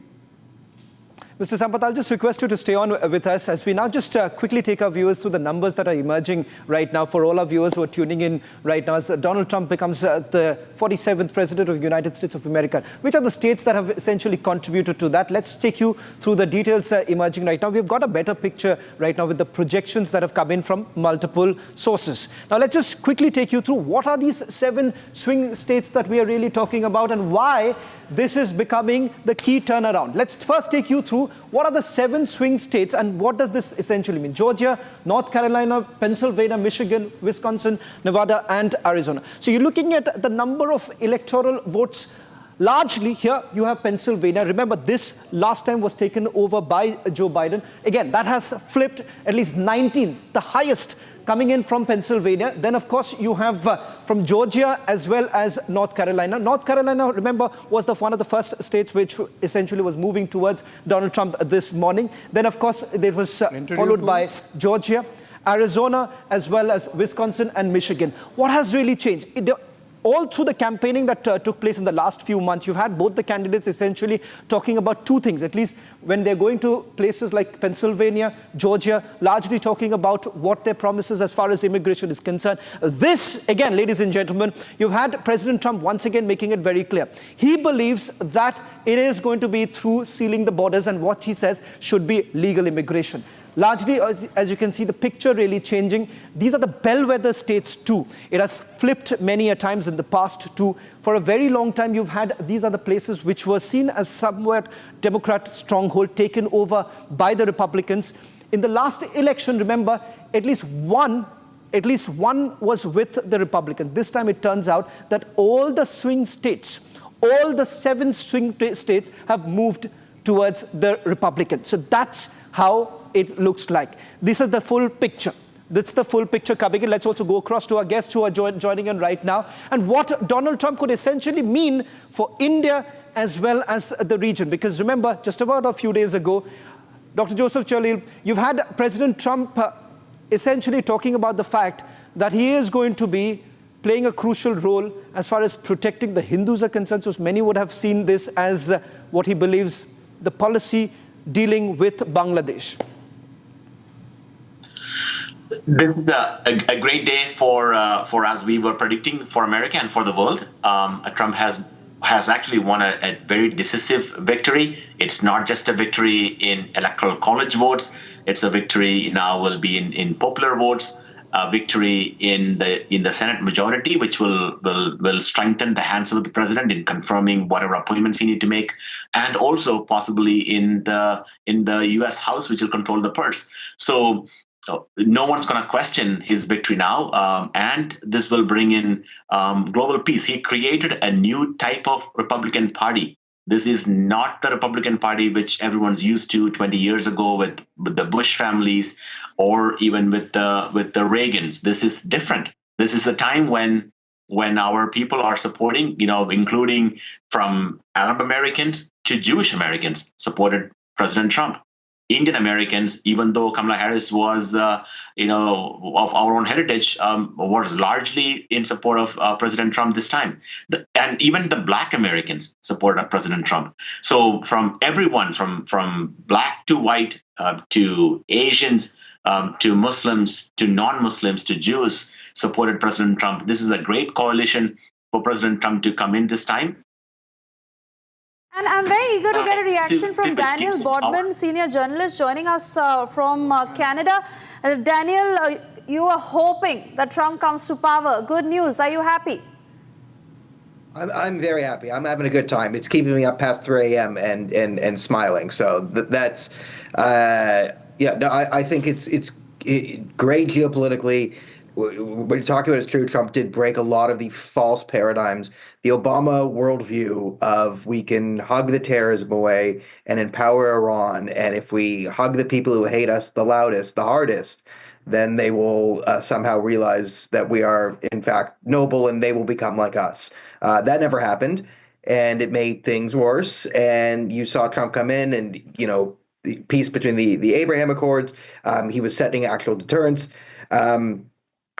Speaker 2: Mr. Sampath, I'll just request you to stay on with us as we now just quickly take our viewers through the numbers that are emerging right now for all our viewers who are tuning in right now as Donald Trump becomes the 47th President of the United States of America. Which are the states that have essentially contributed to that? Let's take you through the details emerging right now. We've got a better picture right now with the projections that have come in from multiple sources. Now, let's just quickly take you through what are these 7 swing states that we are really talking about and why this is becoming the key turnaround. Let's first take you through what are the 7 swing states and what does this essentially mean? Georgia, North Carolina, Pennsylvania, Michigan, Wisconsin, Nevada, and Arizona. So you're looking at the number of electoral votes. Largely here you have Pennsylvania. Remember, this last time was taken over by Joe Biden. Again, that has flipped at least 19, the highest coming in from Pennsylvania. Then, of course, you have from Georgia as well as North Carolina. North Carolina, remember, was one of the first states which essentially was moving towards Donald Trump this morning. Then, of course, it was followed by Georgia, Arizona, as well as Wisconsin and Michigan. What has really changed? All through the campaigning that took place in the last few months, you've had both the candidates essentially talking about 2 things, at least when they're going to places like Pennsylvania, Georgia, largely talking about what their promises as far as immigration is concerned. This, again, ladies and gentlemen, you've had President Trump once again making it very clear. He believes that it is going to be through sealing the borders and what he says should be legal immigration. largely, as you can see, the picture really changing. These are the bellwether states too. It has flipped many a times in the past too. For a very long time, you've had, these are the places which were seen as somewhat Democrat stronghold taken over by the Republicans. In the last election, remember, at least one was with the Republican. This time it turns out that all the swing states, all the 7 swing states have moved towards the Republican. So that's how it looks like. This is the full picture. That's the full picture coming in. Let's also go across to our guests who are joining in right now, and what Donald Trump could essentially mean for India as well as the region. Because remember, just about a few days ago, Dr. Joseph Jalil, you've had President Trump essentially talking about the fact that he is going to be playing a crucial role as far as protecting the Hindus are concerned. So many would have seen this as what he believes the policy dealing with Bangladesh.
Speaker 4: This is a great day for as we were predicting, for America and for the world. Trump has actually won a very decisive victory. It's not just a victory in electoral college votes. It's a victory now will be in popular votes. A victory in the Senate majority, which will strengthen the hands of the president in confirming whatever appointments he need to make, and also possibly in the U.S. House, which will control the purse. So no one's going to question his victory now, and this will bring in global peace. He created a new type of Republican Party. This is not the Republican Party which everyone's used to 20 years ago with the Bush families, or even with the Reagans. This is different. This is a time when our people are supporting, including from Arab Americans to Jewish Americans, supported President Trump. Indian Americans, even though Kamala Harris was, of our own heritage, was largely in support of President Trump this time. And even the Black Americans supported President Trump. So from everyone, from Black to white, to Asians, to Muslims, to non-Muslims, to Jews, supported President Trump. This is a great coalition for President Trump to come in this time.
Speaker 5: And I'm very eager to get a reaction from Daniel Bodman, senior journalist, joining us from Canada. Daniel, you are hoping that Trump comes to power. Good news. Are you happy?
Speaker 22: I'm very happy. I'm having a good time. It's keeping me up past 3 a.m. and smiling. So that's I think it's great geopolitically. What you're talking about is true. Trump did break a lot of the false paradigms. The Obama worldview of we can hug the terrorism away and empower Iran, and if we hug the people who hate us the loudest, the hardest, then they will somehow realize that we are, in fact, noble and they will become like us. That never happened, and it made things worse. And you saw Trump come in and, the peace between the Abraham Accords. He was setting actual deterrence.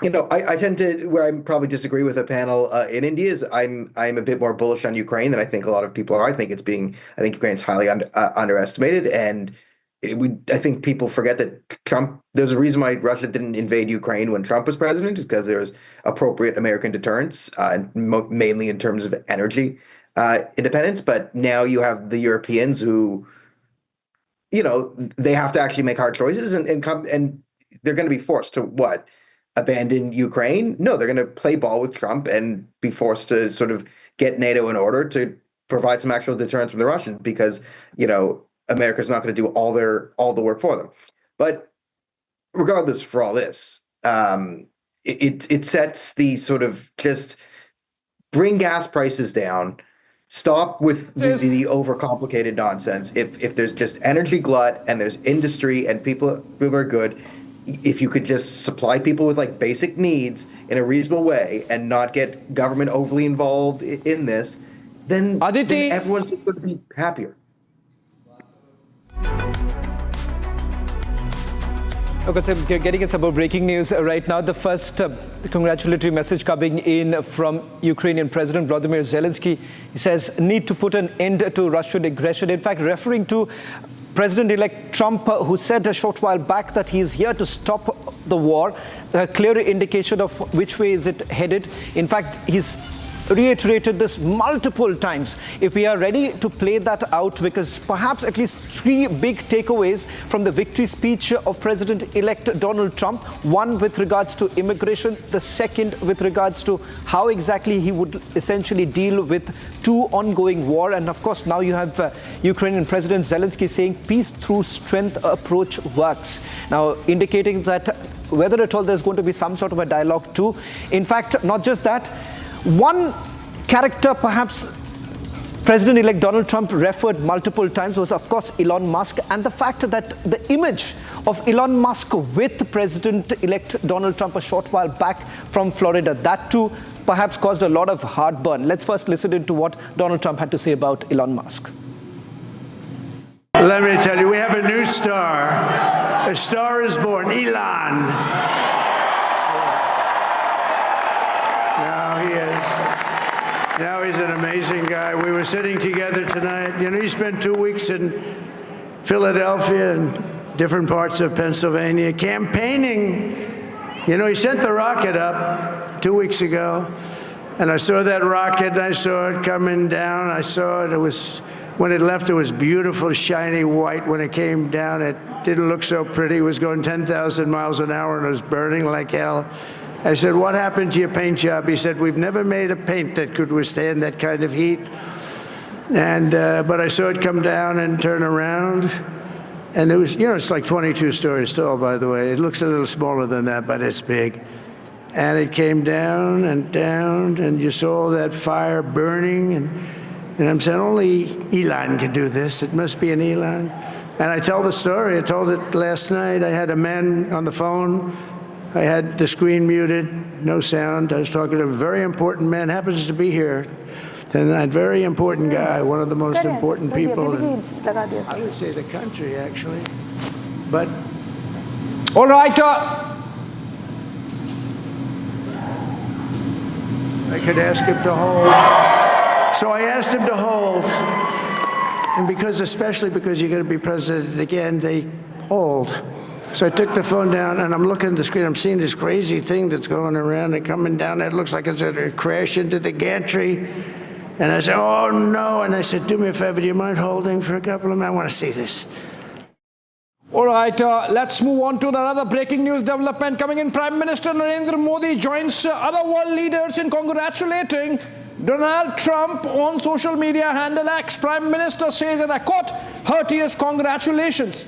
Speaker 22: I tend to, where I probably disagree with a panel in India, is I'm a bit more bullish on Ukraine than I think a lot of people are. I think Ukraine's highly underestimated, and I think people forget that Trump. There's a reason why Russia didn't invade Ukraine when Trump was president, is because there was appropriate American deterrence, mainly in terms of energy independence. But now you have the Europeans who, they have to actually make hard choices, and they're going to be forced to what? Abandon Ukraine? No, they're going to play ball with Trump and be forced to sort of get NATO in order to provide some actual deterrence from the Russians, because America's not going to do all the work for them. But regardless, for all this, it sets the sort of just bring gas prices down. Stop with the overcomplicated nonsense. If there's just energy glut and there's industry and people are good. If you could just supply people with basic needs in a reasonable way and not get government overly involved in this, then everyone's just going to be happier.
Speaker 2: Okay, so we're getting at some more breaking news right now. The first congratulatory message coming in from Ukrainian President Volodymyr Zelensky. He says, need to put an end to Russian aggression. In fact, referring to President-elect Trump, who said a short while back that he is here to stop the war, a clear indication of which way is it headed. In fact, he's reiterated this multiple times. If we are ready to play that out, because perhaps at least three big takeaways from the victory speech of President-elect Donald Trump. One with regards to immigration, the second with regards to how exactly he would essentially deal with two ongoing war. And of course, now you have Ukrainian President Zelensky saying peace through strength approach works. Now indicating that whether at all there's going to be some sort of a dialogue too. In fact, not just that, one character perhaps President-elect Donald Trump referred multiple times was, of course, Elon Musk, and the fact that the image of Elon Musk with President-elect Donald Trump a short while back from Florida, that too perhaps caused a lot of heartburn. Let's first listen into what Donald Trump had to say about Elon Musk.
Speaker 19: Let me tell you, we have a new star. A star is born, Elon. Now he is. Now he's an amazing guy. We were sitting together tonight. You know, he spent 2 weeks in Philadelphia and different parts of Pennsylvania campaigning. You know, he sent the rocket up 2 weeks ago, and I saw that rocket, and I saw it coming down. I saw it. It was, when it left, it was beautiful, shiny white. When it came down, it didn't look so pretty. It was going 10,000 miles an hour, and it was burning like hell. I said, what happened to your paint job? He said, we've never made a paint that could withstand that kind of heat. And but I saw it come down and turn around. And it was, you know, it's like 22 stories tall, by the way. It looks a little smaller than that, but it's big. And it came down, and you saw that fire burning. And I'm saying, only Elon can do this. It must be an Elon. And I tell the story. I told it last night. I had a man on the phone. I had the screen muted, no sound. I was talking to a very important man, happens to be here. And that very important guy, one of the most important people in, I would say, the country, actually. But
Speaker 18: all right.
Speaker 19: I could ask him to hold. So I asked him to hold. And because, especially because you're going to be president again, they hold. So I took the phone down, and I'm looking at the screen. I'm seeing this crazy thing that's going around and coming down. It looks like it's going to crash into the gantry. And I said, oh, no. And I said, do me a favor. Do you mind holding for a couple of minutes? I want to see this.
Speaker 18: All right, let's move on to another breaking news development coming in. Prime Minister Narendra Modi joins other world leaders in congratulating Donald Trump on social media handle X. Prime Minister says, and I quote, heartiest congratulations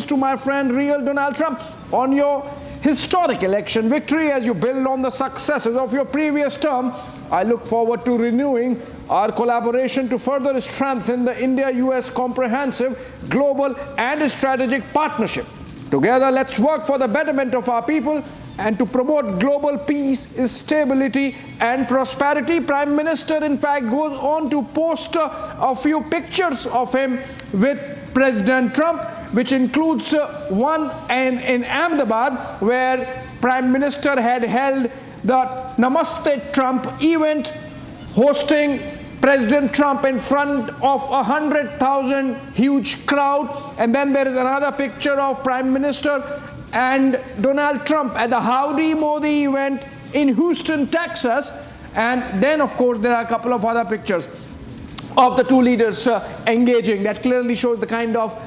Speaker 18: to my friend real Donald Trump on your historic election victory. As you build on the successes of your previous term, I look forward to renewing our collaboration to further strengthen the India-US comprehensive, global and strategic partnership. Together, let's work for the betterment of our people and to promote global peace, stability and prosperity. Prime Minister, in fact, goes on to post a few pictures of him with President Trump, which includes one in Ahmedabad, where Prime Minister had held the Namaste Trump event, hosting President Trump in front of 100,000 huge crowd. And then there is another picture of Prime Minister and Donald Trump at the Howdy Modi event in Houston, Texas. And then, of course, there are a couple of other pictures of the two leaders engaging. That clearly shows the kind of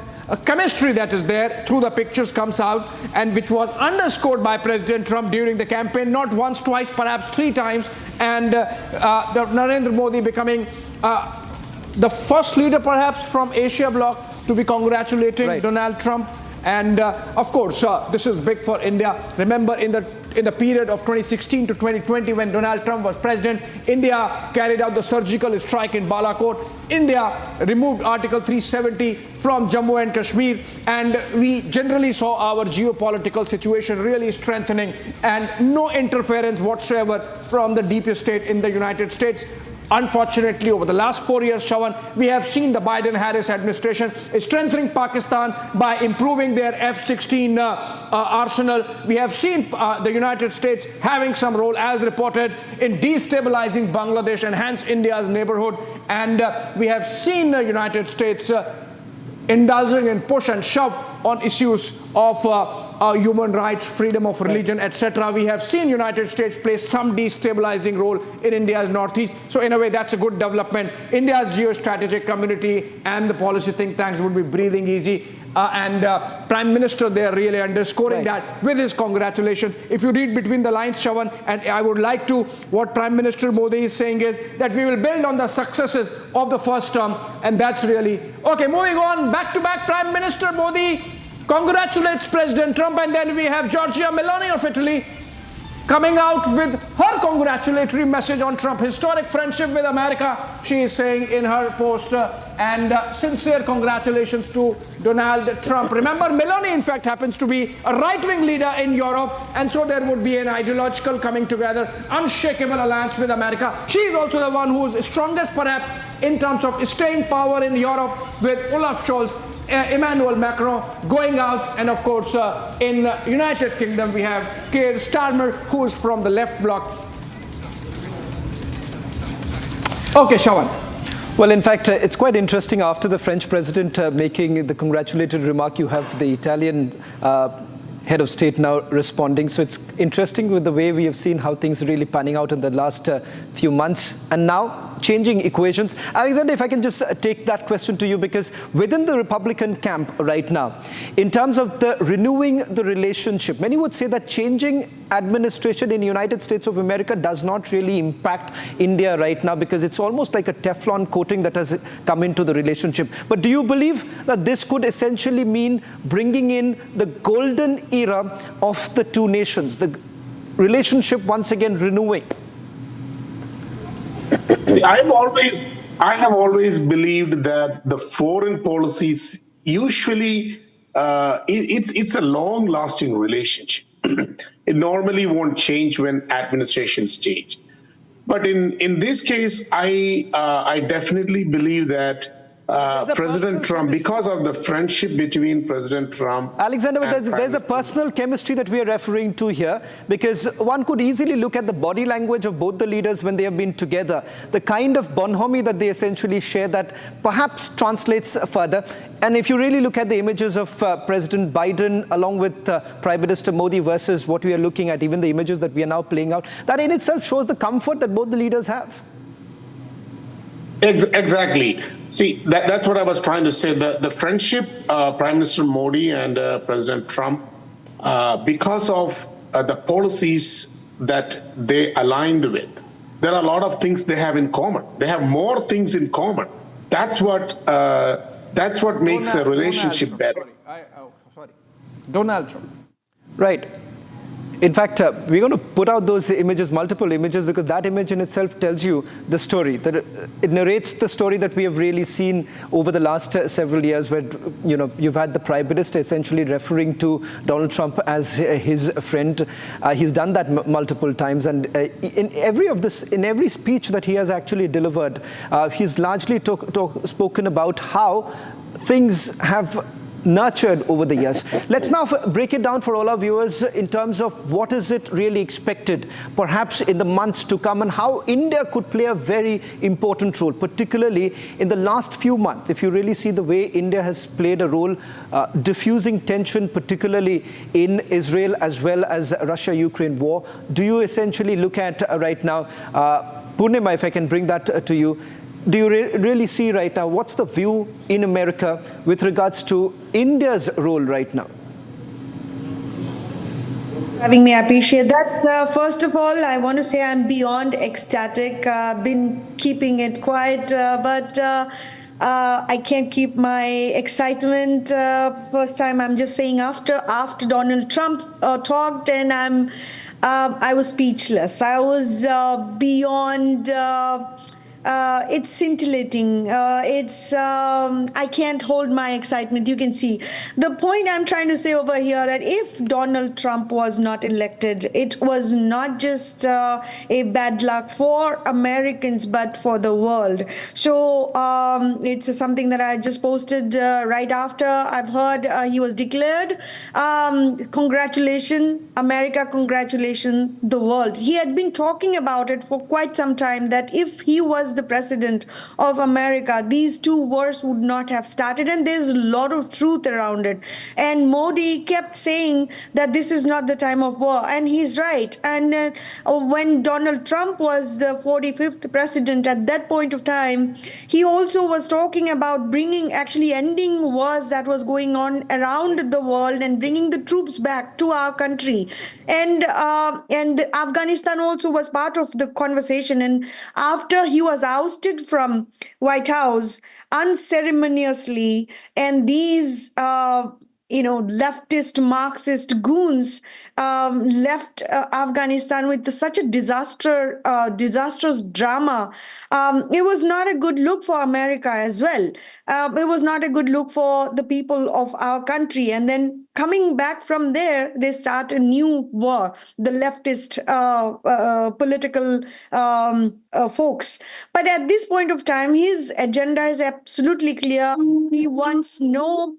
Speaker 18: chemistry that is there through the pictures comes out, and which was underscored by President Trump during the campaign, not once, twice, perhaps three times. And Narendra Modi becoming the first leader perhaps from Asia Bloc to be congratulating Donald Trump. And of course, this is big for India. Remember, in the period of 2016 to 2020, when Donald Trump was president, India carried out the surgical strike in Balakot. India removed Article 370 from Jammu and Kashmir, and we generally saw our geopolitical situation really strengthening, and no interference whatsoever from the deep state in the United States. Unfortunately, over the last 4 years, Shawan, we have seen the Biden-Harris administration strengthening Pakistan by improving their F-16 arsenal. We have seen the United States having some role, as reported, in destabilizing Bangladesh and hence India's neighborhood. And we have seen the United States indulging in push and shove on issues of human rights, freedom of religion, etc. We have seen United States play some destabilizing role in India's northeast. So in a way, that's a good development. India's geostrategic community and the policy think tanks would be breathing easy. Prime Minister there really underscoring that with his congratulations. If you read between the lines, Shravan, and I would like to, what Prime Minister Modi is saying is that we will build on the successes of the first term, and that's really okay. Moving on, back to back, Prime Minister Modi congratulates President Trump, and then we have Giorgia Meloni of Italy coming out with her congratulatory message on Trump. Historic friendship with America, she is saying in her post, and sincere congratulations to Donald Trump. Remember, Meloni, in fact, happens to be a right-wing leader in Europe, and so there would be an ideological coming together, unshakable alliance with America. She is also the one who is strongest, perhaps, in terms of staying power in Europe, with Olaf Scholz, Emmanuel Macron going out, and of course in United Kingdom we have Keir Starmer, who is from the left bloc. Okay, Shravan.
Speaker 2: Well, in fact, it's quite interesting after the French president making the congratulatory remark, you have the Italian head of state now responding. So it's interesting with the way we have seen how things are really panning out in the last few months, and now changing equations. Alexander, if I can just take that question to you, because within the Republican camp right now, in terms of the renewing the relationship, many would say that changing administration in the United States of America does not really impact India right now, because it's almost like a Teflon coating that has come into the relationship. But do you believe that this could essentially mean bringing in the golden era of the two nations, the relationship once again renewing?
Speaker 10: See, I have always believed that the foreign policies usually it's a long-lasting relationship. It normally won't change when administrations change. But in this case, I definitely believe that President Trump, because of the friendship between President Trump,
Speaker 2: Alexander, there's a personal chemistry that we are referring to here, because one could easily look at the body language of both the leaders when they have been together, the kind of bonhomie that they essentially share that perhaps translates further. And if you really look at the images of President Biden along with Prime Minister Modi versus what we are looking at, even the images that we are now playing out, that in itself shows the comfort that both the leaders have.
Speaker 10: Exactly. See, that's what I was trying to say. The friendship, Prime Minister Modi and President Trump, because of the policies that they aligned with, there are a lot of things they have in common. They have more things in common. That's what makes a relationship better.
Speaker 18: Donald Trump.
Speaker 2: Right. In fact, we're going to put out those images, multiple images, because that image in itself tells you the story. That it narrates the story that we have really seen over the last several years, where you've had the Prime Minister essentially referring to Donald Trump as his friend. He's done that multiple times, and in every speech that he has actually delivered, he's largely spoken about how things have nurtured over the years. Let's now break it down for all our viewers in terms of what is it really expected, perhaps in the months to come, and how India could play a very important role, particularly in the last few months. If you really see the way India has played a role diffusing tension, particularly in Israel as well as Russia-Ukraine war, do you essentially look at right now, Purnima, if I can bring that to you, do you really see right now, what's the view in America with regards to India's role right now?
Speaker 17: Having me, I appreciate that. First of all, I want to say I'm beyond ecstatic. Been keeping it quiet, but I can't keep my excitement. First time, I'm just saying after Donald Trump talked, and I was speechless. I was beyond. It's scintillating. I can't hold my excitement. You can see the point I'm trying to say over here, that if Donald Trump was not elected, it was not just a bad luck for Americans, but for the world. So it's something that I just posted right after I've heard he was declared. Congratulations, America, congratulations, the world. He had been talking about it for quite some time, that if he was was the president of America, these two wars would not have started. And there's a lot of truth around it. And Modi kept saying that this is not the time of war. And he's right. And when Donald Trump was the 45th president at that point of time, he also was talking about ending wars that was going on around the world and bringing the troops back to our country. And Afghanistan also was part of the conversation. And after he was ousted from White House unceremoniously, and these leftist Marxist goons left Afghanistan with such a disastrous drama. It was not a good look for America as well. It was not a good look for the people of our country. And then coming back from there, they start a new war, the leftist political folks. But at this point of time, his agenda is absolutely clear. He wants no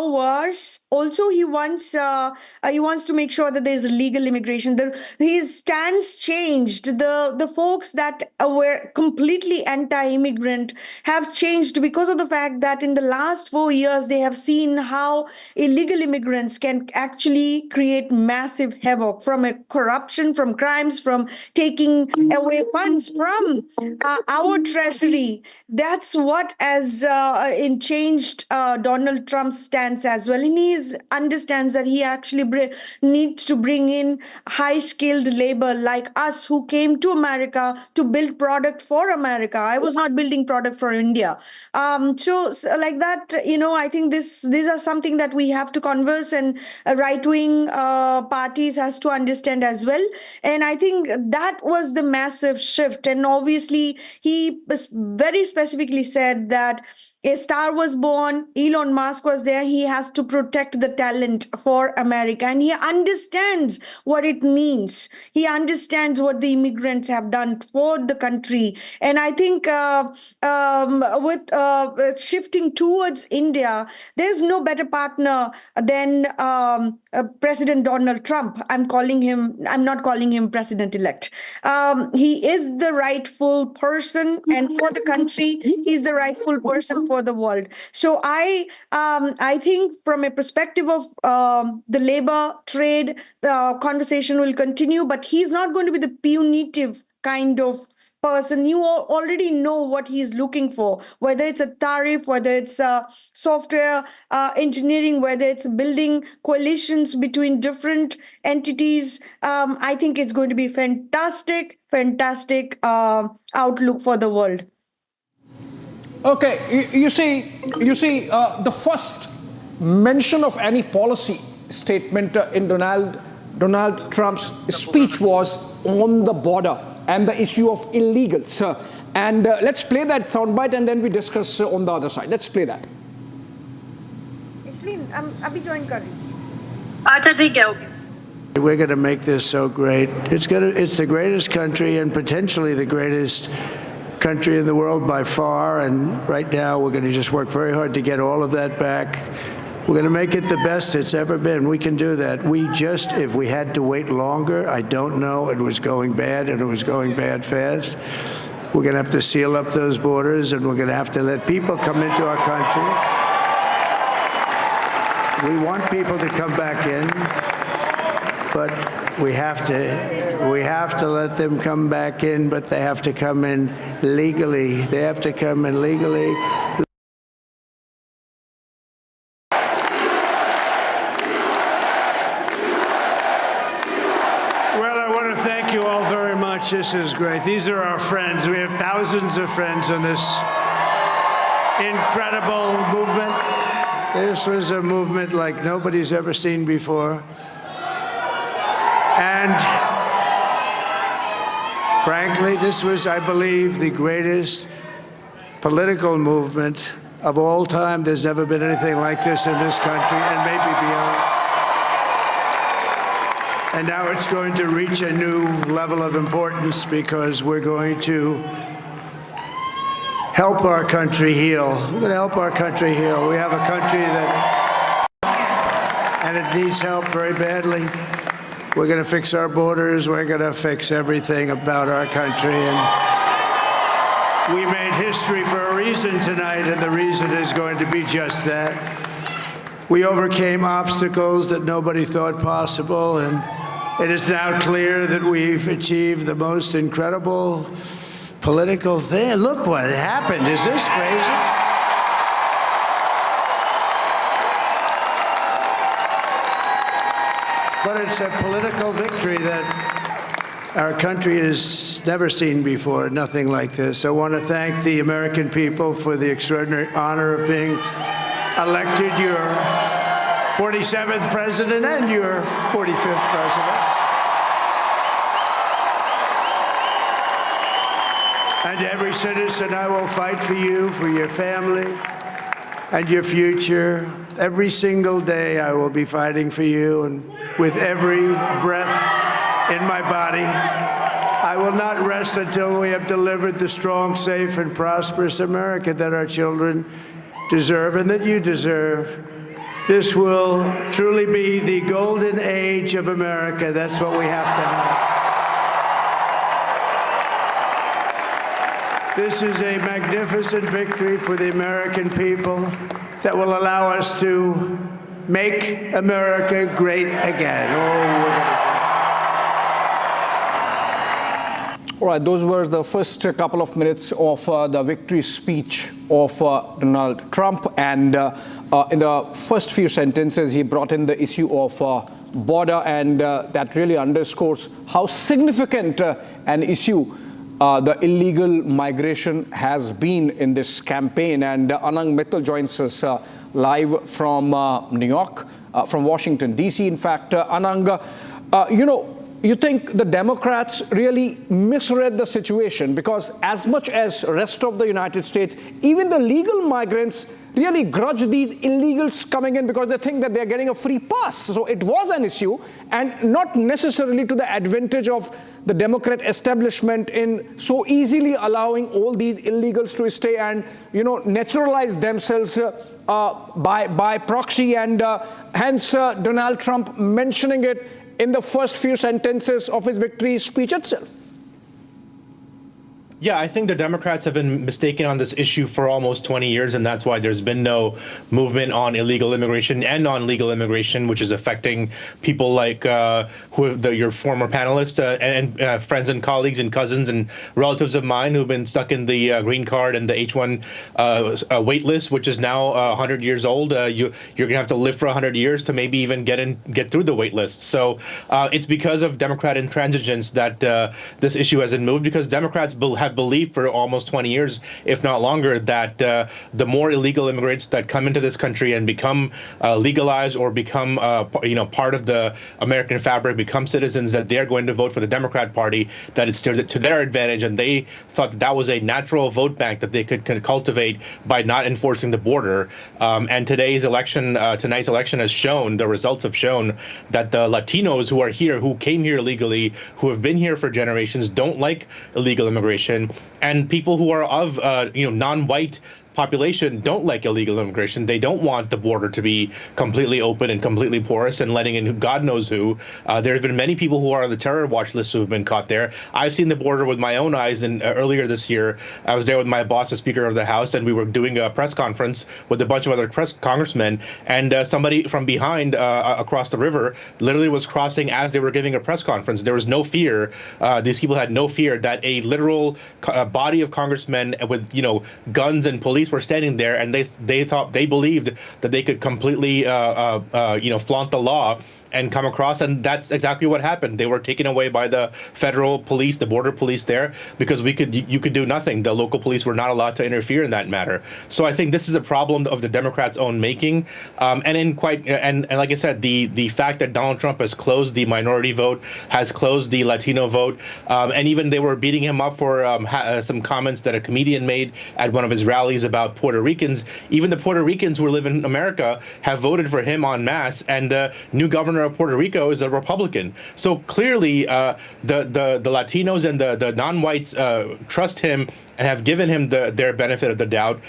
Speaker 17: wars. Also, he wants to make sure that there's legal immigration. His stance changed. The folks that were completely anti-immigrant have changed because of the fact that in the last 4 years they have seen how illegal immigrants can actually create massive havoc from corruption, from crimes, from taking away funds from our treasury. That's what has changed Donald Trump's stance as well. And he understands that he actually needs to bring in high-skilled labor like us who came to America to build product for America. I was not building product for India. So like that, I think these are something that we have to converse, and right-wing parties has to understand as well. And I think that was the massive shift. And obviously, he very specifically said that a star was born, Elon Musk was there, he has to protect the talent for America. And he understands what it means. He understands what the immigrants have done for the country. And I think with shifting towards India, there's no better partner than President Donald Trump. I'm not calling him president-elect. He is the rightful person, and for the country, he's the rightful person for the world. So I think from a perspective of the labor trade, the conversation will continue, but he's not going to be the punitive kind of person. You already know what he's looking for, whether it's a tariff, whether it's software engineering, whether it's building coalitions between different entities. I think it's going to be fantastic outlook for the world.
Speaker 18: Okay, you see, the first mention of any policy statement in Donald Trump's speech was on the border and the issue of illegals. And let's play that soundbite and then we discuss on the other side. Let's play that.
Speaker 17: Isleen, abhi join kar rahi.
Speaker 12: Acha, theek hai, okay. We're going to make this so great. It's the greatest country and potentially the greatest country in the world by far. And right now we're going to just work very hard to get all of that back. We're going to make it the best it's ever been. We can do that. If we had to wait longer, I don't know. It was going bad, and it was going bad fast. We're going to have to seal up those borders, and we're going to have to let people come into our country. We want people to come back in, but we have to let them come back in, but they have to come in legally. They have to come in legally. This is great. These are our friends. We have thousands of friends on this incredible movement. This was a movement like nobody's ever seen before. And frankly, this was, I believe, the greatest political movement of all time. There's never been anything like this in this country, and maybe beyond. And now it's going to reach a new level of importance because we're going to help our country heal. We're going to help our country heal. We have a country and it needs help very badly.
Speaker 19: We're going to fix our borders. We're going to fix everything about our country. And we made history for a reason tonight, and the reason is going to be just that. We overcame obstacles that nobody thought possible, and it is now clear that we've achieved the most incredible political thing. Look what happened. Is this crazy? But it's a political victory that our country has never seen before, nothing like this. I want to thank the American people for the extraordinary honor of being elected your 47th president and your 45th president. And every citizen, I will fight for you, for your family, and your future. Every single day, I will be fighting for you, and with every breath in my body, I will not rest until we have delivered the strong, safe, and prosperous America that our children deserve and that you deserve. This will truly be the golden age of America. That's what we have to have. This is a magnificent victory for the American people that will allow us to make America great again.
Speaker 18: All right, those were the first couple of minutes of the victory speech of Donald Trump. And in the first few sentences, he brought in the issue of border, and that really underscores how significant an issue the illegal migration has been in this campaign. And Anang Mittal joins us live from New York, from Washington, D.C. In fact, Anang, you think the Democrats really misread the situation, because as much as rest of the United States, even the legal migrants really grudge these illegals coming in because they think that they're getting a free pass. So it was an issue, and not necessarily to the advantage of the Democrat establishment in so easily allowing all these illegals to stay and, naturalize themselves by proxy. And hence Donald Trump mentioning it in the first few sentences of his victory speech itself.
Speaker 1: Yeah, I think the Democrats have been mistaken on this issue for almost 20 years, and that's why there's been no movement on illegal immigration and non-legal immigration, which is affecting people like your former panelists and friends and colleagues and cousins and relatives of mine who've been stuck in the green card and the H-1 wait list, which is now 100 years old. You're going to have to live for 100 years to maybe even get through the wait list. So it's because of Democrat intransigence that this issue hasn't moved, because Democrats have believed for almost 20 years, if not longer, that the more illegal immigrants that come into this country and become legalized or become part of the American fabric, become citizens, that they're going to vote for the Democrat Party, that it's to their advantage. And they thought that was a natural vote bank that they could cultivate by not enforcing the border. And tonight's election has shown, the results have shown, that the Latinos who are here, who came here illegally, who have been here for generations, don't like illegal immigration. And people who are of non-white population don't like illegal immigration. They don't want the border to be completely open and completely porous and letting in God knows who. There have been many people who are on the terror watch list who have been caught there. I've seen the border with my own eyes, and earlier this year, I was there with my boss, the Speaker of the House, and we were doing a press conference with a bunch of other congressmen, and somebody from behind across the river literally was crossing as they were giving a press conference. There was no fear. These people had no fear that a literal body of congressmen with guns and police were standing there, and they believed that they could completely flaunt the law and come across, and that's exactly what happened. They were taken away by the federal police, the border police there, because you could do nothing. The local police were not allowed to interfere in that matter. So I think this is a problem of the Democrats' own making, and like I said, the fact that Donald Trump has closed the minority vote, has closed the Latino vote, and even they were beating him up for some comments that a comedian made at one of his rallies about Puerto Ricans. Even the Puerto Ricans who live in America have voted for him en masse, and the new governor governor of Puerto Rico is a Republican. So clearly, the Latinos and the non-whites trust him and have given him their benefit of the doubt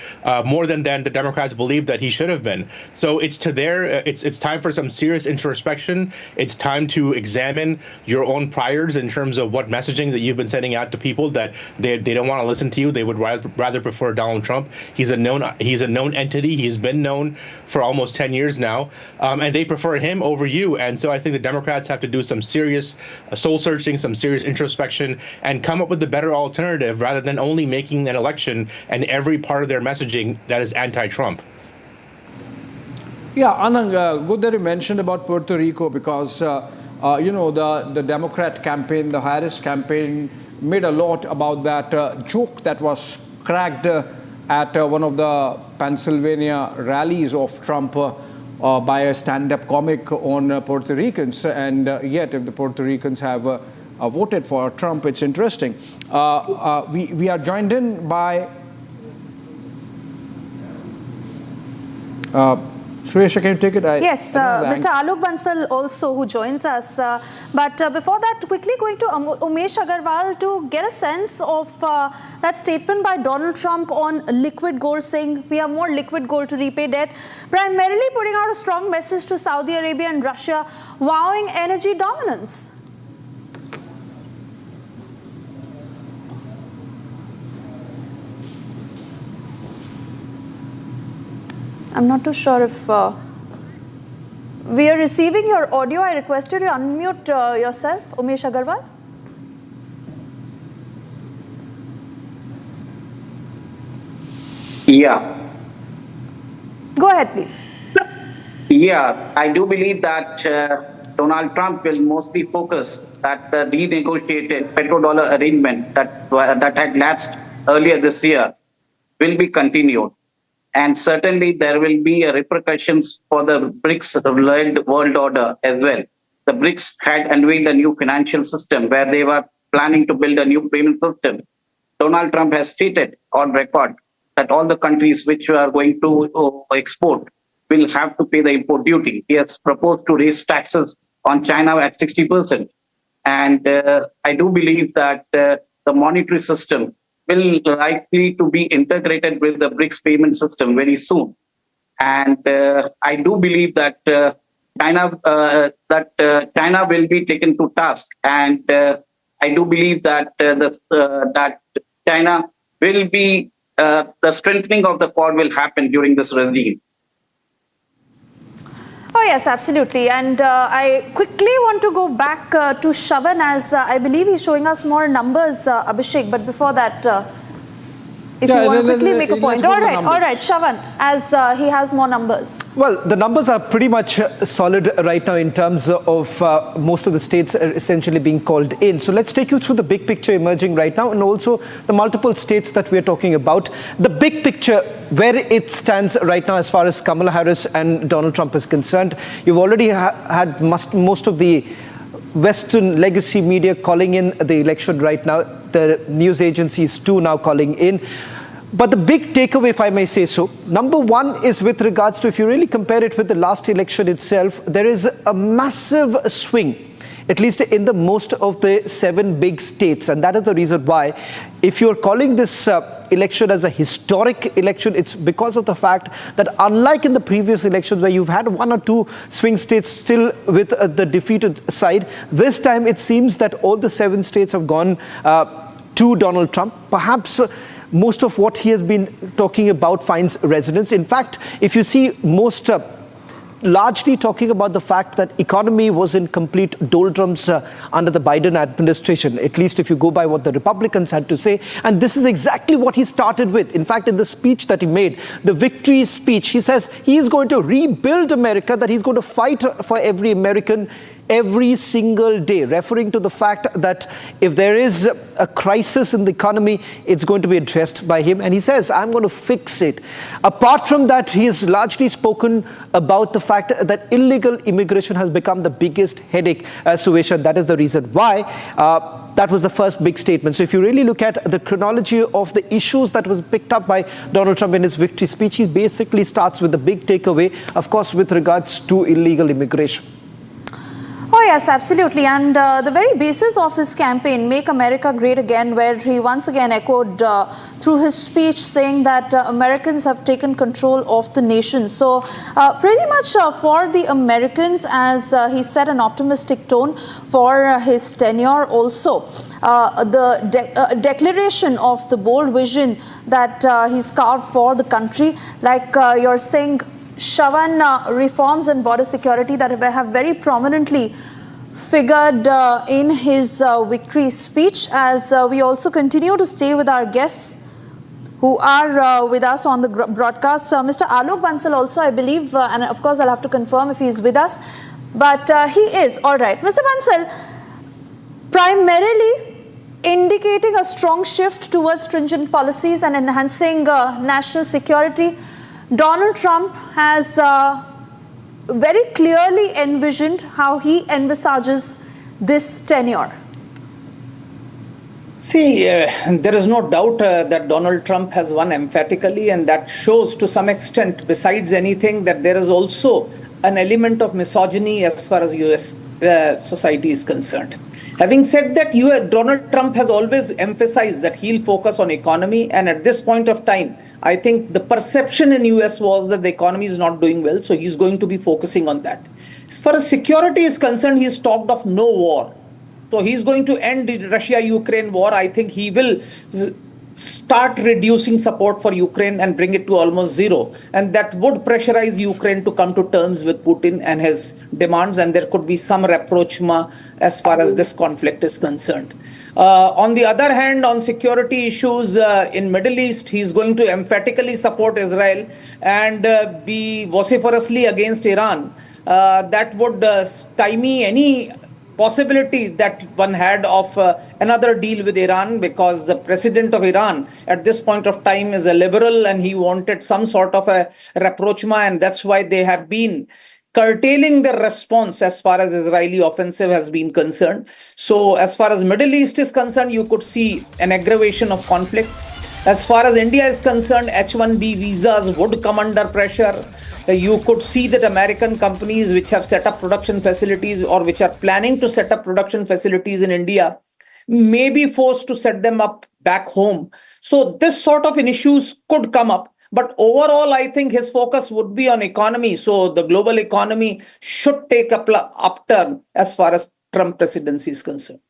Speaker 1: more than the Democrats believe that he should have been. So it's time for some serious introspection. It's time to examine your own priors in terms of what messaging that you've been sending out to people that they don't want to listen to you. They would rather prefer Donald Trump. He's a known entity. He's been known for almost 10 years now, and they prefer him over you. And so I think the Democrats have to do some serious soul searching, some serious introspection, and come up with a better alternative rather than only making an election and every part of their messaging that is anti-Trump.
Speaker 18: Yeah, Anand, good that you mentioned about Puerto Rico because, the Democrat campaign, the Harris campaign made a lot about that joke that was cracked at one of the Pennsylvania rallies of Trump by a stand-up comic on Puerto Ricans. And yet, if the Puerto Ricans have voted for Trump, it's interesting. We are joined in by Suresha, can you take it?
Speaker 5: Yes, Mr. Alok Bansal also who joins us. But before that, quickly going to Umesh Agarwal to get a sense of that statement by Donald Trump on liquid gold, saying we have more liquid gold to repay debt, primarily putting out a strong message to Saudi Arabia and Russia, vowing energy dominance. I'm not too sure if we are receiving your audio. I requested you unmute yourself, Umesh Agarwal.
Speaker 11: Yeah.
Speaker 5: Go ahead, please.
Speaker 11: Yeah, I do believe that Donald Trump will mostly focus that the renegotiated petrodollar arrangement that had lapsed earlier this year will be continued. And certainly there will be repercussions for the BRICS world order as well. The BRICS had unveiled a new financial system where they were planning to build a new payment system. Donald Trump has stated on record that all the countries which are going to export will have to pay the import duty. He has proposed to raise taxes on China at 60%. And I do believe that the monetary system will likely to be integrated with the BRICS payment system very soon. And I do believe that China will be taken to task. And I do believe that that China will be, the strengthening of the Quad will happen during this regime.
Speaker 5: Oh, yes, absolutely. And I quickly want to go back to Shravan, as I believe he's showing us more numbers, Abhishek. But before that, if you want to quickly make a point. All right, Shravan, as he has more numbers.
Speaker 2: Well, the numbers are pretty much solid right now in terms of most of the states essentially being called in. So let's take you through the big picture emerging right now and also the multiple states that we're talking about. The big picture, where it stands right now as far as Kamala Harris and Donald Trump is concerned. You've already had most of the Western legacy media calling in the election right now. The news agencies too now calling in. But the big takeaway, if I may say so, number one is with regards to, if you really compare it with the last election itself, there is a massive swing, at least in the most of the 7 big states. And that is the reason why, if you're calling this election as a historic election, it's because of the fact that unlike in the previous elections where you've had 1 or 2 swing states still with the defeated side, this time it seems that all the 7 states have gone to Donald Trump. Perhaps most of what he has been talking about finds resonance. In fact, if you see most largely talking about the fact that economy was in complete doldrums under the Biden administration, at least if you go by what the Republicans had to say. And this is exactly what he started with. In fact, in the speech that he made, the victory speech, he says he is going to rebuild America, that he's going to fight for every American every single day, referring to the fact that if there is a crisis in the economy, it's going to be addressed by him. And he says, I'm going to fix it. Apart from that, he has largely spoken about the fact that illegal immigration has become the biggest headache, Suesha. That is the reason why. That was the first big statement. So if you really look at the chronology of the issues that was picked up by Donald Trump in his victory speech, he basically starts with the big takeaway, of course, with regards to illegal immigration.
Speaker 5: Oh yes, absolutely. And the very basis of his campaign, Make America Great Again, where he once again echoed through his speech saying that Americans have taken control of the nation. So pretty much for the Americans, as he set an optimistic tone for his tenure also. The declaration of the bold vision that he's carved for the country, like you're saying, Shravan, reforms and border security that have very prominently figured in his victory speech. As we also continue to stay with our guests who are with us on the broadcast. Mr. Alok Bansal also, I believe, and of course I'll have to confirm if he's with us, but he is. All right. Mr. Bansal, primarily indicating a strong shift towards stringent policies and enhancing national security, Donald Trump has very clearly envisioned how he envisages this tenure.
Speaker 6: See, there is no doubt that Donald Trump has won emphatically, and that shows to some extent, besides anything, that there is also an element of misogyny as far as US society is concerned. Having said that, Donald Trump has always emphasized that he'll focus on economy, and at this point of time, I think the perception in US was that the economy is not doing well, so he's going to be focusing on that. As far as security is concerned, he's talked of no war. So he's going to end the Russia-Ukraine war. I think he will start reducing support for Ukraine and bring it to almost zero. And that would pressurize Ukraine to come to terms with Putin and his demands, and there could be some rapprochement as far as this conflict is concerned. On the other hand, on security issues in Middle East, he's going to emphatically support Israel and be vociferously against Iran. That would stymie any possibility that one had of another deal with Iran, because the president of Iran at this point of time is a liberal and he wanted some sort of a rapprochement, and that's why they have been curtailing their response as far as Israeli offensive has been concerned. So as far as Middle East is concerned, you could see an aggravation of conflict. As far as India is concerned, H-1B visas would come under pressure. You could see that American companies which have set up production facilities or which are planning to set up production facilities in India may be forced to set them up back home. So this sort of issues could come up. But overall, I think his focus would be on economy. So the global economy should take up upturn as far as Trump presidency is concerned.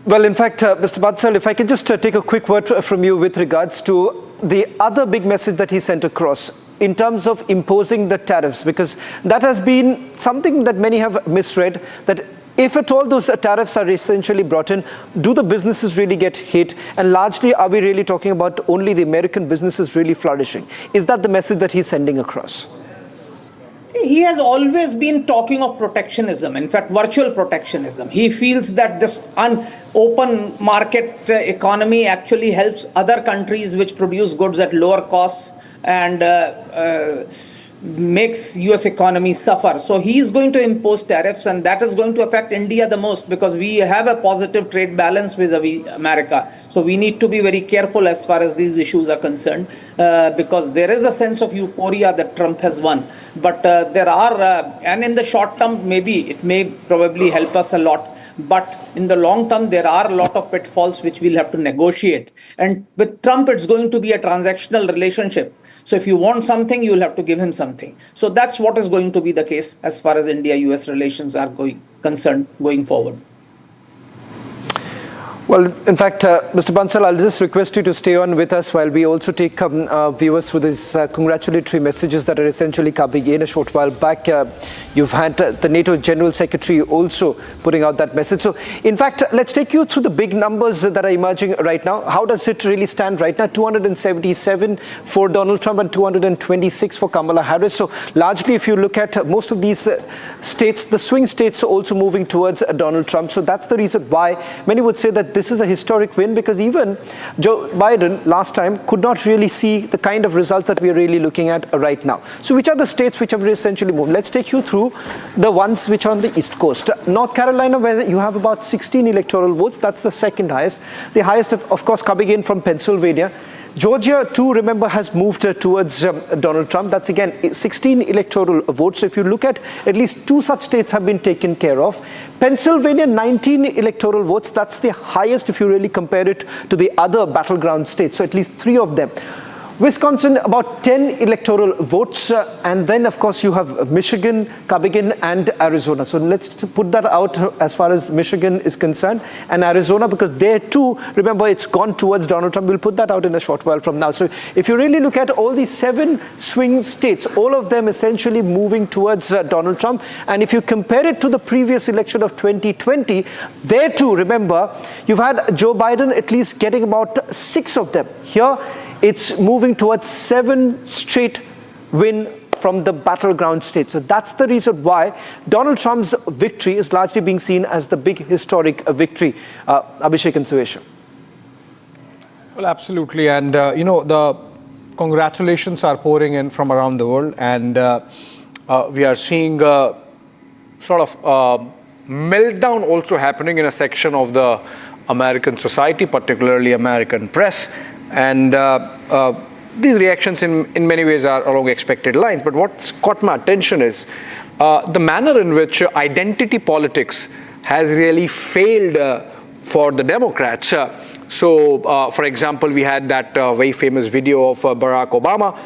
Speaker 2: Well, in fact, Mr. Bansal, if I can just take a quick word from you with regards to the other big message that he sent across in terms of imposing the tariffs, because that has been something that many have misread, that if at all those tariffs are essentially brought in, do the businesses really get hit? And largely, are we really talking about only the American businesses really flourishing? Is that the message that he's sending across?
Speaker 6: See, he has always been talking of protectionism, in fact, virtual protectionism. He feels that this open market economy actually helps other countries which produce goods at lower costs and makes US economy suffer. So he is going to impose tariffs, and that is going to affect India the most, because we have a positive trade balance with America. So we need to be very careful as far as these issues are concerned, because there is a sense of euphoria that Trump has won. But there are, and in the short term, maybe it may probably help us a lot. But in the long term, there are a lot of pitfalls which we'll have to negotiate. And with Trump, it's going to be a transactional relationship. So if you want something, you'll have to give him something. So that's what is going to be the case as far as India-US relations are concerned going forward.
Speaker 2: Well, in fact, Mr. Bansal, I'll just request you to stay on with us while we also take viewers through these congratulatory messages that are essentially coming in. A short while back, you've had the NATO General Secretary also putting out that message. So, in fact, let's take you through the big numbers that are emerging right now. How does it really stand right now? 277 for Donald Trump and 226 for Kamala Harris. So, largely, if you look at most of these states, the swing states are also moving towards Donald Trump. So, that's the reason why many would say that this is a historic win, because even Joe Biden last time could not really see the kind of results that we are really looking at right now. So which are the states which have essentially moved? Let's take you through the ones which are on the East Coast. North Carolina, where you have about 16 electoral votes, that's the second highest. The highest, of course, coming in from Pennsylvania. Georgia, too, remember, has moved towards Donald Trump. That's, again, 16 electoral votes. So if you look at least 2 such states have been taken care of. Pennsylvania, 19 electoral votes. That's the highest if you really compare it to the other battleground states. So at least 3 of them. Wisconsin, about 10 electoral votes. And then, of course, you have Michigan, Michigan, and Arizona. So let's put that out as far as Michigan is concerned. And Arizona, because there too, remember, it's gone towards Donald Trump. We'll put that out in a short while from now. So if you really look at all these 7 swing states, all of them essentially moving towards Donald Trump. And if you compare it to the previous election of 2020, there too, remember, you've had Joe Biden at least getting about 6 of them. Here, it's moving towards 7 straight win from the battleground states. So that's the reason why Donald Trump's victory is largely being seen as the big historic victory. Abhishek and Suesha.
Speaker 18: Well, absolutely. And, the congratulations are pouring in from around the world. And we are seeing sort of meltdown also happening in a section of the American society, particularly American press. And these reactions in many ways are along expected lines. But what's caught my attention is the manner in which identity politics has really failed for the Democrats. For example, we had that very famous video of Barack Obama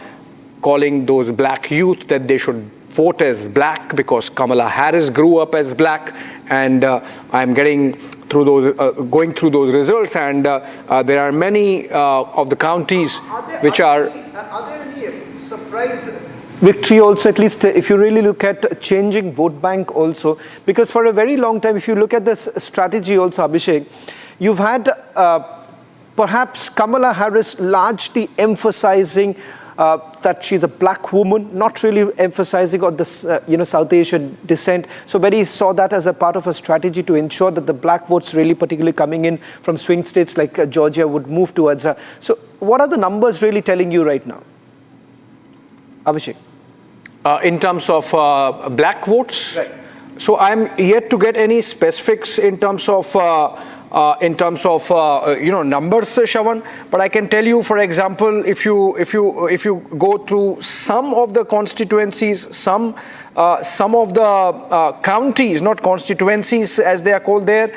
Speaker 18: calling those black youth that they should vote as black because Kamala Harris grew up as black. And I'm going through those results, and there are many of the counties which are.
Speaker 2: Are there any surprise victory also, at least if you really look at changing vote bank also? Because for a very long time, if you look at this strategy also, Abhishek, you've had perhaps Kamala Harris largely emphasizing that she's a black woman, not really emphasizing on this, South Asian descent. So Betty saw that as a part of a strategy to ensure that the black votes really particularly coming in from swing states like Georgia would move towards her. So what are the numbers really telling you right now? Abhishek.
Speaker 18: In terms of black votes? Right. So I'm yet to get any specifics in terms of numbers, Shravan. But I can tell you, for example, if you go through some of the constituencies, some of the counties, not constituencies as they are called there.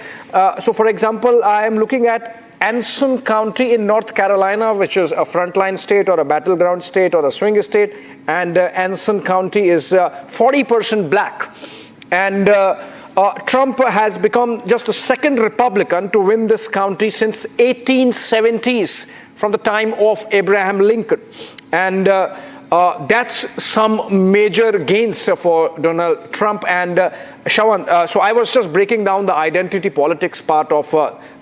Speaker 18: So, for example, I am looking at Anson County in North Carolina, which is a frontline state or a battleground state or a swing state, and Anson County is 40% black. And Trump has become just the second Republican to win this county since 1870s, from the time of Abraham Lincoln. And that's some major gains for Donald Trump. And Shravan, so I was just breaking down the identity politics part of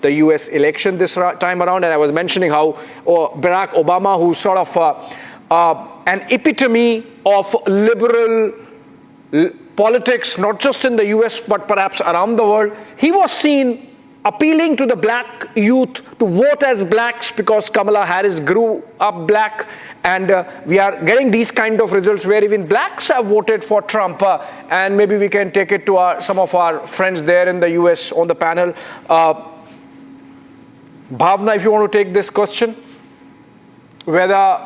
Speaker 18: the US election this time around, and I was mentioning how Barack Obama, who's sort of an epitome of liberal politics, not just in the US, but perhaps around the world, he was seen appealing to the black youth to vote as blacks because Kamala Harris grew up black. And we are getting these kind of results where even blacks have voted for Trump. And maybe we can take it to some of our friends there in the US on the panel. Bhavna, if you want to take this question, whether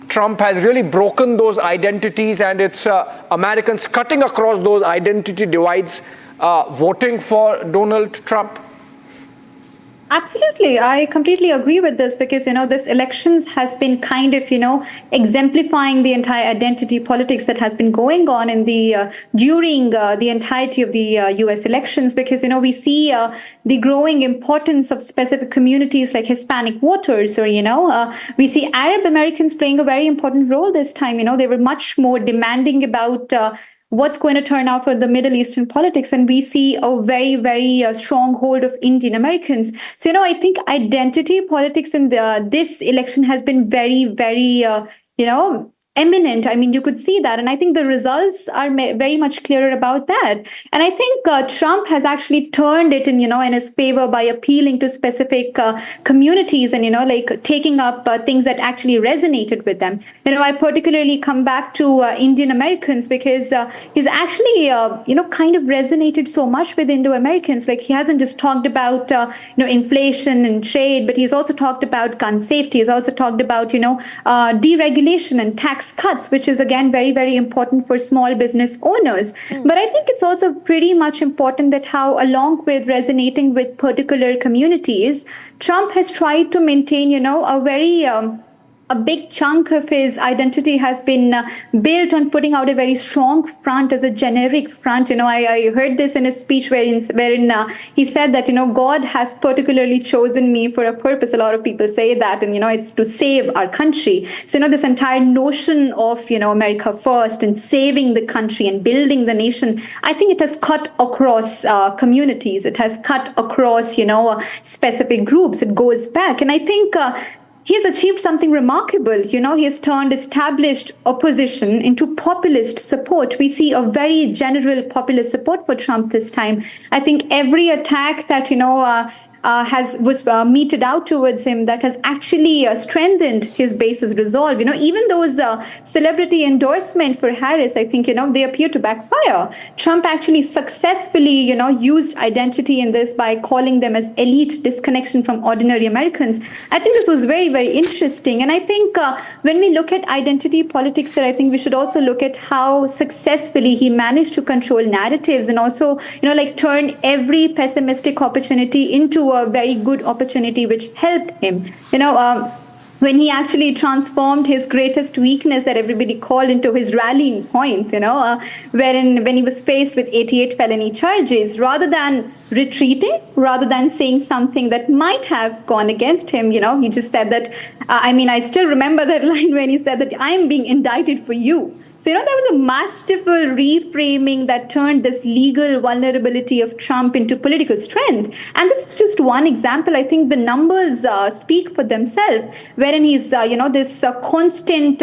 Speaker 18: Trump has really broken those identities and it's Americans cutting across those identity divides, voting for Donald Trump?
Speaker 14: Absolutely. I completely agree with this because, this elections has been kind of, exemplifying the entire identity politics that has been going on in during the entirety of the US elections, because, we see the growing importance of specific communities like Hispanic voters, or, we see Arab Americans playing a very important role this time. They were much more demanding about what's going to turn out for the Middle Eastern politics. And we see a very, very strong hold of Indian Americans. So, I think identity politics in this election has been very, very, eminent. I mean, you could see that. And I think the results are very much clearer about that. And I think Trump has actually turned it in his favor by appealing to specific communities and, like taking up things that actually resonated with them. I particularly come back to Indian Americans because he's actually, kind of resonated so much with Indo-Americans. Like he hasn't just talked about, inflation and trade, but he's also talked about gun safety. He's also talked about, deregulation and tax cuts, which is again very, very important for small business owners. But I think it's also pretty much important that how, along with resonating with particular communities, Trump has tried to maintain, a very a big chunk of his identity has been built on putting out a very strong front as a generic front. I heard this in his speech wherein he said that, God has particularly chosen me for a purpose. A lot of people say that, and, it's to save our country. So, this entire notion of, America first and saving the country and building the nation, I think it has cut across communities. It has cut across, specific groups. It goes back. And I think he has achieved something remarkable. He has turned established opposition into populist support. We see a very general populist support for Trump this time. I think every attack that, was meted out towards him, that has actually strengthened his base's resolve. Even those celebrity endorsement for Harris, I think, they appear to backfire. Trump actually successfully, used identity in this by calling them as elite disconnection from ordinary Americans. I think this was very, very interesting. And I think when we look at identity politics, I think we should also look at how successfully he managed to control narratives and also, turn every pessimistic opportunity into a very good opportunity, which helped him. When he actually transformed his greatest weakness that everybody called into his rallying points, when he was faced with 88 felony charges, rather than retreating, rather than saying something that might have gone against him, he just said that, I still remember that line when he said that I'm being indicted for you. So, there was a masterful reframing that turned this legal vulnerability of Trump into political strength. And this is just one example. I think the numbers speak for themselves, wherein he's, this constant,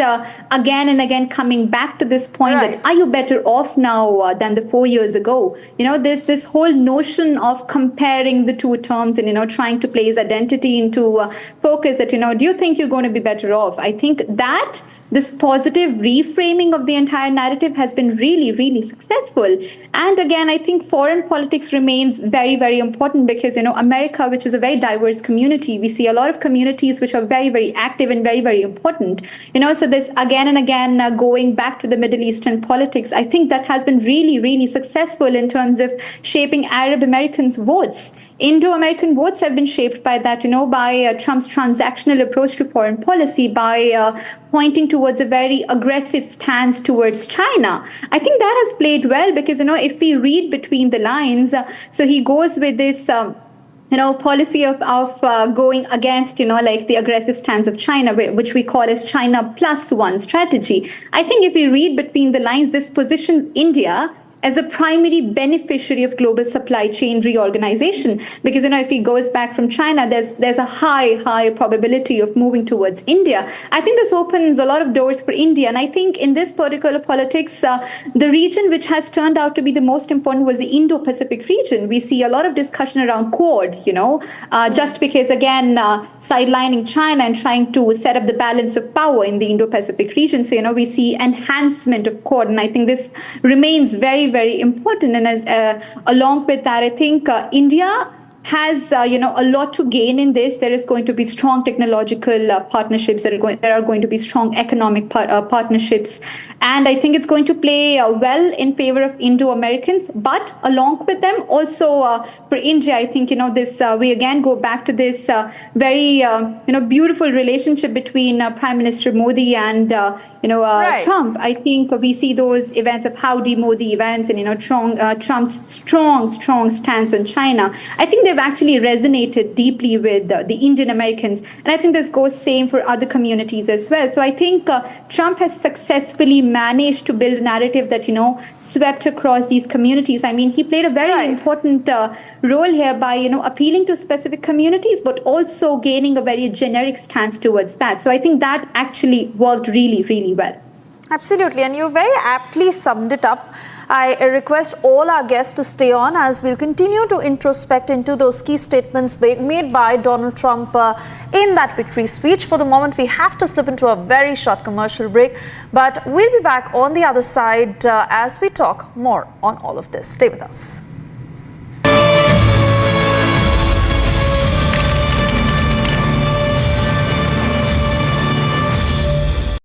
Speaker 14: again and again coming back to this point that, are you better off now than the 4 years ago? There's this whole notion of comparing the two terms and, trying to place identity into focus that, do you think you're going to be better off? I think that this positive reframing of the entire narrative has been really, really successful. And again, I think foreign politics remains very, very important because, America, which is a very diverse community, we see a lot of communities which are very, very active and very, very important. So this again and again going back to the Middle Eastern politics, I think that has been really, really successful in terms of shaping Arab Americans' votes. Indo-American votes have been shaped by that, by Trump's transactional approach to foreign policy, by pointing towards a very aggressive stance towards China. I think that has played well because, if we read between the lines, so he goes with this policy of going against, the aggressive stance of China, which we call as China plus one strategy. I think if we read between the lines, this positions India as a primary beneficiary of global supply chain reorganization. Because, if he goes back from China, there's a high probability of moving towards India. I think this opens a lot of doors for India. And I think in this particular politics, the region which has turned out to be the most important was the Indo-Pacific region. We see a lot of discussion around Quad, just because, again, sidelining China and trying to set up the balance of power in the Indo-Pacific region. So, we see enhancement of Quad. And I think this remains very, very important. And as along with that, I think India has a lot to gain in this. There is going to be strong technological partnerships. There are going to be strong economic partnerships. And I think it's going to play well in favor of Indo-Americans. But along with them, also for India, I think, this we again go back to this very, beautiful relationship between Prime Minister Modi and, Trump. I think we see those events of Howdy Modi events and, Trump's strong stance on China. I think they've actually resonated deeply with the Indian Americans. And I think this goes same for other communities as well. So I think Trump has successfully managed to build a narrative that, swept across these communities. I mean, he played a very important role here by, appealing to specific communities, but also gaining a very generic stance towards that. So I think that actually worked really, really well.
Speaker 5: Absolutely, and you very aptly summed it up. I request all our guests to stay on as we'll continue to introspect into those key statements made by Donald Trump in that victory speech. For the moment, we have to slip into a very short commercial break, but we'll be back on the other side as we talk more on all of this. Stay with us.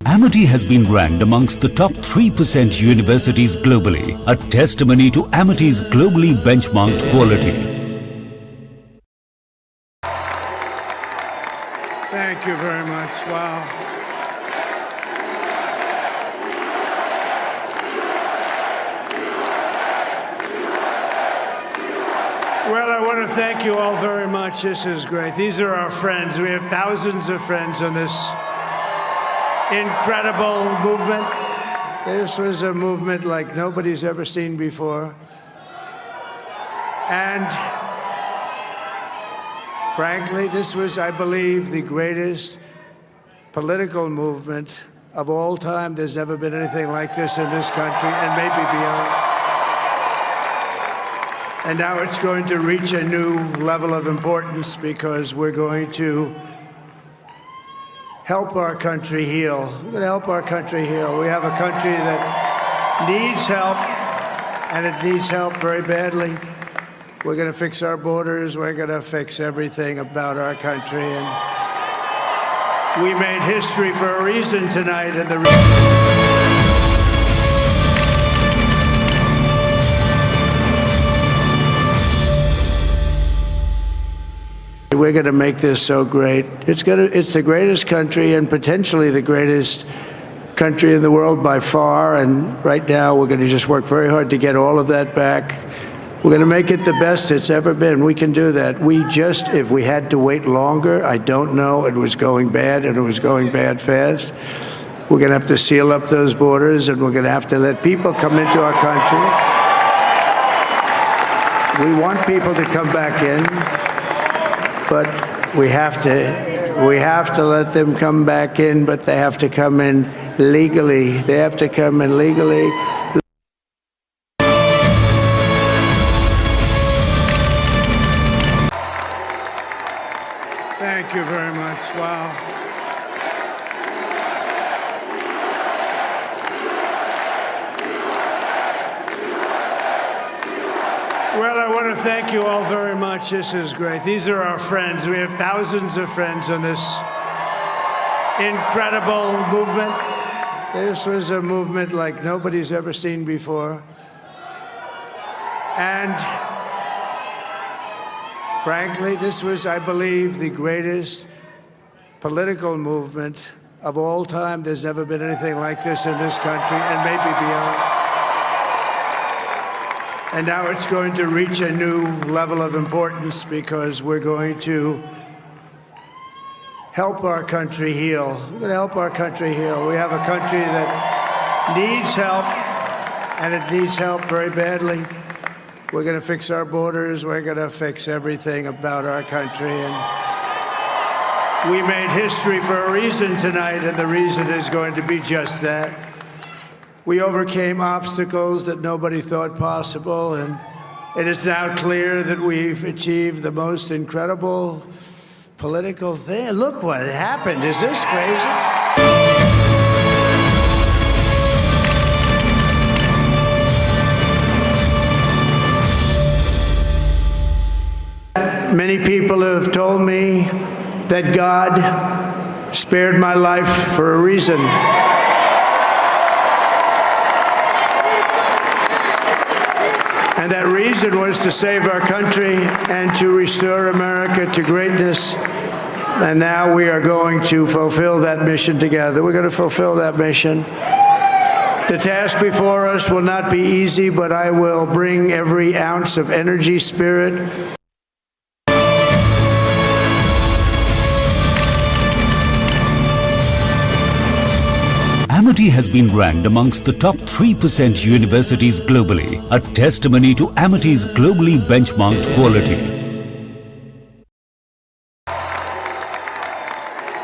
Speaker 7: Amity has been ranked amongst the top 3% universities globally, a testimony to Amity's globally benchmarked quality.
Speaker 19: Thank you very much. Wow. Well, I want to thank you all very much. This is great. These are our friends. We have thousands of friends on this incredible movement. This was a movement like nobody's ever seen before. And frankly, this was, I believe, the greatest political movement of all time. There's never been anything like this in this country and maybe beyond. And now it's going to reach a new level of importance because we're going to help our country heal. We're going to help our country heal. We have a country that needs help, and it needs help very badly. We're going to fix our borders. We're going to fix everything about our country. And we made history for a reason tonight. And we're going to make this so great. It's the greatest country and potentially the greatest country in the world by far. And right now, we're going to just work very hard to get all of that back. We're going to make it the best it's ever been. We can do that. If we had to wait longer, I don't know. It was going bad, and it was going bad fast. We're going to have to seal up those borders, and we're going to have to let people come into our country. We want people to come back in. But we have to let them come back in, but they have to come in legally. They have to come in legally. Thank you very much. Wow. Well, I want to thank you all very much. This is great. These are our friends. We have thousands of friends on this incredible movement. This was a movement like nobody's ever seen before. And frankly, this was, I believe, the greatest political movement of all time. There's never been anything like this in this country and maybe beyond. And now it's going to reach a new level of importance because we're going to help our country heal. We're going to help our country heal. We have a country that needs help, and it needs help very badly. We're going to fix our borders. We're going to fix everything about our country. And we made history for a reason tonight, and the reason is going to be just that. We overcame obstacles that nobody thought possible, and it is now clear that we've achieved the most incredible political thing. Look what happened. Is this crazy? Many people have told me that God spared my life for a reason. And that reason was to save our country and to restore America to greatness. And now we are going to fulfill that mission together. We're going to fulfill that mission. The task before us will not be easy, but I will bring every ounce of energy, spirit.
Speaker 7: Amity has been ranked amongst the top 3% universities globally, a testimony to Amity's globally benchmarked quality.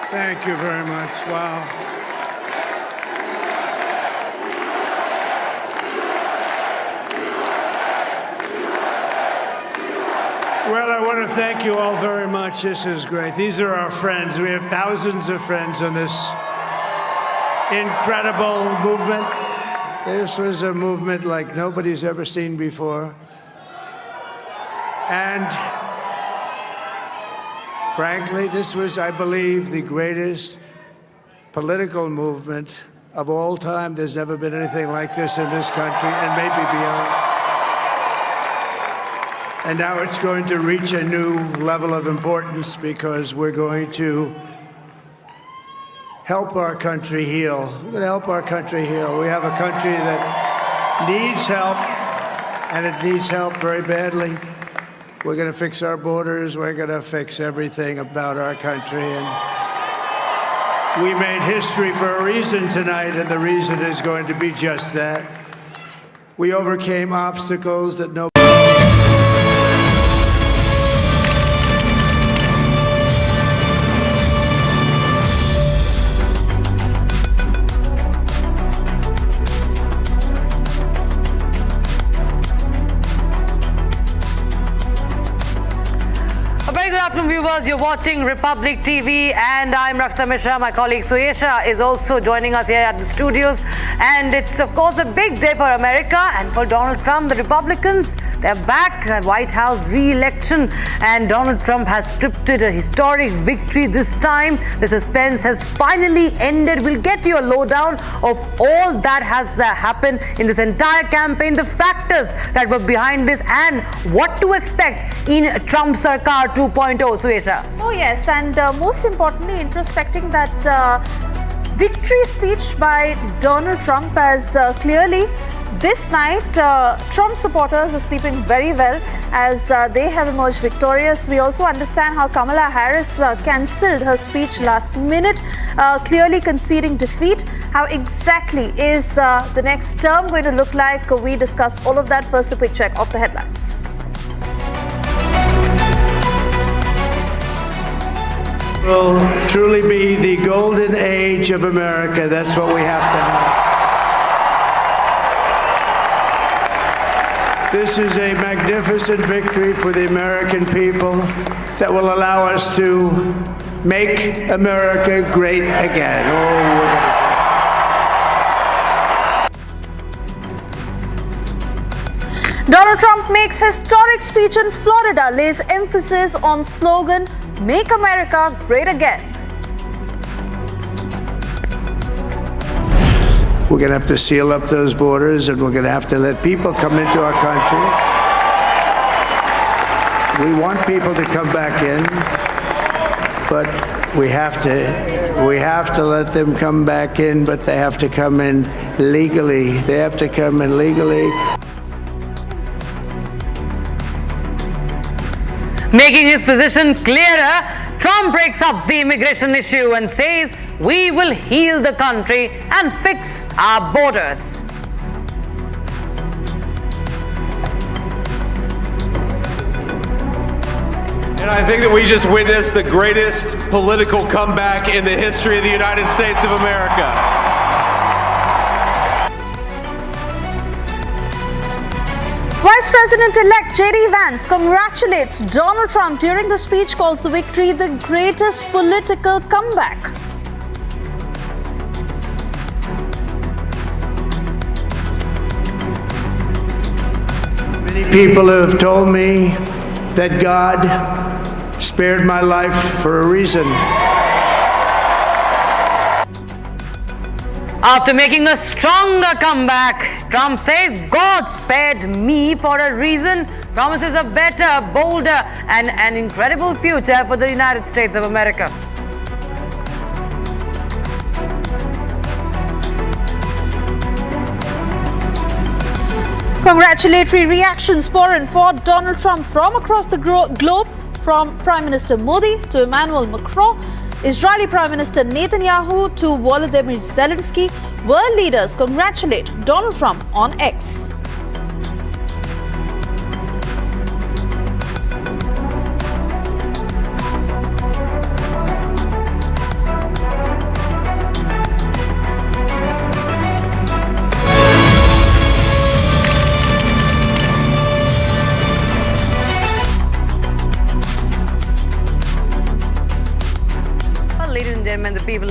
Speaker 19: Thank you very much. Wow. Well, I want to thank you all very much. This is great. These are our friends. We have thousands of friends on this incredible movement. This was a movement like nobody's ever seen before. And frankly, this was, I believe, the greatest political movement of all time. There's never been anything like this in this country, and maybe beyond. And now it's going to reach a new level of importance because we're going to help our country heal. We're going to help our country heal. We have a country that needs help, and it needs help very badly. We're going to fix our borders. We're going to fix everything about our country. And we made history for a reason tonight, and the reason is going to be just that. We overcame obstacles that no
Speaker 13: viewers, you're watching Republic TV and I'm Rakta Mishra. My colleague Suesha is also joining us here at the studios, and it's of course a big day for America and for Donald Trump. The Republicans, they're back at White House re-election, and Donald Trump has scripted a historic victory this time. The suspense has finally ended. We'll get you a lowdown of all that has happened in this entire campaign, the factors that were behind this, and what to expect in Trump Sarkar 2.0. Suesha.
Speaker 5: Oh yes, and most importantly, introspecting that victory speech by Donald Trump, as clearly this night Trump supporters are sleeping very well as they have emerged victorious. We also understand how Kamala Harris cancelled her speech last minute, clearly conceding defeat. How exactly is the next term going to look like? We discuss all of that. First, a quick check of the headlines.
Speaker 19: Will truly be the golden age of America. That's what we have to have. This is a magnificent victory for the American people that will allow us to make America great again.
Speaker 5: Donald Trump makes historic speech in Florida, lays emphasis on slogan, "Make America Great Again."
Speaker 19: We're going to have to seal up those borders, and we're going to have to let people come into our country. We want people to come back in, but we have to let them come back in, but they have to come in legally. They have to come in legally.
Speaker 13: Making his position clearer, Trump breaks up the immigration issue and says, "We will heal the country and fix our borders."
Speaker 20: And I think that we just witnessed the greatest political comeback in the history of the United States of America.
Speaker 5: Vice President-elect J.D. Vance congratulates Donald Trump during the speech, calls the victory the greatest political comeback.
Speaker 19: Many people have told me that God spared my life for a reason.
Speaker 13: After making a stronger comeback, Trump says God spared me for a reason, promises a better, bolder, and an incredible future for the United States of America.
Speaker 5: Congratulatory reactions pour in for Donald Trump from across the globe, from Prime Minister Modi to Emmanuel Macron, Israeli Prime Minister Netanyahu to Volodymyr Zelensky. World leaders congratulate Donald Trump on X.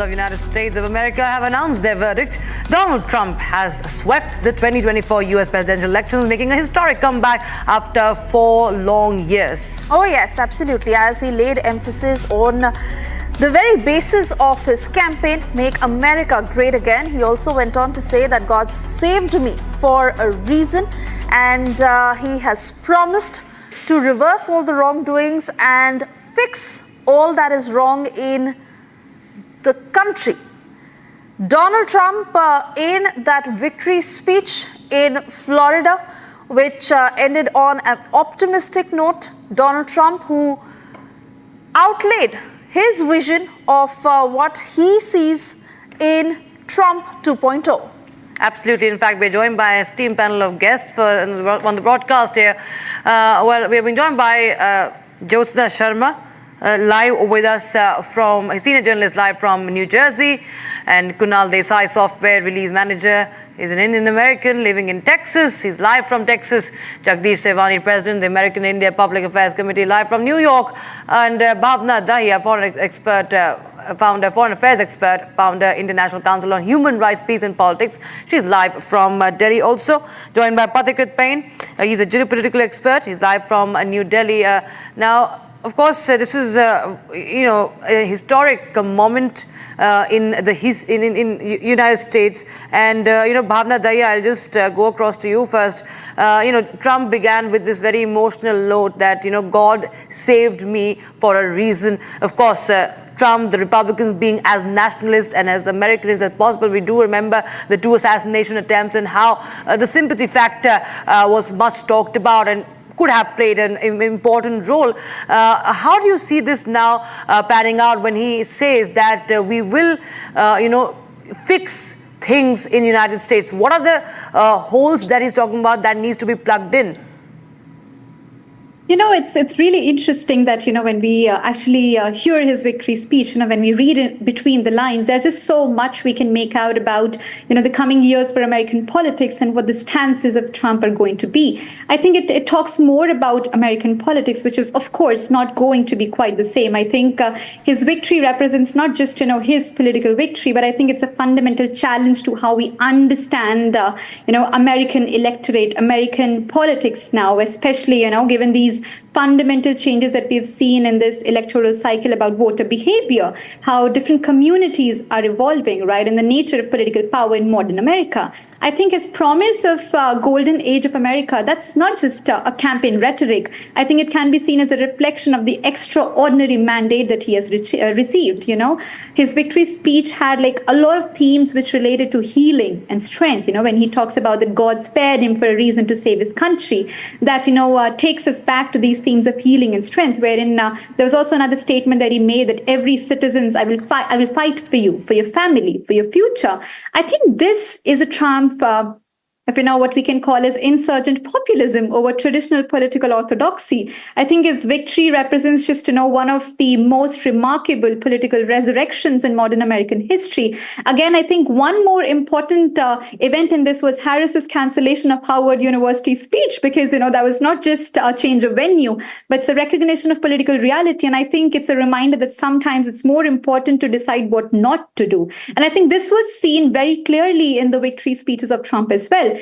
Speaker 13: of United States of America have announced their verdict. Donald Trump has swept the 2024 U.S. presidential elections, making a historic comeback after 4 long years.
Speaker 5: Oh yes, absolutely. As he laid emphasis on the very basis of his campaign, Make America Great Again, he also went on to say that God saved me for a reason, and he has promised to reverse all the wrongdoings and fix all that is wrong in the country. Donald Trump, in that victory speech in Florida, which ended on an optimistic note, Donald Trump, who outlaid his vision of what he sees in Trump 2.0.
Speaker 13: Absolutely. In fact, we're joined by a esteemed panel of guests on the broadcast here. Well, we have been joined by Jyotsna Sharma, live with us from a senior journalist live from New Jersey, and Kunal Desai, software release manager. He's an Indian American living in Texas. He's live from Texas. Jagdish Sevani, president of the American India Public Affairs Committee, live from New York. And Bhavna Dahiya, foreign affairs expert, founder, International Council on Human Rights, Peace and Politics. She's live from Delhi also. Joined by Pathikrit Payne. He's a geopolitical expert. He's live from New Delhi. Now, of course, this is a historic moment in the United States, and Bhavna Dahiya, I'll just go across to you first. Trump began with this very emotional note that God saved me for a reason. Of course, Trump, the Republicans being as nationalist and as Americanist as possible. We do remember the 2 assassination attempts and how the sympathy factor was much talked about and could have played an important role. How do you see this now panning out when he says that we will, fix things in the United States? What are the holes that he's talking about that needs to be plugged in?
Speaker 14: It's really interesting that, when we actually hear his victory speech, when we read it between the lines, there's just so much we can make out about, the coming years for American politics and what the stances of Trump are going to be. I think it talks more about American politics, which is, of course, not going to be quite the same. I think his victory represents not just, his political victory, but I think it's a fundamental challenge to how we understand, American electorate, American politics now, especially, given these fundamental changes that we've seen in this electoral cycle about voter behavior, how different communities are evolving, right, and the nature of political power in modern America. I think his promise of golden age of America, that's not just a campaign rhetoric. I think it can be seen as a reflection of the extraordinary mandate that he has received. His victory speech had a lot of themes which related to healing and strength. When he talks about that God spared him for a reason to save his country, that takes us back to these themes of healing and strength, wherein there was also another statement that he made that every citizens, I will fight for you, for your family, for your future. I think this is a triumph if what we can call as insurgent populism over traditional political orthodoxy. I think his victory represents just, one of the most remarkable political resurrections in modern American history. Again, I think one more important event in this was Harris's cancellation of Howard University's speech, because, that was not just a change of venue, but it's a recognition of political reality. And I think it's a reminder that sometimes it's more important to decide what not to do. And I think this was seen very clearly in the victory speeches of Trump as well.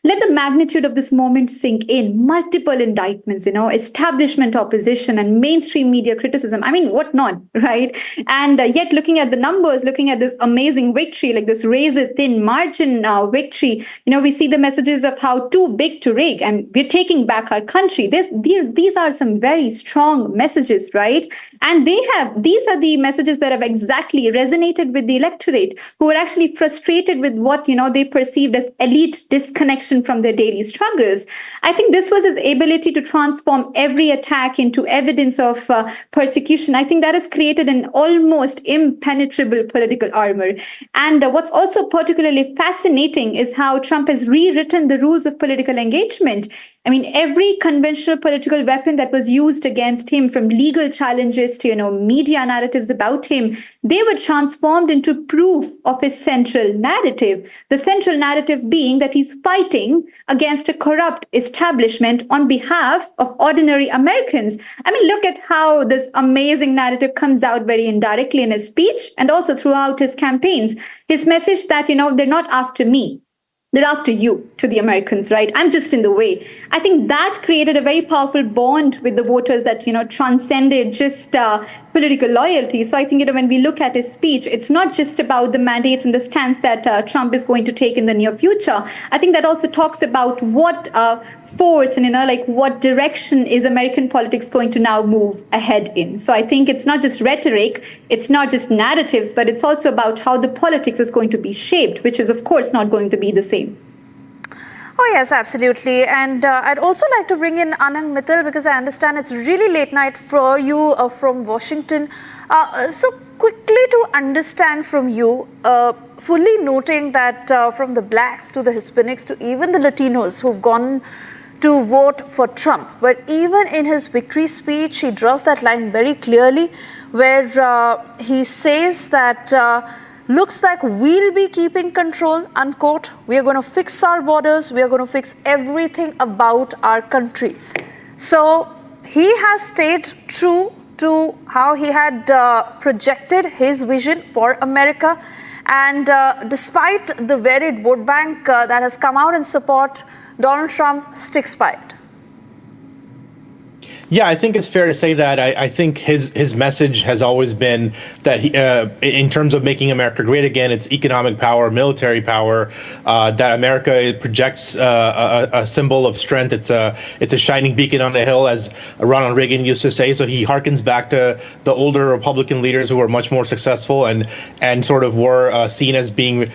Speaker 14: Let the magnitude of this moment sink in. Multiple indictments, establishment opposition and mainstream media criticism. I mean, what not, right? And yet looking at the numbers, looking at this amazing victory, like this razor-thin margin victory, we see the messages of how too big to rig and we're taking back our country. These are some very strong messages, right? And these are the messages that have exactly resonated with the electorate, who are actually frustrated with what, they perceived as elite disconnection from their daily struggles. I think this was his ability to transform every attack into evidence of persecution. I think that has created an almost impenetrable political armor. And what's also particularly fascinating is how Trump has rewritten the rules of political engagement. I mean, every conventional political weapon that was used against him, from legal challenges to, media narratives about him, they were transformed into proof of his central narrative. The central narrative being that he's fighting against a corrupt establishment on behalf of ordinary Americans. I mean, look at how this amazing narrative comes out very indirectly in his speech and also throughout his campaigns. His message that, they're not after me. They're after you, to the Americans, right? I'm just in the way. I think that created a very powerful bond with the voters that, transcended just political loyalty. So I think, when we look at his speech, it's not just about the mandates and the stance that Trump is going to take in the near future. I think that also talks about what force and, what direction is American politics going to now move ahead in. So I think it's not just rhetoric, it's not just narratives, but it's also about how the politics is going to be shaped, which is, of course, not going to be the same.
Speaker 5: Oh, yes, absolutely. And I'd also like to bring in Anang Mittal, because I understand it's really late night for you from Washington. So quickly to understand from you, fully noting that from the blacks to the Hispanics to even the Latinos who've gone to vote for Trump, but even in his victory speech, he draws that line very clearly where he says that looks like we'll be keeping control, unquote. We are going to fix our borders. We are going to fix everything about our country. So he has stayed true to how he had projected his vision for America. And despite the varied vote bank that has come out in support, Donald Trump sticks by it.
Speaker 1: Yeah, I think it's fair to say that. I think his message has always been that he, in terms of making America great again, it's economic power, military power, that America projects a symbol of strength. It's a shining beacon on the hill, as Ronald Reagan used to say. So he harkens back to the older Republican leaders who were much more successful and sort of were seen as being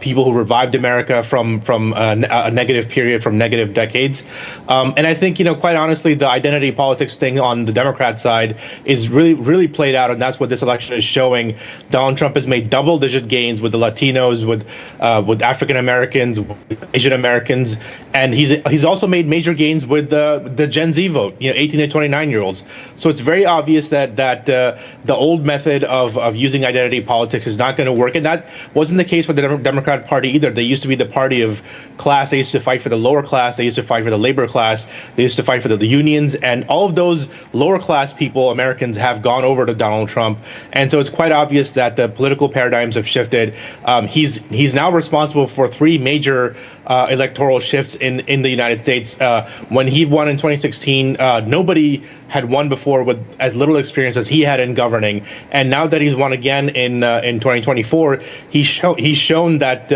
Speaker 1: people who revived America from a negative period, from negative decades. And I think, quite honestly, the identity politics thing on the Democrat side is really played out, and that's what this election is showing. Donald Trump has made double-digit gains with the Latinos, with African Americans, with Asian Americans, and he's also made major gains with the Gen Z vote, 18 to 29-year-olds. So it's very obvious that the old method of using identity politics is not going to work, and that wasn't the case for the Democrat Party either. They used to be the party of class. They used to fight for the lower class. They used to fight for the labor class. They used to fight for the unions, and all of those lower class people, Americans, have gone over to Donald Trump. And so it's quite obvious that the political paradigms have shifted. He's now responsible for three major electoral shifts in the United States. When he won in 2016, nobody had won before with as little experience as he had in governing. And now that he's won again in 2024, he's shown that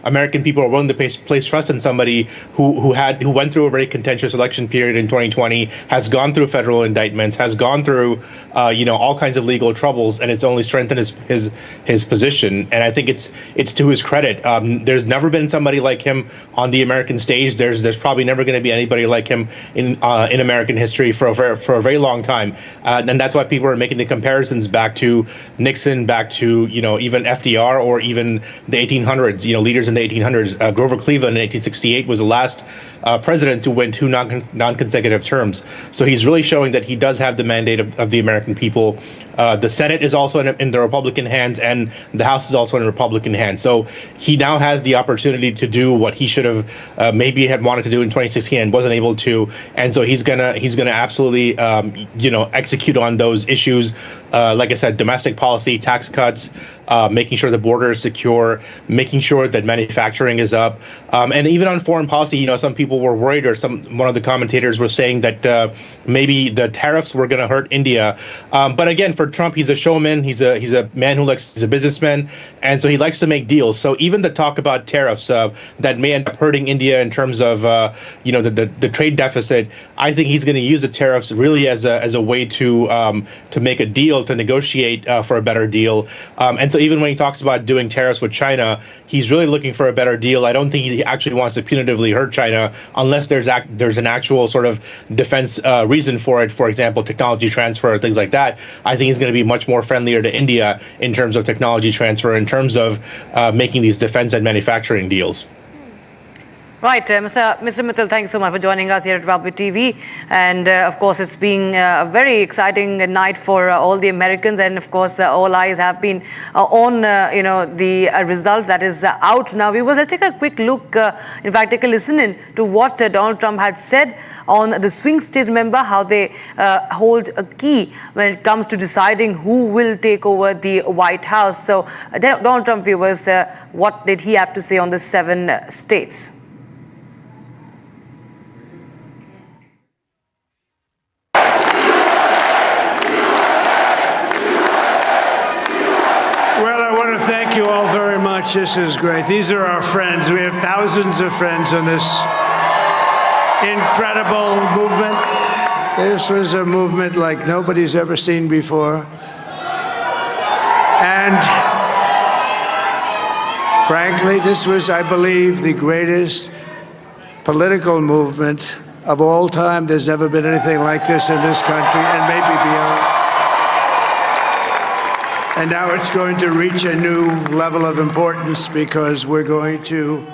Speaker 1: American people are willing to place trust in somebody who went through a very contentious election period in 2020, has gone through federal indictments, has gone through all kinds of legal troubles, and it's only strengthened his position. And I think it's to his credit. There's never been somebody like him on the American stage. There's probably never going to be anybody like him in American history for a very long time. And that's why people are making the comparisons back to Nixon, back to even FDR, or even the 1800s. Leaders in the 1800s. Grover Cleveland in 1868 was the last president to win two non-consecutive terms. So he's really showing that he does have the mandate of the American people. The Senate is also in the Republican hands, and the House is also in Republican hands. So he now has the opportunity to do what he should have maybe had wanted to do in 2016 and wasn't able to. And so he's gonna absolutely execute on those issues. Like I said, domestic policy, tax cuts, making sure the border is secure, making sure that manufacturing is up, and even on foreign policy. Some people were worried, or one of the commentators were saying that maybe the tariffs were going to hurt India. But again, for Trump, he's a showman. He's a man he's a businessman, and so he likes to make deals. So even the talk about tariffs that may end up hurting India in terms of the trade deficit, I think he's going to use the tariffs really as a way to make a deal, to negotiate for a better deal. And so even when he talks about doing tariffs with China, he's really looking for a better deal. I don't think he actually wants to punitively hurt China unless there's an actual sort of defense reason for it. For example, technology transfer or things like that. I think he's going to be much more friendlier to India in terms of technology transfer, in terms of making these defense and manufacturing deals.
Speaker 13: Right, Mr. Mittal, thanks so much for joining us here at Republic TV. And of course, it's been a very exciting night for all the Americans. And of course, all eyes have been on, the result that is out now. Let's take a quick look, in fact, take a listen in to what Donald Trump had said on the swing state. Remember how they hold a key when it comes to deciding who will take over the White House. So, Donald Trump, viewers, what did he have to say on the 7 states?
Speaker 19: Thank you all very much. This is great. These are our friends. We have thousands of friends on this incredible movement. This was a movement like nobody's ever seen before. And frankly, this was, I believe, the greatest political movement of all time. There's never been anything like this in this country and maybe beyond. And now it's going to reach a new level of importance because we're going to...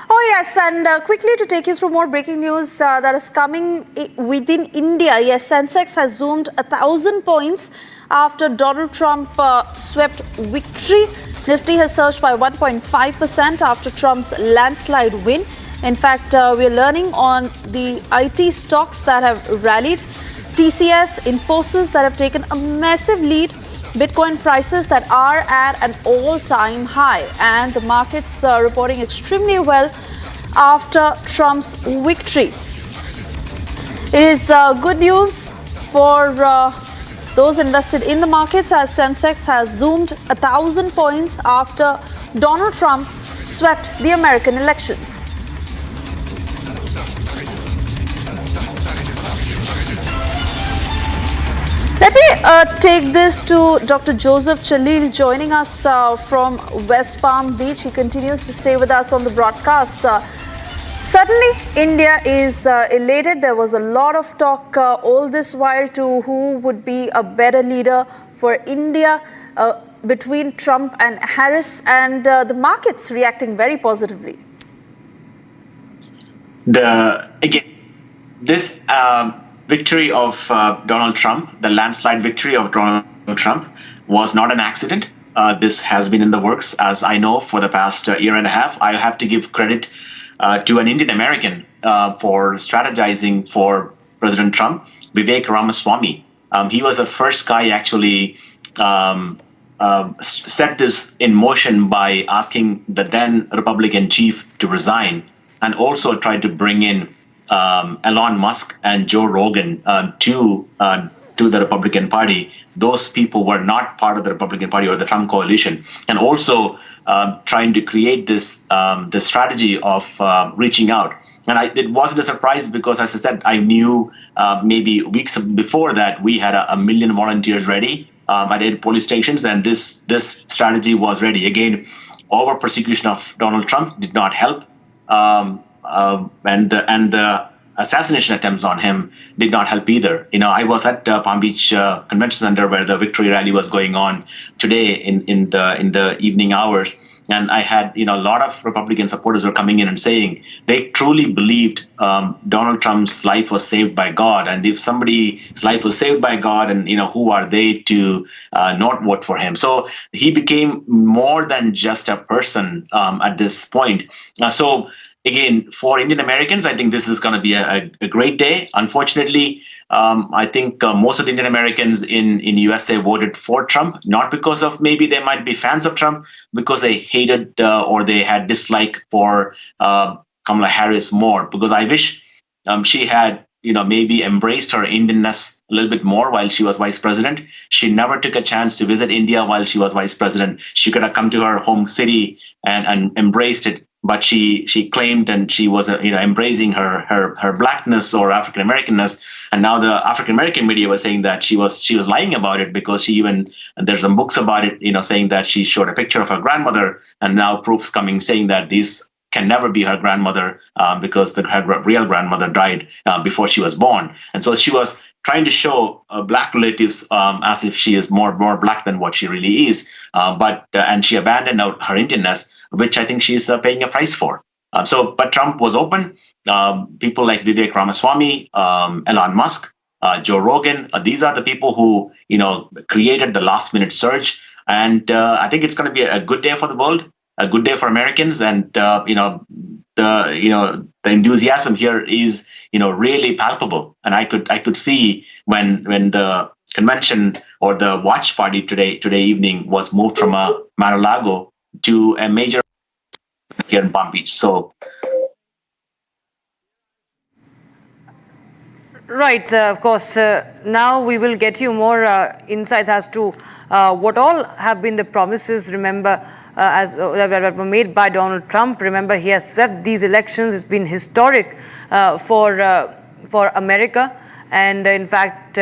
Speaker 5: Oh yes, and quickly to take you through more breaking news that is coming within India. Yes, Sensex has zoomed 1,000 points after Donald Trump swept victory. Nifty has surged by 1.5% after Trump's landslide win. In fact, we're learning on the IT stocks that have rallied. TCS, Infosys that have taken a massive lead. Bitcoin prices that are at an all-time high, and the markets reporting extremely well after Trump's victory. It is good news for those invested in the markets as Sensex has zoomed 1,000 points after Donald Trump swept the American elections. Let me take this to Dr. Joseph Chalil joining us from West Palm Beach. He continues to stay with us on the broadcast. Certainly, India is elated. There was a lot of talk all this while to who would be a better leader for India between Trump and Harris, and the markets reacting very positively.
Speaker 4: This victory of Donald Trump, the landslide victory of Donald Trump, was not an accident. This has been in the works, as I know, for the past year and a half. I have to give credit to an Indian American for strategizing for President Trump, Vivek Ramaswamy. He was the first guy actually set this in motion by asking the then Republican chief to resign, and also tried to bring in Elon Musk and Joe Rogan to the Republican Party. Those people were not part of the Republican Party or the Trump coalition, and also trying to create this strategy of reaching out. And it wasn't a surprise because, as I said, I knew maybe weeks before that we had a million volunteers ready at 8 police stations, and this strategy was ready. Again, over persecution of Donald Trump did not help. And the assassination attempts on him did not help either. I was at Palm Beach Convention Center where the victory rally was going on today in the evening hours, and I had a lot of Republican supporters were coming in and saying they truly believed Donald Trump's life was saved by God, and if somebody's life was saved by God, and who are they to not vote for him? So he became more than just a person at this point. So again, for Indian Americans, I think this is going to be a great day. Unfortunately, I think most of the Indian Americans in USA voted for Trump, not because of maybe they might be fans of Trump, because they hated or they had dislike for Kamala Harris more. Because I wish she had maybe embraced her Indianness a little bit more while she was vice president. She never took a chance to visit India while she was vice president. She could have come to her home city and embraced it. But she claimed, and she was embracing her blackness or African Americanness, and now the African American media was saying that she was lying about it, because there's some books about it, saying that she showed a picture of her grandmother, and now proofs coming saying that these can never be her grandmother because her real grandmother died before she was born, and so she was trying to show black relatives as if she is more black than what she really is, and she abandoned her Indianness, which I think she's paying a price for. But Trump was open. People like Vivek Ramaswamy, Elon Musk, Joe Rogan, these are the people who, created the last minute surge. And I think it's going to be a good day for the world, a good day for Americans. And, the enthusiasm here is, really palpable. And I could see when the convention or the watch party today evening was moved from Mar-a-Lago to a major here in Palm Beach. So.
Speaker 13: Right, of course, now we will get you more insights as to what all have been the promises, remember, that were made by Donald Trump. Remember, he has swept these elections. It's been historic for America. And in fact,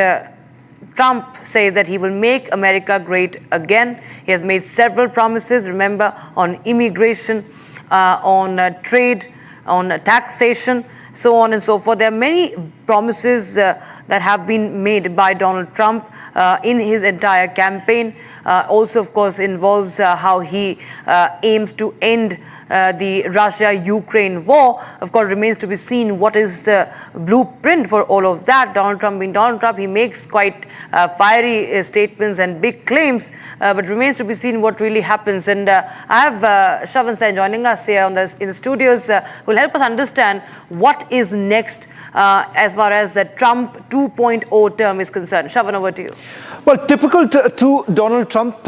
Speaker 13: Trump says that he will make America great again. He has made several promises, remember, on immigration, on trade, on taxation, so on and so forth. There are many promises that have been made by Donald Trump in his entire campaign. Also, of course, involves how he aims to end the Russia-Ukraine war. Of course, remains to be seen what is the blueprint for all of that. Donald Trump being Donald Trump, he makes quite fiery statements and big claims, but remains to be seen what really happens. And I have Shravan Sen joining us here in the studios, who will help us understand what is next as far as the Trump 2.0 term is concerned. Shravan, over to you.
Speaker 2: Well, typical to Donald Trump,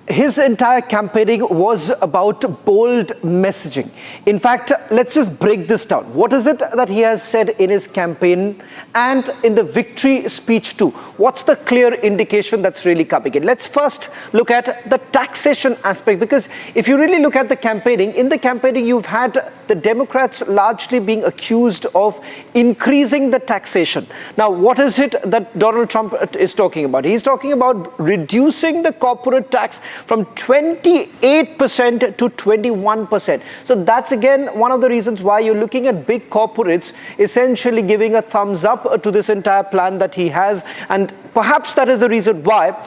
Speaker 2: his entire campaigning was about bold messaging. In fact, let's just break this down. What is it that he has said in his campaign and in the victory speech too? What's the clear indication that's really coming in? Let's first look at the taxation aspect, because if you really look at the campaigning, in the campaigning you've had the Democrats largely being accused of increasing the taxation. Now, what is it that Donald Trump is talking about? He's talking about reducing the corporate tax from 28% to 21%. So that's again one of the reasons why you're looking at big corporates essentially giving a thumbs up to this entire plan that he has. And perhaps that is the reason why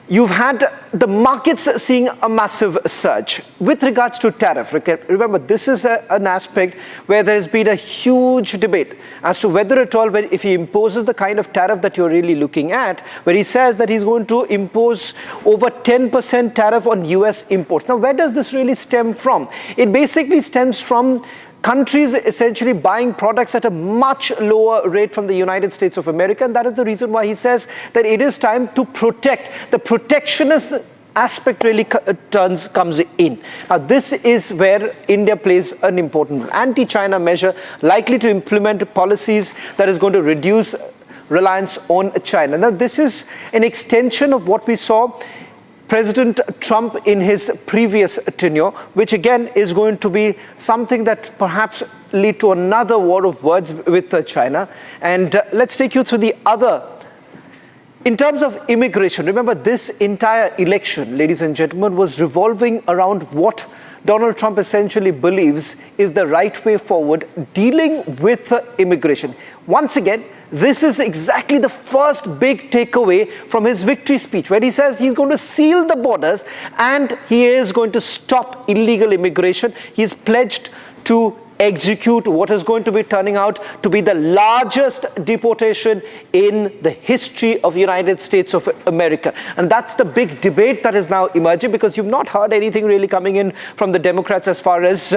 Speaker 2: you've had the markets seeing a massive surge. With regards to tariff, remember, this is an aspect where there has been a huge debate as to whether at all, if he imposes the kind of tariff that you're really looking at, where he says that he's going to impose over 10% tariff on US imports. Now, where does this really stem from? It basically stems from countries essentially buying products at a much lower rate from the United States of America. And that is the reason why he says that it is time to protect. The protectionist aspect really comes in. Now, this is where India plays an important role. Anti-China measure likely to implement policies that is going to reduce reliance on China. Now, this is an extension of what we saw President Trump in his previous tenure, which again is going to be something that perhaps lead to another war of words with China. And let's take you through the other. In terms of immigration, remember this entire election, ladies and gentlemen, was revolving around what Donald Trump essentially believes is the right way forward dealing with immigration. Once again, this is exactly the first big takeaway from his victory speech, where he says he's going to seal the borders and he is going to stop illegal immigration. He's pledged to execute what is going to be turning out to be the largest deportation in the history of the United States of America. And that's the big debate that is now emerging, because you've not heard anything really coming in from the Democrats as far as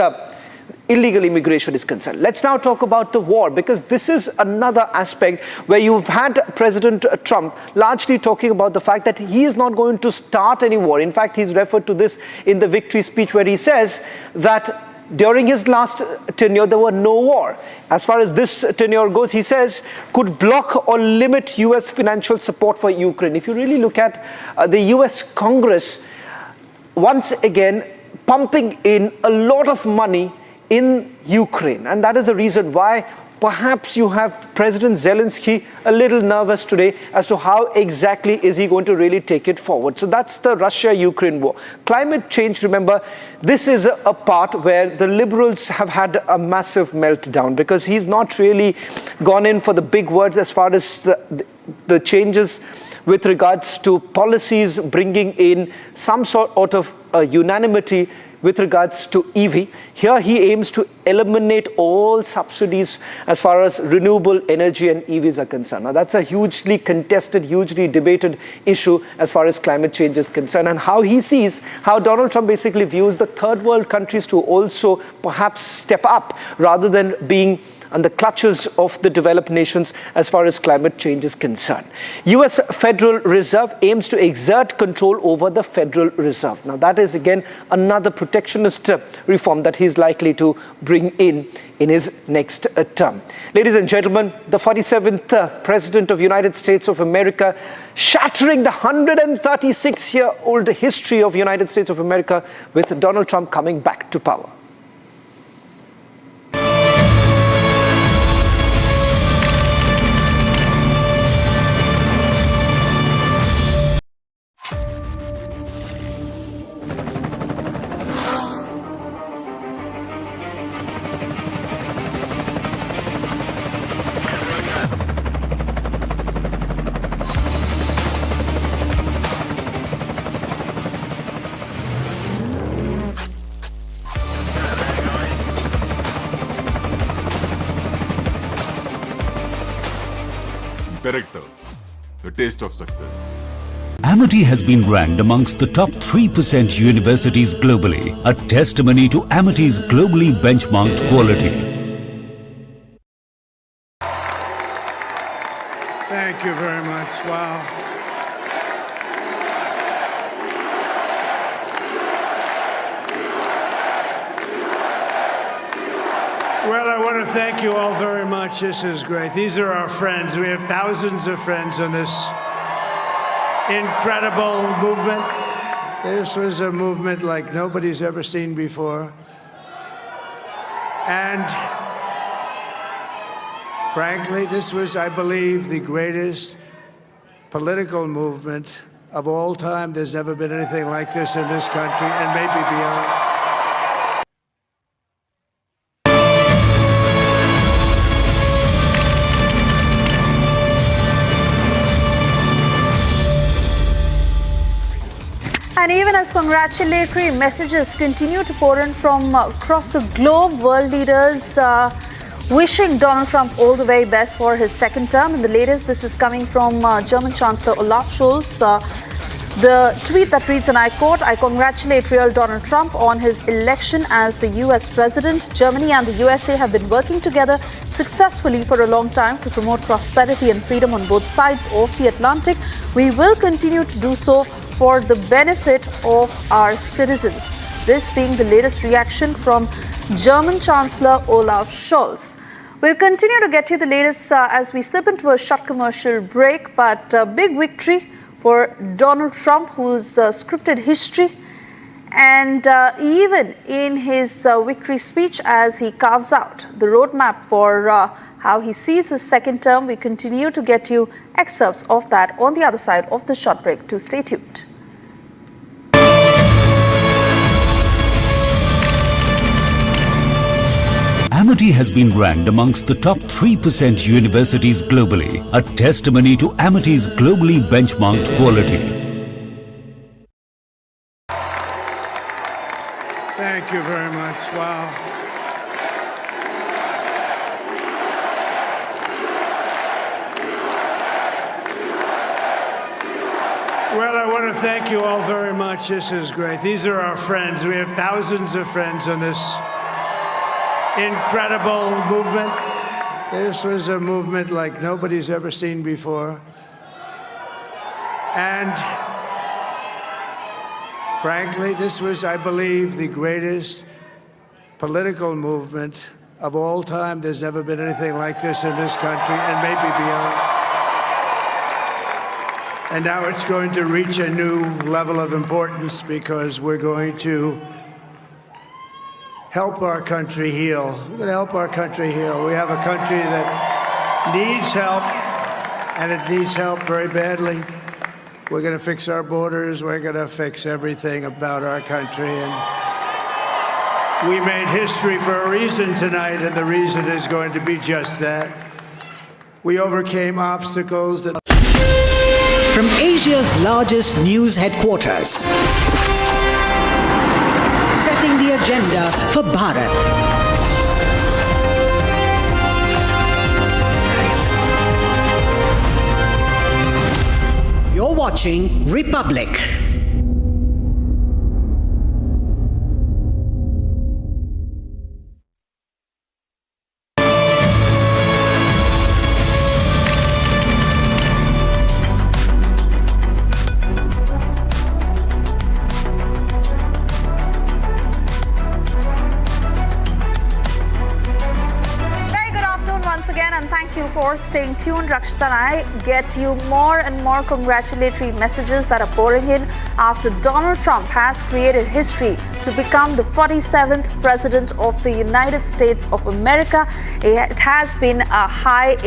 Speaker 2: illegal immigration is concerned. Let's now talk about the war, because this is another aspect where you've had President Trump largely talking about the fact that he is not going to start any war. In fact, he's referred to this in the victory speech, where he says that during his last tenure, there were no war. As far as this tenure goes, he says, could block or limit US financial support for Ukraine. If you really look at the US Congress, once again, pumping in a lot of money in Ukraine. And that is the reason why perhaps you have President Zelensky a little nervous today as to how exactly is he going to really take it forward. So that's the Russia-Ukraine war. Climate change, remember, this is a part where the liberals have had a massive meltdown, because he's not really gone in for the big words as far as the changes with regards to policies bringing in some sort of unanimity with regards to EV. Here he aims to eliminate all subsidies as far as renewable energy and EVs are concerned. Now that's a hugely contested, hugely debated issue as far as climate change is concerned, and how Donald Trump basically views the third world countries to also perhaps step up rather than being on the clutches of the developed nations as far as climate change is concerned. US Federal Reserve aims to exert control over the Federal Reserve. Now that is again another protectionist reform that he's likely to bring in his next term. Ladies and gentlemen, the 47th President of United States of America, shattering the 136-year-old history of United States of America with Donald Trump coming back to power.
Speaker 8: Director, the taste of success.
Speaker 7: Amity has been ranked amongst the top 3% universities globally, a testimony to Amity's globally benchmarked quality.
Speaker 19: Thank you very much. Wow. Well, I want to thank you all very much. This is great. These are our friends. We have thousands of friends on this incredible movement. This was a movement like nobody's ever seen before. And frankly, this was, I believe, the greatest political movement of all time. There's never been anything like this in this country and maybe beyond.
Speaker 5: And even as congratulatory messages continue to pour in from across the globe, world leaders wishing Donald Trump all the very best for his second term. And the latest, this is coming from German Chancellor Olaf Scholz. The tweet that reads, and I quote, "I congratulate real Donald Trump on his election as the US president. Germany and the USA have been working together successfully for a long time to promote prosperity and freedom on both sides of the Atlantic. We will continue to do so for the benefit of our citizens." This being the latest reaction from German Chancellor Olaf Scholz. We'll continue to get you the latest as we slip into a short commercial break, but a big victory for Donald Trump, whose scripted history, and even in his victory speech as he carves out the roadmap for how he sees his second term. We continue to get you excerpts of that on the other side of the short break. To stay tuned.
Speaker 7: Amity has been ranked amongst the top 3% universities globally, a testimony to Amity's globally benchmarked quality.
Speaker 19: Thank you very much. Wow. Well, I want to thank you all very much. This is great. These are our friends. We have thousands of friends on this incredible movement. This was a movement like nobody's ever seen before. And frankly, this was, I believe, the greatest political movement of all time. There's never been anything like this in this country and maybe beyond. And now it's going to reach a new level of importance because we're going to help our country heal. We're going to help our country heal. We have a country that needs help, and it needs help very badly. We're going to fix our borders. We're going to fix everything about our country. And we made history for a reason tonight, and the reason is going to be just that. We overcame obstacles that...
Speaker 15: From Asia's largest news headquarters, set setting the agenda for Bharat. You're watching Republic.
Speaker 5: Again, and thank you for staying tuned. Rakshita and I get you more and more congratulatory messages that are pouring in after Donald Trump has created history to become the 47th president of the United States of America. It has been a high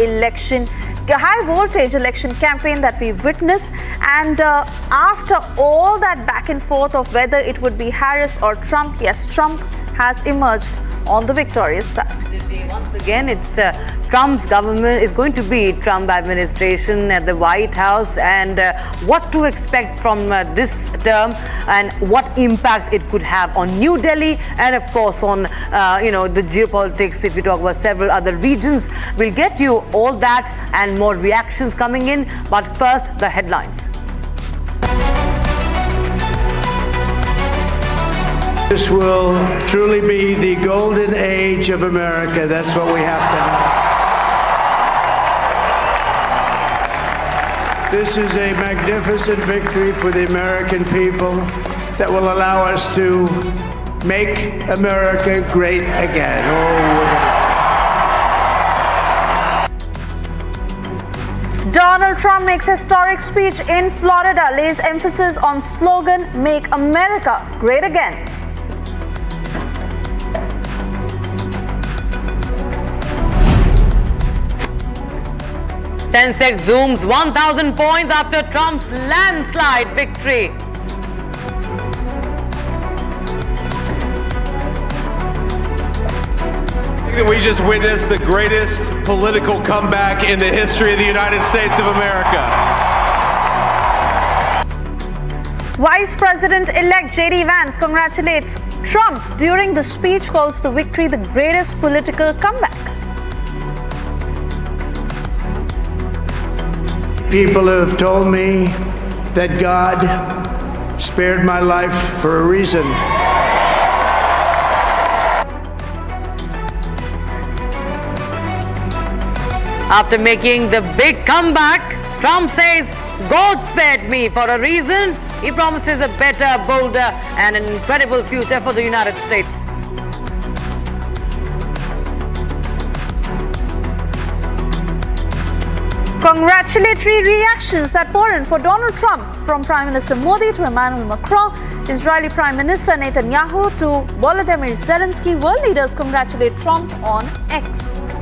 Speaker 5: voltage election campaign that we've witnessed, and after all that back and forth of whether it would be Harris or Trump, yes, Trump has emerged on the victorious side.
Speaker 13: Once again, it's Trump's government is going to be Trump administration at the White House, and what to expect from this term and what impacts it could have on New Delhi and of course on the geopolitics. If you talk about several other regions, we'll get you all that and more reactions coming in. But first, the headlines.
Speaker 19: This will truly be the golden age of America. That's what we have to have. This is a magnificent victory for the American people that will allow us to make America great again.
Speaker 5: Donald Trump makes historic speech in Florida, lays emphasis on slogan, "Make America Great Again."
Speaker 13: Sensex zooms 1,000 points after Trump's landslide victory.
Speaker 20: We just witnessed the greatest political comeback in the history of the United States of America.
Speaker 5: Vice President-elect J.D. Vance congratulates Trump during the speech, calls the victory the greatest political comeback.
Speaker 19: People have told me that God spared my life for a reason.
Speaker 13: After making the big comeback, Trump says, "God spared me for a reason." He promises a better, bolder, and an incredible future for the United States.
Speaker 5: Congratulatory reactions that pour in for Donald Trump, from Prime Minister Modi to Emmanuel Macron, Israeli Prime Minister Netanyahu to Volodymyr Zelensky. World leaders congratulate Trump on X.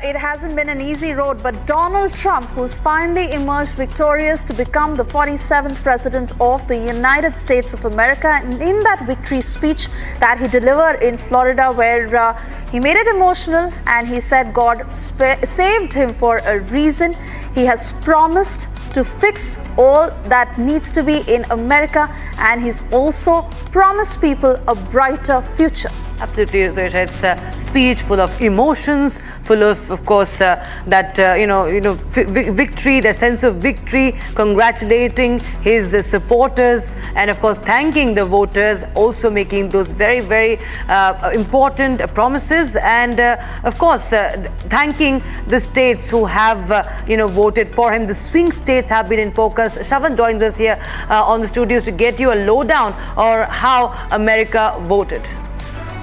Speaker 5: It hasn't been an easy road, but Donald Trump, who's finally emerged victorious to become the 47th president of the United States of America, and in that victory speech that he delivered in Florida, where he made it emotional and he said God saved him for a reason. He has promised to fix all that needs to be in America, and he's also promised people a brighter future.
Speaker 13: Absolutely, it's a speech full of emotions, full of course, victory, the sense of victory, congratulating his supporters, and of course thanking the voters, also making those very, very important promises, and of course thanking the states who have voted for him. The swing states have been in focus. Shavan joins us here on the studios to get you a lowdown on how America voted.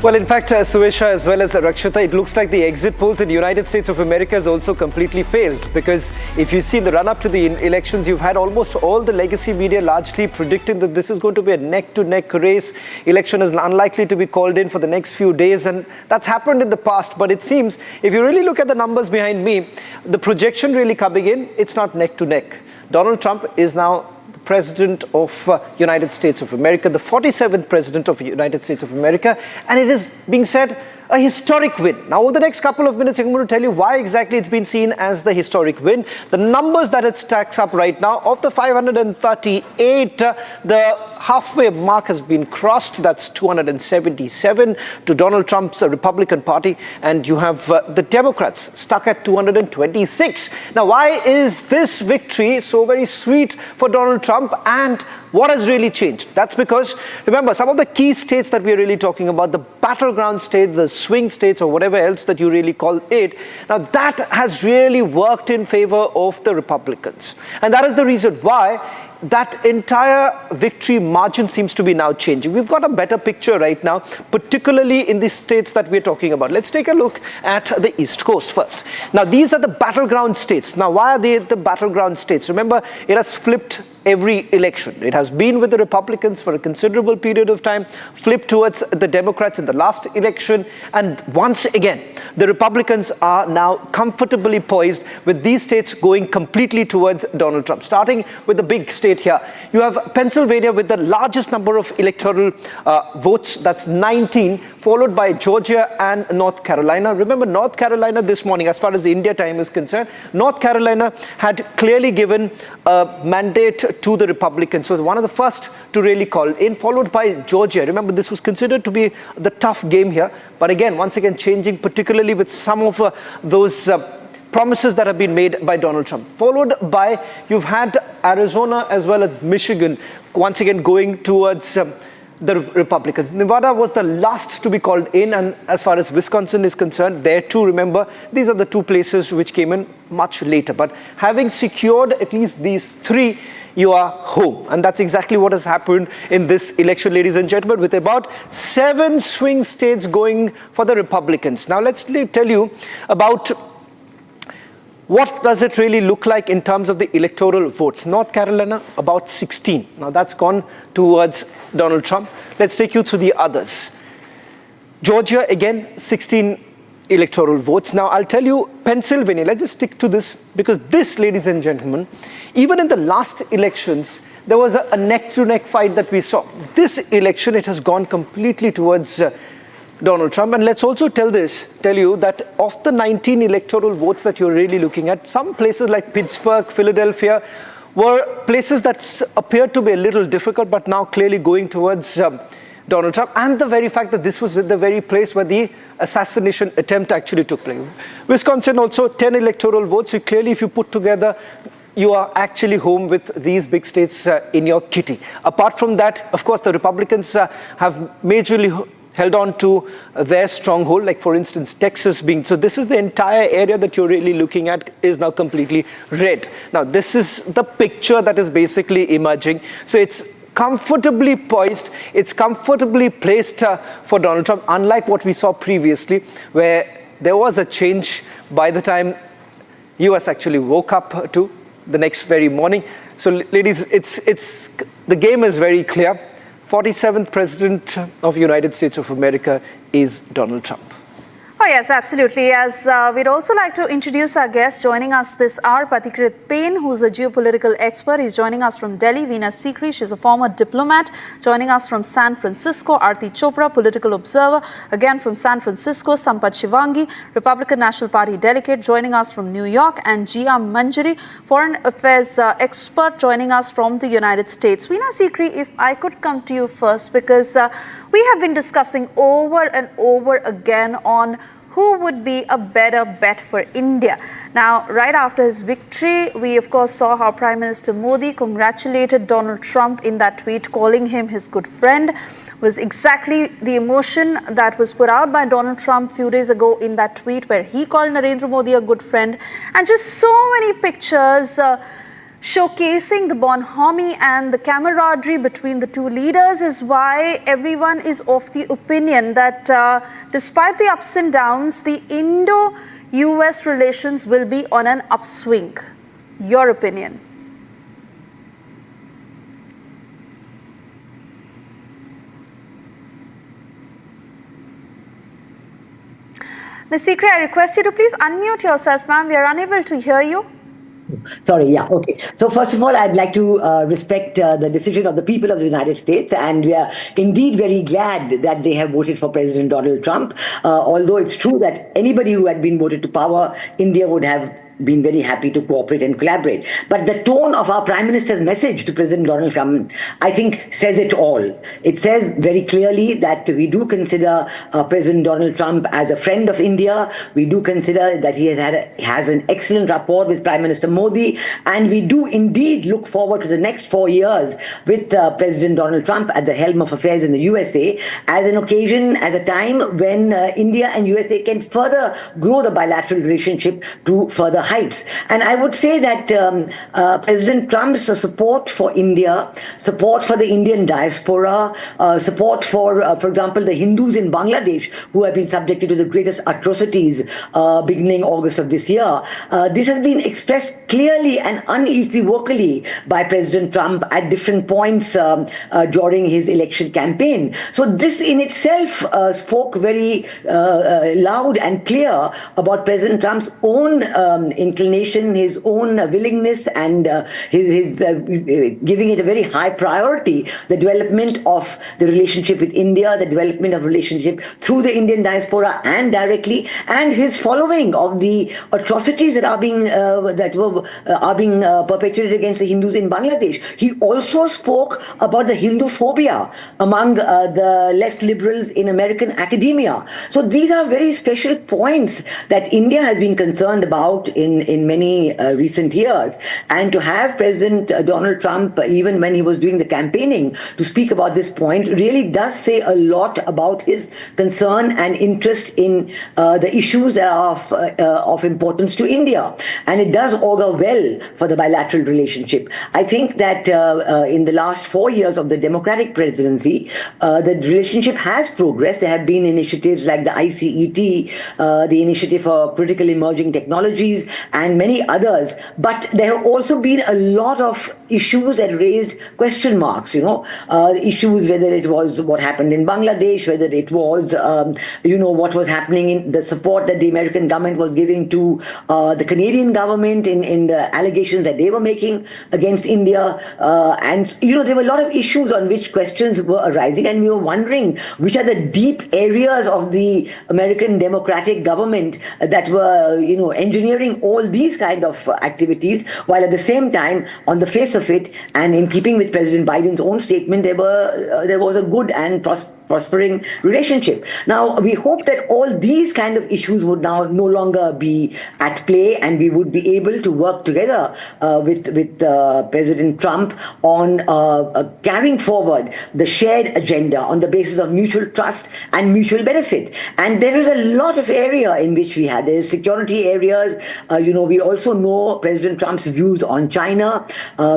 Speaker 2: Well, in fact, Suesha as well as Rakshita, it looks like the exit polls in the United States of America has also completely failed, because if you see the run-up to the elections, you've had almost all the legacy media largely predicting that this is going to be a neck-to-neck race. Election is unlikely to be called in for the next few days, and that's happened in the past. But it seems, if you really look at the numbers behind me, the projection really coming in, it's not neck-to-neck. Donald Trump is now President of United States of America, the 47th President of the United States of America, and it is being said a historic win. Now, over the next couple of minutes, I'm going to tell you why exactly it's been seen as the historic win. The numbers that it stacks up right now, of the 538, the halfway mark has been crossed. That's 277 to Donald Trump's Republican Party, and you have the Democrats stuck at 226. Now, why is this victory so very sweet for Donald Trump, and what has really changed? That's because, remember, some of the key states that we're really talking about, the battleground states, the swing states, or whatever else that you really call it, now that has really worked in favor of the Republicans. And that is the reason why that entire victory margin seems to be now changing. We've got a better picture right now, particularly in the states that we're talking about. Let's take a look at the East Coast first. Now, these are the battleground states. Now, why are they the battleground states? Remember, it has flipped every election. It has been with the Republicans for a considerable period of time, flipped towards the Democrats in the last election, and once again, the Republicans are now comfortably poised with these states going completely towards Donald Trump. Starting with the big state here, you have Pennsylvania with the largest number of electoral votes, that's 19, followed by Georgia and North Carolina. Remember, North Carolina this morning, as far as the India time is concerned, North Carolina had clearly given a mandate to the Republicans. So one of the first to really call in, followed by Georgia. Remember, this was considered to be the tough game here. But again, once again, changing, particularly with some of those promises that have been made by Donald Trump. Followed by, you've had Arizona as well as Michigan, once again going towards the Republicans. Nevada was the last to be called in, and as far as Wisconsin is concerned, there too, remember, these are the two places which came in much later. But having secured at least these three, you are home. And that's exactly what has happened in this election, ladies and gentlemen, with about 7 swing states going for the Republicans. Now, let's tell you about what does it really look like in terms of the electoral votes. North Carolina, about 16. Now, that's gone towards Donald Trump. Let's take you through the others. Georgia, again, 16 electoral votes. Now, I'll tell you, Pennsylvania, let's just stick to this, because this, ladies and gentlemen, even in the last elections, there was a neck-to-neck fight that we saw. This election, it has gone completely towards Donald Trump. And let's also tell you that of the 19 electoral votes that you're really looking at, some places like Pittsburgh, Philadelphia, were places that appeared to be a little difficult, but now clearly going towards Donald Trump, and the very fact that this was the very place where the assassination attempt actually took place. Wisconsin also 10 electoral votes. So clearly, if you put together, you are actually home with these big states in your kitty. Apart from that, of course, the Republicans have majorly held on to their stronghold, like for instance, Texas being. So this is the entire area that you're really looking at is now completely red. Now, this is the picture that is basically emerging. So it's comfortably poised, it's comfortably placed for Donald Trump, unlike what we saw previously, where there was a change by the time US actually woke up to the next very morning. So ladies, the game is very clear. 47th President of the United States of America is Donald Trump.
Speaker 5: Oh yes, absolutely. As we'd also like to introduce our guest joining us this hour, Pathikrit Payne, who's a geopolitical expert. He's joining us from Delhi. Veena Sikri, she's a former diplomat, joining us from San Francisco. Aarti Chopra, political observer, again from San Francisco. Sampath Shivangi, Republican National Party delegate, joining us from New York. And Jia Manjari, foreign affairs expert, joining us from the United States. Veena Sikri, if I could come to you first, because we have been discussing over and over again on who would be a better bet for India. Now, right after his victory, we of course saw how Prime Minister Modi congratulated Donald Trump in that tweet, calling him his good friend. Was exactly the emotion that was put out by Donald Trump a few days ago in that tweet, where he called Narendra Modi a good friend. And just so many pictures showcasing the bonhomie and the camaraderie between the two leaders is why everyone is of the opinion that despite the ups and downs, the Indo-US relations will be on an upswing. Your opinion? Ms. Sikri, I request you to please unmute yourself, ma'am. We are unable to hear you.
Speaker 9: Sorry, yeah, okay. So first of all, I'd like to respect the decision of the people of the United States, and we are indeed very glad that they have voted for President Donald Trump. Although it's true that anybody who had been voted to power, India would have been very happy to cooperate and collaborate. But the tone of our Prime Minister's message to President Donald Trump, I think, says it all. It says very clearly that we do consider President Donald Trump as a friend of India. We do consider that he has an excellent rapport with Prime Minister Modi, and we do indeed look forward to the next 4 years with President Donald Trump at the helm of affairs in the USA as an occasion, as a time when India and USA can further grow the bilateral relationship to further heights. And I would say that President Trump's support for India, support for the Indian diaspora, support for example, the Hindus in Bangladesh who have been subjected to the greatest atrocities beginning August of this year, this has been expressed clearly and unequivocally by President Trump at different points during his election campaign. So this in itself spoke very loud and clear about President Trump's own inclination, his own willingness, and his giving it a very high priority, the development of the relationship with India, the development of relationship through the Indian diaspora and directly, and his following of the atrocities that are being perpetrated against the Hindus in Bangladesh. He also spoke about the Hindu phobia among the left liberals in American academia. So these are very special points that India has been concerned about in many recent years. And to have President Donald Trump, even when he was doing the campaigning, to speak about this point really does say a lot about his concern and interest in the issues that are of importance to India. And it does augur well for the bilateral relationship. I think that in the last 4 years of the Democratic presidency, the relationship has progressed. There have been initiatives like the ICET, the Initiative for Critical Emerging Technologies, and many others. But there have also been a lot of issues that raised question marks, issues whether it was what happened in Bangladesh, whether it was, what was happening in the support that the American government was giving to the Canadian government in the allegations that they were making against India. And, there were a lot of issues on which questions were arising, and we were wondering which are the deep areas of the American democratic government that were, engineering all these kind of activities, while at the same time, on the face of it, and in keeping with President Biden's own statement, there was a good and prospering relationship. Now, we hope that all these kind of issues would now no longer be at play, and we would be able to work together with President Trump on carrying forward the shared agenda on the basis of mutual trust and mutual benefit. And there is a lot of area in which we have. There is security areas. We also know President Trump's views on China.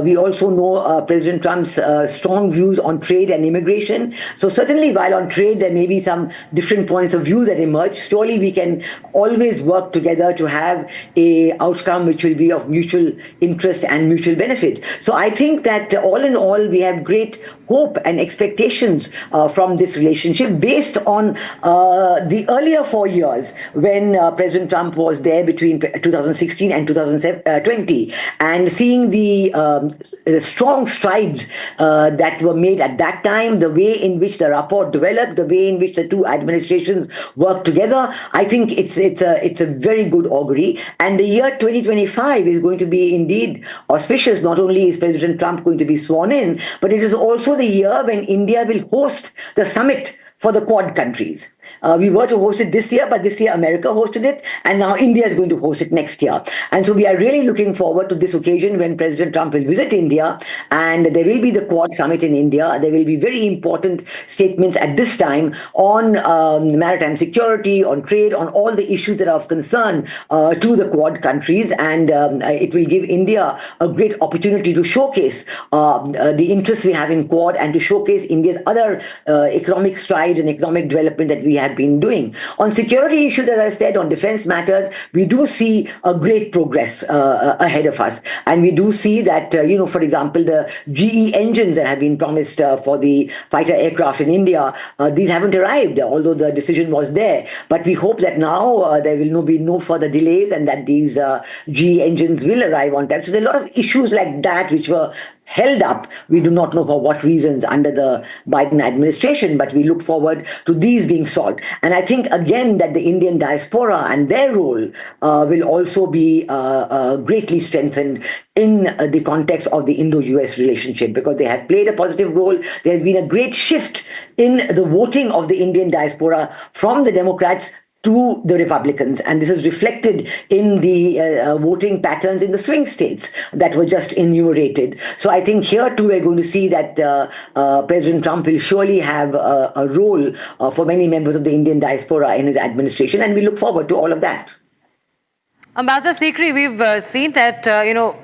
Speaker 9: We also know President Trump's strong views on trade and immigration. So certainly, while on trade there may be some different points of view that emerge, surely we can always work together to have a outcome which will be of mutual interest and mutual benefit. So I think that all in all, we have great hope and expectations from this relationship based on the earlier 4 years when President Trump was there between 2016 and 2020, and seeing the strong strides that were made at that time, the way in which the rapport developed, the way in which the two administrations worked together. I think it's a very good augury. And the year 2025 is going to be indeed auspicious. Not only is President Trump going to be sworn in, but it is also the year when India will host the summit for the Quad countries. We were to host it this year, but this year America hosted it, and now India is going to host it next year. And so we are really looking forward to this occasion when President Trump will visit India, and there will be the Quad summit in India. There will be very important statements at this time on maritime security, on trade, on all the issues that are of concern to the Quad countries, and it will give India a great opportunity to showcase the interests we have in Quad and to showcase India's other economic strides and economic development that we have been doing. On security issues, as I said, on defense matters, we do see a great progress ahead of us. And we do see that, for example, the GE engines that have been promised for the fighter aircraft in India, these haven't arrived, although the decision was there. But we hope that now there will be no further delays and that these GE engines will arrive on time. So there are a lot of issues like that which were held up. We do not know for what reasons under the Biden administration, but we look forward to these being solved. And I think, again, that the Indian diaspora and their role will also be greatly strengthened in the context of the Indo-US relationship, because they have played a positive role. There has been a great shift in the voting of the Indian diaspora from the Democrats to the Republicans. And this is reflected in the voting patterns in the swing states that were just enumerated. So I think here too we're going to see that President Trump will surely have a role for many members of the Indian diaspora in his administration. And we look forward to all of that.
Speaker 13: Ambassador Sikri, we've seen that,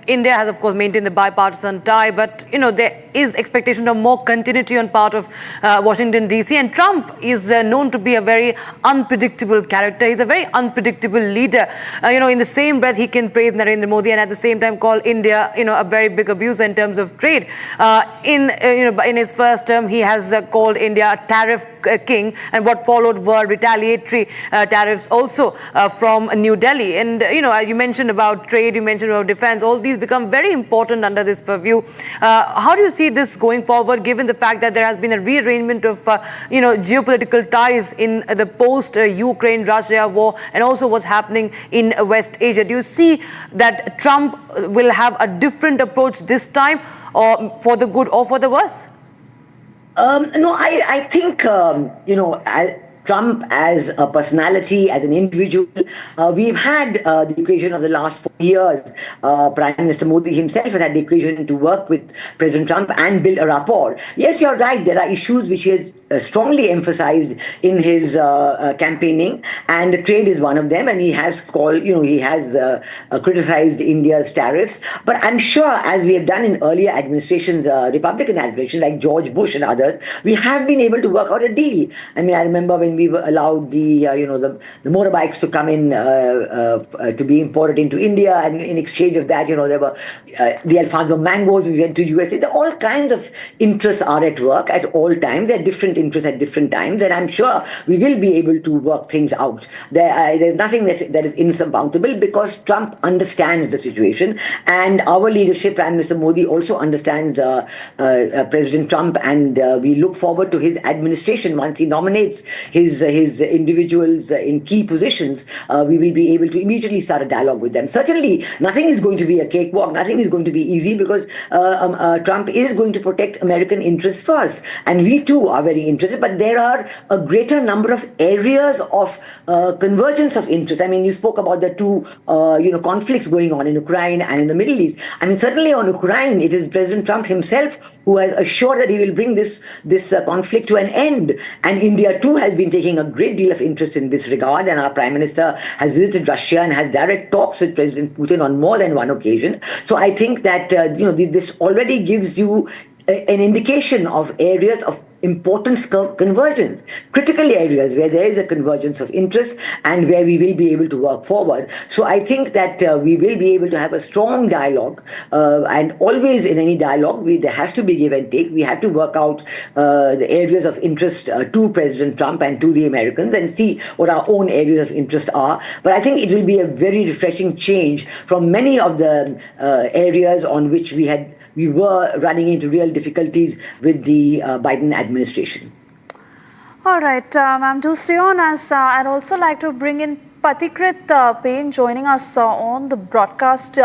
Speaker 13: India has, of course, maintained the bipartisan tie, but, there is expectation of more continuity on part of Washington, D.C. And Trump is known to be a very unpredictable character. He's a very unpredictable leader. In the same breath, he can praise Narendra Modi and at the same time call India, a very big abuser in terms of trade. In his first term, he has called India a tariff king, and what followed were retaliatory tariffs also from New Delhi. And, you mentioned about trade, you mentioned about defense, all these become very important under this purview. How do you see this going forward, given the fact that there has been a rearrangement of, geopolitical ties in the post-Ukraine-Russia war and also what's happening in West Asia? Do you see that Trump will have a different approach this time, or for the good or for the worse?
Speaker 9: No, I think, Trump as a personality, as an individual, we've had the occasion of the last 4 years. Prime Minister Modi himself has had the occasion to work with President Trump and build a rapport. Yes, you're right. There are issues which he has strongly emphasized in his campaigning, and trade is one of them. And he has called, he has criticized India's tariffs. But I'm sure, as we have done in earlier administrations, Republican administrations like George Bush and others, we have been able to work out a deal. I mean, I remember when we were allowed the motorbikes to come in to be imported into India, and in exchange of that, there were the Alfonso mangoes. We went to USA. All kinds of interests are at work at all times. There are different interests at different times, and I'm sure we will be able to work things out. There's nothing that is insurmountable, because Trump understands the situation, and our leadership, Prime Minister Modi, also understands President Trump, and we look forward to his administration. Once he nominates his individuals in key positions, we will be able to immediately start a dialogue with them. Certainly, nothing is going to be a cakewalk. Nothing is going to be easy, because Trump is going to protect American interests first, and we too are very interested. But there are a greater number of areas of convergence of interest. I mean, you spoke about the two conflicts going on in Ukraine and in the Middle East. I mean, certainly on Ukraine, it is President Trump himself who has assured that he will bring this conflict to an end, and India too has been taking a great deal of interest in this regard, and our Prime Minister has visited Russia and has direct talks with President Putin on more than one occasion. So I think that this already gives you an indication of areas of important convergence, critical areas where there is a convergence of interest and where we will be able to work forward. So I think that we will be able to have a strong dialogue, and always in any dialogue, there has to be give and take. We have to work out the areas of interest to President Trump and to the Americans, and see what our own areas of interest are. But I think it will be a very refreshing change from many of the areas on which we were running into real difficulties with the Biden administration.
Speaker 5: All right, ma'am, to stay on, as I'd also like to bring in Pathikrit Payne joining us on the broadcast.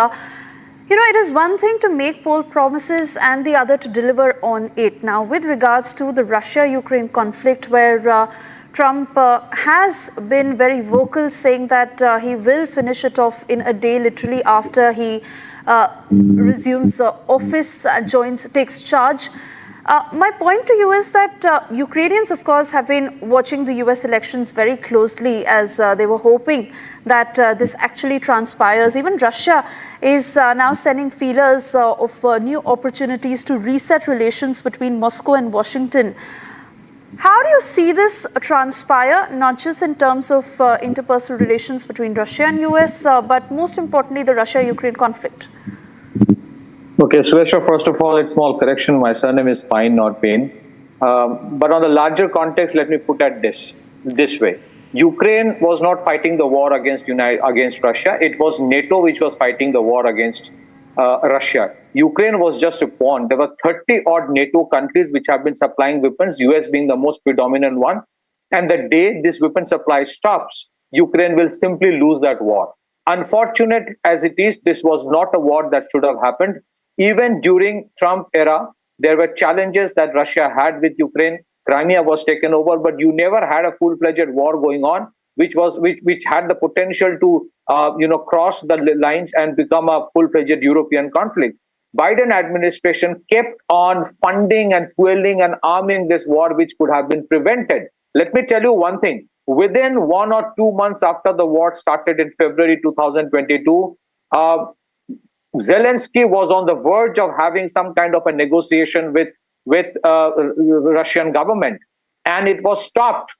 Speaker 5: You know, it is one thing to make poll promises and the other to deliver on it. Now, with regards to the Russia-Ukraine conflict, where Trump has been very vocal, saying that he will finish it off in a day, literally after he resumes office, takes charge. My point to you is that Ukrainians, of course, have been watching the US elections very closely, as they were hoping that this actually transpires. Even Russia is now sending feelers of new opportunities to reset relations between Moscow and Washington. How do you see this transpire, not just in terms of interpersonal relations between Russia and US, but most importantly, the Russia-Ukraine conflict?
Speaker 16: Okay, Suesha, first of all, a small correction. My surname is Pine, not Payne. But on the larger context, let me put it this way. Ukraine was not fighting the war against Russia. It was NATO which was fighting the war against Russia. Ukraine was just a pawn. There were 30-odd NATO countries which have been supplying weapons, US being the most predominant one. And the day this weapon supply stops, Ukraine will simply lose that war. Unfortunate as it is, this was not a war that should have happened. Even during Trump era, there were challenges that Russia had with Ukraine. Crimea was taken over, but you never had a full-fledged war going on, which had the potential to cross the lines and become a full-fledged European conflict. Biden administration kept on funding and fueling and arming this war, which could have been prevented. Let me tell you one thing. Within 1 or 2 months after the war started in February 2022, Zelensky was on the verge of having some kind of a negotiation with Russian government, and it was stopped.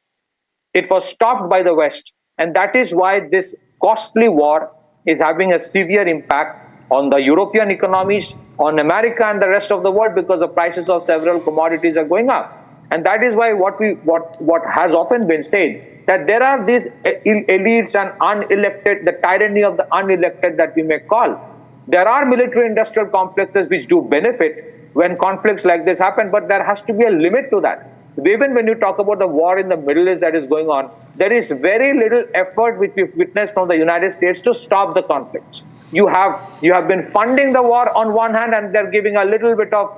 Speaker 16: It was stopped by the West, and that is why this costly war is having a severe impact on the European economies, on America and the rest of the world, because the prices of several commodities are going up. And that is why what has often been said, that there are these elites and unelected, the tyranny of the unelected that we may call. There are military-industrial complexes which do benefit when conflicts like this happen, but there has to be a limit to that. Even when you talk about the war in the Middle East that is going on, there is very little effort which we've witnessed from the United States to stop the conflicts. You have been funding the war on one hand, and they're giving a little bit of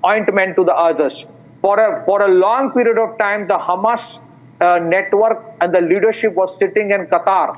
Speaker 16: ointment to the others. For a long period of time, the Hamas network and the leadership was sitting in Qatar,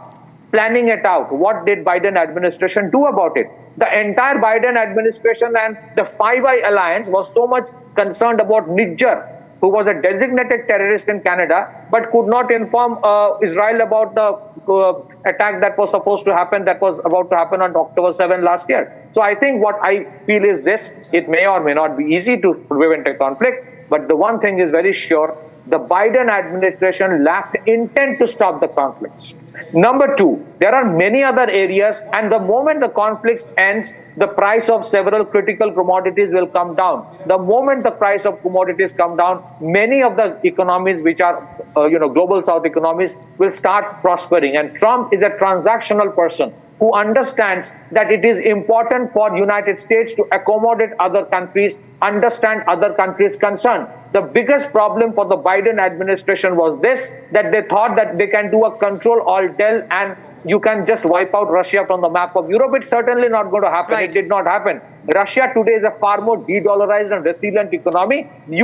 Speaker 16: planning it out. What did Biden administration do about it? The entire Biden administration and the Five Eye Alliance was so much concerned about Niger, who was a designated terrorist in Canada, but could not inform Israel about the attack that was supposed to happen, that was about to happen on October 7 last year. So I think what I feel is this: it may or may not be easy to prevent a conflict, but the one thing is very sure: the Biden administration lacked intent to stop the conflicts. Number two, there are many other areas, and the moment the conflict ends, the price of several critical commodities will come down. The moment the price of commodities come down, many of the economies which are global south economies will start prospering. And Trump is a transactional person who understands that it is important for United States to accommodate other countries, understand other countries' concern. The biggest problem for the Biden administration was this, that they thought that they can do a control-alt-del and you can just wipe out Russia from the map of Europe. It's certainly not going to happen. Right. It did not happen. Russia today is a far more de-dollarized and resilient economy. The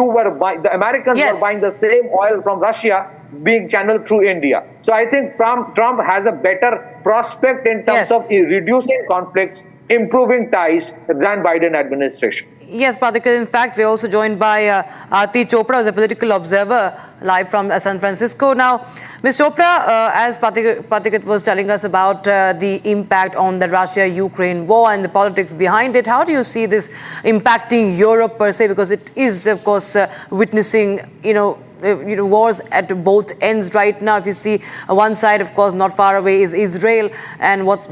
Speaker 16: Americans were buying the same oil from Russia being channeled through India. So I think Trump has a better prospect in terms of reducing conflicts, improving ties than Biden administration.
Speaker 13: Yes, Pathika. In fact, we're also joined by Aarti Chopra, who's a political observer, live from San Francisco. Now, Ms. Chopra, as Pathika was telling us about the impact on the Russia-Ukraine war and the politics behind it, how do you see this impacting Europe per se? Because it is, of course, witnessing, wars at both ends right now. If you see one side, of course, not far away is Israel, and what's